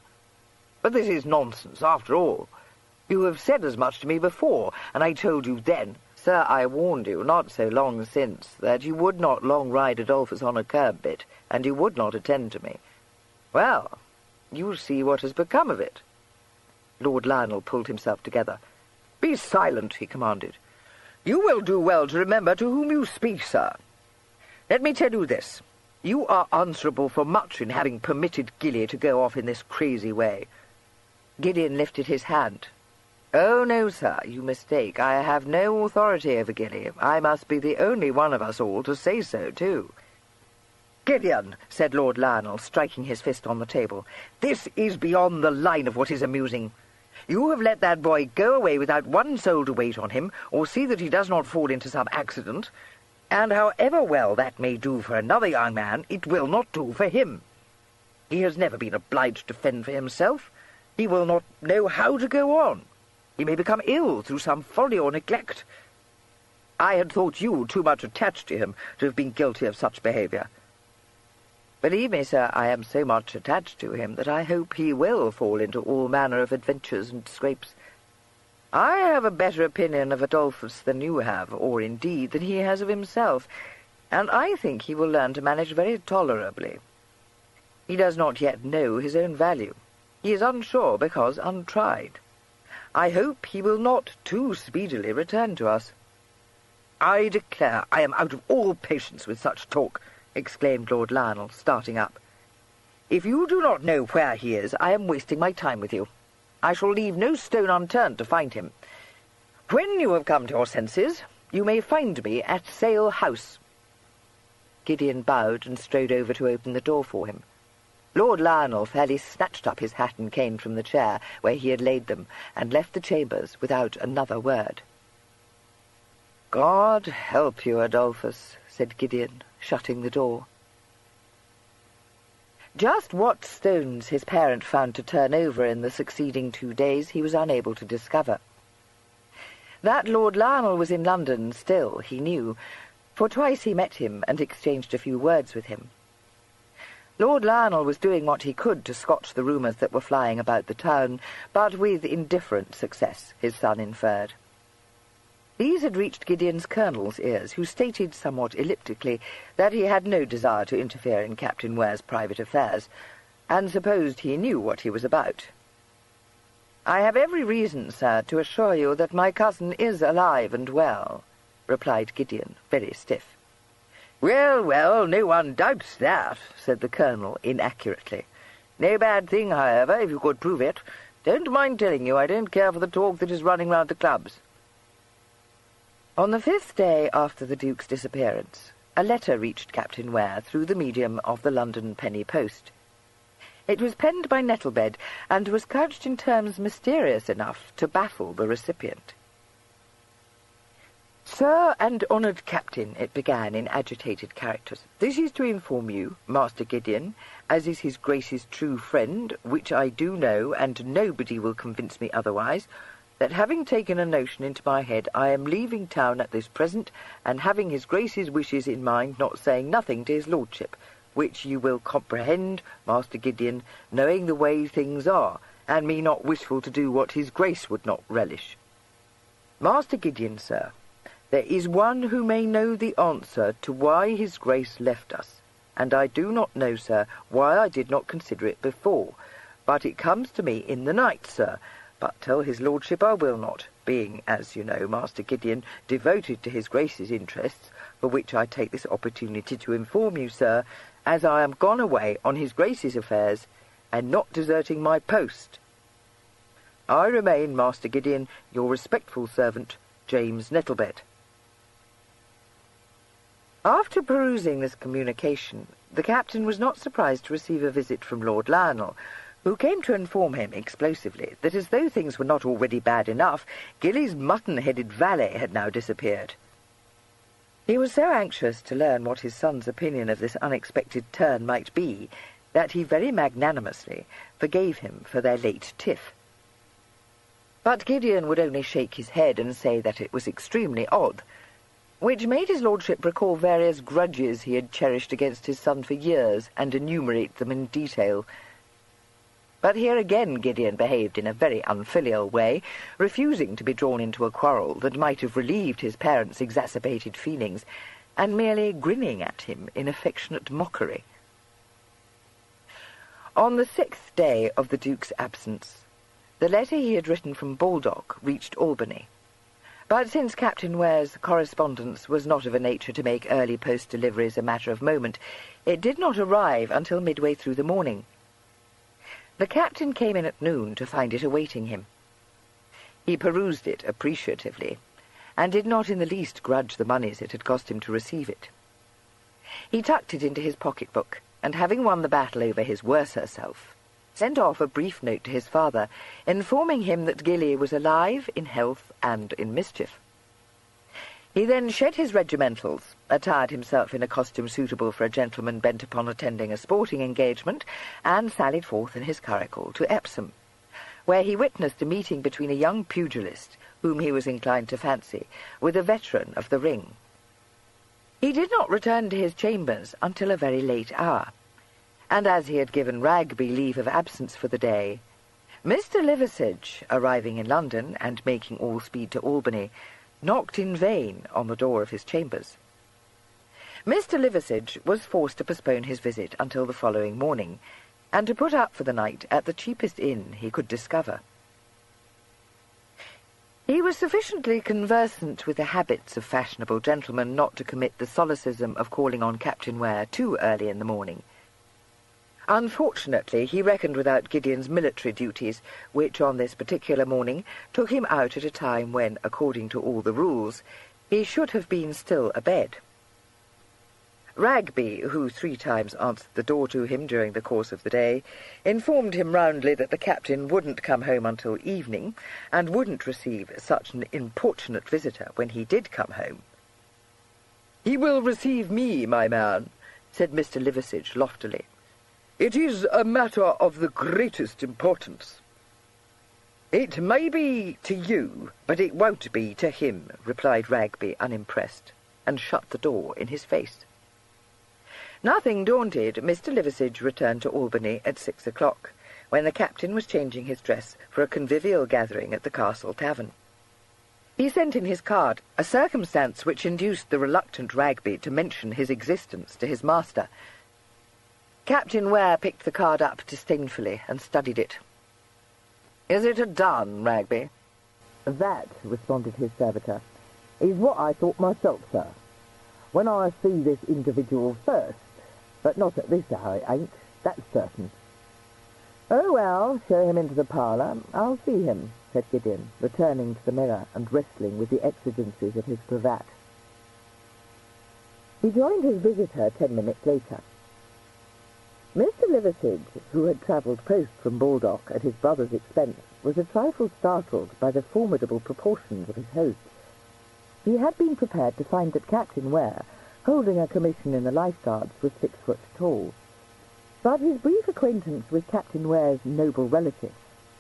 But this is nonsense, after all. You have said as much to me before, and I told you then, sir, I warned you not so long since, that you would not long ride Adolphus on a curb-bit, and you would not attend to me. Well, you see what has become of it." Lord Lionel pulled himself together. "Be silent," he commanded. "You will do well to remember to whom you speak, sir. Let me tell you this. You are answerable for much in having permitted Gilly to go off in this crazy way." Gideon lifted his hand. "Oh, no, sir, you mistake. I have no authority over Gilly. I must be the only one of us all to say so, too." "Gideon," said Lord Lionel, striking his fist on the table, "this is beyond the line of what is amusing. You have let that boy go away without one soul to wait on him, or see that he does not fall into some accident, and however well that may do for another young man, it will not do for him. He has never been obliged to fend for himself. He will not know how to go on. He may become ill through some folly or neglect. I had thought you too much attached to him to have been guilty of such behaviour. Believe me, sir, I am so much attached to him that I hope he will fall into all manner of adventures and scrapes. I have a better opinion of Adolphus than you have, or indeed than he has of himself, and I think he will learn to manage very tolerably. He does not yet know his own value. He is unsure because untried. I hope he will not too speedily return to us." "I declare I am out of all patience with such talk," exclaimed Lord Lionel, starting up. "If you do not know where he is, I am wasting my time with you. I shall leave no stone unturned to find him. When you have come to your senses, you may find me at Sale House." Gideon bowed and strode over to open the door for him. Lord Lionel fairly snatched up his hat and cane from the chair where he had laid them, and left the chambers without another word. "God help you, Adolphus," said Gideon, shutting the door. Just what stones his parent found to turn over in the succeeding 2 days he was unable to discover. That Lord Lionel was in London still he knew, for twice he met him and exchanged a few words with him. Lord Lionel was doing what he could to scotch the rumours that were flying about the town, but with indifferent success, his son inferred. These had reached Gideon's colonel's ears, who stated somewhat elliptically that he had no desire to interfere in Captain Ware's private affairs, and supposed he knew what he was about. "I have every reason, sir, to assure you that my cousin is alive and well," replied Gideon, very stiff. "Well, well, no one doubts that," said the colonel inaccurately. "No bad thing, however, if you could prove it. Don't mind telling you I don't care for the talk that is running round the clubs." On the 5th day after the Duke's disappearance, a letter reached Captain Ware through the medium of the London Penny Post. It was penned by Nettlebed, and was couched in terms mysterious enough to baffle the recipient. "Sir and honoured Captain," it began in agitated characters, "this is to inform you, Master Gideon, as is his Grace's true friend, which I do know, and nobody will convince me otherwise, that having taken a notion into my head, I am leaving town at this present, and having his Grace's wishes in mind, not saying nothing to his lordship, which you will comprehend, Master Gideon, knowing the way things are, and me not wishful to do what his Grace would not relish. Master Gideon, sir, there is one who may know the answer to why his Grace left us, and I do not know, sir, why I did not consider it before, but it comes to me in the night, sir, but tell his lordship I will not, being, as you know, Master Gideon, devoted to his Grace's interests, for which I take this opportunity to inform you, sir, as I am gone away on his Grace's affairs, and not deserting my post. I remain, Master Gideon, your respectful servant, James Nettlebed." After perusing this communication, the captain was not surprised to receive a visit from Lord Lionel, who came to inform him explosively that, as though things were not already bad enough, Gilly's mutton-headed valet had now disappeared. He was so anxious to learn what his son's opinion of this unexpected turn might be, that he very magnanimously forgave him for their late tiff. But Gideon would only shake his head and say that it was extremely odd, which made his lordship recall various grudges he had cherished against his son for years, and enumerate them in detail. But here again Gideon behaved in a very unfilial way, refusing to be drawn into a quarrel that might have relieved his parents' exacerbated feelings, and merely grinning at him in affectionate mockery. On the 6th day of the Duke's absence, the letter he had written from Baldock reached Albany. But since Captain Ware's correspondence was not of a nature to make early post deliveries a matter of moment, it did not arrive until midway through the morning. The captain came in at noon to find it awaiting him. He perused it appreciatively, and did not in the least grudge the moneys it had cost him to receive it. He tucked it into his pocket-book, and having won the battle over his worser self, sent off a brief note to his father, informing him that Gilly was alive, in health, and in mischief. He then shed his regimentals, attired himself in a costume suitable for a gentleman bent upon attending a sporting engagement, and sallied forth in his curricle to Epsom, where he witnessed a meeting between a young pugilist, whom he was inclined to fancy, with a veteran of the ring. He did not return to his chambers until a very late hour, and as he had given Ragby leave of absence for the day, Mr. Liversedge, arriving in London and making all speed to Albany, knocked in vain on the door of his chambers. Mr. Liversedge was forced to postpone his visit until the following morning, and to put up for the night at the cheapest inn he could discover. He was sufficiently conversant with the habits of fashionable gentlemen not to commit the solecism of calling on Captain Ware too early in the morning. Unfortunately, he reckoned without Gideon's military duties, which on this particular morning took him out at a time when, according to all the rules, he should have been still abed. Ragby, who 3 times answered the door to him during the course of the day, informed him roundly that the captain wouldn't come home until evening, and wouldn't receive such an importunate visitor when he did come home. "He will receive me, my man," said Mr. Liversedge loftily. "It is a matter of the greatest importance." "It may be to you, but it won't be to him," replied Ragby, unimpressed, and shut the door in his face. Nothing daunted, Mr. Liversedge returned to Albany at 6 o'clock, when the captain was changing his dress for a convivial gathering at the Castle Tavern. He sent in his card, a circumstance which induced the reluctant Ragby to mention his existence to his master. Captain Ware picked the card up disdainfully and studied it. "Is it a done, Ragby?" "That," responded his servitor, "is what I thought myself, sir. When I see this individual first, but not at this hour, it ain't, that's certain." "Oh, well, show him into the parlour. I'll see him," said Gideon, returning to the mirror and wrestling with the exigencies of his cravat. He joined his visitor 10 minutes later. Mr. Liversidge, who had travelled post from Baldock at his brother's expense, was a trifle startled by the formidable proportions of his host. He had been prepared to find that Captain Ware, holding a commission in the Life Guards, was 6 foot tall. But his brief acquaintance with Captain Ware's noble relative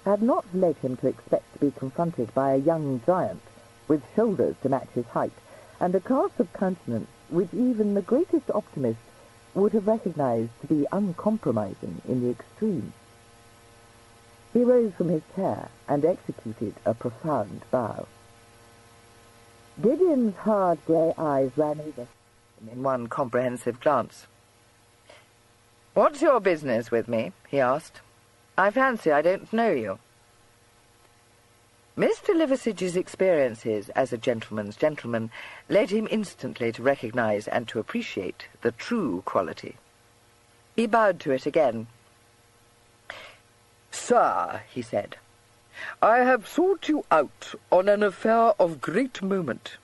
had not led him to expect to be confronted by a young giant with shoulders to match his height, and a cast of countenance which even the greatest optimist would have recognized to be uncompromising in the extreme. He rose from his chair and executed a profound bow. Gideon's hard grey eyes ran over him In one comprehensive glance. "What's your business with me?" he asked. "I fancy I don't know you." Mr. Liversidge's experiences as a gentleman's gentleman led him instantly to recognize and to appreciate the true quality. He bowed to it again. "Sir," he said, "I have sought you out on an affair of great moment."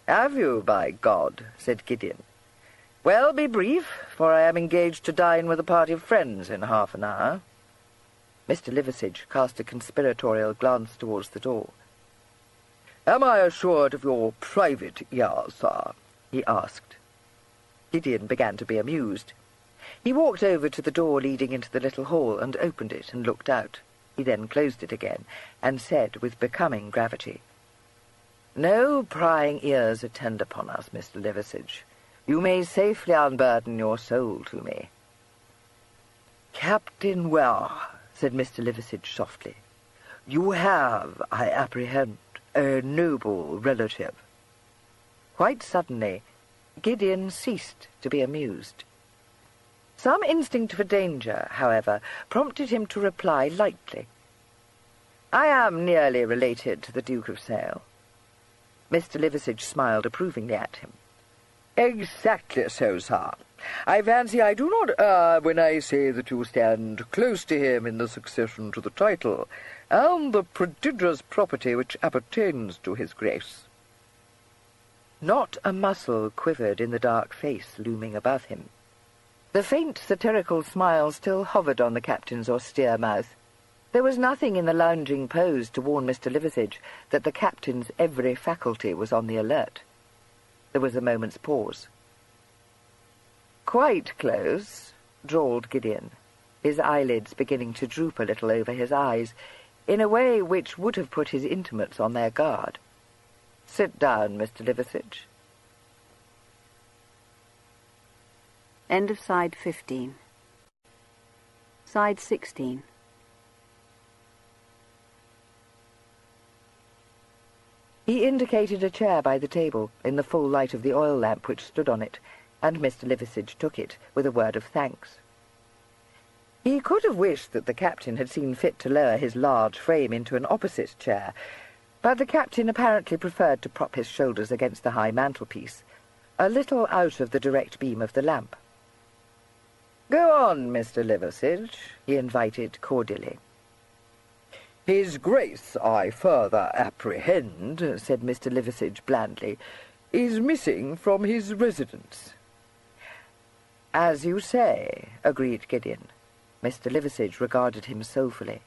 "Have you, by God?" said Gideon. "Well, be brief, for I am engaged to dine with a party of friends in half an hour." Mr. Liversidge cast a conspiratorial glance towards the door. "Am I assured of your private ear, sir?" he asked. Gideon began to be amused. He walked over to the door leading into the little hall and opened it and looked out. He then closed it again and said with becoming gravity, "No prying ears attend upon us, Mr. Liversidge. You may safely unburden your soul to me." "Captain Ware," said Mr. Liversidge softly, "you have, I apprehend, a noble relative." Quite suddenly, Gideon ceased to be amused. Some instinct for danger, however, prompted him to reply lightly, "I am nearly related to the Duke of Sale." Mr. Liversidge smiled approvingly at him. "Exactly so, sir. I fancy I do not err when I say that you stand close to him in the succession to the title, and the prodigious property which appertains to his grace." Not a muscle quivered in the dark face looming above him. The faint satirical smile still hovered on the captain's austere mouth. There was nothing in the lounging pose to warn Mr. Liversidge that the captain's every faculty was on the alert. There was a moment's pause. "Quite close," drawled Gideon, his eyelids beginning to droop a little over his eyes, in a way which would have put his intimates on their guard. "Sit down, Mr. Liversidge." End of side 15. Side 16. He indicated a chair by the table, in the full light of the oil lamp which stood on it, and Mr. Liversidge took it, with a word of thanks. He could have wished that the captain had seen fit to lower his large frame into an opposite chair, but the captain apparently preferred to prop his shoulders against the high mantelpiece, a little out of the direct beam of the lamp. "Go on, Mr. Liversidge," he invited cordially. "His Grace, I further apprehend," said Mr. Liversidge blandly, "is missing from his residence." "As you say," agreed Gideon. Mr. Liversidge regarded him soulfully.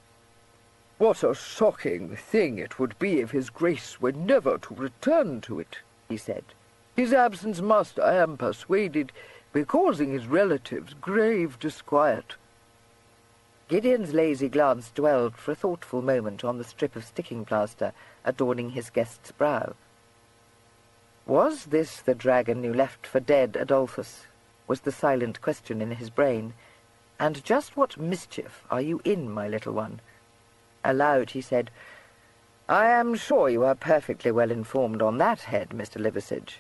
"What a shocking thing it would be if his Grace were never to return to it," he said. "His absence must, I am persuaded, be causing his relatives grave disquiet." Gideon's lazy glance dwelled for a thoughtful moment on the strip of sticking-plaster adorning his guest's brow. Was this the dragon you left for dead, Adolphus? Was the silent question in his brain. And just what mischief are you in, my little one? Aloud he said, "I am sure you are perfectly well informed on that head, Mr. Liversidge."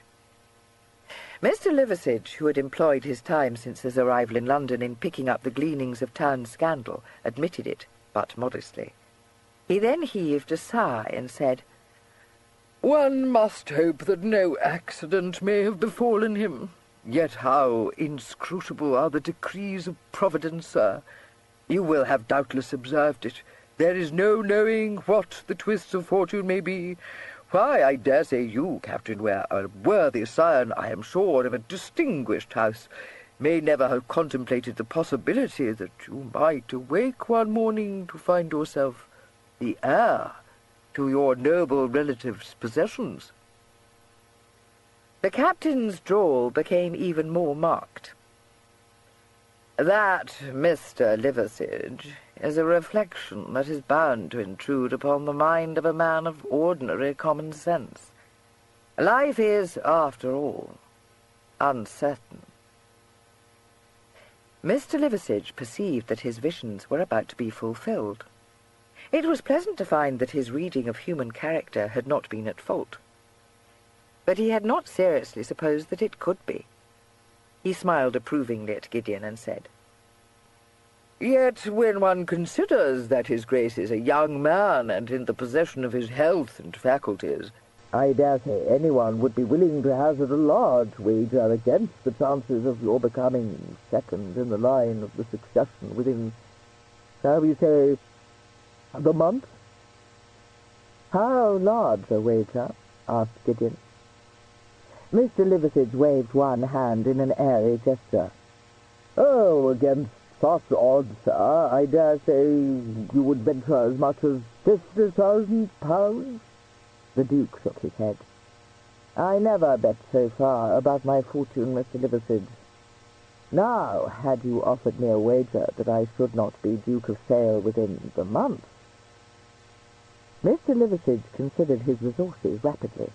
Mr. Liversidge, who had employed his time since his arrival in London in picking up the gleanings of town scandal, admitted it, but modestly. He then heaved a sigh and said, "One must hope that no accident may have befallen him. Yet how inscrutable are the decrees of Providence, sir! You will have doubtless observed it. There is no knowing what the twists of fortune may be, Why, I dare say you, Captain Ware, a worthy scion, I am sure, of a distinguished house, may never have contemplated the possibility that you might awake one morning to find yourself the heir to your noble relative's possessions." The captain's drawl became even more marked. "That, Mr. Liversidge, is a reflection that is bound to intrude upon the mind of a man of ordinary common sense. Life is, after all, uncertain." Mr. Liversidge perceived that his visions were about to be fulfilled. It was pleasant to find that his reading of human character had not been at fault. But he had not seriously supposed that it could be. He smiled approvingly at Gideon and said, "Yet when one considers that his Grace is a young man and in the possession of his health and faculties, I dare say anyone would be willing to hazard a large wager against the chances of your becoming second in the line of the succession within, shall we say, the month." "How large a wager?" asked Gideon. Mr. Liversidge waved one hand in an airy gesture. "Oh, against such odds, sir, I dare say you would venture as much as £50,000. The Duke shook his head. "I never bet so far about my fortune, Mr. Liversidge. Now, had you offered me a wager that I should not be Duke of Sale within the month—" Mr. Liversidge considered his resources rapidly.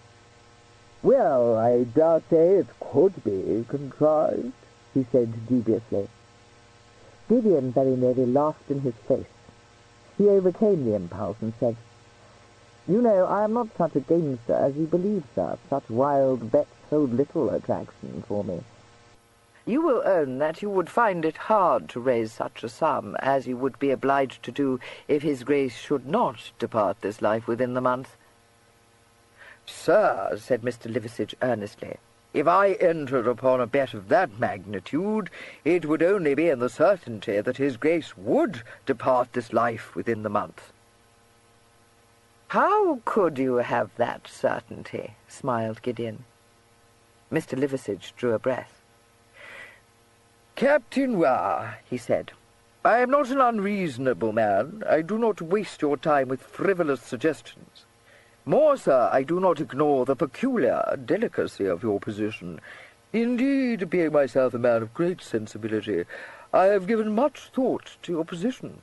"Well, I dare say it could be contrived," he said dubiously. Gideon very nearly laughed in his face. He overcame the impulse and said, "You know, I am not such a gamester as you believe, sir. Such wild bets hold little attraction for me." you will own that you would find it hard to raise such a sum as you would be obliged to do if his Grace should not depart this life within the month." "Sir," said Mr. Liversidge earnestly, "if I entered upon a bet of that magnitude, it would only be in the certainty that his Grace would depart this life within the month." "How could you have that certainty?" smiled Gideon. Mr. Liversidge drew a breath. "Captain Ware," he said, "I am not an unreasonable man. I do not waste your time with frivolous suggestions. More, sir, I do not ignore the peculiar delicacy of your position. Indeed, being myself a man of great sensibility, I have given much thought to your position.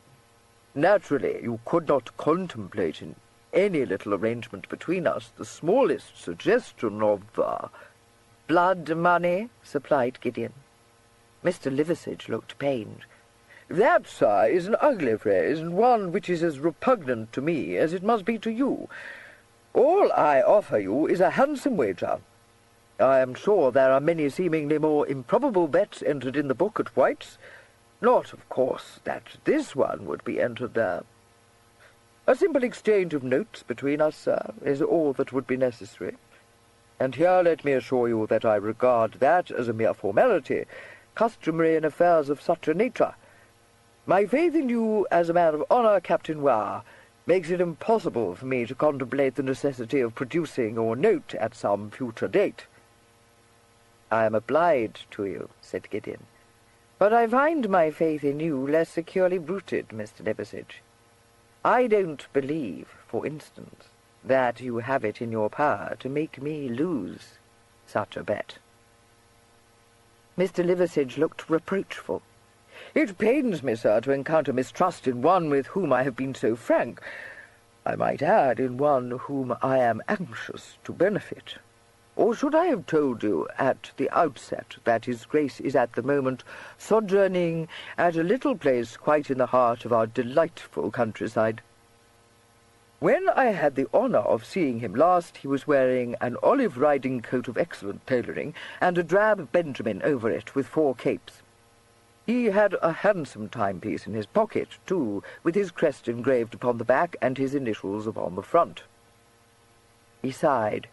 Naturally, you could not contemplate in any little arrangement between us the smallest suggestion of "Blood money," supplied Gideon. Mr. Liversidge looked pained. "That, sir, is an ugly phrase, and one which is as repugnant to me as it must be to you. All I offer you is a handsome wager. I am sure there are many seemingly more improbable bets entered in the book at White's. Not, of course, that this one would be entered there. A simple exchange of notes between us, sir, is all that would be necessary. And here let me assure you that I regard that as a mere formality, customary in affairs of such a nature. My faith in you as a man of honour, Captain Ware, makes it impossible for me to contemplate the necessity of producing your note at some future date." "I am obliged to you," said Gideon, "but I find my faith in you less securely rooted, Mr. Liversidge. I don't believe, for instance, that you have it in your power to make me lose such a bet." Mr. Liversidge looked reproachful. "It pains me, sir, to encounter mistrust in one with whom I have been so frank. I might add, in one whom I am anxious to benefit. Or should I have told you at the outset that his Grace is at the moment sojourning at a little place quite in the heart of our delightful countryside? When I had the honour of seeing him last, he was wearing an olive riding coat of excellent tailoring, and a drab benjamin over it with 4 capes. He had a handsome timepiece in his pocket, too, with his crest engraved upon the back and his initials upon the front." He sighed.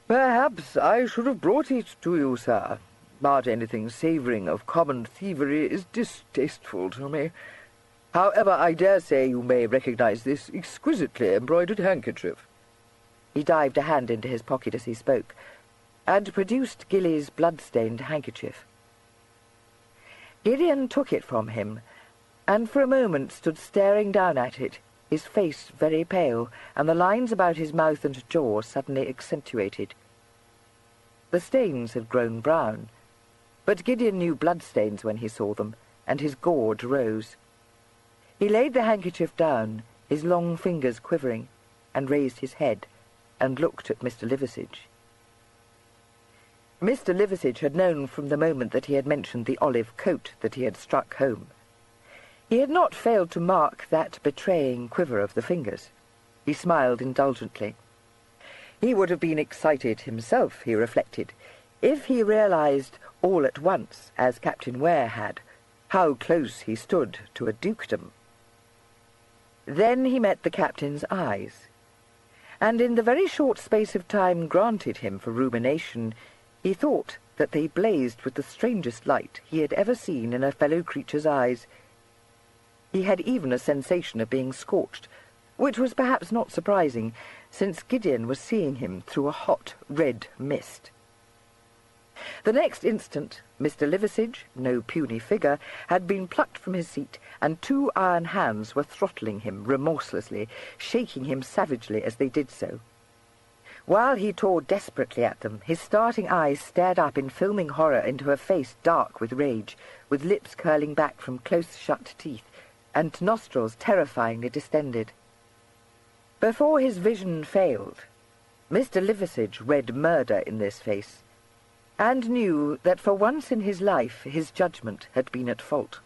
"Perhaps I should have brought it to you, sir, but anything savouring of common thievery is distasteful to me. However, I dare say you may recognize this exquisitely embroidered handkerchief." He dived a hand into his pocket as he spoke, and produced Gilly's blood-stained handkerchief. Gideon took it from him, and for a moment stood staring down at it, his face very pale, and the lines about his mouth and jaw suddenly accentuated. The stains had grown brown, but Gideon knew bloodstains when he saw them, and his gorge rose. He laid the handkerchief down, his long fingers quivering, and raised his head, and looked at Mr. Liversidge. Mr. Liversidge had known from the moment that he had mentioned the olive coat that he had struck home. He had not failed to mark that betraying quiver of the fingers. He smiled indulgently. He would have been excited himself, he reflected, if he realized all at once, as Captain Ware had, how close he stood to a dukedom. Then he met the captain's eyes, and in the very short space of time granted him for rumination, he thought that they blazed with the strangest light he had ever seen in a fellow creature's eyes. He had even a sensation of being scorched, which was perhaps not surprising, since Gideon was seeing him through a hot red mist. The next instant, Mr. Liversidge, no puny figure, had been plucked from his seat, and 2 iron hands were throttling him remorselessly, shaking him savagely as they did so. While he tore desperately at them, his starting eyes stared up in filming horror into a face dark with rage, with lips curling back from close-shut teeth, and nostrils terrifyingly distended. Before his vision failed, Mr. Liversidge read murder in this face, and knew that for once in his life his judgment had been at fault.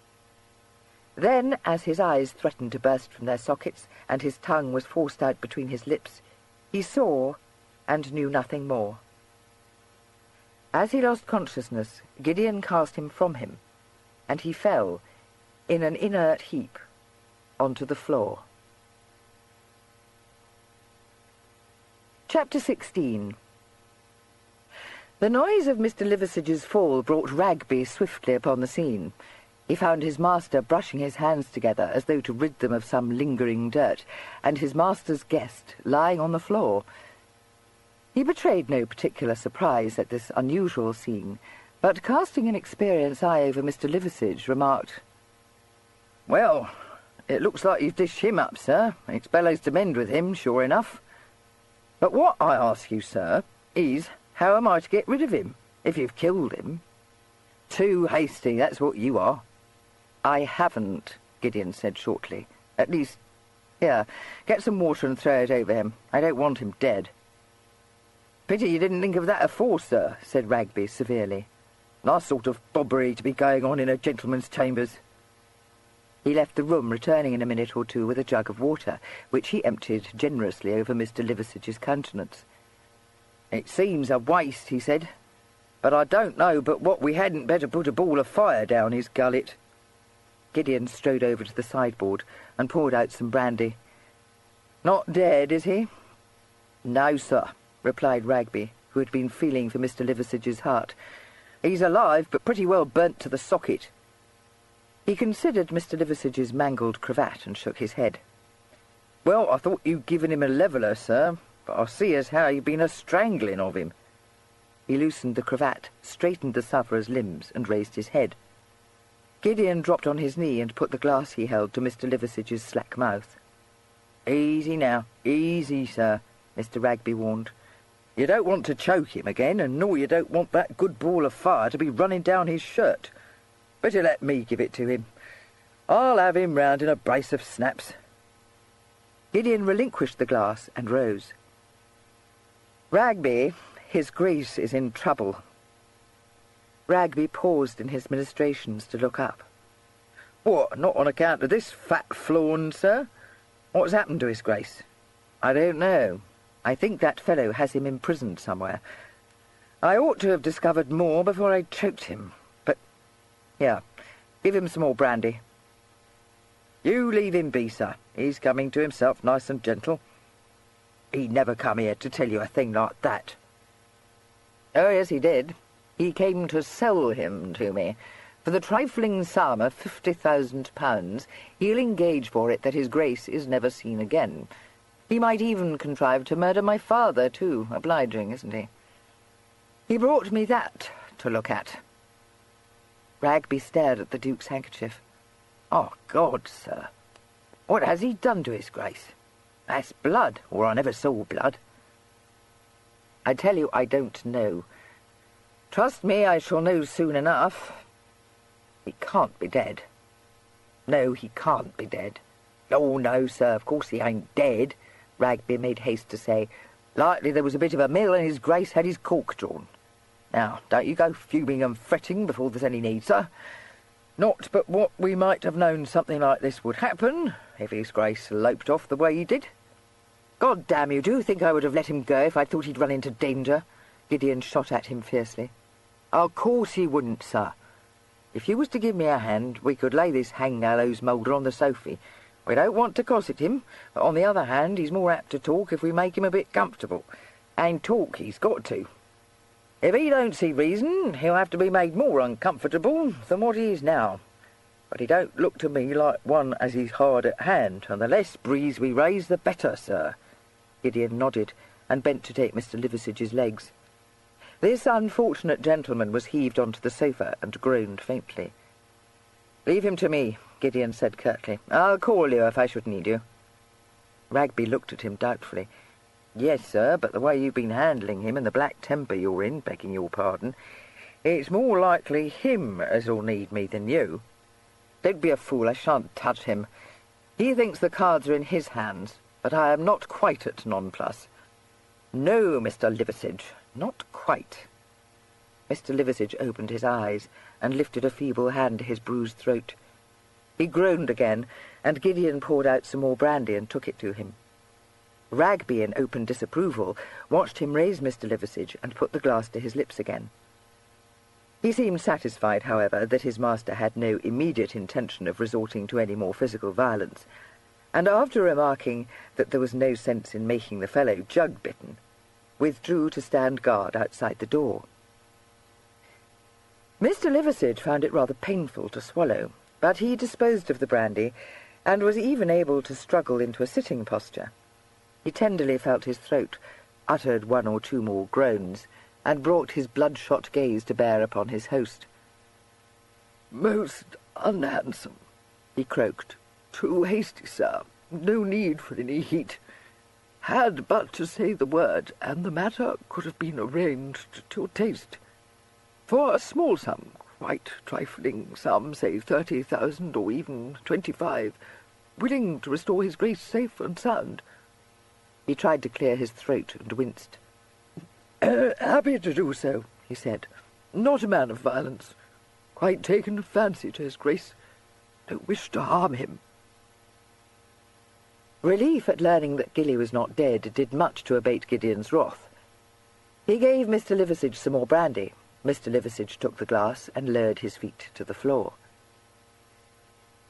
Then, as his eyes threatened to burst from their sockets, and his tongue was forced out between his lips, he saw and knew nothing more. As he lost consciousness, Gideon cast him from him, and he fell, in an inert heap, onto the floor. Chapter 16. The noise of Mr. Liversidge's fall brought Ragby swiftly upon the scene. He found his master brushing his hands together as though to rid them of some lingering dirt, and his master's guest lying on the floor. He betrayed no particular surprise at this unusual scene, but casting an experienced eye over Mr. Liversidge, remarked, "Well, it looks like you've dished him up, sir. It's bellows to mend with him, sure enough. But what I ask you, sir, is how am I to get rid of him, if you've killed him? Too hasty, that's what you are." "I haven't," Gideon said shortly. "At least, here, get some water and throw it over him. I don't want him dead." "Pity you didn't think of that afore, sir," said Ragby severely. "Nice sort of bobbery to be going on in a gentleman's chambers." He left the room, returning in a minute or two with a jug of water, which he emptied generously over Mr. Liversidge's countenance. "It seems a waste," he said, "but I don't know but what we hadn't better put a ball of fire down his gullet." Gideon strode over to the sideboard and poured out some brandy. "Not dead, is he?" "No, sir," replied Ragby, who had been feeling for Mr. Liversidge's heart. "He's alive, but pretty well burnt to the socket." He considered Mr. Liversidge's mangled cravat and shook his head. "Well, I thought you'd given him a leveller, sir, but I see as how you've been a-strangling of him." He loosened the cravat, straightened the sufferer's limbs, and raised his head. Gideon dropped on his knee and put the glass he held to Mr. Liversidge's slack mouth. "Easy now, easy, sir," Mr. Ragby warned. "You don't want to choke him again, and nor you don't want that good ball of fire to be running down his shirt. Better let me give it to him. I'll have him round in a brace of snaps." Gideon relinquished the glass and rose. "Ragby, his Grace is in trouble." Ragby paused in his ministrations to look up. "What, not on account of this fat flawn, sir? What's happened to his Grace?" "I don't know. I think that fellow has him imprisoned somewhere. I ought to have discovered more before I choked him. But, here, give him some more brandy." "You leave him be, sir. He's coming to himself nice and gentle. He'd never come here to tell you a thing like that." "Oh, yes, he did. He came to sell him to me. For the trifling sum of £50,000, he'll engage for it that his Grace is never seen again. He might even contrive to murder my father, too. Obliging, isn't he? He brought me that to look at." Ragby stared at the Duke's handkerchief. "Oh, God, sir! What has he done to his Grace? That's blood, or I never saw blood." "I tell you I don't know. Trust me, I shall know soon enough. He can't be dead. No, he can't be dead." "Oh, no, sir, of course he ain't dead," Ragby made haste to say. "Likely there was a bit of a mill and his Grace had his cork drawn. Now, don't you go fuming and fretting before there's any need, sir. Not but what we might have known something like this would happen, if his Grace loped off the way he did." "God damn you, do you think I would have let him go if I'd thought he'd run into danger?" Gideon shot at him fiercely. "Of course he wouldn't, sir. If you was to give me a hand, we could lay this hang-gallows moulder on the sofa. We don't want to cosset him, but on the other hand, he's more apt to talk if we make him a bit comfortable. And talk he's got to. If he don't see reason, he'll have to be made more uncomfortable than what he is now. But he don't look to me like one as is hard at hand, and the less breeze we raise, the better, sir." Gideon nodded, and bent to take Mr. Liversidge's legs. This unfortunate gentleman was heaved onto the sofa and groaned faintly. "Leave him to me," Gideon said curtly. "I'll call you if I should need you." Ragby looked at him doubtfully. "Yes, sir, but the way you've been handling him and the black temper you're in, begging your pardon, it's more likely him as'll need me than you." "Don't be a fool, I shan't touch him. He thinks the cards are in his hands, but I am not quite at nonplus." "No, Mr. Liversidge, not quite." Mr. Liversidge opened his eyes and lifted a feeble hand to his bruised throat. He groaned again, and Gideon poured out some more brandy and took it to him. Ragby, in open disapproval, watched him raise Mr. Liversidge and put the glass to his lips again. He seemed satisfied, however, that his master had no immediate intention of resorting to any more physical violence, and after remarking that there was no sense in making the fellow jug-bitten, withdrew to stand guard outside the door. Mr. Liversidge found it rather painful to swallow, but he disposed of the brandy, and was even able to struggle into a sitting posture. He tenderly felt his throat, uttered one or two more groans, and brought his bloodshot gaze to bear upon his host. "Most unhandsome," he croaked. "Too hasty, sir. No need for any heat. Had but to say the word, and the matter could have been arranged to your taste. For a small sum, quite trifling sum, say 30,000 or even 25, willing to restore his Grace safe and sound." He tried to clear his throat and winced. "Happy to do so," he said. "Not a man of violence. Quite taken a fancy to his Grace. Don't wish to harm him." Relief at learning that Gilly was not dead did much to abate Gideon's wrath. He gave Mr. Liversidge some more brandy. Mr. Liversidge took the glass and lowered his feet to the floor.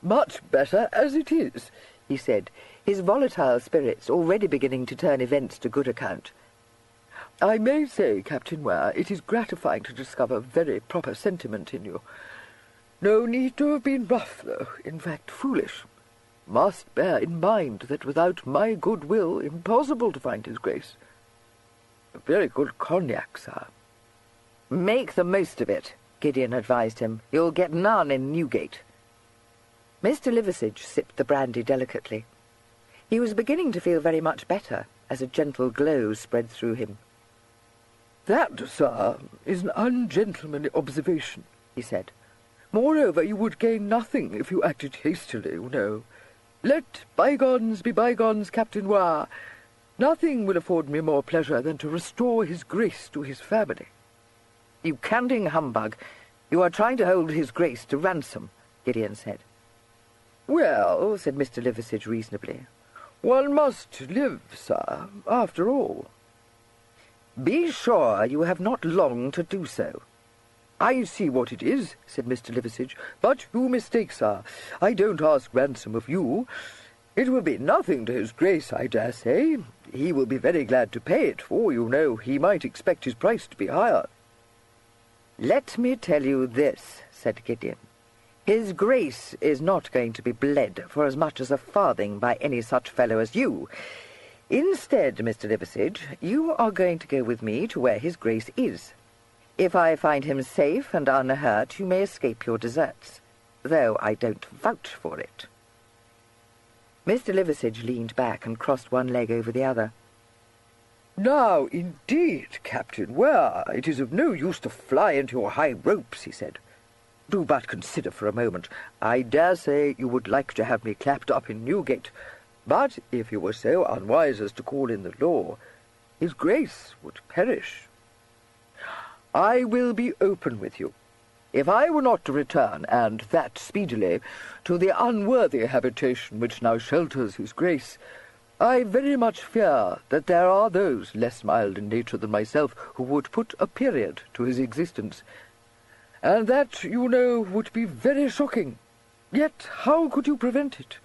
"Much better as it is," he said, his volatile spirits already beginning to turn events to good account. "I may say, Captain Ware, it is gratifying to discover very proper sentiment in you. No need to have been rough, though, in fact foolish. Must bear in mind that without my good will, impossible to find his Grace. A very good cognac, sir." "Make the most of it," Gideon advised him. "You'll get none in Newgate." Mr. Liversidge sipped the brandy delicately. He was beginning to feel very much better, as a gentle glow spread through him. "That, sir, is an ungentlemanly observation," he said. "Moreover, you would gain nothing if you acted hastily, you know. Let bygones be bygones, Captain Ware. Nothing will afford me more pleasure than to restore his Grace to his family." "You canting humbug! You are trying to hold his Grace to ransom," Gideon said. "Well," said Mr. Liversidge reasonably, "one must live, sir, after all." "Be sure you have not long to do so." "I see what it is," said Mr. Liversidge, "but you mistake, sir. I don't ask ransom of you. It will be nothing to his Grace, I dare say. He will be very glad to pay it, for, you know, he might expect his price to be higher." "Let me tell you this," said Gideon. "His Grace is not going to be bled for as much as a farthing by any such fellow as you. Instead, Mr. Liversidge, you are going to go with me to where his Grace is. If I find him safe and unhurt, you may escape your deserts, though I don't vouch for it." Mr. Liversidge leaned back and crossed one leg over the other. "Now, indeed, Captain Ware, it is of no use to fly into your high ropes," he said. "Do but consider for a moment. I dare say you would like to have me clapped up in Newgate, but if you were so unwise as to call in the law, his Grace would perish. I will be open with you. If I were not to return, and that speedily, to the unworthy habitation which now shelters his Grace, I very much fear that there are those less mild in nature than myself who would put a period to his existence, and that, you know, would be very shocking. Yet how could you prevent it?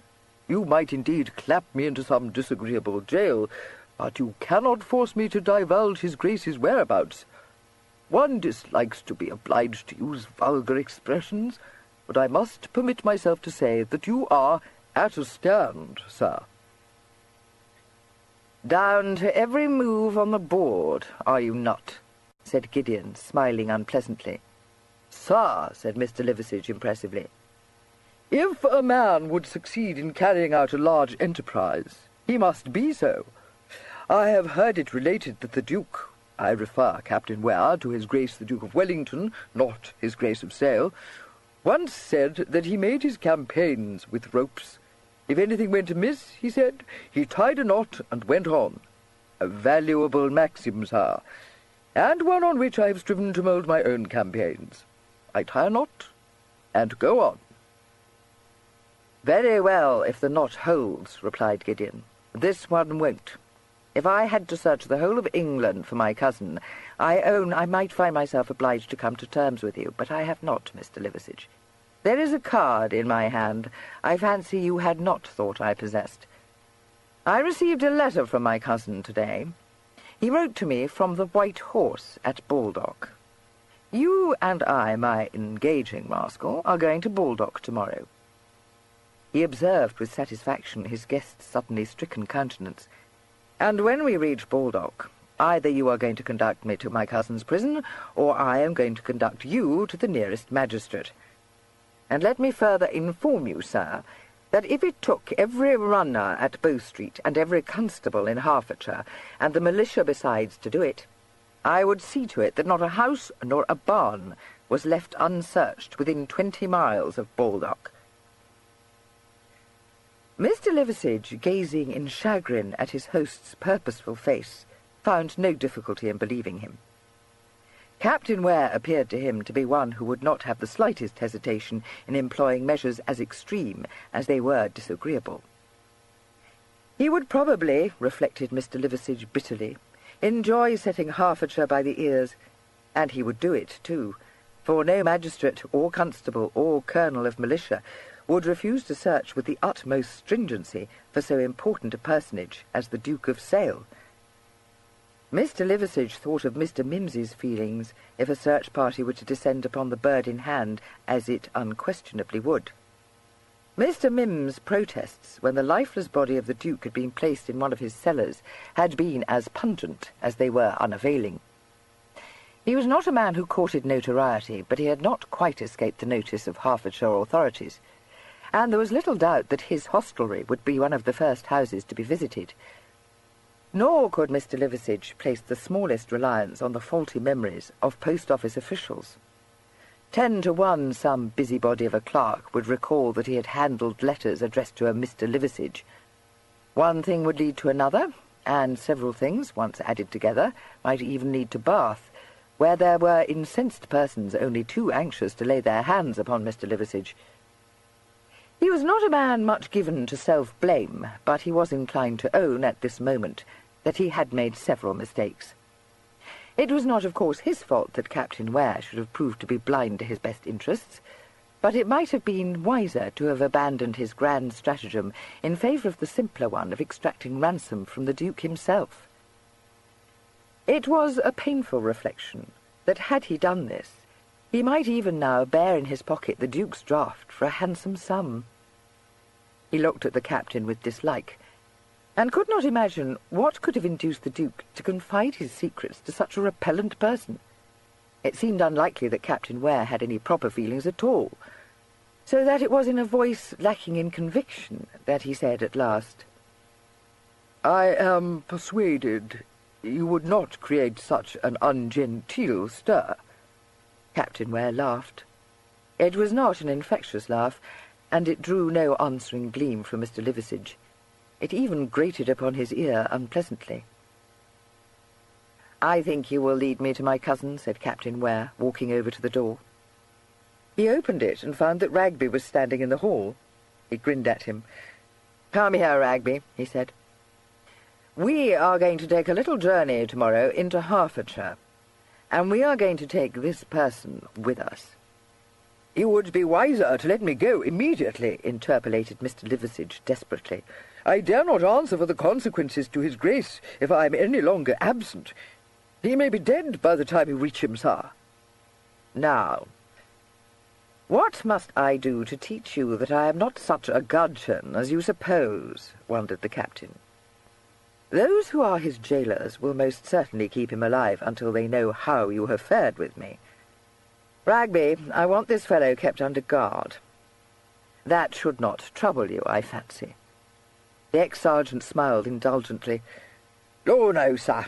You might indeed clap me into some disagreeable jail, but you cannot force me to divulge his Grace's whereabouts. One dislikes to be obliged to use vulgar expressions, but I must permit myself to say that you are at a stand, sir." "Down to every move on the board, are you not?" said Gideon, smiling unpleasantly. "Sir," said Mr. Liversidge impressively, "if a man would succeed in carrying out a large enterprise, he must be so. I have heard it related that the Duke— I refer, Captain Ware, to his Grace the Duke of Wellington, not his Grace of Sale— once said that he made his campaigns with ropes. If anything went amiss, he said, he tied a knot and went on. A valuable maxim, sir, and one on which I have striven to mould my own campaigns. I tie a knot and go on." "Very well, if the knot holds," replied Gideon. "This one won't. If I had to search the whole of England for my cousin, I own I might find myself obliged to come to terms with you, but I have not, Mr. Liversidge. There is a card in my hand I fancy you had not thought I possessed. I received a letter from my cousin today. He wrote to me from the White Horse at Baldock. You and I, my engaging rascal, are going to Baldock tomorrow." He observed with satisfaction his guest's suddenly stricken countenance. "And when we reach Baldock, either you are going to conduct me to my cousin's prison, or I am going to conduct you to the nearest magistrate. And let me further inform you, sir, that if it took every runner at Bow Street and every constable in Hertfordshire, and the militia besides, to do it, I would see to it that not a house nor a barn was left unsearched within 20 miles of Baldock." Mr. Liversidge, gazing in chagrin at his host's purposeful face, found no difficulty in believing him. Captain Ware appeared to him to be one who would not have the slightest hesitation in employing measures as extreme as they were disagreeable. He would probably, reflected Mr. Liversidge bitterly, enjoy setting Hertfordshire by the ears, and he would do it, too, for no magistrate or constable or colonel of militia would refuse to search with the utmost stringency for so important a personage as the Duke of Sale. Mr. Liversidge thought of Mr. Mims's feelings if a search party were to descend upon the bird in hand, as it unquestionably would. Mr. Mim's protests, when the lifeless body of the Duke had been placed in one of his cellars, had been as pungent as they were unavailing. He was not a man who courted notoriety, but he had not quite escaped the notice of Hertfordshire authorities, and there was little doubt that his hostelry would be one of the first houses to be visited. Nor could Mr. Liversidge place the smallest reliance on the faulty memories of post-office officials. 10 to 1 some busybody of a clerk would recall that he had handled letters addressed to a Mr. Liversidge. One thing would lead to another, and several things, once added together, might even lead to Bath, where there were incensed persons only too anxious to lay their hands upon Mr. Liversidge. He was not a man much given to self-blame, but he was inclined to own at this moment that he had made several mistakes. It was not, of course, his fault that Captain Ware should have proved to be blind to his best interests, but it might have been wiser to have abandoned his grand stratagem in favour of the simpler one of extracting ransom from the Duke himself. It was a painful reflection that, had he done this, he might even now bear in his pocket the Duke's draft for a handsome sum. He looked at the captain with dislike, and could not imagine what could have induced the Duke to confide his secrets to such a repellent person. It seemed unlikely that Captain Ware had any proper feelings at all, so that it was in a voice lacking in conviction that he said at last, "I am persuaded you would not create such an ungenteel stir." Captain Ware laughed. It was not an infectious laugh, and it drew no answering gleam from Mr. Liversidge. It even grated upon his ear unpleasantly. "I think you will lead me to my cousin," said Captain Ware, walking over to the door. He opened it and found that Ragby was standing in the hall. He grinned at him. "Come here, Ragby," he said. "We are going to take a little journey tomorrow into Hertfordshire, and we are going to take this person with us." "You would be wiser to let me go immediately," interpolated Mr. Liversidge desperately. "I dare not answer for the consequences to his Grace if I am any longer absent. He may be dead by the time you reach him, sir." "Now, what must I do to teach you that I am not such a gudgeon as you suppose?" wondered the captain. "Those who are his jailers will most certainly keep him alive until they know how you have fared with me. Ragby, I want this fellow kept under guard. That should not trouble you, I fancy." The ex-sergeant smiled indulgently. "Oh, no, sir.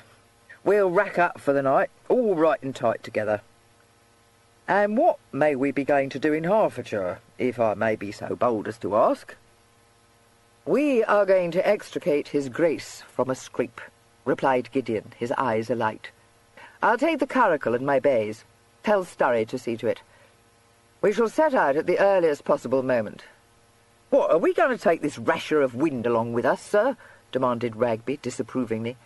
We'll rack up for the night, all right and tight together." "And what may we be going to do in Hertfordshire, if I may be so bold as to ask?" "We are going to extricate his Grace from a scrape," replied Gideon, his eyes alight. "I'll take the curricle and my bays. Tell Sturry to see to it. We shall set out at the earliest possible moment." "What, are we going to take this rasher of wind along with us, sir?" demanded Ragby disapprovingly.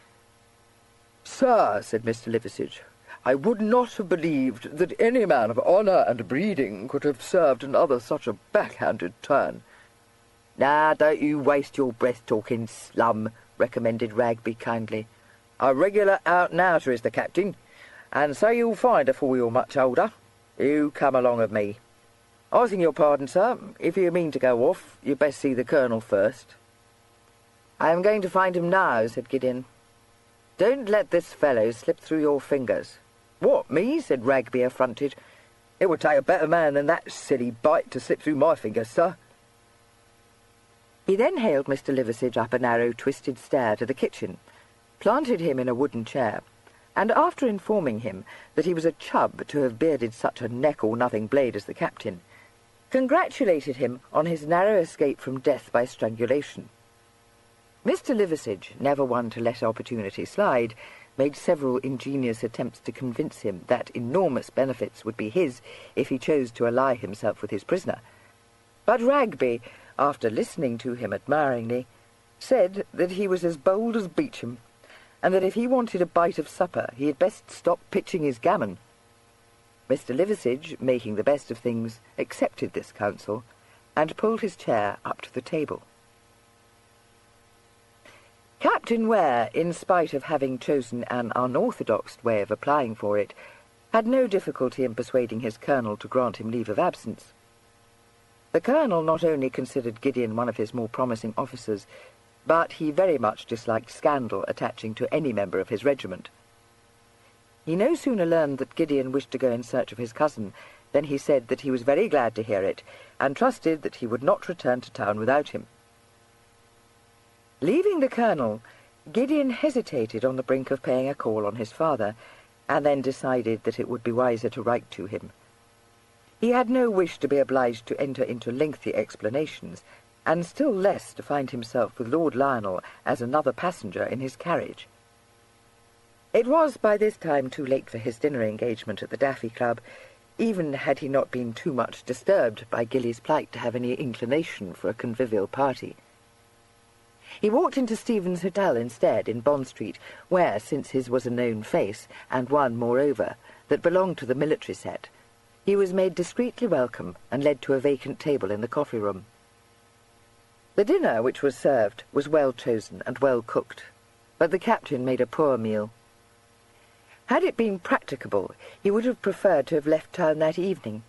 "Sir," said Mr. Liversidge, "I would not have believed that any man of honour and breeding could have served another such a backhanded turn." "Now, don't you waste your breath talking slum," recommended Ragby kindly. "A regular out-and-outer is the captain, and so you'll find afore you're much older. You come along of me. Asking your pardon, sir, if you mean to go off, you'd best see the colonel first." "I am going to find him now," said Gideon. "Don't let this fellow slip through your fingers." "What, me?" said Ragby, affronted. "It would take a better man than that silly bite to slip through my fingers, sir." He then hailed Mr. Liversidge up a narrow, twisted stair to the kitchen, planted him in a wooden chair, and after informing him that he was a chub to have bearded such a neck-or-nothing blade as the captain, congratulated him on his narrow escape from death by strangulation. Mr. Liversidge, never one to let opportunity slide, made several ingenious attempts to convince him that enormous benefits would be his if he chose to ally himself with his prisoner. But Ragby, after listening to him admiringly, said that he was as bold as Beecham, and that if he wanted a bite of supper he had best stop pitching his gammon. Mr. Liversidge, making the best of things, accepted this counsel, and pulled his chair up to the table. Captain Ware, in spite of having chosen an unorthodox way of applying for it, had no difficulty in persuading his colonel to grant him leave of absence. The colonel not only considered Gideon one of his more promising officers, but he very much disliked scandal attaching to any member of his regiment. He no sooner learned that Gideon wished to go in search of his cousin than he said that he was very glad to hear it, and trusted that he would not return to town without him. Leaving the colonel, Gideon hesitated on the brink of paying a call on his father, and then decided that it would be wiser to write to him. He had no wish to be obliged to enter into lengthy explanations, and still less to find himself with Lord Lionel as another passenger in his carriage. It was by this time too late for his dinner engagement at the Daffy Club, even had he not been too much disturbed by Gilly's plight to have any inclination for a convivial party. He walked into Stephen's Hotel instead, in Bond Street, where, since his was a known face, and one, moreover, that belonged to the military set, he was made discreetly welcome and led to a vacant table in the coffee-room. The dinner which was served was well chosen and well cooked, but the captain made a poor meal. Had it been practicable, he would have preferred to have left town that evening.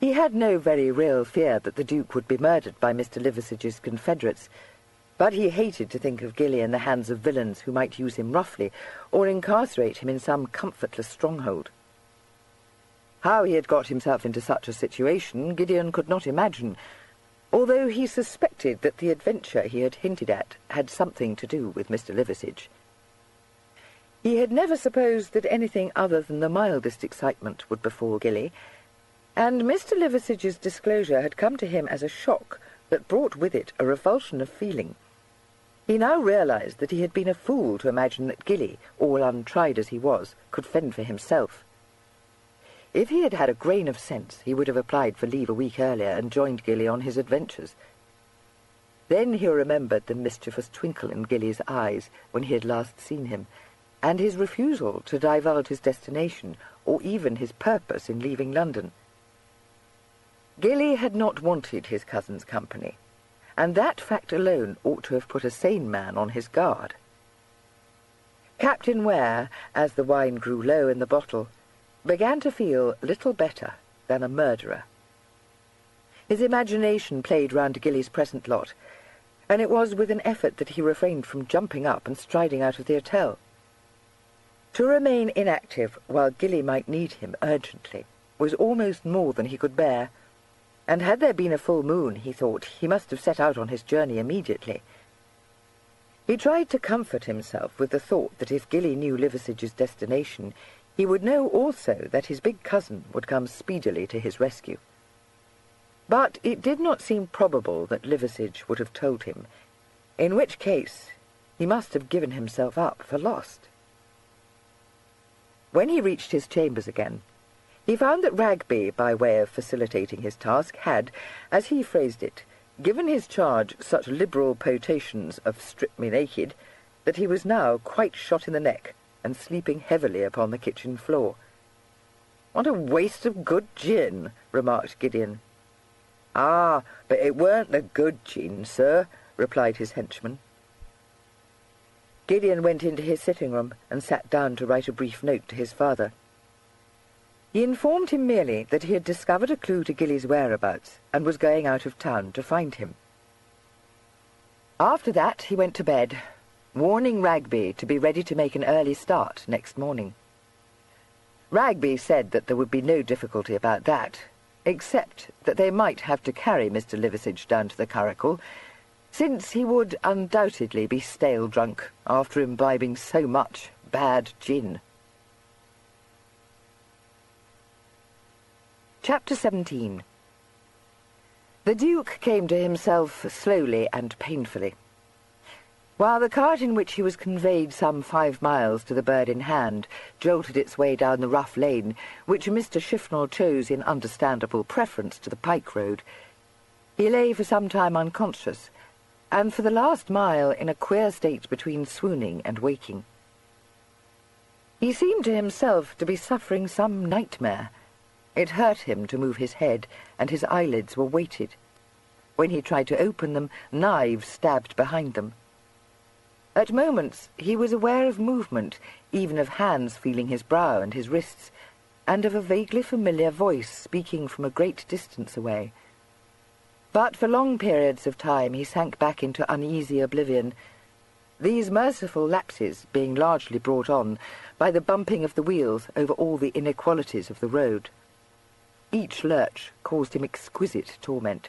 He had no very real fear that the Duke would be murdered by Mr. Liversidge's confederates, But he hated to think of Gilly in the hands of villains who might use him roughly or incarcerate him in some comfortless stronghold. How he had got himself into such a situation, Gideon could not imagine, although he suspected that the adventure he had hinted at had something to do with Mr. Liversidge. He had never supposed that anything other than the mildest excitement would befall Gilly, and Mr. Liversidge's disclosure had come to him as a shock that brought with it a revulsion of feeling. He now realized that he had been a fool to imagine that Gilly, all untried as he was, could fend for himself. If he had had a grain of sense, he would have applied for leave a week earlier and joined Gilly on his adventures. Then he remembered the mischievous twinkle in Gilly's eyes when he had last seen him, and his refusal to divulge his destination or even his purpose in leaving London. Gilly had not wanted his cousin's company, and that fact alone ought to have put a sane man on his guard. Captain Ware, as the wine grew low in the bottle, began to feel little better than a murderer. His imagination played round Gilly's present lot, and it was with an effort that he refrained from jumping up and striding out of the hotel. To remain inactive while Gilly might need him urgently was almost more than he could bear, and had there been a full moon, he thought, he must have set out on his journey immediately. He tried to comfort himself with the thought that if Gilly knew Liversidge's destination, he would know also that his big cousin would come speedily to his rescue. But it did not seem probable that Liversidge would have told him, in which case he must have given himself up for lost. When he reached his chambers again, he found that Ragby, by way of facilitating his task, had, as he phrased it, given his charge such liberal potations of strip me naked that he was now quite shot in the neck and sleeping heavily upon the kitchen floor. "What a waste of good gin," remarked Gideon. "Ah, but it weren't the good gin, sir," replied his henchman. Gideon went into his sitting-room and sat down to write a brief note to his father. He informed him merely that he had discovered a clue to Gilly's whereabouts and was going out of town to find him. After that he went to bed, warning Ragby to be ready to make an early start next morning. Ragby said that there would be no difficulty about that, except that they might have to carry Mr. Liversidge down to the curricle, since he would undoubtedly be stale drunk after imbibing so much bad gin. Chapter 17. The Duke came to himself slowly and painfully. While the cart in which he was conveyed some 5 miles to the Bird in Hand jolted its way down the rough lane, which Mr. Shifnal chose in understandable preference to the pike road, he lay for some time unconscious, and for the last mile in a queer state between swooning and waking. He seemed to himself to be suffering some nightmare. It hurt him to move his head, and his eyelids were weighted. When he tried to open them, knives stabbed behind them. At moments he was aware of movement, even of hands feeling his brow and his wrists, and of a vaguely familiar voice speaking from a great distance away. But for long periods of time he sank back into uneasy oblivion, these merciful lapses being largely brought on by the bumping of the wheels over all the inequalities of the road. Each lurch caused him exquisite torment,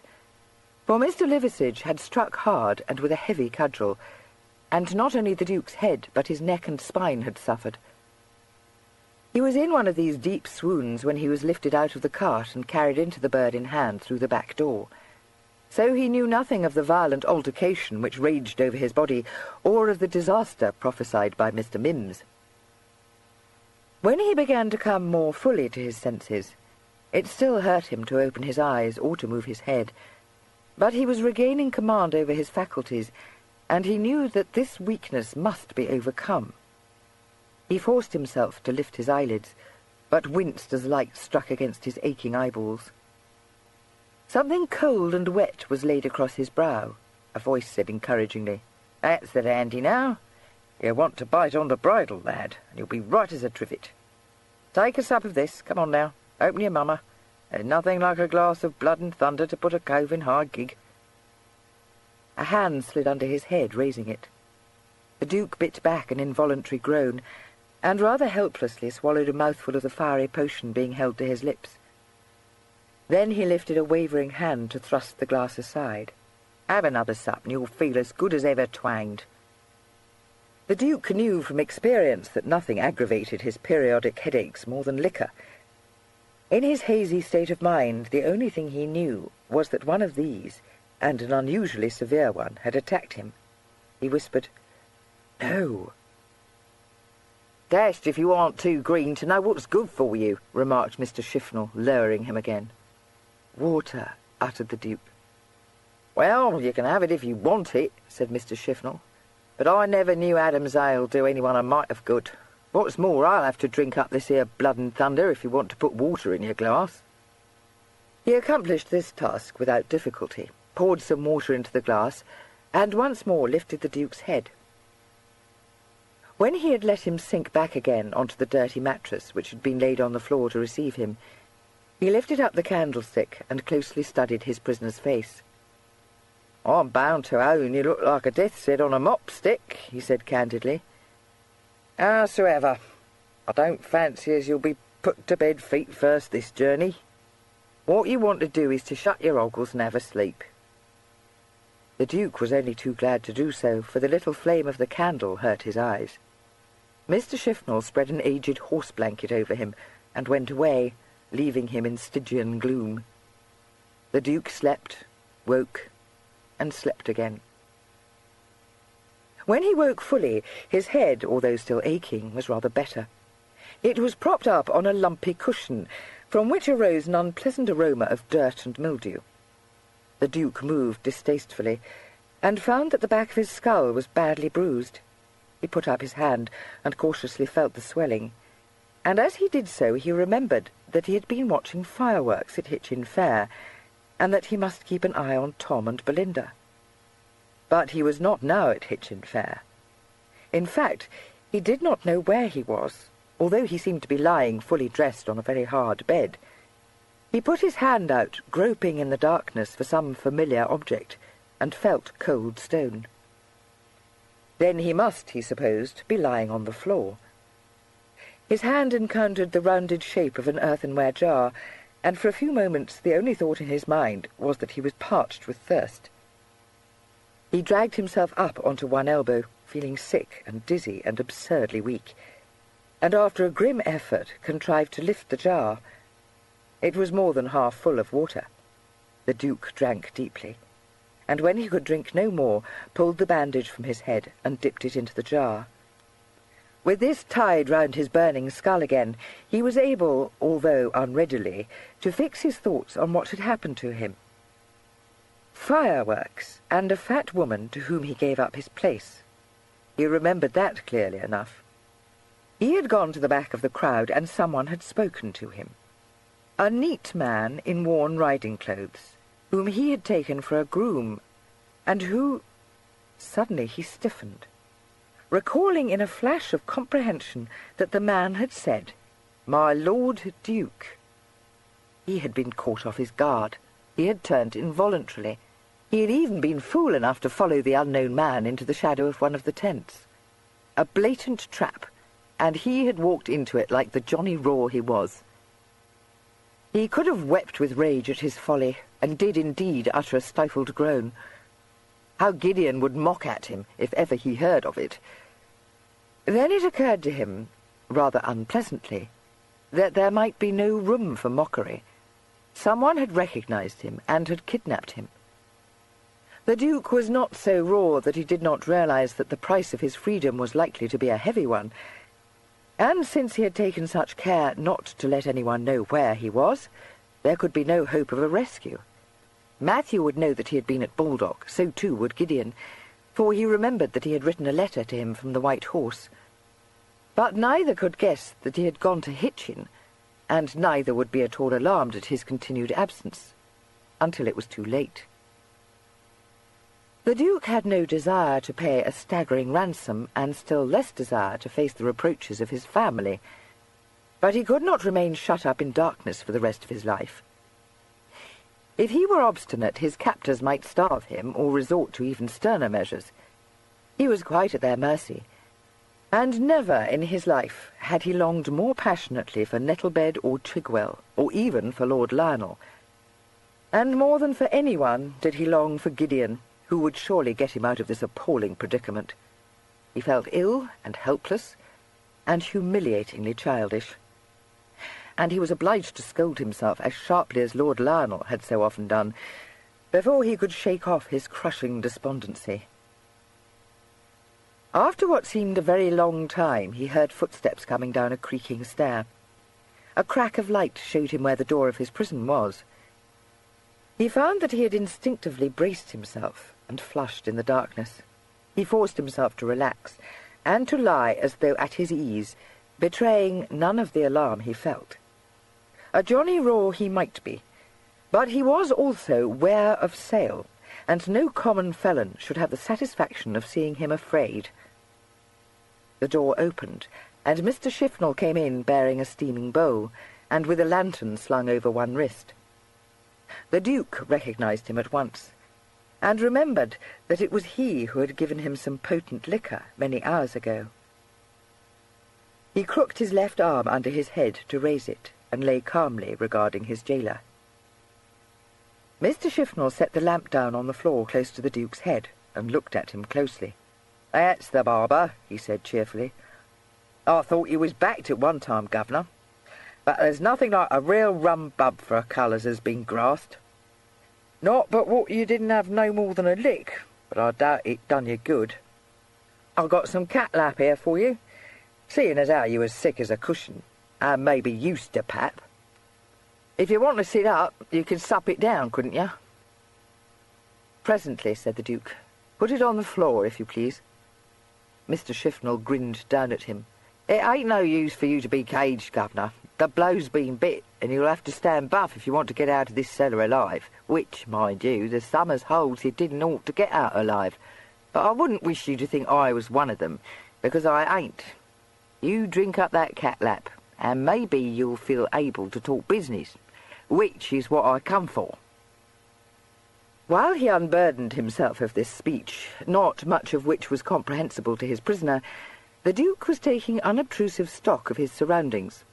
for Mr. Liversidge had struck hard and with a heavy cudgel, and not only the Duke's head, but his neck and spine had suffered. He was in one of these deep swoons when he was lifted out of the cart and carried into the Bird in Hand through the back door. So he knew nothing of the violent altercation which raged over his body, or of the disaster prophesied by Mr. Mims. When he began to come more fully to his senses, it still hurt him to open his eyes or to move his head, but he was regaining command over his faculties, and he knew that this weakness must be overcome. He forced himself to lift his eyelids, but winced as light struck against his aching eyeballs. Something cold and wet was laid across his brow. A voice said encouragingly, "That's the dandy now. You want to bite on the bridle, lad, and you'll be right as a trivet. Take a sup of this. Come on now. Open your mummer. There's nothing like a glass of blood and thunder to put a cove in high gig." A hand slid under his head, raising it. The Duke bit back an involuntary groan, and rather helplessly swallowed a mouthful of the fiery potion being held to his lips. Then he lifted a wavering hand to thrust the glass aside. "Have another sup, and you'll feel as good as ever twanged." The Duke knew from experience that nothing aggravated his periodic headaches more than liquor. In his hazy state of mind, the only thing he knew was that one of these, and an unusually severe one, had attacked him. He whispered, "No." "Dashed if you aren't too green to know what's good for you," remarked Mr. Shifnal, lowering him again. "Water," uttered the Duke. "Well, you can have it if you want it," said Mr. Shifnal. "But I never knew Adam's ale do anyone a mite of good. What's more, I'll have to drink up this here blood and thunder if you want to put water in your glass." He accomplished this task without difficulty, poured some water into the glass, and once more lifted the Duke's head. When he had let him sink back again onto the dirty mattress which had been laid on the floor to receive him, he lifted up the candlestick and closely studied his prisoner's face. "I'm bound to own you look like a death's head on a mop-stick," he said candidly. "Howsoever, I don't fancy as you'll be put to bed feet first this journey. What you want to do is to shut your ogles and have a sleep." The Duke was only too glad to do so, for the little flame of the candle hurt his eyes. Mr. Shifnal spread an aged horse-blanket over him and went away, leaving him in Stygian gloom. The Duke slept, woke, and slept again. When he woke fully, his head, although still aching, was rather better. It was propped up on a lumpy cushion, from which arose an unpleasant aroma of dirt and mildew. The Duke moved distastefully, and found that the back of his skull was badly bruised. He put up his hand and cautiously felt the swelling, and as he did so he remembered that he had been watching fireworks at Hitchin Fair, and that he must keep an eye on Tom and Belinda. But he was not now at Hitchin Fair. In fact, he did not know where he was, although he seemed to be lying fully dressed on a very hard bed. He put his hand out, groping in the darkness for some familiar object, and felt cold stone. Then he must, he supposed, be lying on the floor. His hand encountered the rounded shape of an earthenware jar, and for a few moments the only thought in his mind was that he was parched with thirst. He dragged himself up onto one elbow, feeling sick and dizzy and absurdly weak, and after a grim effort contrived to lift the jar. It was more than half full of water. The Duke drank deeply, and when he could drink no more, pulled the bandage from his head and dipped it into the jar. With this tied round his burning skull again, he was able, although unreadily, to fix his thoughts on what had happened to him. Fireworks, and a fat woman to whom he gave up his place. He remembered that clearly enough. He had gone to the back of the crowd, and someone had spoken to him. A neat man in worn riding clothes, whom he had taken for a groom, and who... Suddenly he stiffened, recalling in a flash of comprehension that the man had said, "My Lord Duke." He had been caught off his guard. He had turned involuntarily. He had even been fool enough to follow the unknown man into the shadow of one of the tents. A blatant trap, and he had walked into it like the Johnny Raw he was. He could have wept with rage at his folly, and did indeed utter a stifled groan. How Gideon would mock at him, if ever he heard of it. Then it occurred to him, rather unpleasantly, that there might be no room for mockery. Someone had recognized him and had kidnapped him. The Duke was not so raw that he did not realize that the price of his freedom was likely to be a heavy one, and since he had taken such care not to let anyone know where he was, there could be no hope of a rescue. Matthew would know that he had been at Baldock, so too would Gideon, for he remembered that he had written a letter to him from the White Horse. But neither could guess that he had gone to Hitchin, and neither would be at all alarmed at his continued absence, until it was too late. The Duke had no desire to pay a staggering ransom, and still less desire to face the reproaches of his family, but he could not remain shut up in darkness for the rest of his life. If he were obstinate, his captors might starve him or resort to even sterner measures. He was quite at their mercy, and never in his life had he longed more passionately for Nettlebed or Chigwell, or even for Lord Lionel. And more than for anyone did he long for Gideon, who would surely get him out of this appalling predicament. He felt ill and helpless, and humiliatingly childish. And he was obliged to scold himself as sharply as Lord Lionel had so often done, before he could shake off his crushing despondency. After what seemed a very long time, he heard footsteps coming down a creaking stair. A crack of light showed him where the door of his prison was. He found that he had instinctively braced himself and flushed in the darkness. He forced himself to relax, and to lie as though at his ease, betraying none of the alarm he felt. A Johnny Raw he might be, but he was also ware of sail, and no common felon should have the satisfaction of seeing him afraid. The door opened, and Mr. Shifnal came in bearing a steaming bowl, and with a lantern slung over one wrist. The Duke recognized him at once, and remembered that it was he who had given him some potent liquor many hours ago. He crooked his left arm under his head to raise it, and lay calmly regarding his jailer. Mr. Shifnal set the lamp down on the floor close to the Duke's head, and looked at him closely. "That's the barber," he said cheerfully. "I thought you was backed at one time, Governor, but there's nothing like a real rum bub for a cull as has been grassed. Not but what you didn't have no more than a lick, but I doubt it done you good. I've got some cat lap here for you, seeing as how you was sick as a cushion, and maybe used to pap. If you want to sit up, you could sup it down, couldn't you?" "Presently," said the Duke. "Put it on the floor, if you please." Mr. Shifnal grinned down at him. "It ain't no use for you to be caged, Governor. The blow's been bit, and you'll have to stand buff if you want to get out of this cellar alive, which, mind you, there's some as holds you didn't ought to get out alive. But I wouldn't wish you to think I was one of them, because I ain't. You drink up that cat lap, and maybe you'll feel able to talk business, which is what I come for." While he unburdened himself of this speech, not much of which was comprehensible to his prisoner, the Duke was taking unobtrusive stock of his surroundings.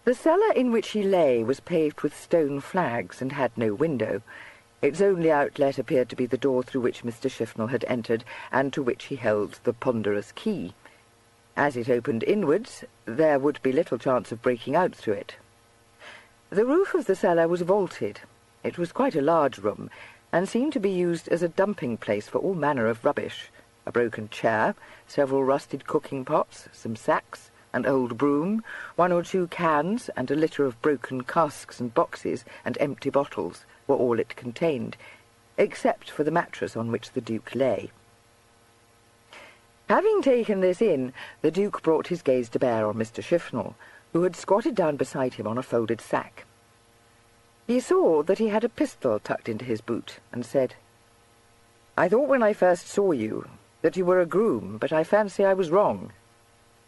The cellar in which he lay was paved with stone flags and had no window. Its only outlet appeared to be the door through which Mr. Shifnal had entered, and to which he held the ponderous key. As it opened inwards, there would be little chance of breaking out through it. The roof of the cellar was vaulted. It was quite a large room, and seemed to be used as a dumping place for all manner of rubbish. A broken chair, several rusted cooking pots, some sacks, an old broom, 1 or 2 cans, and a litter of broken casks and boxes and empty bottles were all it contained, except for the mattress on which the Duke lay. Having taken this in, the Duke brought his gaze to bear on Mr. Shifnal, who had squatted down beside him on a folded sack. He saw that he had a pistol tucked into his boot, and said, "I thought when I first saw you that you were a groom, but I fancy I was wrong.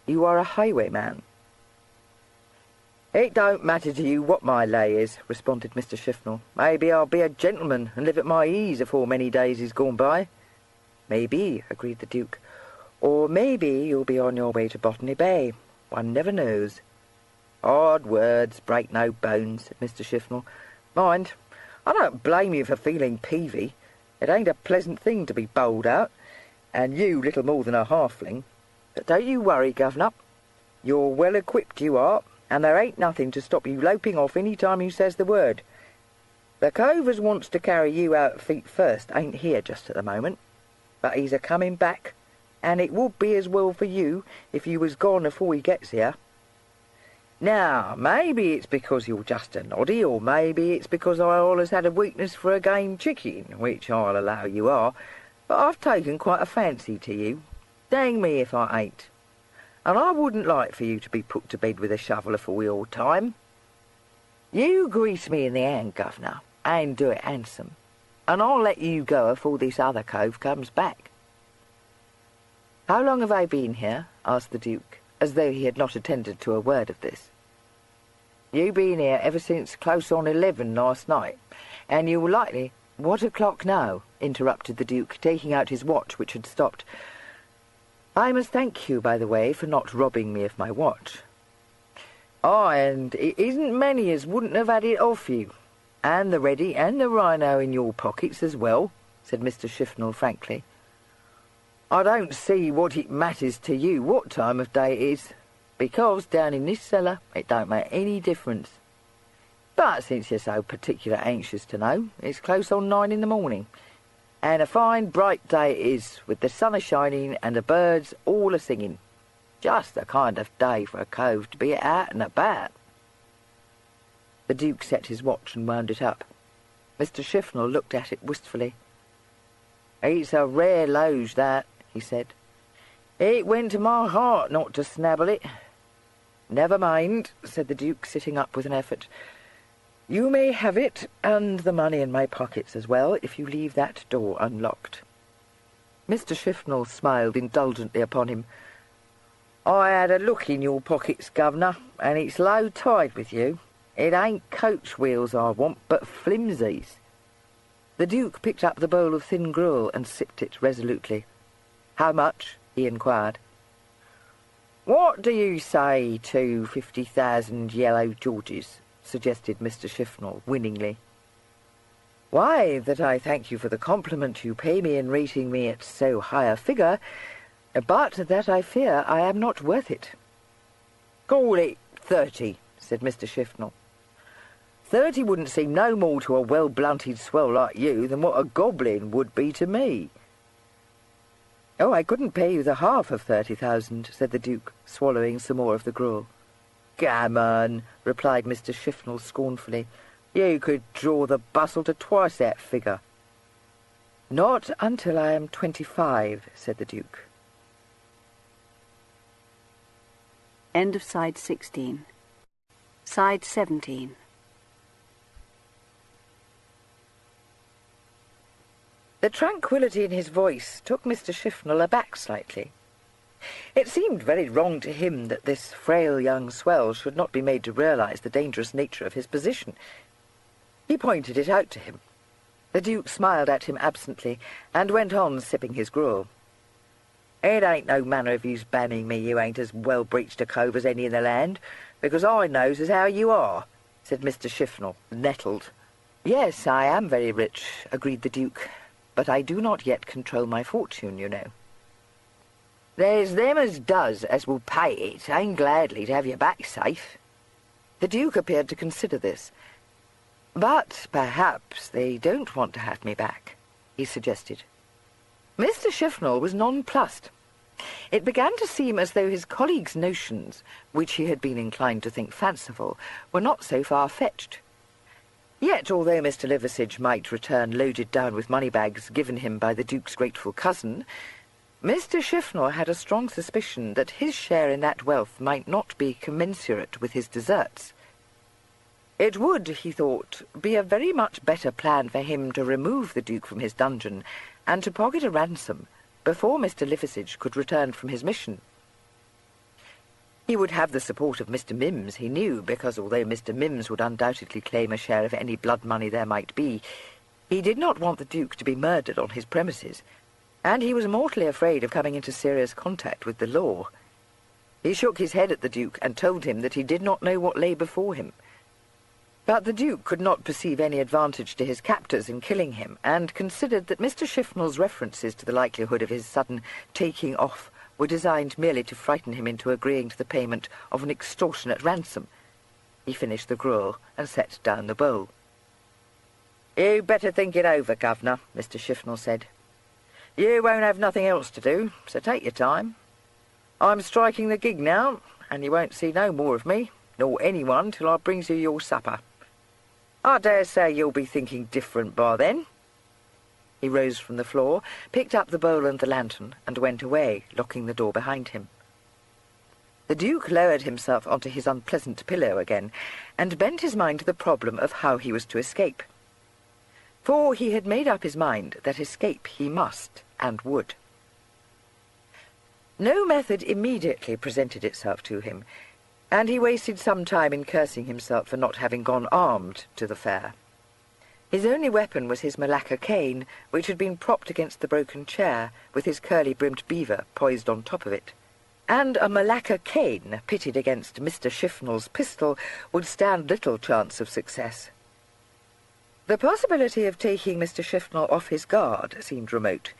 You are a highwayman." "It don't matter to you what my lay is," responded Mr. Shifnal. "Maybe I'll be a gentleman and live at my ease afore many days is gone by." "Maybe," agreed the Duke. "Or maybe you'll be on your way to Botany Bay. One never knows." "Hard words break no bones," said Mr. Shifnal. "Mind, I don't blame you for feeling peevy. It ain't a pleasant thing to be bowled out, and you little more than a halfling. But don't you worry, Governor. You're well equipped, you are, and there ain't nothing to stop you loping off any time you says the word. The cove as wants to carry you out feet first ain't here just at the moment, but he's a-coming back, and it would be as well for you if you was gone afore he gets here. Now, maybe it's because you're just a noddy, or maybe it's because I allers had a weakness for a game chicken, which I'll allow you are, but I've taken quite a fancy to you. Dang me if I ain't. And I wouldn't like for you to be put to bed with a shovel afore your time. You grease me in the hand, Governor, and do it handsome, and I'll let you go afore this other cove comes back." "How long have I been here?" asked the Duke, as though he had not attended to a word of this. "You been here ever since close on 11 last night, And you will likely— "What o'clock now?" interrupted the Duke, taking out his watch, which had stopped. "I must thank you, by the way, for not robbing me of my watch." "Aye, and it isn't many as wouldn't have had it off you. And the ready and the rhino in your pockets as well," said Mr. Shifnal frankly. "I don't see what it matters to you what time of day it is, because down in this cellar it don't make any difference. But since you're so particular anxious to know, it's close on 9 in the morning, and a fine bright day it is, with the sun a-shining and the birds all a-singing. Just the kind of day for a cove to be out and about." The Duke set his watch and wound it up. Mr. Shifnal looked at it wistfully. "It's a rare loge, that," he said. "It went to my heart not to snabble it." "Never mind," said the Duke, sitting up with an effort. "You may have it, and the money in my pockets as well, if you leave that door unlocked." Mr. Shifnal smiled indulgently upon him. "I had a look in your pockets, Governor, and it's low tide with you. It ain't coach wheels I want, but flimsies." The Duke picked up the bowl of thin gruel and sipped it resolutely. "How much?" he inquired. "What do you say to 50,000 yellow Georges?" suggested Mr. Shifnal winningly. "Why, that I thank you for the compliment you pay me in rating me at so high a figure, but that I fear I am not worth it." "Call it 30, said Mr. Shifnal. 30 wouldn't seem no more to a well-blunted swell like you than what a goblin would be to me." "Oh, I couldn't pay you the half of 30,000, said the Duke, swallowing some more of the gruel. "Gammon," replied Mr. Shifnal scornfully. "You could draw the bustle to twice that figure." "Not until I am 25, said the Duke. End of side 16. Side 17. The tranquillity in his voice took Mr. Shifnal aback slightly. It seemed very wrong to him that this frail young swell should not be made to realize the dangerous nature of his position. He pointed it out to him. The Duke smiled at him absently, and went on sipping his gruel. "It ain't no manner of use banning me you ain't as well breeched a cove as any in the land, because I knows as how you are," said Mr. Shifnal, nettled. "Yes, I am very rich," agreed the Duke, "but I do not yet control my fortune, you know." "There's them as does as will pay it, and gladly, to have you back safe." The Duke appeared to consider this. "But perhaps they don't want to have me back," he suggested. Mr. Shifnal was nonplussed. It began to seem as though his colleague's notions, which he had been inclined to think fanciful, were not so far-fetched. Yet, although Mr. Liversidge might return loaded down with money-bags given him by the Duke's grateful cousin, Mr. Shifnal had a strong suspicion that his share in that wealth might not be commensurate with his deserts. It would, he thought, be a very much better plan for him to remove the Duke from his dungeon and to pocket a ransom before Mr. Liversidge could return from his mission. He would have the support of Mr. Mimms, he knew, because although Mr. Mimms would undoubtedly claim a share of any blood money there might be, he did not want the Duke to be murdered on his premises, and he was mortally afraid of coming into serious contact with the law. He shook his head at the Duke and told him that he did not know what lay before him. But the Duke could not perceive any advantage to his captors in killing him, and considered that Mr. Shifnal's references to the likelihood of his sudden taking off were designed merely to frighten him into agreeing to the payment of an extortionate ransom. He finished the gruel and set down the bowl. "You'd better think it over, Governor," Mr. Shifnal said. "You won't have nothing else to do, so take your time. I'm striking the gig now, and you won't see no more of me, nor anyone, till I brings you your supper. I dare say you'll be thinking different by then." He rose from the floor, picked up the bowl and the lantern, and went away, locking the door behind him. The Duke lowered himself onto his unpleasant pillow again, and bent his mind to the problem of how he was to escape. For he had made up his mind that escape he must and would. No method immediately presented itself to him, and he wasted some time in cursing himself for not having gone armed to the fair. His only weapon was his Malacca cane, which had been propped against the broken chair, with his curly-brimmed beaver poised on top of it. And a Malacca cane pitted against Mr. Shifnal's pistol would stand little chance of success. The possibility of taking Mr. Shifnal off his guard seemed remote.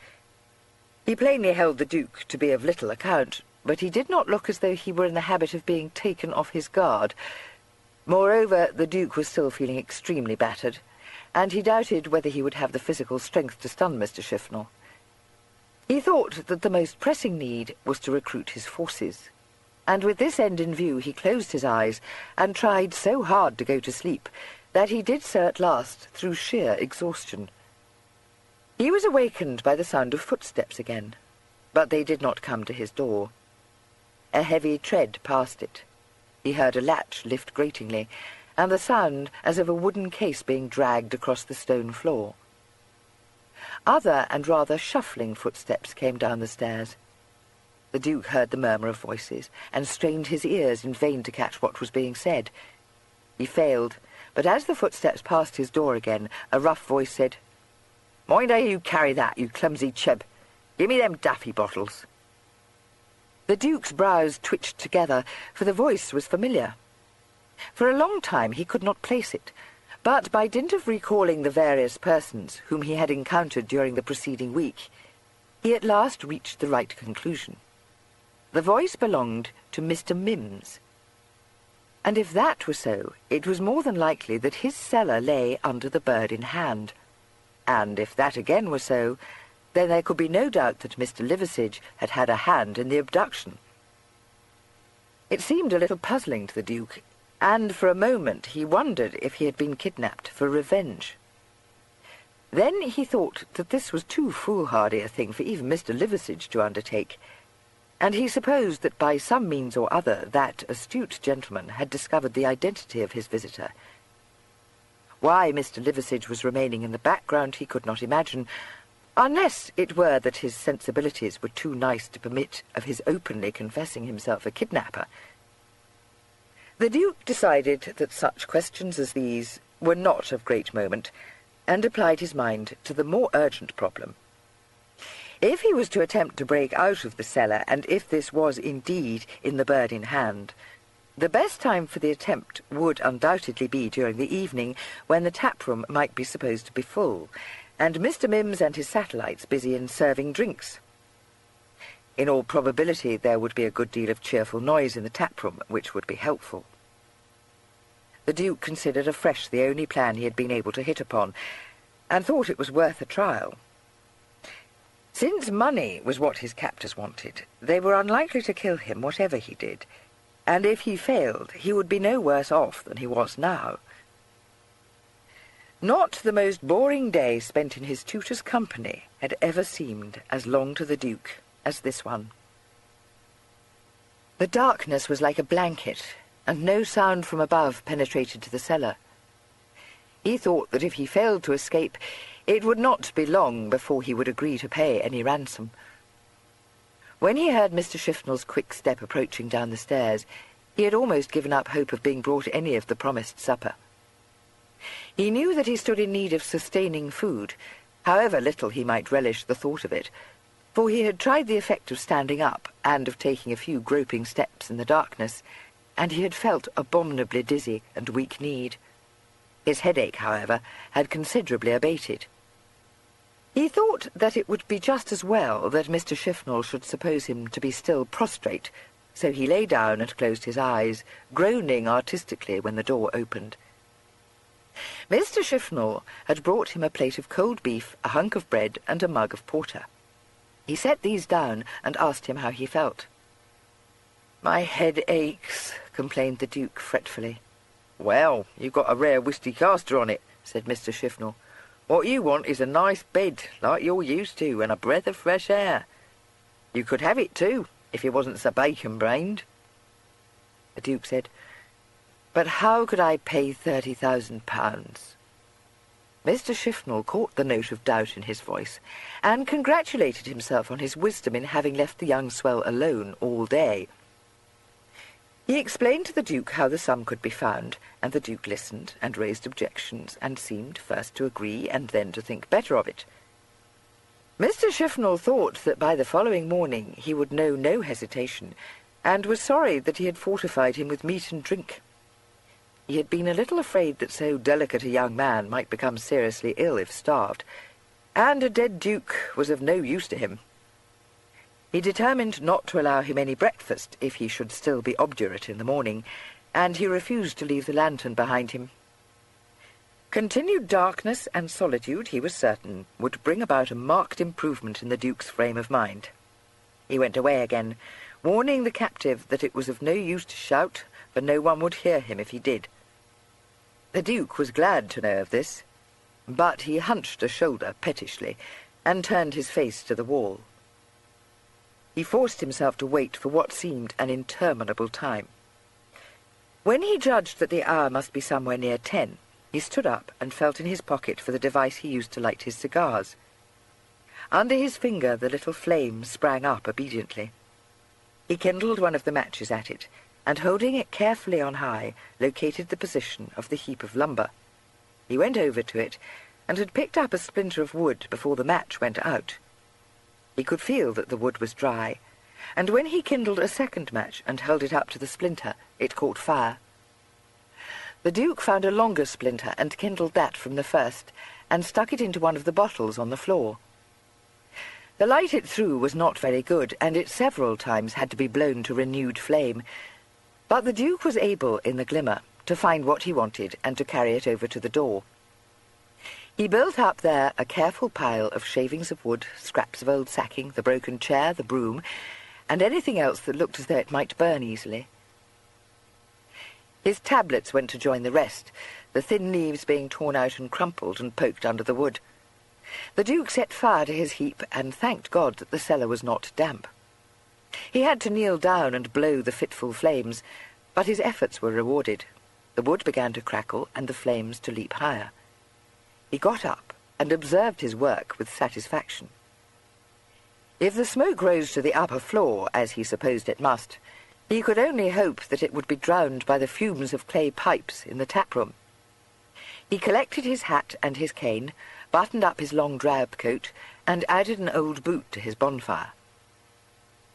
He plainly held the Duke to be of little account, but he did not look as though he were in the habit of being taken off his guard. Moreover, the Duke was still feeling extremely battered, and he doubted whether he would have the physical strength to stun Mr. Shifnal. He thought that the most pressing need was to recruit his forces, and with this end in view he closed his eyes and tried so hard to go to sleep that he did so at last through sheer exhaustion. He was awakened by the sound of footsteps again, but they did not come to his door. A heavy tread passed it. He heard a latch lift gratingly, and the sound as of a wooden case being dragged across the stone floor. Other and rather shuffling footsteps came down the stairs. The Duke heard the murmur of voices, and strained his ears in vain to catch what was being said. He failed, but as the footsteps passed his door again, a rough voice said, "Mind how you carry that, you clumsy chib. Give me them daffy bottles." The Duke's brows twitched together, for the voice was familiar. For a long time he could not place it, but by dint of recalling the various persons whom he had encountered during the preceding week, he at last reached the right conclusion. The voice belonged to Mr. Mims, and if that were so, it was more than likely that his cellar lay under the Bird in Hand, and if that again were so, then there could be no doubt that Mr. Liversidge had had a hand in the abduction. It seemed a little puzzling to the Duke, and for a moment he wondered if he had been kidnapped for revenge. Then he thought that this was too foolhardy a thing for even Mr. Liversidge to undertake, and he supposed that by some means or other that astute gentleman had discovered the identity of his visitor. Why Mr. Liversidge was remaining in the background he could not imagine, unless it were that his sensibilities were too nice to permit of his openly confessing himself a kidnapper. The Duke decided that such questions as these were not of great moment, and applied his mind to the more urgent problem. If he was to attempt to break out of the cellar, and if this was indeed in the Bird in Hand, the best time for the attempt would undoubtedly be during the evening, when the tap-room might be supposed to be full, and Mr. Mims and his satellites busy in serving drinks. In all probability there would be a good deal of cheerful noise in the tap-room, which would be helpful. The Duke considered afresh the only plan he had been able to hit upon, and thought it was worth a trial. Since money was what his captors wanted, they were unlikely to kill him whatever he did, and if he failed, he would be no worse off than he was now. Not the most boring day spent in his tutor's company had ever seemed as long to the Duke as this one. The darkness was like a blanket, and no sound from above penetrated to the cellar. He thought that if he failed to escape, it would not be long before he would agree to pay any ransom. When he heard Mr. Shifnal's quick step approaching down the stairs, he had almost given up hope of being brought any of the promised supper. He knew that he stood in need of sustaining food, however little he might relish the thought of it, for he had tried the effect of standing up and of taking a few groping steps in the darkness, and he had felt abominably dizzy and weak-kneed. His headache, however, had considerably abated. He thought that it would be just as well that Mr. Shifnal should suppose him to be still prostrate, so he lay down and closed his eyes, groaning artistically when the door opened. Mr. Shifnal had brought him a plate of cold beef, a hunk of bread, and a mug of porter. He set these down and asked him how he felt. "My head aches," complained the Duke fretfully. "Well, you've got a rare whisky caster on it," said Mr. Shifnal. "What you want is a nice bed, like you're used to, and a breath of fresh air. You could have it, too, if you wasn't so bacon-brained." The Duke said, "But how could I pay £30,000? Mr. Shifnal caught the note of doubt in his voice, and congratulated himself on his wisdom in having left the young swell alone all day. He explained to the Duke how the sum could be found, and the Duke listened and raised objections, and seemed first to agree and then to think better of it. Mr. Chifnell thought that by the following morning he would know no hesitation, and was sorry that he had fortified him with meat and drink. He had been a little afraid that so delicate a young man might become seriously ill if starved, and a dead Duke was of no use to him. He determined not to allow him any breakfast if he should still be obdurate in the morning, and he refused to leave the lantern behind him. Continued darkness and solitude, he was certain, would bring about a marked improvement in the Duke's frame of mind. He went away again, warning the captive that it was of no use to shout, for no one would hear him if he did. The Duke was glad to know of this, but he hunched a shoulder pettishly, and turned his face to the wall. He forced himself to wait for what seemed an interminable time. When he judged that the hour must be somewhere near 10, he stood up and felt in his pocket for the device he used to light his cigars. Under his finger the little flame sprang up obediently. He kindled one of the matches at it, and holding it carefully on high, located the position of the heap of lumber. He went over to it, and had picked up a splinter of wood before the match went out. He could feel that the wood was dry, and when he kindled a second match and held it up to the splinter, it caught fire. The Duke found a longer splinter and kindled that from the first, and stuck it into one of the bottles on the floor. The light it threw was not very good, and it several times had to be blown to renewed flame, but the Duke was able, in the glimmer, to find what he wanted and to carry it over to the door. He built up there a careful pile of shavings of wood, scraps of old sacking, the broken chair, the broom, and anything else that looked as though it might burn easily. His tablets went to join the rest, the thin leaves being torn out and crumpled and poked under the wood. The Duke set fire to his heap and thanked God that the cellar was not damp. He had to kneel down and blow the fitful flames, but his efforts were rewarded. The wood began to crackle and the flames to leap higher. He got up and observed his work with satisfaction. If the smoke rose to the upper floor, as he supposed it must, he could only hope that it would be drowned by the fumes of clay pipes in the tap-room. He collected his hat and his cane, buttoned up his long drab coat, and added an old boot to his bonfire.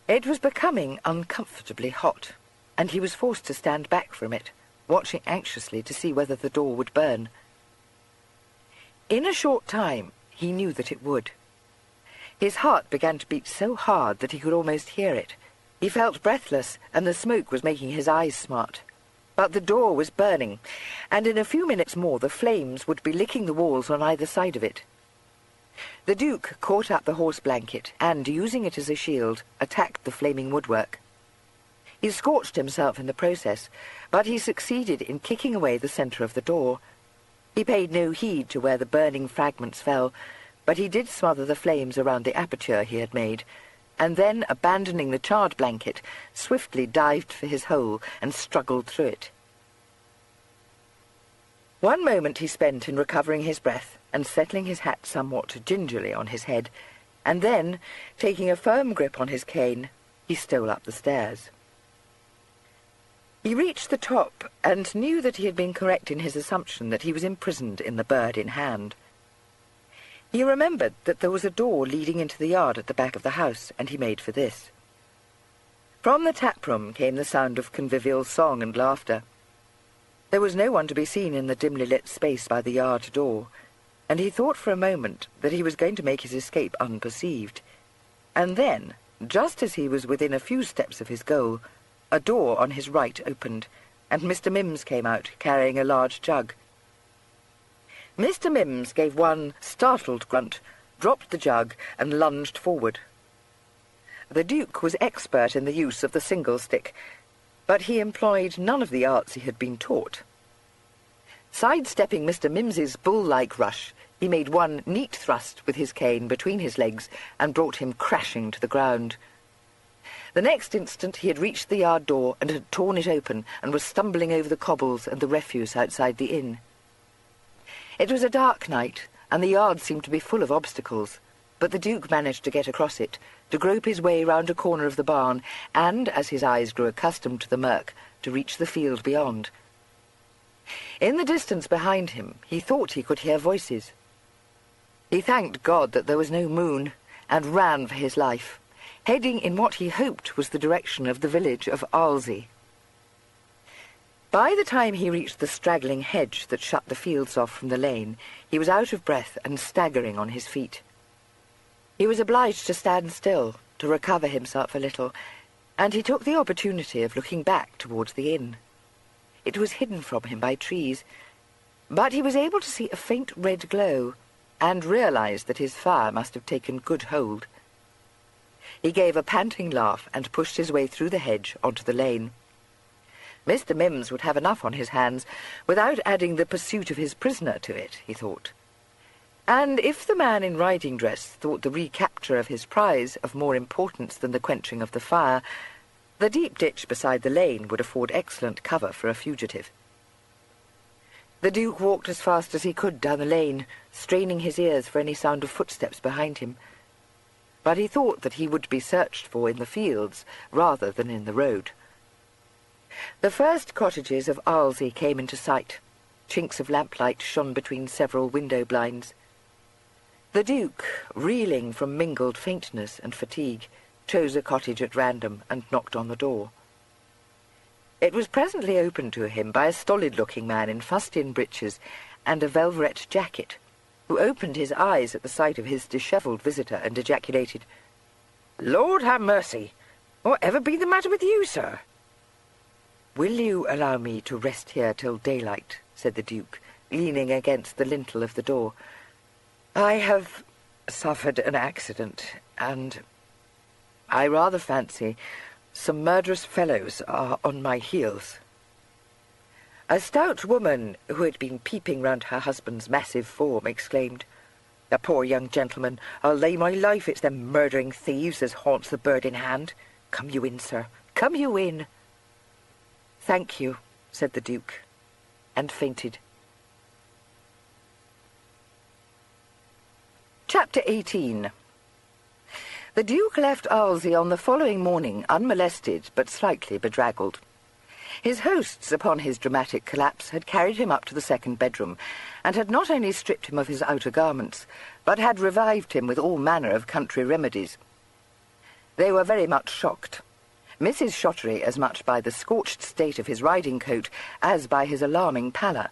It was becoming uncomfortably hot, and he was forced to stand back from it, watching anxiously to see whether the door would burn. In a short time, he knew that it would. His heart began to beat so hard that he could almost hear it. He felt breathless, and the smoke was making his eyes smart. But the door was burning, and in a few minutes more the flames would be licking the walls on either side of it. The Duke caught up the horse blanket, and, using it as a shield, attacked the flaming woodwork. He scorched himself in the process, but he succeeded in kicking away the centre of the door. He paid no heed to where the burning fragments fell, but he did smother the flames around the aperture he had made, and then, abandoning the charred blanket, swiftly dived for his hole and struggled through it. One moment he spent in recovering his breath and settling his hat somewhat gingerly on his head, and then, taking a firm grip on his cane, he stole up the stairs. He reached the top and knew that he had been correct in his assumption that he was imprisoned in the bird in hand. He remembered that there was a door leading into the yard at the back of the house, and he made for this. From the tap-room came the sound of convivial song and laughter. There was no one to be seen in the dimly lit space by the yard door, and he thought for a moment that he was going to make his escape unperceived. And then, just as he was within a few steps of his goal, a door on his right opened, and Mr. Mims came out, carrying a large jug. Mr. Mims gave one startled grunt, dropped the jug, and lunged forward. The Duke was expert in the use of the single stick, but he employed none of the arts he had been taught. Sidestepping Mr. Mims's bull-like rush, he made one neat thrust with his cane between his legs and brought him crashing to the ground. The next instant he had reached the yard door and had torn it open and was stumbling over the cobbles and the refuse outside the inn. It was a dark night, and the yard seemed to be full of obstacles, but the Duke managed to get across it, to grope his way round a corner of the barn, and, as his eyes grew accustomed to the murk, to reach the field beyond. In the distance behind him, he thought he could hear voices. He thanked God that there was no moon, and ran for his life, heading in what he hoped was the direction of the village of Arlesey. By the time he reached the straggling hedge that shut the fields off from the lane, he was out of breath and staggering on his feet. He was obliged to stand still, to recover himself a little, and he took the opportunity of looking back towards the inn. It was hidden from him by trees, but he was able to see a faint red glow, and realized that his fire must have taken good hold. He gave a panting laugh and pushed his way through the hedge onto the lane. Mr. Mims would have enough on his hands without adding the pursuit of his prisoner to it, he thought. And if the man in riding dress thought the recapture of his prize of more importance than the quenching of the fire, the deep ditch beside the lane would afford excellent cover for a fugitive. The Duke walked as fast as he could down the lane, straining his ears for any sound of footsteps behind him. But he thought that he would be searched for in the fields rather than in the road. The first cottages of Arlesey came into sight. Chinks of lamplight shone between several window blinds. The Duke, reeling from mingled faintness and fatigue, chose a cottage at random and knocked on the door. It was presently opened to him by a stolid-looking man in fustian breeches and a velvet jacket, who opened his eyes at the sight of his dishevelled visitor and ejaculated, "Lord have mercy! Whatever be the matter with you, sir?" "Will you allow me to rest here till daylight?" said the Duke, leaning against the lintel of the door. "I have suffered an accident, and I rather fancy some murderous fellows are on my heels." A stout woman, who had been peeping round her husband's massive form, exclaimed, "The poor young gentleman, I'll lay my life it's them murdering thieves as haunts the Bird in Hand. Come you in, sir, come you in." "Thank you," said the Duke, and fainted. Chapter 18. The Duke left Arlesey on the following morning unmolested but slightly bedraggled. His hosts, upon his dramatic collapse, had carried him up to the second bedroom, and had not only stripped him of his outer garments, but had revived him with all manner of country remedies. They were very much shocked. Mrs. Shottery as much by the scorched state of his riding-coat as by his alarming pallor,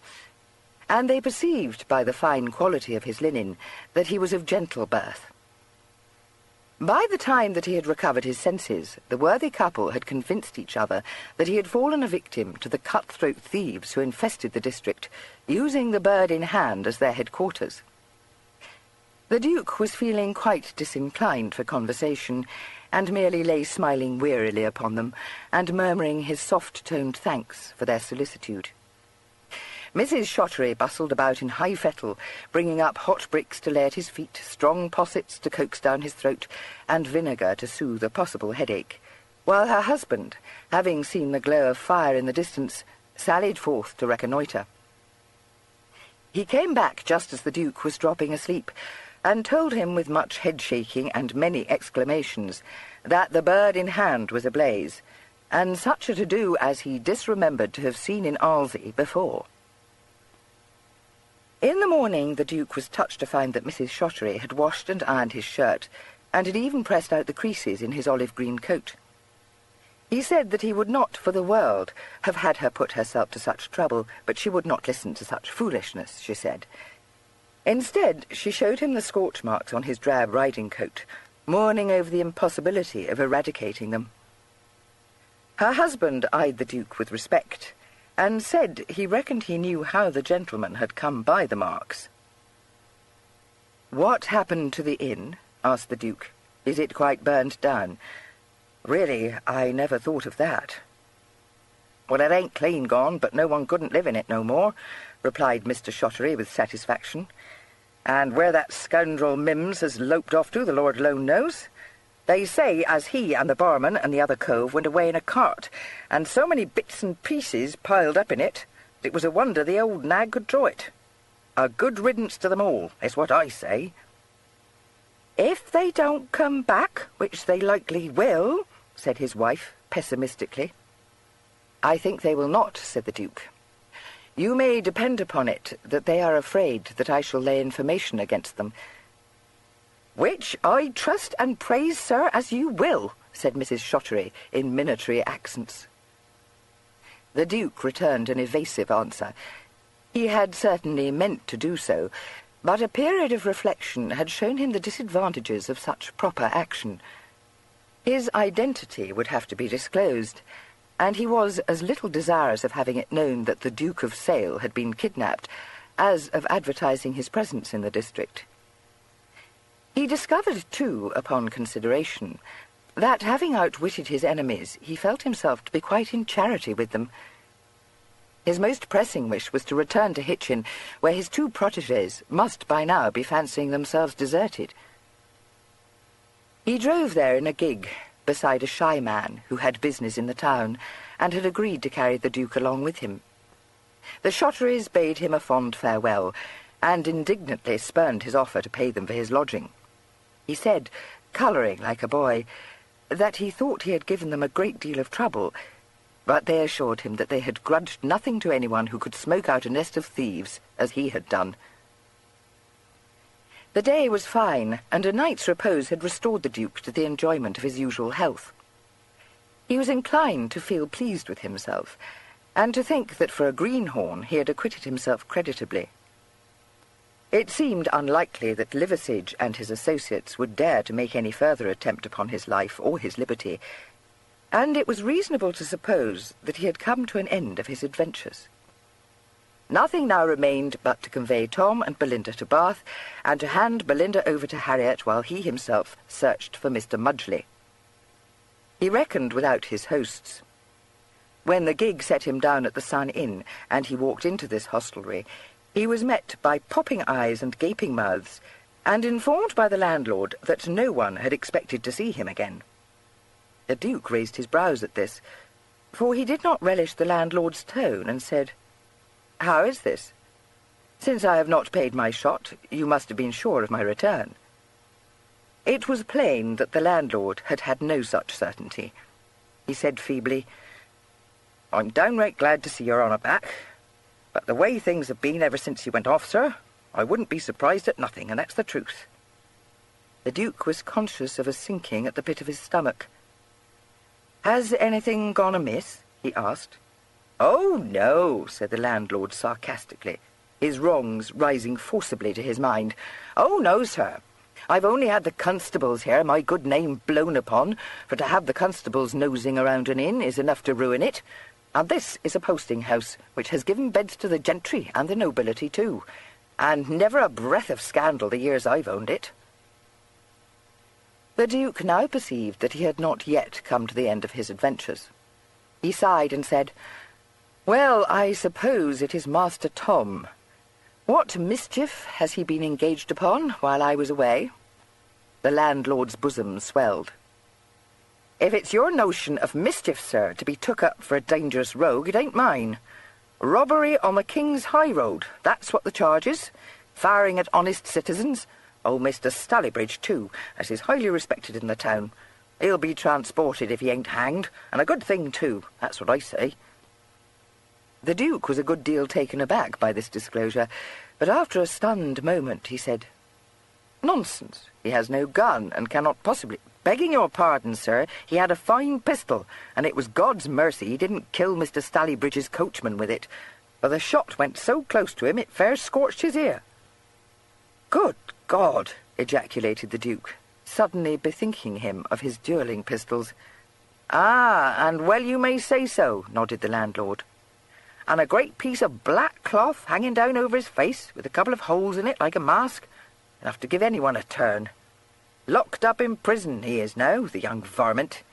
and they perceived by the fine quality of his linen that he was of gentle birth. By the time that he had recovered his senses, the worthy couple had convinced each other that he had fallen a victim to the cutthroat thieves who infested the district, using the Bird in Hand as their headquarters. The Duke was feeling quite disinclined for conversation, and merely lay smiling wearily upon them, and murmuring his soft-toned thanks for their solicitude. Mrs. Shottery bustled about in high fettle, bringing up hot bricks to lay at his feet, strong possets to coax down his throat, and vinegar to soothe a possible headache, while her husband, having seen the glow of fire in the distance, sallied forth to reconnoitre. He came back just as the Duke was dropping asleep, and told him with much head-shaking and many exclamations that the Bird in Hand was ablaze, and such a to-do as he disremembered to have seen in Arlesey before. In the morning the Duke was touched to find that Mrs. Shottery had washed and ironed his shirt, and had even pressed out the creases in his olive-green coat. He said that he would not, for the world, have had her put herself to such trouble, but she would not listen to such foolishness, she said. Instead, she showed him the scorch marks on his drab riding-coat, mourning over the impossibility of eradicating them. Her husband eyed the Duke with respect, and said he reckoned he knew how the gentleman had come by the marks. "What happened to the inn?" asked the Duke. "Is it quite burned down?" "Really, I never thought of that." "Well, it ain't clean gone, but no one couldn't live in it no more," replied Mr. Shottery with satisfaction. "And where that scoundrel Mims has loped off to, the Lord alone knows. They say as he and the barman and the other cove went away in a cart, and so many bits and pieces piled up in it, that it was a wonder the old nag could draw it. A good riddance to them all, is what I say." "If they don't come back, which they likely will," said his wife, pessimistically. "I think they will not," said the Duke. "You may depend upon it that they are afraid that I shall lay information against them." "Which I trust and praise, sir, as you will," said Mrs. Shottery in minatory accents. The Duke returned an evasive answer. He had certainly meant to do so, but a period of reflection had shown him the disadvantages of such proper action. His identity would have to be disclosed, and he was as little desirous of having it known that the Duke of Sale had been kidnapped as of advertising his presence in the district. He discovered, too, upon consideration, that having outwitted his enemies, he felt himself to be quite in charity with them. His most pressing wish was to return to Hitchin, where his two protégés must by now be fancying themselves deserted. He drove there in a gig, beside a shy man who had business in the town, and had agreed to carry the Duke along with him. The Shotterys bade him a fond farewell, and indignantly spurned his offer to pay them for his lodging. He said, colouring like a boy, that he thought he had given them a great deal of trouble, but they assured him that they had grudged nothing to anyone who could smoke out a nest of thieves, as he had done. The day was fine, and a night's repose had restored the Duke to the enjoyment of his usual health. He was inclined to feel pleased with himself, and to think that for a greenhorn he had acquitted himself creditably. It seemed unlikely that Liversidge and his associates would dare to make any further attempt upon his life or his liberty, and it was reasonable to suppose that he had come to an end of his adventures. Nothing now remained but to convey Tom and Belinda to Bath, and to hand Belinda over to Harriet while he himself searched for Mr. Mudgley. He reckoned without his hosts. When the gig set him down at the Sun Inn, and he walked into this hostelry, he was met by popping eyes and gaping mouths, and informed by the landlord that no one had expected to see him again. The Duke raised his brows at this, for he did not relish the landlord's tone, and said, "How is this? Since I have not paid my shot, you must have been sure of my return." It was plain that the landlord had had no such certainty. He said feebly, "I'm downright glad to see your honour back, but the way things have been ever since you went off, sir, I wouldn't be surprised at nothing, and that's the truth." The Duke was conscious of a sinking at the pit of his stomach. "Has anything gone amiss?" he asked. "Oh, no," said the landlord sarcastically, his wrongs rising forcibly to his mind. "Oh, no, sir. I've only had the constables here, my good name blown upon, for to have the constables nosing around an inn is enough to ruin it. And this is a posting-house, which has given beds to the gentry and the nobility too, and never a breath of scandal the years I've owned it." The Duke now perceived that he had not yet come to the end of his adventures. He sighed and said, "Well, I suppose it is Master Tom. What mischief has he been engaged upon while I was away?" The landlord's bosom swelled. "If it's your notion of mischief, sir, to be took up for a dangerous rogue, it ain't mine. Robbery on the King's High Road, that's what the charge is. Firing at honest citizens. Oh, Mr. Stallybridge, too, as is highly respected in the town. He'll be transported if he ain't hanged, and a good thing, too, that's what I say." The Duke was a good deal taken aback by this disclosure, but after a stunned moment he said, "Nonsense. He has no gun, and cannot possibly—" "Begging your pardon, sir, he had a fine pistol, and it was God's mercy he didn't kill Mr. Stallybridge's coachman with it, for the shot went so close to him it fair scorched his ear." "Good God!" ejaculated the Duke, suddenly bethinking him of his duelling pistols. "Ah, and well you may say so," nodded the landlord. "And a great piece of black cloth hanging down over his face, with a couple of holes in it like a mask, enough to give anyone a turn. Locked up in prison he is now, the young varmint."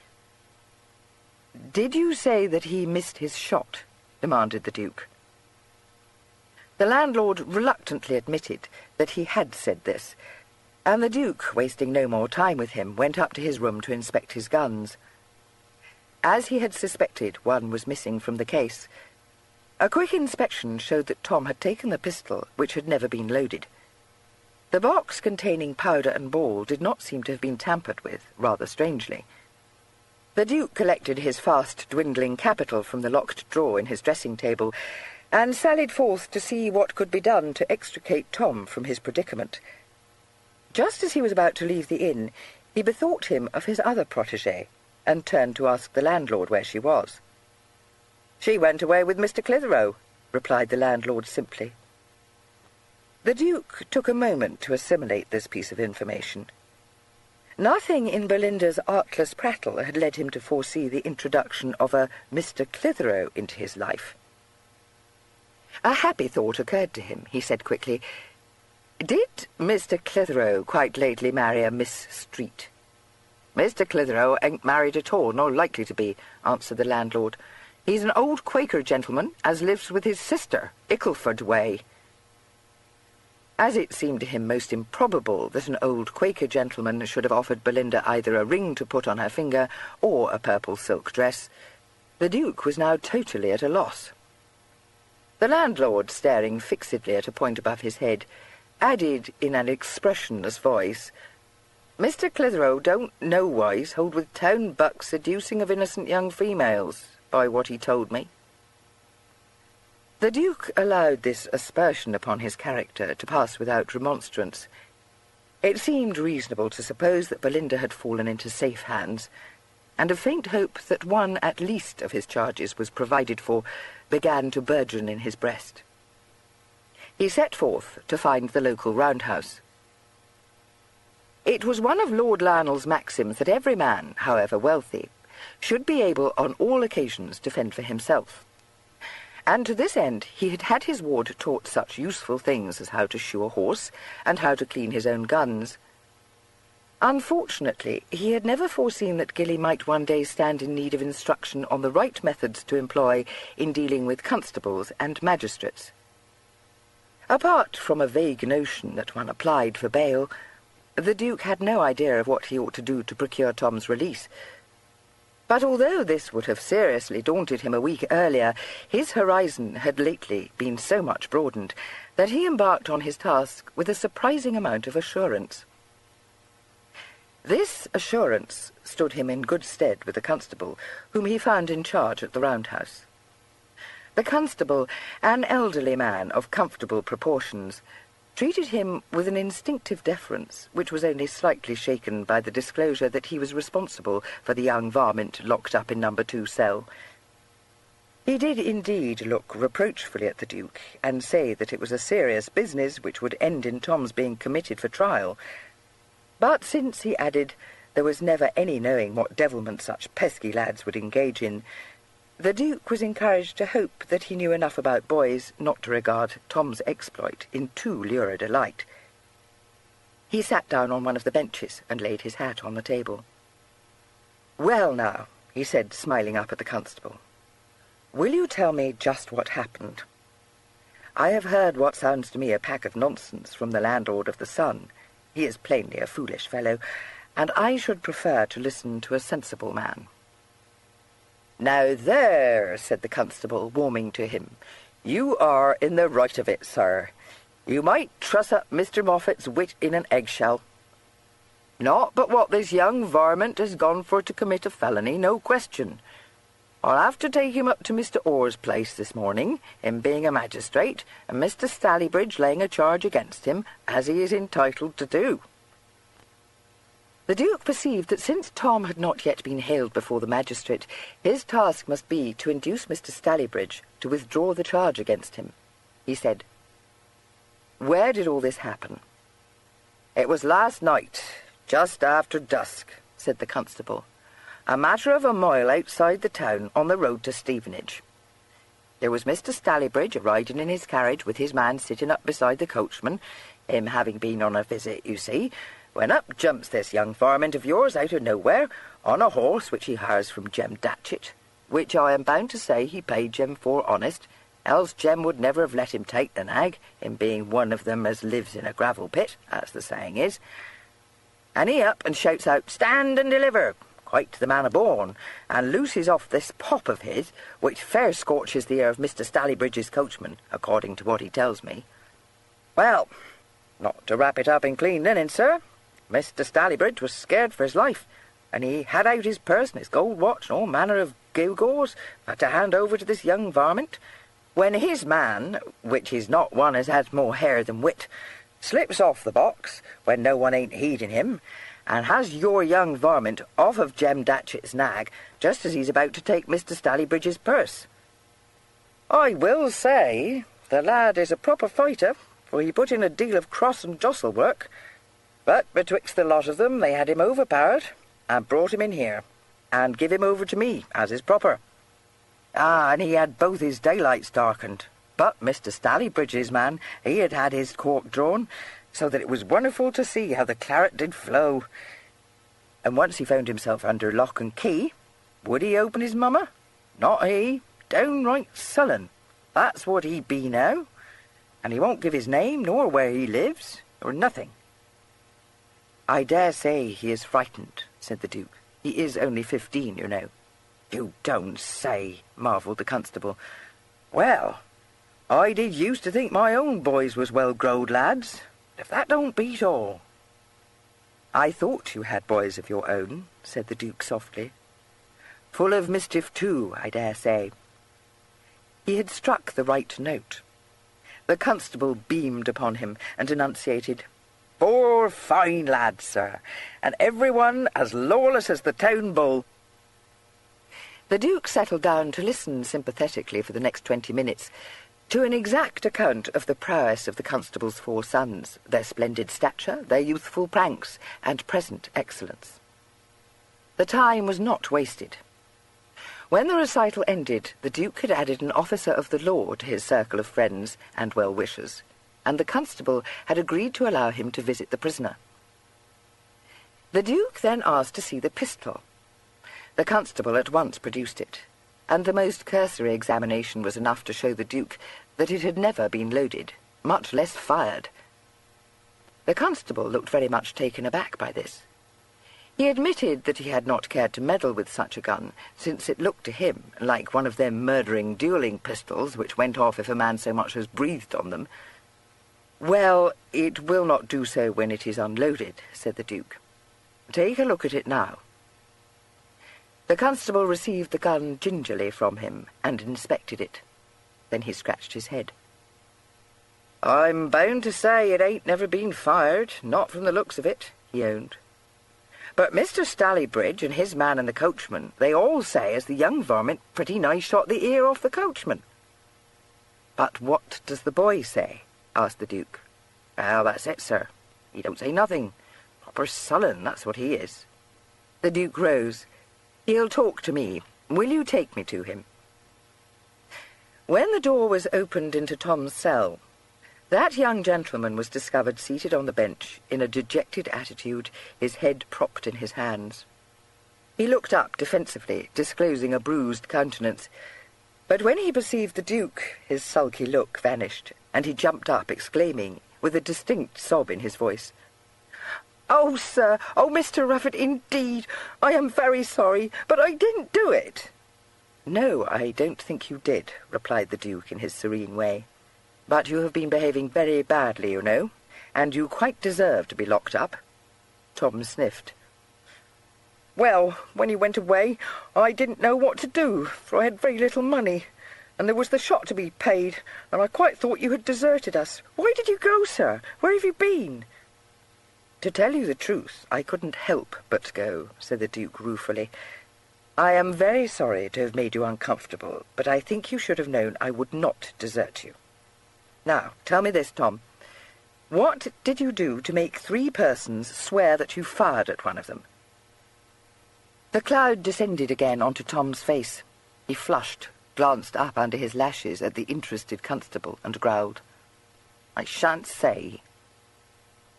"Did you say that he missed his shot?" demanded the Duke. The landlord reluctantly admitted that he had said this, and the Duke, wasting no more time with him, went up to his room to inspect his guns. As he had suspected, one was missing from the case. A quick inspection showed that Tom had taken the pistol, which had never been loaded. The box containing powder and ball did not seem to have been tampered with, rather strangely. The Duke collected his fast-dwindling capital from the locked drawer in his dressing-table and sallied forth to see what could be done to extricate Tom from his predicament. Just as he was about to leave the inn, he bethought him of his other protégée and turned to ask the landlord where she was. "She went away with Mr. Clitheroe," replied the landlord simply. The Duke took a moment to assimilate this piece of information. Nothing in Belinda's artless prattle had led him to foresee the introduction of a Mr. Clitheroe into his life. A happy thought occurred to him. He said quickly, "Did Mr. Clitheroe quite lately marry a Miss Street?" "Mr. Clitheroe ain't married at all, nor likely to be," answered the landlord. "He's an old Quaker gentleman as lives with his sister, Ickleford way." As it seemed to him most improbable that an old Quaker gentleman should have offered Belinda either a ring to put on her finger or a purple silk dress, the Duke was now totally at a loss. The landlord, staring fixedly at a point above his head, added in an expressionless voice, "Mr. Clitheroe don't nowise hold with town bucks seducing of innocent young females, by what he told me." The Duke allowed this aspersion upon his character to pass without remonstrance. It seemed reasonable to suppose that Belinda had fallen into safe hands, and a faint hope that one at least of his charges was provided for began to burgeon in his breast. He set forth to find the local roundhouse. It was one of Lord Lionel's maxims that every man, however wealthy, should be able on all occasions to fend for himself. And to this end he had had his ward taught such useful things as how to shoe a horse and how to clean his own guns. Unfortunately, he had never foreseen that Gilly might one day stand in need of instruction on the right methods to employ in dealing with constables and magistrates. Apart from a vague notion that one applied for bail, the Duke had no idea of what he ought to do to procure Tom's release. But although this would have seriously daunted him a week earlier, his horizon had lately been so much broadened that he embarked on his task with a surprising amount of assurance. This assurance stood him in good stead with the constable, whom he found in charge at the roundhouse. The constable, an elderly man of comfortable proportions, treated him with an instinctive deference, which was only slightly shaken by the disclosure that he was responsible for the young varmint locked up in number 2 cell. He did indeed look reproachfully at the Duke, and say that it was a serious business which would end in Tom's being committed for trial. But since, he added, there was never any knowing what devilment such pesky lads would engage in, the Duke was encouraged to hope that he knew enough about boys not to regard Tom's exploit in too lurid a light. He sat down on one of the benches and laid his hat on the table. "Well now," he said, smiling up at the constable, "will you tell me just what happened? I have heard what sounds to me a pack of nonsense from the landlord of the Sun. He is plainly a foolish fellow, and I should prefer to listen to a sensible man." "Now there," said the constable, warming to him, "you are in the right of it, sir. You might truss up Mr. Moffat's wit in an eggshell. Not but what this young varmint has gone for to commit a felony, no question. I'll have to take him up to Mr. Orr's place this morning, him being a magistrate, and Mr. Stallybridge laying a charge against him, as he is entitled to do." The Duke perceived that since Tom had not yet been haled before the magistrate, his task must be to induce Mr. Stallybridge to withdraw the charge against him. He said, "Where did all this happen?" "It was last night, just after dusk," said the constable. "A matter of a mile outside the town on the road to Stevenage. There was Mr. Stallybridge a-riding in his carriage with his man sitting up beside the coachman, him having been on a visit, you see, when up jumps this young varmint of yours out of nowhere, on a horse which he hires from Jem Datchet, which I am bound to say he paid Jem for honest, else Jem would never have let him take the nag, him being one of them as lives in a gravel pit, as the saying is. And he up and shouts out, 'Stand and deliver!' quite to the manner born, and looses off this pop of his, which fair scorches the ear of Mr. Stallybridge's coachman, according to what he tells me. Well, not to wrap it up in clean linen, sir, Mr. Stallybridge was scared for his life, and he had out his purse and his gold watch and all manner of gewgaws to hand over to this young varmint, when his man, which is not one as has more hair than wit, slips off the box when no one ain't heeding him, and has your young varmint off of Jem Datchett's nag just as he's about to take Mr. Stallybridge's purse. I will say the lad is a proper fighter, for he put in a deal of cross and jostle work, but betwixt the lot of them they had him overpowered, and brought him in here, and give him over to me, as is proper. Ah, and he had both his daylights darkened, but Mr. Stallybridge's man, he had had his cork drawn, so that it was wonderful to see how the claret did flow. And once he found himself under lock and key, would he open his mummer? Not he, downright sullen. That's what he be now, and he won't give his name, nor where he lives, or nothing. I dare say he is frightened, said the Duke. He is only 15, you know. You don't say, marvelled the constable. Well, I did used to think my own boys was well-growed lads, if that don't beat all. I thought you had boys of your own, said the Duke softly. Full of mischief too, I dare say. He had struck the right note. The constable beamed upon him and enunciated, 4 fine lads, sir, and every one as lawless as the town bull. The Duke settled down to listen sympathetically for the next 20 minutes to an exact account of the prowess of the constable's 4 sons, their splendid stature, their youthful pranks, and present excellence. The time was not wasted. When the recital ended, the Duke had added an officer of the law to his circle of friends and well-wishers, and the constable had agreed to allow him to visit the prisoner. The Duke then asked to see the pistol. The constable at once produced it, and the most cursory examination was enough to show the Duke that it had never been loaded, much less fired. The constable looked very much taken aback by this. He admitted that he had not cared to meddle with such a gun, since it looked to him like one of them murdering duelling pistols which went off if a man so much as breathed on them. "Well, it will not do so when it is unloaded," said the Duke. "Take a look at it now." The constable received the gun gingerly from him and inspected it. Then he scratched his head. "I'm bound to say it ain't never been fired, not from the looks of it," he owned. "But Mr. Stallybridge and his man and the coachman, they all say as the young varmint pretty nigh shot the ear off the coachman." "But what does the boy say?" asked the Duke. "Well, that's it, sir. He don't say nothing. Proper sullen, that's what he is." The Duke rose. "He'll talk to me. Will you take me to him?" When the door was opened into Tom's cell, that young gentleman was discovered seated on the bench in a dejected attitude, his head propped in his hands. He looked up defensively, disclosing a bruised countenance, but when he perceived the Duke, his sulky look vanished, and he jumped up, exclaiming, with a distinct sob in his voice, "Oh, sir! Oh, Mr. Rufford, indeed! I am very sorry, but I didn't do it." "No, I don't think you did," replied the Duke in his serene way. "But you have been behaving very badly, you know, and you quite deserve to be locked up." Tom sniffed. "Well, when he went away, I didn't know what to do, for I had very little money, and there was the shot to be paid, and I quite thought you had deserted us. Why did you go, sir? Where have you been?" "To tell you the truth, I couldn't help but go," said the Duke ruefully. "I am very sorry to have made you uncomfortable, but I think you should have known I would not desert you. Now, tell me this, Tom. What did you do to make 3 persons swear that you fired at one of them?" The cloud descended again onto Tom's face. He flushed, glanced up under his lashes at the interested constable, and growled, "I shan't say."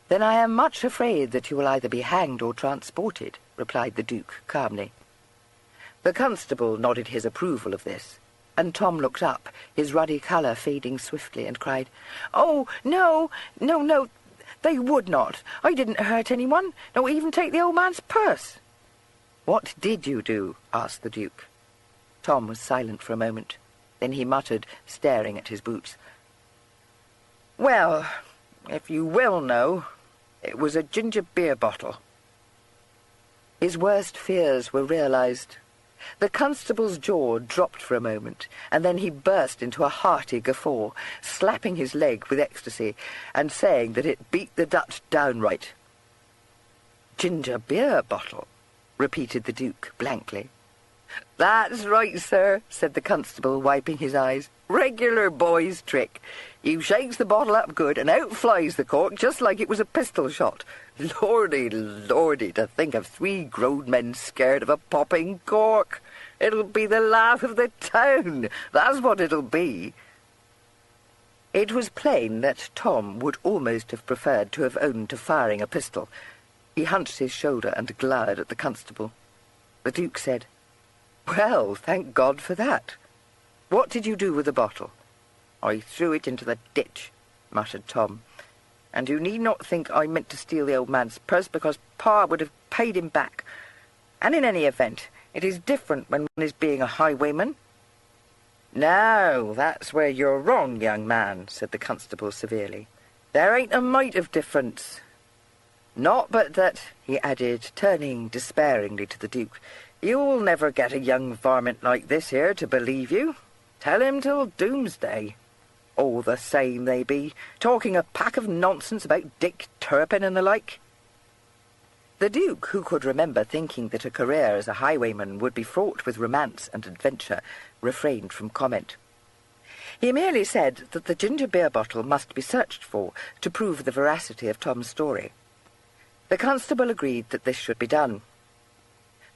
"Then I am much afraid that you will either be hanged or transported," replied the Duke calmly. The constable nodded his approval of this, and Tom looked up, his ruddy colour fading swiftly, and cried, "Oh, no, no, no, they would not. I didn't hurt anyone, nor even take the old man's purse." "What did you do?" asked the Duke. Tom was silent for a moment. Then he muttered, staring at his boots, "Well, if you will know, it was a ginger beer bottle." His worst fears were realized. The constable's jaw dropped for a moment, and then he burst into a hearty guffaw, slapping his leg with ecstasy, and saying that it beat the Dutch downright. "Ginger beer bottle," repeated the Duke blankly. "That's right, sir," said the constable, wiping his eyes. "Regular boy's trick. You shakes the bottle up good, and out flies the cork just like it was a pistol shot. Lordy, lordy, to think of 3 grown men scared of a popping cork. It'll be the laugh of the town, that's what it'll be." It was plain that Tom would almost have preferred to have owned to firing a pistol. He hunched his shoulder and glowered at the constable. The Duke said, "Well, thank God for that. What did you do with the bottle?" "I threw it into the ditch," muttered Tom. "And you need not think I meant to steal the old man's purse, because Pa would have paid him back. And in any event, it is different when one is being a highwayman." "Now, that's where you're wrong, young man," said the constable severely. "There ain't a mite of difference. Not but that," he added, turning despairingly to the Duke, "you'll never get a young varmint like this here to believe you. Tell him till doomsday. All the same they be, talking a pack of nonsense about Dick Turpin and the like." The Duke, who could remember thinking that a career as a highwayman would be fraught with romance and adventure, refrained from comment. He merely said that the ginger beer bottle must be searched for to prove the veracity of Tom's story. The constable agreed that this should be done.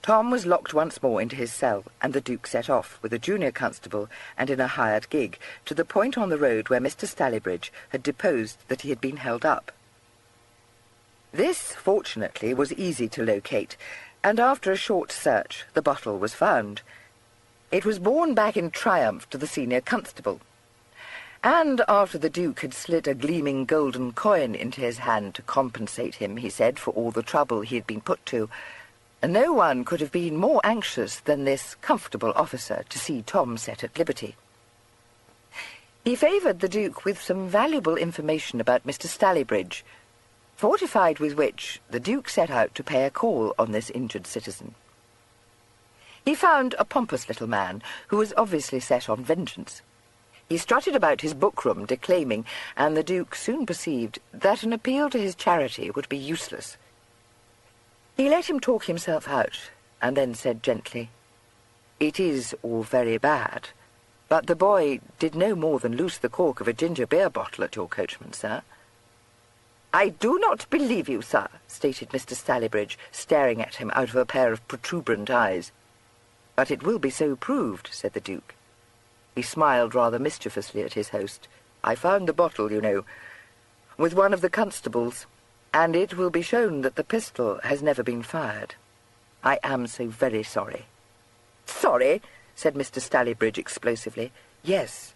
Tom was locked once more into his cell, and the Duke set off, with a junior constable and in a hired gig, to the point on the road where Mr. Stallybridge had deposed that he had been held up. This, fortunately, was easy to locate, and after a short search the bottle was found. It was borne back in triumph to the senior constable, and after the Duke had slid a gleaming golden coin into his hand to compensate him, he said, for all the trouble he had been put to, no one could have been more anxious than this comfortable officer to see Tom set at liberty. He favoured the Duke with some valuable information about Mr. Stallybridge, fortified with which the Duke set out to pay a call on this injured citizen. He found a pompous little man who was obviously set on vengeance. He strutted about his book-room declaiming, and the Duke soon perceived that an appeal to his charity would be useless. He let him talk himself out, and then said gently, "It is all very bad, but the boy did no more than loose the cork of a ginger beer bottle at your coachman, sir." "I do not believe you, sir," stated Mr. Stallybridge, staring at him out of a pair of protuberant eyes. "But it will be so proved," said the Duke. He smiled rather mischievously at his host. "I found the bottle, you know, with one of the constables, and it will be shown that the pistol has never been fired. I am so very sorry." "Sorry?" said Mr. Stallybridge explosively. "Yes,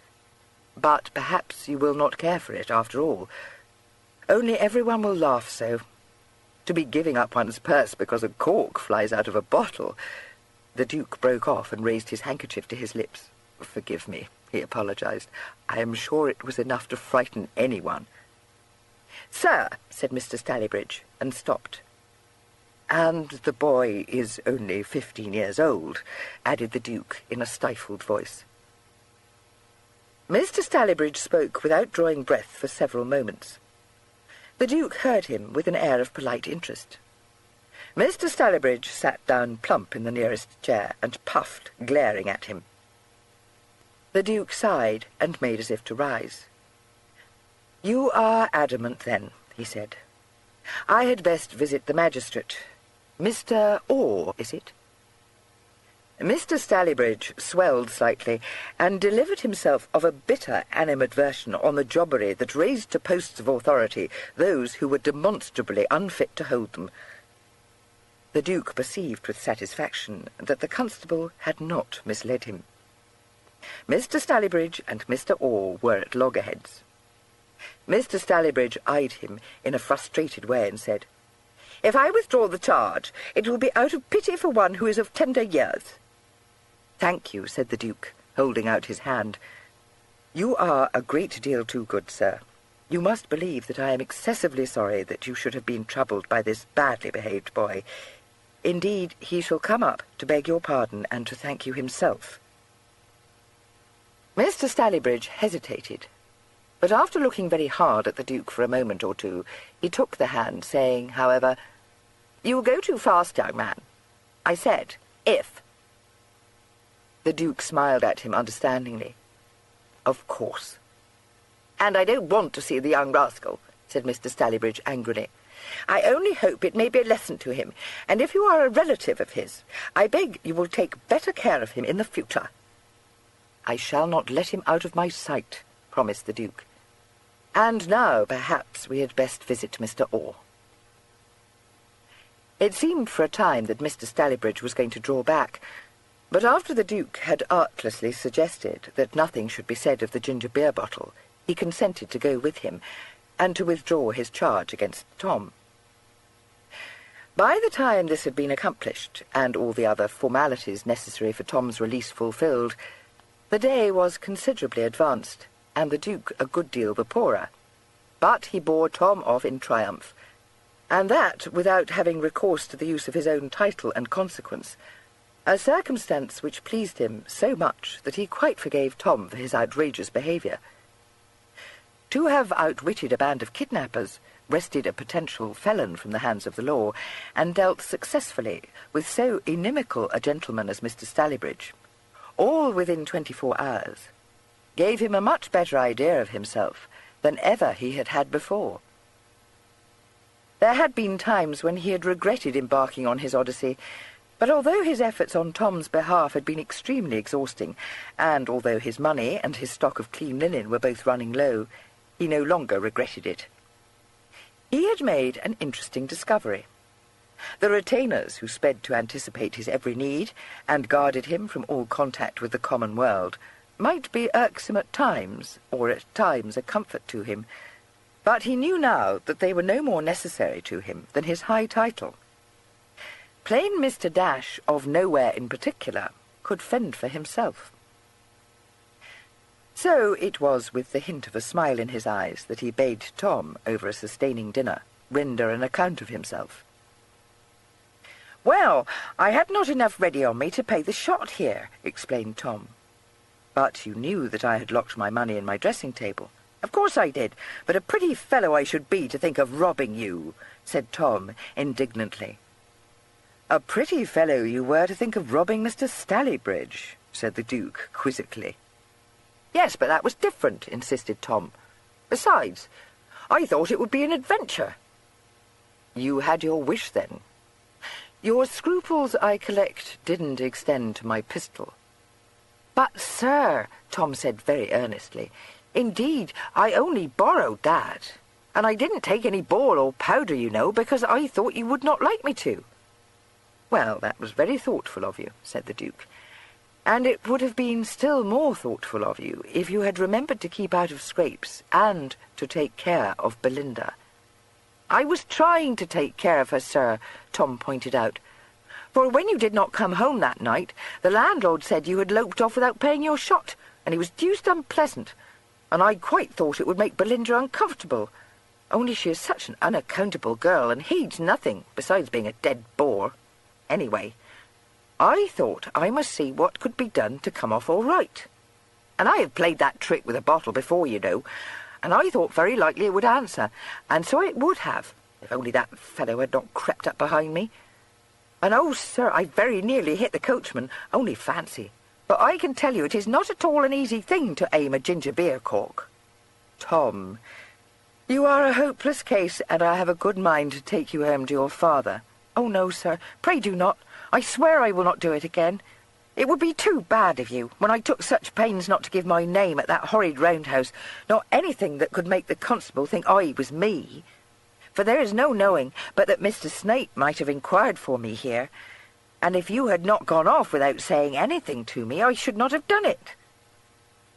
but perhaps you will not care for it after all. Only everyone will laugh so. To be giving up one's purse because a cork flies out of a bottle." The Duke broke off and raised his handkerchief to his lips. "Forgive me," he apologized. "I am sure it was enough to frighten anyone." "Sir," said Mr. Stallybridge, and stopped. "And the boy is only 15 years old," added the Duke in a stifled voice. Mr. Stallybridge spoke without drawing breath for several moments. The Duke heard him with an air of polite interest. Mr. Stallybridge sat down plump in the nearest chair and puffed, glaring at him. The Duke sighed and made as if to rise. "You are adamant, then," he said. "I had best visit the magistrate. Mr. Orr, is it?" Mr. Stallybridge swelled slightly, and delivered himself of a bitter animadversion on the jobbery that raised to posts of authority those who were demonstrably unfit to hold them. The Duke perceived with satisfaction that the constable had not misled him. Mr. Stallybridge and Mr. Orr were at loggerheads. Mr. Stallybridge eyed him in a frustrated way and said, "If I withdraw the charge, it will be out of pity for one who is of tender years." "Thank you," said the Duke, holding out his hand. "You are a great deal too good, sir. You must believe that I am excessively sorry that you should have been troubled by this badly behaved boy. Indeed, he shall come up to beg your pardon and to thank you himself." Mr. Stallybridge hesitated, but after looking very hard at the Duke for a moment or two, he took the hand, saying, however, "You go too fast, young man. I said, if." The Duke smiled at him understandingly. "Of course." "And I don't want to see the young rascal," said Mr. Stallybridge angrily. "I only hope it may be a lesson to him, and if you are a relative of his, I beg you will take better care of him in the future." "I shall not let him out of my sight," promised the Duke. "And now, perhaps, we had best visit Mr. Orr." It seemed for a time that Mr. Stallybridge was going to draw back, but after the Duke had artlessly suggested that nothing should be said of the ginger beer bottle, he consented to go with him, and to withdraw his charge against Tom. By the time this had been accomplished, and all the other formalities necessary for Tom's release fulfilled, the day was considerably advanced, and the Duke a good deal the poorer. But he bore Tom off in triumph, and that without having recourse to the use of his own title and consequence, a circumstance which pleased him so much that he quite forgave Tom for his outrageous behaviour. To have outwitted a band of kidnappers, wrested a potential felon from the hands of the law, and dealt successfully with so inimical a gentleman as Mr. Stallybridge, all within 24 hours, gave him a much better idea of himself than ever he had had before. There had been times when he had regretted embarking on his odyssey, but although his efforts on Tom's behalf had been extremely exhausting, and although his money and his stock of clean linen were both running low, he no longer regretted it. He had made an interesting discovery. The retainers who sped to anticipate his every need and guarded him from all contact with the common world might be irksome at times, or at times a comfort to him, but he knew now that they were no more necessary to him than his high title. Plain Mr. Dash, of nowhere in particular, could fend for himself. So it was with the hint of a smile in his eyes that he bade Tom, over a sustaining dinner, render an account of himself. "Well, I had not enough ready on me to pay the shot here," explained Tom. "But you knew that I had locked my money in my dressing-table." "Of course I did, but a pretty fellow I should be to think of robbing you," said Tom indignantly. "A pretty fellow you were to think of robbing Mr. Stallybridge," said the Duke quizzically. "Yes, but that was different," insisted Tom. "Besides, I thought it would be an adventure." "You had your wish, then?" "Your scruples, I collect, didn't extend to my pistol." "But, sir," Tom said very earnestly, "indeed, I only borrowed that. And I didn't take any ball or powder, you know, because I thought you would not like me to." "Well, that was very thoughtful of you," said the Duke. "And it would have been still more thoughtful of you if you had remembered to keep out of scrapes and to take care of Belinda." "I was trying to take care of her, sir," Tom pointed out. "For when you did not come home that night, the landlord said you had loped off without paying your shot, and he was deuced unpleasant, and I quite thought it would make Belinda uncomfortable. Only she is such an unaccountable girl, and heeds nothing, besides being a dead bore. Anyway, I thought I must see what could be done to come off all right. And I have played that trick with a bottle before, you know, and I thought very likely it would answer, and so it would have, if only that fellow had not crept up behind me. And oh, sir, I very nearly hit the coachman, only fancy. But I can tell you it is not at all an easy thing to aim a ginger beer cork." "Tom, you are a hopeless case, and I have a good mind to take you home to your father." "Oh, no, sir, pray do not. I swear I will not do it again. It would be too bad of you, when I took such pains not to give my name at that horrid roundhouse, nor anything that could make the constable think I was me. For there is no knowing but that Mr. Snape might have inquired for me here, and if you had not gone off without saying anything to me, I should not have done it."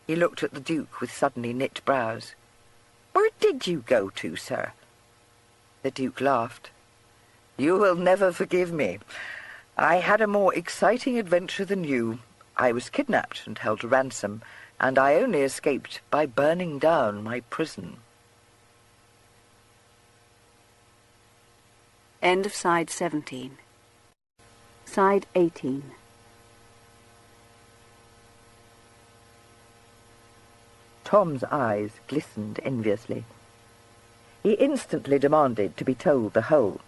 He looked at the Duke with suddenly knit brows. "Where did you go to, sir?" The Duke laughed. "You will never forgive me. I had a more exciting adventure than you. I was kidnapped and held to ransom, and I only escaped by burning down my prison." End of side 17. Side 18. Tom's eyes glistened enviously. He instantly demanded to be told the whole.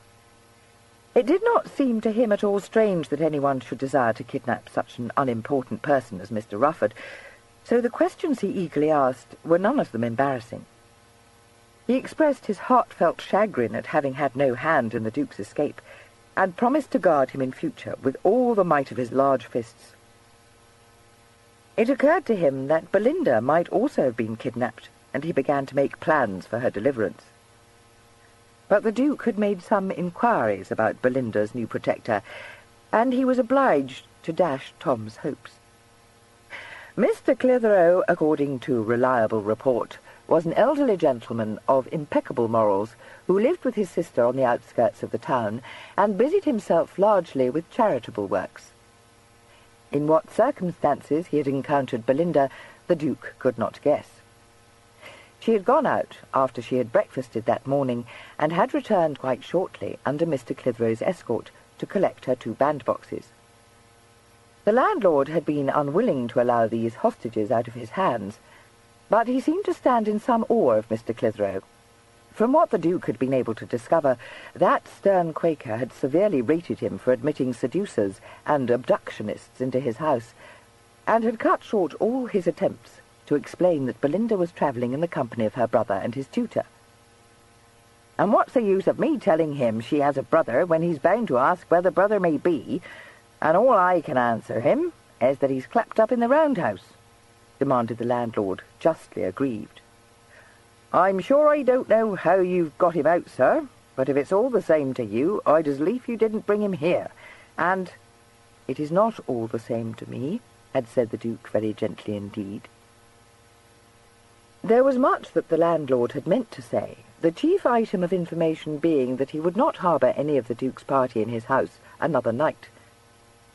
It did not seem to him at all strange that anyone should desire to kidnap such an unimportant person as Mr. Rufford, so the questions he eagerly asked were none of them embarrassing. He expressed his heartfelt chagrin at having had no hand in the Duke's escape, and promised to guard him in future with all the might of his large fists. It occurred to him that Belinda might also have been kidnapped, and he began to make plans for her deliverance. But the Duke had made some inquiries about Belinda's new protector, and he was obliged to dash Tom's hopes. Mr. Clitheroe, according to reliable report, was an elderly gentleman of impeccable morals who lived with his sister on the outskirts of the town and busied himself largely with charitable works. In what circumstances he had encountered Belinda, the Duke could not guess. She had gone out after she had breakfasted that morning, and had returned quite shortly under Mr. Clitheroe's escort to collect her 2 bandboxes. The landlord had been unwilling to allow these hostages out of his hands, but he seemed to stand in some awe of Mr. Clitheroe. From what the Duke had been able to discover, that stern Quaker had severely rated him for admitting seducers and abductionists into his house, and had cut short all his attempts to explain that Belinda was travelling in the company of her brother and his tutor. "And what's the use of me telling him she has a brother when he's bound to ask where the brother may be, and all I can answer him is that he's clapped up in the roundhouse?" demanded the landlord, justly aggrieved. "I'm sure I don't know how you've got him out, sir, but if it's all the same to you, I'd as lief you didn't bring him here, and—" "It is not all the same to me," had said the Duke very gently indeed. There was much that the landlord had meant to say, the chief item of information being that he would not harbour any of the Duke's party in his house another night.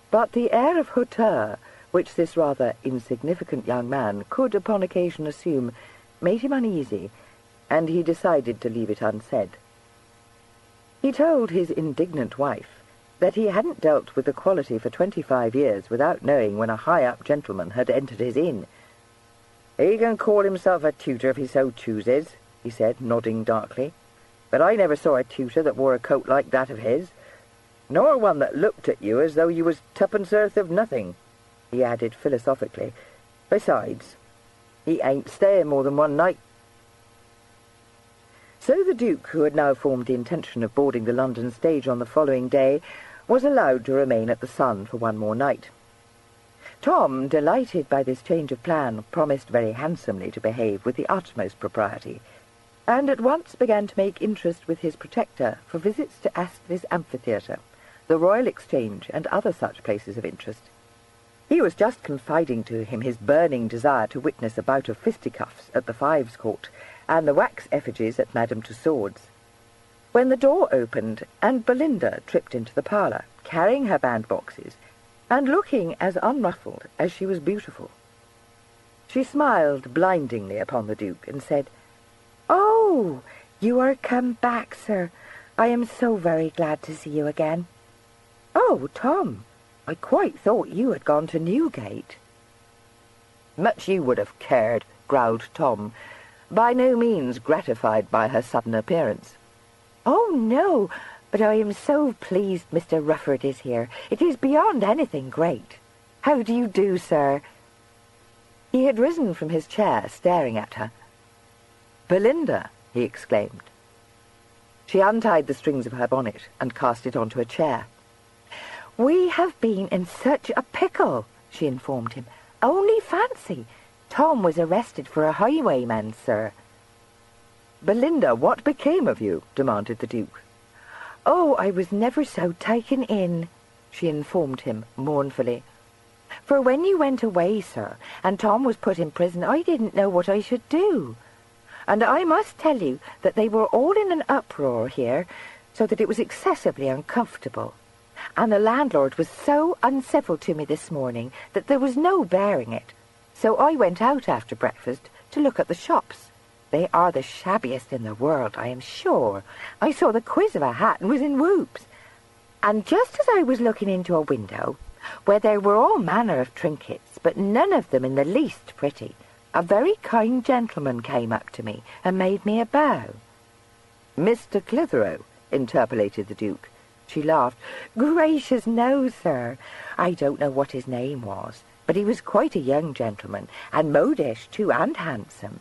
But the air of hauteur which this rather insignificant young man could upon occasion assume made him uneasy, and he decided to leave it unsaid. He told his indignant wife that he hadn't dealt with equality for 25 years without knowing when a high-up gentleman had entered his inn. "He can call himself a tutor if he so chooses," he said, nodding darkly. "But I never saw a tutor that wore a coat like that of his, nor one that looked at you as though you was tuppence earth of nothing," he added philosophically. "Besides, he ain't staying more than one night." So the Duke, who had now formed the intention of boarding the London stage on the following day, was allowed to remain at the Sun for one more night. Tom, delighted by this change of plan, promised very handsomely to behave with the utmost propriety, and at once began to make interest with his protector for visits to Astley's Amphitheatre, the Royal Exchange, and other such places of interest. He was just confiding to him his burning desire to witness a bout of fisticuffs at the Fives Court, and the wax effigies at Madame Tussaud's, when the door opened, and Belinda tripped into the parlour, carrying her bandboxes, and looking as unruffled as she was beautiful. She smiled blindingly upon the Duke, and said, "Oh, you are come back, sir. I am so very glad to see you again." "Oh, Tom, I quite thought you had gone to Newgate." "Much you would have cared," growled Tom, by no means gratified by her sudden appearance. "Oh, no, but I am so pleased Mr. Rufford is here. It is beyond anything great. How do you do, sir?" He had risen from his chair, staring at her. "Belinda!" he exclaimed. She untied the strings of her bonnet and cast it onto a chair. "We have been in such a pickle," she informed him. "Only fancy, Tom was arrested for a highwayman, sir." "Belinda, what became of you?" demanded the Duke. "Oh, I was never so taken in," she informed him mournfully. "For when you went away, sir, and Tom was put in prison, I didn't know what I should do. And I must tell you that they were all in an uproar here, so that it was excessively uncomfortable. And the landlord was so uncivil to me this morning that there was no bearing it. So I went out after breakfast to look at the shops. They are the shabbiest in the world, I am sure. I saw the quiz of a hat and was in whoops. And just as I was looking into a window, where there were all manner of trinkets, but none of them in the least pretty, a very kind gentleman came up to me and made me a bow." "Mr. Clitheroe," interpolated the Duke. She laughed. "Gracious, no, sir. I don't know what his name was, but he was quite a young gentleman, and modish, too, and handsome.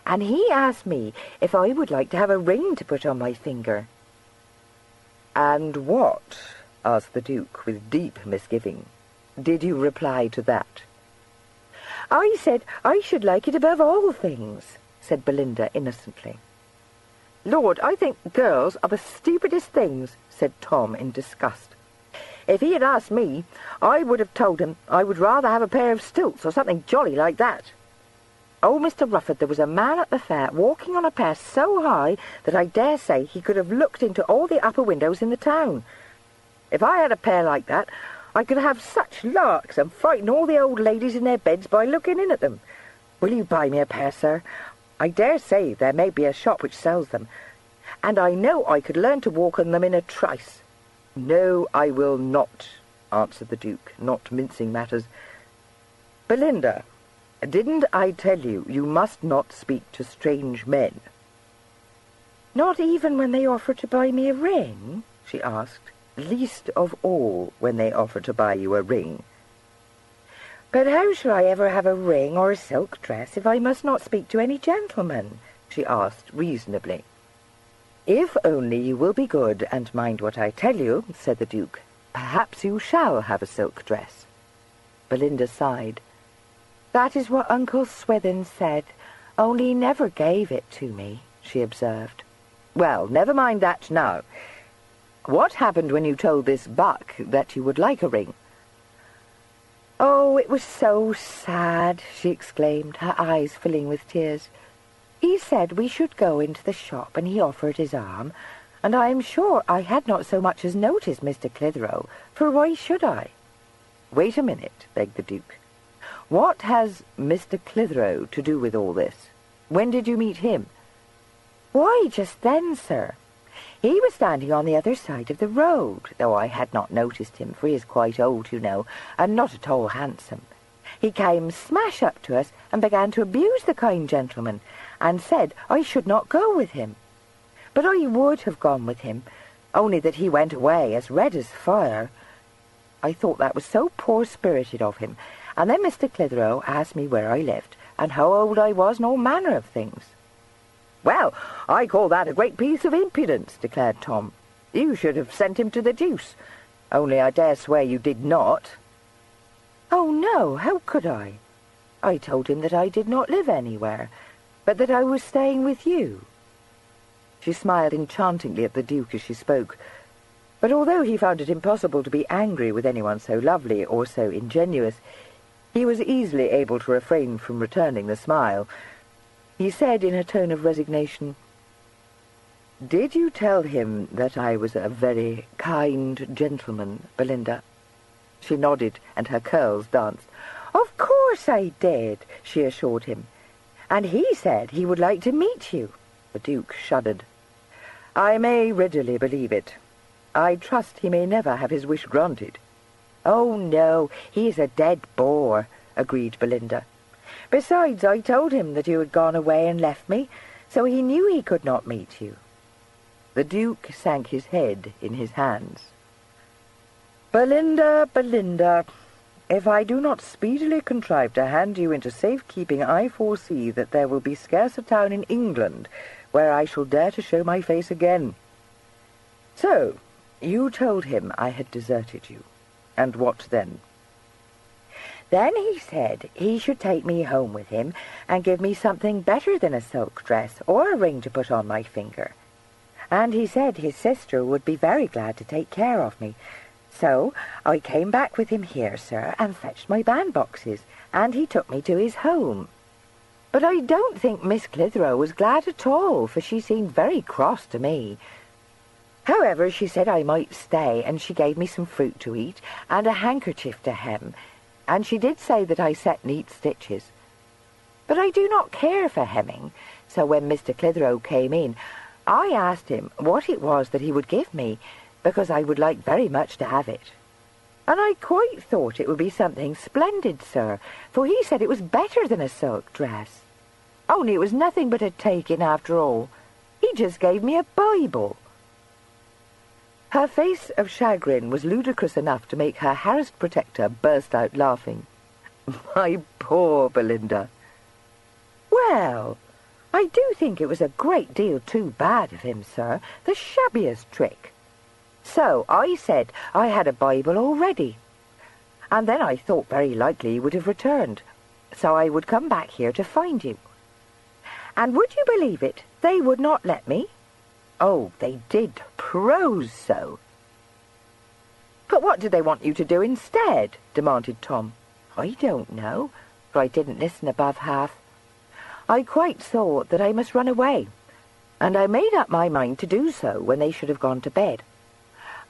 And he asked me if I would like to have a ring to put on my finger." "And what," asked the Duke with deep misgiving, "did you reply to that?" "I said I should like it above all things," said Belinda innocently. "Lord, I think girls are the stupidest things," said Tom in disgust. "If he had asked me, I would have told him I would rather have a pair of stilts or something jolly like that. Oh, Mr. Rufford, there was a man at the fair walking on a pair so high that I dare say he could have looked into all the upper windows in the town. If I had a pair like that, I could have such larks and frighten all the old ladies in their beds by looking in at them. Will you buy me a pair, sir? I dare say there may be a shop which sells them, and I know I could learn to walk on them in a trice." "No, I will not," answered the Duke, not mincing matters. "Belinda, didn't I tell you you must not speak to strange men?" "Not even when they offer to buy me a ring?" she asked. "Least of all when they offer to buy you a ring." "But how shall I ever have a ring or a silk dress if I must not speak to any gentleman?" she asked reasonably. "If only you will be good and mind what I tell you," said the Duke, "perhaps you shall have a silk dress." Belinda sighed. "That is what Uncle Swithin said, only he never gave it to me," she observed. "Well, never mind that now. What happened when you told this buck that you would like a ring?" "Oh, it was so sad," she exclaimed, her eyes filling with tears. "He said we should go into the shop, and he offered his arm, and I am sure I had not so much as noticed Mr. Clitheroe, for why should I?" "Wait a minute," begged the Duke. "What has Mr. Clitheroe to do with all this? When did you meet him?" "Why, just then, sir. He was standing on the other side of the road, though I had not noticed him, for he is quite old, you know, and not at all handsome. He came smash up to us and began to abuse the kind gentleman, and said I should not go with him. But I would have gone with him, only that he went away as red as fire. I thought that was so poor-spirited of him, and then Mr. Clitheroe asked me where I lived, and how old I was, and all manner of things." "Well, I call that a great piece of impudence," declared Tom. "You should have sent him to the deuce, only I dare swear you did not." "Oh, no, how could I? I told him that I did not live anywhere, but that I was staying with you." She smiled enchantingly at the Duke as she spoke, but although he found it impossible to be angry with anyone so lovely or so ingenuous, he was easily able to refrain from returning the smile. He said in a tone of resignation, "Did you tell him that I was a very kind gentleman, Belinda?" She nodded, and her curls danced. "Of course I did," she assured him. "And he said he would like to meet you." The Duke shuddered. "I may readily believe it. I trust he may never have his wish granted." "Oh, no, he is a dead bore," agreed Belinda. "Besides, I told him that you had gone away and left me, so he knew he could not meet you." The Duke sank his head in his hands. "Belinda, Belinda, if I do not speedily contrive to hand you into safe-keeping, I foresee that there will be scarce a town in England where I shall dare to show my face again. So, you told him I had deserted you. And what then?" "Then he said he should take me home with him and give me something better than a silk dress or a ring to put on my finger. And he said his sister would be very glad to take care of me. So I came back with him here, sir, and fetched my bandboxes, and he took me to his home. But I don't think Miss Clitheroe was glad at all, for she seemed very cross to me. However, she said I might stay, and she gave me some fruit to eat and a handkerchief to hem, and she did say that I set neat stitches. But I do not care for hemming, so when Mr. Clitheroe came in, I asked him what it was that he would give me, because I would like very much to have it. And I quite thought it would be something splendid, sir, for he said it was better than a silk dress. Only it was nothing but a take-in after all. He just gave me a Bible." Her face of chagrin was ludicrous enough to make her harassed protector burst out laughing. "My poor Belinda." "Well, I do think it was a great deal too bad of him, sir, the shabbiest trick. So I said I had a Bible already, and then I thought very likely he would have returned, so I would come back here to find you. And would you believe it, they would not let me? Oh, they did prose so." "But what did they want you to do instead?" demanded Tom. "I don't know, for I didn't listen above half. I quite thought that I must run away, and I made up my mind to do so when they should have gone to bed.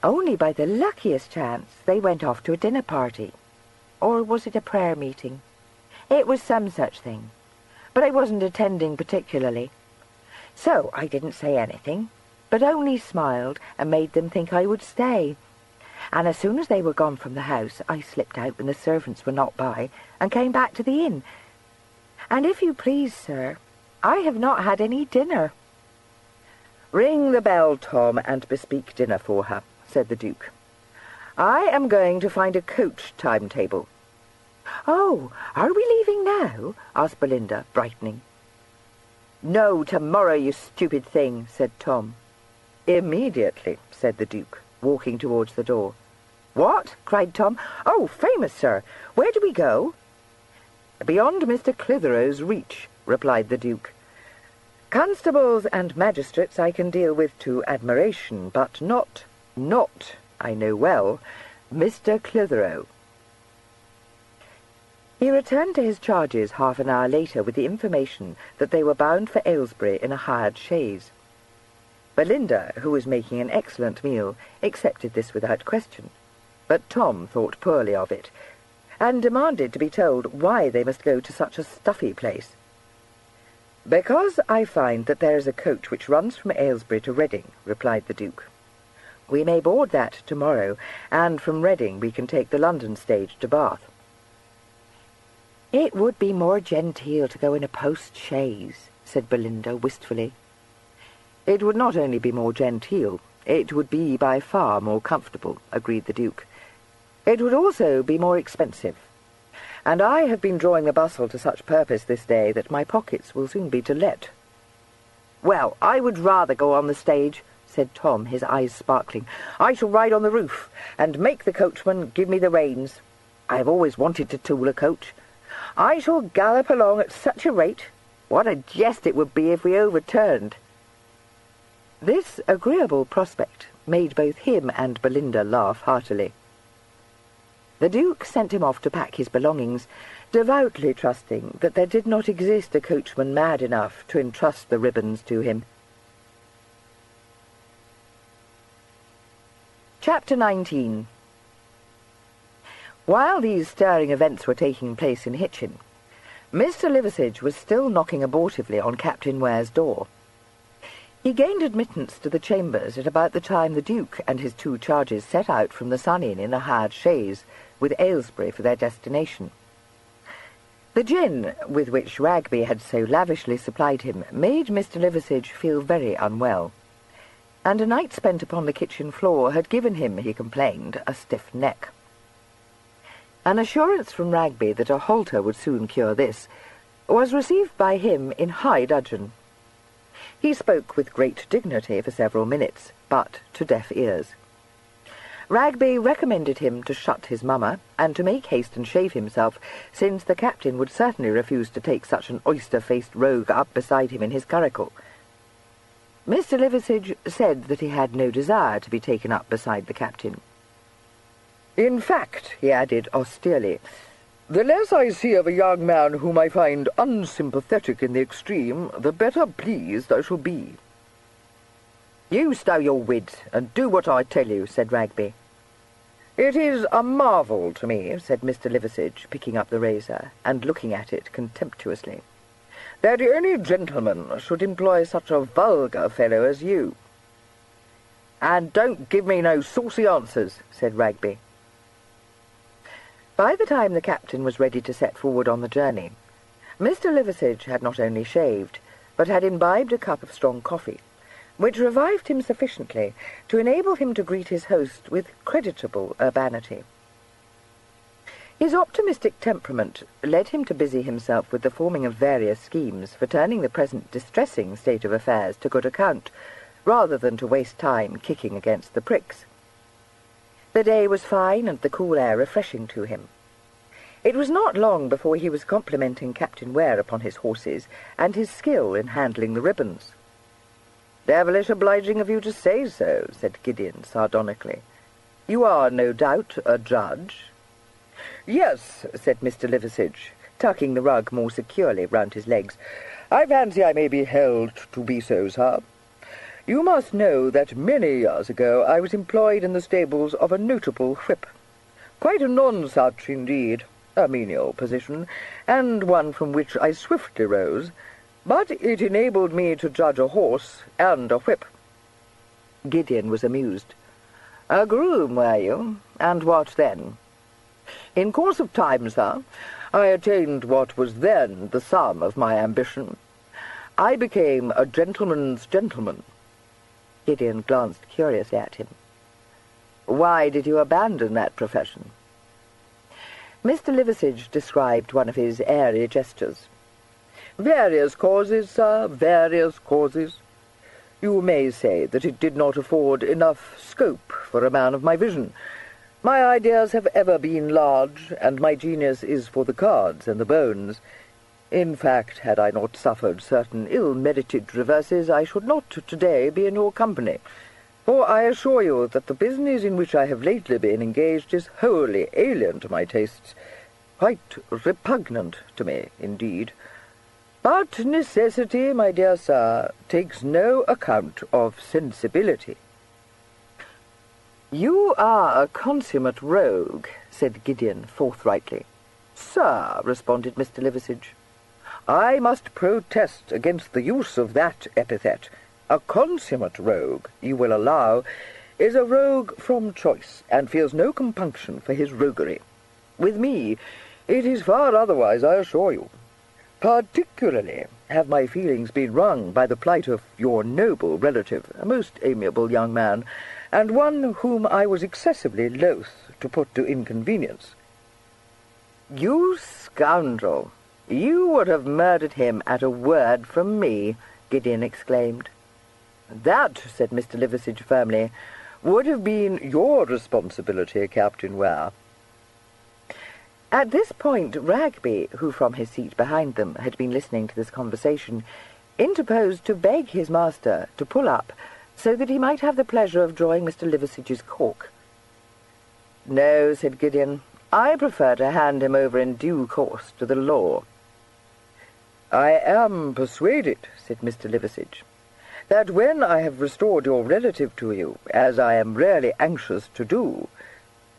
Only by the luckiest chance they went off to a dinner party. Or was it a prayer meeting? It was some such thing, but I wasn't attending particularly. So I didn't say anything, but only smiled and made them think I would stay. And as soon as they were gone from the house, I slipped out when the servants were not by and came back to the inn. And if you please, sir, I have not had any dinner." "Ring the bell, Tom, and bespeak dinner for her," said the Duke. "I am going to find a coach timetable." "Oh, are we leaving now?" asked Belinda, brightening. "No, tomorrow, you stupid thing," said Tom. "Immediately," said the Duke, walking towards the door. "What?" cried Tom. "Oh, famous sir! Where do we go?" "Beyond Mr. Clitheroe's reach," replied the Duke. "Constables and magistrates I can deal with to admiration, but not, I know well, Mr. Clitheroe." He returned to his charges half an hour later with the information that they were bound for Aylesbury in a hired chaise. Belinda, who was making an excellent meal, accepted this without question, but Tom thought poorly of it, and demanded to be told why they must go to such a stuffy place. "Because I find that there is a coach which runs from Aylesbury to Reading," replied the Duke. "We may board that tomorrow, and from Reading we can take the London stage to Bath." "It would be more genteel to go in a post-chaise," said Belinda wistfully. "It would not only be more genteel, it would be by far more comfortable," agreed the Duke. "It would also be more expensive, and I have been drawing the bustle to such purpose this day that my pockets will soon be to let." "Well, I would rather go on the stage," said Tom, his eyes sparkling. "I shall ride on the roof, and make the coachman give me the reins. I have always wanted to tool a coach. I shall gallop along at such a rate. What a jest it would be if we overturned." This agreeable prospect made both him and Belinda laugh heartily. The Duke sent him off to pack his belongings, devoutly trusting that there did not exist a coachman mad enough to entrust the ribbons to him. Chapter 19. While these stirring events were taking place in Hitchin, Mr. Liversidge was still knocking abortively on Captain Ware's door. He gained admittance to the chambers at about the time the Duke and his two charges set out from the Sun Inn in a hired chaise, with Aylesbury for their destination. The gin, with which Ragby had so lavishly supplied him, made Mr. Liversidge feel very unwell, and a night spent upon the kitchen floor had given him, he complained, a stiff neck. An assurance from Ragby that a halter would soon cure this was received by him in high dudgeon. He spoke with great dignity for several minutes, but to deaf ears. Ragby recommended him to shut his mummer, and to make haste and shave himself, since the captain would certainly refuse to take such an oyster-faced rogue up beside him in his curricle. Mr. Liversidge said that he had no desire to be taken up beside the captain. "In fact," he added austerely, "the less I see of a young man whom I find unsympathetic in the extreme, the better pleased I shall be." "You stow your wits, and do what I tell you," said Ragby. "It is a marvel to me," said Mr. Liversidge, picking up the razor, and looking at it contemptuously, "that any gentleman should employ such a vulgar fellow as you." "And don't give me no saucy answers," said Ragby. By the time the captain was ready to set forward on the journey, Mr. Liversidge had not only shaved, but had imbibed a cup of strong coffee, which revived him sufficiently to enable him to greet his host with creditable urbanity. His optimistic temperament led him to busy himself with the forming of various schemes for turning the present distressing state of affairs to good account, rather than to waste time kicking against the pricks. The day was fine and the cool air refreshing to him. It was not long before he was complimenting Captain Ware upon his horses and his skill in handling the ribbons. "Devilish obliging of you to say so," said Gideon sardonically. "You are, no doubt, a judge?" "Yes," said Mr. Liversidge, tucking the rug more securely round his legs. "I fancy I may be held to be so, sir. You must know that many years ago I was employed in the stables of a notable whip. Quite a nonsuch indeed, a menial position, and one from which I swiftly rose, but it enabled me to judge a horse and a whip." Gideon was amused. "A groom, were you? And what then?" "In course of time, sir, I attained what was then the sum of my ambition. I became a gentleman's gentleman." Gideon glanced curiously at him. "Why did you abandon that profession?" Mr. Liversidge described one of his airy gestures. "Various causes, sir, various causes. You may say that it did not afford enough scope for a man of my vision. My ideas have ever been large, and my genius is for the cards and the bones. In fact, had I not suffered certain ill-merited reverses, I should not today be in your company, for I assure you that the business in which I have lately been engaged is wholly alien to my tastes, quite repugnant to me, indeed. But necessity, my dear sir, takes no account of sensibility." "You are a consummate rogue," said Gideon forthrightly. "Sir," responded Mr. Liversidge, "I must protest against the use of that epithet. A consummate rogue, you will allow, is a rogue from choice, and feels no compunction for his roguery. With me, it is far otherwise, I assure you. Particularly have my feelings been wrung by the plight of your noble relative, a most amiable young man, and one whom I was excessively loath to put to inconvenience." "You scoundrel! You would have murdered him at a word from me," Gideon exclaimed. "That," said Mr. Liversidge firmly, "would have been your responsibility, Captain Ware." At this point Ragby, who from his seat behind them had been listening to this conversation, interposed to beg his master to pull up so that he might have the pleasure of drawing Mr. Liversidge's cork. "No," said Gideon, "I prefer to hand him over in due course to the law." "I am persuaded," said Mr. Liversidge, "that when I have restored your relative to you, as I am really anxious to do,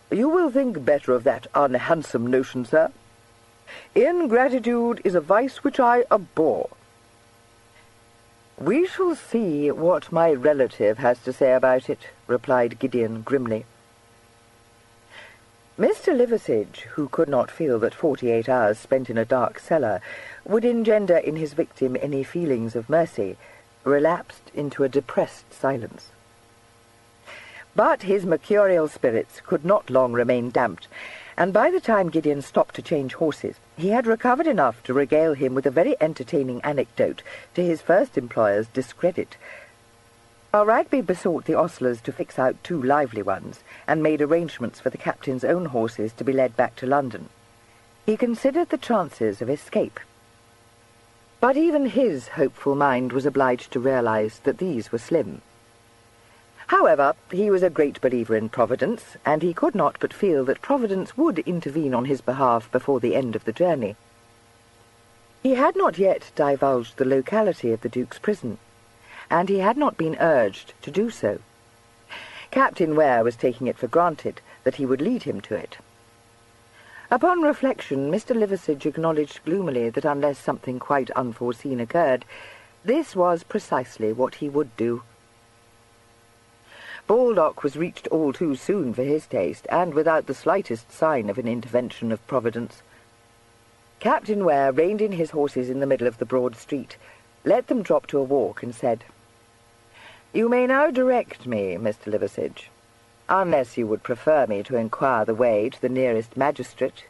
you will think better of that unhandsome notion, sir. Ingratitude is a vice which I abhor." "We shall see what my relative has to say about it," replied Gideon grimly. Mr. Liversidge, who could not feel that 48 hours spent in a dark cellar would engender in his victim any feelings of mercy, relapsed into a depressed silence. But his mercurial spirits could not long remain damped, and by the time Gideon stopped to change horses, he had recovered enough to regale him with a very entertaining anecdote to his first employer's discredit. While Ragby besought the ostlers to fix out 2 lively ones, and made arrangements for the captain's own horses to be led back to London, he considered the chances of escape. But even his hopeful mind was obliged to realize that these were slim. However, he was a great believer in Providence, and he could not but feel that Providence would intervene on his behalf before the end of the journey. He had not yet divulged the locality of the Duke's prison, and he had not been urged to do so. Captain Ware was taking it for granted that he would lead him to it. Upon reflection, Mr. Liversidge acknowledged gloomily that unless something quite unforeseen occurred, this was precisely what he would do. Baldock was reached all too soon for his taste, and without the slightest sign of an intervention of Providence. Captain Ware reined in his horses in the middle of the broad street, let them drop to a walk, and said, "You may now direct me, Mr. Liversidge, unless you would prefer me to inquire the way to the nearest magistrate.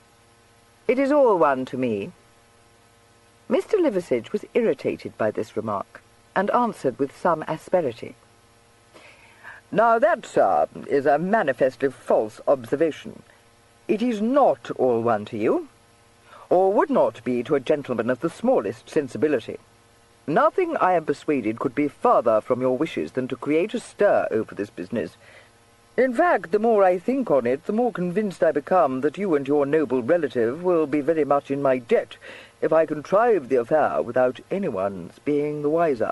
It is all one to me." Mr. Liversidge was irritated by this remark, and answered with some asperity, "Now that, sir, is a manifestly false observation. It is not all one to you, or would not be to a gentleman of the smallest sensibility. Nothing, I am persuaded, could be farther from your wishes than to create a stir over this business. In fact, the more I think on it, the more convinced I become that you and your noble relative will be very much in my debt if I contrive the affair without anyone's being the wiser.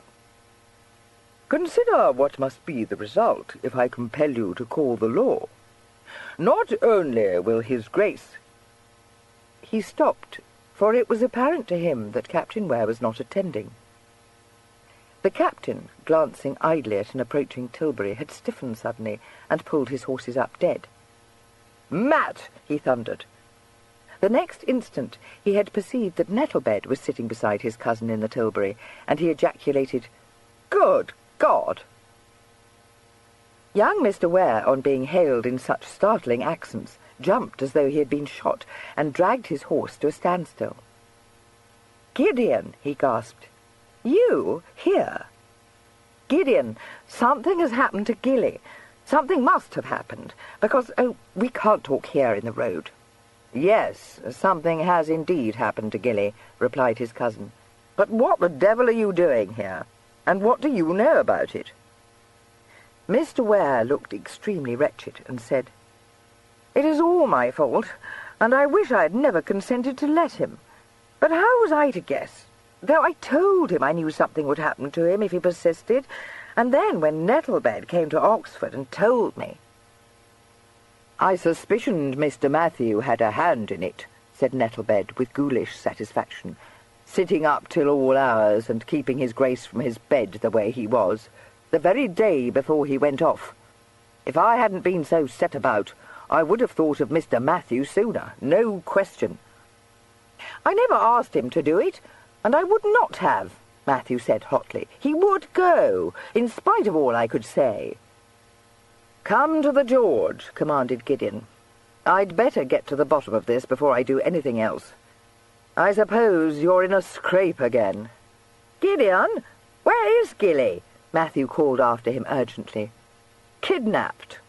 Consider what must be the result if I compel you to call the law. Not only will his Grace—" He stopped, for it was apparent to him that Captain Ware was not attending. The captain, glancing idly at an approaching tilbury, had stiffened suddenly and pulled his horses up dead. "Matt!" he thundered. The next instant he had perceived that Nettlebed was sitting beside his cousin in the tilbury, and he ejaculated, "Good God!" Young Mr. Ware, on being hailed in such startling accents, jumped as though he had been shot, and dragged his horse to a standstill. "Gideon!" he gasped. "You here?" "Gideon, something has happened to Gilly. Something must have happened, because, we can't talk here in the road." "Yes, something has indeed happened to Gilly," replied his cousin. "But what the devil are you doing here? And what do you know about it?" Mr. Ware looked extremely wretched, and said, "It is all my fault, and I wish I had never consented to let him. But how was I to guess? Though I told him I knew something would happen to him if he persisted, and then when Nettlebed came to Oxford and told me—" "I suspicioned Mr. Matthew had a hand in it," said Nettlebed with ghoulish satisfaction, "sitting up till all hours and keeping his Grace from his bed the way he was, the very day before he went off. If I hadn't been so set about, I would have thought of Mr. Matthew sooner, no question." "I never asked him to do it, and I would not have," Matthew said hotly. "He would go, in spite of all I could say." "Come to the George," commanded Gideon. "I'd better get to the bottom of this before I do anything else. I suppose you're in a scrape again." "Gideon, where is Gilly?" Matthew called after him urgently. "Kidnapped,"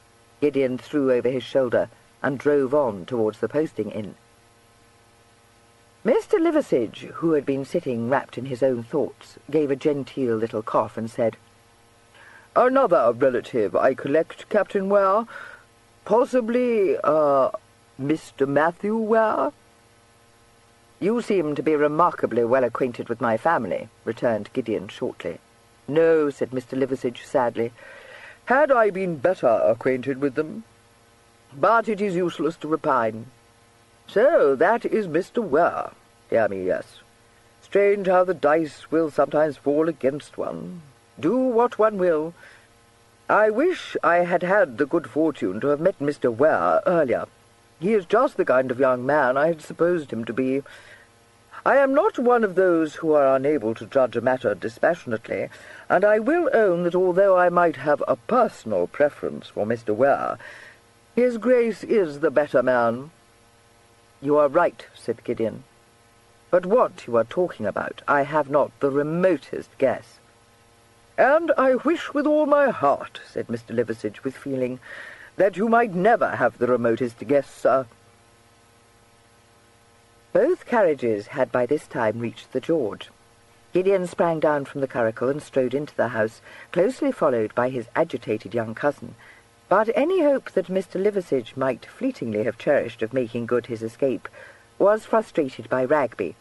Gideon threw over his shoulder, and drove on towards the posting inn. Mr. Liversidge, who had been sitting wrapped in his own thoughts, gave a genteel little cough and said, "Another relative, I collect, Captain Ware. Possibly, Mr. Matthew Ware?" "You seem to be remarkably well acquainted with my family," returned Gideon shortly. "No," said Mr. Liversidge sadly. "Had I been better acquainted with them? But it is useless to repine. So that is Mr. Ware. Dear me, yes. Strange how the dice will sometimes fall against one. Do what one will. I wish I had had the good fortune to have met Mr. Ware earlier. He is just the kind of young man I had supposed him to be. I am not one of those who are unable to judge a matter dispassionately, and I will own that although I might have a personal preference for Mr. Ware, his Grace is the better man." "You are right," said Gideon. "But what you are talking about, I have not the remotest guess." "And I wish with all my heart," said Mr. Liversidge with feeling, "that you might never have the remotest guess, sir." Both carriages had by this time reached the George. Gideon sprang down from the curricle and strode into the house, closely followed by his agitated young cousin. But any hope that Mr. Liversidge might fleetingly have cherished of making good his escape was frustrated by Ragby,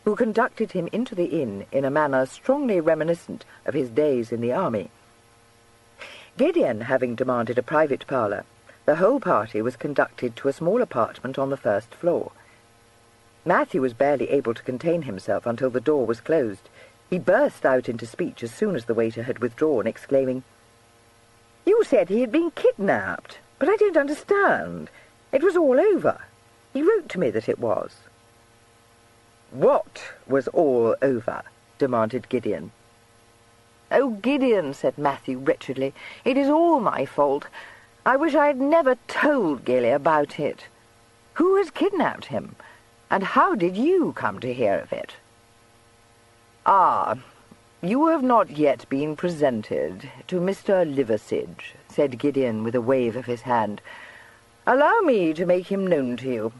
who conducted him into the inn in a manner strongly reminiscent of his days in the army. Gideon having demanded a private parlour, the whole party was conducted to a small apartment on the first floor. Matthew was barely able to contain himself until the door was closed. He burst out into speech as soon as the waiter had withdrawn, exclaiming, You said he had been kidnapped, but I don't understand. It was all over. He wrote to me that it was. What was all over? Demanded Gideon. "Oh, Gideon," said Matthew wretchedly, "it is all my fault. I wish I had never told Gilly about it. Who has kidnapped him? And how did you come to hear of it?" "Ah, you have not yet been presented to Mr. Liversidge," said Gideon with a wave of his hand. "Allow me to make him known to you.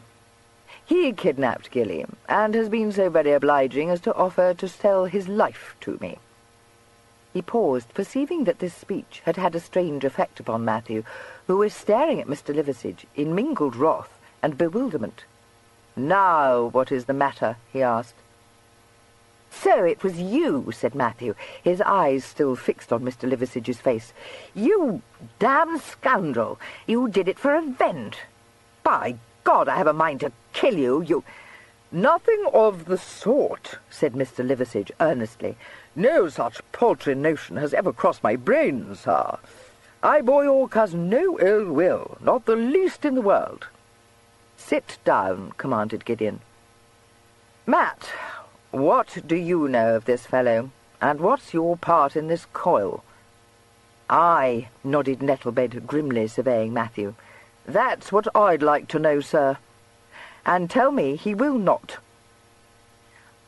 He kidnapped Gilly, and has been so very obliging as to offer to sell his life to me." He paused, perceiving that this speech had had a strange effect upon Matthew, who was staring at Mr. Liversidge in mingled wrath and bewilderment. "Now, what is the matter?" he asked. "So it was you," said Matthew, his eyes still fixed on Mr. Liversidge's face. "You damned scoundrel! You did it for revenge! By God, I have a mind to kill you, you—" "Nothing of the sort," said Mr. Liversidge earnestly. "No such paltry notion has ever crossed my brain, sir. I bore your cousin no ill will, not the least in the world." "Sit down," commanded Gideon. "Matt, what do you know of this fellow, and what's your part in this coil?" "I," nodded Nettlebed, grimly surveying Matthew. "That's what I'd like to know, sir." "And tell me he will not."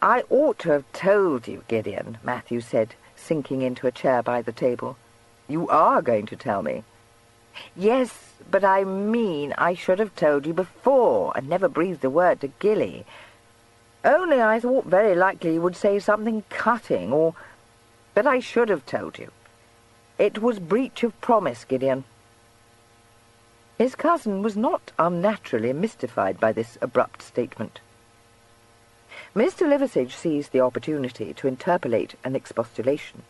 "I ought to have told you, Gideon," Matthew said, sinking into a chair by the table. "You are going to tell me." "Yes, but I mean I should have told you before, and never breathed a word to Gilly. Only I thought very likely you would say something cutting, or— But I should have told you. It was breach of promise, Gideon." His cousin was not unnaturally mystified by this abrupt statement. Mr. Liversidge seized the opportunity to interpolate an expostulation.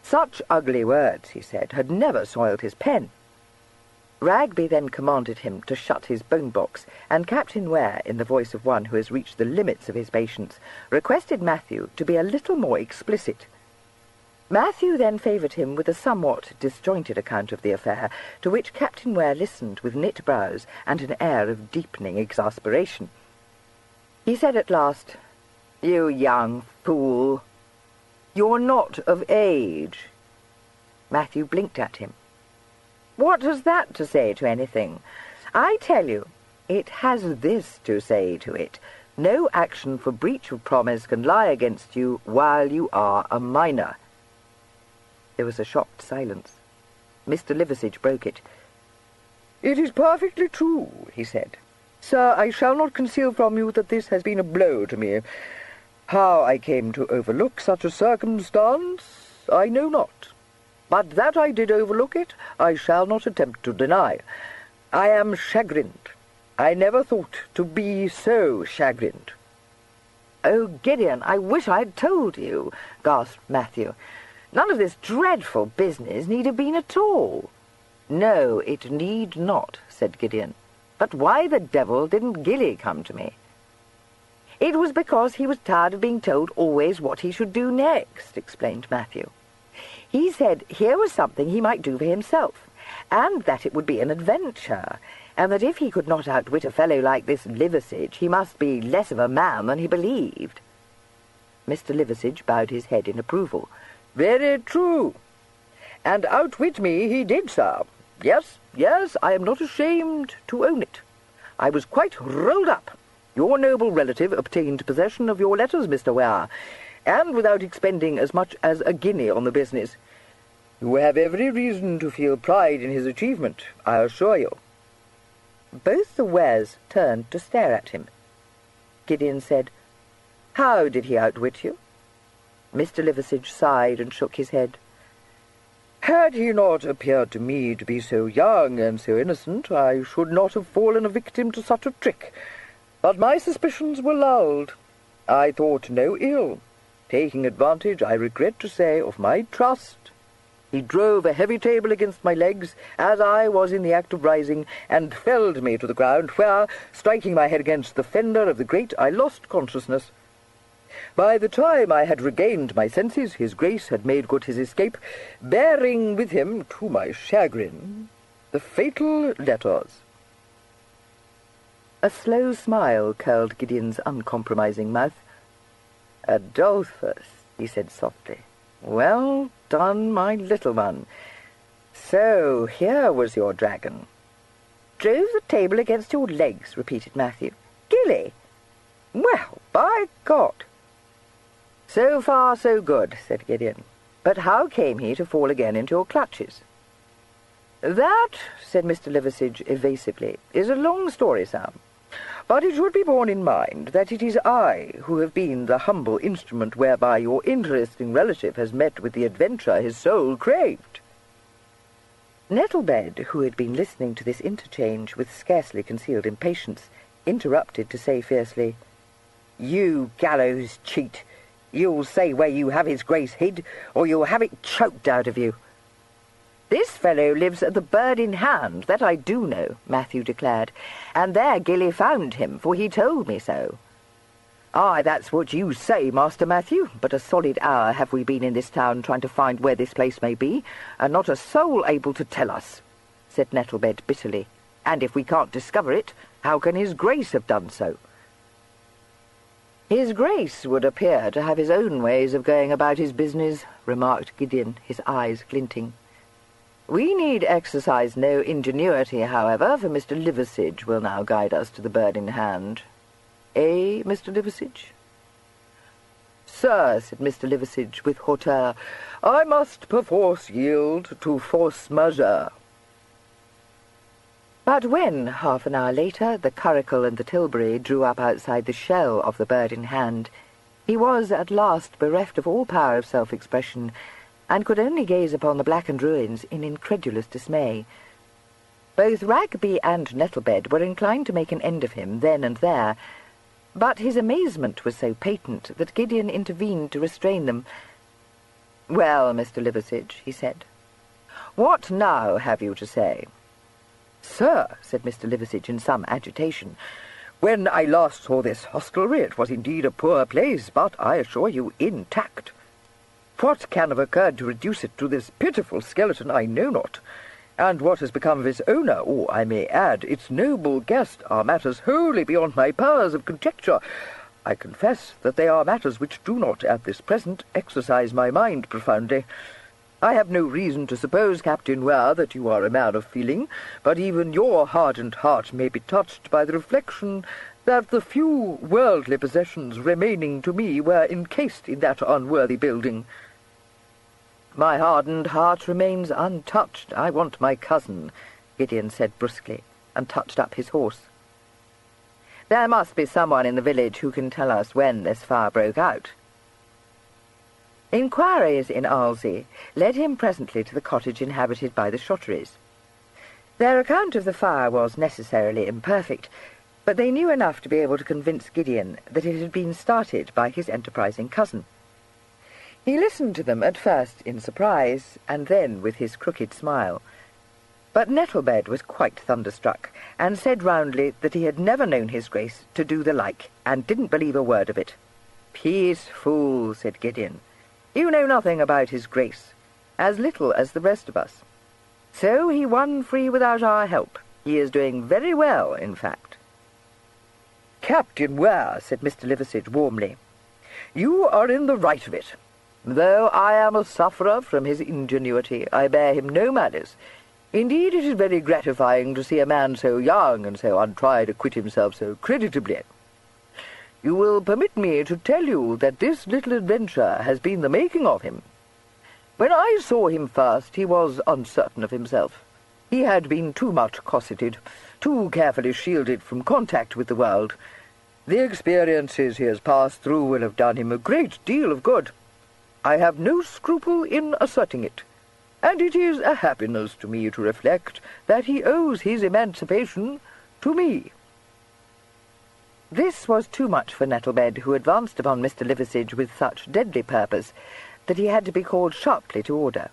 Such ugly words, he said, had never soiled his pen. Ragby then commanded him to shut his bone-box, and Captain Ware, in the voice of one who has reached the limits of his patience, requested Matthew to be a little more explicit. Matthew then favoured him with a somewhat disjointed account of the affair, to which Captain Ware listened with knit brows and an air of deepening exasperation. He said at last, "You young fool! You're not of age." Matthew blinked at him. "What has that to say to anything? I tell you, it has this to say to it. No action for breach of promise can lie against you while you are a minor." There was a shocked silence. Mr. Liversidge broke it. "It is perfectly true," he said. "Sir, I shall not conceal from you that this has been a blow to me. How I came to overlook such a circumstance, I know not. But that I did overlook it, I shall not attempt to deny. I am chagrined. I never thought to be so chagrined." "Oh, Gideon, I wish I had told you," gasped Matthew. "None of this dreadful business need have been at all." "No, it need not," said Gideon. "But why the devil didn't Gilly come to me?" "It was because he was tired of being told always what he should do next," explained Matthew. "He said here was something he might do for himself, and that it would be an adventure, and that if he could not outwit a fellow like this Liversidge, he must be less of a man than he believed." Mr. Liversidge bowed his head in approval. "Very true. And outwit me he did, sir. Yes, I am not ashamed to own it. I was quite rolled up. Your noble relative obtained possession of your letters, Mr. Ware, and without expending as much as a guinea on the business. You have every reason to feel pride in his achievement, I assure you." Both the Wares turned to stare at him. Gideon said, "How did he outwit you?" Mr. Liversidge sighed and shook his head. "Had he not appeared to me to be so young and so innocent, I should not have fallen a victim to such a trick. But my suspicions were lulled. I thought no ill, taking advantage, I regret to say, of my trust. He drove a heavy table against my legs, as I was in the act of rising, and felled me to the ground, where, striking my head against the fender of the grate, I lost consciousness. By the time I had regained my senses, his Grace had made good his escape, bearing with him, to my chagrin, the fatal letters. A slow smile curled Gideon's uncompromising mouth. "Adolphus," he said softly. "Well done, my little one. So here was your dragon." "Drove the table against your legs," repeated Matthew. "Gilly!" "Well, by God!" "So far, so good," said Gideon. "But how came he to fall again into your clutches?" "That," said Mr. Liversidge evasively, "is a long story, Sam. But it should be borne in mind that it is I who have been the humble instrument whereby your interesting relative has met with the adventure his soul craved." Nettlebed, who had been listening to this interchange with scarcely concealed impatience, interrupted to say fiercely, "You gallows cheat! You'll say where you have his Grace hid, or you'll have it choked out of you." "This fellow lives at the Bird in Hand, that I do know," Matthew declared, "and there Gilly found him, for he told me so." "Aye, that's what you say, Master Matthew, But a solid hour have we been in this town trying to find where this place may be, and not a soul able to tell us," said Nettlebed bitterly. "And if we can't discover it, how can his Grace have done so?" "His Grace would appear to have his own ways of going about his business," remarked Gideon, his eyes glinting. "We need exercise no ingenuity, however, for Mr. Liversidge will now guide us to the Bird in Hand. Eh, Mr. Liversidge?" "Sir," said Mr. Liversidge with hauteur, "I must perforce yield to force majeure." But when, half an hour later, the curricle and the tilbury drew up outside the shell of the Bird in Hand, he was at last bereft of all power of self-expression, and could only gaze upon the blackened ruins in incredulous dismay. Both Ragby and Nettlebed were inclined to make an end of him then and there, but his amazement was so patent that Gideon intervened to restrain them. "Well, Mr. Liversidge," he said, "what now have you to say?" "Sir," said Mr. Liversidge in some agitation, "when I last saw this hostelry it was indeed a poor place, but I assure you intact. What can have occurred to reduce it to this pitiful skeleton I know not, and what has become of its owner, or, I may add, its noble guest, are matters wholly beyond my powers of conjecture. I confess that they are matters which do not, at this present, exercise my mind profoundly. I have no reason to suppose, Captain Ware, that you are a man of feeling, but even your hardened heart may be touched by the reflection that the few worldly possessions remaining to me were encased in that unworthy building." "My hardened heart remains untouched. I want my cousin," Gideon said brusquely, and touched up his horse. "There must be someone in the village who can tell us when this fire broke out." Inquiries in Arlesey led him presently to the cottage inhabited by the Shotteries. Their account of the fire was necessarily imperfect, but they knew enough to be able to convince Gideon that it had been started by his enterprising cousin. He listened to them at first in surprise, and then with his crooked smile. But Nettlebed was quite thunderstruck, and said roundly that he had never known his Grace to do the like, and didn't believe a word of it. "Peace, fool," said Gideon. "You know nothing about his Grace, as little as the rest of us. So he won free without our help. He is doing very well, in fact." "Captain Ware," said Mr. Liversidge warmly, "you are in the right of it. Though I am a sufferer from his ingenuity, I bear him no malice. Indeed, it is very gratifying to see a man so young and so untried acquit himself so creditably. You will permit me to tell you that this little adventure has been the making of him. When I saw him first, he was uncertain of himself. He had been too much cosseted, too carefully shielded from contact with the world. The experiences he has passed through will have done him a great deal of good. I have no scruple in asserting it, and it is a happiness to me to reflect that he owes his emancipation to me." This was too much for Nettlebed, who advanced upon Mr. Liversidge with such deadly purpose that he had to be called sharply to order.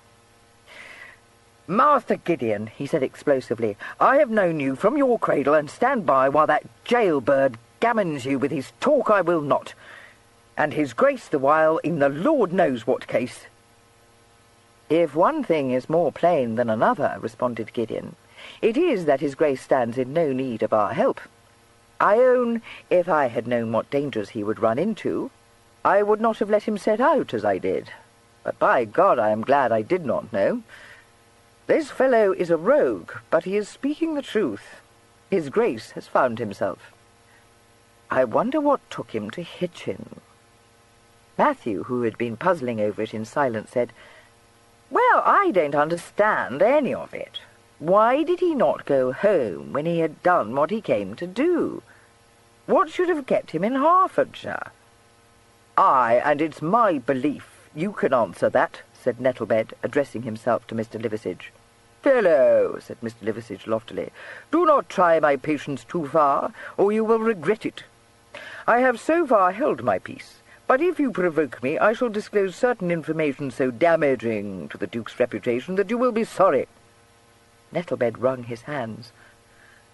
"Master Gideon," he said explosively, "I have known you from your cradle, and stand by while that jailbird gammons you with his talk I will not. and his Grace the while in the Lord knows what case." "If one thing is more plain than another," responded Gideon, "it is that his Grace stands in no need of our help. I own, if I had known what dangers he would run into, I would not have let him set out as I did. But by God, I am glad I did not know. This fellow is a rogue, but he is speaking the truth. His Grace has found himself. I wonder what took him to Hitchin." Matthew, who had been puzzling over it in silence, said, "Well, I don't understand any of it. Why did he not go home when he had done what he came to do? What should have kept him in Hertfordshire?" "Aye, and it's my belief you can answer that," said Nettlebed, addressing himself to Mr. Liversidge. "Fellow," said Mr. Liversidge loftily, "do not try my patience too far, or you will regret it. I have so far held my peace, but if you provoke me, I shall disclose certain information so damaging to the Duke's reputation that you will be sorry." Nettlebed wrung his hands.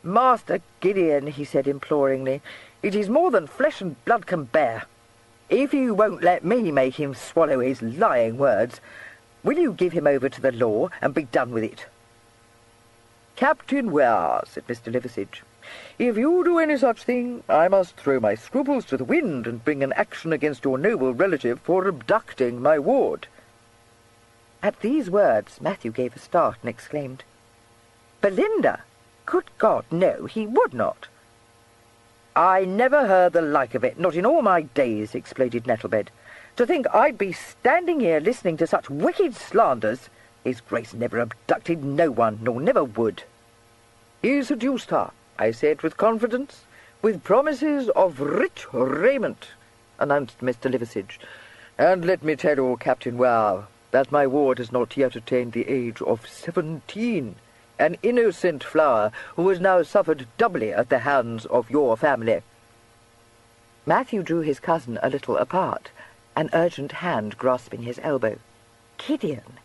"Master Gideon," he said imploringly, "it is more than flesh and blood can bear. If you won't let me make him swallow his lying words, will you give him over to the law and be done with it?" "Captain Ware," said Mr. Liversidge, "if you do any such thing, I must throw my scruples to the wind and bring an action against your noble relative for abducting my ward." At these words Matthew gave a start and exclaimed, "Belinda? Good God, no, he would not." "I never heard the like of it, not in all my days," exploded Nettlebed. "To think I'd be standing here listening to such wicked slanders. His Grace never abducted no one, nor never would." "He seduced her," I said with confidence, "with promises of rich raiment," announced Mr. Liversidge. "And let me tell you, Captain Ware, that my ward has not yet attained the age of 17, an innocent flower who has now suffered doubly at the hands of your family." Matthew drew his cousin a little apart, an urgent hand grasping his elbow. "Gideon,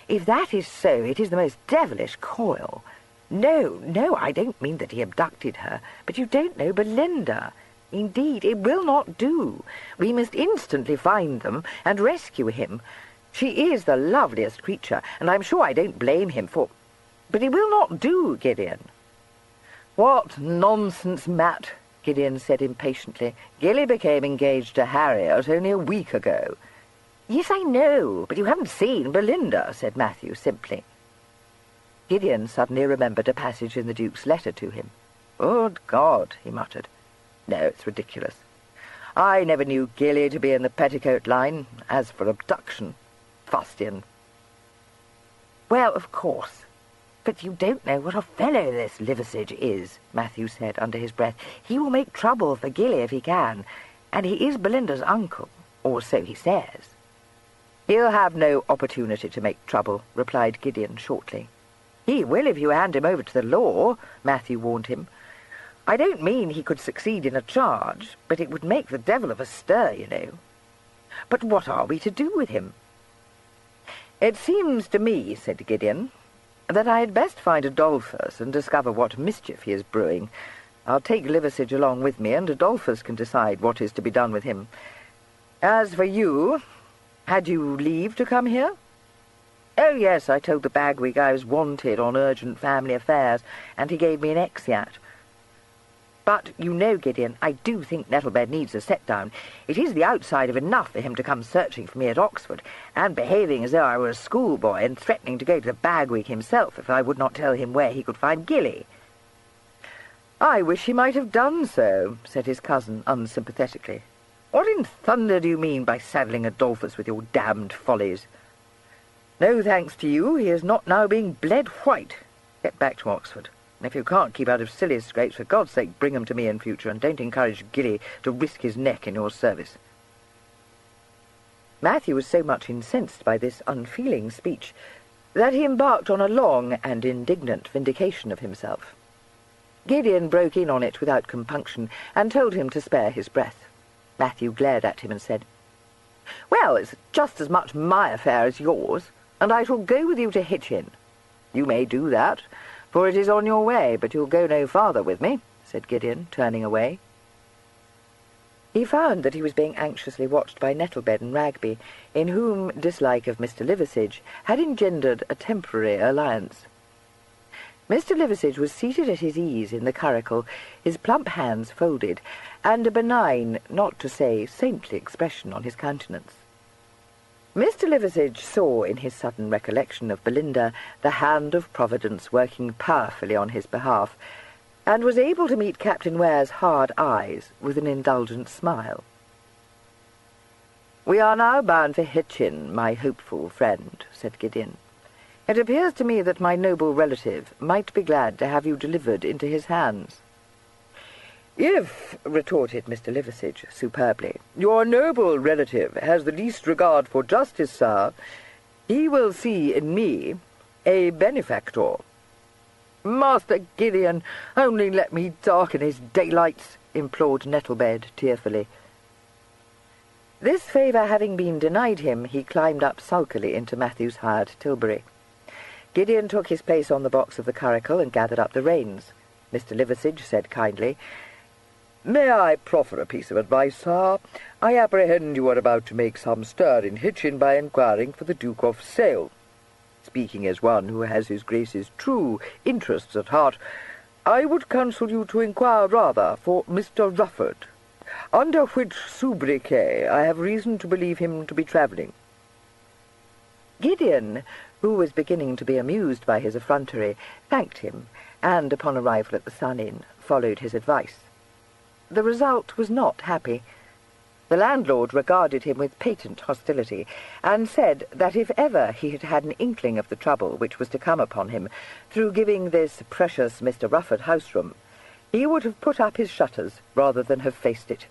if that is so, it is the most devilish coil. No, I don't mean that he abducted her, but you don't know Belinda. Indeed, it will not do. We must instantly find them and rescue him. She is the loveliest creature, and I'm sure I don't blame him for... But it will not do, Gideon." "What nonsense, Matt," Gideon said impatiently. "Gilly became engaged to Harriet only a week ago." "Yes, I know, but you haven't seen Belinda," said Matthew simply. Gideon suddenly remembered a passage in the Duke's letter to him. "Good God," he muttered. "No, it's ridiculous. I never knew Gilly to be in the petticoat line. As for abduction, fustian." "Well, of course. But you don't know what a fellow this Liversidge is," Matthew said under his breath. "He will make trouble for Gilly if he can, and he is Belinda's uncle, or so he says." "He'll have no opportunity to make trouble," replied Gideon shortly. "He will if you hand him over to the law," Matthew warned him. "I don't mean he could succeed in a charge, but it would make the devil of a stir, you know. But what are we to do with him?" "It seems to me," said Gideon, "that I had best find Adolphus and discover what mischief he is brewing. I'll take Liversidge along with me, and Adolphus can decide what is to be done with him. As for you, had you leave to come here?" "Oh, yes, I told the Bagwig I was wanted on urgent family affairs, and he gave me an exeat. But, you know, Gideon, I do think Nettlebed needs a set-down. It is the outside of enough for him to come searching for me at Oxford, and behaving as though I were a schoolboy, and threatening to go to the Bagwig himself if I would not tell him where he could find Gilly." "I wish he might have done so," said his cousin unsympathetically. "What in thunder do you mean by saddling Adolphus with your damned follies? No thanks to you, he is not now being bled white. Get back to Oxford. And if you can't keep out of silly scrapes, for God's sake bring 'em to me in future, and don't encourage Gilly to risk his neck in your service." Matthew was so much incensed by this unfeeling speech that he embarked on a long and indignant vindication of himself. Gideon broke in on it without compunction, and told him to spare his breath. Matthew glared at him and said, "Well, it's just as much my affair as yours, and I shall go with you to Hitchin." "You may do that, for it is on your way, but you'll go no farther with me," said Gideon, turning away. He found that he was being anxiously watched by Nettlebed and Ragby, in whom dislike of Mr. Liversidge had engendered a temporary alliance. Mr. Liversidge was seated at his ease in the curricle, his plump hands folded, and a benign, not to say saintly expression on his countenance. Mr. Liversidge saw in his sudden recollection of Belinda the hand of Providence working powerfully on his behalf, and was able to meet Captain Ware's hard eyes with an indulgent smile. "We are now bound for Hitchin, my hopeful friend," said Gideon. "It appears to me that my noble relative might be glad to have you delivered into his hands." "If," retorted Mr. Liversidge superbly, "your noble relative has the least regard for justice, sir, he will see in me a benefactor." "Master Gideon, only let me darken his daylights," implored Nettlebed tearfully. This favour having been denied him, he climbed up sulkily into Matthew's hired tilbury. Gideon took his place on the box of the curricle and gathered up the reins. Mr. Liversidge said kindly, "May I proffer a piece of advice, sir? I apprehend you are about to make some stir in Hitchin by inquiring for the Duke of Sale. Speaking as one who has his Grace's true interests at heart, I would counsel you to inquire rather for Mr. Rufford, under which sobriquet I have reason to believe him to be travelling." Gideon, who was beginning to be amused by his effrontery, thanked him, and upon arrival at the Sun Inn, followed his advice. The result was not happy. The landlord regarded him with patent hostility, and said that if ever he had had an inkling of the trouble which was to come upon him through giving this precious Mr. Rufford house-room, he would have put up his shutters rather than have faced it.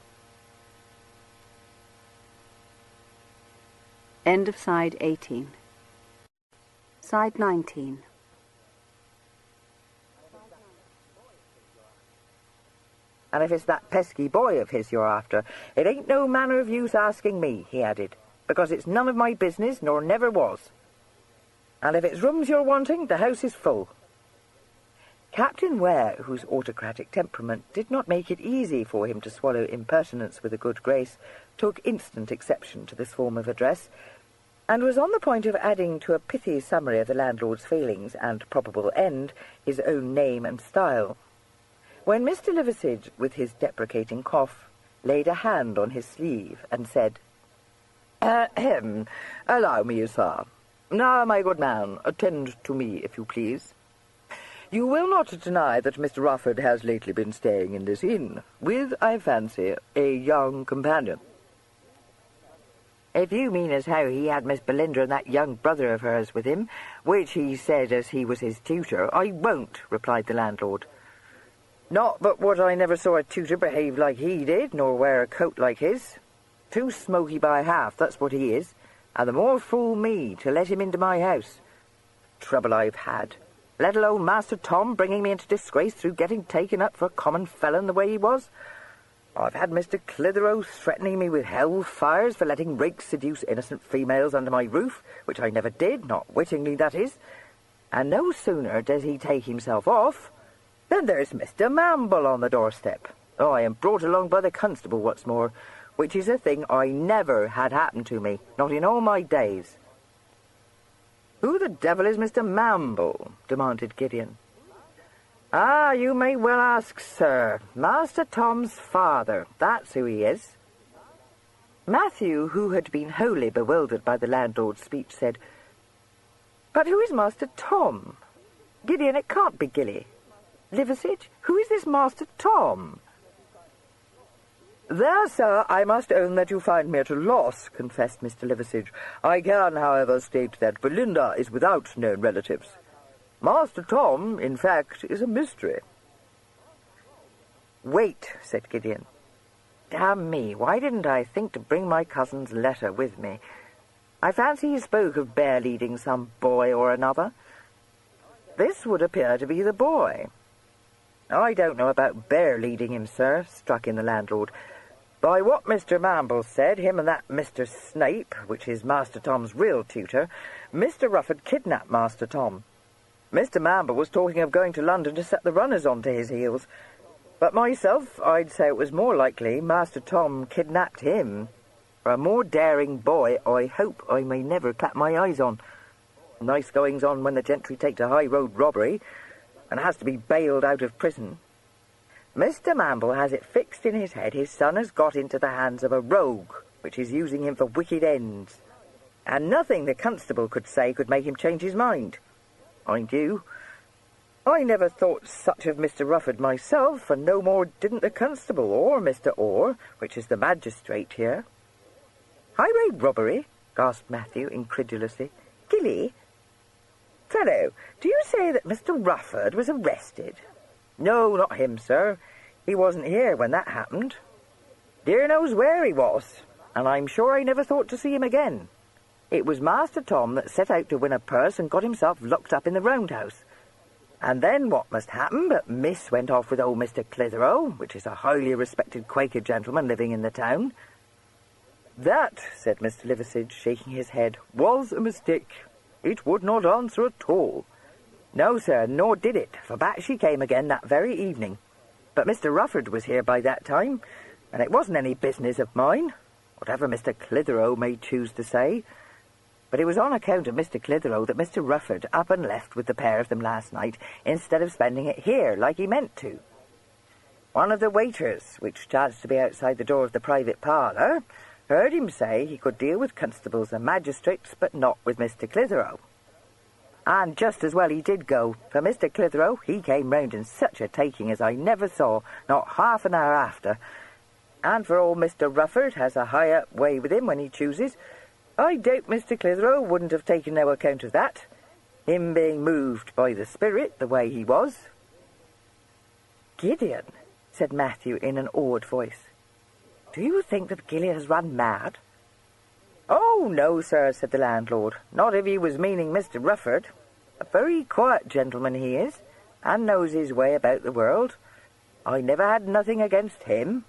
End of side 18. Side 19. "And if it's that pesky boy of his you're after, it ain't no manner of use asking me," he added, "because it's none of my business, nor never was. And if it's rooms you're wanting, the house is full." Captain Ware, whose autocratic temperament did not make it easy for him to swallow impertinence with a good grace, took instant exception to this form of address, and was on the point of adding to a pithy summary of the landlord's failings and probable end his own name and style, when Mr. Liversidge, with his deprecating cough, laid a hand on his sleeve and said, "Ahem. Allow me, sir. Now, my good man, attend to me, if you please. You will not deny that Mr. Rufford has lately been staying in this inn, with, I fancy, a young companion." "If you mean as how he had Miss Belinda and that young brother of hers with him, which he said as he was his tutor, I won't," replied the landlord. "Not but what I never saw a tutor behave like he did, nor wear a coat like his. Too smoky by half, that's what he is, and the more fool me to let him into my house. Trouble I've had, let alone Master Tom bringing me into disgrace through getting taken up for a common felon the way he was. I've had Mr. Clitheroe threatening me with hell fires for letting rakes seduce innocent females under my roof, which I never did, not wittingly, that is. And no sooner does he take himself off, then there's Mr. Mamble on the doorstep. Oh, I am brought along by the constable, what's more, which is a thing I never had happen to me, not in all my days." "Who the devil is Mr. Mamble?" demanded Gideon. "Ah, you may well ask, sir. Master Tom's father, that's who he is." Matthew, who had been wholly bewildered by the landlord's speech, said, "But who is Master Tom? Gideon, it can't be Gilly. Liversidge, who is this Master Tom?" "There, sir, I must own that you find me at a loss," confessed Mr. Liversidge. "I can, however, state that Belinda is without known relatives. Master Tom, in fact, is a mystery." "Wait," said Gideon. "Damn me, why didn't I think to bring my cousin's letter with me? I fancy he spoke of bear-leading some boy or another. This would appear to be the boy." "I don't know about bear-leading him, sir," struck in the landlord. "By what Mr. Mamble said, him and that Mr. Snape, which is Master Tom's real tutor, Mr. Rufford kidnapped Master Tom. Mr. Mamble was talking of going to London to set the runners on to his heels. But myself, I'd say it was more likely Master Tom kidnapped him. For a more daring boy, I hope I may never clap my eyes on. Nice goings-on when the gentry take to high-road robbery, and has to be bailed out of prison. Mr. Mamble has it fixed in his head his son has got into the hands of a rogue, which is using him for wicked ends. And nothing the constable could say could make him change his mind. Mind you, I never thought such of Mr. Rufford myself, and no more didn't the constable or Mr. Orr, which is the magistrate here. High-road robbery? Gasped Matthew incredulously. Gilly? Fellow, do you say that Mr. Rufford was arrested? No, not him, sir. He wasn't here when that happened. Dear knows where he was, and I'm sure I never thought to see him again. It was Master Tom that set out to win a purse and got himself locked up in the roundhouse. And then what must happen but Miss went off with old Mr. Clitheroe, which is a highly respected Quaker gentleman living in the town. That, said Mr. Liversidge, shaking his head, was a mistake. It would not answer at all. No, sir, nor did it, for back she came again that very evening. But Mr. Rufford was here by that time, and it wasn't any business of mine, whatever Mr. Clitheroe may choose to say. But it was on account of Mr. Clitheroe that Mr. Rufford up and left with the pair of them last night, instead of spending it here like he meant to. One of the waiters, which chanced to be outside the door of the private parlour, heard him say he could deal with constables and magistrates, but not with Mr. Clitheroe. And just as well he did go, for Mr. Clitheroe, he came round in such a taking as I never saw, not half an hour after. And for all Mr. Rufford has a high-up way with him when he chooses, I doubt Mr. Clitheroe wouldn't have taken no account of that, him being moved by the spirit the way he was. Gideon, said Matthew in an awed voice, do you think that Gilly has run mad? Oh, no, sir, said the landlord, not if he was meaning Mr. Rufford. A very quiet gentleman he is, and knows his way about the world. I never had nothing against him.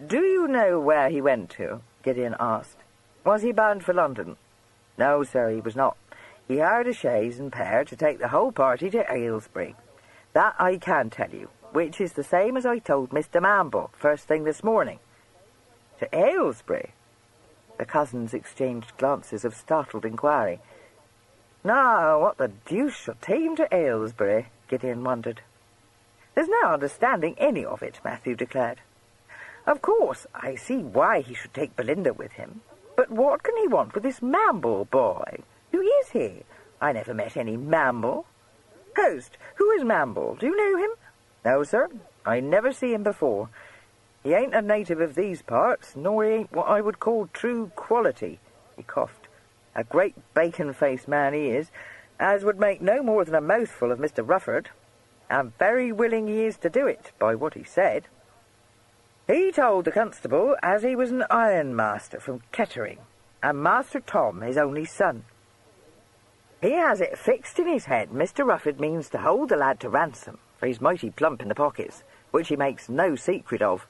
Do you know where he went to? Gideon asked. Was he bound for London? No, sir, he was not. He hired a chaise and pair to take the whole party to Aylesbury. That I can tell you, which is the same as I told Mr. Mamble first thing this morning. To Aylesbury? The cousins exchanged glances of startled inquiry. Now, what the deuce should take him to Aylesbury? Gideon wondered. There's no understanding any of it, Matthew declared. Of course, I see why he should take Belinda with him. But what can he want with this Mamble boy? Who is he? I never met any Mamble. Host, who is Mamble? Do you know him? No, sir. I never see him before. He ain't a native of these parts, nor he ain't what I would call true quality. He coughed. A great bacon-faced man he is, as would make no more than a mouthful of Mr. Rufford. And very willing he is to do it, by what he said. He told the constable as he was an ironmaster from Kettering, and Master Tom his only son. He has it fixed in his head Mr. Rufford means to hold the lad to ransom, for he's mighty plump in the pockets, which he makes no secret of.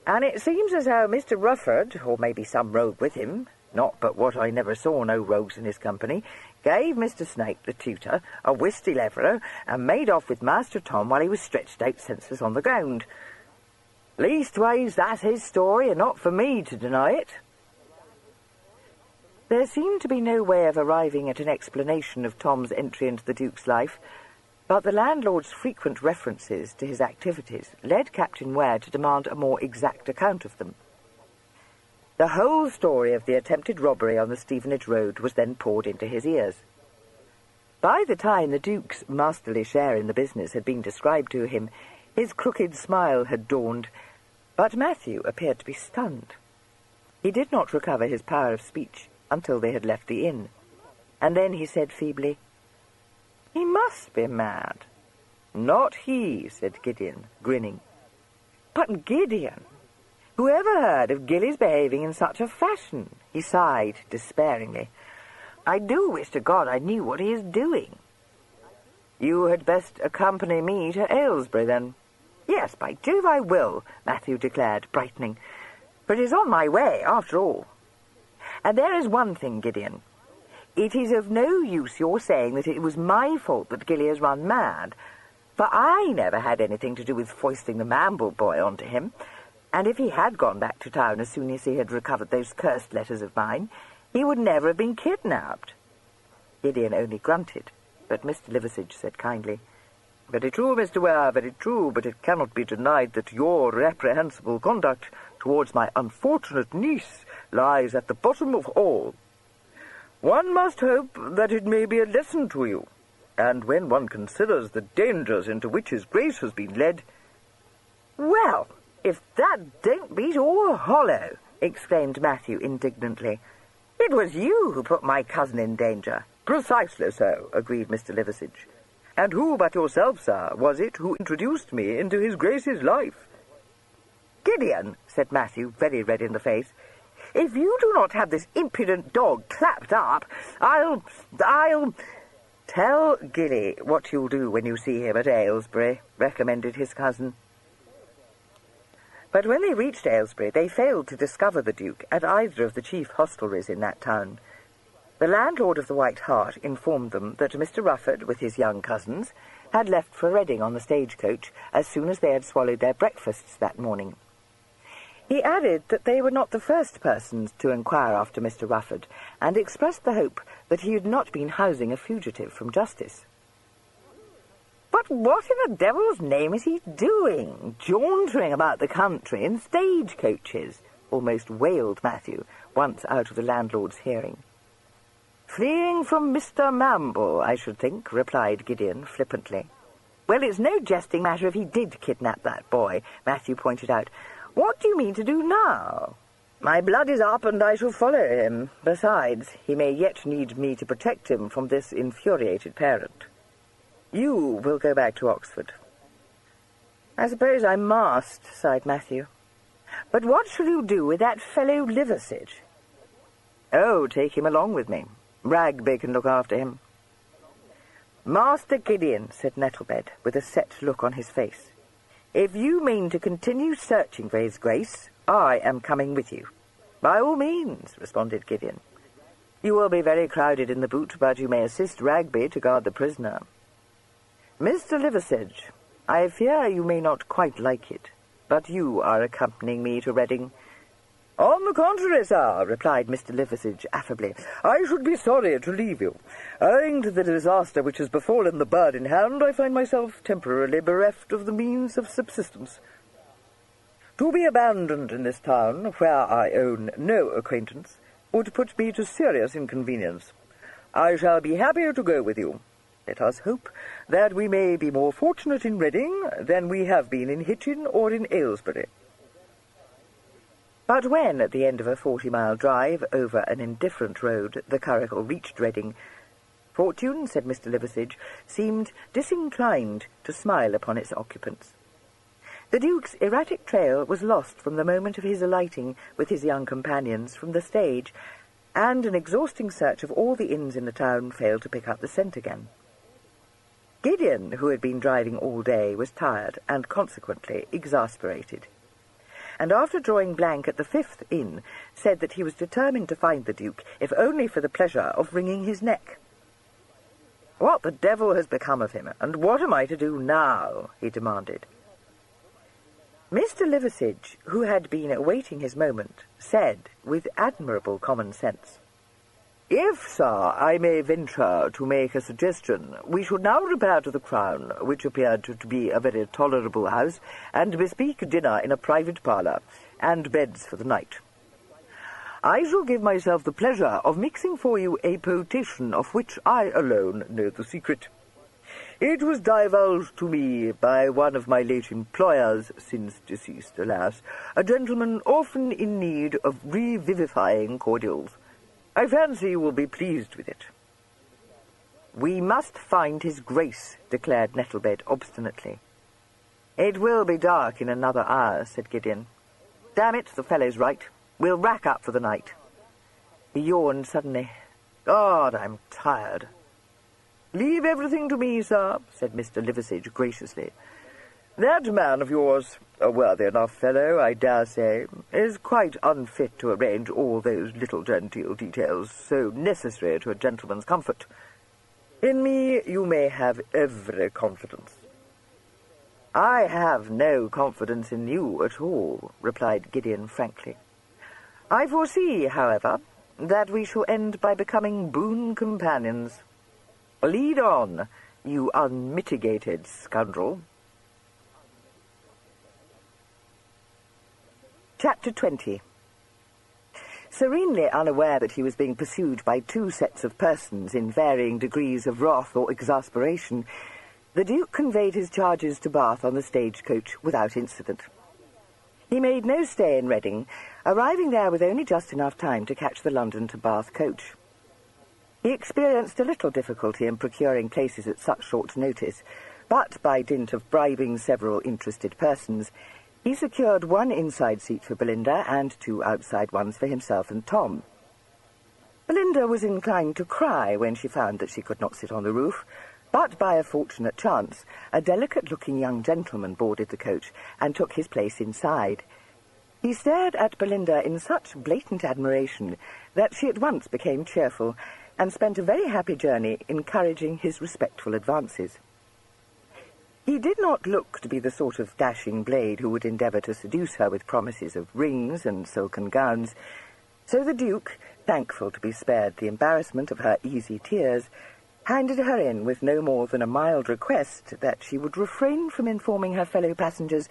And it seems as how Mr. Rufford, or maybe some rogue with him, not but what I never saw no rogues in his company, gave Mr. Snape, the tutor, a whisty leveller, and made off with Master Tom while he was stretched out senseless on the ground. Leastways, that's his story, and not for me to deny it. There seemed to be no way of arriving at an explanation of Tom's entry into the Duke's life, but the landlord's frequent references to his activities led Captain Ware to demand a more exact account of them. The whole story of the attempted robbery on the Stevenage Road was then poured into his ears. By the time the Duke's masterly share in the business had been described to him, his crooked smile had dawned, but Matthew appeared to be stunned. He did not recover his power of speech until they had left the inn, and then he said feebly, "He must be mad." "Not he," said Gideon, grinning. "But Gideon, who ever heard of Gilly's behaving in such a fashion?" He sighed despairingly. "I do wish to God I knew what he is doing." "You had best accompany me to Aylesbury, then." "Yes, by Jove I will," Matthew declared, brightening. "For it is on my way, after all. And there is one thing, Gideon. It is of no use your saying that it was my fault that Gilly has run mad, For I never had anything to do with foisting the Mamble boy onto him, and if he had gone back to town as soon as he had recovered those cursed letters of mine, he would never have been kidnapped. Gideon only grunted, but Mr. Liversidge said kindly, Very true, Mr. Ware, very true, but it cannot be denied that your reprehensible conduct towards my unfortunate niece lies at the bottom of all. One must hope that it may be a lesson to you, and when one considers the dangers into which his Grace has been led— "Well, if that don't beat all hollow!" exclaimed Matthew indignantly. "It was you who put my cousin in danger." Precisely so, agreed Mr. Liversidge. And who but yourself, sir, was it who introduced me into his Grace's life? "Gideon," said Matthew, very red in the face, "if you do not have this impudent dog clapped up, I'll— "Tell Gilly what you'll do when you see him at Aylesbury," recommended his cousin. But when they reached Aylesbury, they failed to discover the Duke at either of the chief hostelries in that town. The landlord of the White Hart informed them that Mr. Rufford, with his young cousins, had left for Reading on the stagecoach as soon as they had swallowed their breakfasts that morning. He added that they were not the first persons to inquire after Mr. Rufford, and expressed the hope that he had not been housing a fugitive from justice. "But what in the devil's name is he doing, jauntering about the country in stagecoaches?" almost wailed Matthew, once out of the landlord's hearing. "Fleeing from Mr. Mamble, I should think," replied Gideon flippantly. "Well, it's no jesting matter if he did kidnap that boy," Matthew pointed out. "What do you mean to do now?" "My blood is up, and I shall follow him. Besides, he may yet need me to protect him from this infuriated parent. You will go back to Oxford." "I suppose I must," sighed Matthew. "But what shall you do with that fellow Liversidge?" "Oh, take him along with me. Ragby can look after him." "Master Gideon," said Nettlebed, with a set look on his face, "if you mean to continue searching for his Grace, I am coming with you." "By all means," responded Gideon. "You will be very crowded in the boot, but you may assist Ragby to guard the prisoner. Mr. Liversidge, I fear you may not quite like it, but you are accompanying me to Reading." "On the contrary, sir," replied Mr. Liversidge affably, "I should be sorry to leave you. Owing to the disaster which has befallen the bird in hand, I find myself temporarily bereft of the means of subsistence. To be abandoned in this town, where I own no acquaintance, would put me to serious inconvenience. I shall be happy to go with you. Let us hope that we may be more fortunate in Reading than we have been in Hitchin or in Aylesbury." But when, at the end of a 40-mile drive over an indifferent road, the curricle reached Reading, fortune, said Mr. Liversidge, seemed disinclined to smile upon its occupants. The Duke's erratic trail was lost from the moment of his alighting with his young companions from the stage, and an exhausting search of all the inns in the town failed to pick up the scent again. Gideon, who had been driving all day, was tired and consequently exasperated, and after drawing blank at the 5th inn, said that he was determined to find the Duke, if only for the pleasure of wringing his neck. "What the devil has become of him, and what am I to do now?" he demanded. Mr. Liversidge, who had been awaiting his moment, said, with admirable common sense, "If, sir, I may venture to make a suggestion, we should now repair to the Crown, which appeared to be a very tolerable house, and bespeak dinner in a private parlour, and beds for the night. I shall give myself the pleasure of mixing for you a potation of which I alone know the secret. It was divulged to me by one of my late employers, since deceased, alas, a gentleman often in need of revivifying cordials. I fancy you will be pleased with it." "We must find his Grace," declared Nettlebed obstinately. "It will be dark in another hour," said Gideon. "Damn it, the fellow's right. We'll rack up for the night." He yawned suddenly. "God, I'm tired." "Leave everything to me, sir," said Mr. Liversidge graciously. "That man of yours, a worthy enough fellow, I dare say, is quite unfit to arrange all those little genteel details so necessary to a gentleman's comfort. In me you may have every confidence." "I have no confidence in you at all," replied Gideon frankly. "I foresee, however, that we shall end by becoming boon companions. Lead on, you unmitigated scoundrel." Chapter 20. Serenely unaware that he was being pursued by two sets of persons in varying degrees of wrath or exasperation, the Duke conveyed his charges to Bath on the stagecoach without incident. He made no stay in Reading, arriving there with only just enough time to catch the London to Bath coach. He experienced a little difficulty in procuring places at such short notice, but by dint of bribing several interested persons, he secured one inside seat for Belinda and two outside ones for himself and Tom. Belinda was inclined to cry when she found that she could not sit on the roof, but by a fortunate chance, a delicate-looking young gentleman boarded the coach and took his place inside. He stared at Belinda in such blatant admiration that she at once became cheerful and spent a very happy journey encouraging his respectful advances. He did not look to be the sort of dashing blade who would endeavour to seduce her with promises of rings and silken gowns, so the Duke, thankful to be spared the embarrassment of her easy tears, handed her in with no more than a mild request that she would refrain from informing her fellow passengers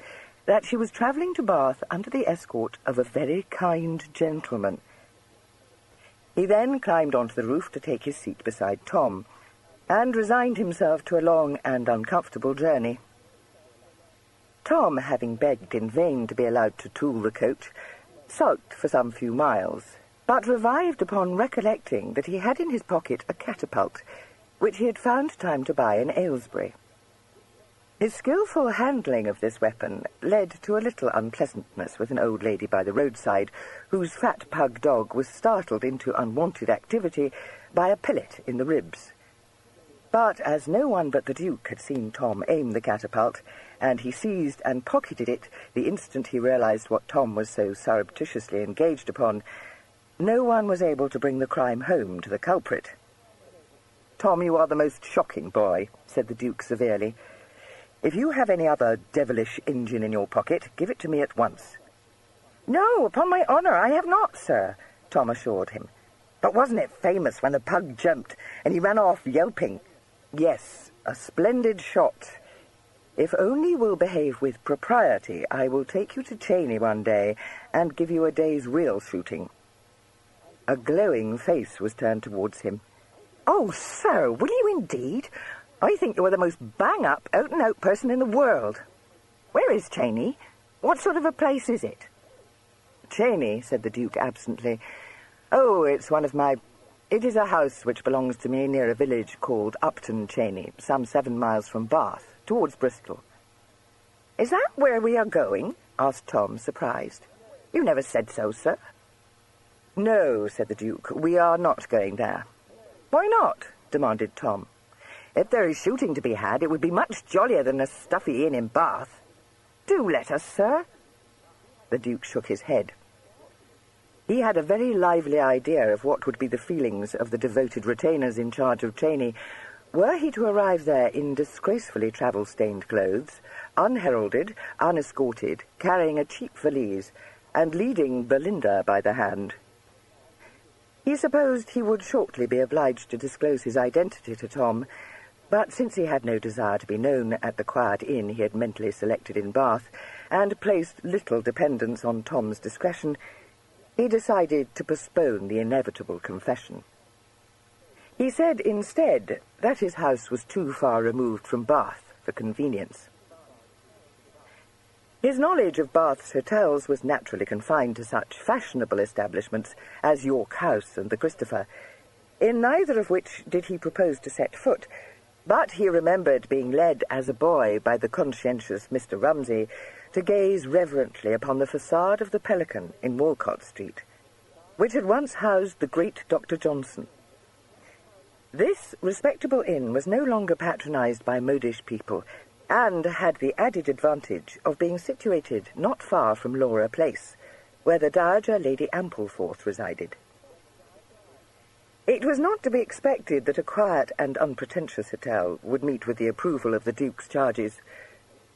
that she was travelling to Bath under the escort of a very kind gentleman. He then climbed onto the roof to take his seat beside Tom, and resigned himself to a long and uncomfortable journey. Tom, having begged in vain to be allowed to tool the coach, sulked for some few miles, but revived upon recollecting that he had in his pocket a catapult, which he had found time to buy in Aylesbury. His skilful handling of this weapon led to a little unpleasantness with an old lady by the roadside, whose fat pug dog was startled into unwonted activity by a pellet in the ribs. But as no one but the Duke had seen Tom aim the catapult, and he seized and pocketed it the instant he realized what Tom was so surreptitiously engaged upon, no one was able to bring the crime home to the culprit. "Tom, you are the most shocking boy," said the Duke severely. "If you have any other devilish engine in your pocket, give it to me at once." "No, upon my honour, I have not, sir," Tom assured him. "But wasn't it famous when the pug jumped and he ran off yelping?" "Yes, a splendid shot. If only you will behave with propriety, I will take you to Cheney one day and give you a day's real shooting." A glowing face was turned towards him. "Oh, sir, will you indeed? I think you are the most bang-up, out-and-out person in the world. Where is Cheney? What sort of a place is it?" "Cheney," said the Duke absently. "Oh, it's one of my... It is a house which belongs to me near a village called Upton Cheney, some 7 miles from Bath, towards Bristol." "Is that where we are going?" asked Tom, surprised. "You never said so, sir." "No," said the Duke, "we are not going there." "Why not?" demanded Tom. "If there is shooting to be had, it would be much jollier than a stuffy inn in Bath." "Do let us, sir." The Duke shook his head. He had a very lively idea of what would be the feelings of the devoted retainers in charge of Cheney were he to arrive there in disgracefully travel-stained clothes, unheralded, unescorted, carrying a cheap valise, and leading Belinda by the hand. He supposed he would shortly be obliged to disclose his identity to Tom, but since he had no desire to be known at the quiet inn he had mentally selected in Bath, and placed little dependence on Tom's discretion, he decided to postpone the inevitable confession. He said instead that his house was too far removed from Bath for convenience. His knowledge of Bath's hotels was naturally confined to such fashionable establishments as York House and the Christopher, in neither of which did he propose to set foot, but he remembered being led as a boy by the conscientious Mr. Rumsey to gaze reverently upon the facade of the Pelican in Walcott Street, which had once housed the great Dr. Johnson. This respectable inn was no longer patronized by modish people, and had the added advantage of being situated not far from Laura Place, where the Dowager Lady Ampleforth resided. It was not to be expected that a quiet and unpretentious hotel would meet with the approval of the Duke's charges.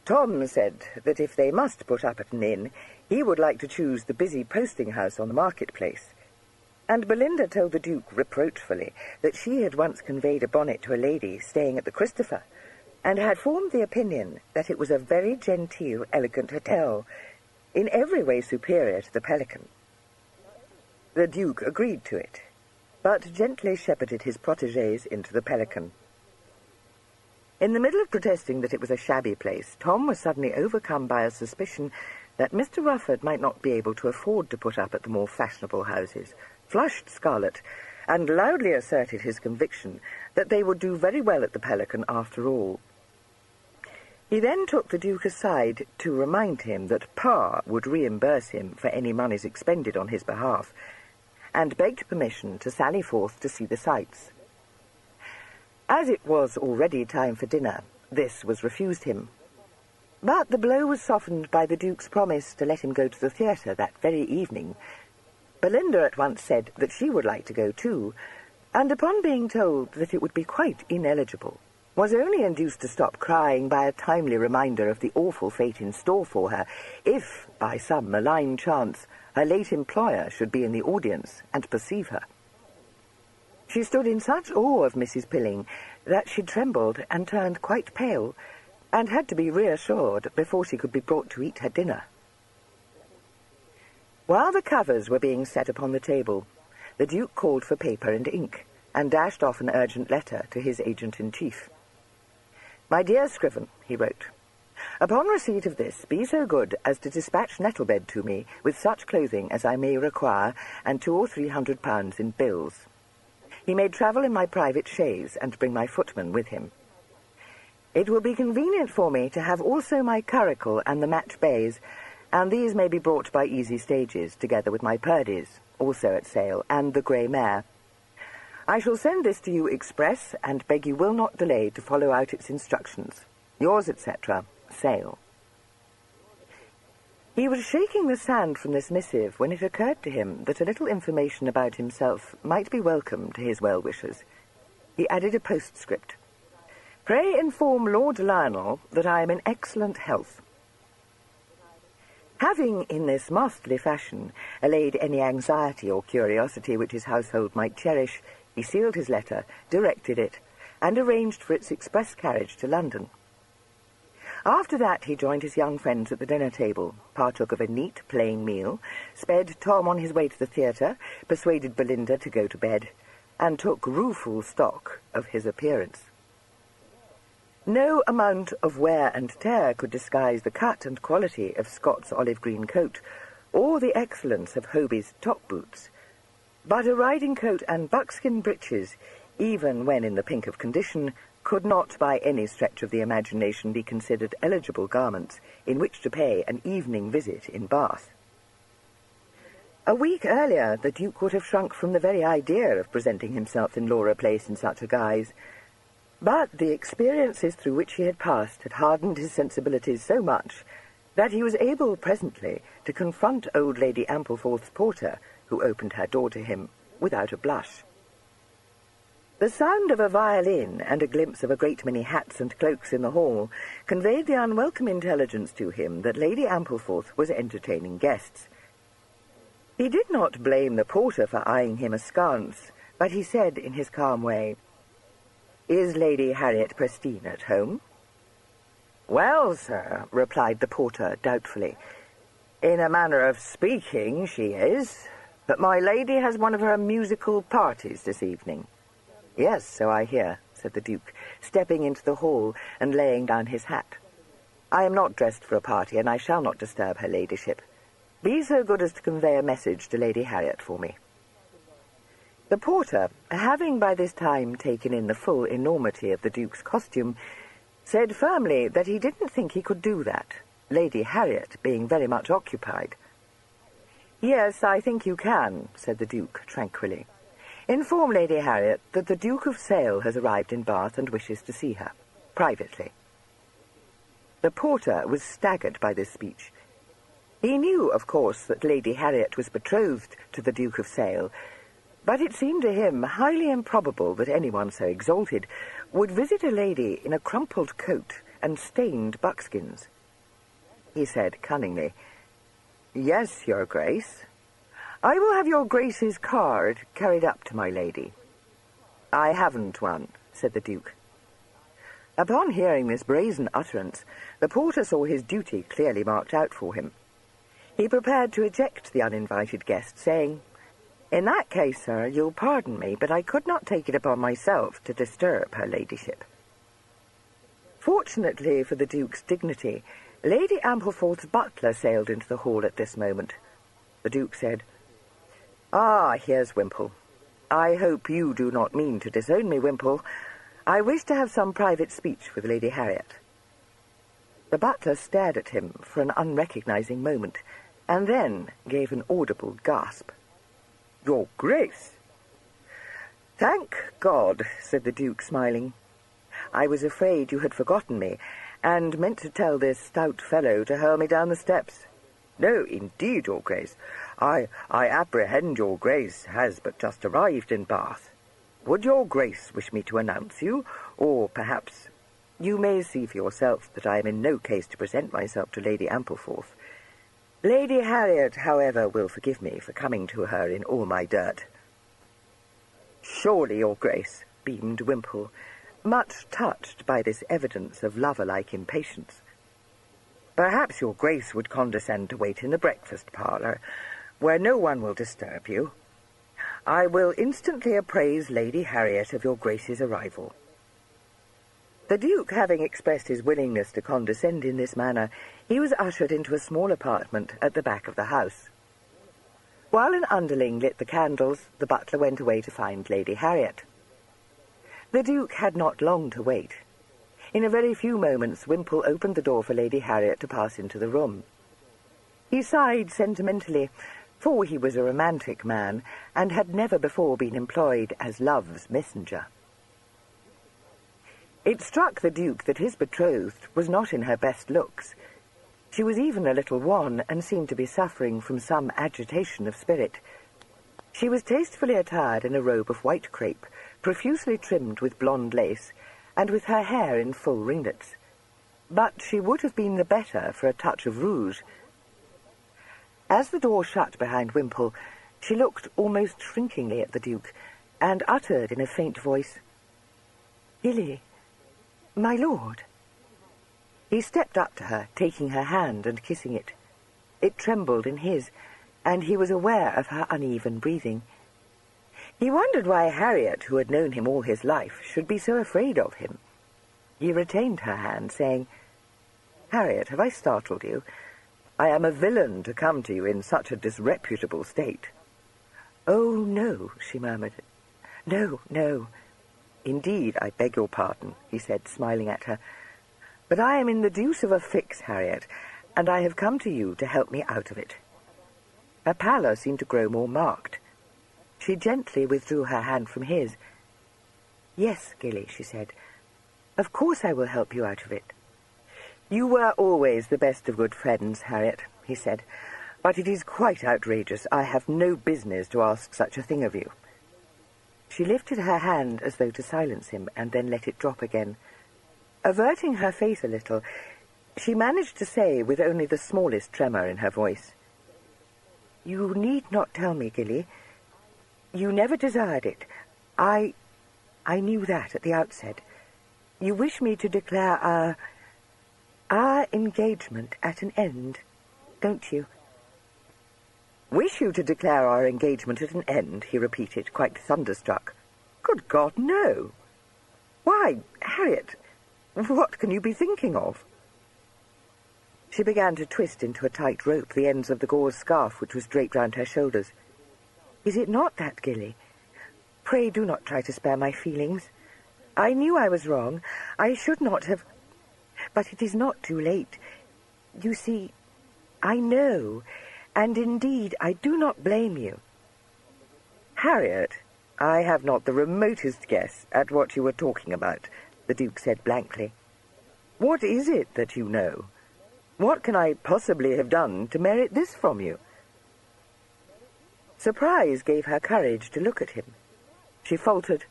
Tom said that if they must put up at an inn, he would like to choose the busy posting house on the marketplace. And Belinda told the Duke reproachfully that she had once conveyed a bonnet to a lady staying at the Christopher, and had formed the opinion that it was a very genteel, elegant hotel, in every way superior to the Pelican. The Duke agreed to it, but gently shepherded his protégés into the Pelican. In the middle of protesting that it was a shabby place, Tom was suddenly overcome by a suspicion that Mr. Rufford might not be able to afford to put up at the more fashionable houses, flushed scarlet, and loudly asserted his conviction that they would do very well at the Pelican after all. He then took the Duke aside to remind him that Pa would reimburse him for any moneys expended on his behalf, and begged permission to sally forth to see the sights. As it was already time for dinner, this was refused him. But the blow was softened by the Duke's promise to let him go to the theatre that very evening. Belinda at once said that she would like to go too, and upon being told that it would be quite ineligible, was only induced to stop crying by a timely reminder of the awful fate in store for her if, by some malign chance, her late employer should be in the audience and perceive her. She stood in such awe of Mrs. Pilling that she trembled and turned quite pale, and had to be reassured before she could be brought to eat her dinner. While the covers were being set upon the table, the Duke called for paper and ink, and dashed off an urgent letter to his agent-in-chief. "My dear Scriven," he wrote, "upon receipt of this, be so good as to dispatch Nettlebed to me with such clothing as I may require, and £200 or £300 in bills. He may travel in my private chaise, and bring my footman with him. It will be convenient for me to have also my curricle and the match bays, and these may be brought by easy stages, together with my purdies, also at sale, and the grey mare. I shall send this to you express, and beg you will not delay to follow out its instructions. Yours, etc., Sale." He was shaking the sand from this missive when it occurred to him that a little information about himself might be welcome to his well-wishers. He added a postscript. "Pray inform Lord Lionel that I am in excellent health." Having, in this masterly fashion, allayed any anxiety or curiosity which his household might cherish, he sealed his letter, directed it, and arranged for its express carriage to London. After that he joined his young friends at the dinner table, partook of a neat, plain meal, sped Tom on his way to the theatre, persuaded Belinda to go to bed, and took rueful stock of his appearance. No amount of wear and tear could disguise the cut and quality of Scott's olive green coat, or the excellence of Hobie's top boots, but a riding coat and buckskin breeches, even when in the pink of condition, could not by any stretch of the imagination be considered eligible garments in which to pay an evening visit in Bath. A week earlier the Duke would have shrunk from the very idea of presenting himself in Laura Place in such a guise, but the experiences through which he had passed had hardened his sensibilities so much that he was able presently to confront old Lady Ampleforth's porter, who opened her door to him, without a blush. The sound of a violin and a glimpse of a great many hats and cloaks in the hall conveyed the unwelcome intelligence to him that Lady Ampleforth was entertaining guests. He did not blame the porter for eyeing him askance, but he said in his calm way, "Is Lady Harriet Prestine at home?" "Well, sir," replied the porter doubtfully, "in a manner of speaking, she is, but my lady has one of her musical parties this evening." "Yes, so I hear," said the Duke, stepping into the hall and laying down his hat. "I am not dressed for a party, and I shall not disturb her ladyship. Be so good as to convey a message to Lady Harriet for me." The porter, having by this time taken in the full enormity of the Duke's costume, said firmly that he didn't think he could do that, Lady Harriet being very much occupied. "Yes, I think you can," said the Duke tranquilly. "Inform Lady Harriet that the Duke of Sale has arrived in Bath and wishes to see her, privately." The porter was staggered by this speech. He knew, of course, that Lady Harriet was betrothed to the Duke of Sale, but it seemed to him highly improbable that anyone so exalted would visit a lady in a crumpled coat and stained buckskins. He said cunningly, "Yes, your Grace. I will have your Grace's card carried up to my lady." "I haven't one," said the Duke. Upon hearing this brazen utterance, the porter saw his duty clearly marked out for him. He prepared to eject the uninvited guest, saying, "In that case, sir, you'll pardon me, but I could not take it upon myself to disturb her ladyship." Fortunately for the Duke's dignity, Lady Ampleforth's butler sailed into the hall at this moment. The Duke said, "Ah, here's Wimple. I hope you do not mean to disown me, Wimple. I wish to have some private speech with Lady Harriet." The butler stared at him for an unrecognizing moment, and then gave an audible gasp. "Your Grace!" "Thank God," said the Duke, smiling. "I was afraid you had forgotten me, and meant to tell this stout fellow to hurl me down the steps." "No, indeed, your Grace. I apprehend your Grace has but just arrived in Bath. Would your Grace wish me to announce you, or perhaps—" "You may see for yourself that I am in no case to present myself to Lady Ampleforth. Lady Harriet, however, will forgive me for coming to her in all my dirt." "Surely, your Grace," beamed Wimple, much touched by this evidence of lover-like impatience. "Perhaps your Grace would condescend to wait in the breakfast parlour, where no one will disturb you. I will instantly appraise Lady Harriet of your Grace's arrival." The Duke having expressed his willingness to condescend in this manner, he was ushered into a small apartment at the back of the house. While an underling lit the candles, the butler went away to find Lady Harriet. The Duke had not long to wait. In a very few moments, Wimple opened the door for Lady Harriet to pass into the room. He sighed sentimentally, for he was a romantic man, and had never before been employed as love's messenger. It struck the Duke that his betrothed was not in her best looks. She was even a little wan, and seemed to be suffering from some agitation of spirit. She was tastefully attired in a robe of white crepe, profusely trimmed with blonde lace, and with her hair in full ringlets. But she would have been the better for a touch of rouge. As the door shut behind Wimple, she looked almost shrinkingly at the Duke, and uttered in a faint voice, "Gilly, my lord." He stepped up to her, taking her hand and kissing it. It trembled in his, and he was aware of her uneven breathing. He wondered why Harriet, who had known him all his life, should be so afraid of him. He retained her hand, saying, "Harriet, have I startled you? I am a villain to come to you in such a disreputable state." "Oh, no," she murmured. "No, no." "Indeed, I beg your pardon," he said, smiling at her. "But I am in the deuce of a fix, Harriet, and I have come to you to help me out of it." Her pallor seemed to grow more marked. She gently withdrew her hand from his. "Yes, Gilly," she said. "Of course I will help you out of it." "You were always the best of good friends, Harriet," he said. "But it is quite outrageous. I have no business to ask such a thing of you." She lifted her hand as though to silence him, and then let it drop again. Averting her face a little, she managed to say, with only the smallest tremor in her voice, "You need not tell me, Gilly. You never desired it. I knew that at the outset. You wish me to declare our engagement at an end, don't you?" "Wish you to declare our engagement at an end?" he repeated, quite thunderstruck. "Good God, no! Why, Harriet, what can you be thinking of?" She began to twist into a tight rope the ends of the gauze scarf which was draped round her shoulders. "Is it not that, Gilly? Pray do not try to spare my feelings. I knew I was wrong. I should not have... But it is not too late. You see, I know, and indeed I do not blame you." "Harriet, I have not the remotest guess at what you were talking about," the Duke said blankly. "What is it that you know? What can I possibly have done to merit this from you?" Surprise gave her courage to look at him. She faltered,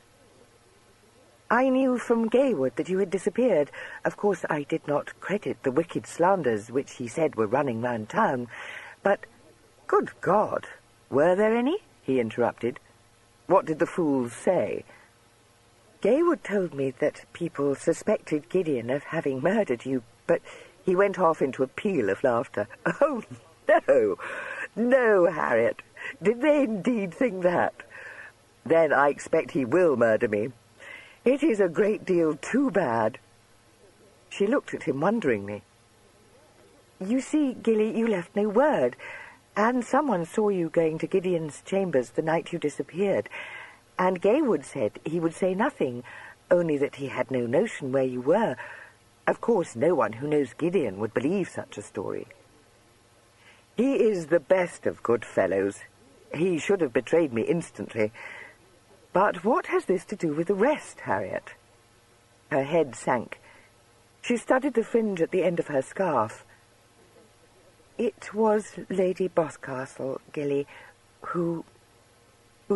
I knew from Gaywood that you had disappeared. Of course, I did not credit the wicked slanders which he said were running round town. But, good God, were there any? He interrupted. What did the fools say? Gaywood told me that people suspected Gideon of having murdered you, but he went off into a peal of laughter. Oh, no, no, Harriet. Did they indeed think that? Then I expect he will murder me. It is a great deal too bad. She looked at him wonderingly. You see, Gilly, you left no word, and someone saw you going to Gideon's chambers the night you disappeared, and Gaywood said he would say nothing, only that he had no notion where you were. Of course, no one who knows Gideon would believe such a story. He is the best of good fellows. He should have betrayed me instantly. But what has this to do with the rest, Harriet? Her head sank. She studied the fringe at the end of her scarf. It was Lady Boscastle, Gilly, who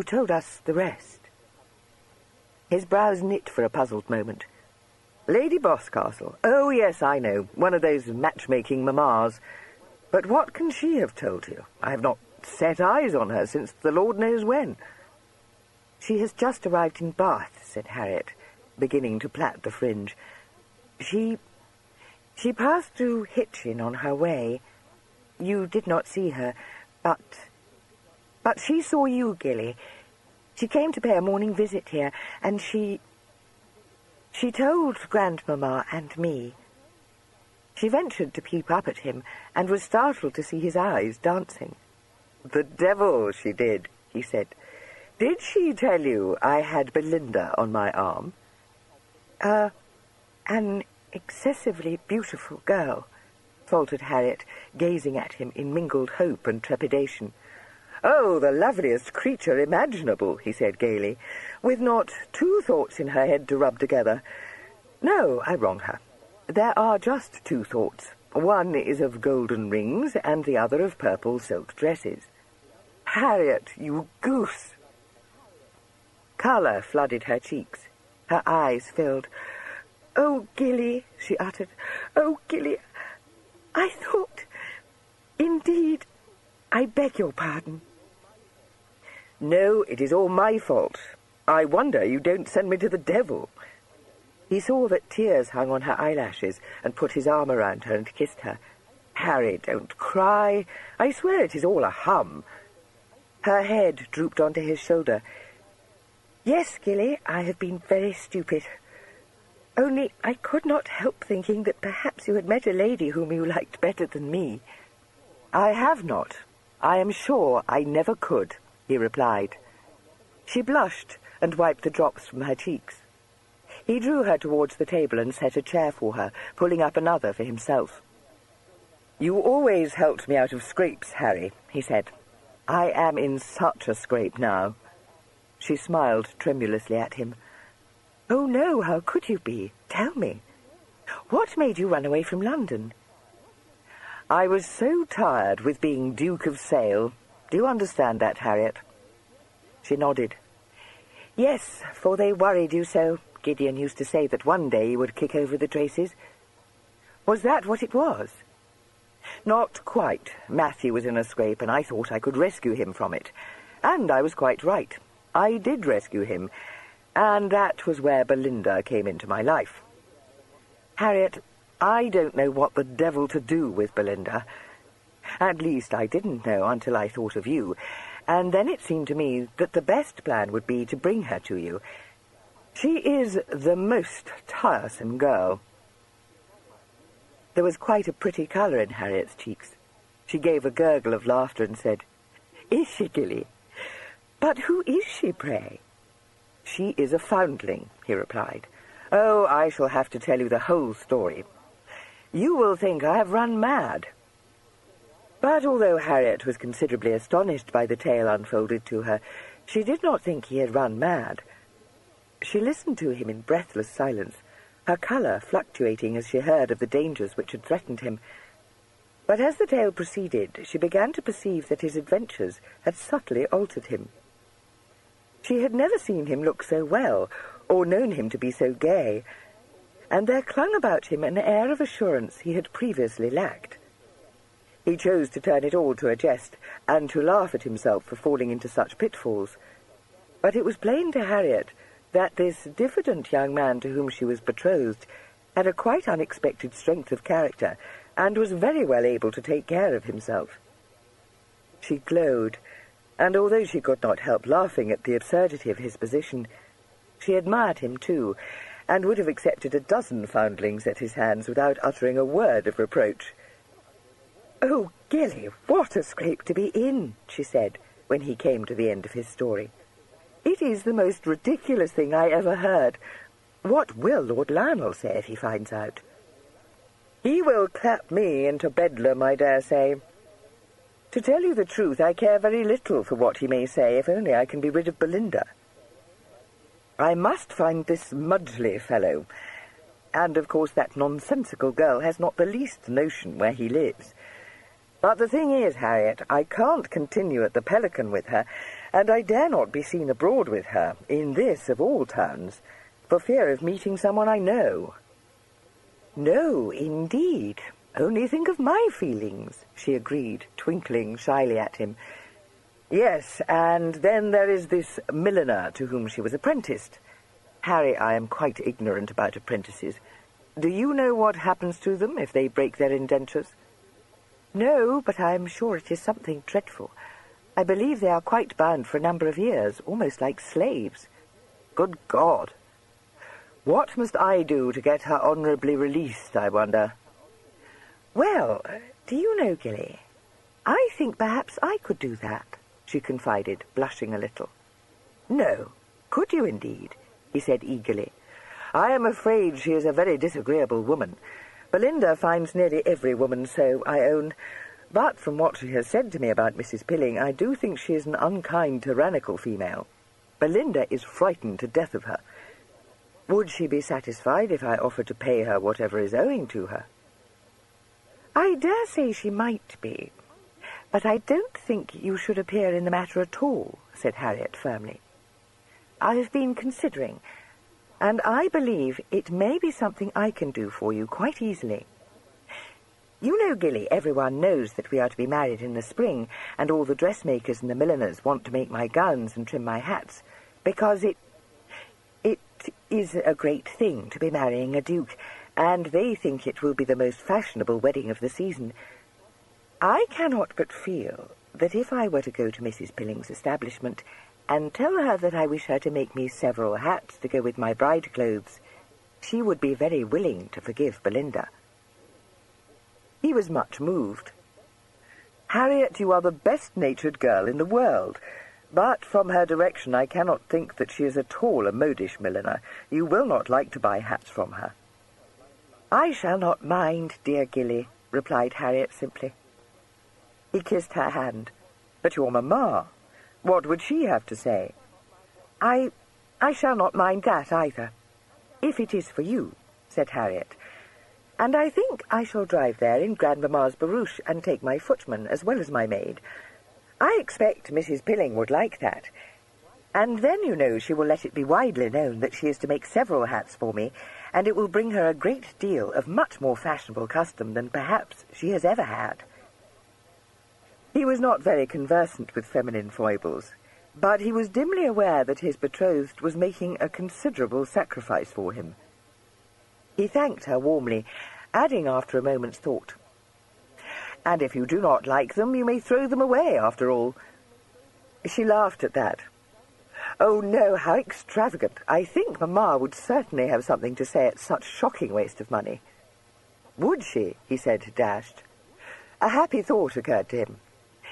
told us the rest. His brows knit for a puzzled moment. Lady Boscastle? Oh, yes, I know. One of those matchmaking mammas. But what can she have told you? I have not set eyes on her since the Lord knows when. She has just arrived in Bath, said Harriet, beginning to plait the fringe. She passed through Hitchin on her way. You did not see her, but she saw you, Gilly. She came to pay a morning visit here, and she told Grandmamma and me. She ventured to peep up at him, and was startled to see his eyes dancing. The devil she did, he said. Did she tell you I had Belinda on my arm? An excessively beautiful girl, faltered Harriet, gazing at him in mingled hope and trepidation. Oh, the loveliest creature imaginable, he said gaily, with not two thoughts in her head to rub together. No, I wrong her. There are just two thoughts. One is of golden rings, and the other of purple silk dresses. Harriet, you goose! Colour flooded her cheeks. Her eyes filled. Oh, Gilly, she uttered. Oh, Gilly, I thought... Indeed, I beg your pardon. No, it is all my fault. I wonder you don't send me to the devil. He saw that tears hung on her eyelashes and put his arm around her and kissed her. Harry, don't cry. I swear it is all a hum. Her head drooped onto his shoulder. Yes, Gilly, I have been very stupid. Only I could not help thinking that perhaps you had met a lady whom you liked better than me. I have not. I am sure I never could, he replied. She blushed and wiped the drops from her cheeks. He drew her towards the table and set a chair for her, pulling up another for himself. You always helped me out of scrapes, Harry, he said. I am in such a scrape now. She smiled tremulously at him. Oh, no, how could you be? Tell me. What made you run away from London? I was so tired with being Duke of Sale. Do you understand that, Harriet? She nodded. Yes, for they worried you so. Gideon used to say that one day he would kick over the traces. Was that what it was? Not quite. Matthew was in a scrape, and I thought I could rescue him from it. And I was quite right. I did rescue him, and that was where Belinda came into my life. Harriet, I don't know what the devil to do with Belinda. At least I didn't know until I thought of you, and then it seemed to me that the best plan would be to bring her to you. She is the most tiresome girl. There was quite a pretty colour in Harriet's cheeks. She gave a gurgle of laughter and said, Is she, Gilly? But who is she, pray? She is a foundling, he replied. Oh, I shall have to tell you the whole story. You will think I have run mad. But although Harriet was considerably astonished by the tale unfolded to her, she did not think he had run mad. She listened to him in breathless silence, her colour fluctuating as she heard of the dangers which had threatened him. But as the tale proceeded, she began to perceive that his adventures had subtly altered him. She had never seen him look so well, or known him to be so gay, and there clung about him an air of assurance he had previously lacked. He chose to turn it all to a jest, and to laugh at himself for falling into such pitfalls. But it was plain to Harriet that this diffident young man to whom she was betrothed had a quite unexpected strength of character, and was very well able to take care of himself. She glowed, and although she could not help laughing at the absurdity of his position, she admired him too, and would have accepted a dozen foundlings at his hands without uttering a word of reproach. "Oh, Gilly, what a scrape to be in," she said, when he came to the end of his story. "It is the most ridiculous thing I ever heard. What will Lord Lionel say if he finds out?" "He will clap me into Bedlam, I dare say. To tell you the truth, I care very little for what he may say, if only I can be rid of Belinda. I must find this Mudgley fellow, and of course that nonsensical girl has not the least notion where he lives. But the thing is, Harriet, I can't continue at the Pelican with her, and I dare not be seen abroad with her, in this of all towns, for fear of meeting someone I know." "No, indeed. Only think of my feelings," she agreed, twinkling shyly at him. "Yes, and then there is this milliner to whom she was apprenticed. Harry, I am quite ignorant about apprentices. Do you know what happens to them if they break their indentures?" "No, but I am sure it is something dreadful. I believe they are quite bound for a number of years, almost like slaves." "Good God! What must I do to get her honourably released, I wonder?" "Well, do you know, Gilly, I think perhaps I could do that," she confided, blushing a little. "No, could you indeed?" he said eagerly. "I am afraid she is a very disagreeable woman. Belinda finds nearly every woman so, I own. But from what she has said to me about Mrs. Pilling, I do think she is an unkind, tyrannical female. Belinda is frightened to death of her. Would she be satisfied if I offered to pay her whatever is owing to her?" "I dare say she might be, but I don't think you should appear in the matter at all," said Harriet firmly. "I have been considering, and I believe it may be something I can do for you quite easily. You know, Gilly, everyone knows that we are to be married in the spring, and all the dressmakers and the milliners want to make my gowns and trim my hats, because it is a great thing to be marrying a duke, and they think it will be the most fashionable wedding of the season. I cannot but feel that if I were to go to Mrs. Pilling's establishment and tell her that I wish her to make me several hats to go with my bride clothes, she would be very willing to forgive Belinda." He was much moved. "Harriet, you are the best-natured girl in the world, but from her direction I cannot think that she is at all a modish milliner. You will not like to buy hats from her." "I shall not mind, dear Gilly," replied Harriet simply. He kissed her hand. "But your mamma, what would she have to say?" I shall not mind that either, if it is for you," said Harriet. "And I think I shall drive there in Grandmamma's barouche and take my footman as well as my maid. I expect Mrs. Pilling would like that. And then, you know, she will let it be widely known that she is to make several hats for me, and it will bring her a great deal of much more fashionable custom than perhaps she has ever had." He was not very conversant with feminine foibles, but he was dimly aware that his betrothed was making a considerable sacrifice for him. He thanked her warmly, adding after a moment's thought, "And if you do not like them, you may throw them away, after all." She laughed at that. "Oh, no, how extravagant! I think Mamma would certainly have something to say at such shocking waste of money." "Would she?" he said, dashed. A happy thought occurred to him.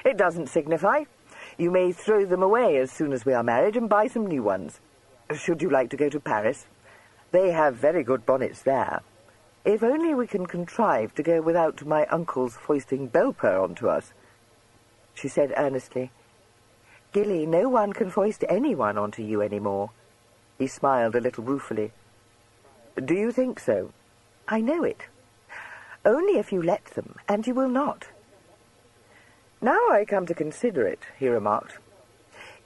"It doesn't signify. You may throw them away as soon as we are married and buy some new ones. Should you like to go to Paris? They have very good bonnets there. If only we can contrive to go without my uncle's foisting Belper onto us." She said earnestly, "Gilly, no one can foist anyone onto you any more." He smiled a little ruefully. "Do you think so?" "I know it. Only if you let them, and you will not." "Now I come to consider it," he remarked,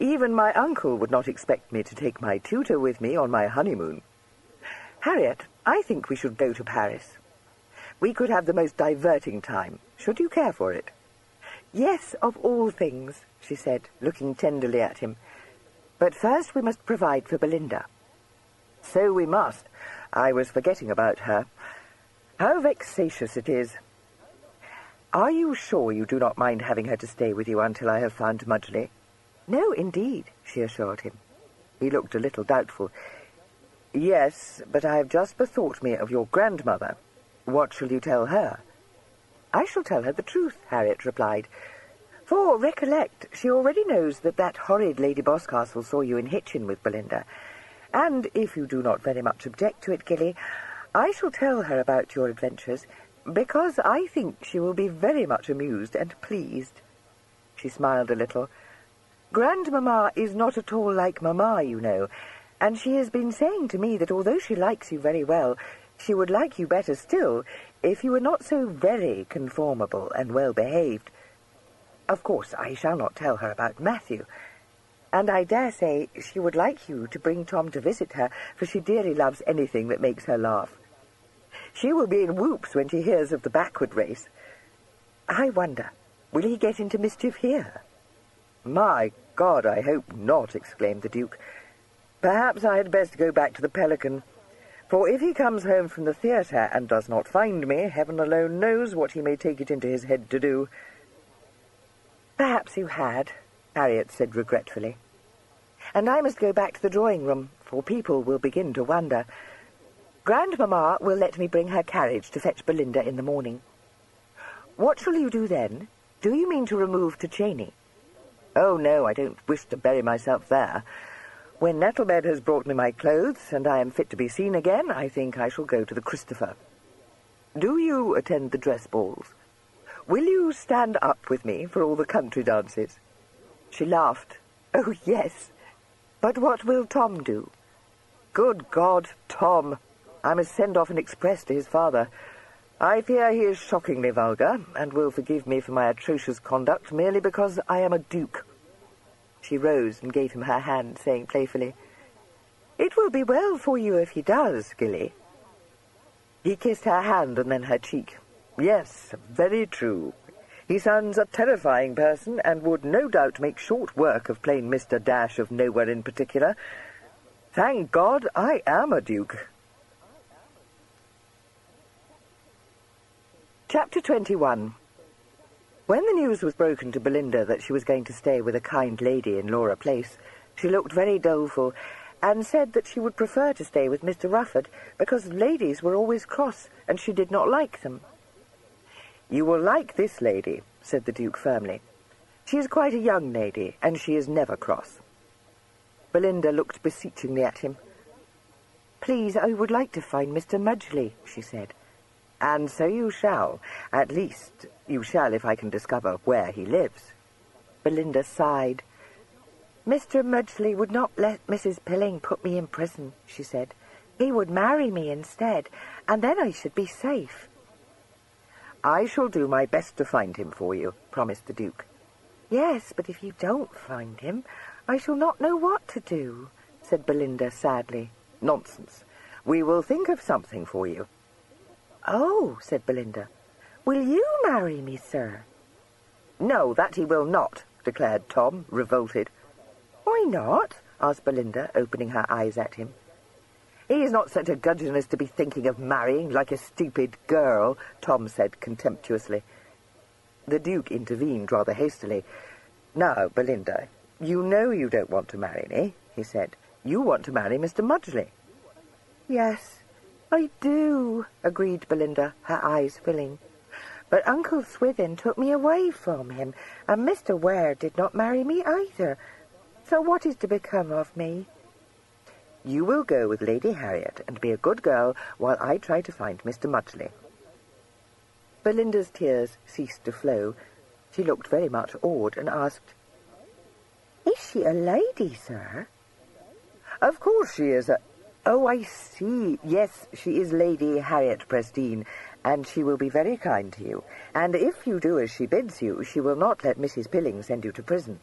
Even my uncle would not expect me to take my tutor with me on my honeymoon. Harriet, I think we should go to Paris. We could have the most diverting time. Should you care for it?" "Yes, of all things," she said, looking tenderly at him. "But first we must provide for Belinda." "So we must. I was forgetting about her. How vexatious it is. Are you sure you do not mind having her to stay with you until I have found Mudgley?" "No, indeed," she assured him. He looked a little doubtful. "Yes, but I have just bethought me of your grandmother. What shall you tell her?" "I shall tell her the truth," Harriet replied. "For, recollect, she already knows that horrid Lady Boscastle saw you in Hitchin with Belinda. And, if you do not very much object to it, Gilly, I shall tell her about your adventures, because I think she will be very much amused and pleased." She smiled a little. "Grandmamma is not at all like Mamma, you know, and she has been saying to me that although she likes you very well, she would like you better still if you were not so very conformable and well-behaved. Of course, I shall not tell her about Matthew, and I dare say she would like you to bring Tom to visit her, for she dearly loves anything that makes her laugh. She will be in whoops when she hears of the backward race. I wonder, will he get into mischief here?" "My God, I hope not," exclaimed the Duke. "Perhaps I had best go back to the Pelican, for if he comes home from the theatre and does not find me, heaven alone knows what he may take it into his head to do." "Perhaps you had," Harriet said regretfully. "And I must go back to the drawing-room, for people will begin to wonder. Grandmamma will let me bring her carriage to fetch Belinda in the morning." "What shall you do then? Do you mean to remove to Cheney?" "Oh, no, I don't wish to bury myself there. When Nettlebed has brought me my clothes, and I am fit to be seen again, I think I shall go to the Christopher. Do you attend the dress balls? Will you stand up with me for all the country dances?" She laughed. "Oh, yes. But what will Tom do?" "Good God, Tom! I must send off an express to his father. I fear he is shockingly vulgar, and will forgive me for my atrocious conduct merely because I am a duke." She rose and gave him her hand, saying playfully, "It will be well for you if he does, Gilly." He kissed her hand and then her cheek. "Yes, very true. He sounds a terrifying person, and would no doubt make short work of plain Mr. Dash of nowhere in particular. Thank God I am a duke." Chapter 21. When the news was broken to Belinda that she was going to stay with a kind lady in Laura Place, she looked very doleful, and said that she would prefer to stay with Mr. Rufford, because ladies were always cross, and she did not like them. "You will like this lady," said the Duke firmly. "She is quite a young lady, and she is never cross." Belinda looked beseechingly at him. "Please, I would like to find Mr. Mudgley," she said. "And so you shall. At least, you shall if I can discover where he lives." Belinda sighed. "Mr. Mudgley would not let Mrs. Pilling put me in prison," she said. "He would marry me instead, and then I should be safe." "I shall do my best to find him for you," promised the Duke. "Yes, but if you don't find him, I shall not know what to do," said Belinda sadly. "Nonsense. We will think of something for you." "Oh," said Belinda, "will you marry me, sir?" "No, that he will not," declared Tom, revolted. "Why not?" asked Belinda, opening her eyes at him. "He is not such a gudgeon as to be thinking of marrying like a stupid girl," Tom said contemptuously. The Duke intervened rather hastily. "Now, Belinda, you know you don't want to marry me," he said. "You want to marry Mr. Mudgley." "Yes, I do," agreed Belinda, her eyes filling. "But Uncle Swithin took me away from him, and Mr. Ware did not marry me either. So what is to become of me?" "You will go with Lady Harriet and be a good girl while I try to find Mr. Mudgley." Belinda's tears ceased to flow. She looked very much awed and asked, "Is she a lady, sir?" "Of course she is a... Oh, I see. Yes, she is Lady Harriet Prestine, and she will be very kind to you. And if you do as she bids you, she will not let Mrs. Pilling send you to prison.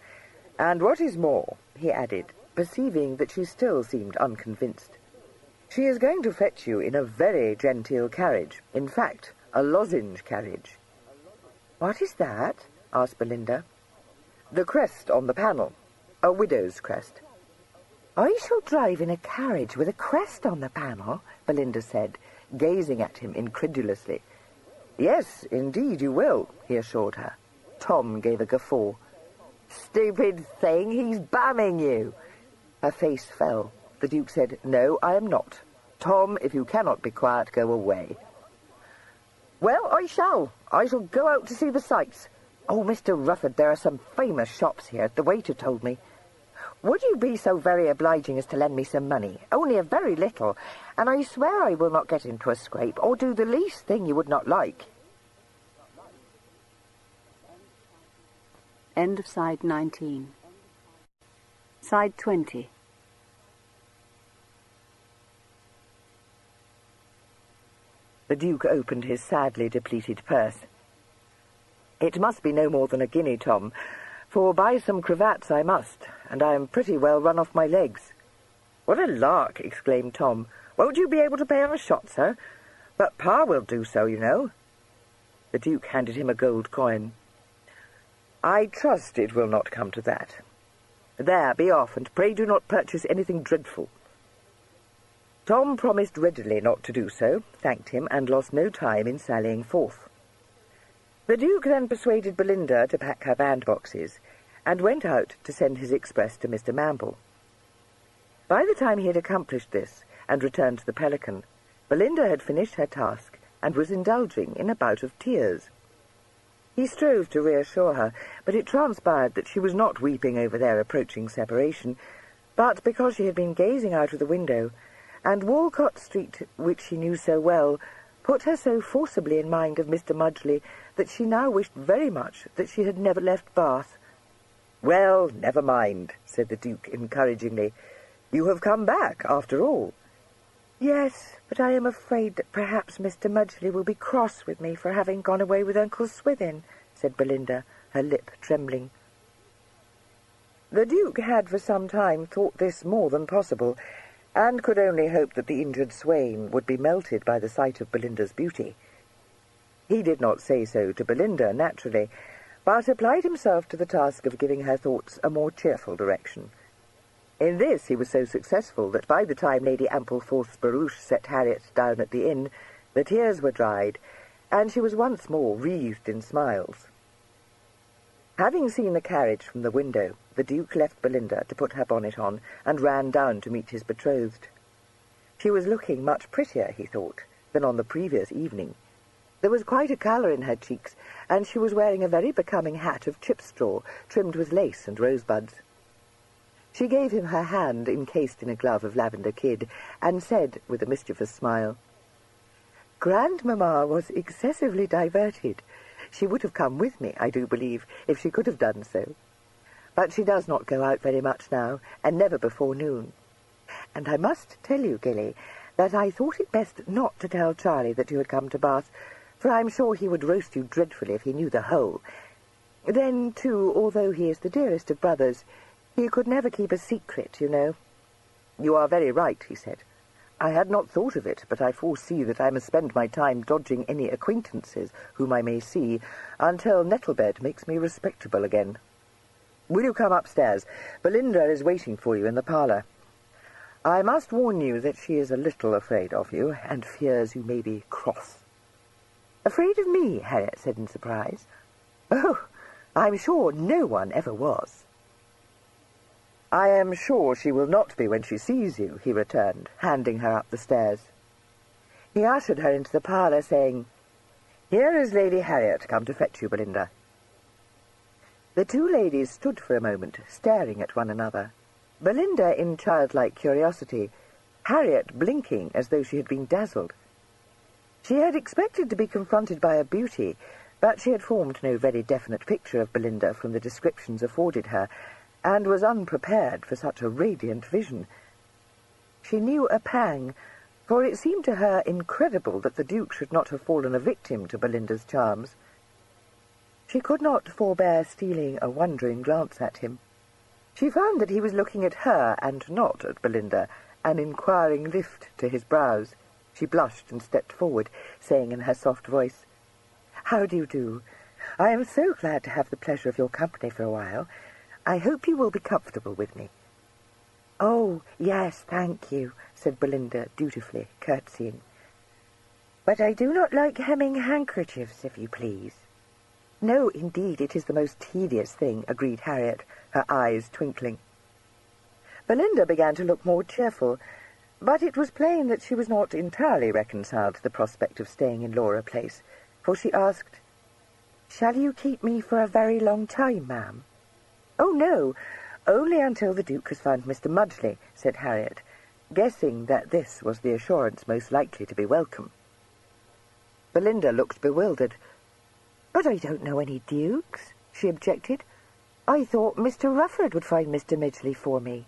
And what is more," he added, perceiving that she still seemed unconvinced, "she is going to fetch you in a very genteel carriage, in fact, a lozenge carriage." "What is that?" asked Belinda. "The crest on the panel, a widow's crest." "I shall drive in a carriage with a crest on the panel," Belinda said, gazing at him incredulously. "Yes, indeed you will," he assured her. Tom gave a guffaw. "Stupid thing, he's bamming you." Her face fell. The Duke said, "No, I am not. Tom, if you cannot be quiet, go away." "Well, I shall. I shall go out to see the sights. Oh, Mr. Rufford, there are some famous shops here, the waiter told me. Would you be so very obliging as to lend me some money? Only a very little, and I swear I will not get into a scrape, or do the least thing you would not like." End of side 19. Side 20. The Duke opened his sadly depleted purse. "It must be no more than a guinea, Tom, for buy some cravats I must, and I am pretty well run off my legs." "What a lark!" exclaimed Tom. "Won't you be able to pay on a shot, sir? But Pa will do so, you know." The Duke handed him a gold coin. "I trust it will not come to that. There, be off, and pray do not purchase anything dreadful." Tom promised readily not to do so, thanked him, and lost no time in sallying forth. The Duke then persuaded Belinda to pack her bandboxes, and went out to send his express to Mr. Mamble. By the time he had accomplished this, and returned to the Pelican, Belinda had finished her task, and was indulging in a bout of tears. He strove to reassure her, but it transpired that she was not weeping over their approaching separation, but because she had been gazing out of the window, and Walcott Street, which she knew so well, put her so forcibly in mind of Mr. Mudgley that she now wished very much that she had never left Bath. "Well, never mind," said the Duke encouragingly. "You have come back, after all." "Yes, but I am afraid that perhaps Mr. Mudgley will be cross with me for having gone away with Uncle Swithin," said Belinda, her lip trembling. The Duke had for some time thought this more than possible, and could only hope that the injured swain would be melted by the sight of Belinda's beauty. He did not say so to Belinda, naturally, but applied himself to the task of giving her thoughts a more cheerful direction. In this he was so successful that by the time Lady Ampleforth's barouche set Harriet down at the inn, the tears were dried, and she was once more wreathed in smiles. Having seen the carriage from the window, the Duke left Belinda to put her bonnet on, and ran down to meet his betrothed. She was looking much prettier, he thought, than on the previous evening. There was quite a colour in her cheeks, and she was wearing a very becoming hat of chipstraw, trimmed with lace and rosebuds. She gave him her hand encased in a glove of lavender kid, and said, with a mischievous smile, "Grandmamma was excessively diverted. She would have come with me, I do believe, if she could have done so. But she does not go out very much now, and never before noon. And I must tell you, Gilly, that I thought it best not to tell Charlie that you had come to Bath, for I'm sure he would roast you dreadfully if he knew the whole. Then, too, although he is the dearest of brothers, he could never keep a secret, you know." "You are very right," he said. "I had not thought of it, but I foresee that I must spend my time dodging any acquaintances whom I may see until Nettlebed makes me respectable again. Will you come upstairs? Belinda is waiting for you in the parlour. I must warn you that she is a little afraid of you, and fears you may be cross." "Afraid of me?" Harriet said in surprise. "Oh, I'm sure no one ever was." "I am sure she will not be when she sees you," he returned, handing her up the stairs. He ushered her into the parlour, saying, "Here is Lady Harriet come to fetch you, Belinda." The two ladies stood for a moment, staring at one another. Belinda in childlike curiosity, Harriet blinking as though she had been dazzled. She had expected to be confronted by a beauty, but she had formed no very definite picture of Belinda from the descriptions afforded her, and was unprepared for such a radiant vision. She knew a pang, for it seemed to her incredible that the Duke should not have fallen a victim to Belinda's charms. She could not forbear stealing a wondering glance at him. She found that he was looking at her and not at Belinda, an inquiring lift to his brows. She blushed and stepped forward, saying in her soft voice, "How do you do? I am so glad to have the pleasure of your company for a while. I hope you will be comfortable with me." "Oh, yes, thank you," said Belinda, dutifully, curtsying. "But I do not like hemming handkerchiefs, if you please." "No, indeed, it is the most tedious thing," agreed Harriet, her eyes twinkling. Belinda began to look more cheerful, but it was plain that she was not entirely reconciled to the prospect of staying in Laura Place, for she asked, "Shall you keep me for a very long time, ma'am?" "Oh, no, only until the Duke has found Mr. Mudgley," said Harriet, guessing that this was the assurance most likely to be welcome. Belinda looked bewildered. "But I don't know any dukes," she objected. "I thought Mr. Rufford would find Mr. Midgley for me."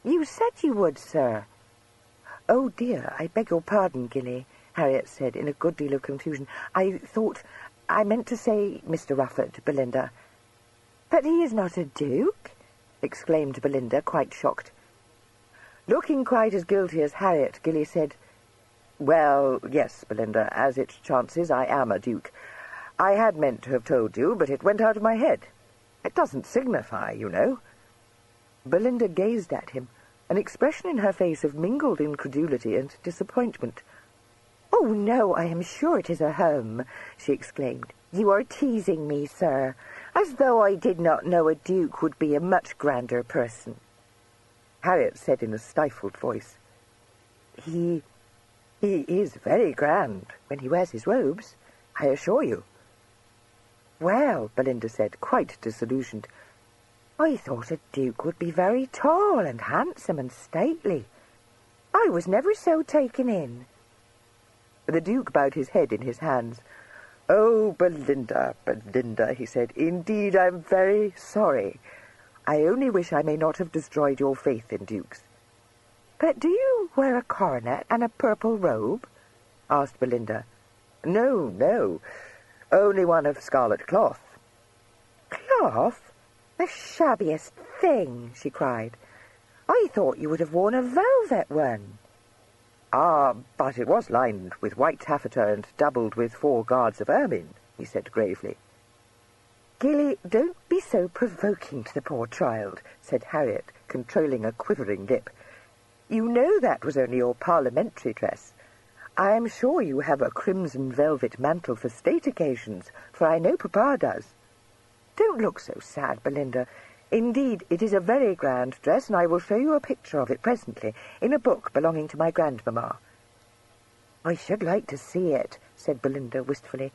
"You said you would, sir." "Oh, dear, I beg your pardon, Gilly," Harriet said in a good deal of confusion. I meant to say Mr. Rufford, Belinda." "But he is not a duke," exclaimed Belinda, quite shocked. Looking quite as guilty as Harriet, Gilly said, "Well, yes, Belinda, as it chances, I am a duke. I had meant to have told you, but it went out of my head. It doesn't signify, you know." Belinda gazed at him, an expression in her face of mingled incredulity and disappointment. "Oh, no, I am sure it is a home," she exclaimed. "You are teasing me, sir, as though I did not know a duke would be a much grander person." Harriet said in a stifled voice, He is very grand when he wears his robes, I assure you." "Well," Belinda said, quite disillusioned, "I thought a duke would be very tall and handsome and stately. I was never so taken in." The Duke bowed his head in his hands. "Oh, Belinda, Belinda," he said, "indeed I am very sorry. I only wish I may not have destroyed your faith in dukes." "But do you wear a coronet and a purple robe?" asked Belinda. "No, no, only one of scarlet cloth." "Cloth? The shabbiest thing!" she cried. "I thought you would have worn a velvet one." "Ah, but it was lined with white taffeta and doubled with 4 guards of ermine," he said gravely. "Gilly, don't be so provoking to the poor child," said Harriet, controlling a quivering lip. "You know that was only your parliamentary dress. I am sure you have a crimson velvet mantle for state occasions, for I know Papa does. Don't look so sad, Belinda. Indeed, it is a very grand dress, and I will show you a picture of it presently, in a book belonging to my grandmamma." "I should like to see it," said Belinda wistfully.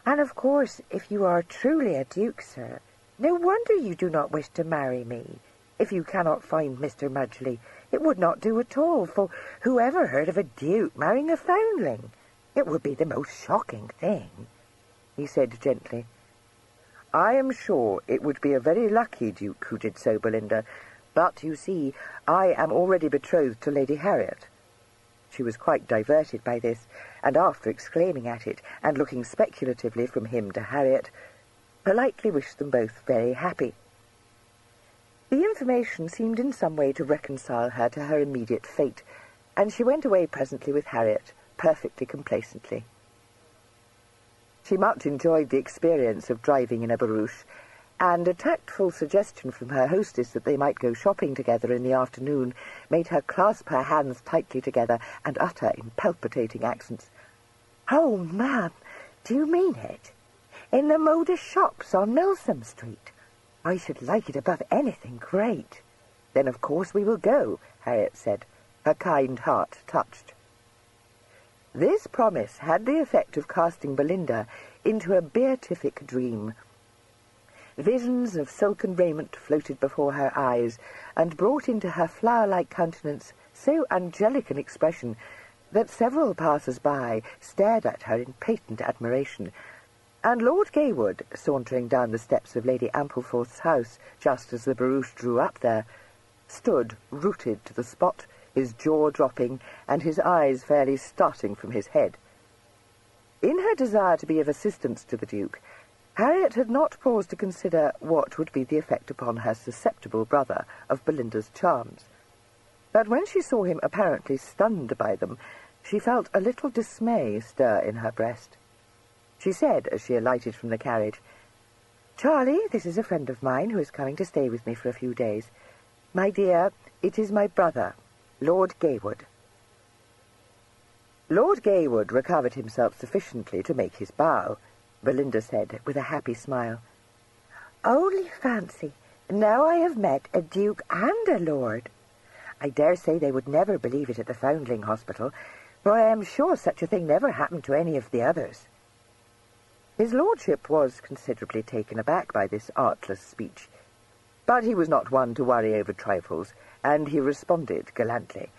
"And of course, if you are truly a duke, sir, no wonder you do not wish to marry me. If you cannot find Mr. Mudgley, it would not do at all, for who ever heard of a duke marrying a foundling? It would be the most shocking thing," he said gently. "I am sure it would be a very lucky duke who did so, Belinda, but, you see, I am already betrothed to Lady Harriet." She was quite diverted by this, and after exclaiming at it, and looking speculatively from him to Harriet, politely wished them both very happy. The information seemed in some way to reconcile her to her immediate fate, and she went away presently with Harriet, perfectly complacently. She much enjoyed the experience of driving in a barouche, and a tactful suggestion from her hostess that they might go shopping together in the afternoon made her clasp her hands tightly together and utter in palpitating accents, "Oh, ma'am, do you mean it? In the modish shops on Milsom Street? I should like it above anything great." "Then of course we will go," Harriet said, her kind heart touched. This promise had the effect of casting Belinda into a beatific dream. Visions of silken raiment floated before her eyes, and brought into her flower-like countenance so angelic an expression that several passers-by stared at her in patent admiration, and Lord Gaywood, sauntering down the steps of Lady Ampleforth's house just as the barouche drew up there, stood rooted to the spot, his jaw dropping, and his eyes fairly starting from his head. In her desire to be of assistance to the Duke, Harriet had not paused to consider what would be the effect upon her susceptible brother of Belinda's charms. But when she saw him apparently stunned by them, she felt a little dismay stir in her breast. She said, as she alighted from the carriage, "Charlie, this is a friend of mine who is coming to stay with me for a few days. My dear, it is my brother, Lord Gaywood." Lord Gaywood recovered himself sufficiently to make his bow. Belinda said, with a happy smile, "Only fancy, now I have met a duke and a lord. I dare say they would never believe it at the Foundling Hospital, for I am sure such a thing never happened to any of the others." His lordship was considerably taken aback by this artless speech, but he was not one to worry over trifles, and he responded gallantly,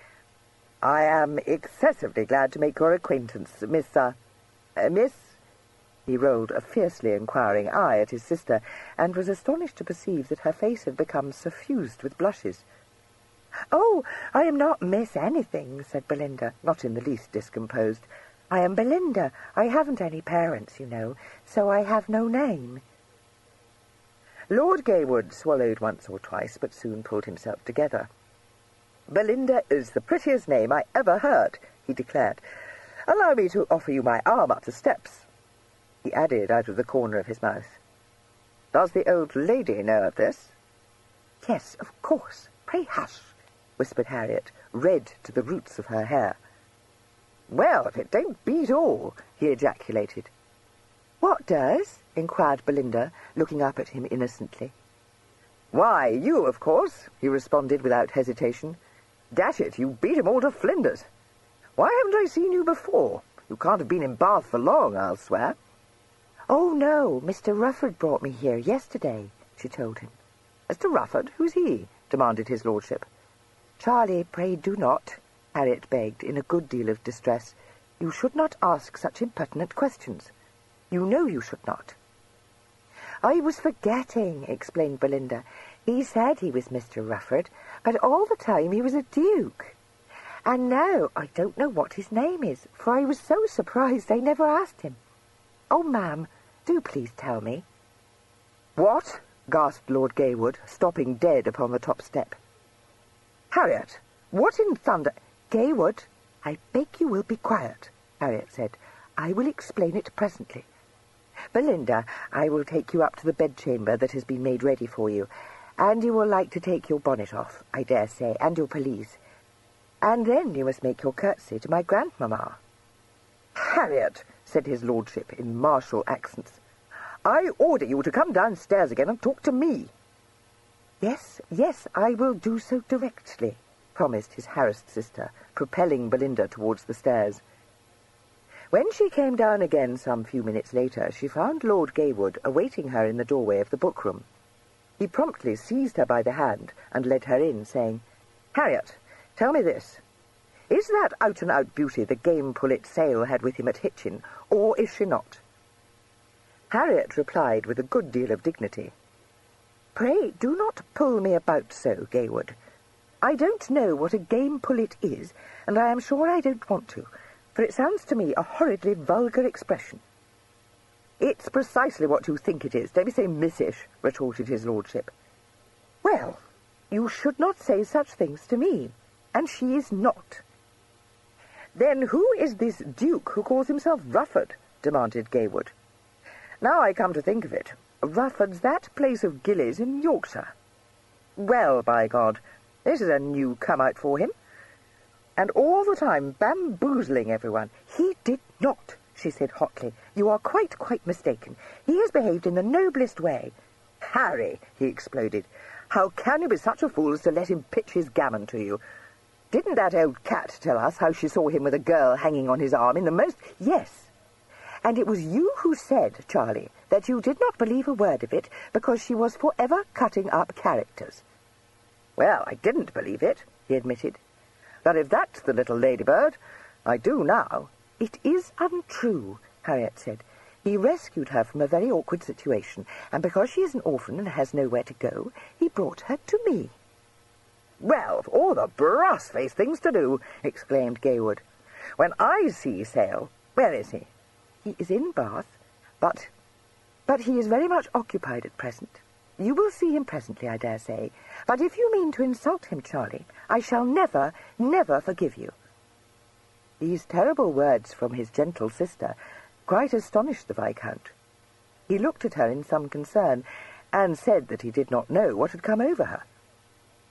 "I am excessively glad to make your acquaintance, Miss—Miss—" He rolled a fiercely inquiring eye at his sister, and was astonished to perceive that her face had become suffused with blushes. "Oh, I am not Miss anything," said Belinda, not in the least discomposed. "I am Belinda. I haven't any parents, you know, so I have no name." Lord Gaywood swallowed once or twice, but soon pulled himself together. "Belinda is the prettiest name I ever heard," he declared. "Allow me to offer you my arm up the steps," he added out of the corner of his mouth. "Does the old lady know of this?" "Yes, of course. Pray hush," whispered Harriet, red to the roots of her hair. "Well, if it don't beat all," he ejaculated. "What does?" inquired Belinda, looking up at him innocently. "Why, you, of course," he responded without hesitation. "Dash it, you beat 'em all to flinders. Why haven't I seen you before? You can't have been in Bath for long, I'll swear." "Oh, no, Mr. Rufford brought me here yesterday," she told him. "Mr. Rufford? Who's he?" demanded his lordship. "Charlie, pray do not," Harriet begged, in a good deal of distress. "You should not ask such impertinent questions. You know you should not." "I was forgetting," explained Belinda. "He said he was Mr. Rufford, but all the time he was a duke. And now I don't know what his name is, for I was so surprised I never asked him. Oh, ma'am, do please tell me." "What?" gasped Lord Gaywood, stopping dead upon the top step. "Harriet, what in thunder—" "Gaywood, I beg you will be quiet," Harriet said. "I will explain it presently. Belinda, I will take you up to the bedchamber that has been made ready for you, and you will like to take your bonnet off, I dare say, and your pelisse. And then you must make your curtsy to my grandmamma." "Harriet," said his lordship in martial accents, "I order you to come downstairs again and talk to me." "Yes, yes, I will do so directly," promised his harassed sister, propelling Belinda towards the stairs. When she came down again some few minutes later, she found Lord Gaywood awaiting her in the doorway of the book-room. He promptly seized her by the hand and led her in, saying, "Harriet, tell me this. Is that out-and-out beauty the game pullet Sale had with him at Hitchin, or is she not?" Harriet replied with a good deal of dignity, "Pray do not pull me about so, Gaywood. I don't know what a game pullet is, and I am sure I don't want to, for it sounds to me a horridly vulgar expression." "It's precisely what you think it is. Don't be so missish," retorted his lordship. "Well, you should not say such things to me, and she is not." "Then who is this duke who calls himself Rufford?" demanded Gaywood. "Now I come to think of it, Rufford's that place of Gillies in Yorkshire. Well, by God, this is a new come-out for him. And all the time bamboozling everyone." "He did not," she said hotly. "You are quite mistaken. He has behaved in the noblest way." "Harry," he exploded, "how can you be such a fool as to let him pitch his gammon to you? Didn't that old cat tell us how she saw him with a girl hanging on his arm in the most—" "Yes, and it was you who said, Charlie, that you did not believe a word of it because she was forever cutting up characters." "Well, I didn't believe it," he admitted. "But if that's the little ladybird, I do now." "It is untrue," Harriet said. "He rescued her from a very awkward situation, and because she is an orphan and has nowhere to go, he brought her to me." "Well, of all the brass-faced things to do!" exclaimed Gaywood. "When I see Sale—where is he?" "He is in Bath, but—" But he is very much occupied at present. You will see him presently, I dare say. But if you mean to insult him, Charlie, I shall never, never forgive you." These terrible words from his gentle sister quite astonished the Viscount. He looked at her in some concern, and said that he did not know what had come over her.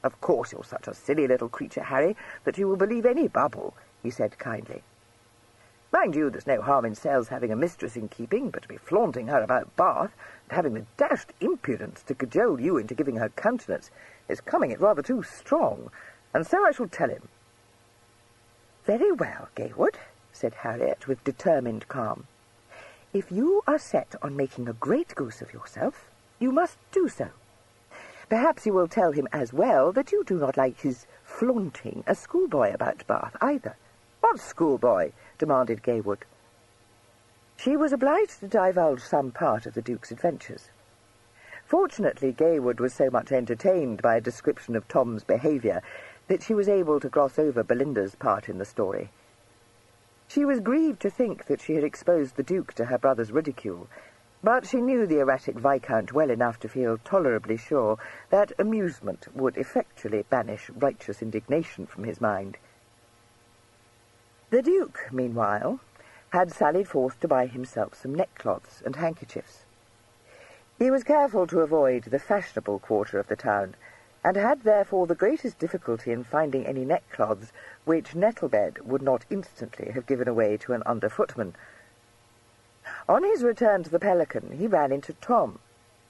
"Of course you're such a silly little creature, Harry, that you will believe any babble," he said kindly. "Mind you, there's no harm in Sells having a mistress in keeping, but to be flaunting her about Bath, and having the dashed impudence to cajole you into giving her countenance, is coming it rather too strong, and so I shall tell him." "Very well, Gaywood," said Harriet with determined calm. "If you are set on making a great goose of yourself, you must do so. Perhaps you will tell him as well that you do not like his flaunting a schoolboy about Bath either." "What schoolboy?" demanded Gaywood. She was obliged to divulge some part of the Duke's adventures. Fortunately, Gaywood was so much entertained by a description of Tom's behaviour that she was able to gloss over Belinda's part in the story. She was grieved to think that she had exposed the Duke to her brother's ridicule, but she knew the erratic Viscount well enough to feel tolerably sure that amusement would effectually banish righteous indignation from his mind. The Duke, meanwhile, had sallied forth to buy himself some neckcloths and handkerchiefs. He was careful to avoid the fashionable quarter of the town, and had therefore the greatest difficulty in finding any neckcloths which Nettlebed would not instantly have given away to an under-footman. On his return to the Pelican, he ran into Tom,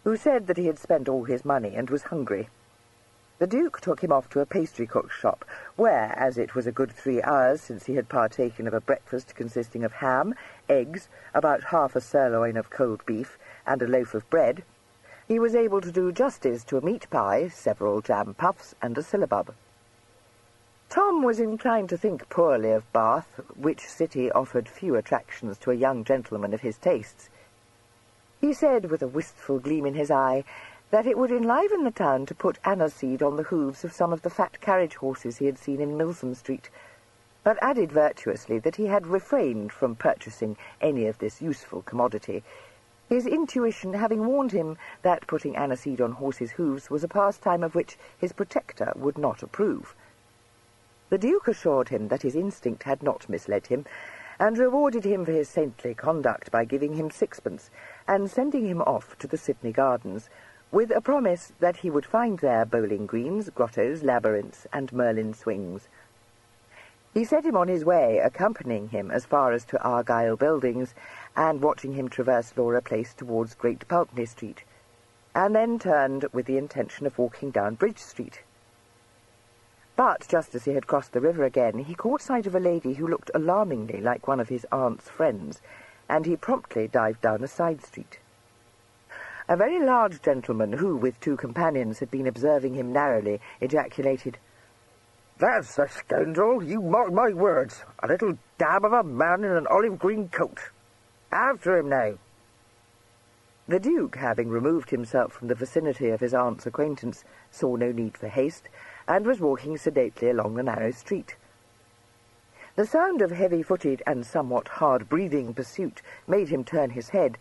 who said that he had spent all his money and was hungry. The Duke took him off to a pastry-cook's shop, where, as it was a good 3 hours since he had partaken of a breakfast consisting of ham, eggs, about half a sirloin of cold beef, and a loaf of bread, he was able to do justice to a meat pie, several jam puffs, and a syllabub. Tom was inclined to think poorly of Bath, which city offered few attractions to a young gentleman of his tastes. He said, with a wistful gleam in his eye, that it would enliven the town to put aniseed on the hoofs of some of the fat carriage horses he had seen in Milsom Street, but added virtuously that he had refrained from purchasing any of this useful commodity, his intuition having warned him that putting aniseed on horses' hoofs was a pastime of which his protector would not approve. The Duke assured him that his instinct had not misled him, and rewarded him for his saintly conduct by giving him 6pence, and sending him off to the Sydney Gardens, with a promise that he would find there bowling greens, grottos, labyrinths, and Merlin swings. He set him on his way, accompanying him as far as to Argyle Buildings, and watching him traverse Laura Place towards Great Pulteney Street, and then turned with the intention of walking down Bridge Street. But just as he had crossed the river again, he caught sight of a lady who looked alarmingly like one of his aunt's friends, and he promptly dived down a side street. A very large gentleman, who, with 2 companions, had been observing him narrowly, ejaculated, "That's the scoundrel, you mark my words. A little dab of a man in an olive-green coat. After him now." The Duke, having removed himself from the vicinity of his aunt's acquaintance, saw no need for haste, and was walking sedately along the narrow street. The sound of heavy-footed and somewhat hard-breathing pursuit made him turn his head,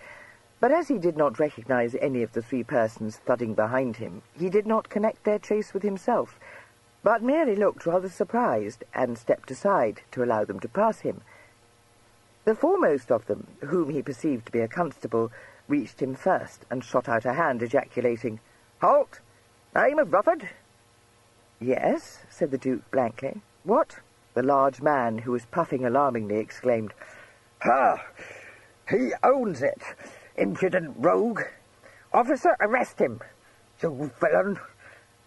but as he did not recognize any of the 3 persons thudding behind him, he did not connect their chase with himself, but merely looked rather surprised, and stepped aside to allow them to pass him. The foremost of them, whom he perceived to be a constable, reached him first, and shot out a hand, ejaculating, "Halt! Name of Rufford?" "Yes," said the Duke blankly. "What?" The large man, who was puffing alarmingly, exclaimed, "Ha! He owns it! Impudent rogue! Officer, arrest him! You villain!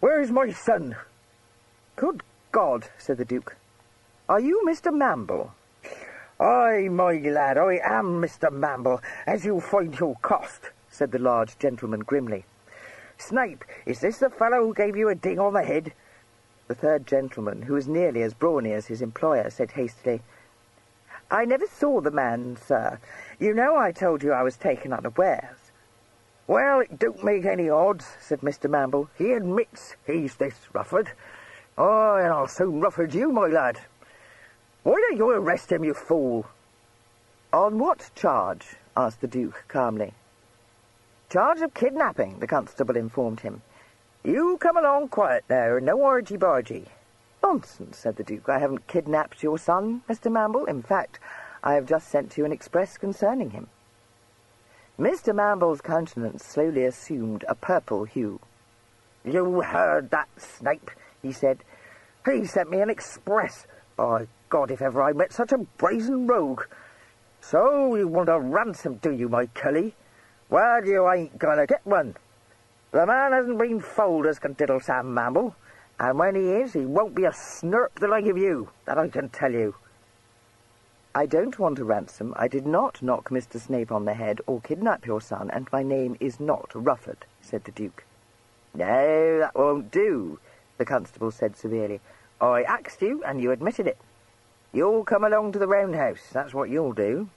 Where's my son?" "Good God," said the Duke. "Are you Mr. Mamble?" "Aye, my lad, I am Mr. Mamble, as you'll find your cost," said the large gentleman grimly. "Snape, is this the fellow who gave you a ding on the head?" The third gentleman, who was nearly as brawny as his employer, said hastily, "I never saw the man, sir. You know I told you I was taken unawares." "Well, it don't make any odds," said Mr. Mamble. "He admits he's this Rufford. Oh, and I'll soon Rufford you, my lad. Why don't you arrest him, you fool?" "On what charge?" asked the Duke calmly. charge of kidnapping," the constable informed him. "You come along quiet now, no argy-bargy." "Nonsense," said the Duke. "I haven't kidnapped your son, Mr. Mamble. In fact, I have just sent you an express concerning him." Mr. Mamble's countenance slowly assumed a purple hue. "You heard that, Snape," he said. "He sent me an express. By God, if ever I met such a brazen rogue. So you want a ransom, do you, my cully? Well, you ain't gonna get one. The man hasn't been foaled as can diddle Sam Mamble, and when he is, he won't be a snurp the like of you, that I can tell you." "I don't want a ransom. I did not knock Mr. Snape on the head or kidnap your son, and my name is not Rufford," said the Duke. "No, that won't do," the constable said severely. "I axed you, and you admitted it. You'll come along to the roundhouse, that's what you'll do."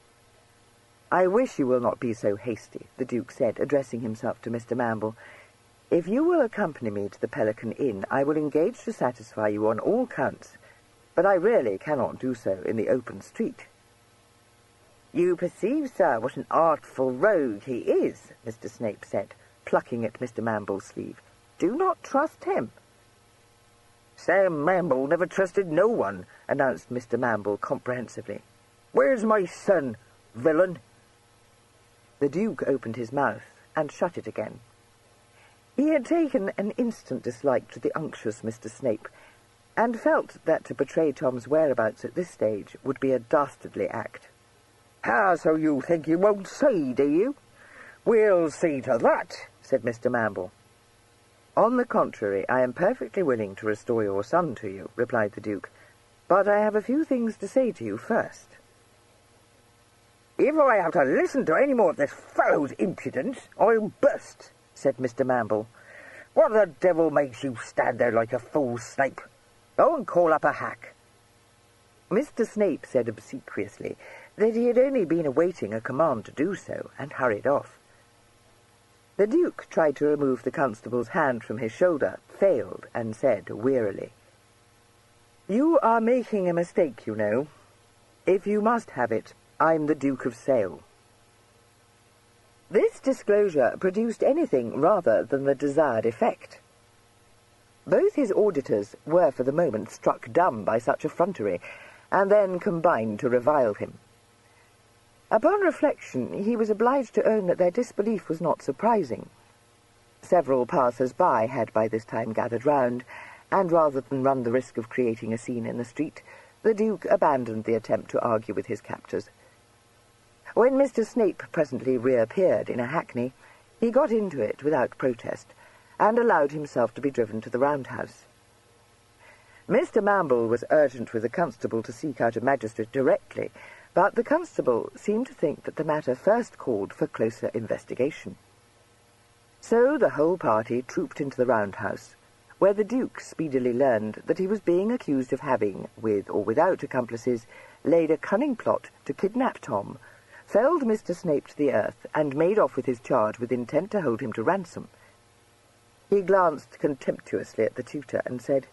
"I wish you will not be so hasty," the Duke said, addressing himself to Mr. Mamble. "If you will accompany me to the Pelican Inn, I will engage to satisfy you on all counts, but I really cannot do so in the open street." "You perceive, sir, what an artful rogue he is," Mr. Snape said, plucking at Mr. Mamble's sleeve. "Do not trust him." "Sam Mamble never trusted no one," announced Mr. Mamble comprehensively. "Where's my son, villain?" The Duke opened his mouth and shut it again. He had taken an instant dislike to the unctuous Mr. Snape, and felt that to betray Tom's whereabouts at this stage would be a dastardly act. "Ah, so you think you won't say, do you? We'll see to that," said Mr. Mamble. "On the contrary, I am perfectly willing to restore your son to you," replied the Duke, "but I have a few things to say to you first." "If I have to listen to any more of this fellow's impudence, I'll burst," said Mr. Mamble. "What the devil makes you stand there like a fool, Snape? Go and call up a hack." Mr. Snape said obsequiously that he had only been awaiting a command to do so, and hurried off. The Duke tried to remove the constable's hand from his shoulder, failed, and said wearily, "You are making a mistake, you know. If you must have it, I'm the Duke of Sale." This disclosure produced anything rather than the desired effect. Both his auditors were for the moment struck dumb by such effrontery, and then combined to revile him. Upon reflection, he was obliged to own that their disbelief was not surprising. Several passers-by had by this time gathered round, and rather than run the risk of creating a scene in the street, the Duke abandoned the attempt to argue with his captors. When Mr. Snape presently reappeared in a hackney, he got into it without protest, and allowed himself to be driven to the roundhouse. Mr. Mamble was urgent with the constable to seek out a magistrate directly, but the constable seemed to think that the matter first called for closer investigation. So the whole party trooped into the roundhouse, where the Duke speedily learned that he was being accused of having, with or without accomplices, laid a cunning plot to kidnap Tom, felled Mr. Snape to the earth, and made off with his charge with intent to hold him to ransom. He glanced contemptuously at the tutor and said,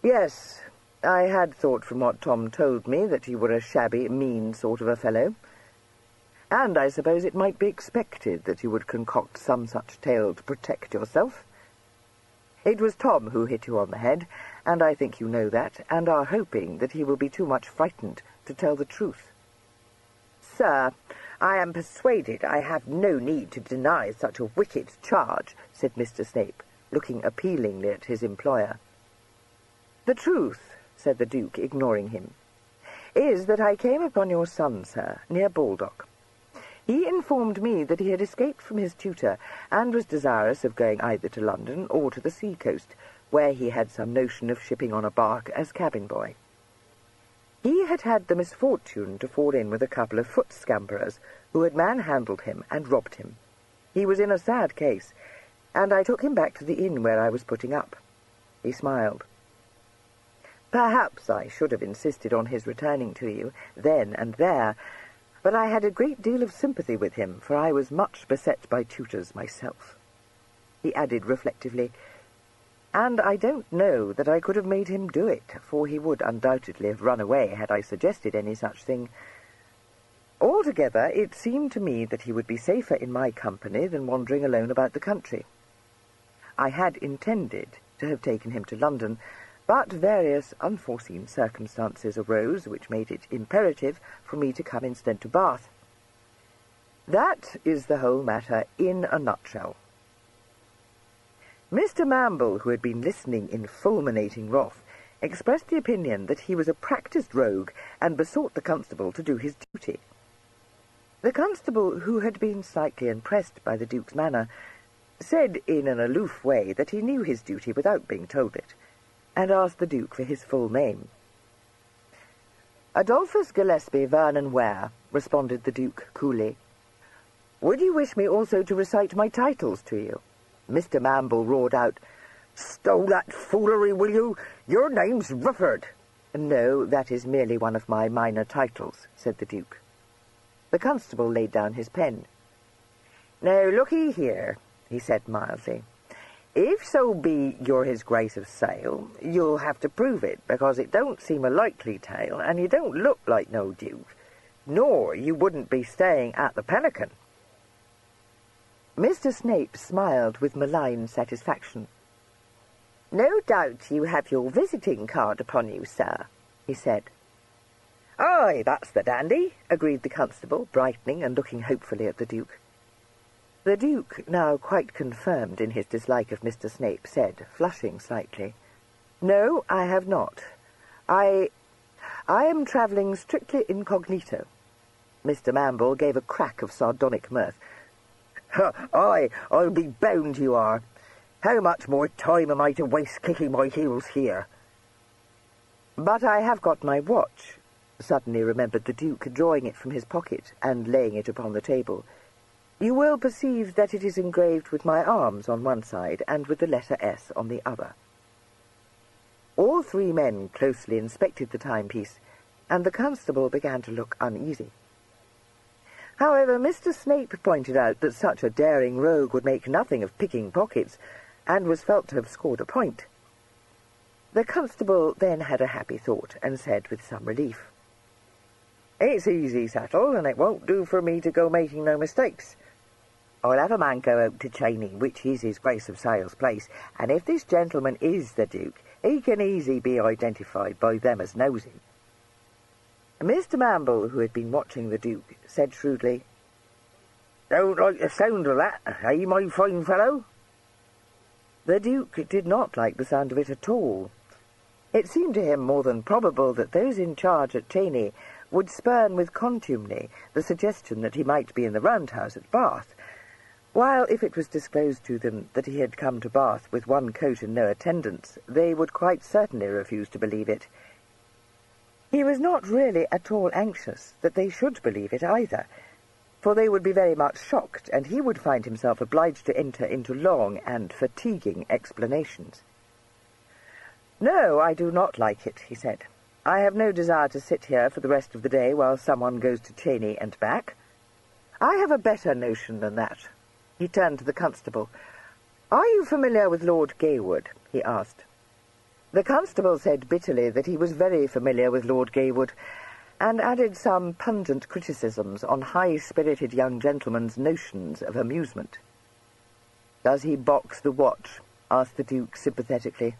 "Yes, I had thought from what Tom told me that you were a shabby, mean sort of a fellow. And I suppose it might be expected that you would concoct some such tale to protect yourself. It was Tom who hit you on the head, and I think you know that, and are hoping that he will be too much frightened to tell the truth." "Sir, I am persuaded I have no need to deny such a wicked charge," said Mr. Snape, looking appealingly at his employer. "The truth," said the Duke, ignoring him, "is that I came upon your son, sir, near Baldock. He informed me that he had escaped from his tutor, and was desirous of going either to London or to the sea-coast, where he had some notion of shipping on a bark as cabin-boy. He had had the misfortune to fall in with a couple of foot-scamperers who had manhandled him and robbed him. He was in a sad case, and I took him back to the inn where I was putting up." He smiled. "Perhaps I should have insisted on his returning to you, then and there, but I had a great deal of sympathy with him, for I was much beset by tutors myself." He added reflectively, "And I don't know that I could have made him do it, for he would undoubtedly have run away had I suggested any such thing. Altogether, it seemed to me that he would be safer in my company than wandering alone about the country. I had intended to have taken him to London, but various unforeseen circumstances arose which made it imperative for me to come instead to Bath. That is the whole matter in a nutshell. Mr. Mamble, who had been listening in fulminating wrath, expressed the opinion that he was a practised rogue and besought the constable to do his duty. The constable, who had been slightly impressed by the Duke's manner, said in an aloof way that he knew his duty without being told it, and asked the Duke for his full name. "Adolphus Gillespie Vernon Ware," responded the Duke coolly. "Would you wish me also to recite my titles to you?" Mr. Mamble roared out, "Stow that foolery, will you? Your name's Rufford." "No, that is merely one of my minor titles," said the Duke. The constable laid down his pen. "Now, look'ee here," he said mildly. "If so be you're his Grace of Sale, you'll have to prove it, because it don't seem a likely tale, and you don't look like no duke, nor you wouldn't be staying at the Pelican." Mr. Snape smiled with malign satisfaction. "No doubt you have your visiting card upon you, sir," he said. "Aye, that's the dandy," agreed the constable, brightening and looking hopefully at the Duke. The Duke, now quite confirmed in his dislike of Mr. Snape, said, flushing slightly, "No, I have not. I am travelling strictly incognito." Mr. Mamble gave a crack of sardonic mirth. "Aye, I'll be bound you are. How much more time am I to waste kicking my heels here?" "But I have got my watch," suddenly remembered the Duke, drawing it from his pocket and laying it upon the table. "You will perceive that it is engraved with my arms on one side and with the letter S on the other." All three men closely inspected the timepiece, and the constable began to look uneasy. However, Mr. Snape pointed out that such a daring rogue would make nothing of picking pockets, and was felt to have scored a point. The constable then had a happy thought, and said with some relief, "It's easy settled, and it won't do for me to go making no mistakes. I'll have a man go out to Cheney, which is his Grace of Sale's place, and if this gentleman is the Duke, he can easily be identified by them as knows him." Mr. Mamble, who had been watching the Duke, said shrewdly, "Don't like the sound of that, eh, my fine fellow?" The Duke did not like the sound of it at all. It seemed to him more than probable that those in charge at Cheney would spurn with contumely the suggestion that he might be in the roundhouse at Bath, while if it was disclosed to them that he had come to Bath with one coat and no attendants, they would quite certainly refuse to believe it. He was not really at all anxious that they should believe it either, for they would be very much shocked, and he would find himself obliged to enter into long and fatiguing explanations. "No, I do not like it," he said. "I have no desire to sit here for the rest of the day while someone goes to Cheney and back. I have a better notion than that." He turned to the constable. "Are you familiar with Lord Gaywood?" he asked. The constable said bitterly that he was very familiar with Lord Gaywood, and added some pungent criticisms on high-spirited young gentlemen's notions of amusement. "Does he box the watch?" asked the Duke sympathetically.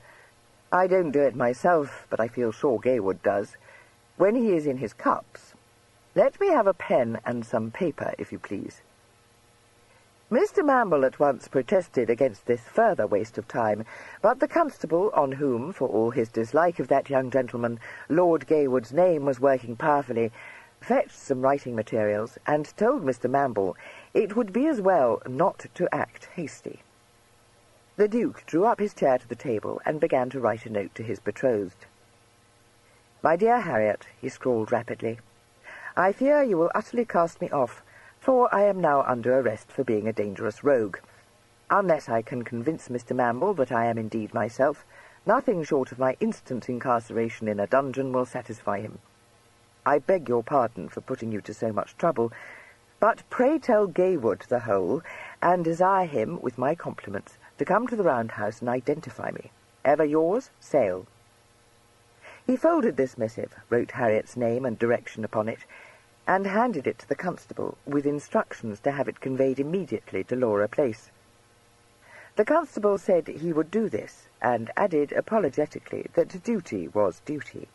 "I don't do it myself, but I feel sure Gaywood does. When he is in his cups. Let me have a pen and some paper, if you please." Mr. Mamble at once protested against this further waste of time, but the constable, on whom, for all his dislike of that young gentleman, Lord Gaywood's name was working powerfully, fetched some writing materials, and told Mr. Mamble it would be as well not to act hasty. The Duke drew up his chair to the table and began to write a note to his betrothed. "My dear Harriet," he scrawled rapidly, "I fear you will utterly cast me off, for I am now under arrest for being a dangerous rogue. Unless I can convince Mr. Mamble that I am indeed myself, nothing short of my instant incarceration in a dungeon will satisfy him. I beg your pardon for putting you to so much trouble, but pray tell Gaywood the whole, and desire him, with my compliments, to come to the roundhouse and identify me. Ever yours, Sale." He folded this missive, wrote Harriet's name and direction upon it, and handed it to the constable, with instructions to have it conveyed immediately to Laura Place. The constable said he would do this, and added apologetically that duty was duty,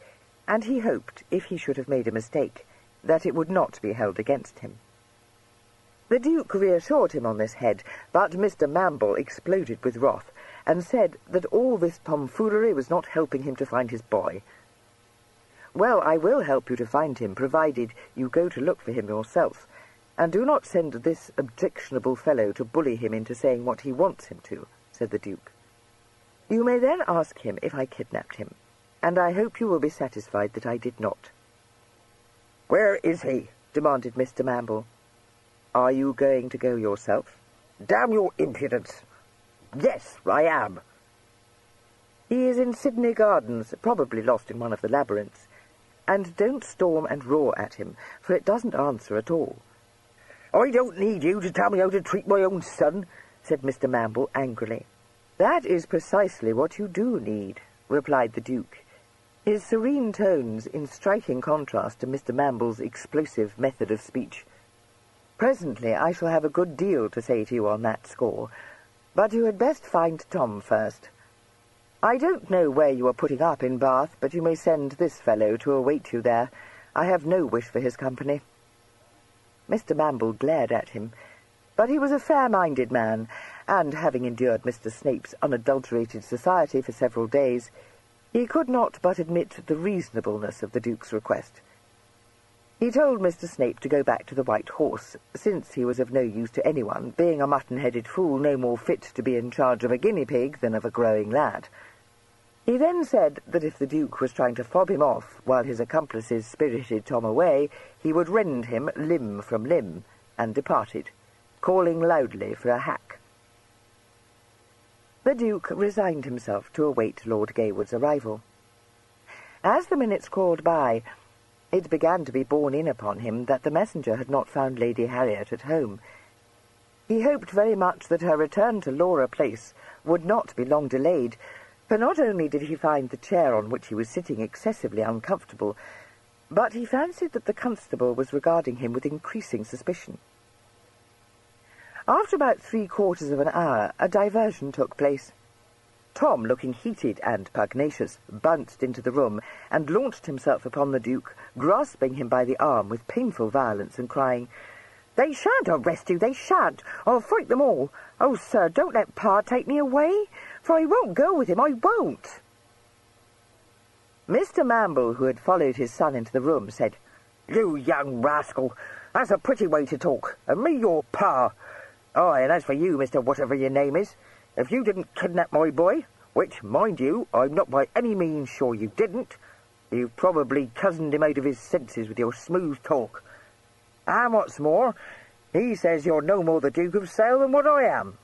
and he hoped, if he should have made a mistake, that it would not be held against him. The Duke reassured him on this head, but Mr. Mamble exploded with wrath, and said that all this tomfoolery was not helping him to find his boy. "Well, I will help you to find him, provided you go to look for him yourself, and do not send this objectionable fellow to bully him into saying what he wants him to," said the Duke. "You may then ask him if I kidnapped him, and I hope you will be satisfied that I did not." "Where is he?" demanded Mr. Mamble. "Are you going to go yourself?" "Damn your impudence! Yes, I am." "He is in Sydney Gardens, probably lost in one of the labyrinths. And don't storm and roar at him, for it doesn't answer at all." "I don't need you to tell me how to treat my own son," said Mr. Mamble angrily. "That is precisely what you do need," replied the Duke, his serene tones in striking contrast to Mr. Mamble's explosive method of speech. "Presently I shall have a good deal to say to you on that score, but you had best find Tom first. I don't know where you are putting up in Bath, but you may send this fellow to await you there. I have no wish for his company." Mr. Mamble glared at him, but he was a fair-minded man, and having endured Mr. Snape's unadulterated society for several days, he could not but admit the reasonableness of the Duke's request. He told Mr. Snape to go back to the White Horse, since he was of no use to anyone, being a mutton-headed fool no more fit to be in charge of a guinea-pig than of a growing lad. He then said that if the Duke was trying to fob him off while his accomplices spirited Tom away, he would rend him limb from limb, and departed, calling loudly for a hack. The Duke resigned himself to await Lord Gaywood's arrival. As the minutes crawled by, it began to be borne in upon him that the messenger had not found Lady Harriet at home. He hoped very much that her return to Laura Place would not be long delayed, for not only did he find the chair on which he was sitting excessively uncomfortable, but he fancied that the constable was regarding him with increasing suspicion. After about 3/4 of an hour, a diversion took place. Tom, looking heated and pugnacious, bounced into the room and launched himself upon the Duke, grasping him by the arm with painful violence and crying, "They shan't arrest you, they shan't! I'll fight them all! Oh, sir, don't let Pa take me away, for I won't go with him, I won't!" Mr. Mamble, who had followed his son into the room, said, "You young rascal, that's a pretty way to talk, and me your Pa! Aye, and as for you, Mr. Whatever your name is, if you didn't kidnap my boy, which, mind you, I'm not by any means sure you didn't, you've probably cozened him out of his senses with your smooth talk. And what's more, he says you're no more the Duke of Sale than what I am."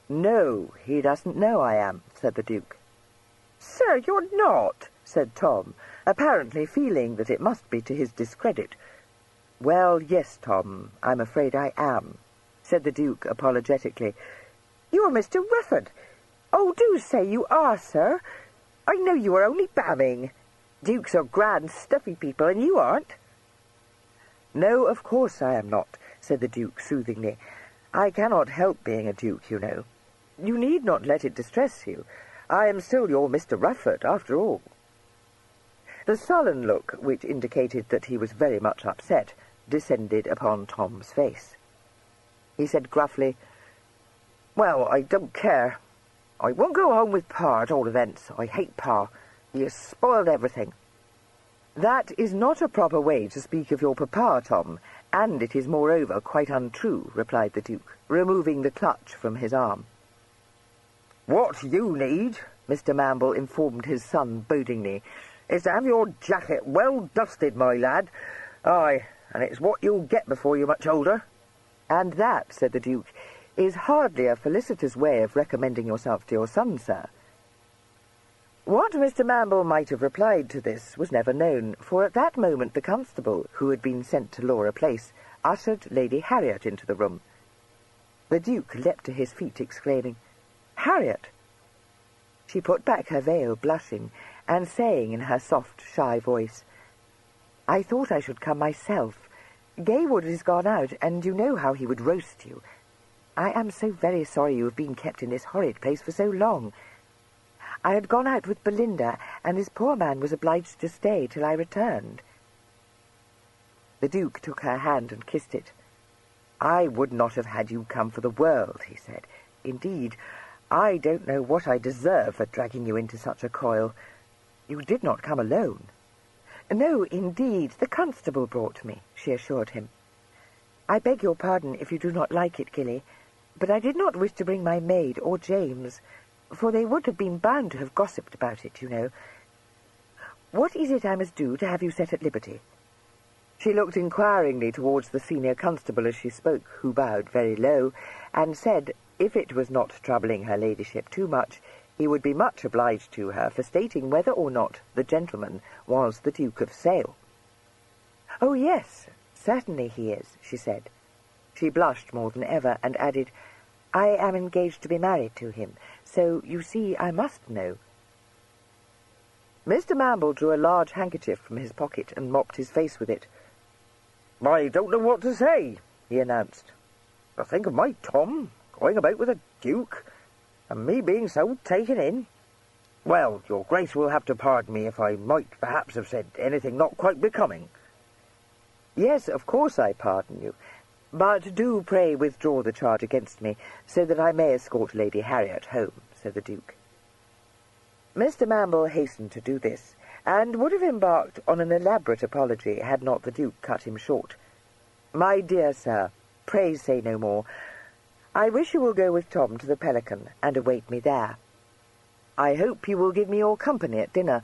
"No, he doesn't know I am," said the Duke. "Sir, you're not," said Tom, apparently feeling that it must be to his discredit. "Well, yes, Tom, I'm afraid I am," said the Duke apologetically. "You're Mr. Rufford. Oh, do say you are, sir. I know you are only bamming. Dukes are grand, stuffy people, and you aren't." "No, of course I am not," said the Duke soothingly. "I cannot help being a Duke, you know. You need not let it distress you. I am still your Mr. Rufford, after all." The sullen look, which indicated that he was very much upset, descended upon Tom's face. He said gruffly, "Well, I don't care. I won't go home with Pa, at all events. I hate Pa. He has spoiled everything." "That is not a proper way to speak of your papa, Tom, and it is moreover quite untrue," replied the Duke, removing the clutch from his arm. "What you need," Mr. Mamble informed his son bodingly, "is to have your jacket well dusted, my lad. Aye, and it's what you'll get before you're much older." "And that," said the Duke, "is hardly a felicitous way of recommending yourself to your son, sir." What Mr. Mamble might have replied to this was never known, for at that moment the constable, who had been sent to Laura Place, ushered Lady Harriet into the room. The Duke leapt to his feet, exclaiming, "Harriet!" She put back her veil, blushing, and saying in her soft, shy voice, "I thought I should come myself, Gaywood has gone out, and you know how he would roast you. I am so very sorry you have been kept in this horrid place for so long. I had gone out with Belinda, and this poor man was obliged to stay till I returned." The Duke took her hand and kissed it. "I would not have had you come for the world," he said. "Indeed, I don't know what I deserve for dragging you into such a coil. You did not come alone." "No, indeed, the constable brought me," she assured him. "I beg your pardon if you do not like it, Gilly, but I did not wish to bring my maid or James, for they would have been bound to have gossiped about it, you know. What is it I must do to have you set at liberty?" She looked inquiringly towards the senior constable as she spoke, who bowed very low, and said, if it was not troubling her ladyship too much, he would be much obliged to her for stating whether or not the gentleman was the Duke of Sale. "Oh, yes, certainly he is," she said. She blushed more than ever, and added, "I am engaged to be married to him, so you see I must know." Mr. Mamble drew a large handkerchief from his pocket and mopped his face with it. "I don't know what to say," he announced. "To think of my Tom going about with a duke, and me being so taken in. Well, your Grace will have to pardon me if I might perhaps have said anything not quite becoming." "Yes, of course I pardon you. But do pray withdraw the charge against me, so that I may escort Lady Harriet home," said the Duke. Mr. Mamble hastened to do this, and would have embarked on an elaborate apology had not the Duke cut him short. "My dear sir, pray say no more. I wish you will go with Tom to the Pelican and await me there. I hope you will give me your company at dinner,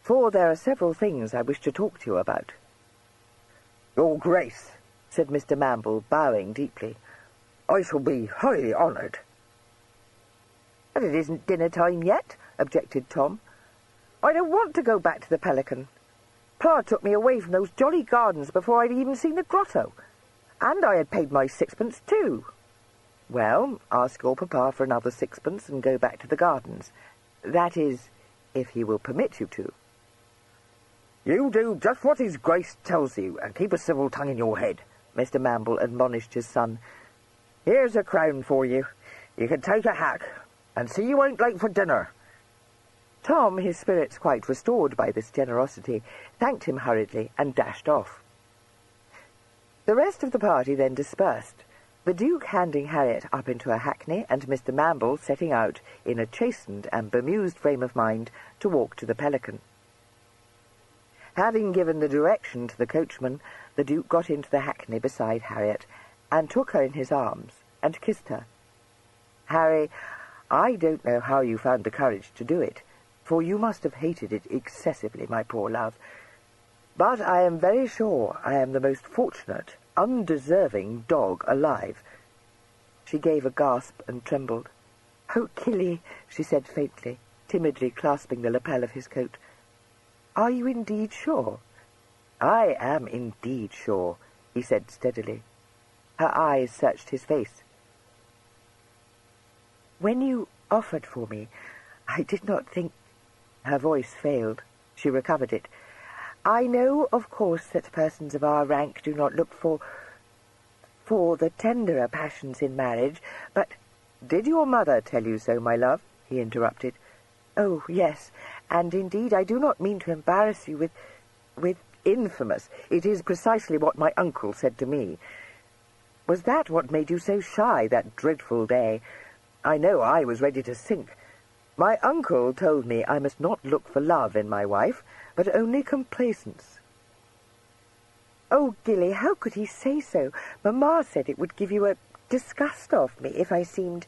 for there are several things I wish to talk to you about." "Your Grace," said Mr. Mamble, bowing deeply, "I shall be highly honoured." "But it isn't dinner time yet," objected Tom. "I don't want to go back to the Pelican. Pa took me away from those jolly gardens before I'd even seen the grotto, and I had paid my sixpence too." "Well, ask your papa for another sixpence and go back to the gardens. That is, if he will permit you to." "You do just what his Grace tells you, and keep a civil tongue in your head," Mr. Mamble admonished his son. "Here's a crown for you. You can take a hack, and see you ain't late for dinner." Tom, his spirits quite restored by this generosity, thanked him hurriedly and dashed off. The rest of the party then dispersed, the Duke handing Harriet up into a hackney, and Mr. Mamble setting out in a chastened and bemused frame of mind to walk to the Pelican. Having given the direction to the coachman, the Duke got into the hackney beside Harriet, and took her in his arms, and kissed her. "Harry, I don't know how you found the courage to do it, for you must have hated it excessively, my poor love. But I am very sure I am the most fortunate, undeserving dog alive." She gave a gasp and trembled. "Oh, Killy," she said faintly, timidly clasping the lapel of his coat. "Are you indeed sure?" "I am indeed sure," he said steadily. Her eyes searched his face. "When you offered for me, I did not think—" Her voice failed. She recovered it. "I know, of course, that persons of our rank do not look for the tenderer passions in marriage, but—" "Did your mother tell you so, my love?" he interrupted. "Oh, yes, and indeed I do not mean to embarrass you with infamous. It is precisely what my uncle said to me." "Was that what made you so shy that dreadful day? I know I was ready to sink. My uncle told me I must not look for love in my wife, but only complaisance." "Oh, Gilly, how could he say so? Mamma said it would give you a disgust of me if I seemed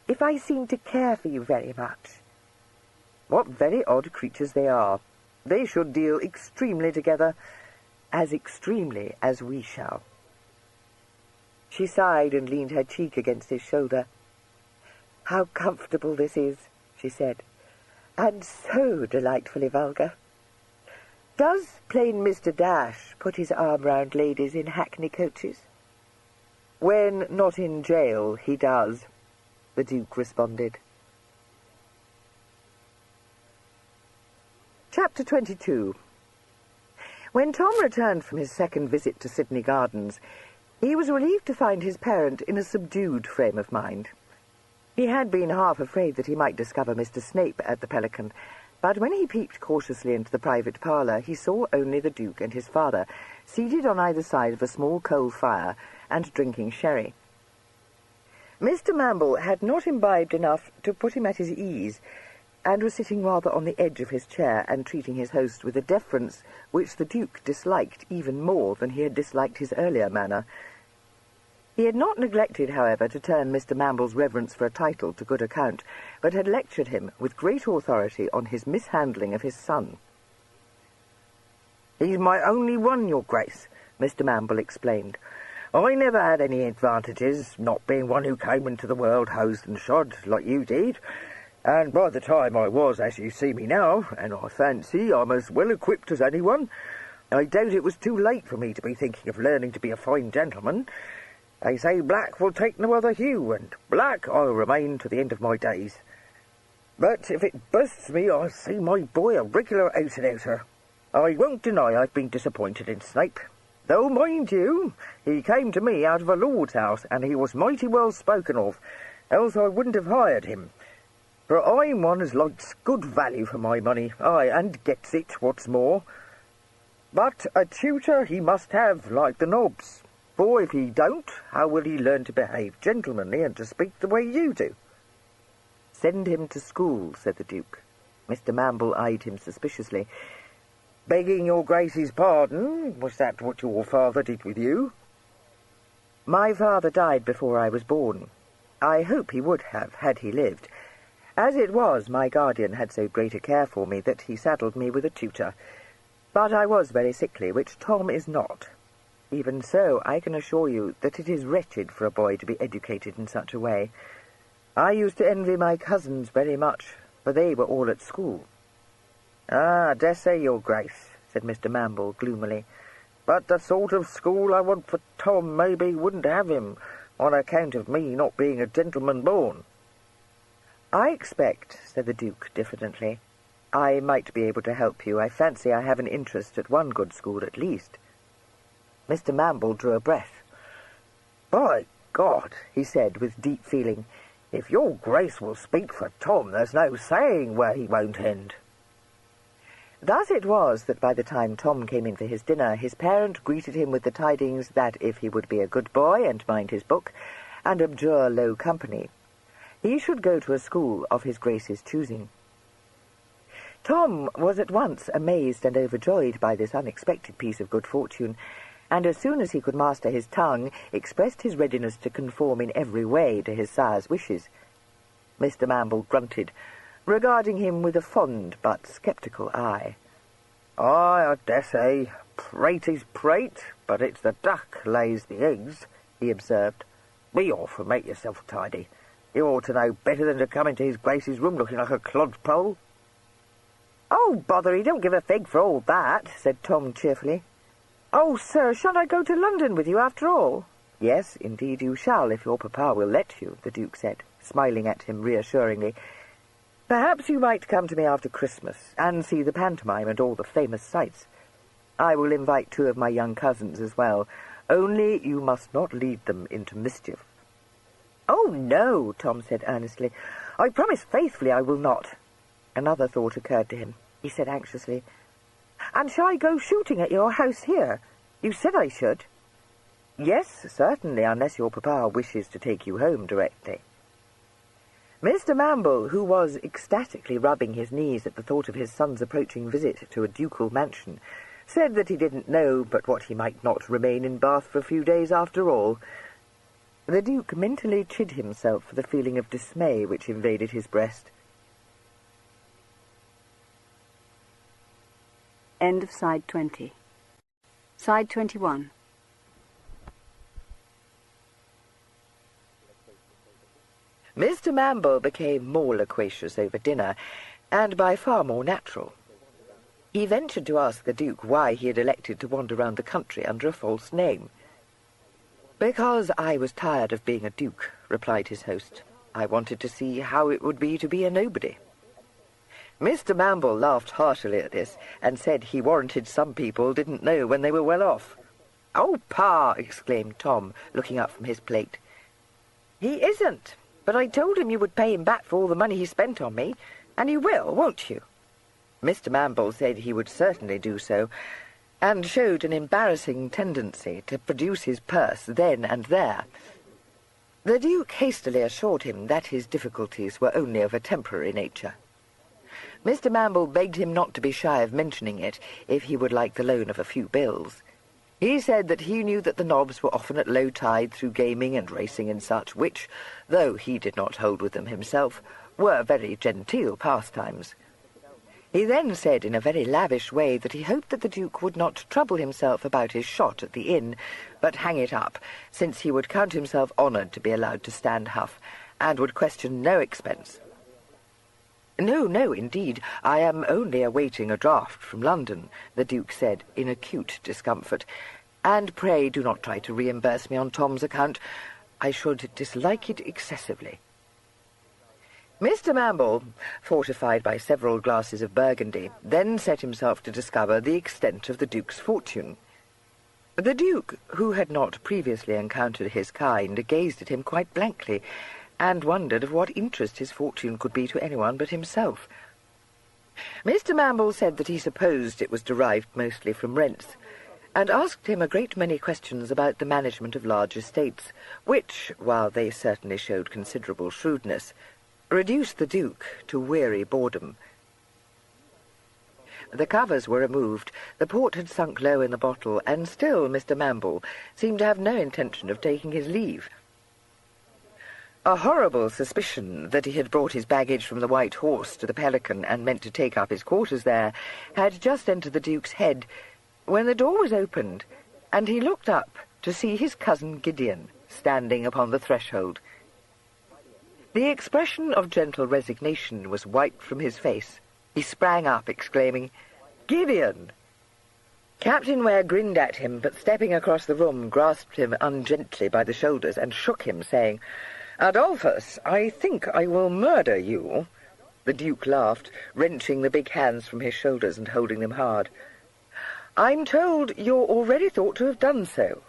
to care for you very much." "What very odd creatures they are. They should deal extremely together, as extremely as we shall." She sighed and leaned her cheek against his shoulder. "How comfortable this is," she said, "and so delightfully vulgar. Does plain Mr. Dash put his arm round ladies in hackney coaches?" "When not in jail, he does," the Duke responded. Chapter 22. When Tom returned from his second visit to Sydney Gardens, he was relieved to find his parent in a subdued frame of mind. He had been half afraid that he might discover Mr. Snape at the Pelican, but when he peeped cautiously into the private parlour, he saw only the Duke and his father, seated on either side of a small coal fire and drinking sherry. Mr. Mamble had not imbibed enough to put him at his ease, and was sitting rather on the edge of his chair and treating his host with a deference which the Duke disliked even more than he had disliked his earlier manner. He had not neglected, however, to turn Mr. Mamble's reverence for a title to good account, but had lectured him with great authority on his mishandling of his son. "He's my only one, your Grace," Mr. Mamble explained. "I never had any advantages, not being one who came into the world hosed and shod like you did, and by the time I was as you see me now, and I fancy I'm as well equipped as anyone, I doubt it was too late for me to be thinking of learning to be a fine gentleman. They say black will take no other hue, and black I'll remain to the end of my days. But if it bursts me, I see my boy a regular out-and-outer. I won't deny I've been disappointed in Snape, though, mind you, he came to me out of a lord's house, and he was mighty well spoken of, else I wouldn't have hired him. For I'm one as likes good value for my money, aye, and gets it, what's more. But a tutor he must have, like the nobs. For if he don't, how will he learn to behave gentlemanly and to speak the way you do?" "Send him to school," said the Duke. Mr. Mamble eyed him suspiciously. "Begging your Grace's pardon, was that what your father did with you?" "My father died before I was born. I hope he would have, had he lived. As it was, my guardian had so great a care for me that he saddled me with a tutor. But I was very sickly, which Tom is not. Even so, I can assure you that it is wretched for a boy to be educated in such a way. I used to envy my cousins very much, for they were all at school." "Ah, dessay, your Grace," said Mr. Mamble gloomily. "But the sort of school I want for Tom maybe wouldn't have him, on account of me not being a gentleman born." "I expect," said the Duke diffidently, "I might be able to help you. I fancy I have an interest at one good school at least." Mr. Mamble drew a breath. "By God," he said with deep feeling, "if your Grace will speak for Tom, there's no saying where he won't end." Thus it was that by the time Tom came in for his dinner, his parent greeted him with the tidings that if he would be a good boy and mind his book, and abjure low company, he should go to a school of his Grace's choosing. Tom was at once amazed and overjoyed by this unexpected piece of good fortune, and as soon as he could master his tongue, expressed his readiness to conform in every way to his sire's wishes. Mr. Mamble grunted, regarding him with a fond but sceptical eye. "Aye, I dessay, prate is prate, but it's the duck lays the eggs," he observed. "Be off and make yourself tidy. You ought to know better than to come into his Grace's room looking like a clodpole." "Oh, bother, he don't give a fig for all that," said Tom cheerfully. "Oh, sir, shan't I go to London with you after all?" "Yes, indeed you shall, if your papa will let you," the Duke said, smiling at him reassuringly. "Perhaps you might come to me after Christmas, and see the pantomime and all the famous sights. I will invite 2 of my young cousins as well, only you must not lead them into mischief." "Oh, no," Tom said earnestly. "I promise faithfully I will not." Another thought occurred to him. He said anxiously, "And shall I go shooting at your house here? You said I should." "Yes, certainly, unless your papa wishes to take you home directly." Mr. Mamble, who was ecstatically rubbing his knees at the thought of his son's approaching visit to a ducal mansion, said that he didn't know but what he might not remain in Bath for a few days after all. The Duke mentally chid himself for the feeling of dismay which invaded his breast. End of side 20. Side 21. Mr. Mamble became more loquacious over dinner, and by far more natural. He ventured to ask the Duke why he had elected to wander round the country under a false name. "Because I was tired of being a duke," replied his host. "I wanted to see how it would be to be a nobody." Mr. Mamble laughed heartily at this, and said he warranted some people didn't know when they were well off. "Oh, Pa!" exclaimed Tom, looking up from his plate. "He isn't, but I told him you would pay him back for all the money he spent on me, and you will, won't you?" Mr. Mamble said he would certainly do so, and showed an embarrassing tendency to produce his purse then and there. The Duke hastily assured him that his difficulties were only of a temporary nature. Mr. Mamble begged him not to be shy of mentioning it if he would like the loan of a few bills. He said that he knew that the Nobs were often at low tide through gaming and racing and such, which, though he did not hold with them himself, were very genteel pastimes. He then said in a very lavish way that he hoped that the Duke would not trouble himself about his shot at the inn, but hang it up, since he would count himself honoured to be allowed to stand huff, and would question no expense. "No, no, indeed, I am only awaiting a draft from London," the Duke said, in acute discomfort, "and pray do not try to reimburse me on Tom's account. I should dislike it excessively." Mr. Mamble, fortified by several glasses of Burgundy, then set himself to discover the extent of the Duke's fortune. The Duke, who had not previously encountered his kind, gazed at him quite blankly, and wondered of what interest his fortune could be to anyone but himself. Mr. Mamble said that he supposed it was derived mostly from rents, and asked him a great many questions about the management of large estates, which, while they certainly showed considerable shrewdness, reduced the Duke to weary boredom. The covers were removed, the port had sunk low in the bottle, and still Mr. Mamble seemed to have no intention of taking his leave. A horrible suspicion that he had brought his baggage from the White Horse to the Pelican and meant to take up his quarters there had just entered the Duke's head when the door was opened, and he looked up to see his cousin Gideon standing upon the threshold. The expression of gentle resignation was wiped from his face. He sprang up, exclaiming, "Gideon!" Captain Ware grinned at him, but stepping across the room, grasped him ungently by the shoulders and shook him, saying, "Adolphus, I think I will murder you." The Duke laughed, wrenching the big hands from his shoulders and holding them hard. "I'm told you're already thought to have done so.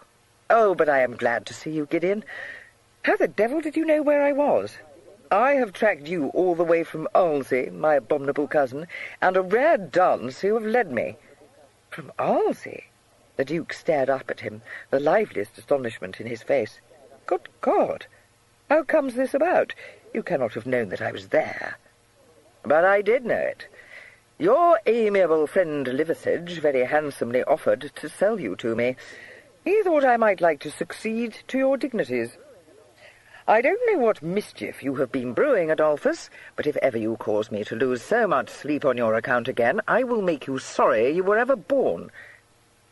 Oh, but I am glad to see you, Gideon. How the devil did you know where I was? I have tracked you all the way from Arlesey, my abominable cousin, and a rare dance who have led me." "From Arlesey?" The Duke stared up at him, the liveliest astonishment in his face. "Good God! How comes this about? You cannot have known that I was there." "But I did know it. Your amiable friend Liversedge very handsomely offered to sell you to me. He thought I might like to succeed to your dignities. I don't know what mischief you have been brewing, Adolphus, but if ever you cause me to lose so much sleep on your account again, I will make you sorry you were ever born."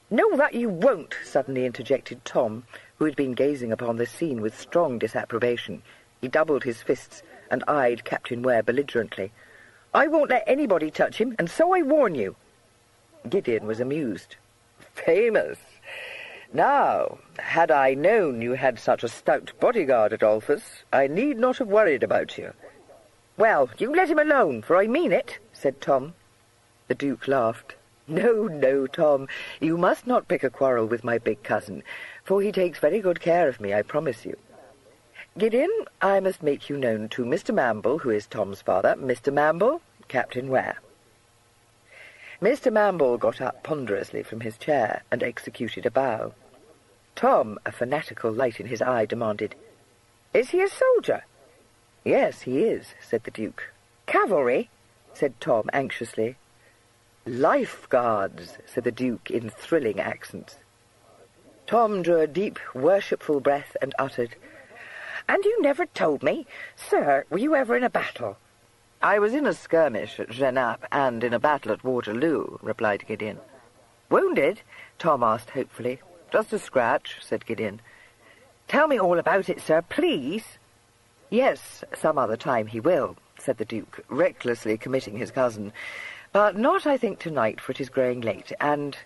"No, that you won't," suddenly interjected Tom, who had been gazing upon this scene with strong disapprobation. He doubled his fists and eyed Captain Ware belligerently. "I won't let anybody touch him, and so I warn you." Gideon was amused. "Famous! Now, had I known you had such a stout bodyguard, Adolphus, I need not have worried about you." "Well, you let him alone, for I mean it," said Tom. The Duke laughed. "No, no, Tom, you must not pick a quarrel with my big cousin, for he takes very good care of me, I promise you. Gideon, I must make you known to Mr. Mamble, who is Tom's father. Mr. Mamble, Captain Ware." Mr. Mamble got up ponderously from his chair and executed a bow. Tom, a fanatical light in his eye, demanded, "Is he a soldier?" "Yes, he is," said the Duke. "Cavalry?" said Tom anxiously. "Life Guards," said the Duke in thrilling accents. Tom drew a deep, worshipful breath and uttered, "And you never told me? Sir, were you ever in a battle?" "I was in a skirmish at Genappe and in a battle at Waterloo," replied Gideon. "Wounded?" Tom asked hopefully. "Just a scratch," said Gideon. "Tell me all about it, sir, please." "Yes, some other time he will," said the Duke, recklessly committing his cousin. "But not, I think, tonight, for it is growing late, and—"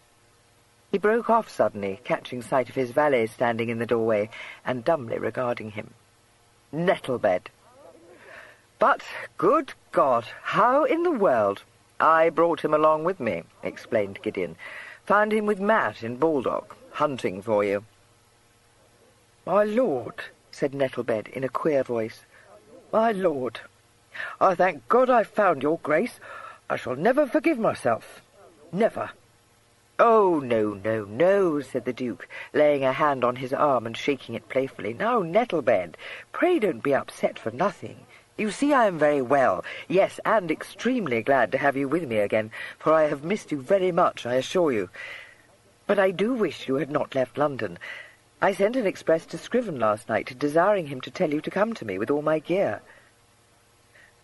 He broke off suddenly, catching sight of his valet standing in the doorway and dumbly regarding him. "Nettlebed." But, good God, how in the world— I brought him along with me, explained Gideon. Found him with Matt in Baldock, hunting for you. My lord, said Nettlebed in a queer voice, my lord, I thank God I found your grace. I shall never forgive myself. Never. Oh, no, no, no, said the Duke, laying a hand on his arm and shaking it playfully. Now, Nettlebed, pray don't be upset for nothing. You see I am very well, yes, and extremely glad to have you with me again, for I have missed you very much, I assure you. But I do wish you had not left London. I sent an express to Scriven last night, desiring him to tell you to come to me with all my gear.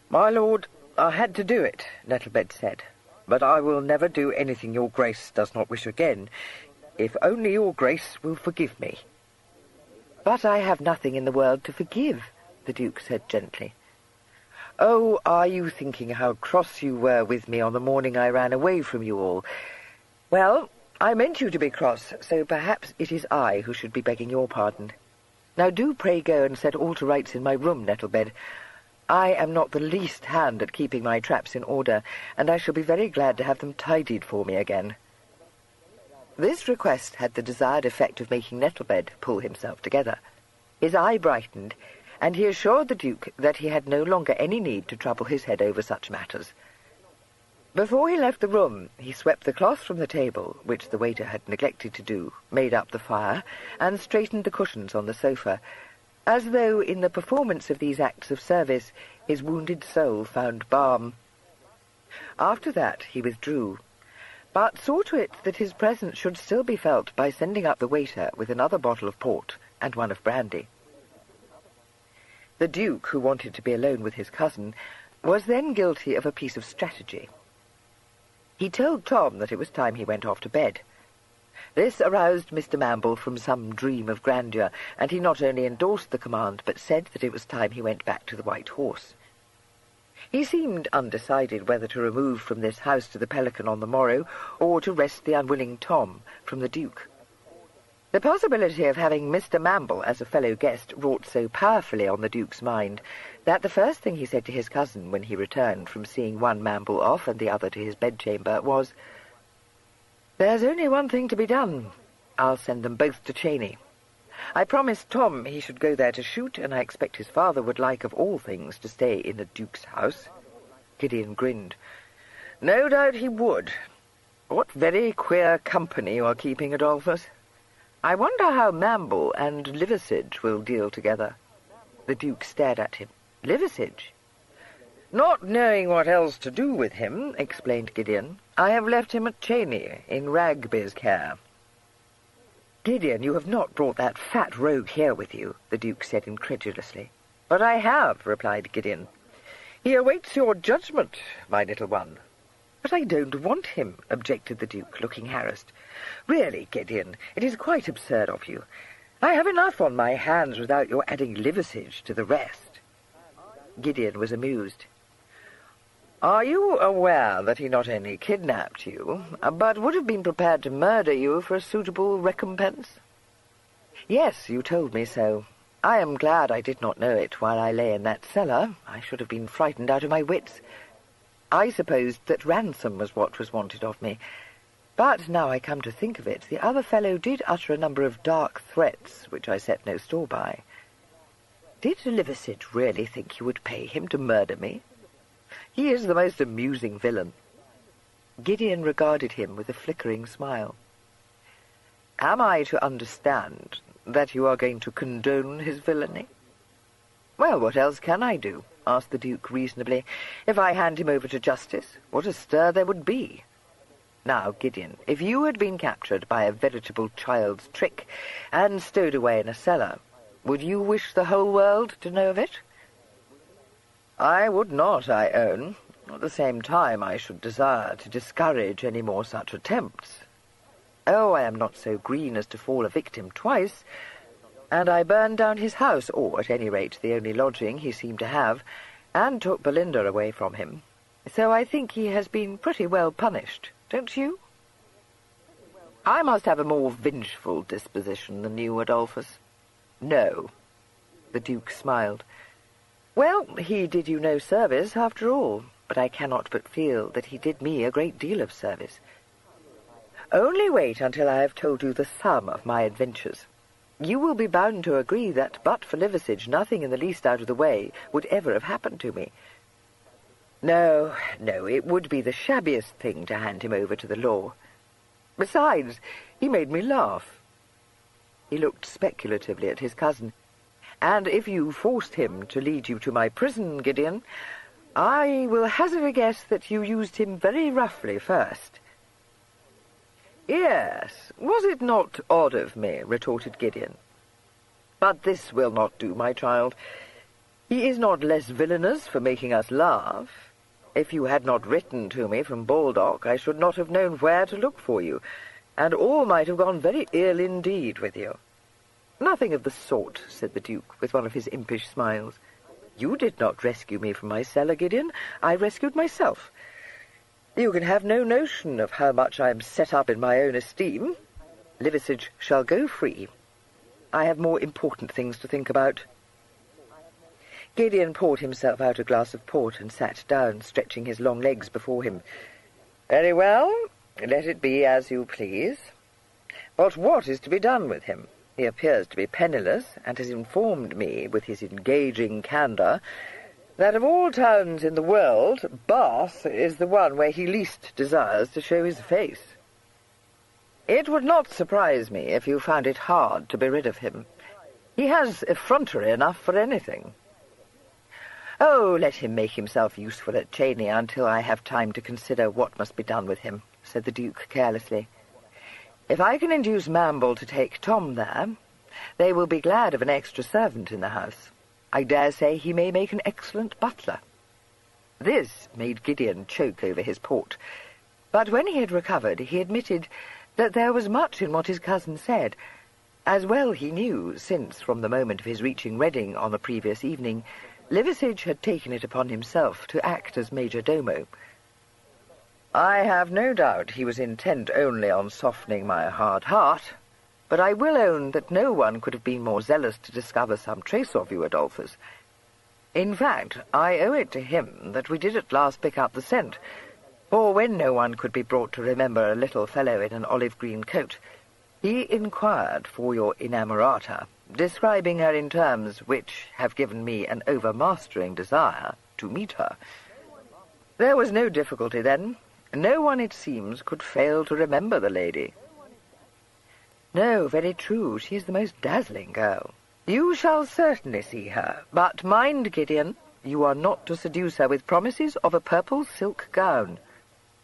My lord, I had to do it, Nettlebed said, but I will never do anything your grace does not wish again, if only your grace will forgive me. But I have nothing in the world to forgive, the Duke said gently. Oh, are you thinking how cross you were with me on the morning I ran away from you all? Well, I meant you to be cross, so perhaps it is I who should be begging your pardon. Now do pray go and set all to rights in my room, Nettlebed. I am not the least hand at keeping my traps in order, and I shall be very glad to have them tidied for me again. This request had the desired effect of making Nettlebed pull himself together. His eye brightened, and he assured the Duke that he had no longer any need to trouble his head over such matters. Before he left the room, he swept the cloth from the table, which the waiter had neglected to do, made up the fire, and straightened the cushions on the sofa, as though in the performance of these acts of service his wounded soul found balm. After that he withdrew, but saw to it that his presence should still be felt by sending up the waiter with another bottle of port and one of brandy. The Duke, who wanted to be alone with his cousin, was then guilty of a piece of strategy. He told Tom that it was time he went off to bed. This aroused Mr. Mamble from some dream of grandeur, and he not only endorsed the command, but said that it was time he went back to the White Horse. He seemed undecided whether to remove from this house to the Pelican on the morrow, or to wrest the unwilling Tom from the Duke. The possibility of having Mr. Mamble as a fellow guest wrought so powerfully on the Duke's mind that the first thing he said to his cousin when he returned from seeing one Mamble off and the other to his bedchamber was, "There's only one thing to be done. I'll send them both to Cheney. I promised Tom he should go there to shoot, and I expect his father would like, of all things, to stay in the Duke's house." Gideon grinned. "No doubt he would. What very queer company you are keeping, Adolphus. I wonder how Mamble and Liversidge will deal together." The Duke stared at him. "Liversidge?" "Not knowing what else to do with him," explained Gideon, "I have left him at Cheney, in Ragby's care." "Gideon, you have not brought that fat rogue here with you," the Duke said incredulously. "But I have," replied Gideon. "He awaits your judgment, my little one." "But I don't want him," objected the Duke, looking harassed. "Really, Gideon, it is quite absurd of you. I have enough on my hands without your adding Liversidge to the rest." Gideon was amused. "Are you aware that he not only kidnapped you, but would have been prepared to murder you for a suitable recompense?" "Yes, you told me so. I am glad I did not know it while I lay in that cellar. I should have been frightened out of my wits. I supposed that ransom was what was wanted of me. But now I come to think of it, the other fellow did utter a number of dark threats, which I set no store by. Did Liversidge really think you would pay him to murder me? He is the most amusing villain." Gideon regarded him with a flickering smile. "Am I to understand that you are going to condone his villainy?" "Well, what else can I do?" asked the Duke reasonably. "If I hand him over to justice, what a stir there would be. Now, Gideon, if you had been captured by a veritable child's trick and stowed away in a cellar, would you wish the whole world to know of it?" "I would not, I own. At the same time, I should desire to discourage any more such attempts. Oh, I am not so green as to fall a victim twice, and I burned down his house, or at any rate the only lodging he seemed to have, and took Belinda away from him. So I think he has been pretty well punished, don't you?" "I must have a more vengeful disposition than you, Adolphus." "No." The Duke smiled. Well, he did you no service, after all, but I cannot but feel that he did me a great deal of service. Only wait until I have told you the sum of my adventures. You will be bound to agree that, but for Liversidge, nothing in the least out of the way would ever have happened to me. No, it would be the shabbiest thing to hand him over to the law. Besides, he made me laugh. He looked speculatively at his cousin. And if you forced him to lead you to my prison, Gideon, I will hazard a guess that you used him very roughly first. Yes, was it not odd of me, retorted Gideon. But this will not do, my child. He is not less villainous for making us laugh. If you had not written to me from Baldock, I should not have known where to look for you, and all might have gone very ill indeed with you. Nothing of the sort, said the Duke, with one of his impish smiles. You did not rescue me from my cellar, Gideon. I rescued myself. You can have no notion of how much I am set up in my own esteem. Liversidge shall go free. I have more important things to think about. Gideon poured himself out a glass of port and sat down, stretching his long legs before him. Very well, let it be as you please. But what is to be done with him? He appears to be penniless, and has informed me, with his engaging candour, that of all towns in the world, Bath is the one where he least desires to show his face. It would not surprise me if you found it hard to be rid of him. He has effrontery enough for anything. Oh, let him make himself useful at Cheyne until I have time to consider what must be done with him, said the Duke carelessly. If I can induce Mamble to take Tom there, they will be glad of an extra servant in the house. I dare say he may make an excellent butler. This made Gideon choke over his port, but when he had recovered, he admitted that there was much in what his cousin said, as well he knew, since, from the moment of his reaching Reading on the previous evening, Liversidge had taken it upon himself to act as major domo. I have no doubt he was intent only on softening my hard heart, but I will own that no one could have been more zealous to discover some trace of you, Adolphus. In fact, I owe it to him that we did at last pick up the scent, for when no one could be brought to remember a little fellow in an olive-green coat, he inquired for your inamorata, describing her in terms which have given me an overmastering desire to meet her. There was no difficulty then. No one, it seems, could fail to remember the lady. No, very true. She is the most dazzling girl. You shall certainly see her, but mind, Gideon, you are not to seduce her with promises of a purple silk gown.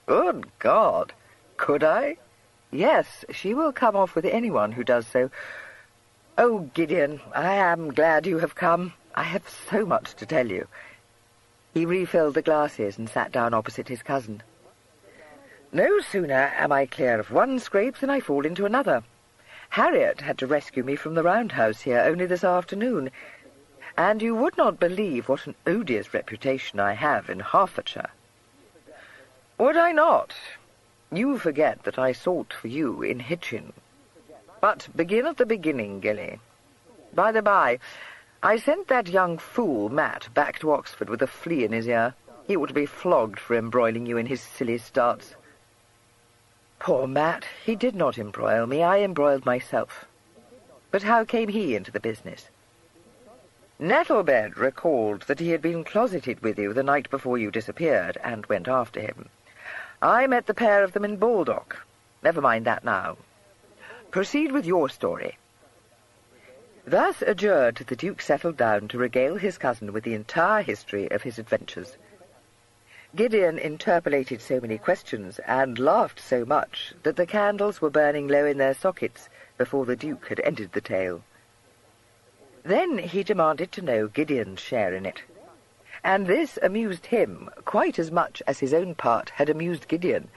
Good God! Could I? Yes, she will come off with anyone who does so. Oh, Gideon, I am glad you have come. I have so much to tell you. He refilled the glasses and sat down opposite his cousin. No sooner am I clear of one scrape than I fall into another. Harriet had to rescue me from the roundhouse here only this afternoon, and you would not believe what an odious reputation I have in Hertfordshire. Would I not? You forget that I sought for you in Hitchin. But begin at the beginning, Gilly. By the by, I sent that young fool, Matt, back to Oxford with a flea in his ear. He ought to be flogged for embroiling you in his silly starts. Poor Matt, he did not embroil me, I embroiled myself. But how came he into the business? Nettlebed recalled that he had been closeted with you the night before you disappeared, and went after him. I met the pair of them in Baldock. Never mind that now. Proceed with your story. Thus adjured, the Duke settled down to regale his cousin with the entire history of his adventures. Gideon interpolated so many questions and laughed so much that the candles were burning low in their sockets before the Duke had ended the tale. Then he demanded to know Gideon's share in it, and this amused him quite as much as his own part had amused Gideon.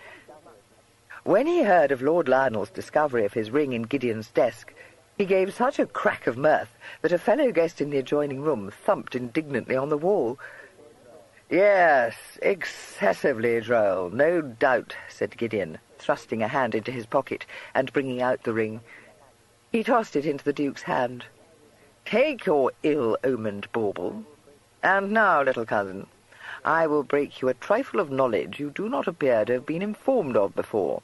When he heard of Lord Lionel's discovery of his ring in Gideon's desk, he gave such a crack of mirth that a fellow guest in the adjoining room thumped indignantly on the wall. Yes, excessively droll, no doubt, said Gideon, thrusting a hand into his pocket and bringing out the ring. He tossed it into the Duke's hand. Take your ill-omened bauble. And now, little cousin, I will break you a trifle of knowledge you do not appear to have been informed of before.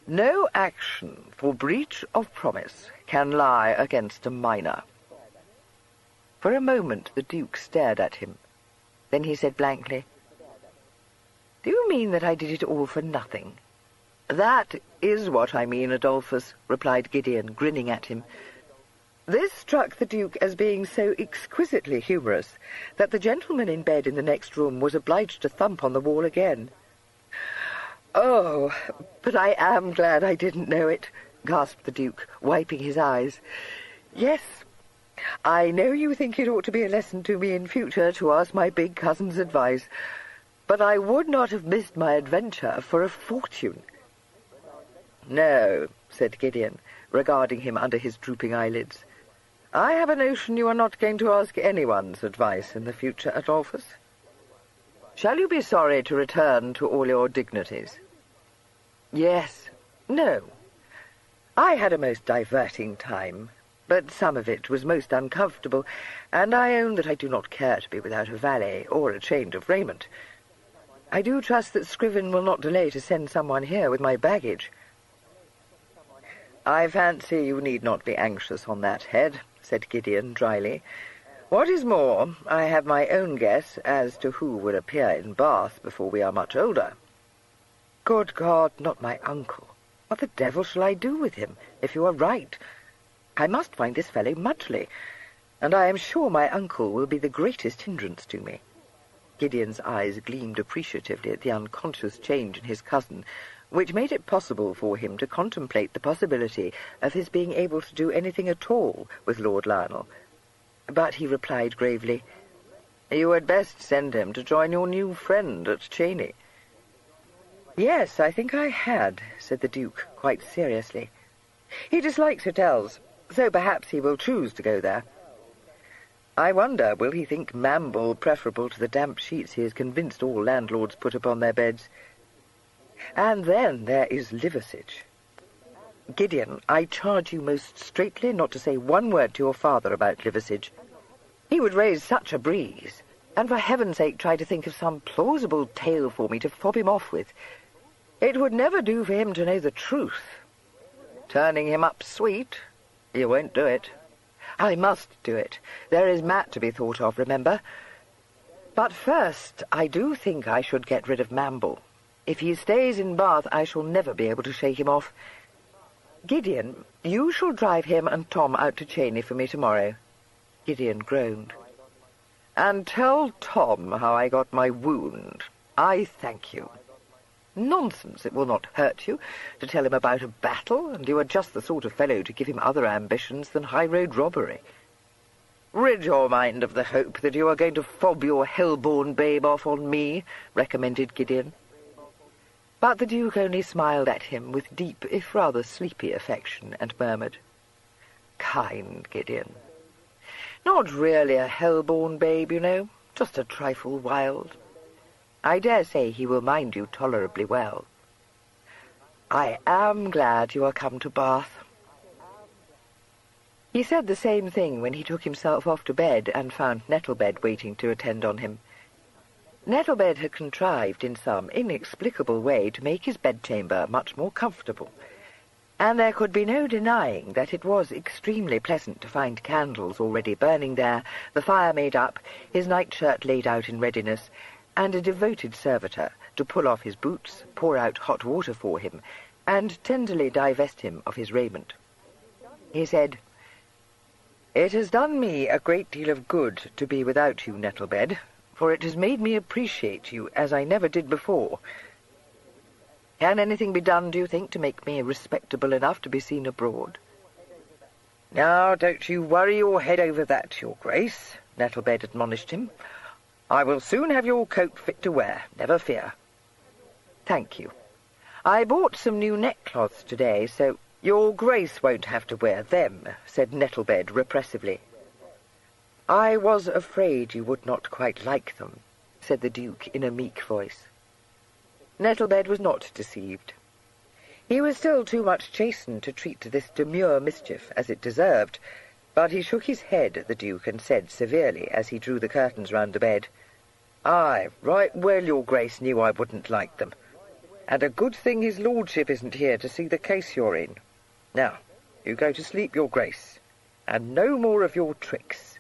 No action for breach of promise can lie against a minor." For a moment the Duke stared at him. Then he said blankly, "Do you mean that I did it all for nothing?" "That is what I mean, Adolphus," replied Gideon, grinning at him. This struck the Duke as being so exquisitely humorous that the gentleman in bed in the next room was obliged to thump on the wall again. "Oh, but I am glad I didn't know it," gasped the Duke, wiping his eyes. "Yes, I know you think it ought to be a lesson to me in future to ask my big cousin's advice, but I would not have missed my adventure for a fortune." "No," said Gideon, regarding him under his drooping eyelids. "I have a notion you are not going to ask anyone's advice in the future, Adolphus. Shall you be sorry to return to all your dignities?" "Yes. No. I had a most diverting time, but some of it was most uncomfortable, and I own that I do not care to be without a valet or a change of raiment. I do trust that Scriven will not delay to send someone here with my baggage." "I fancy you need not be anxious on that head," said Gideon dryly. "What is more, I have my own guess as to who will appear in Bath before we are much older." "Good God, not my uncle! What the devil shall I do with him, if you are right? I must find this fellow Mudgley, and I am sure my uncle will be the greatest hindrance to me." Gideon's eyes gleamed appreciatively at the unconscious change in his cousin, which made it possible for him to contemplate the possibility of his being able to do anything at all with Lord Lionel. But he replied gravely, "You had best send him to join your new friend at Cheney." "Yes, I think I had," said the Duke, quite seriously. "He dislikes hotels, so perhaps he will choose to go there. I wonder, will he think Mamble preferable to the damp sheets he is convinced all landlords put upon their beds? And then there is Liversedge. Gideon, I charge you most straitly not to say one word to your father about Liversedge. He would raise such a breeze, and for heaven's sake try to think of some plausible tale for me to fob him off with. It would never do for him to know the truth. Turning him up sweet, you won't do it. I must do it. There is Matt to be thought of, remember. But first, I do think I should get rid of Mamble. If he stays in Bath, I shall never be able to shake him off. Gideon, you shall drive him and Tom out to Cheney for me tomorrow." Gideon groaned. "And tell Tom how I got my wound. I thank you." "Nonsense, it will not hurt you to tell him about a battle, and you are just the sort of fellow to give him other ambitions than high-road robbery." "Rid your mind of the hope that you are going to fob your hell-born babe off on me," recommended Gideon. But the Duke only smiled at him with deep, if rather sleepy affection, and murmured, "Kind Gideon. Not really a hell-born babe, you know, just a trifle wild. I dare say he will mind you tolerably well. I am glad you are come to Bath." He said the same thing when he took himself off to bed and found Nettlebed waiting to attend on him. Nettlebed had contrived in some inexplicable way to make his bedchamber much more comfortable, and there could be no denying that it was extremely pleasant to find candles already burning there, the fire made up, his nightshirt laid out in readiness, and a devoted servitor to pull off his boots, pour out hot water for him, and tenderly divest him of his raiment. He said, "It has done me a great deal of good to be without you, Nettlebed, for it has made me appreciate you as I never did before. Can anything be done, do you think, to make me respectable enough to be seen abroad?" "Now, don't you worry your head over that, Your Grace," Nettlebed admonished him. "I will soon have your coat fit to wear, never fear." "Thank you. I bought some new neckcloths today, so—" "Your Grace won't have to wear them," said Nettlebed repressively. "I was afraid you would not quite like them," said the Duke in a meek voice. Nettlebed was not deceived. He was still too much chastened to treat this demure mischief as it deserved, But he shook his head at the Duke and said severely, as he drew the curtains round the bed, "Aye, right well your Grace knew I wouldn't like them. And a good thing his lordship isn't here to see the case you're in. Now, you go to sleep, your Grace, and no more of your tricks."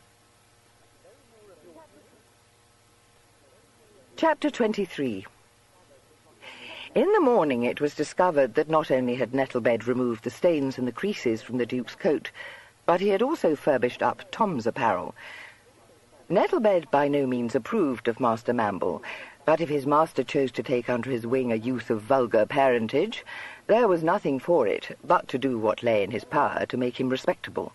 Chapter 23. In the morning it was discovered that not only had Nettlebed removed the stains and the creases from the Duke's coat, but he had also furbished up Tom's apparel. Nettlebed by no means approved of Master Mamble, but if his master chose to take under his wing a youth of vulgar parentage, there was nothing for it but to do what lay in his power to make him respectable.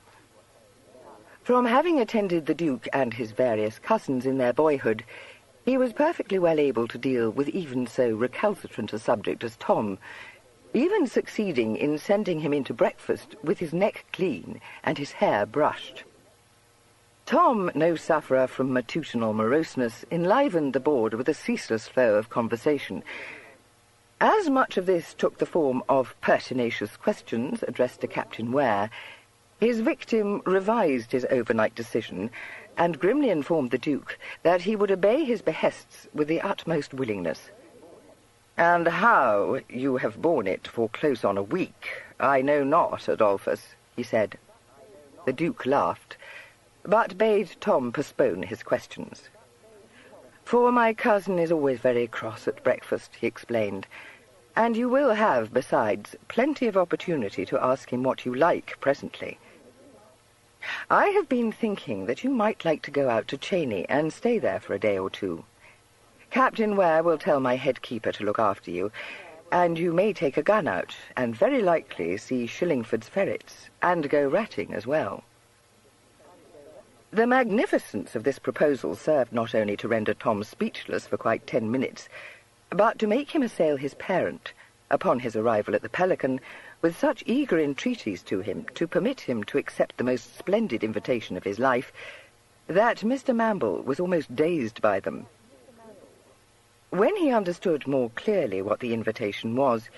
From having attended the Duke and his various cousins in their boyhood, he was perfectly well able to deal with even so recalcitrant a subject as Tom, even succeeding in sending him into breakfast with his neck clean and his hair brushed. Tom, no sufferer from matutinal moroseness, enlivened the board with a ceaseless flow of conversation. As much of this took the form of pertinacious questions addressed to Captain Ware, his victim revised his overnight decision and grimly informed the Duke that he would obey his behests with the utmost willingness. "And how you have borne it for close on a week, I know not, Adolphus," he said. The Duke laughed, but bade Tom postpone his questions. "For my cousin is always very cross at breakfast," he explained, "and you will have, besides, plenty of opportunity to ask him what you like presently. I have been thinking that you might like to go out to Cheney and stay there for a day or two. Captain Ware will tell my head keeper to look after you, and you may take a gun out, and very likely see Shillingford's ferrets, and go ratting as well." The magnificence of this proposal served not only to render Tom speechless for quite 10 minutes, but to make him assail his parent, upon his arrival at the Pelican, with such eager entreaties to him to permit him to accept the most splendid invitation of his life, that Mr. Mamble was almost dazed by them. When he understood more clearly what the invitation was,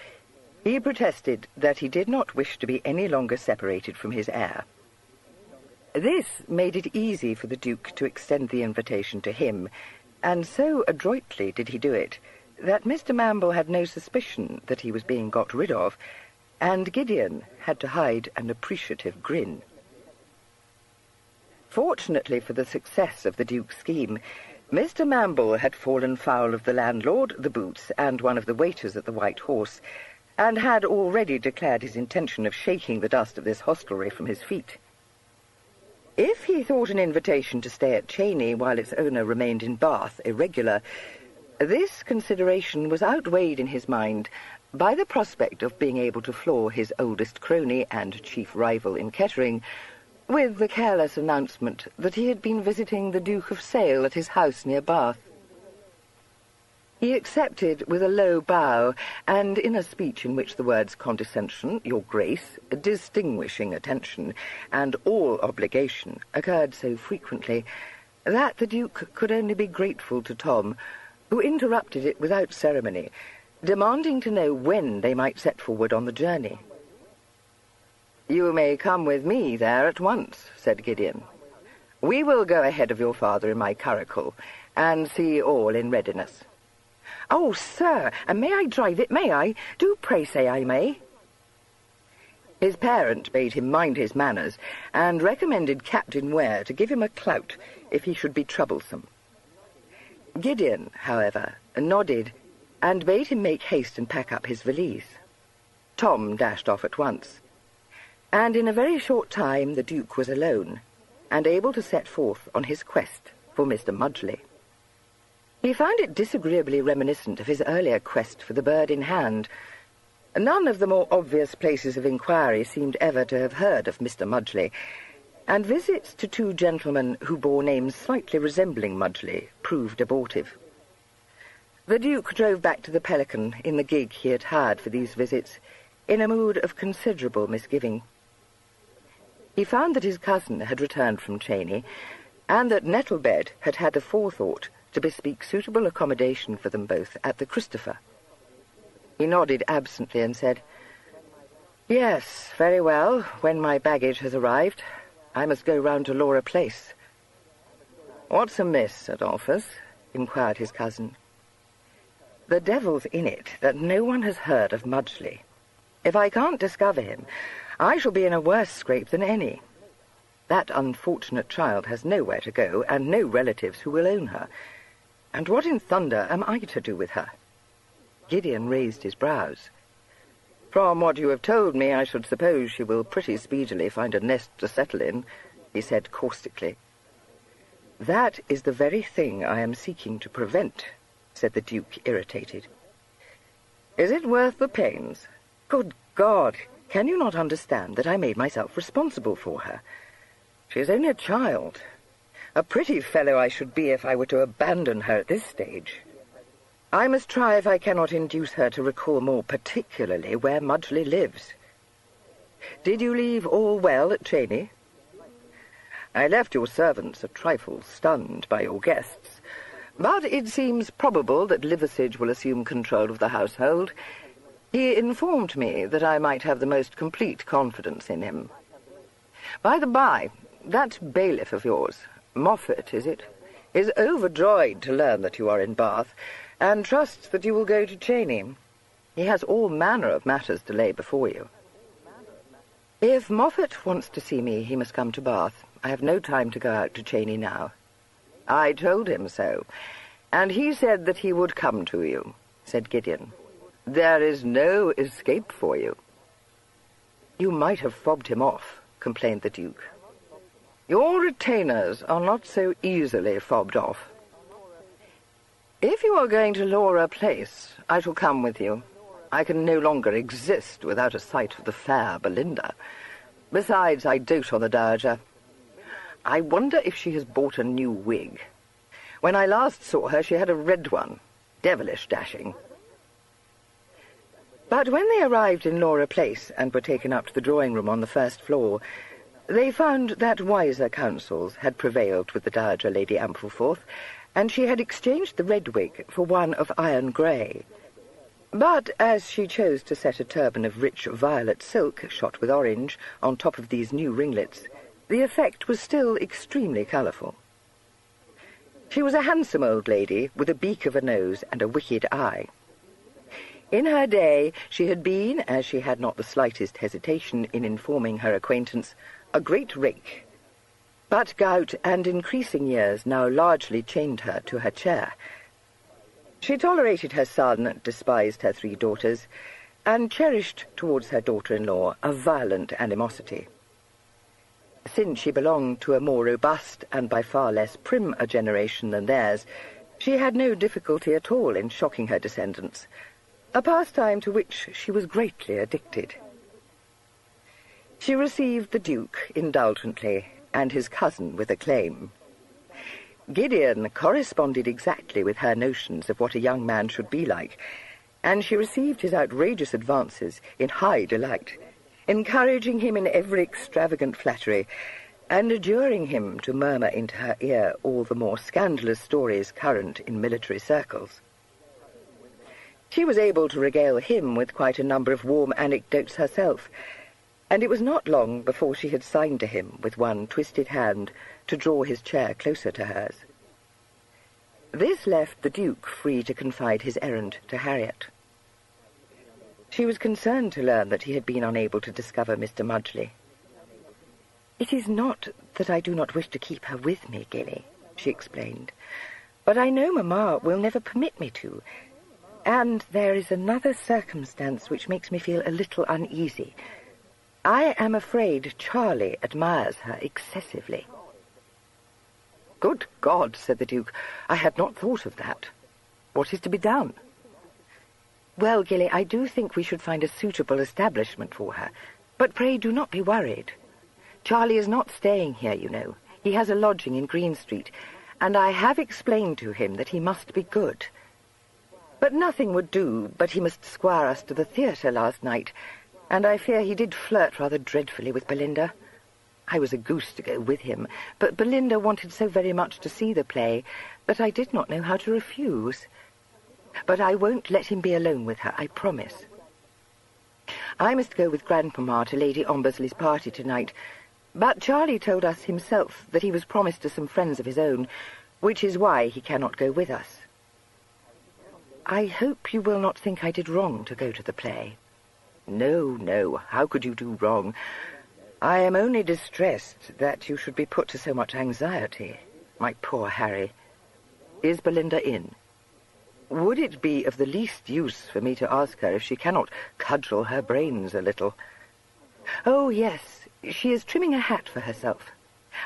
he protested that he did not wish to be any longer separated from his heir. This made it easy for the Duke to extend the invitation to him, and so adroitly did he do it, that Mr. Mamble had no suspicion that he was being got rid of, and Gideon had to hide an appreciative grin. Fortunately for the success of the Duke's scheme, Mr. Mamble had fallen foul of the landlord, the boots, and one of the waiters at the White Horse, and had already declared his intention of shaking the dust of this hostelry from his feet. If he thought an invitation to stay at Cheney while its owner remained in Bath irregular, this consideration was outweighed in his mind by the prospect of being able to floor his oldest crony and chief rival in Kettering with the careless announcement that he had been visiting the Duke of Sale at his house near Bath. He accepted with a low bow, and in a speech in which the words condescension, your grace, distinguishing attention, and all obligation occurred so frequently that the Duke could only be grateful to Tom, who interrupted it without ceremony, demanding to know when they might set forward on the journey. "You may come with me there at once," said Gideon. "We will go ahead of your father in my curricle, and see all in readiness." "Oh, sir, and may I drive it, may I? Do pray say I may." His parent bade him mind his manners, and recommended Captain Ware to give him a clout if he should be troublesome. Gideon, however, nodded, and bade him make haste and pack up his valise. Tom dashed off at once, and in a very short time the Duke was alone, and able to set forth on his quest for Mr. Mudgley. He found it disagreeably reminiscent of his earlier quest for the bird in hand. None of the more obvious places of inquiry seemed ever to have heard of Mr. Mudgley, and visits to two gentlemen who bore names slightly resembling Mudgley proved abortive. The Duke drove back to the Pelican in the gig he had hired for these visits, in a mood of considerable misgiving. He found that his cousin had returned from Cheney, and that Nettlebed had had the forethought to bespeak suitable accommodation for them both at the Christopher. He nodded absently and said, "Yes, very well, when my baggage has arrived. I must go round to Laura Place." "What's amiss, Adolphus?" inquired his cousin. "The devil's in it that no one has heard of Mudgley. If I can't discover him, I shall be in a worse scrape than any. That unfortunate child has nowhere to go, and no relatives who will own her. And what in thunder am I to do with her?" Gideon raised his brows. "From what you have told me, I should suppose she will pretty speedily find a nest to settle in," he said caustically. "That is the very thing I am seeking to prevent," said the Duke, irritated. "Is it worth the pains? Good God, can you not understand that I made myself responsible for her? She is only a child. A pretty fellow I should be if I were to abandon her at this stage. I must try if I cannot induce her to recall more particularly where Mudgley lives. Did you leave all well at Cheney?" "I left your servants a trifle stunned by your guests, but it seems probable that Liversidge will assume control of the household. He informed me that I might have the most complete confidence in him. By the by, that bailiff of yours, Moffat, is it, is overjoyed to learn that you are in Bath, and trusts that you will go to Cheney. He has all manner of matters to lay before you." "If Moffat wants to see me, he must come to Bath. I have no time to go out to Cheney now." "I told him so, and he said that he would come to you," said Gideon. "There is no escape for you." "You might have fobbed him off," complained the Duke. "Your retainers are not so easily fobbed off. If you are going to Laura Place, I shall come with you. I can no longer exist without a sight of the fair Belinda. Besides, I dote on the Dowager. I wonder if she has bought a new wig. When I last saw her, she had a red one. Devilish dashing." But when they arrived in Laura Place and were taken up to the drawing-room on the first floor, they found that wiser counsels had prevailed with the Dowager Lady Ampleforth, and she had exchanged the red wig for one of iron grey. But as she chose to set a turban of rich violet silk, shot with orange, on top of these new ringlets, the effect was still extremely colourful. She was a handsome old lady, with a beak of a nose and a wicked eye. In her day she had been, as she had not the slightest hesitation in informing her acquaintance, a great rake. But gout and increasing years now largely chained her to her chair. She tolerated her son, despised her 3 daughters, and cherished towards her daughter-in-law a violent animosity. Since she belonged to a more robust and by far less prim a generation than theirs, she had no difficulty at all in shocking her descendants, a pastime to which she was greatly addicted. She received the Duke indulgently, and his cousin with acclaim. Gideon corresponded exactly with her notions of what a young man should be like, and she received his outrageous advances in high delight, encouraging him in every extravagant flattery, and adjuring him to murmur into her ear all the more scandalous stories current in military circles. She was able to regale him with quite a number of warm anecdotes herself, and it was not long before she had signed to him with one twisted hand to draw his chair closer to hers. This left the Duke free to confide his errand to Harriet. She was concerned to learn that he had been unable to discover Mr. Mudgley. "It is not that I do not wish to keep her with me, Gilly," she explained, "but I know Mamma will never permit me to, and there is another circumstance which makes me feel a little uneasy. I am afraid Charlie admires her excessively." "Good God," said the Duke, "I had not thought of that. What is to be done?" "Well, Gilly, I do think we should find a suitable establishment for her, but pray do not be worried. Charlie is not staying here, you know. He has a lodging in Green Street, and I have explained to him that he must be good. But nothing would do but he must squire us to the theatre last night, and I fear he did flirt rather dreadfully with Belinda. I was a goose to go with him, but Belinda wanted so very much to see the play that I did not know how to refuse. But I won't let him be alone with her, I promise. I must go with Grandmamma to Lady Ombersley's party tonight, But Charlie told us himself that he was promised to some friends of his own, which is why he cannot go with us. I hope you will not think I did wrong to go to the play. No, no, how could you do wrong? I am only distressed that you should be put to so much anxiety. My poor Harry. Is Belinda in? Would it be of the least use for me to ask her if she cannot cudgel her brains a little? Oh, yes, she is trimming a hat for herself.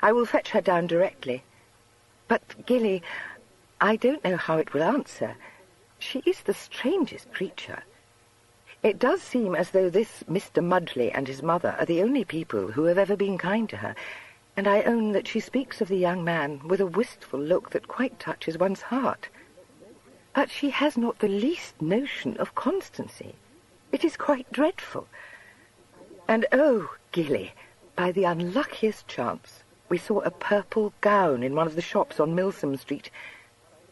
I will fetch her down directly. But, Gilly, I don't know how it will answer. She is the strangest creature. It does seem as though this Mr. Mudley and his mother are the only people who have ever been kind to her, and I own that she speaks of the young man with a wistful look that quite touches one's heart. But she has not the least notion of constancy. It is quite dreadful. And, oh, Gilly, by the unluckiest chance, we saw a purple gown in one of the shops on Milsom Street,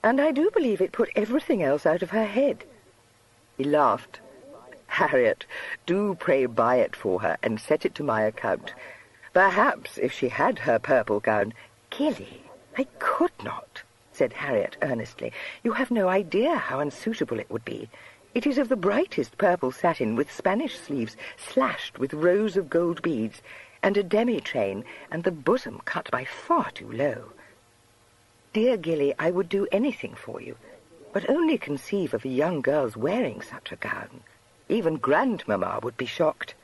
and I do believe it put everything else out of her head. He laughed. Harriet, do pray buy it for her and set it to my account. Perhaps if she had her purple gown— Gilly, I could not, said Harriet earnestly. You have no idea how unsuitable it would be. It is of the brightest purple satin, with Spanish sleeves slashed with rows of gold beads, and a demi-train, and the bosom cut by far too low. Dear Gilly, I would do anything for you, but only conceive of a young girl's wearing such a gown. Even Grandmamma would be shocked.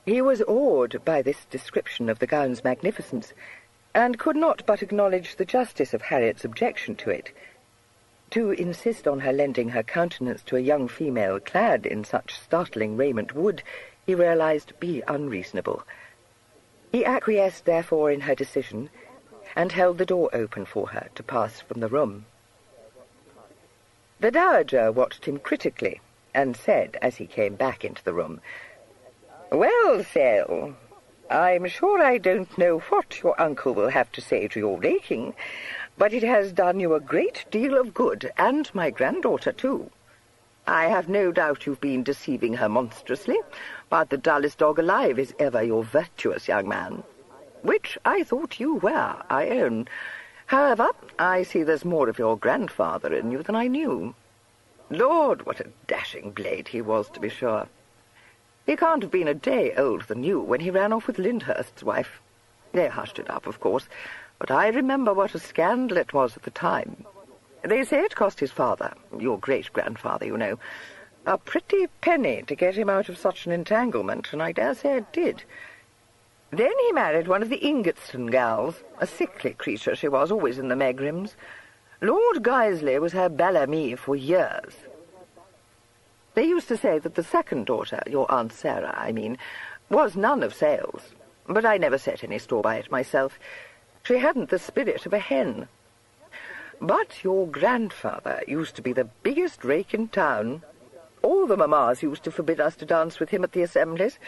He was awed by this description of the gown's magnificence, and could not but acknowledge the justice of Harriet's objection to it. To insist on her lending her countenance to a young female clad in such startling raiment would, he realized, be unreasonable. He acquiesced, therefore, in her decision, and held the door open for her to pass from the room. The Dowager watched him critically, and said, as he came back into the room, "Well, Sale, I'm sure I don't know what your uncle will have to say to your raking, but it has done you a great deal of good, and my granddaughter, too. I have no doubt you've been deceiving her monstrously, but the dullest dog alive is ever your virtuous young man, which I thought you were, I own. However, I see there's more of your grandfather in you than I knew. Lord, what a dashing blade he was, to be sure. He can't have been a day older than you when he ran off with Lyndhurst's wife. They hushed it up, of course, but I remember what a scandal it was at the time. They say it cost his father, your great-grandfather, you know, a pretty penny to get him out of such an entanglement, and I dare say it did. Then he married one of the Ingatson gals, a sickly creature she was, always in the megrims. Lord Guiseley was her bel ami for years. They used to say that the second daughter, your Aunt Sarah, I mean, was none of Sale's, but I never set any store by it myself. She hadn't the spirit of a hen. But your grandfather used to be the biggest rake in town. All the mammas used to forbid us to dance with him at the assemblies,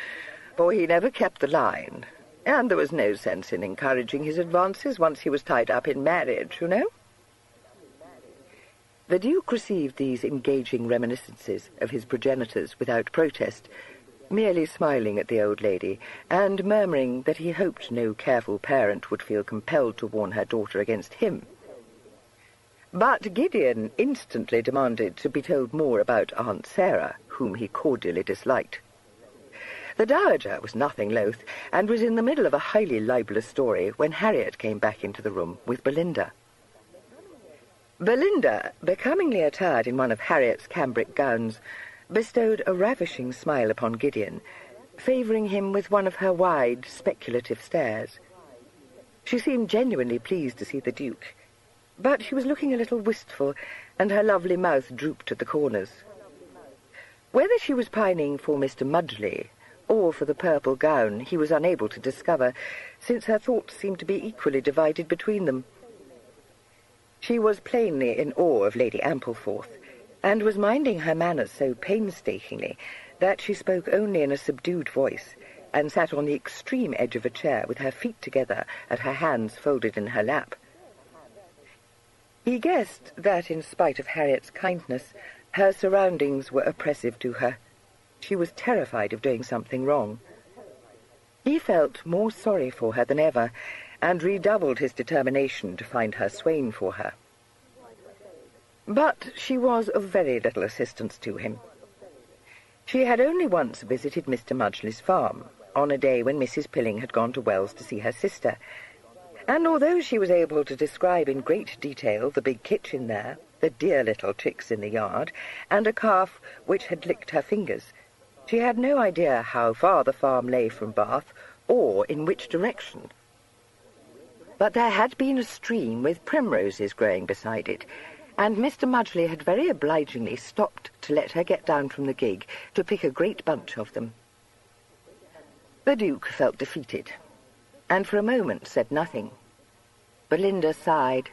for he never kept the line, and there was no sense in encouraging his advances once he was tied up in marriage, you know." The Duke received these engaging reminiscences of his progenitors without protest, merely smiling at the old lady, and murmuring that he hoped no careful parent would feel compelled to warn her daughter against him. But Gideon instantly demanded to be told more about Aunt Sarah, whom he cordially disliked. The Dowager was nothing loath, and was in the middle of a highly libellous story when Harriet came back into the room with Belinda. Belinda, becomingly attired in one of Harriet's cambric gowns, bestowed a ravishing smile upon Gideon, favouring him with one of her wide, speculative stares. She seemed genuinely pleased to see the Duke, but she was looking a little wistful, and her lovely mouth drooped at the corners. Whether she was pining for Mr. Mudley or for the purple gown he was unable to discover, since her thoughts seemed to be equally divided between them. She was plainly in awe of Lady Ampleforth, and was minding her manners so painstakingly that she spoke only in a subdued voice, and sat on the extreme edge of a chair with her feet together and her hands folded in her lap. He guessed that, in spite of Harriet's kindness, her surroundings were oppressive to her. She was terrified of doing something wrong. He felt more sorry for her than ever, and redoubled his determination to find her swain for her. But she was of very little assistance to him. She had only once visited Mr. Mudgley's farm, on a day when Mrs. Pilling had gone to Wells to see her sister, and although she was able to describe in great detail the big kitchen there, the dear little chicks in the yard, and a calf which had licked her fingers, she had no idea how far the farm lay from Bath, or in which direction. But there had been a stream with primroses growing beside it, and Mr. Mudgley had very obligingly stopped to let her get down from the gig to pick a great bunch of them. The Duke felt defeated, and for a moment said nothing. Belinda sighed.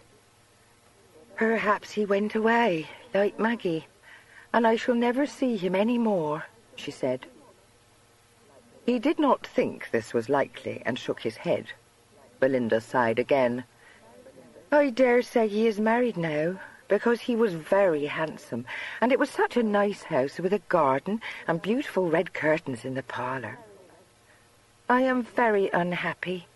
"Perhaps he went away, like Maggie, and I shall never see him any more," she said. He did not think this was likely, and shook his head. Belinda sighed again. "I dare say he is married now, because he was very handsome, and it was such a nice house with a garden and beautiful red curtains in the parlour. I am very unhappy."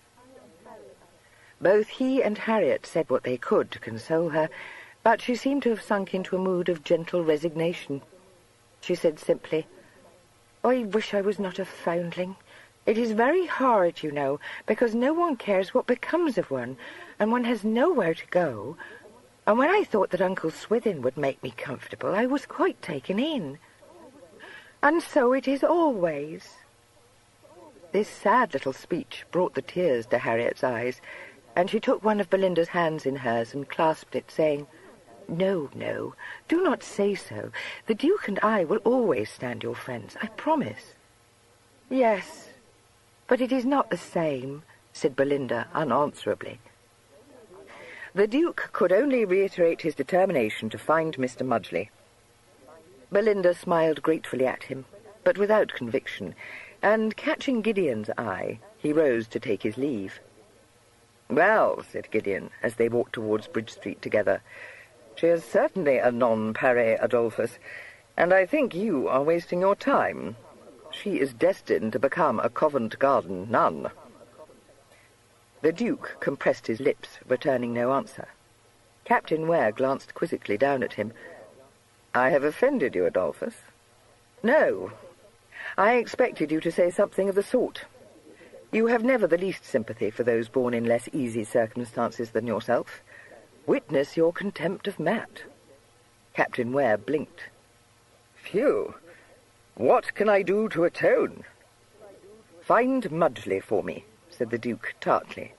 Both he and Harriet said what they could to console her, but she seemed to have sunk into a mood of gentle resignation. She said simply, "I wish I was not a foundling. It is very hard, you know, because no one cares what becomes of one, and one has nowhere to go. And when I thought that Uncle Swithin would make me comfortable, I was quite taken in. And so it is always." This sad little speech brought the tears to Harriet's eyes, and she took one of Belinda's hands in hers and clasped it, saying, "No, no, do not say so. The Duke and I will always stand your friends, I promise." "Yes, but it is not the same," said Belinda unanswerably. The Duke could only reiterate his determination to find Mr. Mudgley. Belinda smiled gratefully at him, but without conviction, and catching Gideon's eye, he rose to take his leave. "Well," said Gideon, as they walked towards Bridge Street together, "she is certainly a non-pare Adolphus, and I think you are wasting your time. She is destined to become a Covent Garden nun." The Duke compressed his lips, returning no answer. Captain Ware glanced quizzically down at him. "I have offended you, Adolphus?" "No. I expected you to say something of the sort. You have never the least sympathy for those born in less easy circumstances than yourself. Witness your contempt of Matt." Captain Ware blinked. "Phew! What can I do to atone?" "Find Mudgley for me," said the Duke tartly.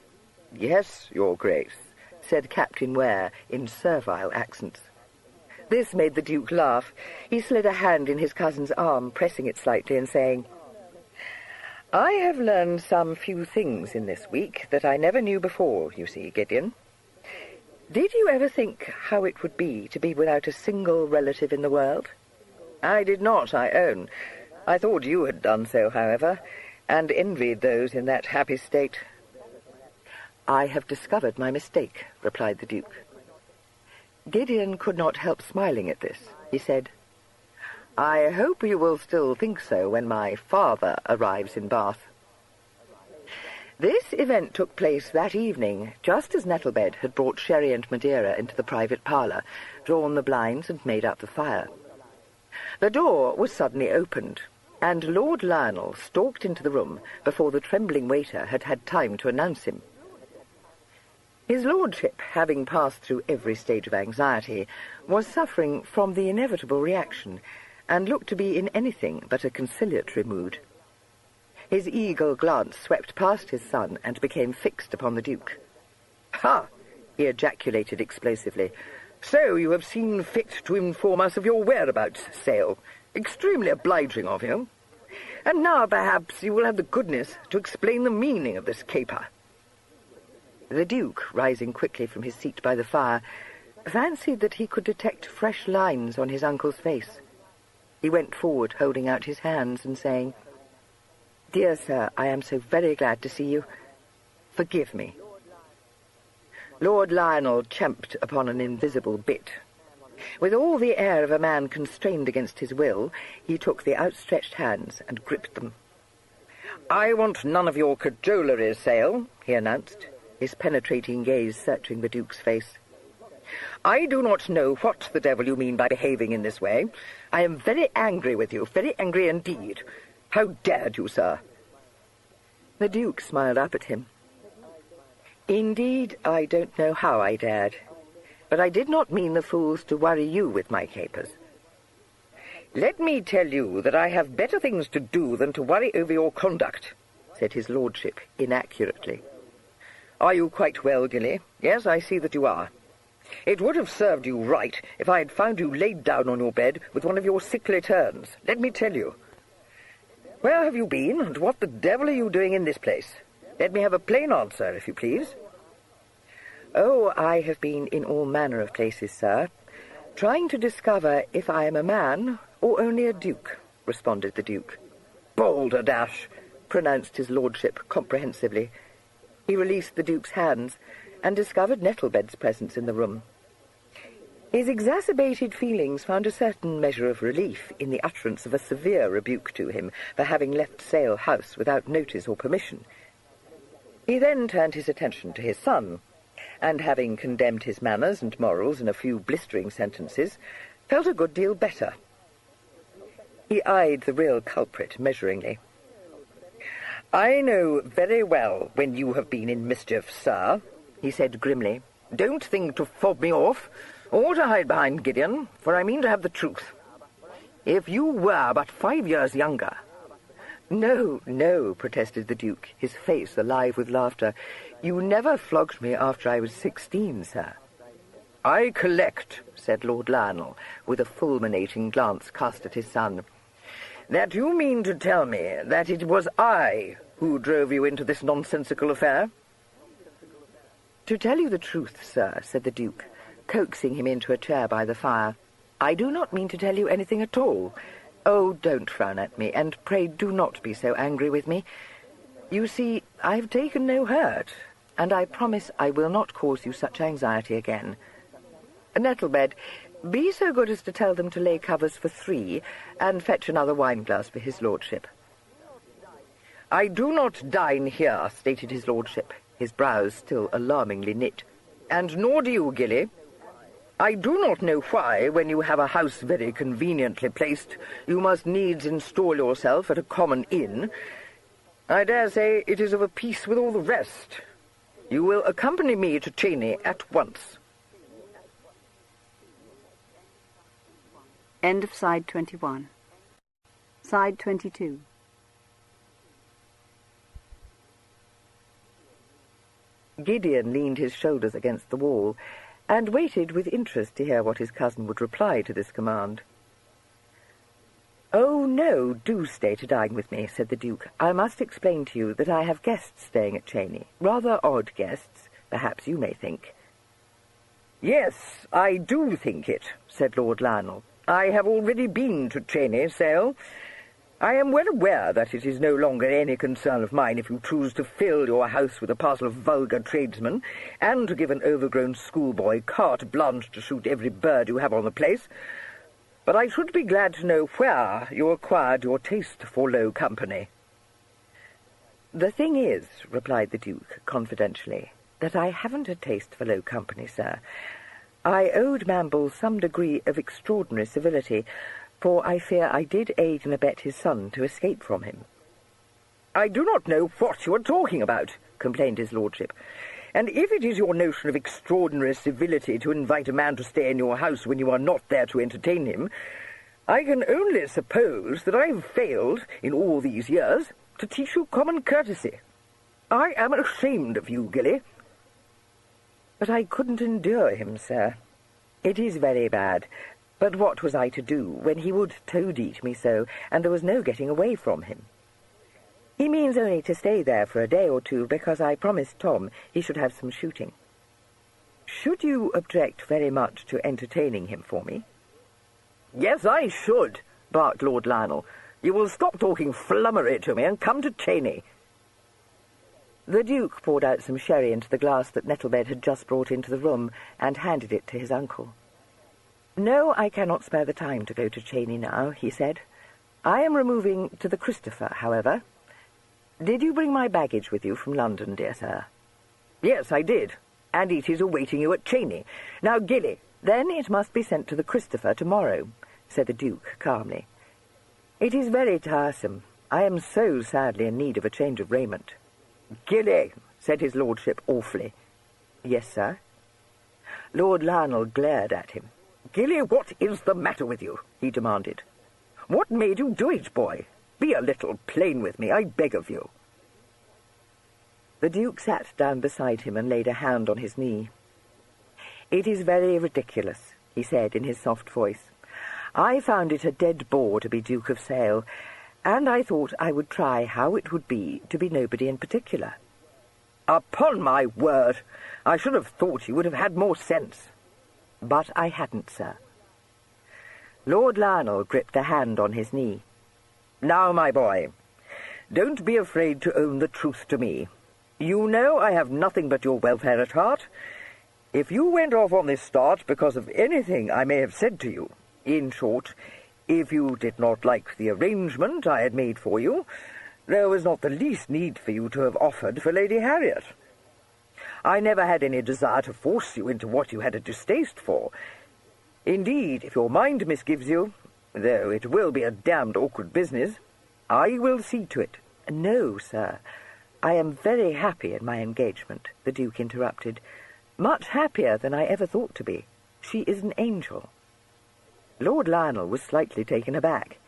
"Yes, Your Grace," said Captain Ware in servile accents. This made the Duke laugh. He slid a hand in his cousin's arm, pressing it slightly and saying, "I have learned some few things in this week that I never knew before, you see, Gideon. Did you ever think how it would be to be without a single relative in the world? I did not, I own. I thought you had done so, however, and envied those in that happy state." "I have discovered my mistake," replied the Duke. Gideon could not help smiling at this. He said, "I hope you will still think so when my father arrives in Bath." This event took place that evening, just as Nettlebed had brought sherry and Madeira into the private parlour, drawn the blinds and made up the fire. The door was suddenly opened, and Lord Lionel stalked into the room before the trembling waiter had had time to announce him. His lordship, having passed through every stage of anxiety, was suffering from the inevitable reaction, and looked to be in anything but a conciliatory mood. His eagle glance swept past his son and became fixed upon the Duke. "Ha!" he ejaculated explosively. "So you have seen fit to inform us of your whereabouts, Sale. Extremely obliging of you. And now perhaps you will have the goodness to explain the meaning of this caper." The Duke, rising quickly from his seat by the fire, fancied that he could detect fresh lines on his uncle's face. He went forward, holding out his hands and saying, "Dear sir, I am so very glad to see you. Forgive me." Lord Lionel champed upon an invisible bit. With all the air of a man constrained against his will, he took the outstretched hands and gripped them. "I want none of your cajoleries, Sale," he announced, his penetrating gaze searching the Duke's face. "I do not know what the devil you mean by behaving in this way. I am very angry with you, very angry indeed. How dared you, sir?" The Duke smiled up at him. "Indeed, I don't know how I dared. But I did not mean the fools to worry you with my capers." "Let me tell you that I have better things to do than to worry over your conduct," said his lordship inaccurately. "Are you quite well, Gilly? Yes, I see that you are. It would have served you right if I had found you laid down on your bed with one of your sickly turns, let me tell you. Where have you been, and what the devil are you doing in this place? Let me have a plain answer, if you please." "Oh, I have been in all manner of places, sir, trying to discover if I am a man or only a duke," responded the Duke. "Balderdash," pronounced his lordship comprehensively. He released the Duke's hands and discovered Nettlebed's presence in the room. His exacerbated feelings found a certain measure of relief in the utterance of a severe rebuke to him for having left Sale House without notice or permission. He then turned his attention to his son, and having condemned his manners and morals in a few blistering sentences, felt a good deal better. He eyed the real culprit measuringly. "I know very well when you have been in mischief, sir," he said grimly. "Don't think to fob me off, or to hide behind Gideon, for I mean to have the truth. If you were but 5 years younger—" "No, no," protested the Duke, his face alive with laughter. "You never flogged me after I was 16, sir." "I collect," said Lord Lionel, with a fulminating glance cast at his son, "that you mean to tell me that it was I who drove you into this nonsensical affair?" "To tell you the truth, sir," said the Duke, coaxing him into a chair by the fire, "I do not mean to tell you anything at all. Oh, don't frown at me, and pray do not be so angry with me. You see, I have taken no hurt, and I promise I will not cause you such anxiety again. Nettlebed, be so good as to tell them to lay covers for 3, and fetch another wine-glass for his lordship." "I do not dine here," stated his lordship, his brows still alarmingly knit, "and nor do you, Gilly. I do not know why, when you have a house very conveniently placed, you must needs install yourself at a common inn. I dare say it is of a piece with all the rest. You will accompany me to Cheney at once." End of side 21. Side 22. Gideon leaned his shoulders against the wall, and waited with interest to hear what his cousin would reply to this command. "Oh, no, do stay to dine with me," said the Duke. "I must explain to you that I have guests staying at Cheney. Rather odd guests, perhaps you may think." "Yes, I do think it," said Lord Lionel. "I have already been to Cheney, Sale. I am well aware that it is no longer any concern of mine if you choose to fill your house with a parcel of vulgar tradesmen, and to give an overgrown schoolboy carte blanche to shoot every bird you have on the place. But I should be glad to know where you acquired your taste for low company." "The thing is," replied the Duke confidentially, "that I haven't a taste for low company, sir. I owed Mamble some degree of extraordinary civility, for I fear I did aid and abet his son to escape from him." "I do not know what you are talking about," complained his lordship. "And if it is your notion of extraordinary civility to invite a man to stay in your house when you are not there to entertain him, I can only suppose that I have failed, in all these years, to teach you common courtesy. I am ashamed of you, Gilly." "But I couldn't endure him, sir. It is very bad. But what was I to do when he would toad-eat me so, and there was no getting away from him? He means only to stay there for a day or two, because I promised Tom he should have some shooting. Should you object very much to entertaining him for me?" "Yes, I should," barked Lord Lionel. "You will stop talking flummery to me and come to Cheney." The Duke poured out some sherry into the glass that Nettlebed had just brought into the room, and handed it to his uncle. "No, I cannot spare the time to go to Cheney now," he said. "I am removing to the Christopher, however. Did you bring my baggage with you from London, dear sir? Yes, I did, and it is awaiting you at Cheney. Now, Gilly, then it must be sent to the Christopher tomorrow, said the Duke calmly. It is very tiresome. I am so sadly in need of a change of raiment. Gilly, said his lordship awfully. Yes, sir? Lord Lionel glared at him. Gilly, what is the matter with you? He demanded. What made you do it, boy? Be a little plain with me, I beg of you. The Duke sat down beside him and laid a hand on his knee. It is very ridiculous, he said in his soft voice. I found it a dead bore to be Duke of Sale, and I thought I would try how it would be to be nobody in particular. Upon my word, I should have thought you would have had more sense. But I hadn't, sir. Lord Lionel gripped a hand on his knee. Now, my boy, don't be afraid to own the truth to me. You know I have nothing but your welfare at heart. If you went off on this start because of anything I may have said to you, in short, if you did not like the arrangement I had made for you, there was not the least need for you to have offered for Lady Harriet. I never had any desire to force you into what you had a distaste for. Indeed, if your mind misgives you, though it will be a damned awkward business, I will see to it. No, sir, I am very happy in my engagement, the Duke interrupted. Much happier than I ever thought to be. She is an angel. Lord Lionel was slightly taken aback.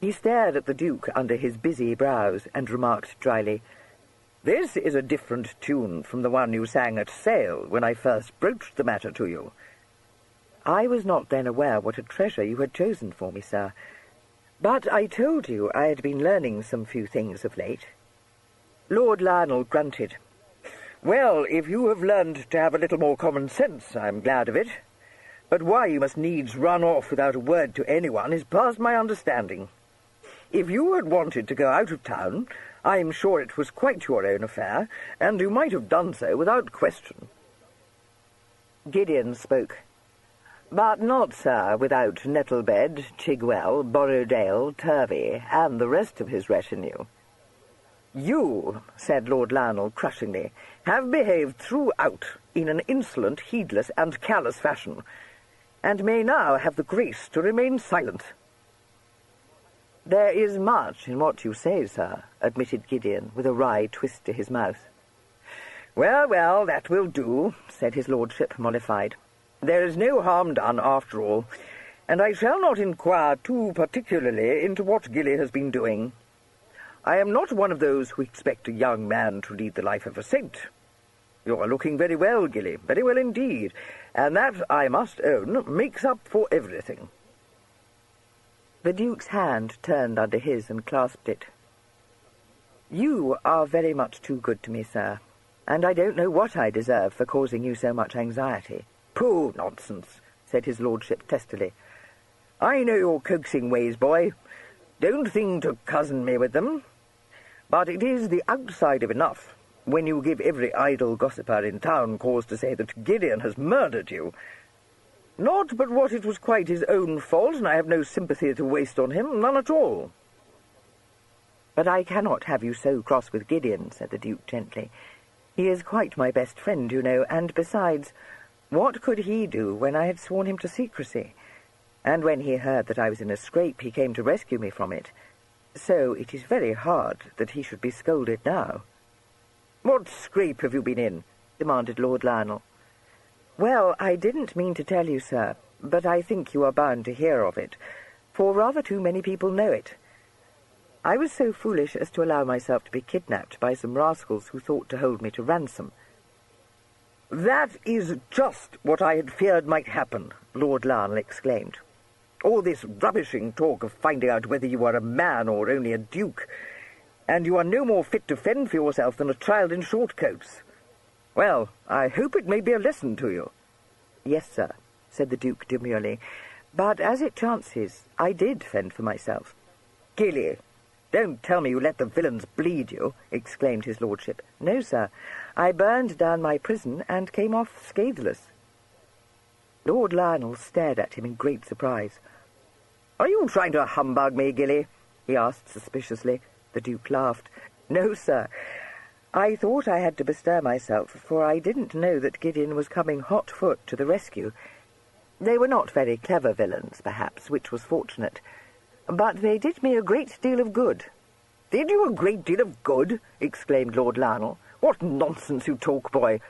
He stared at the Duke under his busy brows and remarked dryly, This is a different tune from the one you sang at Sale when I first broached the matter to you. I was not then aware what a treasure you had chosen for me, sir. But I told you I had been learning some few things of late. Lord Lionel grunted. Well, if you have learned to have a little more common sense, I am glad of it. But why you must needs run off without a word to anyone is past my understanding. If you had wanted to go out of town, I am sure it was quite your own affair, and you might have done so without question. Gideon spoke. But not, sir, without Nettlebed, Chigwell, Borrowdale, Turvey, and the rest of his retinue. You, said Lord Lionel crushingly, have behaved throughout in an insolent, heedless, and callous fashion, and may now have the grace to remain silent. There is much in what you say, sir, admitted Gideon, with a wry twist to his mouth. Well, well, that will do, said his lordship, mollified. There is no harm done, after all, and I shall not inquire too particularly into what Gilly has been doing. I am not one of those who expect a young man to lead the life of a saint. You are looking very well, Gilly, very well indeed, and that, I must own, makes up for everything. The Duke's hand turned under his and clasped it. You are very much too good to me, sir, and I don't know what I deserve for causing you so much anxiety. Pooh, nonsense, said his lordship testily. I know your coaxing ways, boy. Don't think to cozen me with them. But it is the outside of enough when you give every idle gossiper in town cause to say that Gideon has murdered you. Not but what it was quite his own fault, and I have no sympathy to waste on him, none at all. But I cannot have you so cross with Gideon, said the Duke gently. He is quite my best friend, you know, and besides, what could he do when I had sworn him to secrecy? And when he heard that I was in a scrape, he came to rescue me from it. So it is very hard that he should be scolded now. What scrape have you been in? Demanded Lord Lionel. Well, I didn't mean to tell you, sir, but I think you are bound to hear of it, for rather too many people know it. I was so foolish as to allow myself to be kidnapped by some rascals who thought to hold me to ransom. That is just what I had feared might happen, Lord Lionel exclaimed. All this rubbishing talk of finding out whether you are a man or only a duke, and you are no more fit to fend for yourself than a child in short-coats. Well, I hope it may be a lesson to you. Yes, sir, said the Duke demurely, but as it chances, I did fend for myself. Gilly, don't tell me you let the villains bleed you, exclaimed his lordship. No, sir, I burned down my prison and came off scatheless. Lord Lionel stared at him in great surprise. Are you trying to humbug me, Gilly? He asked suspiciously. The Duke laughed. "No, sir. I thought I had to bestir myself, for I didn't know that Gideon was coming hot-foot to the rescue. They were not very clever villains, perhaps, which was fortunate, but they did me a great deal of good." "Did you a great deal of good?" exclaimed Lord Lionel. "What nonsense you talk, boy!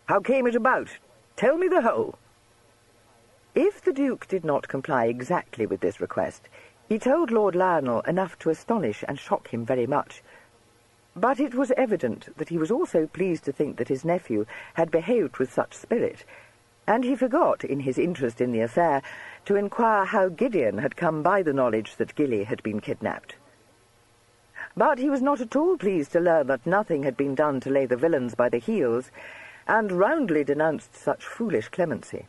How came it about? Tell me the whole." If the Duke did not comply exactly with this request, he told Lord Lionel enough to astonish and shock him very much. But it was evident that he was also pleased to think that his nephew had behaved with such spirit, and he forgot, in his interest in the affair, to inquire how Gideon had come by the knowledge that Gilly had been kidnapped. But he was not at all pleased to learn that nothing had been done to lay the villains by the heels, and roundly denounced such foolish clemency.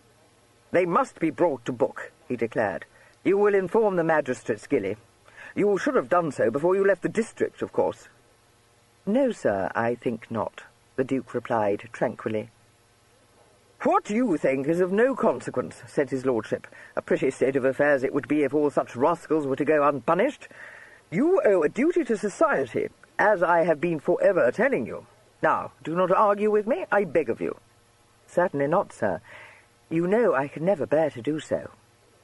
"They must be brought to book," he declared. "You will inform the magistrates, Gilly. You should have done so before you left the district, of course." "No, sir, I think not," the Duke replied tranquilly. "What you think is of no consequence," said his lordship. "A pretty state of affairs it would be if all such rascals were to go unpunished. You owe a duty to society, as I have been forever telling you. Now, do not argue with me, I beg of you." "Certainly not, sir. You know I can never bear to do so.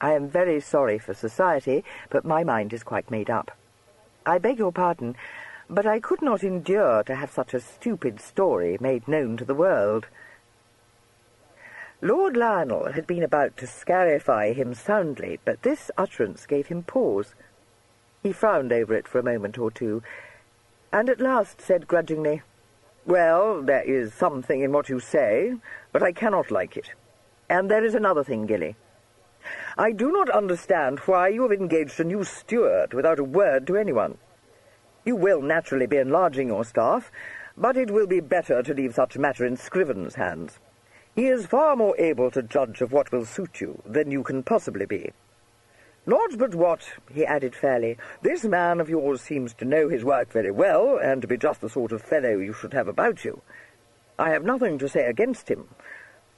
I am very sorry for society, but my mind is quite made up. I beg your pardon, but I could not endure to have such a stupid story made known to the world." Lord Lionel had been about to scarify him soundly, but this utterance gave him pause. He frowned over it for a moment or two, and at last said grudgingly, "Well, there is something in what you say, but I cannot like it. And there is another thing, Gilly. I do not understand why you have engaged a new steward without a word to anyone. You will naturally be enlarging your staff, but it will be better to leave such a matter in Scriven's hands. He is far more able to judge of what will suit you than you can possibly be. Not but what," he added fairly, "this man of yours seems to know his work very well, and to be just the sort of fellow you should have about you. I have nothing to say against him,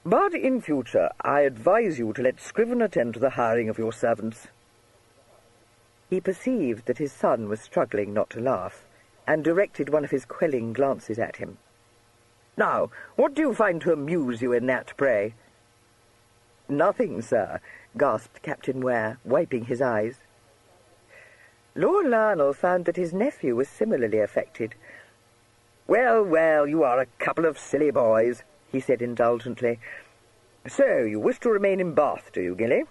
but in future I advise you to let Scriven attend to the hiring of your servants." He perceived that his son was struggling not to laugh, and directed one of his quelling glances at him. "Now, what do you find to amuse you in that, pray?" "Nothing, sir," gasped Captain Ware, wiping his eyes. Lord Lionel found that his nephew was similarly affected. "Well, well, you are a couple of silly boys," he said indulgently. "So, you wish to remain in Bath, do you, Gilly?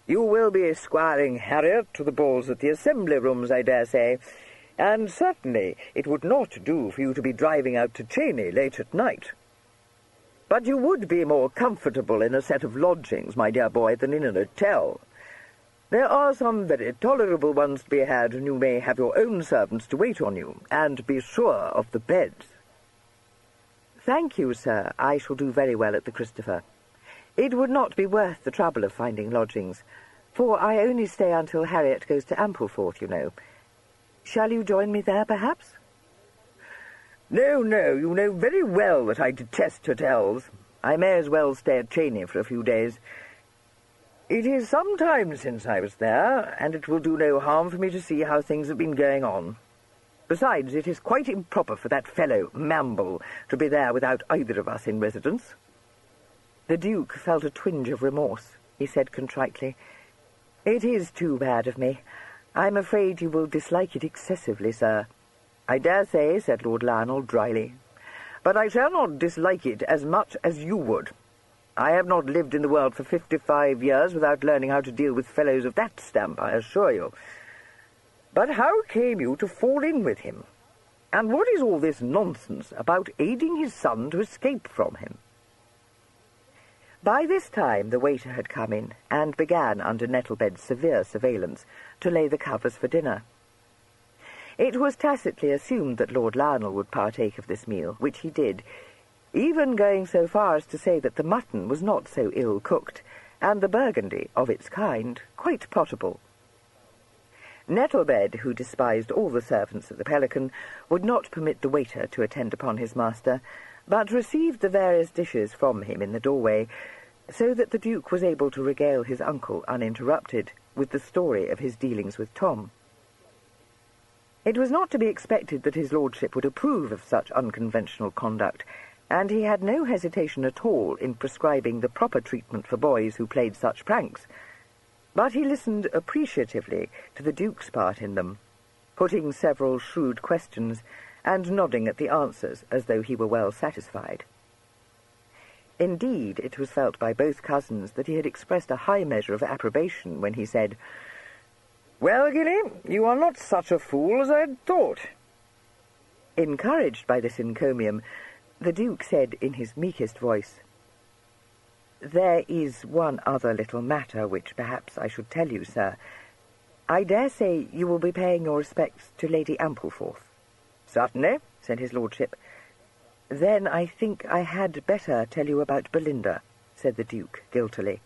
You will be squiring Harriet to the balls at the Assembly Rooms, I dare say, and certainly it would not do for you to be driving out to Cheney late at night. But you would be more comfortable in a set of lodgings, my dear boy, than in an hotel. There are some very tolerable ones to be had, and you may have your own servants to wait on you, and be sure of the beds." "Thank you, sir. I shall do very well at the Christopher. It would not be worth the trouble of finding lodgings, for I only stay until Harriet goes to Ampleforth, you know. Shall you join me there, perhaps?" "No, no, you know very well that I detest hotels. I may as well stay at Cheney for a few days. It is some time since I was there, and it will do no harm for me to see how things have been going on. Besides, it is quite improper for that fellow, Mamble, to be there without either of us in residence." The Duke felt a twinge of remorse. He said contritely, "It is too bad of me. I'm afraid you will dislike it excessively, sir." "I dare say," said Lord Lionel dryly, "but I shall not dislike it as much as you would. I have not lived in the world for 55 years without learning how to deal with fellows of that stamp, I assure you. But how came you to fall in with him? And what is all this nonsense about aiding his son to escape from him?" By this time the waiter had come in, and began, under Nettlebed's severe surveillance, to lay the covers for dinner. It was tacitly assumed that Lord Lionel would partake of this meal, which he did, even going so far as to say that the mutton was not so ill cooked, and the burgundy, of its kind, quite potable. Nettlebed, who despised all the servants at the Pelican, would not permit the waiter to attend upon his master, but received the various dishes from him in the doorway, so that the Duke was able to regale his uncle uninterrupted with the story of his dealings with Tom. It was not to be expected that his lordship would approve of such unconventional conduct, and he had no hesitation at all in prescribing the proper treatment for boys who played such pranks. But he listened appreciatively to the Duke's part in them, putting several shrewd questions and nodding at the answers as though he were well satisfied. Indeed, it was felt by both cousins that he had expressed a high measure of approbation when he said, "Well, Gilly, you are not such a fool as I had thought." Encouraged by this encomium, the Duke said in his meekest voice, "There is one other little matter which perhaps I should tell you, sir. I dare say you will be paying your respects to Lady Ampleforth." "Certainly," said his lordship. "Then I think I had better tell you about Belinda," said the Duke guiltily.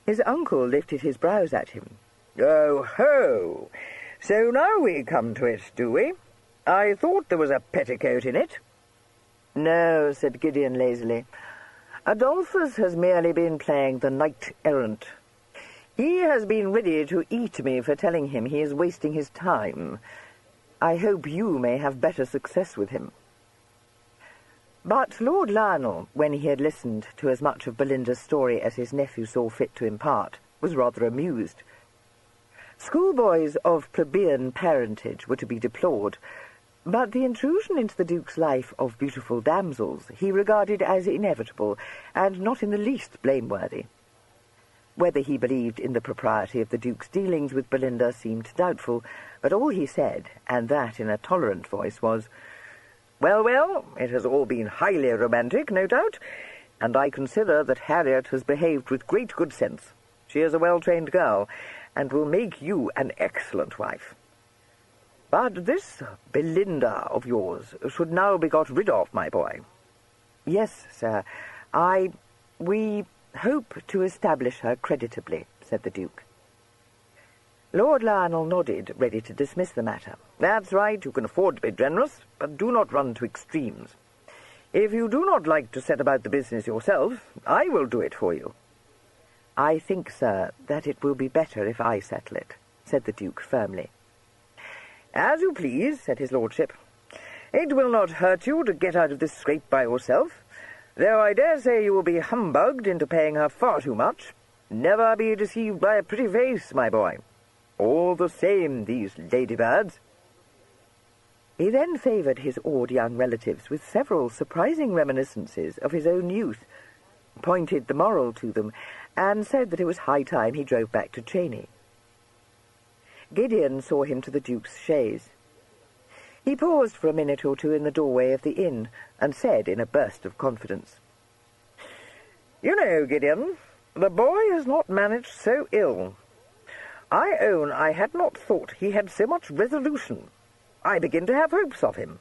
His uncle lifted his brows at him. "Oh, ho! So now we come to it, do we? I thought there was a petticoat in it." "No," said Gideon lazily. "Adolphus has merely been playing the knight-errant. He has been ready to eat me for telling him he is wasting his time. I hope you may have better success with him." But Lord Lionel, when he had listened to as much of Belinda's story as his nephew saw fit to impart, was rather amused. Schoolboys of plebeian parentage were to be deplored, but the intrusion into the Duke's life of beautiful damsels he regarded as inevitable and not in the least blameworthy. Whether he believed in the propriety of the Duke's dealings with Belinda seemed doubtful, but all he said, and that in a tolerant voice, was, "Well, well, it has all been highly romantic, no doubt, and I consider that Harriet has behaved with great good sense. She is a well-trained girl, and will make you an excellent wife. But this Belinda of yours should now be got rid of, my boy." "Yes, sir. We hope to establish her creditably," said the Duke. Lord Lionel nodded, ready to dismiss the matter. "That's right, you can afford to be generous, but do not run to extremes. If you do not like to set about the business yourself, I will do it for you." "I think, sir, that it will be better if I settle it," said the Duke firmly. "As you please," said his lordship. "It will not hurt you to get out of this scrape by yourself, though I dare say you will be humbugged into paying her far too much. Never be deceived by a pretty face, my boy. All the same, these ladybirds." He then favoured his awed young relatives with several surprising reminiscences of his own youth, pointed the moral to them, and said that it was high time he drove back to Cheney. Gideon saw him to the Duke's chaise. He paused for a minute or two in the doorway of the inn, and said in a burst of confidence, "You know, Gideon, the boy has not managed so ill. I own I had not thought he had so much resolution. I begin to have hopes of him.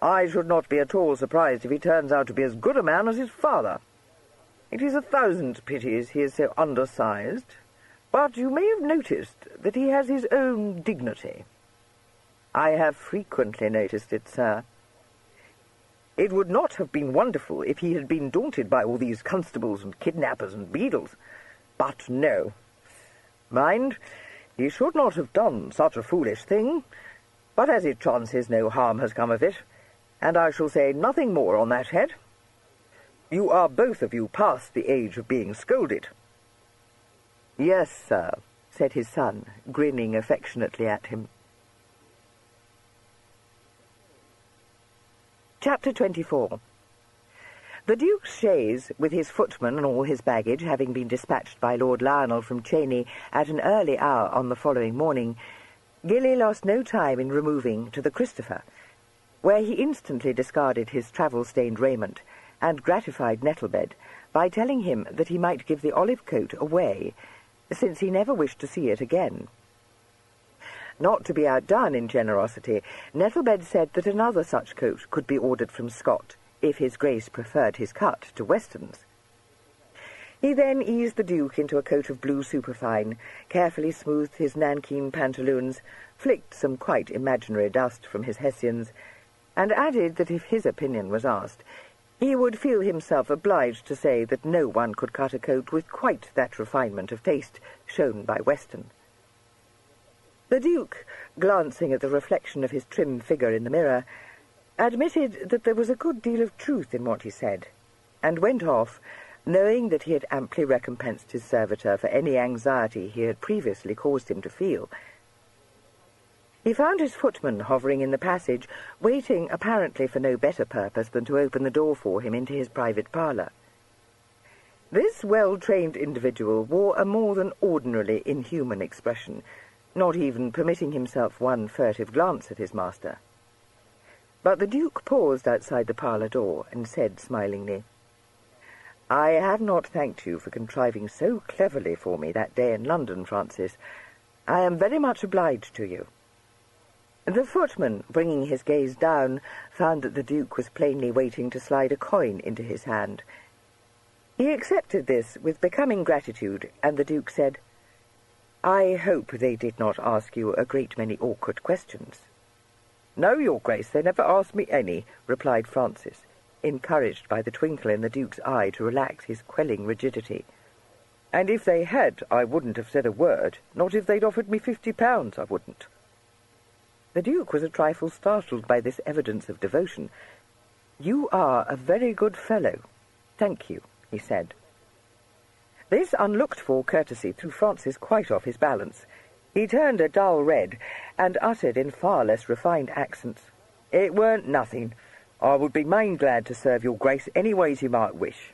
I should not be at all surprised if he turns out to be as good a man as his father. It is 1,000 pities he is so undersized, but you may have noticed that he has his own dignity." "I have frequently noticed it, sir." "It would not have been wonderful if he had been daunted by all these constables and kidnappers and beadles. But no. Mind, he should not have done such a foolish thing, but as it chances no harm has come of it, and I shall say nothing more on that head. You are both of you past the age of being scolded." "Yes, sir," said his son, grinning affectionately at him. Chapter 24. The Duke's chaise, with his footman and all his baggage, having been dispatched by Lord Lionel from Cheney at an early hour on the following morning, Gilly lost no time in removing to the Christopher, where he instantly discarded his travel-stained raiment, and gratified Nettlebed by telling him that he might give the olive coat away, since he never wished to see it again. Not to be outdone in generosity, Nettlebed said that another such coat could be ordered from Scott, if his Grace preferred his cut to Weston's. He then eased the Duke into a coat of blue superfine, carefully smoothed his nankeen pantaloons, flicked some quite imaginary dust from his hessians, and added that if his opinion was asked, he would feel himself obliged to say that no one could cut a coat with quite that refinement of taste shown by Weston. The Duke, glancing at the reflection of his trim figure in the mirror, admitted that there was a good deal of truth in what he said, and went off, knowing that he had amply recompensed his servitor for any anxiety he had previously caused him to feel. He found his footman hovering in the passage, waiting apparently for no better purpose than to open the door for him into his private parlour. This well-trained individual wore a more than ordinarily inhuman expression, not even permitting himself one furtive glance at his master. But the Duke paused outside the parlour door and said smilingly, "I have not thanked you for contriving so cleverly for me that day in London, Francis. I am very much obliged to you." The footman, bringing his gaze down, found that the Duke was plainly waiting to slide a coin into his hand. He accepted this with becoming gratitude, and the Duke said, "I hope they did not ask you a great many awkward questions." "No, Your Grace, they never asked me any," replied Francis, encouraged by the twinkle in the Duke's eye to relax his quelling rigidity. "And if they had, I wouldn't have said a word. Not if they'd offered me £50, I wouldn't." The Duke was a trifle startled by this evidence of devotion. "You are a very good fellow. Thank you," he said. This unlooked-for courtesy threw Francis quite off his balance. He turned a dull red, and uttered in far less refined accents, "It weren't nothing. I would be main glad to serve your Grace any ways you might wish."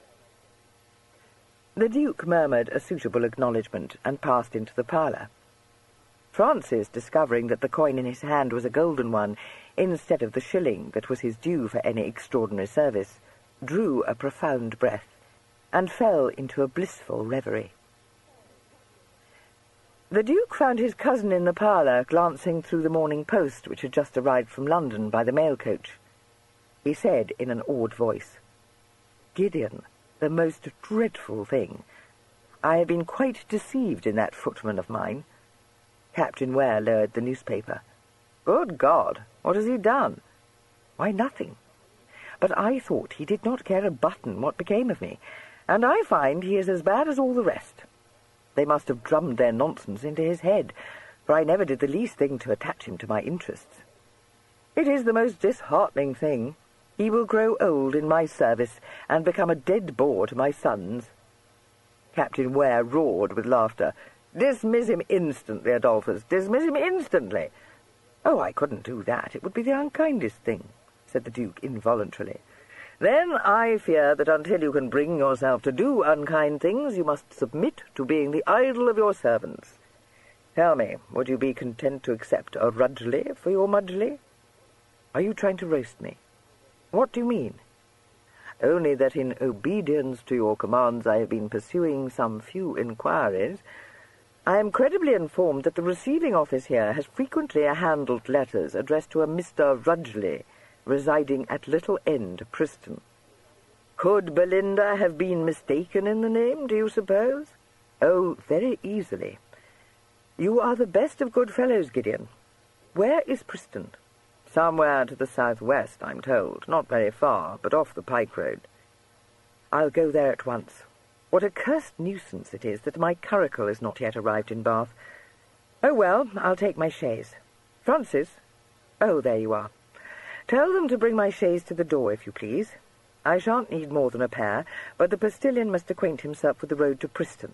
The Duke murmured a suitable acknowledgment, and passed into the parlour. Francis, discovering that the coin in his hand was a golden one, instead of the shilling that was his due for any extraordinary service, drew a profound breath, and fell into a blissful reverie. The Duke found his cousin in the parlour, glancing through the Morning Post, which had just arrived from London by the mail coach. He said in an awed voice, "Gideon, the most dreadful thing. I have been quite deceived in that footman of mine." Captain Ware lowered the newspaper. "Good God! What has he done?" "Why, nothing. But I thought he did not care a button what became of me, and I find he is as bad as all the rest. They must have drummed their nonsense into his head, for I never did the least thing to attach him to my interests. It is the most disheartening thing. He will grow old in my service, and become a dead bore to my sons." Captain Ware roared with laughter. "Dismiss him instantly, Adolphus. Dismiss him instantly." "Oh, I couldn't do that. It would be the unkindest thing," said the Duke involuntarily. "Then I fear that until you can bring yourself to do unkind things, you must submit to being the idol of your servants. Tell me, would you be content to accept a Rudgley for your Mudgley?" "Are you trying to roast me?" "What do you mean?" "Only that in obedience to your commands I have been pursuing some few inquiries. I am credibly informed that the receiving office here has frequently handled letters addressed to a Mr. Rudgley, residing at Little End, Priston. Could Belinda have been mistaken in the name, do you suppose?" "Oh, very easily." "You are the best of good fellows, Gideon. Where is Priston?" "Somewhere to the southwest, I'm told. Not very far, but off the Pike Road." "I'll go there at once. What a cursed nuisance it is that my curricle has not yet arrived in Bath. Oh, well, I'll take my chaise. Francis? Oh, there you are. Tell them to bring my chaise to the door, if you please. I shan't need more than a pair, but the postilion must acquaint himself with the road to Priston.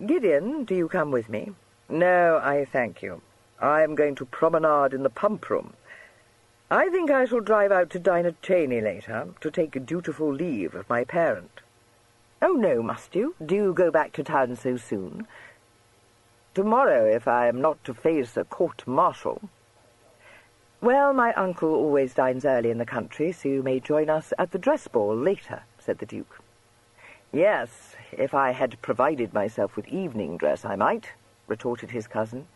Gideon, do you come with me?" "No, I thank you. I am going to promenade in the pump-room. I think I shall drive out to dine at Cheney later, to take a dutiful leave of my parent." "Oh, no, must you? Do you go back to town so soon?" "Tomorrow, if I am not to face a court-martial." "Well, my uncle always dines early in the country, so you may join us at the dress-ball later," said the Duke. "Yes, if I had provided myself with evening dress, I might," retorted his cousin.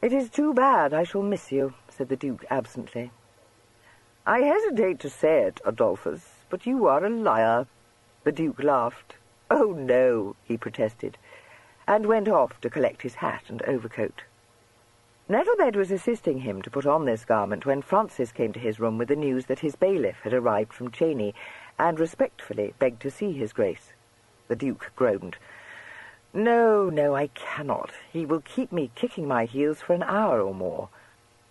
"It is too bad. I shall miss you," said the Duke absently. "I hesitate to say it, Adolphus, but you are a liar." The Duke laughed. "Oh, no," he protested, and went off to collect his hat and overcoat. Nettlebed was assisting him to put on this garment when Francis came to his room with the news that his bailiff had arrived from Cheney, and respectfully begged to see his Grace. The Duke groaned. No, no, I cannot. He will keep me kicking my heels for an hour or more.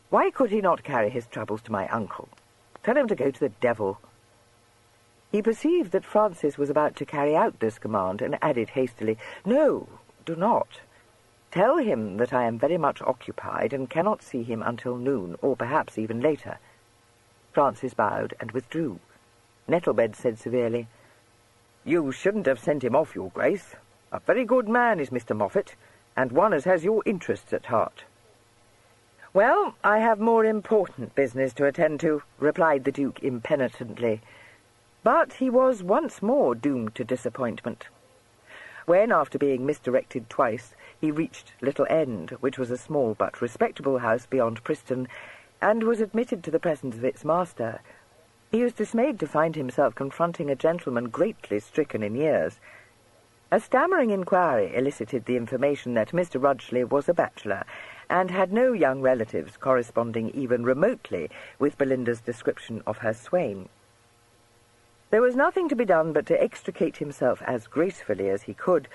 Why could he not carry his troubles to my uncle? Tell him to go to the devil." He perceived that Francis was about to carry out this command, and added hastily, "No, do not. Tell him that I am very much occupied and cannot see him until noon, or perhaps even later." Francis bowed and withdrew. Nettlebed said severely, "You shouldn't have sent him off, Your Grace. A very good man is Mr. Moffat, and one as has your interests at heart." "Well, I have more important business to attend to," replied the Duke impenitently. But he was once more doomed to disappointment. When, after being misdirected twice, he reached Little End, which was a small but respectable house beyond Priston, and was admitted to the presence of its master, he was dismayed to find himself confronting a gentleman greatly stricken in years. A stammering inquiry elicited the information that Mr. Rudgley was a bachelor, and had no young relatives corresponding even remotely with Belinda's description of her swain. There was nothing to be done but to extricate himself as gracefully as he could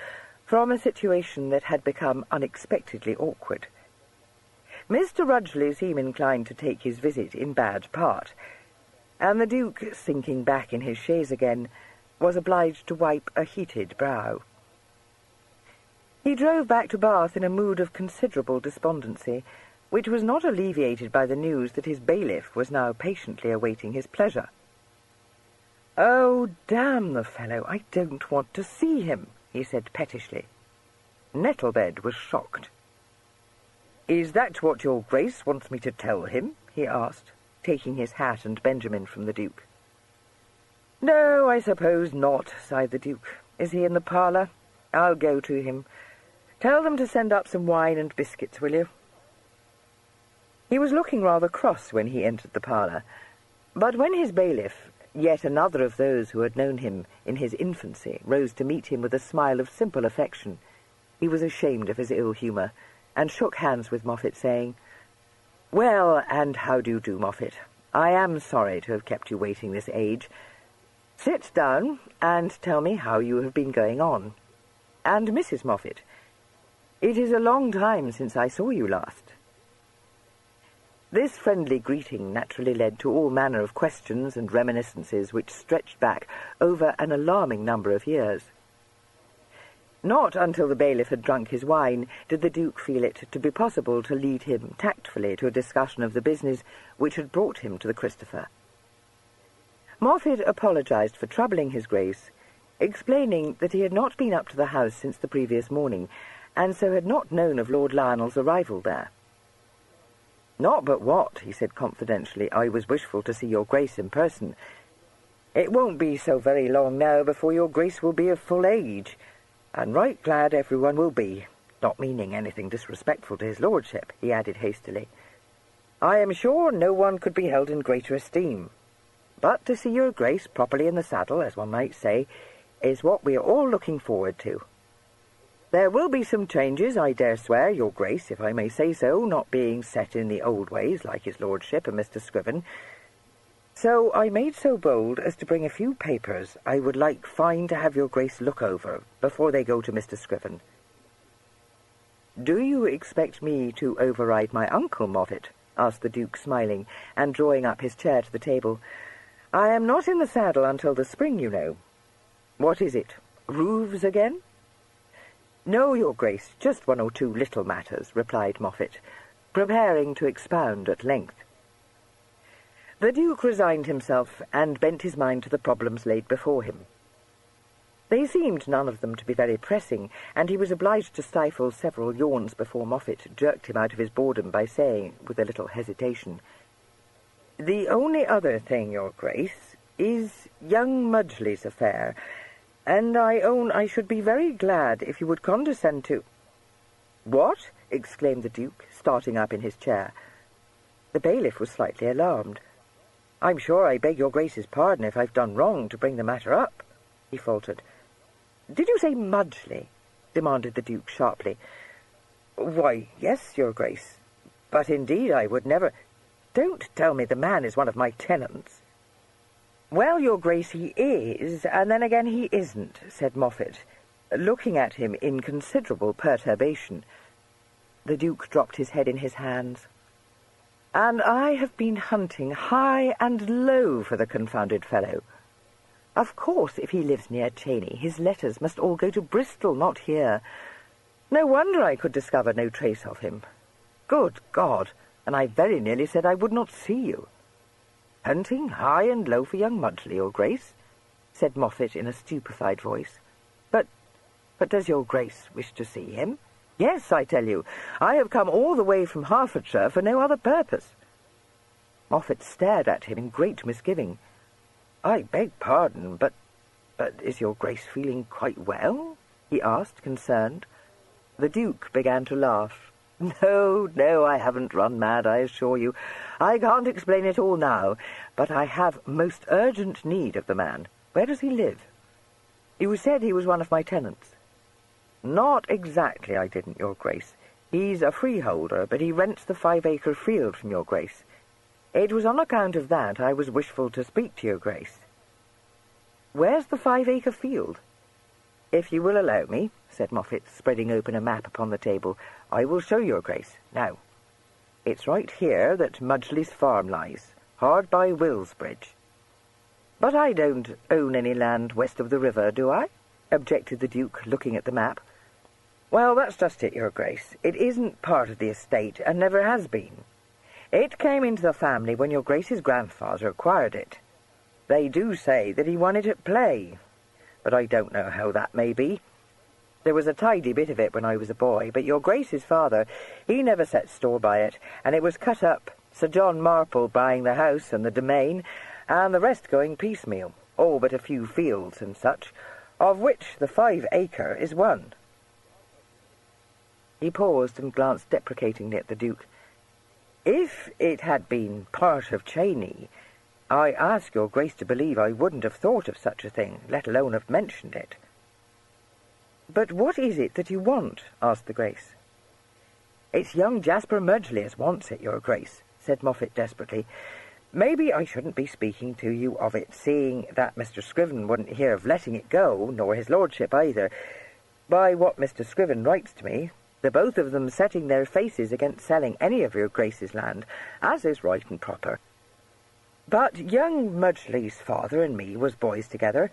from a situation that had become unexpectedly awkward. Mr. Rudgley seemed inclined to take his visit in bad part, and the Duke, sinking back in his chaise again, was obliged to wipe a heated brow. He drove back to Bath in a mood of considerable despondency, which was not alleviated by the news that his bailiff was now patiently awaiting his pleasure. "Oh, damn the fellow, I don't want to see him," he said pettishly. Nettlebed was shocked. "Is that what your Grace wants me to tell him?" he asked, taking his hat and Benjamin from the Duke. "No, I suppose not," sighed the Duke. "Is he in the parlour? I'll go to him. Tell them to send up some wine and biscuits, will you?" He was looking rather cross when he entered the parlour, but when his bailiff, yet another of those who had known him in his infancy, rose to meet him with a smile of simple affection, he was ashamed of his ill humour, and shook hands with Moffat, saying, "Well, and how do you do, Moffat? I am sorry to have kept you waiting this age. Sit down and tell me how you have been going on. And Mrs. Moffat, it is a long time since I saw you last." This friendly greeting naturally led to all manner of questions and reminiscences which stretched back over an alarming number of years. Not until the bailiff had drunk his wine did the Duke feel it to be possible to lead him tactfully to a discussion of the business which had brought him to the Christopher. Moffat apologized for troubling his Grace, explaining that he had not been up to the house since the previous morning, and so had not known of Lord Lionel's arrival there. "Not but what," he said confidentially, "I was wishful to see your Grace in person. It won't be so very long now before your Grace will be of full age, and right glad everyone will be, not meaning anything disrespectful to his lordship," he added hastily. "I am sure no one could be held in greater esteem. But to see your Grace properly in the saddle, as one might say, is what we are all looking forward to. There will be some changes, I dare swear, your Grace, if I may say so, not being set in the old ways like his lordship and Mr. Scriven. So I made so bold as to bring a few papers I would like fine to have your Grace look over before they go to Mr. Scriven." "Do you expect me to override my uncle, Moffat?" asked the Duke, smiling, and drawing up his chair to the table. "I am not in the saddle until the spring, you know. What is it? Roofs again?" "No, your Grace, just one or two little matters," replied Moffat, preparing to expound at length. The Duke resigned himself and bent his mind to the problems laid before him. They seemed none of them to be very pressing, and he was obliged to stifle several yawns before Moffat jerked him out of his boredom by saying, with a little hesitation, "The only other thing, your Grace, is young Mudgley's affair, and I own I should be very glad if you would condescend to—" "What?" exclaimed the Duke, starting up in his chair. The bailiff was slightly alarmed. "I'm sure I beg your Grace's pardon if I've done wrong to bring the matter up," he faltered. "Did you say Mudgley?" demanded the Duke sharply. "Why, yes, your Grace. But indeed I would never—" "Don't tell me the man is one of my tenants." "Well, your Grace, he is, and then again he isn't," said Moffat, looking at him in considerable perturbation. The Duke dropped his head in his hands. "And I have been hunting high and low for the confounded fellow. Of course, if he lives near Cheney, his letters must all go to Bristol, not here. No wonder I could discover no trace of him. Good God! And I very nearly said I would not see you." "Hunting high and low for young Mudgley, Your Grace?" said Moffat in a stupefied voice. But does Your Grace wish to see him?" "Yes, I tell you. I have come all the way from Hertfordshire for no other purpose." Moffat stared at him in great misgiving. "I beg pardon, but is Your Grace feeling quite well?" he asked, concerned. The Duke began to laugh. No, I haven't run mad, I assure you. I can't explain it all now, but I have most urgent need of the man. Where does he live?" "You said he was one of my tenants." "Not exactly, I didn't, Your Grace. He's a freeholder, but he rents the 5-acre field from Your Grace. It was on account of that I was wishful to speak to Your Grace." "Where's the 5-acre field?" "If you will allow me," said Moffat, spreading open a map upon the table, "I will show Your Grace. Now, it's right here that Mudgley's farm lies, hard by Willsbridge." "But I don't own any land west of the river, do I?" objected the Duke, looking at the map. "Well, that's just it, Your Grace. It isn't part of the estate, and never has been. It came into the family when Your Grace's grandfather acquired it. They do say that he won it at play, but I don't know how that may be. There was a tidy bit of it when I was a boy, but Your Grace's father, he never set store by it, and it was cut up, Sir John Marple buying the house and the domain, and the rest going piecemeal, all but a few fields and such, of which the 5-acre is one." He paused and glanced deprecatingly at the Duke. "If it had been part of Cheney, I ask Your Grace to believe I wouldn't have thought of such a thing, let alone have mentioned it." "But what is it that you want?" asked the Grace. "It's young Jasper Mudgley as wants it, Your Grace," said Moffat desperately. "Maybe I shouldn't be speaking to you of it, seeing that Mr. Scriven wouldn't hear of letting it go, nor his lordship either. By what Mr. Scriven writes to me, they're both of them setting their faces against selling any of Your Grace's land, as is right and proper. But young Mudgley's father and me was boys together,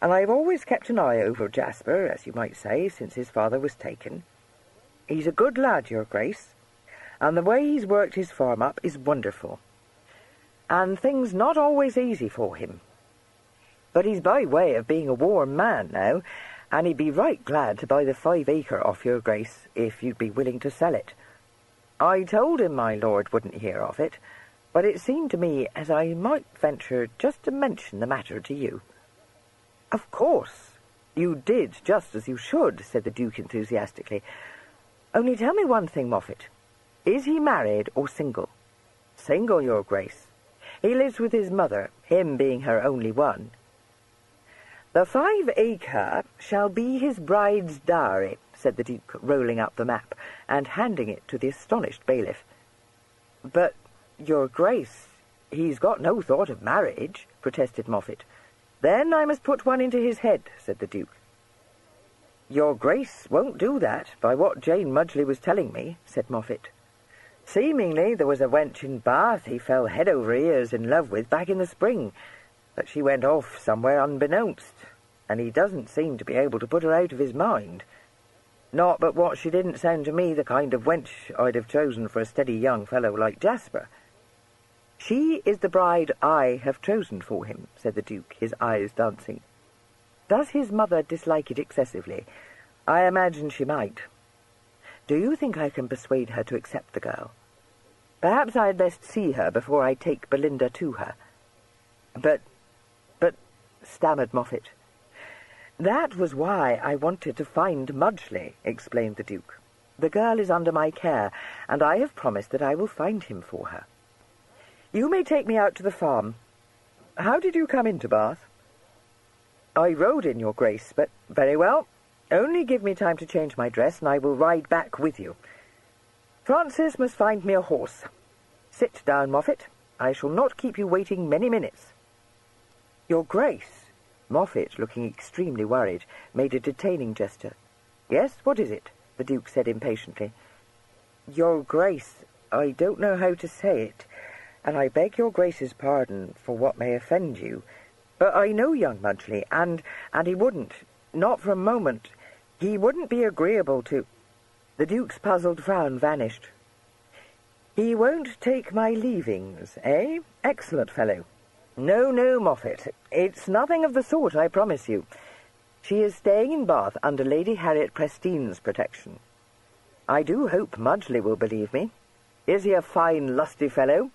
and I've always kept an eye over Jasper, as you might say, since his father was taken. He's a good lad, Your Grace, and the way he's worked his farm up is wonderful, and things not always easy for him. But he's by way of being a warm man now, and he'd be right glad to buy the 5-acre off Your Grace, if you'd be willing to sell it. I told him my lord wouldn't hear of it, but it seemed to me as I might venture just to mention the matter to you." "Of course, you did just as you should," said the Duke enthusiastically. "Only tell me one thing, Moffat. Is he married or single?" "Single, Your Grace. He lives with his mother, him being her only one." "The 5-acre shall be his bride's dowry," said the Duke, rolling up the map and handing it to the astonished bailiff. "But, Your Grace, he's got no thought of marriage," protested Moffat. "Then I must put one into his head," said the Duke. "Your Grace won't do that, by what Jane Mudgley was telling me," said Moffat. "Seemingly there was a wench in Bath he fell head over ears in love with back in the spring, but she went off somewhere unbeknownst, and he doesn't seem to be able to put her out of his mind. Not but what she didn't sound to me the kind of wench I'd have chosen for a steady young fellow like Jasper." "She is the bride I have chosen for him," said the Duke, his eyes dancing. "Does his mother dislike it excessively? I imagine she might. Do you think I can persuade her to accept the girl? Perhaps I'd best see her before I take Belinda to her." But, stammered Moffat. "That was why I wanted to find Mudgley," explained the Duke. "The girl is under my care, and I have promised that I will find him for her. You may take me out to the farm. How did you come into Bath?" "I rode in, Your Grace, but very well. Only give me time to change my dress, and I will ride back with you. Francis must find me a horse. Sit down, Moffat. I shall not keep you waiting many minutes." "Your Grace, Moffat, looking extremely worried, made a detaining gesture. "Yes, what is it?" the Duke said impatiently. "Your Grace, I don't know how to say it, and I beg your Grace's pardon for what may offend you, but I know young Mudgley, and he wouldn't, not for a moment, he wouldn't be agreeable to—" The Duke's puzzled frown vanished. "He won't take my leavings, eh? Excellent fellow. No, no, Moffat, it's nothing of the sort, I promise you. She is staying in Bath under Lady Harriet Prestine's protection. I do hope Mudgley will believe me. Is he a fine, lusty fellow?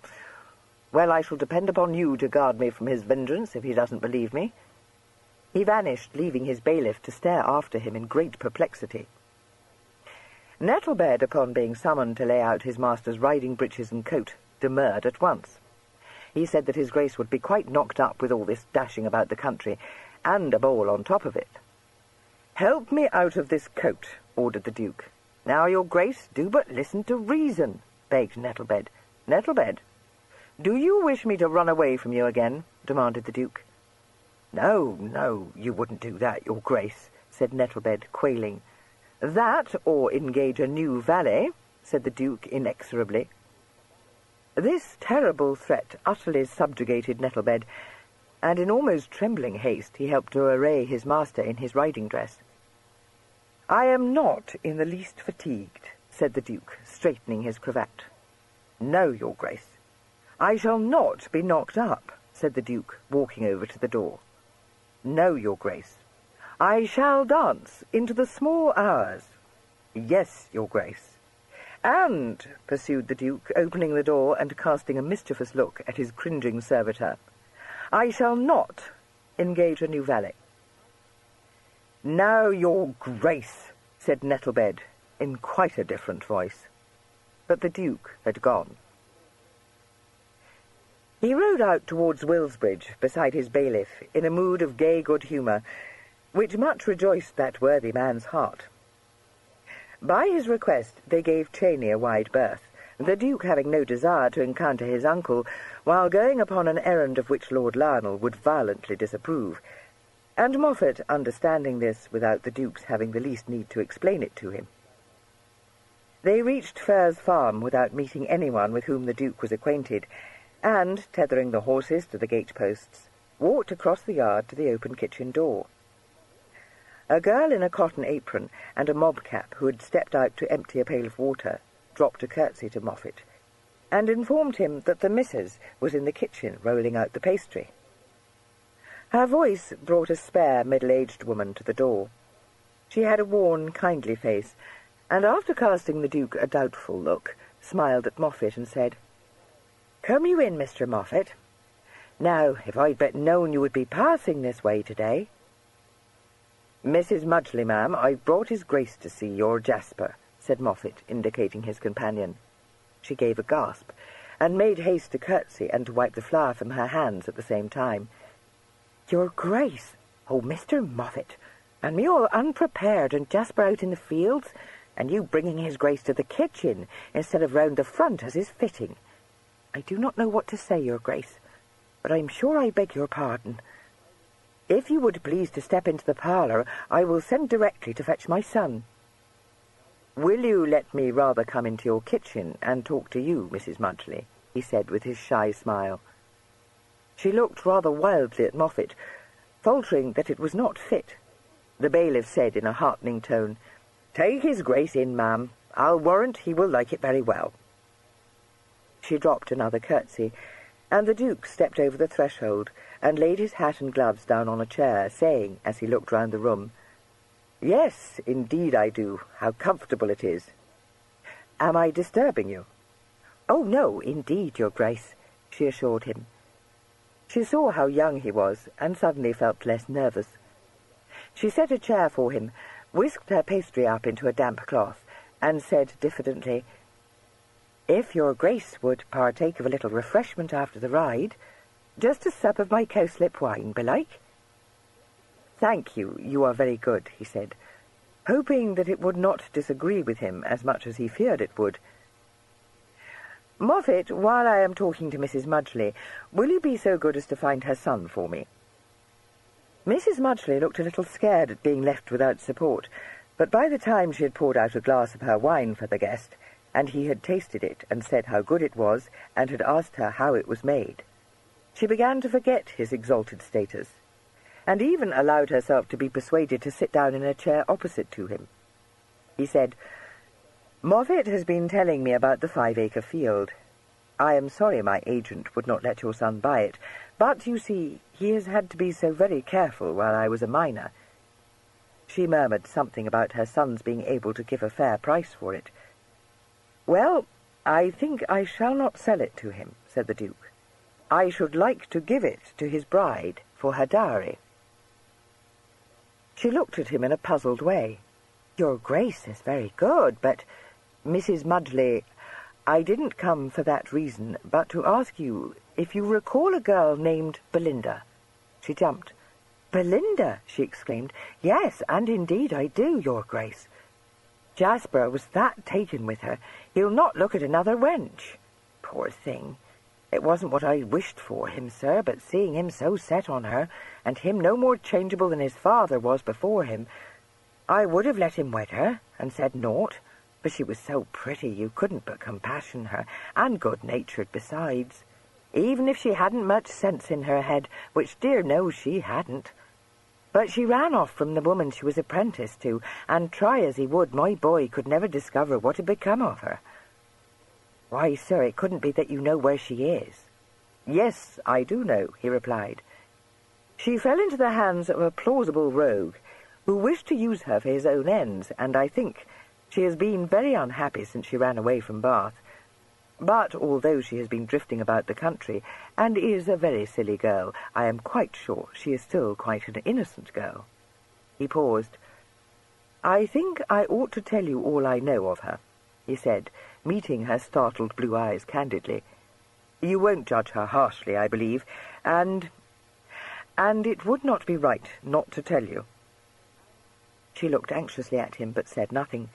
Well, I shall depend upon you to guard me from his vengeance if he doesn't believe me." He vanished, leaving his bailiff to stare after him in great perplexity. Nettlebed, upon being summoned to lay out his master's riding breeches and coat, demurred at once. He said that his Grace would be quite knocked up with all this dashing about the country, and a ball on top of it. "Help me out of this coat," ordered the Duke. "Now, your Grace, do but listen to reason," begged Nettlebed. "Nettlebed, do you wish me to run away from you again?" demanded the Duke. "No, no, you wouldn't do that, your Grace," said Nettlebed, quailing. "That, or engage a new valet," said the Duke inexorably. This terrible threat utterly subjugated Nettlebed, and in almost trembling haste he helped to array his master in his riding dress. "I am not in the least fatigued," said the Duke, straightening his cravat. "No, your Grace." "I shall not be knocked up," said the Duke, walking over to the door. "No, your Grace." "I shall dance into the small hours." "Yes, your Grace." "And," pursued the Duke, opening the door and casting a mischievous look at his cringing servitor, "I shall not engage a new valet." "Now, your Grace," said Nettlebed, in quite a different voice. But the Duke had gone. He rode out towards Willsbridge beside his bailiff in a mood of gay good humour, which much rejoiced that worthy man's heart. By his request they gave Cheney a wide berth, the Duke having no desire to encounter his uncle while going upon an errand of which Lord Lionel would violently disapprove, and Moffat understanding this without the Duke's having the least need to explain it to him. They reached Furze Farm without meeting anyone with whom the Duke was acquainted, and, tethering the horses to the gate-posts, walked across the yard to the open kitchen door. A girl in a cotton apron and a mob cap who had stepped out to empty a pail of water dropped a curtsy to Moffat, and informed him that the missus was in the kitchen rolling out the pastry. Her voice brought a spare, middle-aged woman to the door. She had a worn, kindly face, and after casting the Duke a doubtful look, smiled at Moffat and said, "Come you in, Mr. Moffat. Now, if I'd but known you would be passing this way today." "Mrs. Mudgley, ma'am, I've brought his Grace to see your Jasper," said Moffat, indicating his companion. She gave a gasp, and made haste to curtsy and to wipe the flour from her hands at the same time. "Your Grace! Oh, Mr. Moffat! And me all unprepared, and Jasper out in the fields, and you bringing his Grace to the kitchen instead of round the front as is fitting. I do not know what to say, your Grace, but I'm sure I beg your pardon. If you would please to step into the parlour, I will send directly to fetch my son." "Will you let me rather come into your kitchen and talk to you, Mrs. Mudgley?" he said with his shy smile. She looked rather wildly at Moffat, faltering that it was not fit. The bailiff said in a heartening tone, "Take his Grace in, ma'am. I'll warrant he will like it very well." She dropped another curtsy, and the Duke stepped over the threshold and laid his hat and gloves down on a chair, saying, as he looked round the room, "Yes, indeed I do. How comfortable it is." "Am I disturbing you?" "Oh, no, indeed, your Grace," she assured him. She saw how young he was, and suddenly felt less nervous. She set a chair for him, whisked her pastry up into a damp cloth, and said diffidently, "If your Grace would partake of a little refreshment after the ride, just a sup of my cowslip wine, belike." "Thank you, you are very good," he said, hoping that it would not disagree with him as much as he feared it would. "Moffat, while I am talking to Mrs. Mudgley, will you be so good as to find her son for me?" Mrs. Mudgley looked a little scared at being left without support, but by the time she had poured out a glass of her wine for the guest, and he had tasted it and said how good it was, and had asked her how it was made, she began to forget his exalted status, and even allowed herself to be persuaded to sit down in a chair opposite to him. He said, "Moffat has been telling me about the 5-acre field. I am sorry my agent would not let your son buy it, but, you see, he has had to be so very careful while I was a minor." She murmured something about her son's being able to give a fair price for it. "Well, I think I shall not sell it to him," said the Duke. "I should like to give it to his bride for her dowry." She looked at him in a puzzled way. "Your Grace is very good, but, Mrs. Mudgley, I didn't come for that reason, but to ask you if you recall a girl named Belinda." She jumped. "Belinda!" she exclaimed. "Yes, and indeed I do, Your Grace. Jasper was that taken with her, he'll not look at another wench. Poor thing! It wasn't what I wished for him, sir, but seeing him so set on her, and him no more changeable than his father was before him, I would have let him wed her, and said naught, but she was so pretty you couldn't but compassion her, and good-natured besides, even if she hadn't much sense in her head, which dear knows she hadn't. But she ran off from the woman she was apprenticed to, and try as he would, my boy could never discover what had become of her." "Why, sir, it couldn't be that you know where she is." "Yes, I do know," he replied. "She fell into the hands of a plausible rogue, who wished to use her for his own ends, and I think she has been very unhappy since she ran away from Bath. But although she has been drifting about the country, and is a very silly girl, I am quite sure she is still quite an innocent girl." He paused. "I think I ought to tell you all I know of her," he said, meeting her startled blue eyes candidly. "You won't judge her harshly, I believe, and it would not be right not to tell you." She looked anxiously at him, but said nothing.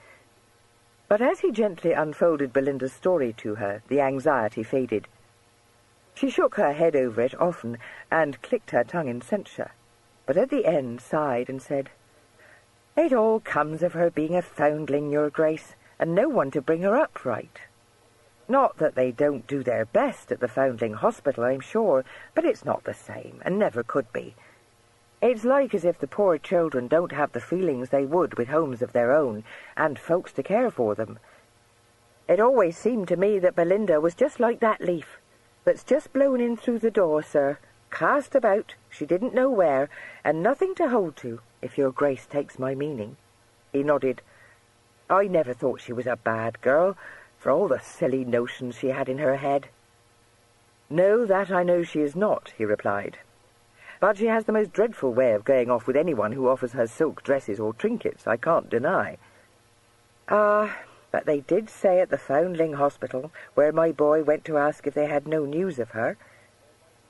But as he gently unfolded Belinda's story to her, the anxiety faded. She shook her head over it often, and clicked her tongue in censure, but at the end sighed and said, "It all comes of her being a foundling, Your Grace, and no one to bring her up right. Not that they don't do their best at the Foundling Hospital, I'm sure, but it's not the same, and never could be. It's like as if the poor children don't have the feelings they would with homes of their own, and folks to care for them. It always seemed to me that Belinda was just like that leaf, that's just blown in through the door, sir, cast about, she didn't know where, and nothing to hold to, if Your Grace takes my meaning." He nodded. "I never thought she was a bad girl, for all the silly notions she had in her head." "No, that I know she is not," he replied. "But she has the most dreadful way of going off with anyone who offers her silk dresses or trinkets, I can't deny." "Ah, but they did say at the Foundling Hospital, where my boy went to ask if they had no news of her,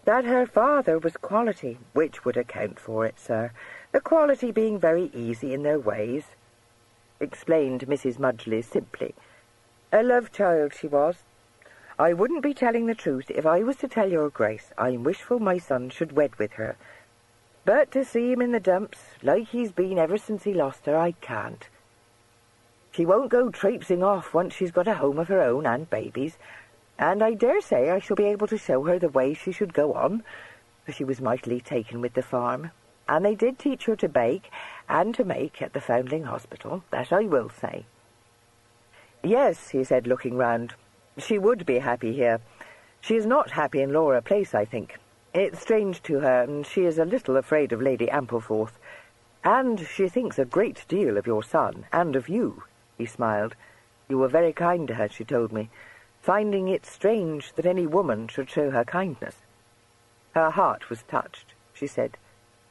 that her father was quality, which would account for it, sir, the quality being very easy in their ways," explained Mrs. Mudgley simply. "A love-child she was. I wouldn't be telling the truth if I was to tell Your Grace I'm wishful my son should wed with her. But to see him in the dumps, like he's been ever since he lost her, I can't. She won't go traipsing off once she's got a home of her own and babies, and I dare say I shall be able to show her the way she should go on, for she was mightily taken with the farm, and they did teach her to bake and to make at the Foundling Hospital, that I will say." "Yes," he said, looking round. "She would be happy here. She is not happy in Laura Place, I think. It's strange to her, and she is a little afraid of Lady Ampleforth. And she thinks a great deal of your son, and of you." He smiled. "You were very kind to her, she told me, finding it strange that any woman should show her kindness. Her heart was touched," she said.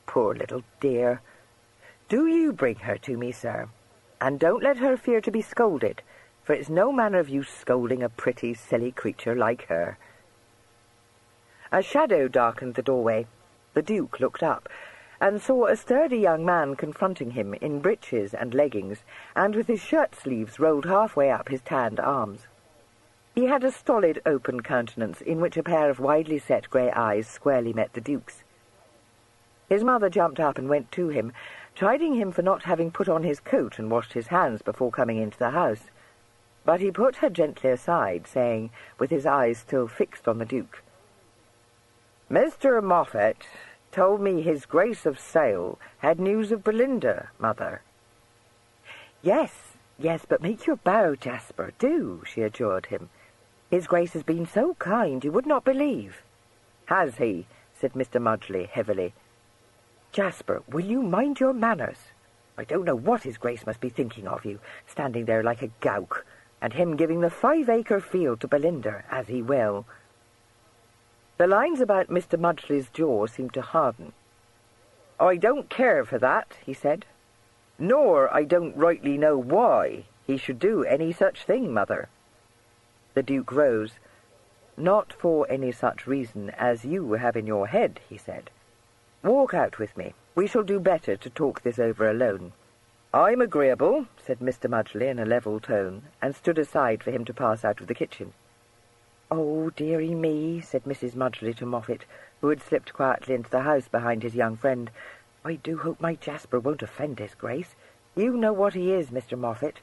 "Poor little dear. Do you bring her to me, sir, and don't let her fear to be scolded, for it's no manner of use scolding a pretty, silly creature like her." A shadow darkened the doorway. The Duke looked up, and saw a sturdy young man confronting him in breeches and leggings, and with his shirt-sleeves rolled halfway up his tanned arms. He had a stolid, open countenance, in which a pair of widely set grey eyes squarely met the Duke's. His mother jumped up and went to him, chiding him for not having put on his coat and washed his hands before coming into the house. But he put her gently aside, saying, with his eyes still fixed on the Duke, "Mr. Moffat told me His Grace of Sale had news of Belinda, Mother." Yes, but make your bow, Jasper, do," she adjured him. "His Grace has been so kind you would not believe." "Has he?" said Mr. Mudgley heavily. "Jasper, will you mind your manners? I don't know what His Grace must be thinking of you, standing there like a gowk, and him giving the 5-acre field to Belinda, as he will." The lines about Mr. Mudgley's jaw seemed to harden. "I don't care for that," he said. "Nor I don't rightly know why he should do any such thing, Mother." The Duke rose. "Not for any such reason as you have in your head," he said. "Walk out with me. We shall do better to talk this over alone." "I'm agreeable," said Mr. Mudgley in a level tone, and stood aside for him to pass out of the kitchen. "Oh, dearie me," said Mrs. Mudgley to Moffat, who had slipped quietly into the house behind his young friend. "I do hope my Jasper won't offend His Grace. You know what he is, Mr. Moffat,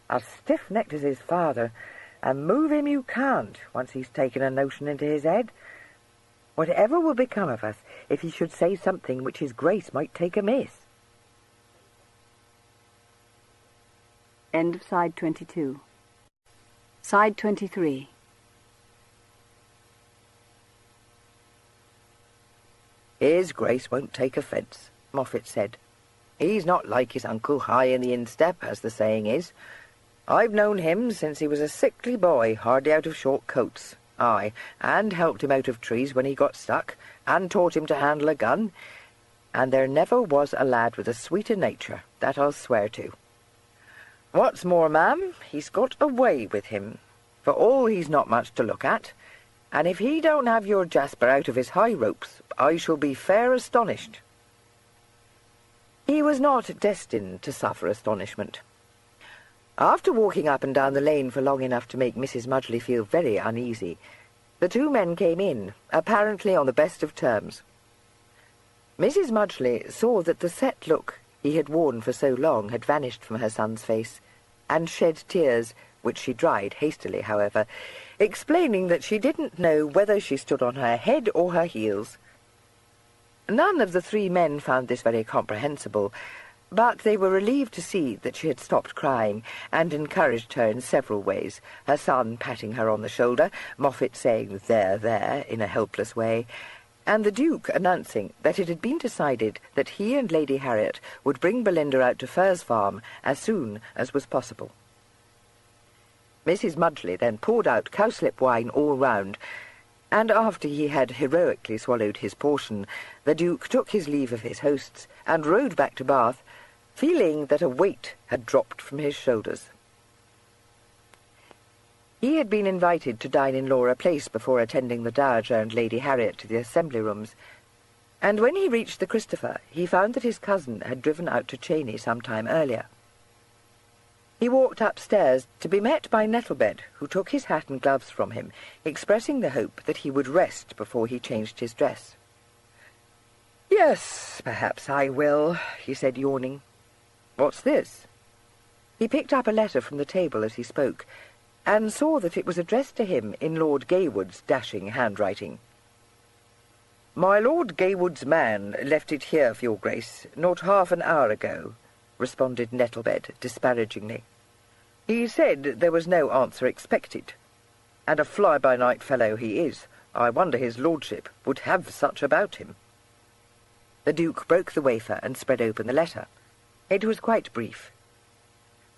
as stiff-necked as his father, and move him you can't, once he's taken a notion into his head. Whatever will become of us if he should say something which His Grace might take amiss?" End of side 22. Side 23. "His Grace won't take offence," Moffat said. "He's not like his uncle high in the instep, as the saying is. I've known him since he was a sickly boy, hardly out of short coats. Aye, and helped him out of trees when he got stuck, and taught him to handle a gun. And there never was a lad with a sweeter nature, that I'll swear to. What's more, ma'am, he's got a way with him. For all he's not much to look at, and if he don't have your Jasper out of his high ropes, I shall be fair astonished." He was not destined to suffer astonishment. After walking up and down the lane for long enough to make Mrs. Mudgley feel very uneasy, the two men came in, apparently on the best of terms. Mrs. Mudgley saw that the set look he had worn for so long had vanished from her son's face, and shed tears, which she dried hastily, however, explaining that she didn't know whether she stood on her head or her heels. None of the three men found this very comprehensible, but they were relieved to see that she had stopped crying, and encouraged her in several ways, her son patting her on the shoulder, Moffat saying there, in a helpless way, and the Duke announcing that it had been decided that he and Lady Harriet would bring Belinda out to Furze Farm as soon as was possible. Mrs. Mudgley then poured out cowslip wine all round, and after he had heroically swallowed his portion, the Duke took his leave of his hosts and rode back to Bath, feeling that a weight had dropped from his shoulders. He had been invited to dine in Laura Place before attending the Dowager and Lady Harriet to the assembly rooms, and when he reached the Christopher, he found that his cousin had driven out to Cheney some time earlier. He walked upstairs to be met by Nettlebed, who took his hat and gloves from him, expressing the hope that he would rest before he changed his dress. "Yes, perhaps I will," he said, yawning. "What's this?" He picked up a letter from the table as he spoke, and saw that it was addressed to him in Lord Gaywood's dashing handwriting. "My Lord Gaywood's man left it here for your Grace, not half an hour ago," responded Nettlebed disparagingly. "He said there was no answer expected. And a fly-by-night fellow he is. I wonder his lordship would have such about him." The Duke broke the wafer and spread open the letter. It was quite brief.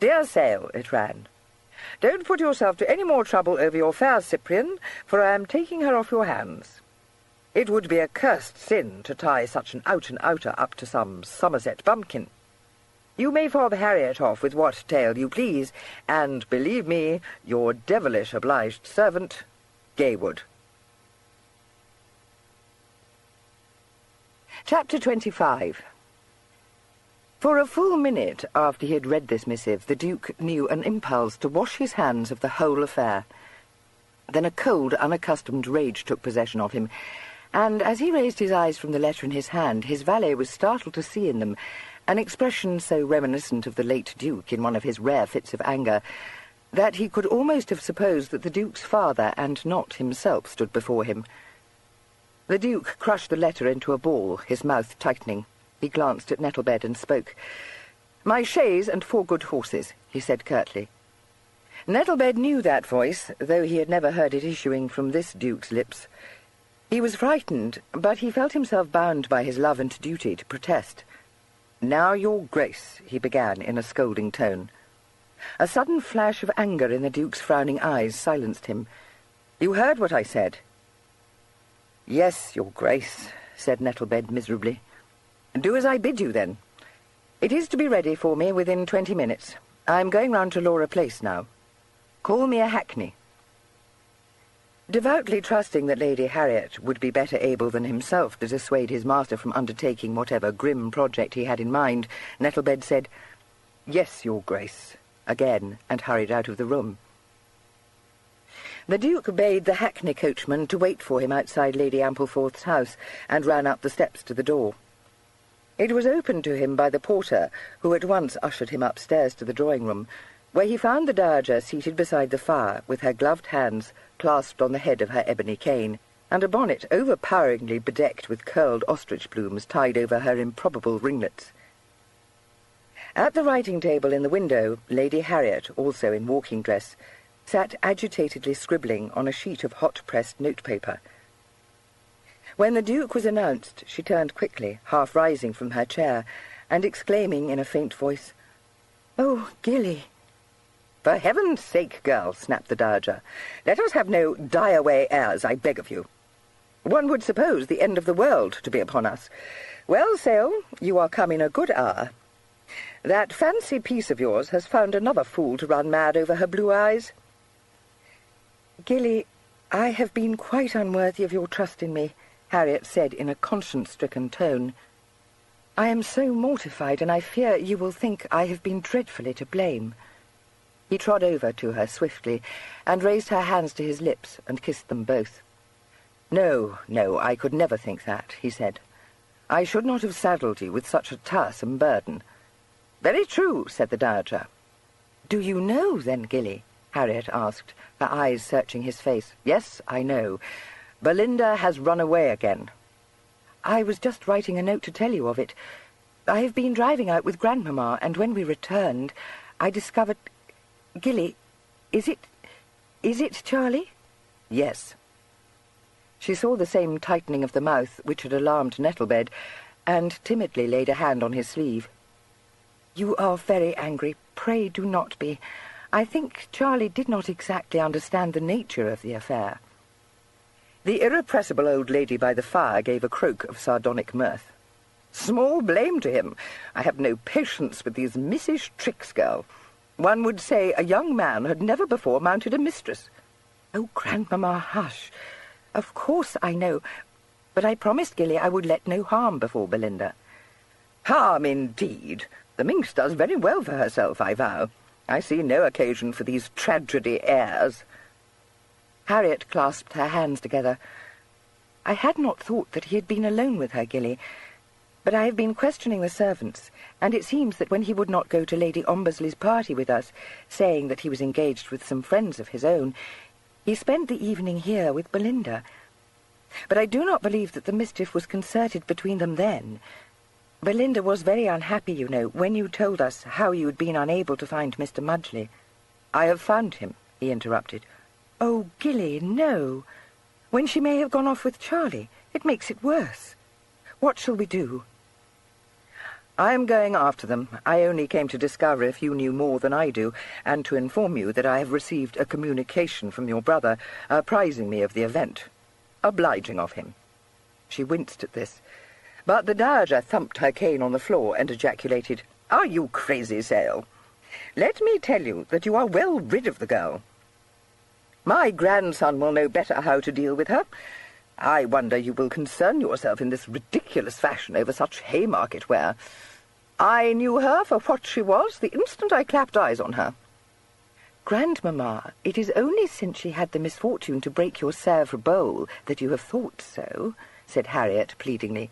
"Dear Sale," it ran, "don't put yourself to any more trouble over your fair Cyprian, for I am taking her off your hands. It would be a cursed sin to tie such an out-and-outer up to some Somerset bumpkin. You may fob Harriet off with what tale you please, and, believe me, your devilish obliged servant, Gaywood." Chapter 25. For a full minute after he had read this missive, the Duke knew an impulse to wash his hands of the whole affair. Then a cold, unaccustomed rage took possession of him, and as he raised his eyes from the letter in his hand, his valet was startled to see in them an expression so reminiscent of the late Duke in one of his rare fits of anger that he could almost have supposed that the Duke's father and not himself stood before him. The Duke crushed the letter into a ball, his mouth tightening. He glanced at Nettlebed and spoke. "My chaise and 4 good horses," he said curtly. Nettlebed knew that voice, though he had never heard it issuing from this Duke's lips. He was frightened, but he felt himself bound by his love and duty to protest. "Now, Your Grace," he began in a scolding tone. A sudden flash of anger in the Duke's frowning eyes silenced him. "You heard what I said?" "Yes, Your Grace," said Nettlebed miserably. "Do as I bid you, then. It is to be ready for me within 20 minutes. I'm going round to Laura Place now. Call me a hackney." Devoutly trusting that Lady Harriet would be better able than himself to dissuade his master from undertaking whatever grim project he had in mind, Nettlebed said, "Yes, Your Grace," again, and hurried out of the room. The Duke bade the hackney coachman to wait for him outside Lady Ampleforth's house, and ran up the steps to the door. It was opened to him by the porter, who at once ushered him upstairs to the drawing-room, where he found the Dowager seated beside the fire, with her gloved hands clasped on the head of her ebony cane, and a bonnet overpoweringly bedecked with curled ostrich plumes tied over her improbable ringlets. At the writing-table in the window, Lady Harriet, also in walking dress, sat agitatedly scribbling on a sheet of hot-pressed notepaper. When the Duke was announced, she turned quickly, half rising from her chair, and exclaiming in a faint voice, "Oh, Gilly!" "For heaven's sake, girl," snapped the Dowager, "let us have no die-away airs, I beg of you. One would suppose the end of the world to be upon us. Well, Sale, you are come in a good hour. That fancy piece of yours has found another fool to run mad over her blue eyes." "Gilly, I have been quite unworthy of your trust in me," Harriet said in a conscience-stricken tone. "I am so mortified, and I fear you will think I have been dreadfully to blame." He trod over to her swiftly, and raised her hands to his lips, and kissed them both. "No, no, I could never think that," he said. "I should not have saddled you with such a tiresome burden." "Very true," said the Dowager. "Do you know, then, Gilly?" Harriet asked, her eyes searching his face. "Yes, I know. Belinda has run away again." "I was just writing a note to tell you of it. I have been driving out with Grandmamma, and when we returned, I discovered... Gilly, is it Charlie?" "Yes." She saw the same tightening of the mouth which had alarmed Nettlebed, and timidly laid a hand on his sleeve. "You are very angry. Pray do not be. I think Charlie did not exactly understand the nature of the affair." The irrepressible old lady by the fire gave a croak of sardonic mirth. "Small blame to him. I have no patience with these missish tricks, girl. One would say a young man had never before mounted a mistress." "Oh, Grandmamma, hush. Of course I know. But I promised Gilly I would let no harm befall Belinda." "Harm, indeed. The minx does very well for herself, I vow. I see no occasion for these tragedy airs." Harriet clasped her hands together. "I had not thought that he had been alone with her, Gilly. But I have been questioning the servants, and it seems that when he would not go to Lady Ombersley's party with us, saying that he was engaged with some friends of his own, he spent the evening here with Belinda. But I do not believe that the mischief was concerted between them then. Belinda was very unhappy, you know, when you told us how you had been unable to find Mr. Mudgley." "I have found him," he interrupted. "Oh, Gilly, no. When she may have gone off with Charlie, it makes it worse. What shall we do?" "I am going after them. I only came to discover if you knew more than I do, and to inform you that I have received a communication from your brother apprising me of the event. Obliging of him." She winced at this, but the Dowager thumped her cane on the floor and ejaculated, "Are you crazy, Sale? Let me tell you that you are well rid of the girl. My grandson will know better how to deal with her. I wonder you will concern yourself in this ridiculous fashion over such Haymarket ware. I knew her for what she was the instant I clapped eyes on her." "Grandmamma, it is only since she had the misfortune to break your Sèvres bowl that you have thought so," said Harriet pleadingly.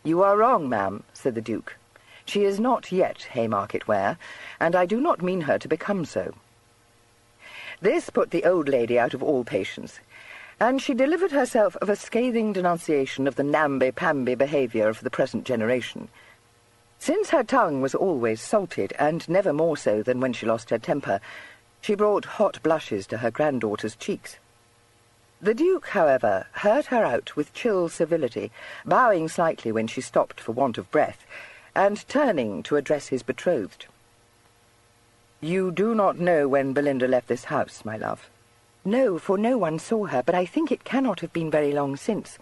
"You are wrong, ma'am," said the Duke. "She is not yet Haymarket ware, and I do not mean her to become so." This put the old lady out of all patience, and she delivered herself of a scathing denunciation of the namby-pamby behaviour of the present generation. Since her tongue was always salted, and never more so than when she lost her temper, she brought hot blushes to her granddaughter's cheeks. The Duke, however, heard her out with chill civility, bowing slightly when she stopped for want of breath, and turning to address his betrothed. "You do not know when Belinda left this house, my love?" "No, for no one saw her, but I think it cannot have been very long since.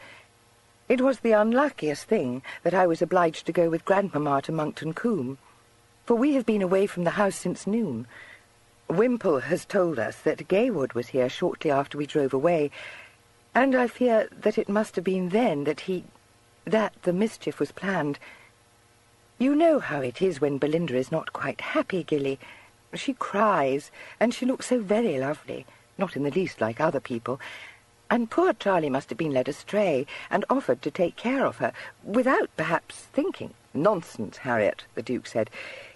It was the unluckiest thing that I was obliged to go with Grandmamma to Monkton Combe, for we have been away from the house since noon. Wimpole has told us that Gaywood was here shortly after we drove away, and I fear that it must have been then that the mischief was planned. You know how it is when Belinda is not quite happy, Gilly. She cries, and she looks so very lovely, not in the least like other people, and poor Charlie must have been led astray, and offered to take care of her, without perhaps thinking." "Nonsense, Harriet," the Duke said.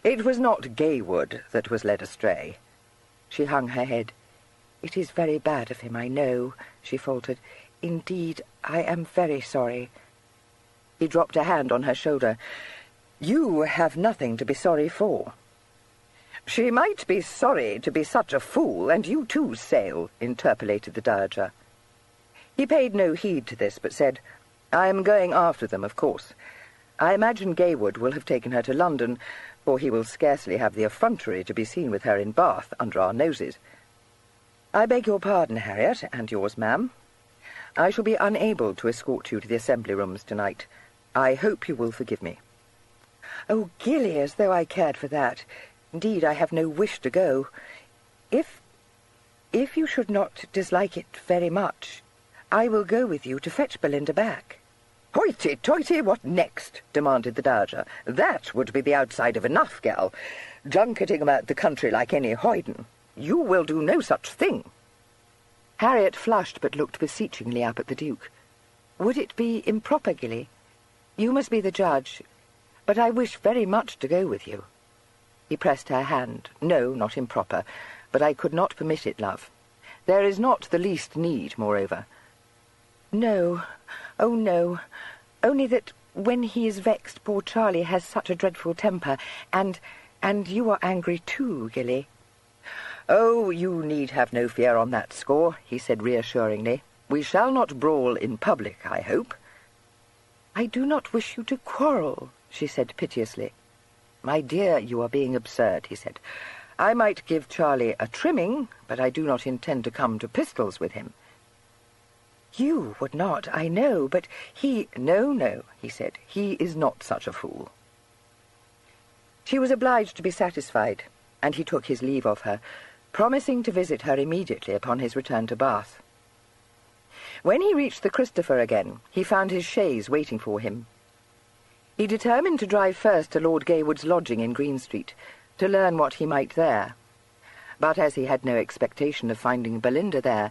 "It was not Gaywood that was led astray." She hung her head. "It is very bad of him, I know," she faltered. "Indeed, I am very sorry." He dropped a hand on her shoulder. "You have nothing to be sorry for." "She might be sorry to be such a fool, and you too, Sale," interpolated the Dowager. He paid no heed to this, but said, "I am going after them, of course. I imagine Gaywood will have taken her to London, for he will scarcely have the effrontery to be seen with her in Bath under our noses. I beg your pardon, Harriet, and yours, ma'am. I shall be unable to escort you to the assembly rooms tonight. I hope you will forgive me." "Oh, Gilly, as though I cared for that. Indeed, I have no wish to go. If you should not dislike it very much, I will go with you to fetch Belinda back." "Hoity-toity, what next?" demanded the Dowager. "That would be the outside of enough, gal. Junketing about the country like any hoyden. You will do no such thing." Harriet flushed but looked beseechingly up at the Duke. "Would it be improper, Gilly? You must be the judge, but I wish very much to go with you." He pressed her hand. "No, not improper, but I could not permit it, love. There is not the least need, moreover." "No, oh no, only that when he is vexed poor Charlie has such a dreadful temper, and you are angry too, Gilly." "Oh, you need have no fear on that score," he said reassuringly. "We shall not brawl in public, I hope." "I do not wish you to quarrel," she said piteously. "My dear, you are being absurd," he said. "I might give Charlie a trimming, but I do not intend to come to pistols with him." "You would not, I know, but he—" No, he said, "he is not such a fool." She was obliged to be satisfied, and he took his leave of her, promising to visit her immediately upon his return to Bath. When he reached the Christopher again, he found his chaise waiting for him. He determined to drive first to Lord Gaywood's lodging in Green Street, to learn what he might there. But as he had no expectation of finding Belinda there,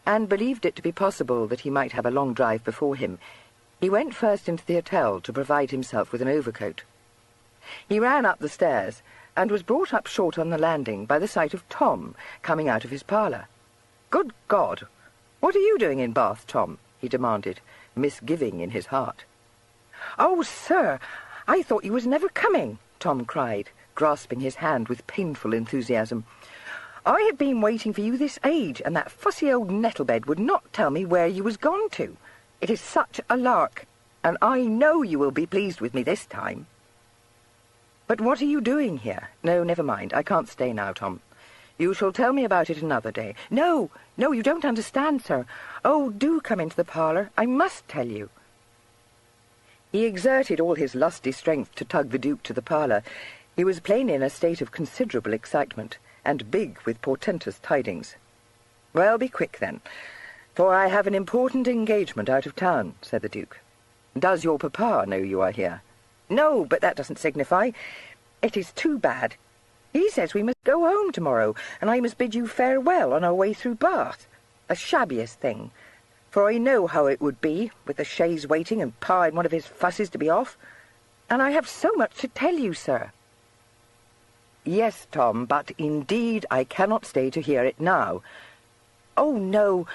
and believed it to be possible that he might have a long drive before him, he went first into the hotel to provide himself with an overcoat. He ran up the stairs, and was brought up short on the landing by the sight of Tom coming out of his parlour. "Good God! What are you doing in Bath, Tom?" he demanded, misgiving in his heart. "Oh, sir, I thought you was never coming," Tom cried, grasping his hand with painful enthusiasm. "I have been waiting for you this age, and that fussy old Nettlebed would not tell me where you was gone to. It is such a lark, and I know you will be pleased with me this time." "But what are you doing here? No, never mind. I can't stay now, Tom. You shall tell me about it another day." No, you don't understand, sir. Oh, do come into the parlour. I must tell you." He exerted all his lusty strength to tug the Duke to the parlour. He was plainly in a state of considerable excitement, and big with portentous tidings. "Well, be quick, then, for I have an important engagement out of town," said the Duke. "Does your papa know you are here?" "No, but that doesn't signify. It is too bad. He says we must go home tomorrow, and I must bid you farewell on our way through Bath. The shabbiest thing. for I know how it would be, with the chaise waiting and Pa in one of his fusses to be off. And I have so much to tell you, sir. Yes, Tom, but indeed I cannot stay to hear it now. Oh, no,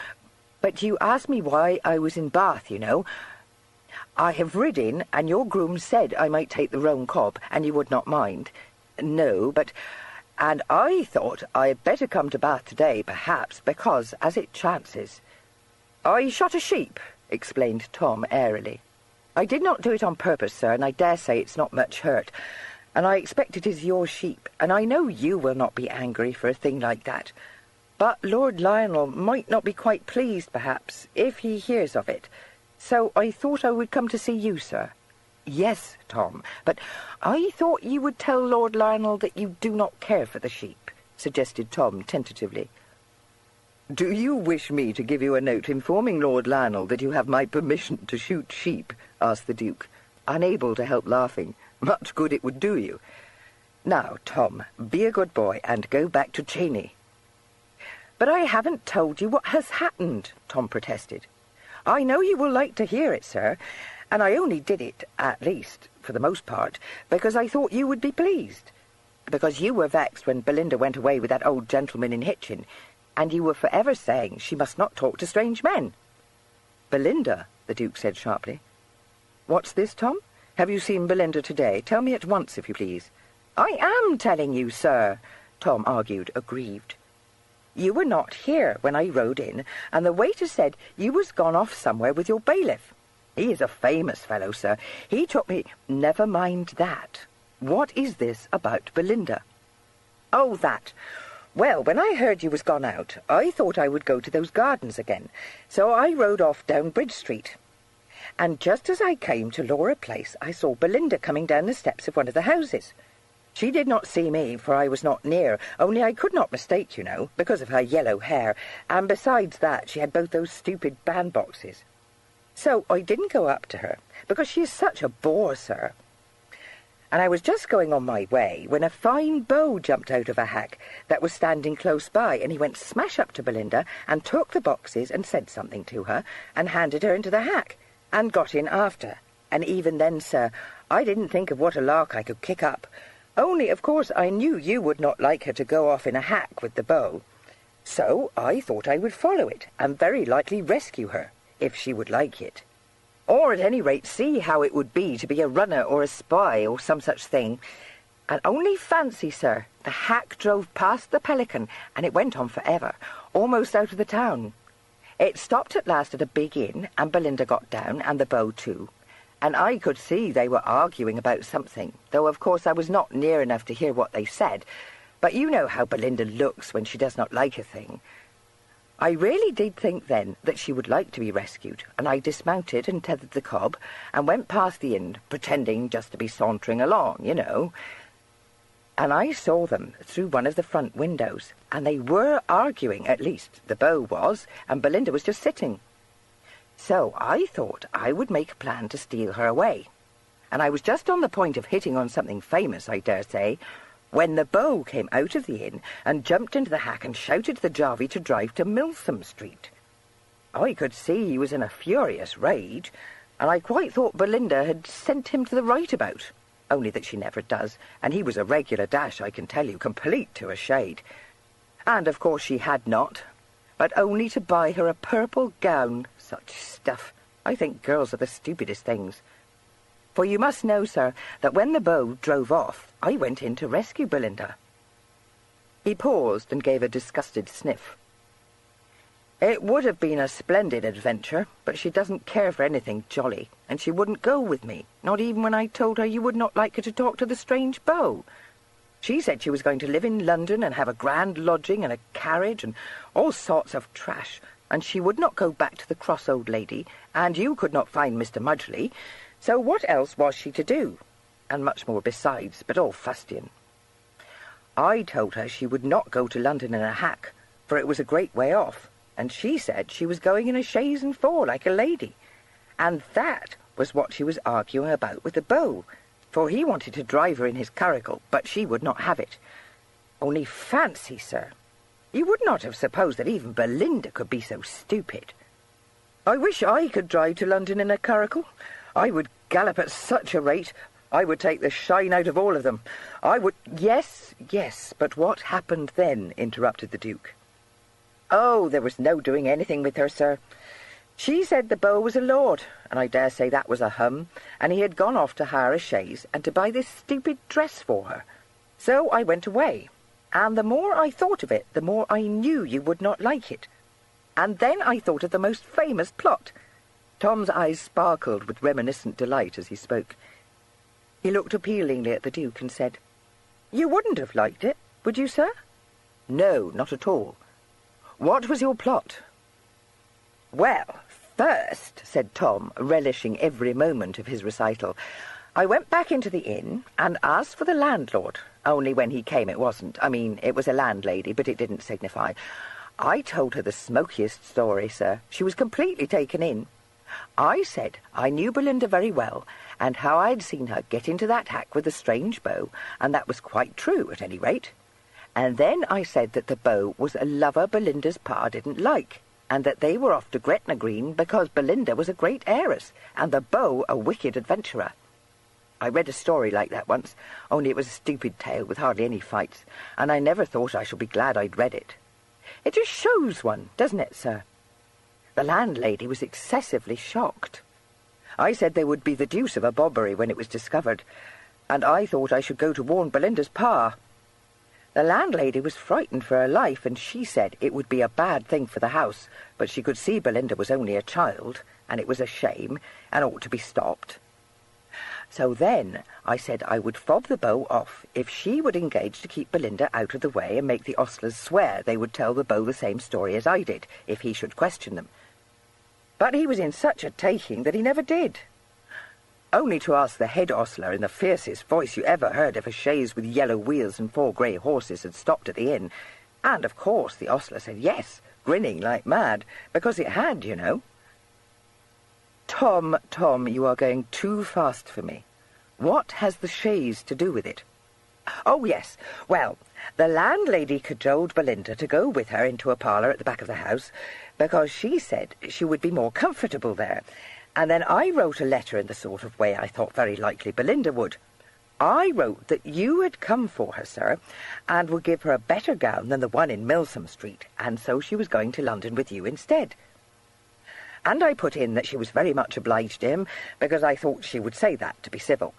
but you asked me why I was in Bath, you know. I have ridden, and your groom said I might take the roan cob, and you would not mind. No, but... And I thought I had better come to Bath today, perhaps, because, as it chances... I shot a sheep, explained Tom airily. I did not do it on purpose, sir, and I dare say it's not much hurt. And I expect it is your sheep, and I know you will not be angry for a thing like that. But Lord Lionel might not be quite pleased, perhaps, if he hears of it. So I thought I would come to see you, sir. Yes, Tom, but I thought you would tell Lord Lionel that you do not care for the sheep, suggested Tom tentatively. Do you wish me to give you a note informing Lord Lionel that you have my permission to shoot sheep? Asked the Duke, unable to help laughing. Much good it would do you. Now, Tom, be a good boy and go back to Cheney. But I haven't told you what has happened, Tom protested. I know you will like to hear it, sir, and I only did it, at least, for the most part, because I thought you would be pleased. Because you were vexed when Belinda went away with that old gentleman in Hitchin, and you were forever saying she must not talk to strange men. Belinda, the Duke said sharply. What's this, Tom? Have you seen Belinda today? Tell me at once, if you please. I am telling you, sir, Tom argued, aggrieved. You were not here when I rode in, and the waiter said you was gone off somewhere with your bailiff. He is a famous fellow, sir. He took me... Never mind that. What is this about Belinda? Oh, that... Well, when I heard you was gone out, I thought I would go to those gardens again, so I rode off down Bridge Street. And just as I came to Laura Place, I saw Belinda coming down the steps of one of the houses. She did not see me, for I was not near, only I could not mistake, you know, because of her yellow hair, and besides that she had both those stupid bandboxes. So I didn't go up to her, because she is such a bore, sir. And I was just going on my way when a fine beau jumped out of a hack that was standing close by, and he went smash up to Belinda and took the boxes and said something to her and handed her into the hack and got in after. And even then, sir, I didn't think of what a lark I could kick up. Only, of course, I knew you would not like her to go off in a hack with the beau. So I thought I would follow it and very likely rescue her, if she would like it. Or at any rate see how it would be to be a runner or a spy or some such thing. And only fancy, sir, the hack drove past the Pelican, and it went on forever, almost out of the town. It stopped at last at a big inn, and Belinda got down, and the beau too. And I could see they were arguing about something, though of course I was not near enough to hear what they said. But you know how Belinda looks when she does not like a thing. I really did think then that she would like to be rescued, and I dismounted and tethered the cob, and went past the inn, pretending just to be sauntering along, you know. And I saw them through one of the front windows, and they were arguing, at least the beau was, and Belinda was just sitting. So I thought I would make a plan to steal her away. And I was just on the point of hitting on something famous, I dare say, when the beau came out of the inn and jumped into the hack and shouted to the jarvey to drive to Milsom Street. I could see he was in a furious rage, and I quite thought Belinda had sent him to the right about, only that she never does, and he was a regular dash, I can tell you, complete to a shade. And of course she had not, but only to buy her a purple gown. Such stuff. I think girls are the stupidest things. For you must know, sir, that when the beau drove off, I went in to rescue Belinda. He paused and gave a disgusted sniff. It would have been a splendid adventure, but she doesn't care for anything jolly, and she wouldn't go with me, not even when I told her you would not like her to talk to the strange beau. She said she was going to live in London and have a grand lodging and a carriage and all sorts of trash, and she would not go back to the cross old lady, and you could not find Mr. Mudgley. So what else was she to do? And much more besides, but all fustian. I told her she would not go to London in a hack, for it was a great way off, and she said she was going in a chaise and four like a lady. And that was what she was arguing about with the beau, for he wanted to drive her in his curricle, but she would not have it. Only fancy, sir, you would not have supposed that even Belinda could be so stupid. I wish I could drive to London in a curricle. I would gallop at such a rate, I would take the shine out of all of them. I would—" "Yes, yes, but what happened then?" interrupted the Duke. "Oh, there was no doing anything with her, sir. She said the beau was a lord, and I dare say that was a hum, and he had gone off to hire a chaise and to buy this stupid dress for her. So I went away, and the more I thought of it, the more I knew you would not like it. And then I thought of the most famous plot." Tom's eyes sparkled with reminiscent delight as he spoke. He looked appealingly at the Duke and said, "You wouldn't have liked it, would you, sir?" "No, not at all. What was your plot?" "Well, first," said Tom, relishing every moment of his recital, "I went back into the inn and asked for the landlord. Only when he came it wasn't. I mean, it was a landlady, but it didn't signify. I told her the smokiest story, sir. She was completely taken in. I said I knew Belinda very well, and how I'd seen her get into that hack with the strange beau, and that was quite true, at any rate. And then I said that the beau was a lover Belinda's pa didn't like, and that they were off to Gretna Green because Belinda was a great heiress, and the beau a wicked adventurer. I read a story like that once, only it was a stupid tale with hardly any fights, and I never thought I should be glad I'd read it. It just shows one, doesn't it, sir?" The landlady was excessively shocked. I said there would be the deuce of a bobbery when it was discovered, and I thought I should go to warn Belinda's pa. The landlady was frightened for her life, and she said it would be a bad thing for the house, but she could see Belinda was only a child, and it was a shame, and ought to be stopped. So then I said I would fob the beau off if she would engage to keep Belinda out of the way and make the ostlers swear they would tell the beau the same story as I did, if he should question them. But he was in such a taking that he never did. Only to ask the head ostler in the fiercest voice you ever heard if a chaise with yellow wheels and 4 grey horses had stopped at the inn, and of course the ostler said yes, grinning like mad, because it had, you know. Tom, you are going too fast for me. What has the chaise to do with it?" "Oh, yes. Well, the landlady cajoled Belinda to go with her into a parlour at the back of the house, because she said she would be more comfortable there, and then I wrote a letter in the sort of way I thought very likely Belinda would. I wrote that you had come for her, sir, and would give her a better gown than the one in Milsom Street, and so she was going to London with you instead. And I put in that she was very much obliged to him, because I thought she would say that to be civil.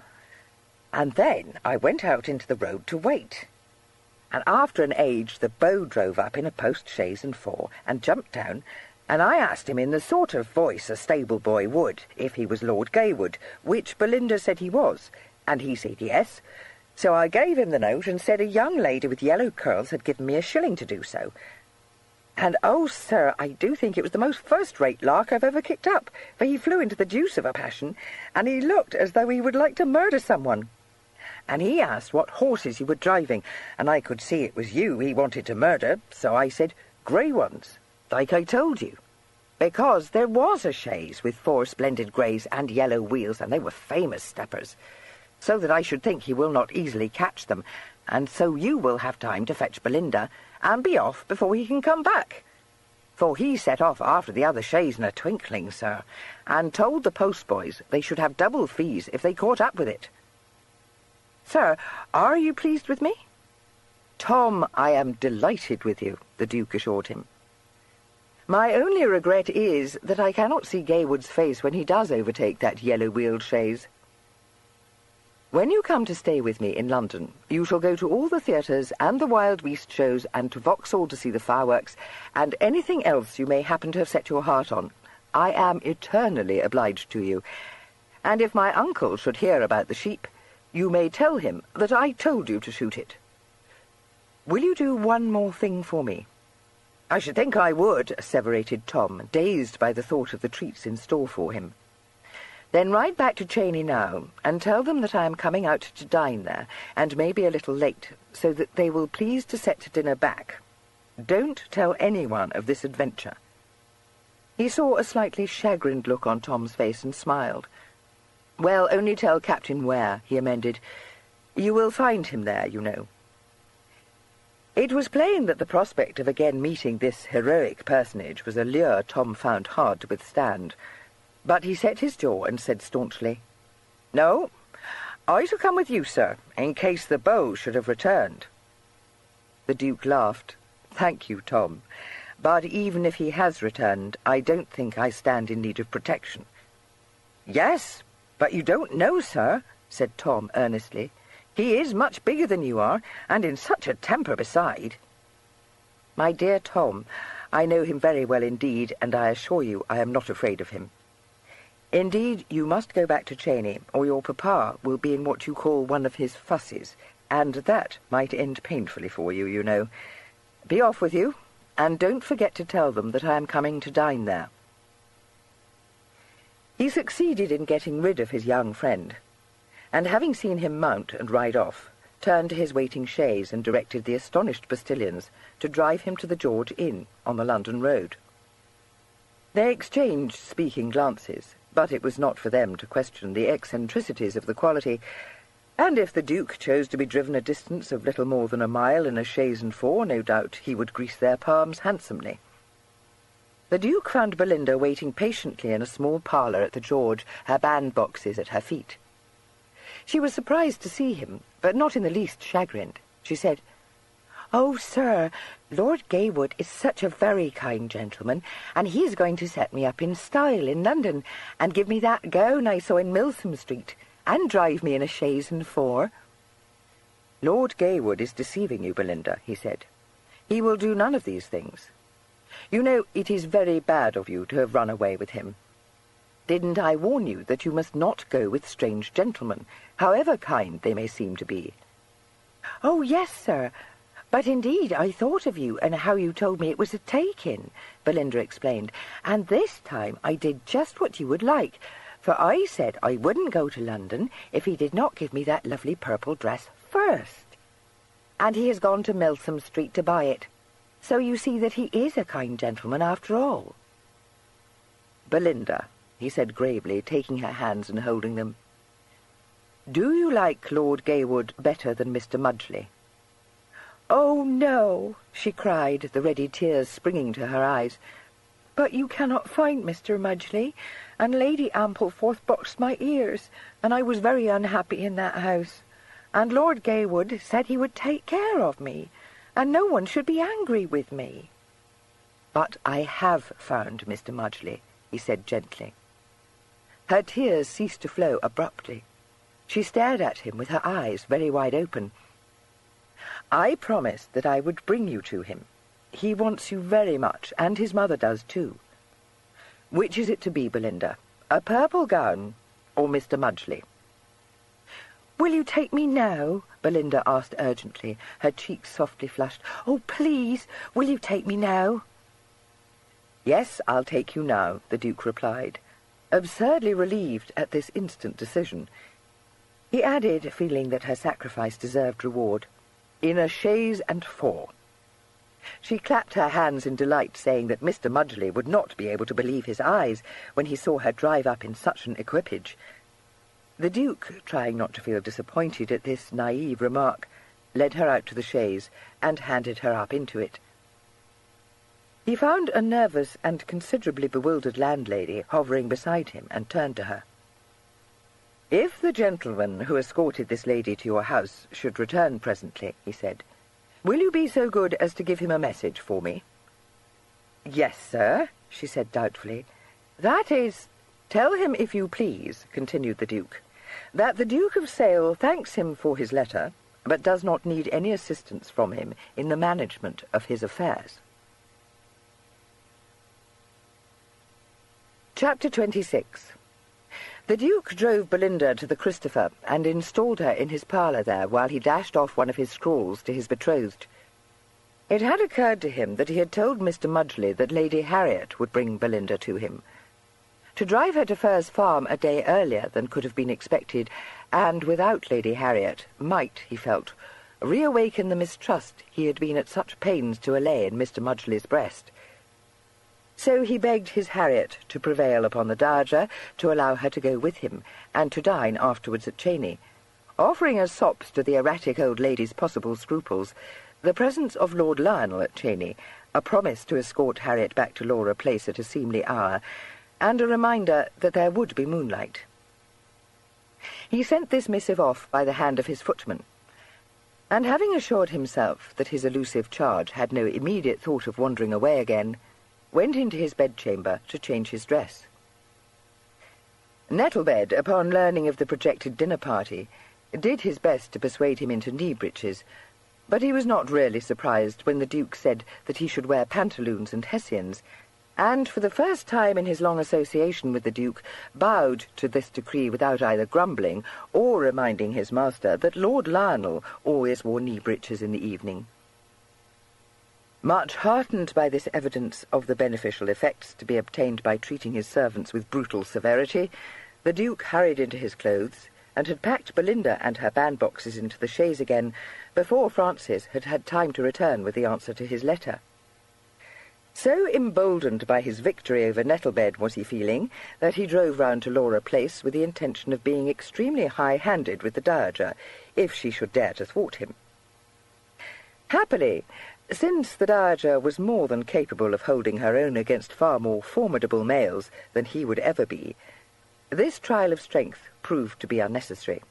And then I went out into the road to wait. And after an age the beau drove up in a post-chaise and 4, and jumped down, and I asked him in the sort of voice a stable boy would, if he was Lord Gaywood, which Belinda said he was, and he said yes. So I gave him the note and said a young lady with yellow curls had given me a shilling to do so. And, oh, sir, I do think it was the most first-rate lark I've ever kicked up, for he flew into the deuce of a passion, and he looked as though he would like to murder someone. And he asked what horses you were driving, and I could see it was you he wanted to murder, so I said, grey ones, like I told you. Because there was a chaise with 4 splendid greys and yellow wheels, and they were famous steppers, so that I should think he will not easily catch them, and so you will have time to fetch Belinda, and be off before he can come back. For he set off after the other chaise in a twinkling, sir, and told the postboys they should have double fees if they caught up with it. Sir, are you pleased with me?" "Tom, I am delighted with you," the Duke assured him. "My only regret is that I cannot see Gaywood's face when he does overtake that yellow-wheeled chaise. When you come to stay with me in London, you shall go to all the theatres and the Wild Beast shows and to Vauxhall to see the fireworks, and anything else you may happen to have set your heart on. I am eternally obliged to you. And if my uncle should hear about the sheep, you may tell him that I told you to shoot it. Will you do one more thing for me?" "I should think I would," asseverated Tom, dazed by the thought of the treats in store for him. "Then ride back to Cheney now, and tell them that I am coming out to dine there, and may be a little late, so that they will please to set dinner back. Don't tell anyone of this adventure." He saw a slightly chagrined look on Tom's face and smiled. "Well, only tell Captain Ware," he amended. "You will find him there, you know." It was plain that the prospect of again meeting this heroic personage was a lure Tom found hard to withstand. But he set his jaw and said staunchly, "No, I shall come with you, sir, in case the beau should have returned." The Duke laughed. "Thank you, Tom. But even if he has returned, I don't think I stand in need of protection." "Yes, but you don't know, sir," said Tom earnestly. "He is much bigger than you are, and in such a temper beside." "My dear Tom, I know him very well indeed, and I assure you I am not afraid of him. Indeed, you must go back to Cheney, or your papa will be in what you call one of his fusses, and that might end painfully for you, you know. Be off with you, and don't forget to tell them that I am coming to dine there." He succeeded in getting rid of his young friend, and having seen him mount and ride off, turned to his waiting chaise and directed the astonished postillions to drive him to the George Inn on the London road. They exchanged speaking glances, but it was not for them to question the eccentricities of the quality, and if the Duke chose to be driven a distance of little more than a mile in a chaise and four, no doubt he would grease their palms handsomely. The Duke found Belinda waiting patiently in a small parlour at the George, her bandboxes at her feet. She was surprised to see him, but not in the least chagrined. She said, "Oh, sir, Lord Gaywood is such a very kind gentleman, and he is going to set me up in style in London, and give me that gown I saw in Milsom Street, and drive me in a chaise and four." "Lord Gaywood is deceiving you, Belinda," he said. "He will do none of these things. You know, it is very bad of you to have run away with him. Didn't I warn you that you must not go with strange gentlemen, however kind they may seem to be?" "Oh, yes, sir. But indeed I thought of you and how you told me it was a take-in," Belinda explained, "and this time I did just what you would like, for I said I wouldn't go to London if he did not give me that lovely purple dress first. And he has gone to Milsom Street to buy it. So you see that he is a kind gentleman after all." "Belinda," he said gravely, taking her hands and holding them, "do you like Lord Gaywood better than Mr. Mudgley?" "Oh, no," she cried, the ready tears springing to her eyes. "But you cannot find Mr. Mudgley, and Lady Ampleforth boxed my ears, and I was very unhappy in that house. And Lord Gaywood said he would take care of me, and no one should be angry with me." "But I have found Mr. Mudgley," he said gently. Her tears ceased to flow abruptly. She stared at him with her eyes very wide open. "I promised that I would bring you to him. He wants you very much, and his mother does too. Which is it to be, Belinda? A purple gown or Mr. Mudgley?" "Will you take me now?" Belinda asked urgently, her cheeks softly flushed. "Oh, please, will you take me now?" "Yes, I'll take you now," the Duke replied, absurdly relieved at this instant decision. He added, feeling that her sacrifice deserved reward, "in a chaise and four." She clapped her hands in delight, saying that Mr. Mudgley would not be able to believe his eyes when he saw her drive up in such an equipage. The Duke, trying not to feel disappointed at this naive remark, led her out to the chaise and handed her up into it. He found a nervous and considerably bewildered landlady hovering beside him and turned to her. "If the gentleman who escorted this lady to your house should return presently," he said, "will you be so good as to give him a message for me?" "Yes, sir," she said doubtfully. "That is, tell him, if you please," continued the Duke, "that the Duke of Sale thanks him for his letter, but does not need any assistance from him in the management of his affairs." Chapter 26. The Duke drove Belinda to the Christopher and installed her in his parlour there while he dashed off one of his scrawls to his betrothed. It had occurred to him that he had told Mr. Mudgley that Lady Harriet would bring Belinda to him. To drive her to Furze Farm a day earlier than could have been expected, and without Lady Harriet, might, he felt, reawaken the mistrust he had been at such pains to allay in Mr. Mudgley's breast. So he begged his Harriet to prevail upon the Dowager to allow her to go with him, and to dine afterwards at Cheney, offering as sops to the erratic old lady's possible scruples The presence of Lord Lionel at Cheney, a promise to escort Harriet back to Laura Place at a seemly hour, and a reminder that there would be moonlight. He sent this missive off by the hand of his footman, and having assured himself that his elusive charge had no immediate thought of wandering away again, went into his bedchamber to change his dress. Nettlebed, upon learning of the projected dinner party, did his best to persuade him into knee-breeches, but he was not really surprised when the Duke said that he should wear pantaloons and hessians, and for the first time in his long association with the Duke bowed to this decree without either grumbling or reminding his master that Lord Lionel always wore knee-breeches in the evening. Much heartened by this evidence of the beneficial effects to be obtained by treating his servants with brutal severity, the Duke hurried into his clothes, and had packed Belinda and her bandboxes into the chaise again before Francis had had time to return with the answer to his letter. So emboldened by his victory over Nettlebed was he feeling that he drove round to Laura Place with the intention of being extremely high-handed with the Dowager, if she should dare to thwart him. Happily, since the Dowager was more than capable of holding her own against far more formidable males than he would ever be, this trial of strength proved to be unnecessary.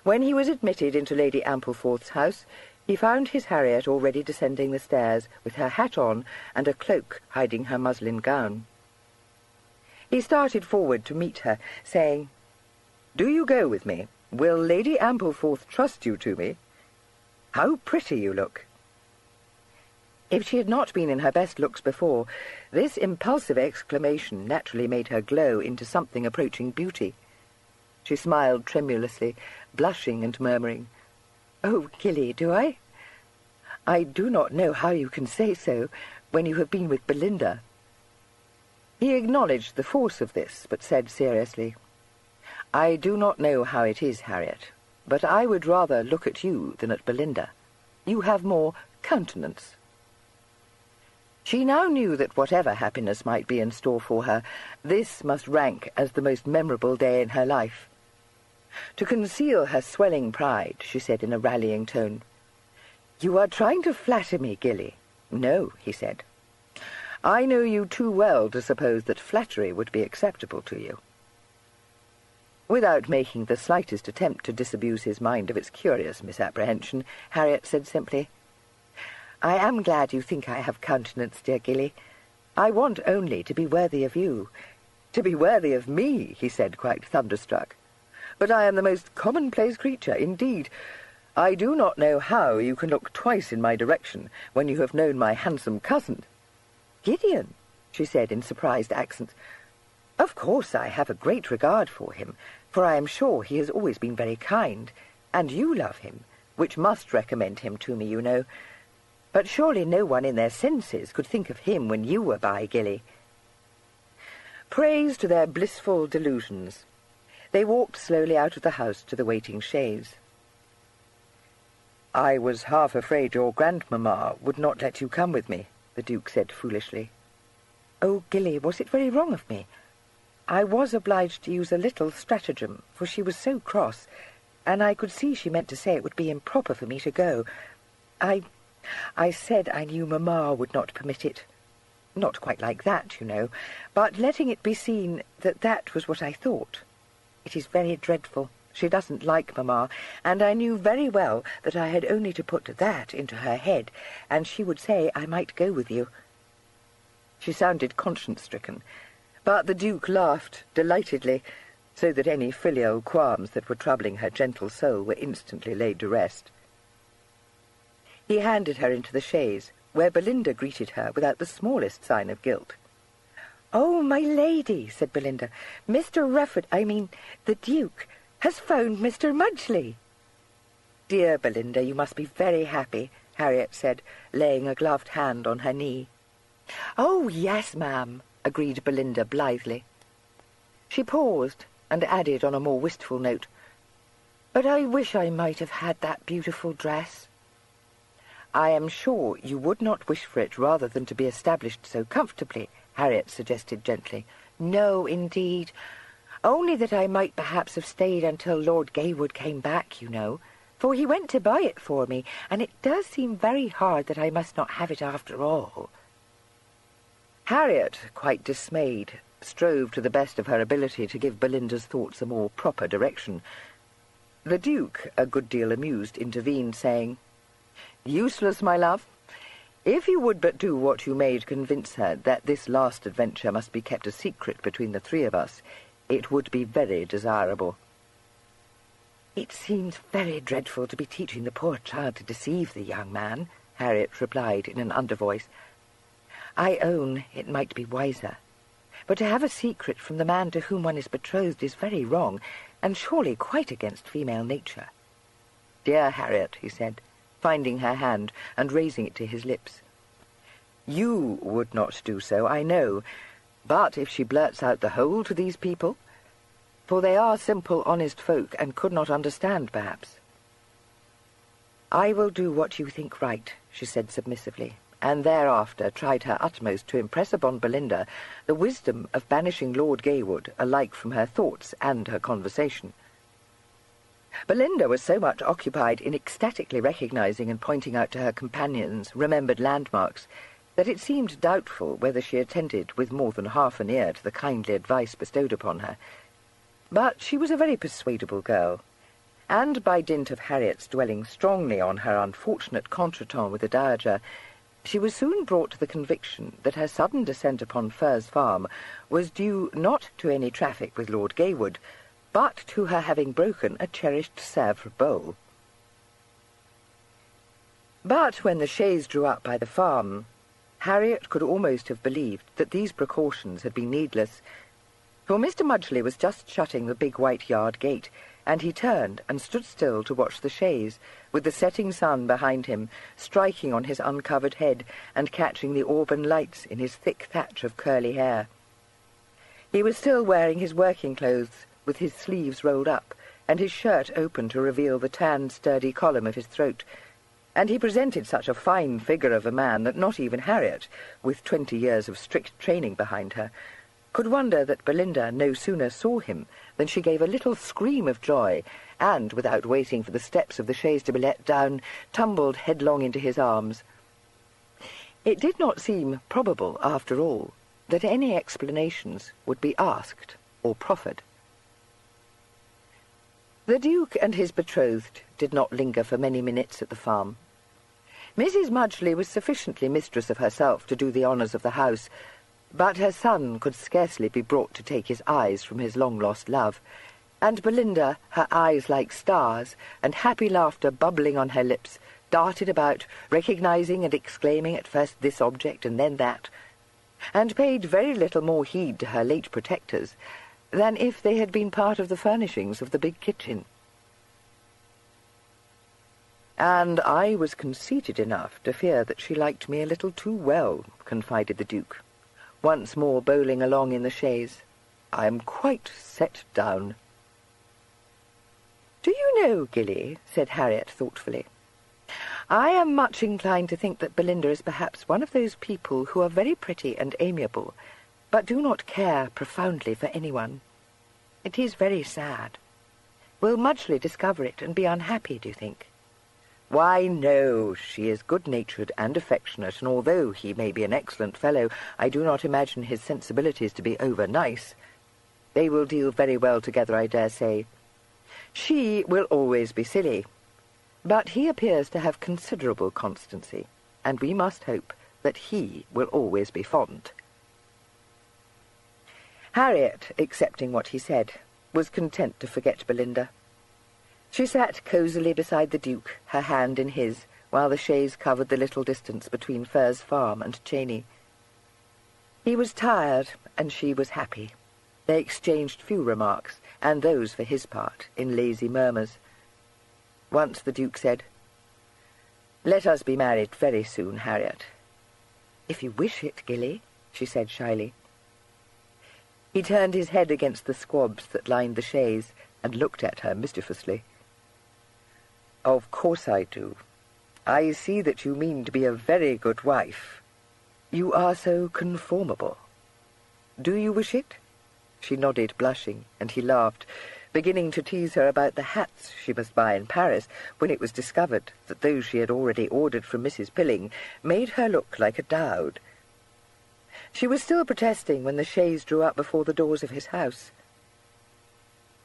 When he was admitted into Lady Ampleforth's house, he found his Harriet already descending the stairs with her hat on and a cloak hiding her muslin gown. He started forward to meet her, saying, "Do you go with me? Will Lady Ampleforth trust you to me? How pretty you look!" If she had not been in her best looks before, this impulsive exclamation naturally made her glow into something approaching beauty. She smiled tremulously, blushing and murmuring, "Oh, Gilly, do I? I do not know how you can say so when you have been with Belinda." He acknowledged the force of this, but said seriously, "I do not know how it is, Harriet, but I would rather look at you than at Belinda. You have more countenance." She now knew that whatever happiness might be in store for her, this must rank as the most memorable day in her life. To conceal her swelling pride, she said in a rallying tone, "You are trying to flatter me, Gilly." "No," he said. "I know you too well to suppose that flattery would be acceptable to you." Without making the slightest attempt to disabuse his mind of its curious misapprehension, Harriet said simply, "I am glad you think I have countenance, dear Gilly. I want only to be worthy of you." "To be worthy of me," he said, quite thunderstruck. "But I am the most commonplace creature, indeed. I do not know how you can look twice in my direction when you have known my handsome cousin." "Gideon," she said in surprised accents. "Of course I have a great regard for him, for I am sure he has always been very kind, and you love him, which must recommend him to me, you know. But surely no one in their senses could think of him when you were by, Gilly." Praise to their blissful delusions. They walked slowly out of the house to the waiting chaise. "I was half afraid your grandmamma would not let you come with me," the Duke said foolishly. "Oh, Gilly, was it very wrong of me? I was obliged to use a little stratagem, for she was so cross, and I could see she meant to say it would be improper for me to go. I said I knew Mamma would not permit it. Not quite like that, you know, but letting it be seen that that was what I thought. It is very dreadful. She doesn't like Mamma, and I knew very well that I had only to put that into her head, and she would say I might go with you." She sounded conscience-stricken, but the Duke laughed delightedly, so that any filial qualms that were troubling her gentle soul were instantly laid to rest. He handed her into the chaise, where Belinda greeted her without the smallest sign of guilt. "Oh, my lady," said Belinda, the Duke, has phoned Mr. Mudgley." "Dear Belinda, you must be very happy," Harriet said, laying a gloved hand on her knee. "Oh, yes, ma'am," agreed Belinda blithely. She paused, and added on a more wistful note, "But I wish I might have had that beautiful dress." "I am sure you would not wish for it rather than to be established so comfortably," Harriet suggested gently. "No, indeed. Only that I might perhaps have stayed until Lord Gaywood came back, you know. for he went to buy it for me, and it does seem very hard that I must not have it after all." Harriet, quite dismayed, strove to the best of her ability to give Belinda's thoughts a more proper direction. The Duke, a good deal amused, intervened, saying, "Useless, my love. If you would but do what you may to convince her that this last adventure must be kept a secret between the three of us, it would be very desirable." "It seems very dreadful to be teaching the poor child to deceive the young man," Harriet replied in an undervoice. "I own it might be wiser. But to have a secret from the man to whom one is betrothed is very wrong, and surely quite against female nature." "Dear Harriet," he said, finding her hand and raising it to his lips, "you would not do so, I know, but if she blurts out the whole to these people, for they are simple, honest folk, and could not understand, perhaps." "I will do what you think right," she said submissively, and thereafter tried her utmost to impress upon Belinda the wisdom of banishing Lord Gaywood alike from her thoughts and her conversation. Belinda was so much occupied in ecstatically recognizing and pointing out to her companions remembered landmarks that it seemed doubtful whether she attended with more than half an ear to the kindly advice bestowed upon her. But she was a very persuadable girl, and by dint of Harriet's dwelling strongly on her unfortunate contretemps with the Dowager, she was soon brought to the conviction that her sudden descent upon Furze Farm was due not to any traffic with Lord Gaywood, but to her having broken a cherished Sèvres bowl. But when the chaise drew up by the farm, Harriet could almost have believed that these precautions had been needless, for Mr. Mudgley was just shutting the big white yard gate, and he turned and stood still to watch the chaise, with the setting sun behind him, striking on his uncovered head and catching the auburn lights in his thick thatch of curly hair. He was still wearing his working clothes, with his sleeves rolled up, and his shirt open to reveal the tanned, sturdy column of his throat, and he presented such a fine figure of a man that not even Harriet, with 20 years of strict training behind her, could wonder that Belinda no sooner saw him than she gave a little scream of joy, and, without waiting for the steps of the chaise to be let down, tumbled headlong into his arms. It did not seem probable, after all, that any explanations would be asked or proffered. The Duke and his betrothed did not linger for many minutes at the farm. Mrs. Mudgley was sufficiently mistress of herself to do the honours of the house, but her son could scarcely be brought to take his eyes from his long-lost love, and Belinda, her eyes like stars, and happy laughter bubbling on her lips, darted about, recognizing and exclaiming at first this object and then that, and paid very little more heed to her late protectors than if they had been part of the furnishings of the big kitchen. "And I was conceited enough to fear that she liked me a little too well," confided the Duke, once more bowling along in the chaise. "I am quite set down." "Do you know, Gilly," said Harriet thoughtfully, "I am much inclined to think that Belinda is perhaps one of those people who are very pretty and amiable, but do not care profoundly for anyone. It is very sad. Will Mudgley discover it and be unhappy, do you think?" "Why, no. She is good-natured and affectionate, and although he may be an excellent fellow, I do not imagine his sensibilities to be over-nice. They will deal very well together, I dare say. She will always be silly, but he appears to have considerable constancy, and we must hope that he will always be fond." Harriet, accepting what he said, was content to forget Belinda. She sat cosily beside the Duke, her hand in his, while the chaise covered the little distance between Furze Farm and Cheyne. He was tired, and she was happy. They exchanged few remarks, and those, for his part, in lazy murmurs. Once the Duke said, "Let us be married very soon, Harriet." "If you wish it, Gilly," she said shyly. He turned his head against the squabs that lined the chaise and looked at her mischievously. "Of course I do. I see that you mean to be a very good wife. You are so conformable. Do you wish it?" She nodded, blushing, and he laughed, beginning to tease her about the hats she must buy in Paris when it was discovered that those she had already ordered from Mrs. Pilling made her look like a dowd. She was still protesting when the chaise drew up before the doors of his house.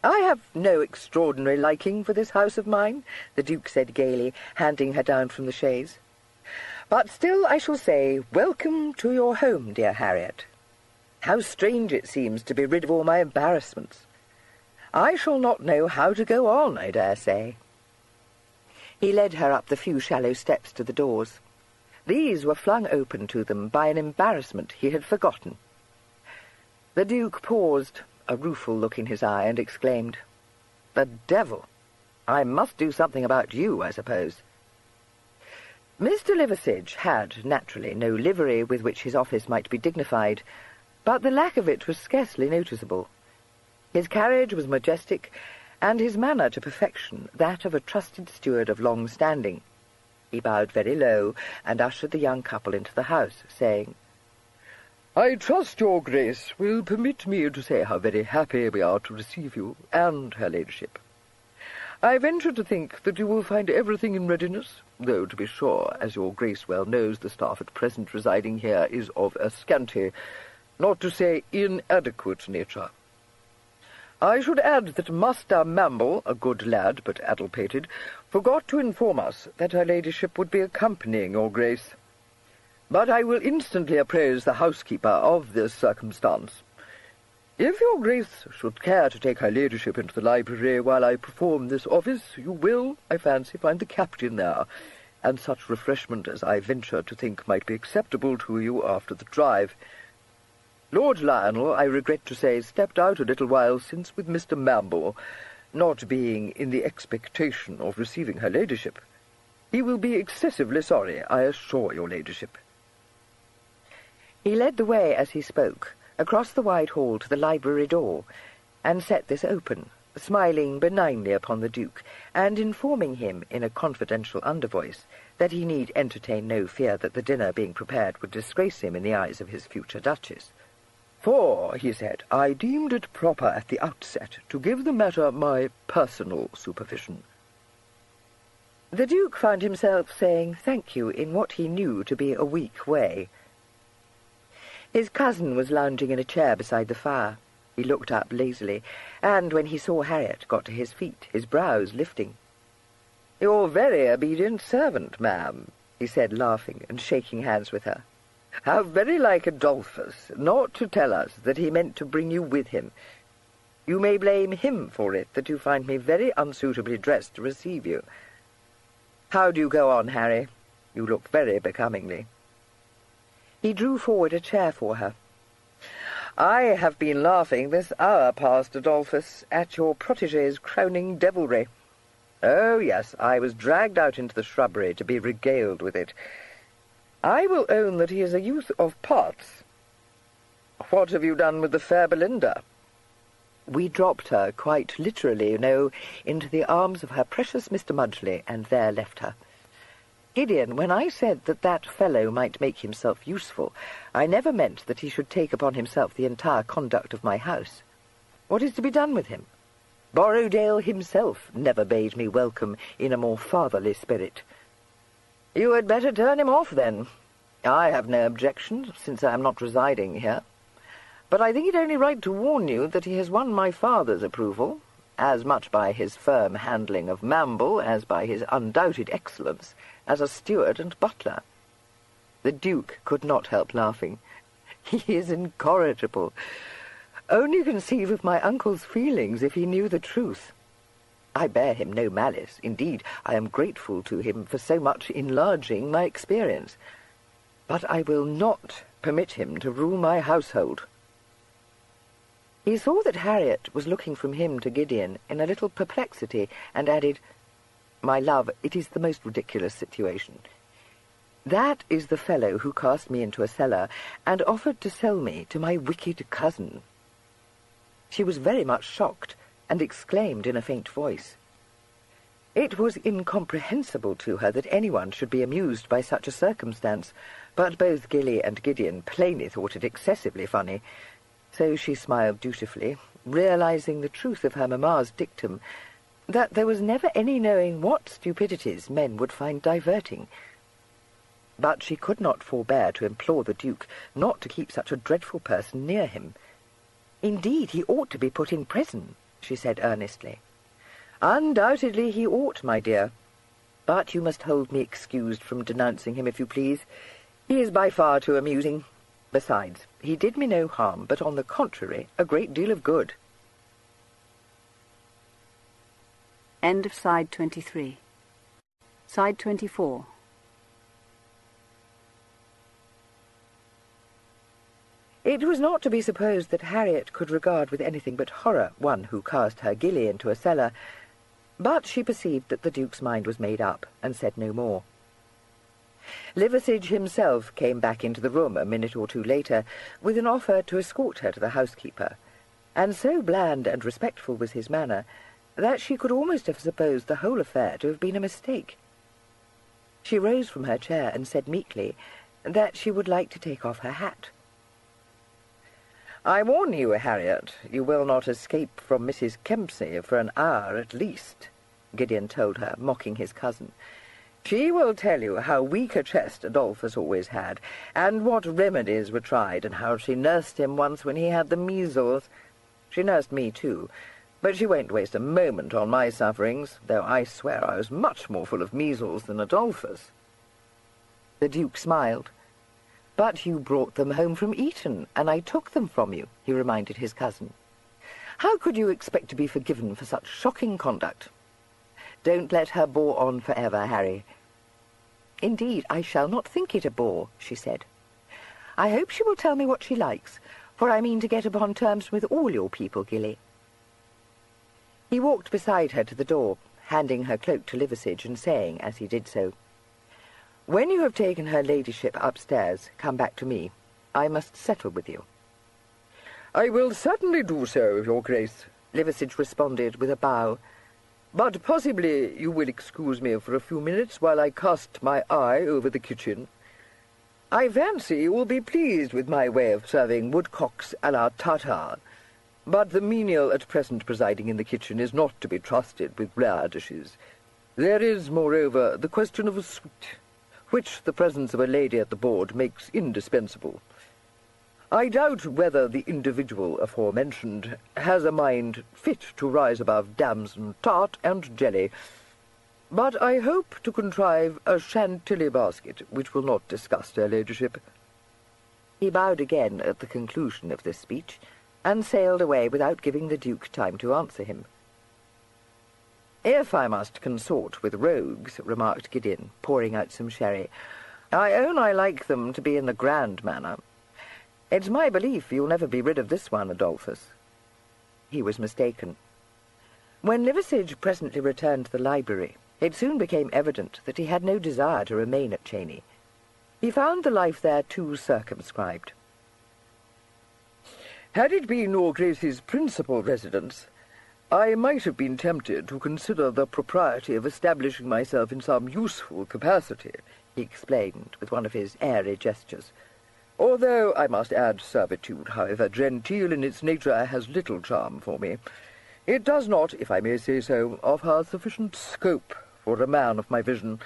"I have no extraordinary liking for this house of mine," the Duke said gaily, handing her down from the chaise. "But still I shall say, welcome to your home, dear Harriet. How strange it seems to be rid of all my embarrassments. I shall not know how to go on, I dare say." He led her up the few shallow steps to the doors. These were flung open to them by an embarrassment he had forgotten. The Duke paused, a rueful look in his eye, and exclaimed, "The devil! I must do something about you, I suppose." Mr. Liversidge had, naturally, no livery with which his office might be dignified, but the lack of it was scarcely noticeable. His carriage was majestic, and his manner to perfection, that of a trusted steward of long standing. He bowed very low, and ushered the young couple into the house, saying, "I trust your Grace will permit me to say how very happy we are to receive you, and her ladyship. I venture to think that you will find everything in readiness, though, to be sure, as your Grace well knows, the staff at present residing here is of a scanty, not to say inadequate nature. I should add that Master Mamble, a good lad but addle-pated, forgot to inform us that her ladyship would be accompanying your Grace. But I will instantly apprise the housekeeper of this circumstance. If your Grace should care to take her ladyship into the library while I perform this office, you will, I fancy, find the captain there, and such refreshment as I venture to think might be acceptable to you after the drive. Lord Lionel, I regret to say, stepped out a little while since with Mr. Mamble, not being in the expectation of receiving her ladyship. He will be excessively sorry, I assure your ladyship." He led the way as he spoke, across the wide hall to the library door, and set this open, smiling benignly upon the Duke, and informing him in a confidential undervoice that he need entertain no fear that the dinner being prepared would disgrace him in the eyes of his future Duchess. "For," he said, "I deemed it proper at the outset to give the matter my personal supervision." The Duke found himself saying thank you in what he knew to be a weak way. His cousin was lounging in a chair beside the fire. He looked up lazily, and when he saw Harriet, got to his feet, his brows lifting. "Your very obedient servant, ma'am," he said, laughing and shaking hands with her. "How very like Adolphus not to tell us that he meant to bring you with him. You may blame him for it that you find me very unsuitably dressed to receive you. How do you go on, Harry? You look very becomingly." He drew forward a chair for her. "I have been laughing this hour past, Adolphus, at your protégé's crowning devilry. Oh, yes, I was dragged out into the shrubbery to be regaled with it. I will own that he is a youth of parts. What have you done with the fair Belinda?" "We dropped her, quite literally, you know, into the arms of her precious Mr. Mudgley, and there left her. Gideon, when I said that that fellow might make himself useful, I never meant that he should take upon himself the entire conduct of my house. What is to be done with him? Borrowdale himself never bade me welcome in a more fatherly spirit." "You had better turn him off, then. I have no objection, since I am not residing here. But I think it only right to warn you that he has won my father's approval, as much by his firm handling of Mamble as by his undoubted excellence as a steward and butler." The Duke could not help laughing. "He is incorrigible. Only conceive of my uncle's feelings if he knew the truth. I bear him no malice. Indeed, I am grateful to him for so much enlarging my experience. But I will not permit him to rule my household." He saw that Harriet was looking from him to Gideon in a little perplexity, and added, "My love, it is the most ridiculous situation. That is the fellow who cast me into a cellar and offered to sell me to my wicked cousin." She was very much shocked, and exclaimed in a faint voice. It was incomprehensible to her that anyone should be amused by such a circumstance, but both Gilly and Gideon plainly thought it excessively funny, so she smiled dutifully, realizing the truth of her mamma's dictum, that there was never any knowing what stupidities men would find diverting. But she could not forbear to implore the Duke not to keep such a dreadful person near him. Indeed, he ought to be put in prison, she said earnestly. Undoubtedly he ought, my dear. But you must hold me excused from denouncing him, if you please. He is by far too amusing. Besides, he did me no harm, but on the contrary, a great deal of good. End of side 23. Side 24. It was not to be supposed that Harriet could regard with anything but horror one who cast her gilly into a cellar, but she perceived that the Duke's mind was made up, and said no more. Liversidge himself came back into the room a minute or two later, with an offer to escort her to the housekeeper, and so bland and respectful was his manner, that she could almost have supposed the whole affair to have been a mistake. She rose from her chair and said meekly that she would like to take off her hat. "I warn you, Harriet, you will not escape from Mrs. Kempsey for an hour at least," Gideon told her, mocking his cousin. "She will tell you how weak a chest Adolphus always had, and what remedies were tried, and how she nursed him once when he had the measles. She nursed me too, but she won't waste a moment on my sufferings, though I swear I was much more full of measles than Adolphus." The Duke smiled. "But you brought them home from Eton, and I took them from you," he reminded his cousin. "How could you expect to be forgiven for such shocking conduct? Don't let her bore on forever, Harry." "Indeed, I shall not think it a bore," she said. "I hope she will tell me what she likes, for I mean to get upon terms with all your people, Gilly." He walked beside her to the door, handing her cloak to Liversidge and saying, as he did so, "When you have taken her ladyship upstairs, come back to me. I must settle with you." "I will certainly do so, Your Grace," Liversidge responded with a bow. "But possibly you will excuse me for a few minutes while I cast my eye over the kitchen. I fancy you will be pleased with my way of serving woodcocks à la tartare, but the menial at present presiding in the kitchen is not to be trusted with rare dishes. There is, moreover, the question of a suite, which the presence of a lady at the board makes indispensable. I doubt whether the individual aforementioned has a mind fit to rise above damson, tart, and jelly, but I hope to contrive a chantilly basket which will not disgust her ladyship." He bowed again at the conclusion of this speech, and sailed away without giving the Duke time to answer him. "If I must consort with rogues," remarked Gideon, pouring out some sherry, "I own I like them to be in the grand manner. It's my belief you'll never be rid of this one, Adolphus." He was mistaken. When Liversidge presently returned to the library, it soon became evident that he had no desire to remain at Cheyne. He found the life there too circumscribed. "Had it been Your Grace's principal residence, I might have been tempted to consider the propriety of establishing myself in some useful capacity," he explained with one of his airy gestures. "Although, I must add, servitude, however genteel in its nature, has little charm for me. It does not, if I may say so, offer sufficient scope for a man of my vision.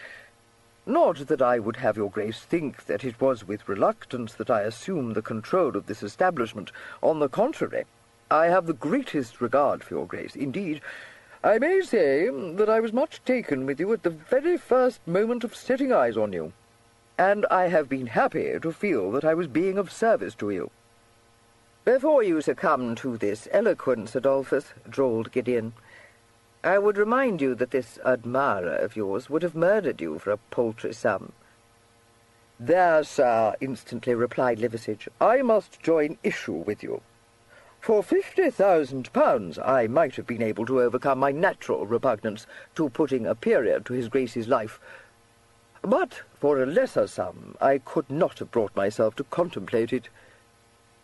Not that I would have Your Grace think that it was with reluctance that I assume the control of this establishment. On the contrary, I have the greatest regard for Your Grace. Indeed, I may say that I was much taken with you at the very first moment of setting eyes on you, and I have been happy to feel that I was being of service to you." "Before you succumb to this eloquence, Adolphus," drawled Gideon, "I would remind you that this admirer of yours would have murdered you for a paltry sum." "There, sir," instantly replied Liversidge, "I must join issue with you. For £50,000 I might have been able to overcome my natural repugnance to putting a period to his Grace's life. But for a lesser sum I could not have brought myself to contemplate it.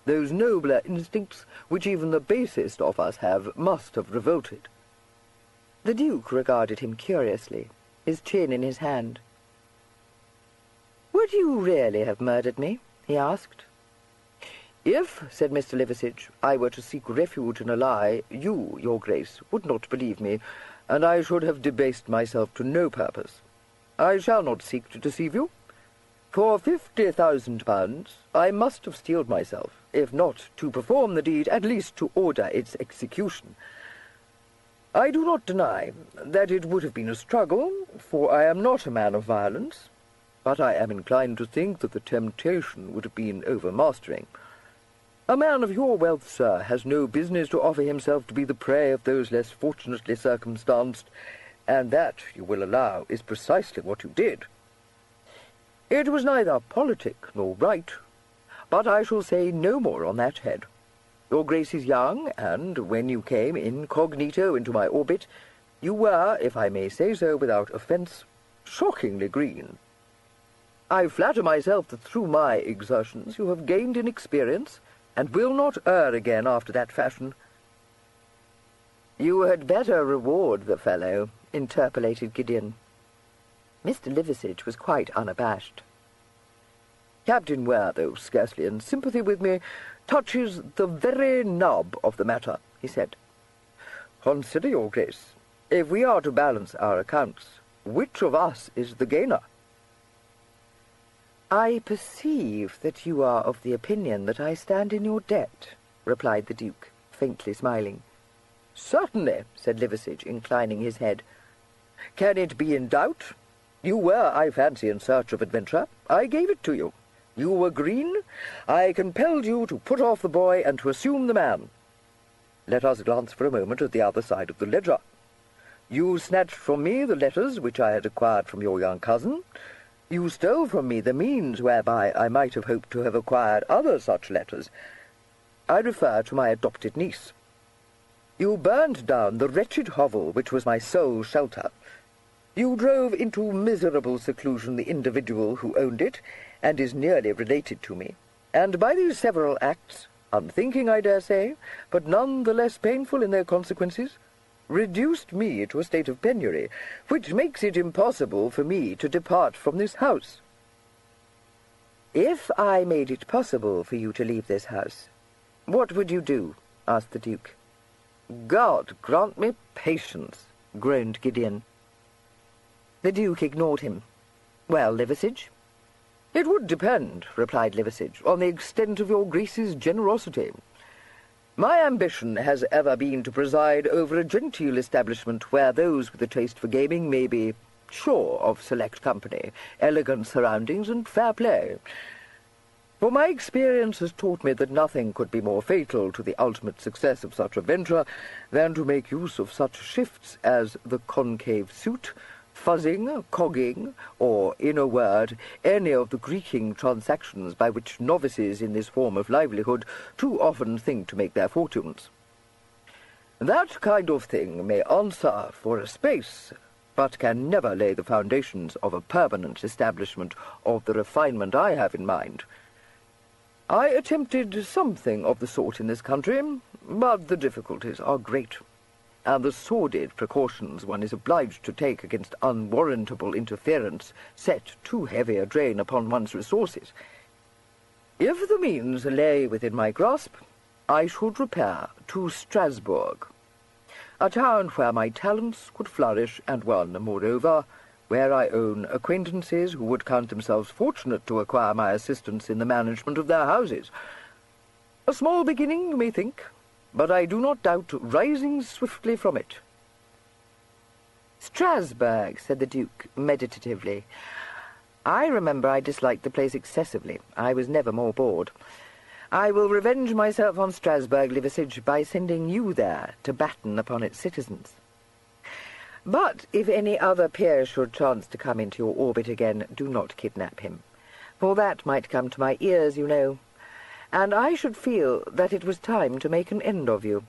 Those nobler instincts, which even the basest of us have, must have revolted." The Duke regarded him curiously, his chin in his hand. "Would you really have murdered me?" he asked. If, said Mr. Liversidge, I were to seek refuge in a lie, you, your Grace, would not believe me, and I should have debased myself to no purpose. I shall not seek to deceive you. For £50,000 I must have steeled myself, if not to perform the deed, at least to order its execution. I do not deny that it would have been a struggle, for I am not a man of violence, but I am inclined to think that the temptation would have been overmastering. A man of your wealth, sir, has no business to offer himself to be the prey of those less fortunately circumstanced, and that, you will allow, is precisely what you did. It was neither politic nor right, but I shall say no more on that head. Your Grace is young, and when you came incognito into my orbit, you were, if I may say so without offence, shockingly green. I flatter myself that through my exertions you have gained in experience, and will not err again after that fashion. You had better reward the fellow, interpolated Gideon. Mr. Liversidge was quite unabashed. Captain Ware, though scarcely in sympathy with me, touches the very nub of the matter, he said. Consider, your Grace, if we are to balance our accounts, which of us is the gainer? I perceive that you are of the opinion that I stand in your debt, replied the Duke, faintly smiling. Certainly, said Liversidge, inclining his head. Can it be in doubt? You were, I fancy, in search of adventure. I gave it to you. You were green. I compelled you to put off the boy and to assume the man. Let us glance for a moment at the other side of the ledger. You snatched from me the letters which I had acquired from your young cousin. You stole from me the means whereby I might have hoped to have acquired other such letters. I refer to my adopted niece. You burned down the wretched hovel which was my sole shelter. You drove into miserable seclusion the individual who owned it, and is nearly related to me, and by these several acts, unthinking, I dare say, but none the less painful in their consequences, reduced me to a state of penury, which makes it impossible for me to depart from this house. If I made it possible for you to leave this house, what would you do? Asked the Duke. God grant me patience, groaned Gideon. The Duke ignored him. Well, Liversidge? It would depend, replied Liversidge, on the extent of your Grace's generosity. My ambition has ever been to preside over a genteel establishment where those with a taste for gaming may be sure of select company, elegant surroundings, and fair play. For my experience has taught me that nothing could be more fatal to the ultimate success of such a venture than to make use of such shifts as the concave suit, fuzzing, cogging, or, in a word, any of the Greeking transactions by which novices in this form of livelihood too often think to make their fortunes. That kind of thing may answer for a space, but can never lay the foundations of a permanent establishment of the refinement I have in mind. I attempted something of the sort in this country, but the difficulties are great, and the sordid precautions one is obliged to take against unwarrantable interference set too heavy a drain upon one's resources. If the means lay within my grasp, I should repair to Strasbourg, a town where my talents could flourish, and one, moreover, where I own acquaintances who would count themselves fortunate to acquire my assistance in the management of their houses. A small beginning, you may think, but I do not doubt rising swiftly from it. Strasbourg, said the Duke, meditatively. I remember I disliked the place excessively. I was never more bored. I will revenge myself on Strasbourg, Liversidge, by sending you there to batten upon its citizens. But if any other peer should chance to come into your orbit again, do not kidnap him, for that might come to my ears, you know, and I should feel that it was time to make an end of you.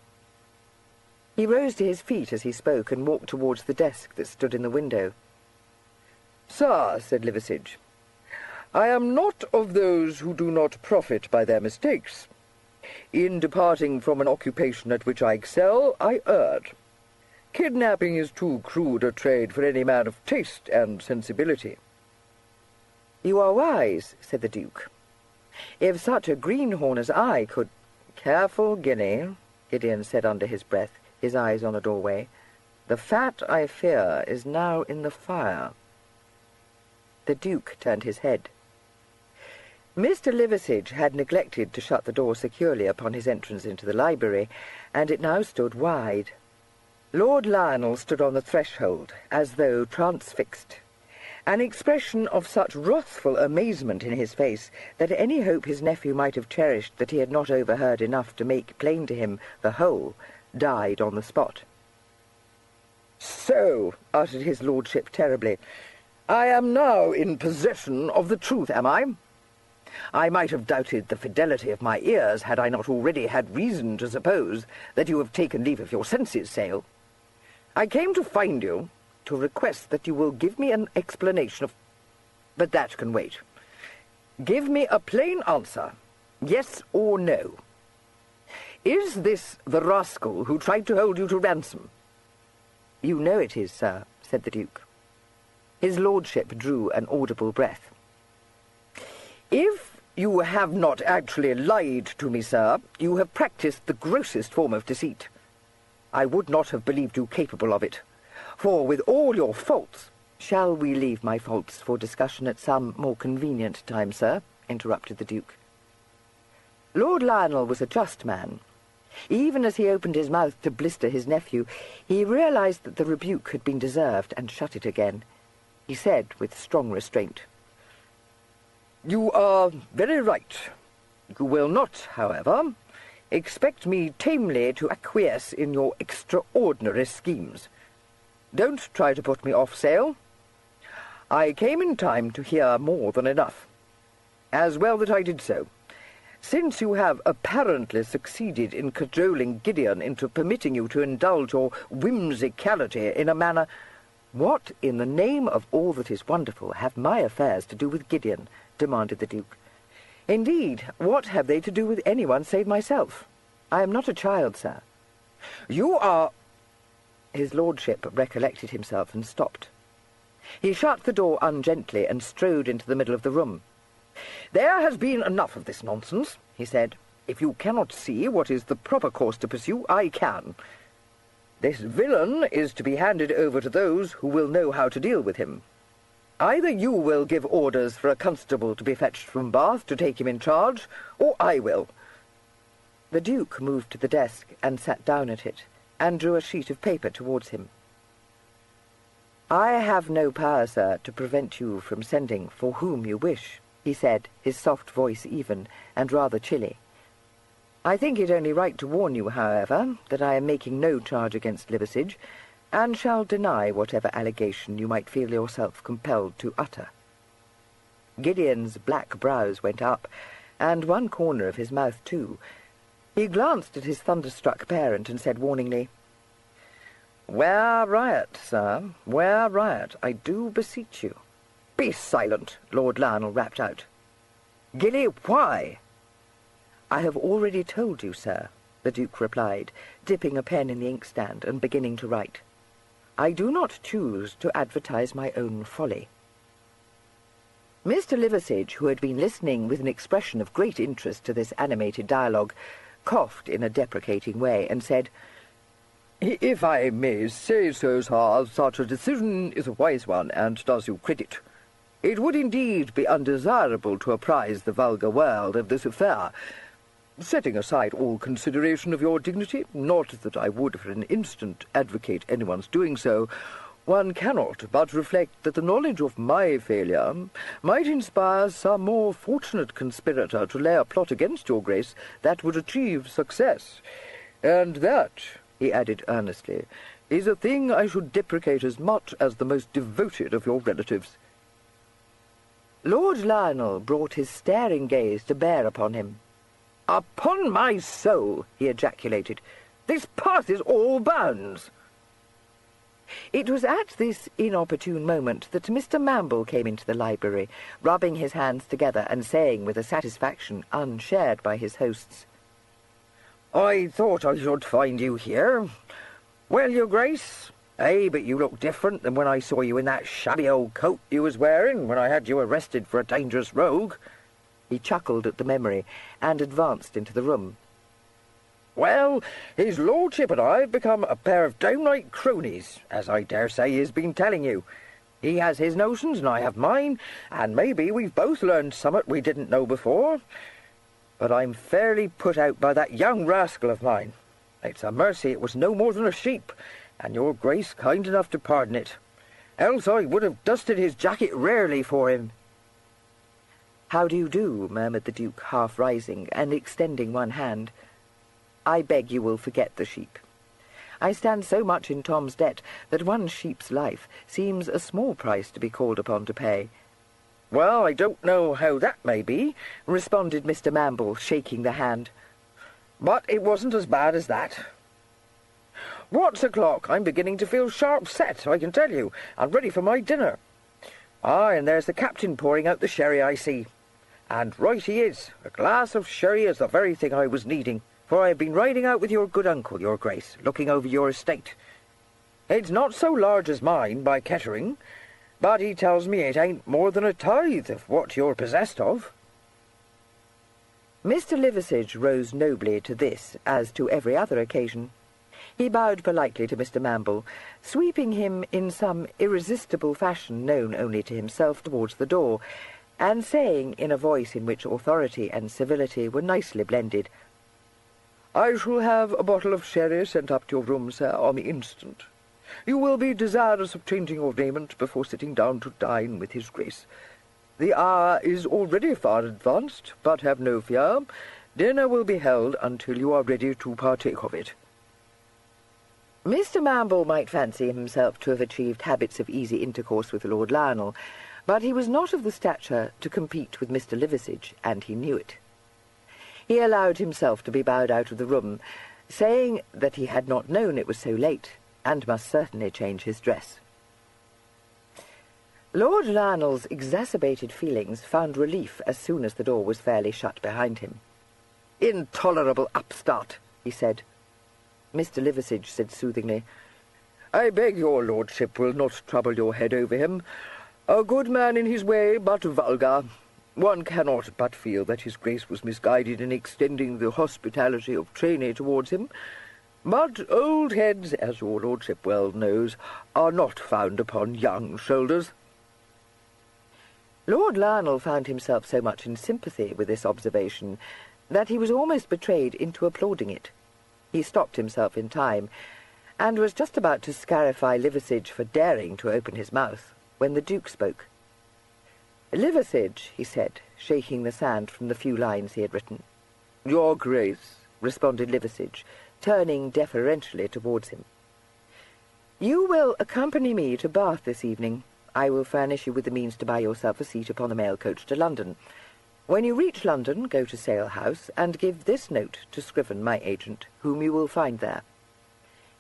He rose to his feet as he spoke and walked towards the desk that stood in the window. Sir, said Liversidge, I am not of those who do not profit by their mistakes. In departing from an occupation at which I excel, I erred. Kidnapping is too crude a trade for any man of taste and sensibility. You are wise, said the Duke. If such a greenhorn as I could— "Careful, Guinea," Gideon said under his breath, his eyes on the doorway. "The fat, I fear, is now in the fire." The Duke turned his head. Mr. Liversidge had neglected to shut the door securely upon his entrance into the library, and it now stood wide. Lord Lionel stood on the threshold, as though transfixed, an expression of such wrathful amazement in his face that any hope his nephew might have cherished that he had not overheard enough to make plain to him the whole died on the spot. "So," uttered his lordship terribly, "I am now in possession of the truth, am I? I might have doubted the fidelity of my ears had I not already had reason to suppose that you have taken leave of your senses, Sale. I came to find you, to request that you will give me an explanation of— but that can wait. Give me a plain answer, yes or no. Is this the rascal who tried to hold you to ransom?" "You know it is, sir," said the Duke. His lordship drew an audible breath. "If you have not actually lied to me, sir, you have practiced the grossest form of deceit. I would not have believed you capable of it, for with all your faults—" "Shall we leave my faults for discussion at some more convenient time, sir?" interrupted the Duke. Lord Lionel was a just man. Even as he opened his mouth to blister his nephew, he realized that the rebuke had been deserved, and shut it again. He said with strong restraint, "You are very right. You will not, however, expect me tamely to acquiesce in your extraordinary schemes. Don't try to put me off, Sale. I came in time to hear more than enough. As well that I did so, since you have apparently succeeded in cajoling Gideon into permitting you to indulge your whimsicality in a manner— "What, in the name of all that is wonderful, have my affairs to do with Gideon?" demanded the Duke. "Indeed, what have they to do with anyone save myself? I am not a child, sir." "You are—" His lordship recollected himself and stopped. He shut the door ungently and strode into the middle of the room. "There has been enough of this nonsense," he said. "If you cannot see what is the proper course to pursue, I can. This villain is to be handed over to those who will know how to deal with him. Either you will give orders for a constable to be fetched from Bath to take him in charge, or I will." The Duke moved to the desk and sat down at it, and drew a sheet of paper towards him. "I have no power, sir, to prevent you from sending for whom you wish," he said, his soft voice even, and rather chilly. "I think it only right to warn you, however, that I am making no charge against Liversidge, and shall deny whatever allegation you might feel yourself compelled to utter." Gideon's black brows went up, and one corner of his mouth too. He glanced at his thunderstruck parent and said warningly, "'Ware riot, sir, 'ware riot, I do beseech you." "Be silent," Lord Lionel rapped out. "Gilly, why?" "I have already told you, sir," the Duke replied, dipping a pen in the inkstand and beginning to write. "I do not choose to advertise my own folly." Mr. Liversidge, who had been listening with an expression of great interest to this animated dialogue, coughed in a deprecating way and said, "If I may say so, sir, such a decision is a wise one, and does you credit. It would indeed be undesirable to apprise the vulgar world of this affair. Setting aside all consideration of your dignity, not that I would for an instant advocate anyone's doing so, one cannot but reflect that the knowledge of my failure might inspire some more fortunate conspirator to lay a plot against your grace that would achieve success. And that," he added earnestly, "is a thing I should deprecate as much as the most devoted of your relatives." Lord Lionel brought his staring gaze to bear upon him. "Upon my soul," he ejaculated, "this passes all bounds." It was at this inopportune moment that Mr. Mamble came into the library, rubbing his hands together and saying with a satisfaction unshared by his hosts, "I thought I should find you here. Well, your Grace, but you look different than when I saw you in that shabby old coat you was wearing when I had you arrested for a dangerous rogue." He chuckled at the memory and advanced into the room. Well, his lordship and I have become a pair of downright cronies, as I dare say he has been telling you. He has his notions and I have mine, and maybe we've both learned summat we didn't know before. But I'm fairly put out by that young rascal of mine. It's a mercy it was no more than a sheep, and your grace kind enough to pardon it. Else I would have dusted his jacket rarely for him. "How do you do?" murmured the Duke, half rising and extending one hand. "I beg you will forget the sheep. I stand so much in Tom's debt that one sheep's life seems a small price to be called upon to pay." "Well, I don't know how that may be," responded Mr. Mamble, shaking the hand. "but it wasn't as bad as that. What's o'clock? I'm beginning to feel sharp set, I can tell you, and ready for my dinner. Ah, and there's the captain pouring out the sherry, I see. And right he is. A glass of sherry is the very thing I was needing, for I have been riding out with your good uncle, your grace, looking over your estate. It's not so large as mine, by Kettering, but he tells me it ain't more than a tithe of what you're possessed of." Mr. Liversidge rose nobly to this, as to every other occasion. He bowed politely to Mr. Mamble, sweeping him in some irresistible fashion known only to himself towards the door, and saying, in a voice in which authority and civility were nicely blended, "I shall have a bottle of sherry sent up to your room, sir, on the instant. You will be desirous of changing your raiment before sitting down to dine with his grace. The hour is already far advanced, but have no fear. Dinner will be held until you are ready to partake of it." Mr. Mamble might fancy himself to have achieved habits of easy intercourse with Lord Lionel, but he was not of the stature to compete with Mr. Liversidge, and he knew it. He allowed himself to be bowed out of the room, saying that he had not known it was so late, and must certainly change his dress. Lord Lionel's exacerbated feelings found relief as soon as the door was fairly shut behind him. "Intolerable upstart," he said. Mr. Liversidge said soothingly, "I beg your lordship will not trouble your head over him. A good man in his way, but vulgar. One cannot but feel that his grace was misguided in extending the hospitality of Trainee towards him. But old heads, as your lordship well knows, are not found upon young shoulders." Lord Lionel found himself so much in sympathy with this observation that he was almost betrayed into applauding it. He stopped himself in time, and was just about to scarify Liversidge for daring to open his mouth, when the Duke spoke. "Liversidge," he said, shaking the sand from the few lines he had written. "Your grace," responded Liversidge, turning deferentially towards him. "You will accompany me to Bath this evening. I will furnish you with the means to buy yourself a seat upon the mail coach to London. When you reach London, go to Sale House, and give this note to Scriven, my agent, whom you will find there.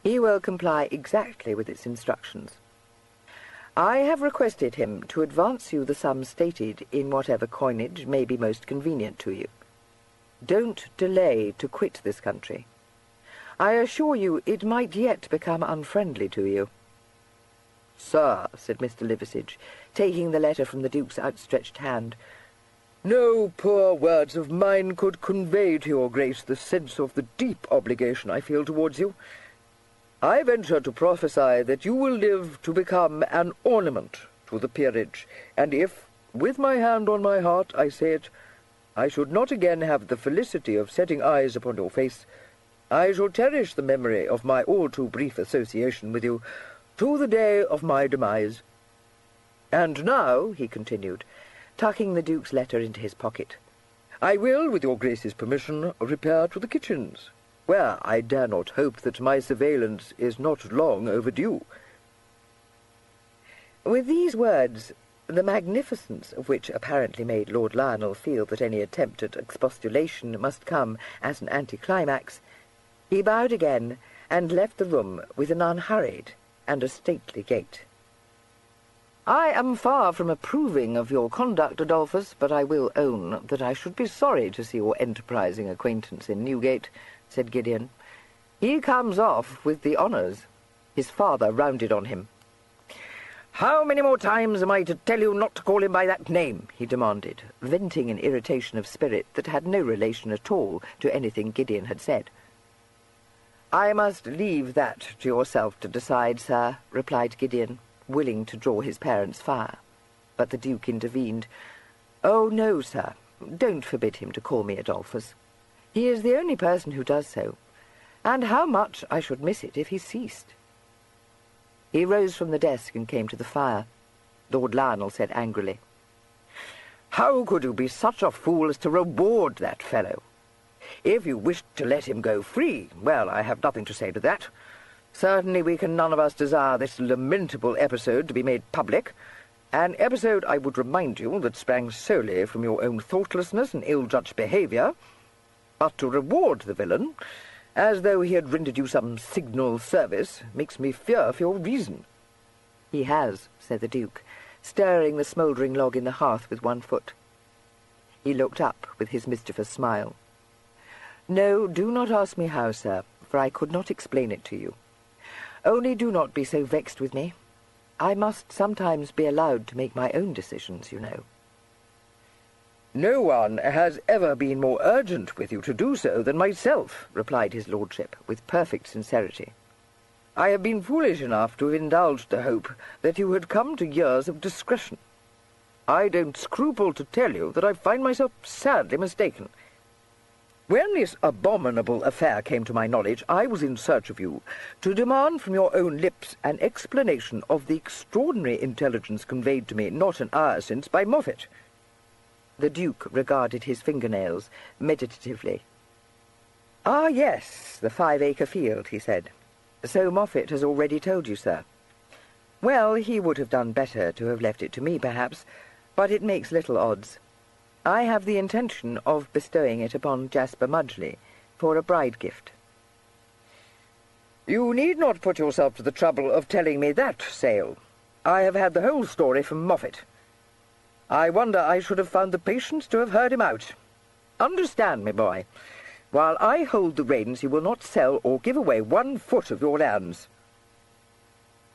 He will comply exactly with its instructions. I have requested him to advance you the sum stated in whatever coinage may be most convenient to you. Don't delay to quit this country. I assure you it might yet become unfriendly to you." "Sir," said Mr. Liversidge, taking the letter from the Duke's outstretched hand, "no poor words of mine could convey to your grace the sense of the deep obligation I feel towards you. I venture to prophesy that you will live to become an ornament to the peerage, and if, with my hand on my heart, I say it, I should not again have the felicity of setting eyes upon your face, I shall cherish the memory of my all too brief association with you to the day of my demise. And now," he continued, tucking the Duke's letter into his pocket, "I will, with your grace's permission, repair to the kitchens, where I dare not hope that my surveillance is not long overdue." With these words, the magnificence of which apparently made Lord Lionel feel that any attempt at expostulation must come as an anticlimax, he bowed again and left the room with an unhurried and a stately gait. "I am far from approving of your conduct, Adolphus, but I will own that I should be sorry to see your enterprising acquaintance in Newgate," said Gideon. "He comes off with the honours." His father rounded on him. How many more times am I to tell you not to call him by that name?" he demanded, venting an irritation of spirit that had no relation at all to anything Gideon had said. "I must leave that to yourself to decide, sir," replied Gideon, willing to draw his parents' fire. But the Duke intervened. "Oh, no, sir. Don't forbid him to call me Adolphus. He is the only person who does so, and how much I should miss it if he ceased." He rose from the desk and came to the fire. Lord Lionel said angrily, "How could you be such a fool as to reward that fellow? If you wished to let him go free, well, I have nothing to say to that. Certainly we can none of us desire this lamentable episode to be made public, an episode, I would remind you, that sprang solely from your own thoughtlessness and ill-judged behaviour. But to reward the villain, as though he had rendered you some signal service, makes me fear for your reason." "He has," said the Duke, stirring the smouldering log in the hearth with one foot. He looked up with his mischievous smile. "No, do not ask me how, sir, for I could not explain it to you. Only do not be so vexed with me. I must sometimes be allowed to make my own decisions, you know." "No one has ever been more urgent with you to do so than myself," replied his lordship, with perfect sincerity. "I have been foolish enough to have indulged the hope that you had come to years of discretion. I don't scruple to tell you that I find myself sadly mistaken. When this abominable affair came to my knowledge, I was in search of you, to demand from your own lips an explanation of the extraordinary intelligence conveyed to me not an hour since by Moffat." The Duke regarded his fingernails meditatively. "Ah, yes, the 5-acre field," he said. "So Moffat has already told you, sir. Well, he would have done better to have left it to me, perhaps, but it makes little odds. I have the intention of bestowing it upon Jasper Mudgley for a bride gift." "You need not put yourself to the trouble of telling me that, Sale. I have had the whole story from Moffat. I wonder I should have found the patience to have heard him out. Understand me, boy. While I hold the reins, you will not sell or give away 1 foot of your lands."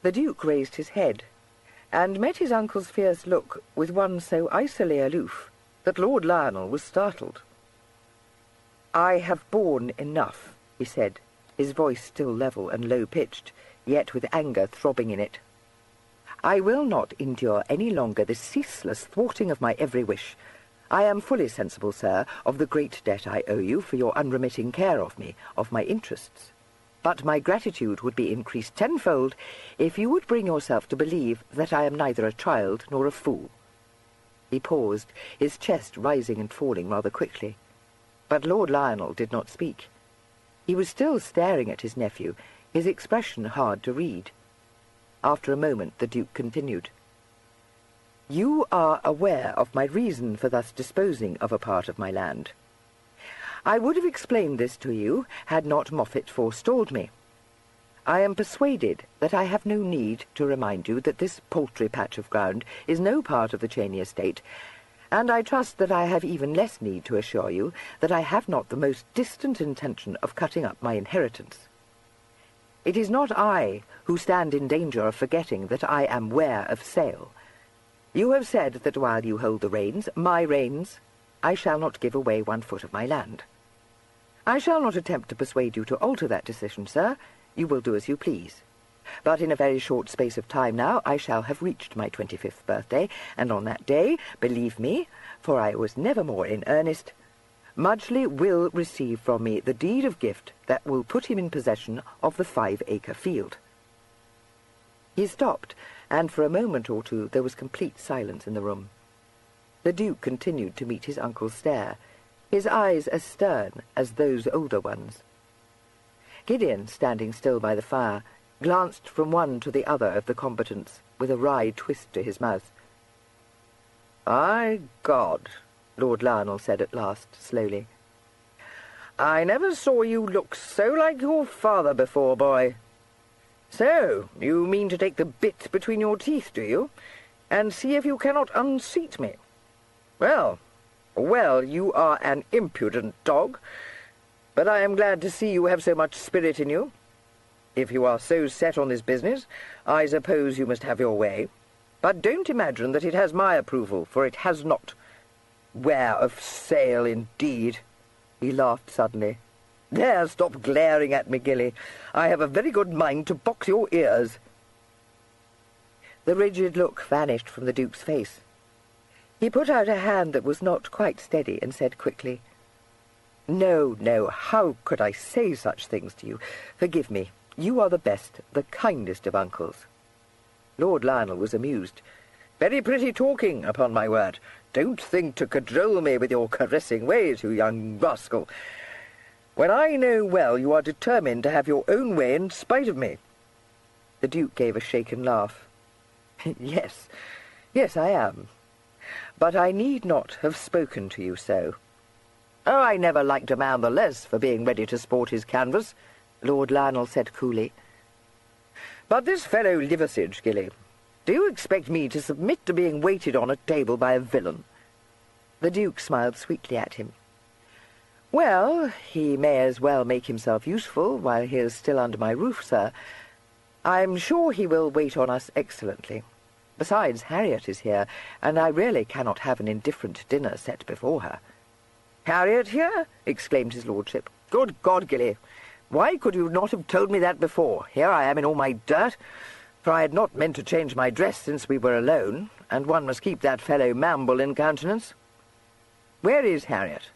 The Duke raised his head, and met his uncle's fierce look with one so icily aloof that Lord Lionel was startled. "I have borne enough," he said, his voice still level and low-pitched, yet with anger throbbing in it. "I will not endure any longer this ceaseless thwarting of my every wish. I am fully sensible, sir, of the great debt I owe you for your unremitting care of me, of my interests. But my gratitude would be increased tenfold if you would bring yourself to believe that I am neither a child nor a fool." He paused, his chest rising and falling rather quickly. But Lord Lionel did not speak. He was still staring at his nephew, his expression hard to read. After a moment the Duke continued. "You are aware of my reason for thus disposing of a part of my land. I would have explained this to you had not Moffat forestalled me. I am persuaded that I have no need to remind you that this paltry patch of ground is no part of the Cheney estate, and I trust that I have even less need to assure you that I have not the most distant intention of cutting up my inheritance. It is not I who stand in danger of forgetting that I am ware of sale. You have said that while you hold the reins, my reins, I shall not give away 1 foot of my land. I shall not attempt to persuade you to alter that decision, sir. You will do as you please. But in a very short space of time now I shall have reached my 25th birthday, and on that day, believe me, for I was never more in earnest, Mudgley will receive from me the deed of gift that will put him in possession of the 5-acre field." He stopped, and for a moment or two there was complete silence in the room. The Duke continued to meet his uncle's stare, his eyes as stern as those older ones. Gideon, standing still by the fire, glanced from one to the other of the combatants, with a wry twist to his mouth. "My God," Lord Lionel said at last, slowly. "I never saw you look so like your father before, boy. So, you mean to take the bit between your teeth, do you, and see if you cannot unseat me? Well, you are an impudent dog, but I am glad to see you have so much spirit in you. If you are so set on this business, I suppose you must have your way. But don't imagine that it has my approval, for it has not. Wear of sail, indeed. He laughed suddenly. There, stop glaring at me, Gilly. I have a very good mind to box your ears. The rigid look vanished from the Duke's face. He put out a hand that was not quite steady and said quickly, "No, no, how could I say such things to you? Forgive me. You are the best, the kindest of uncles." Lord Lionel was amused. "Very pretty talking, upon my word. Don't think to cajole me with your caressing ways, you young rascal. When I know well you are determined to have your own way in spite of me." The Duke gave a shaken laugh. Yes, I am. But I need not have spoken to you so." "Oh, I never liked a man the less for being ready to sport his canvas," Lord Lionel said coolly. "But this fellow Liversidge, Gilly, do you expect me to submit to being waited on at table by a villain?" The Duke smiled sweetly at him. "Well, he may as well make himself useful while he is still under my roof, sir. I'm sure he will wait on us excellently. Besides, Harriet is here, and I really cannot have an indifferent dinner set before her." "Harriet here?" exclaimed his lordship. "Good God, Gilly! Why could you not have told me that before? Here I am in all my dirt, for I had not meant to change my dress since we were alone, and one must keep that fellow Mamble in countenance. Where is Harriet?"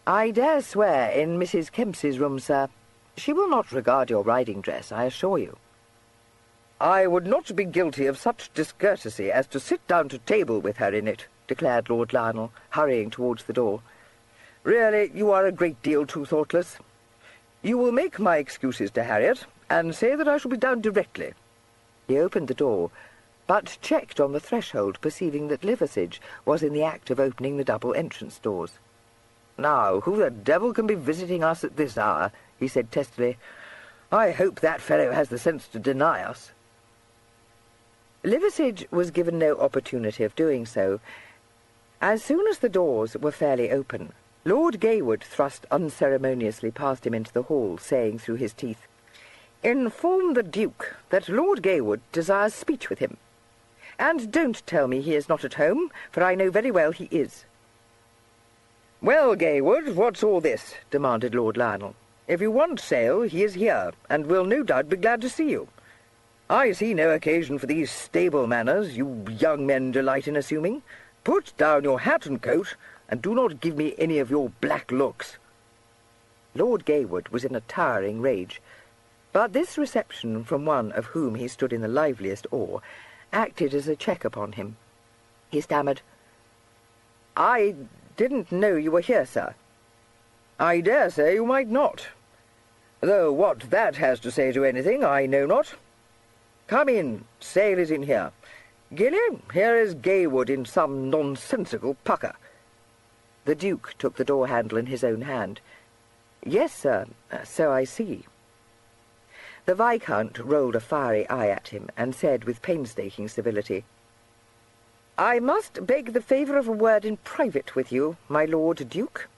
"I dare swear in Mrs. Kempsey's room, sir. She will not regard your riding dress, I assure you." "I would not be guilty of such discourtesy as to sit down to table with her in it," declared Lord Lionel, hurrying towards the door. "Really, you are a great deal too thoughtless. You will make my excuses to Harriet, and say that I shall be down directly." He opened the door, but checked on the threshold, perceiving that Liversidge was in the act of opening the double entrance doors. "Now, who the devil can be visiting us at this hour?" he said testily. "I hope that fellow has the sense to deny us." Liversidge was given no opportunity of doing so. As soon as the doors were fairly open, Lord Gaywood thrust unceremoniously past him into the hall, saying through his teeth, "Inform the Duke that Lord Gaywood desires speech with him. And don't tell me he is not at home, for I know very well he is." "Well, Gaywood, what's all this?" demanded Lord Lionel. "If you want sail, he is here, and will no doubt be glad to see you. I see no occasion for these stable manners you young men delight in assuming. Put down your hat and coat, and do not give me any of your black looks." Lord Gaywood was in a towering rage, but this reception from one of whom he stood in the liveliest awe acted as a check upon him. He stammered, "I didn't know you were here, sir." "I dare say you might not. Though what that has to say to anything, I know not. Come in, sail is in here. Gilly, here is Gaywood in some nonsensical pucker." The Duke took the door-handle in his own hand. "Yes, sir, so I see." The Viscount rolled a fiery eye at him, and said with painstaking civility, "I must beg the favour of a word in private with you, my Lord Duke."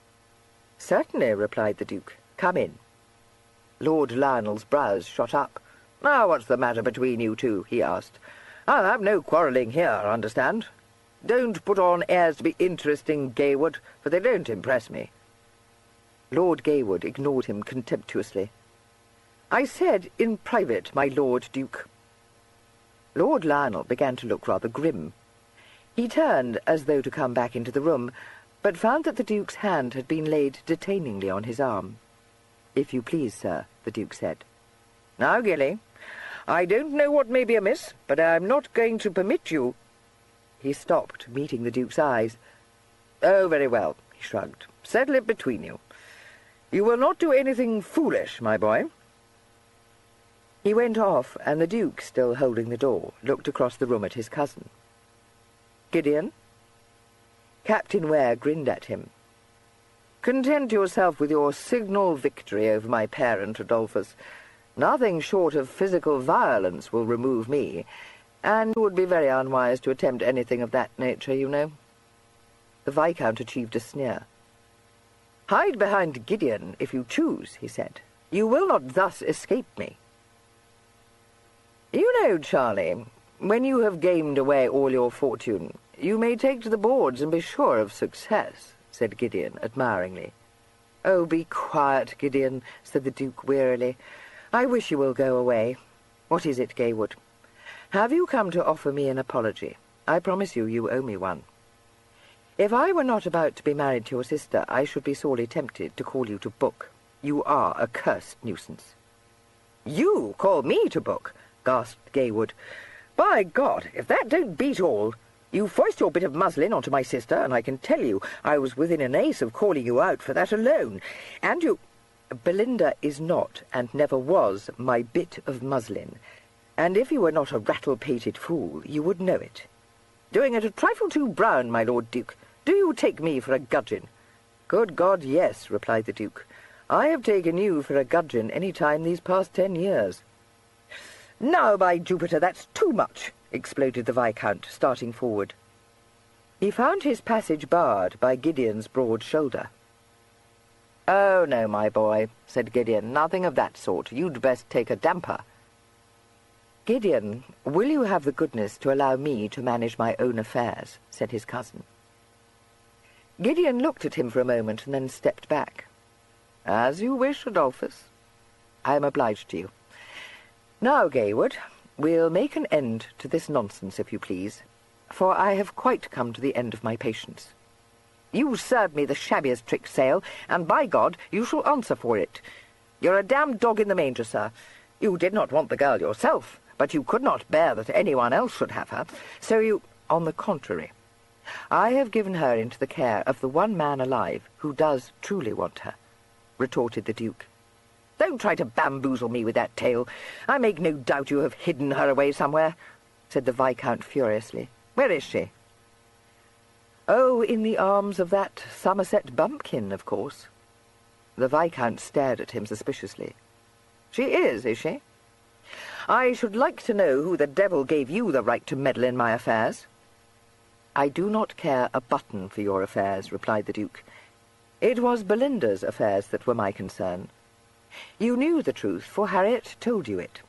"Certainly," replied the Duke. "Come in." Lord Lionel's brows shot up. "Now, what's the matter between you two?" he asked. "I'll have no quarrelling here, understand. Don't put on airs to be interesting, Gaywood, for they don't impress me." Lord Gaywood ignored him contemptuously. "I said in private, my Lord Duke." Lord Lionel began to look rather grim. He turned as though to come back into the room, but found that the Duke's hand had been laid detainingly on his arm. "If you please, sir," the Duke said. "Now, Gilly, I don't know what may be amiss, but I'm not going to permit you—" He stopped, meeting the Duke's eyes. "Oh, very well," he shrugged. "Settle it between you. You will not do anything foolish, my boy." He went off, and the Duke, still holding the door, looked across the room at his cousin. "Gideon?" Captain Ware grinned at him. "Content yourself with your signal victory over my parent, Adolphus. Nothing short of physical violence will remove me, and it would be very unwise to attempt anything of that nature, you know." The Viscount achieved a sneer. "Hide behind Gideon, if you choose," he said. "You will not thus escape me." "You know, Charlie, When you have gamed away all your fortune, you may take to the boards and be sure of success," said Gideon admiringly. "Oh, be quiet, Gideon," said the Duke wearily. "I wish you will go away. What is it, Gaywood? Have you come to offer me an apology? I promise you, you owe me one. If I were not about to be married to your sister, I should be sorely tempted to call you to book. You are a cursed nuisance." "You call me to book?" gasped Gaywood. "By God, if that don't beat all! You foist your bit of muslin onto my sister, and I can tell you I was within an ace of calling you out for that alone. And you—" "Belinda is not, and never was, my bit of muslin, and if you were not a rattle-pated fool, you would know it." "Doing it a trifle too brown, my Lord Duke. Do you take me for a gudgeon?" "Good God, yes," replied the Duke. "I have taken you for a gudgeon any time these past 10 years. "Now, by Jupiter, that's too much!" exploded the Viscount, starting forward. He found his passage barred by Gideon's broad shoulder. "Oh, no, my boy," said Gideon, "nothing of that sort. You'd best take a damper." "Gideon, will you have the goodness to allow me to manage my own affairs?" said his cousin. Gideon looked at him for a moment and then stepped back. "As you wish, Adolphus. I am obliged to you. Now, Gaywood, we'll make an end to this nonsense, if you please, for I have quite come to the end of my patience. You served me the shabbiest trick, Sale, and by God, you shall answer for it. You're a damned dog in the manger, sir. You did not want the girl yourself, but you could not bear that anyone else should have her, so you—" "On the contrary, I have given her into the care of the one man alive who does truly want her," retorted the Duke. "Don't try to bamboozle me with that tale. I make no doubt you have hidden her away somewhere," said the Viscount furiously. "Where is she?" "Oh, in the arms of that Somerset bumpkin, of course." The Viscount stared at him suspiciously. "She is she? I should like to know who the devil gave you the right to meddle in my affairs." "I do not care a button for your affairs," replied the Duke. "It was Belinda's affairs that were my concern. You knew the truth, for Harriet told you it.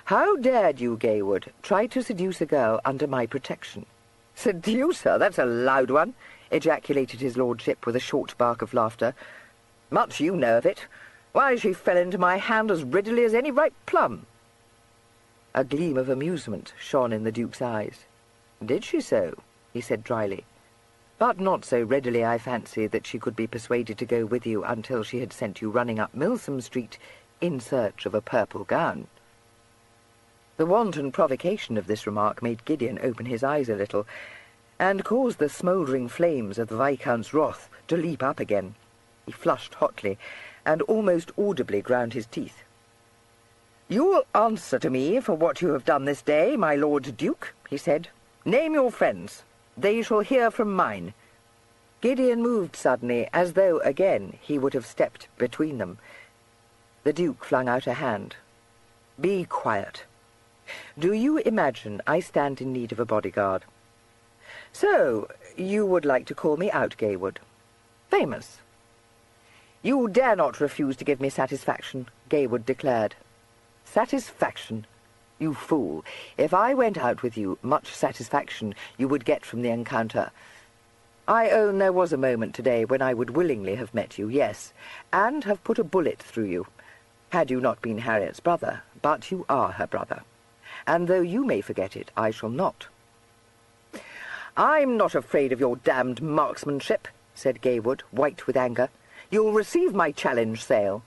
How dared you, Gaywood, try to seduce a girl under my protection?" "Seduce her? That's a loud one," ejaculated his lordship with a short bark of laughter. "Much you know of it. Why, she fell into my hand as readily as any ripe plum." A gleam of amusement shone in the Duke's eyes. "Did she so?" he said dryly. "But not so readily, I fancy, that she could be persuaded to go with you until she had sent you running up Milsom Street in search of a purple gown." The wanton provocation of this remark made Gideon open his eyes a little, and caused the smouldering flames of the Viscount's wrath to leap up again. He flushed hotly, and almost audibly ground his teeth. "You'll answer to me for what you have done this day, my Lord Duke," he said. "Name your friends. They shall hear from mine." Gideon moved suddenly, as though, again, he would have stepped between them. The Duke flung out a hand. "Be quiet. Do you imagine I stand in need of a bodyguard? So, you would like to call me out, Gaywood? Famous." "You dare not refuse to give me satisfaction," Gaywood declared. "Satisfaction? You fool. If I went out with you, much satisfaction you would get from the encounter. I own there was a moment today when I would willingly have met you, yes, and have put a bullet through you, had you not been Harriet's brother, but you are her brother. And though you may forget it, I shall not." "I'm not afraid of your damned marksmanship," said Gaywood, white with anger. "You'll receive my challenge, Sale."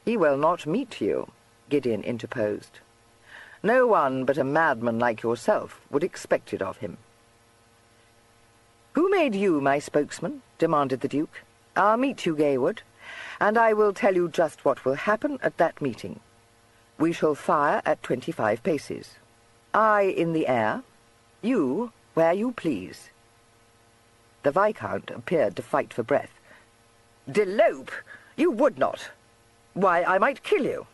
"He will not meet you," Gideon interposed. "No one but a madman like yourself would expect it of him." "Who made you my spokesman?" demanded the Duke. "I'll meet you, Gaywood, and I will tell you just what will happen at that meeting. We shall fire at 25 paces. I in the air, you where you please." The Viscount appeared to fight for breath. "Delope! You would not! Why, I might kill you."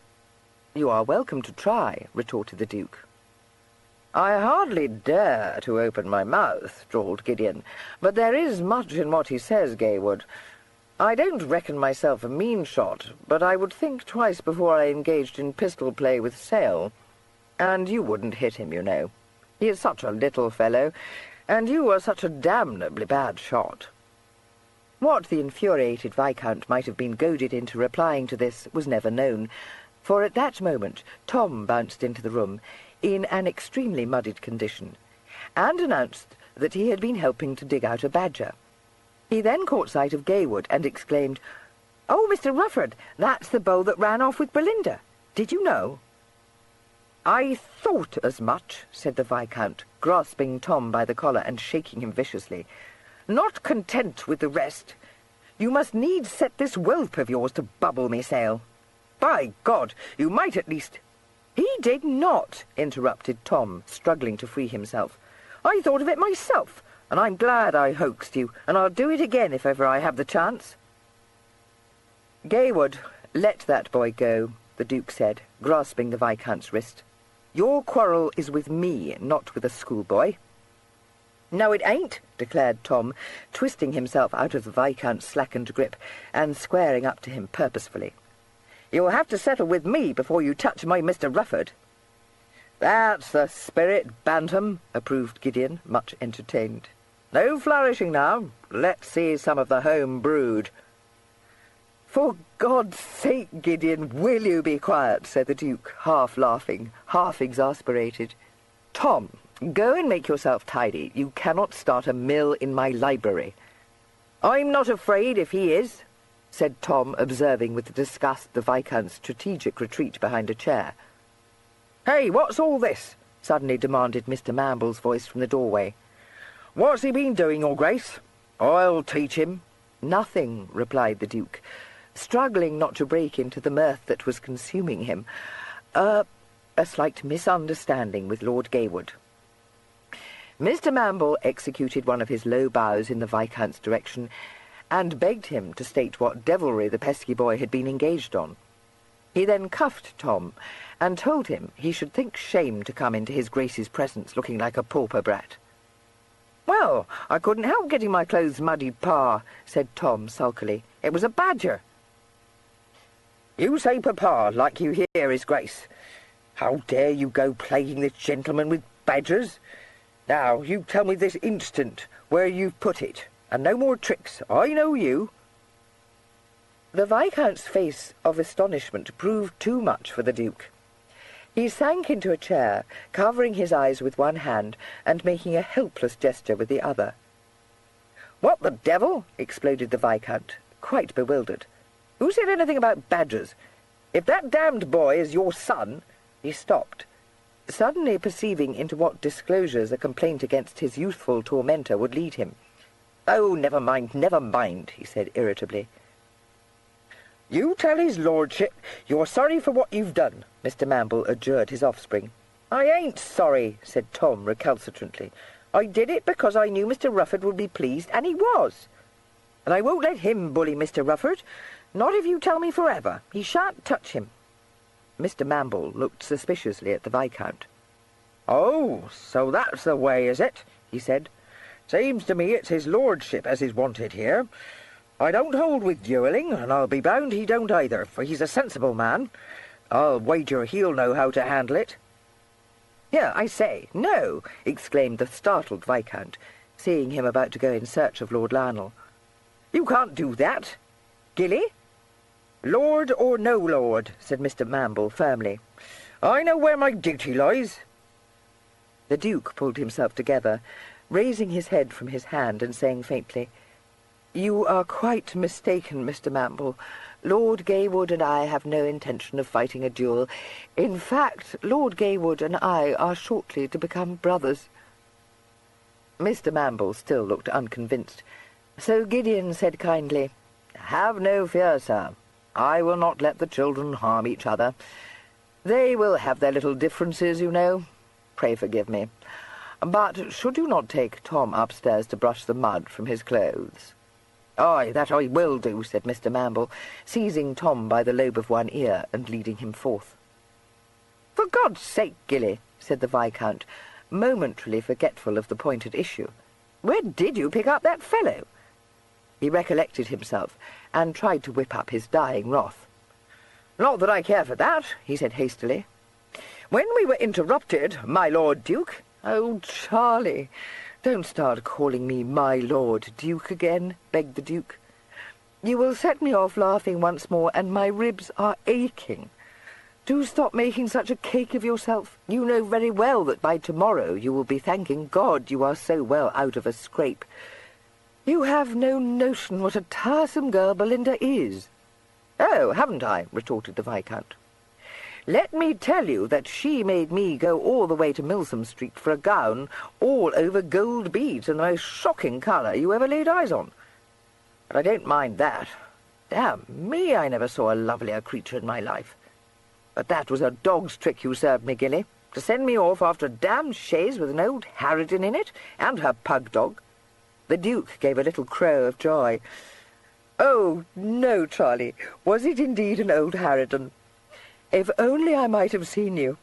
"You are welcome to try," retorted the Duke. "I hardly dare to open my mouth," drawled Gideon, "but there is much in what he says, Gaywood. I don't reckon myself a mean shot, but I would think twice before I engaged in pistol play with Sale." And you wouldn't hit him, you know. He is such a little fellow, and you are such a damnably bad shot." What the infuriated Viscount might have been goaded into replying to this was never known, for at that moment Tom bounced into the room in an extremely muddied condition, and announced that he had been helping to dig out a badger. He then caught sight of Gaywood and exclaimed, "Oh, Mr. Rufford, that's the beau that ran off with Belinda. Did you know?" "I thought as much," said the Viscount, grasping Tom by the collar and shaking him viciously. "Not content with the rest, you must needs set this whelp of yours to bubble me sail. By God, you might at least—" "He did not," interrupted Tom, struggling to free himself. "I thought of it myself, and I'm glad I hoaxed you, and I'll do it again if ever I have the chance." "Gaywood, let that boy go," the Duke said, grasping the Viscount's wrist. "Your quarrel is with me, not with a schoolboy." "No, it ain't," declared Tom, twisting himself out of the Viscount's slackened grip and squaring up to him purposefully. "You'll have to settle with me before you touch my Mr. Rufford." "That's the spirit, Bantam," approved Gideon, much entertained. "No flourishing now. Let's see some of the home brewed." "For God's sake, Gideon, will you be quiet?" said the Duke, half laughing, half exasperated. "Tom, go and make yourself tidy. You cannot start a mill in my library." "I'm not afraid if he is," said Tom, observing with disgust the Viscount's strategic retreat behind a chair. "Hey, what's all this?" suddenly demanded Mr. Mamble's voice from the doorway. "What's he been doing, Your Grace? I'll teach him." "Nothing," replied the Duke, struggling not to break into the mirth that was consuming him. A slight misunderstanding with Lord Gaywood." Mr. Mamble executed one of his low bows in the Viscount's direction, and begged him to state what devilry the pesky boy had been engaged on. He then cuffed Tom, and told him he should think shame to come into his Grace's presence looking like a pauper brat. "Well, I couldn't help getting my clothes muddied, Pa," said Tom sulkily. "It was a badger." "You say Papa like you hear his Grace. How dare you go plaguing this gentleman with badgers? Now, you tell me this instant where you've put it, and no more tricks. I know you." The Viscount's face of astonishment proved too much for the Duke. He sank into a chair, covering his eyes with one hand and making a helpless gesture with the other. "What the devil?" exploded the Viscount, quite bewildered. "Who said anything about badgers? If that damned boy is your son—" He stopped, suddenly perceiving into what disclosures a complaint against his youthful tormentor would lead him. "Oh, never mind," he said irritably. "You tell his lordship you're sorry for what you've done," Mr. Mamble adjured his offspring. "I ain't sorry," said Tom recalcitrantly. "I did it because I knew Mr. Rufford would be pleased, and he was. And I won't let him bully Mr. Rufford, not if you tell me forever. He shan't touch him." Mr. Mamble looked suspiciously at the Viscount. "Oh, so that's the way, is it?" he said. "Seems to me it's his lordship as is wanted here. I don't hold with duelling, and I'll be bound he don't either, for he's a sensible man. I'll wager he'll know how to handle it." "Here, I say, no!" exclaimed the startled Viscount, seeing him about to go in search of Lord Lionel. "You can't do that. Gilly?" "Lord or no lord," said Mr. Mamble firmly. "I know where my duty lies." The Duke pulled himself together, raising his head from his hand and saying faintly, "You are quite mistaken, Mr. Mamble. Lord Gaywood and I have no intention of fighting a duel. In fact, Lord Gaywood and I are shortly to become brothers." Mr. Mamble still looked unconvinced, so Gideon said kindly, "Have no fear, sir. I will not let the children harm each other. They will have their little differences, you know. Pray forgive me. But should you not take Tom upstairs to brush the mud from his clothes?" "Aye, that I will do," said Mr. Mamble, seizing Tom by the lobe of one ear and leading him forth. "For God's sake, Gilly," said the Viscount, momentarily forgetful of the point at issue, "where did you pick up that fellow?" He recollected himself, and tried to whip up his dying wrath. "Not that I care for that," he said hastily. When we were interrupted, my Lord Duke—" "Oh, Charlie, don't start calling me my Lord Duke again," begged the Duke. "You will set me off laughing once more, and my ribs are aching. Do stop making such a cake of yourself. You know very well that by tomorrow you will be thanking God you are so well out of a scrape. You have no notion what a tiresome girl Belinda is." "Oh, haven't I?" retorted the Viscount. "Let me tell you that she made me go all the way to Milsom Street for a gown all over gold beads and the most shocking colour you ever laid eyes on. But I don't mind that. Damn me, I never saw a lovelier creature in my life. But that was a dog's trick you served me, Gilly, to send me off after a damned chaise with an old harridan in it, and her pug dog." The Duke gave a little crow of joy. "Oh, no, Charlie, was it indeed an old harridan? If only I might have seen you.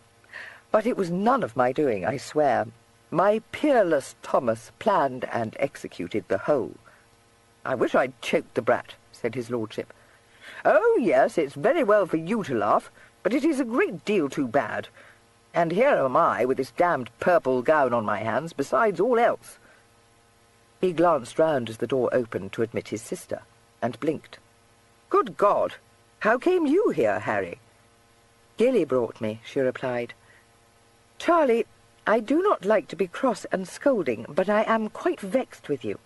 But it was none of my doing, I swear. My peerless Thomas planned and executed the whole." "I wish I'd choked the brat," said his lordship. "Oh, yes, it's very well for you to laugh, but it is a great deal too bad. And here am I with this damned purple gown on my hands, besides all else." He glanced round as the door opened to admit his sister, and blinked. "Good God! How came you here, Harry?" "Gilly brought me," she replied. "Charlie, I do not like to be cross and scolding, but I am quite vexed with you.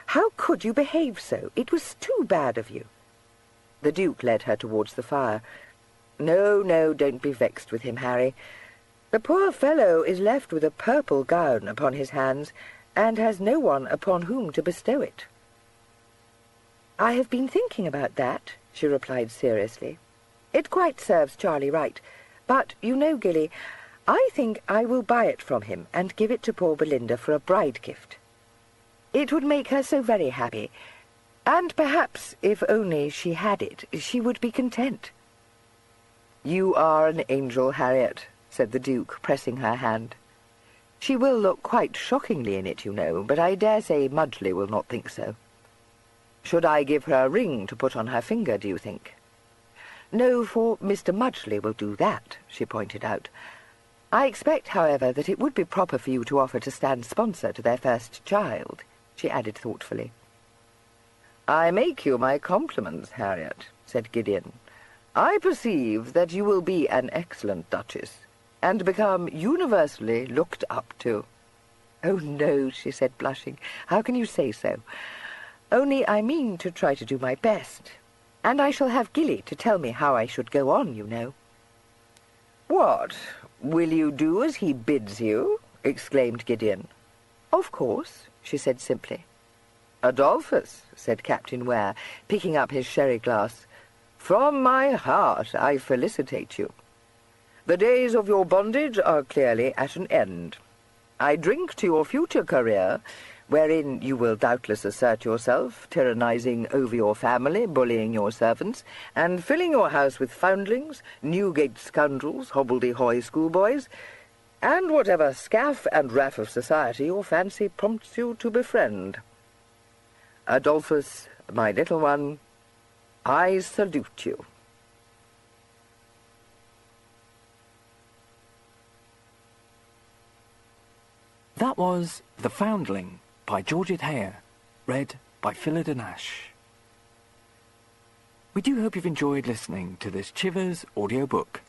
How could you behave so? It was too bad of you." The Duke led her towards the fire. "No, no, don't be vexed with him, Harry. The poor fellow is left with a purple gown upon his hands, and has no one upon whom to bestow it." "I have been thinking about that," she replied seriously. "It quite serves Charlie right. But, you know, Gilly, I think I will buy it from him and give it to poor Belinda for a bride gift. It would make her so very happy, and perhaps, if only she had it, she would be content." "You are an angel, Harriet," said the Duke, pressing her hand. "She will look quite shockingly in it, you know, but I dare say Mudgley will not think so." "Should I give her a ring to put on her finger, do you think?" "No, for Mr. Mudgley will do that," she pointed out. "I expect, however, that it would be proper for you to offer to stand sponsor to their first child," she added thoughtfully. "I make you my compliments, Harriet," said Gideon. "I perceive that you will be an excellent Duchess, and become universally looked up to." "Oh, no," she said, blushing. "How can you say so? Only I mean to try to do my best, and I shall have Gilly to tell me how I should go on, you know." "What? Will you do as he bids you?" exclaimed Gideon. "Of course," she said simply. "Adolphus," said Captain Ware, picking up his sherry-glass, "from my heart I felicitate you. The days of your bondage are clearly at an end. I drink to your future career, wherein you will doubtless assert yourself, tyrannizing over your family, bullying your servants, and filling your house with foundlings, Newgate scoundrels, hobbledy-hoy schoolboys, and whatever scaff and raff of society your fancy prompts you to befriend. Adolphus, my little one, I salute you." That was The Foundling by Georgette Heyer, read by Philida Nash. We do hope you've enjoyed listening to this Chivers audiobook.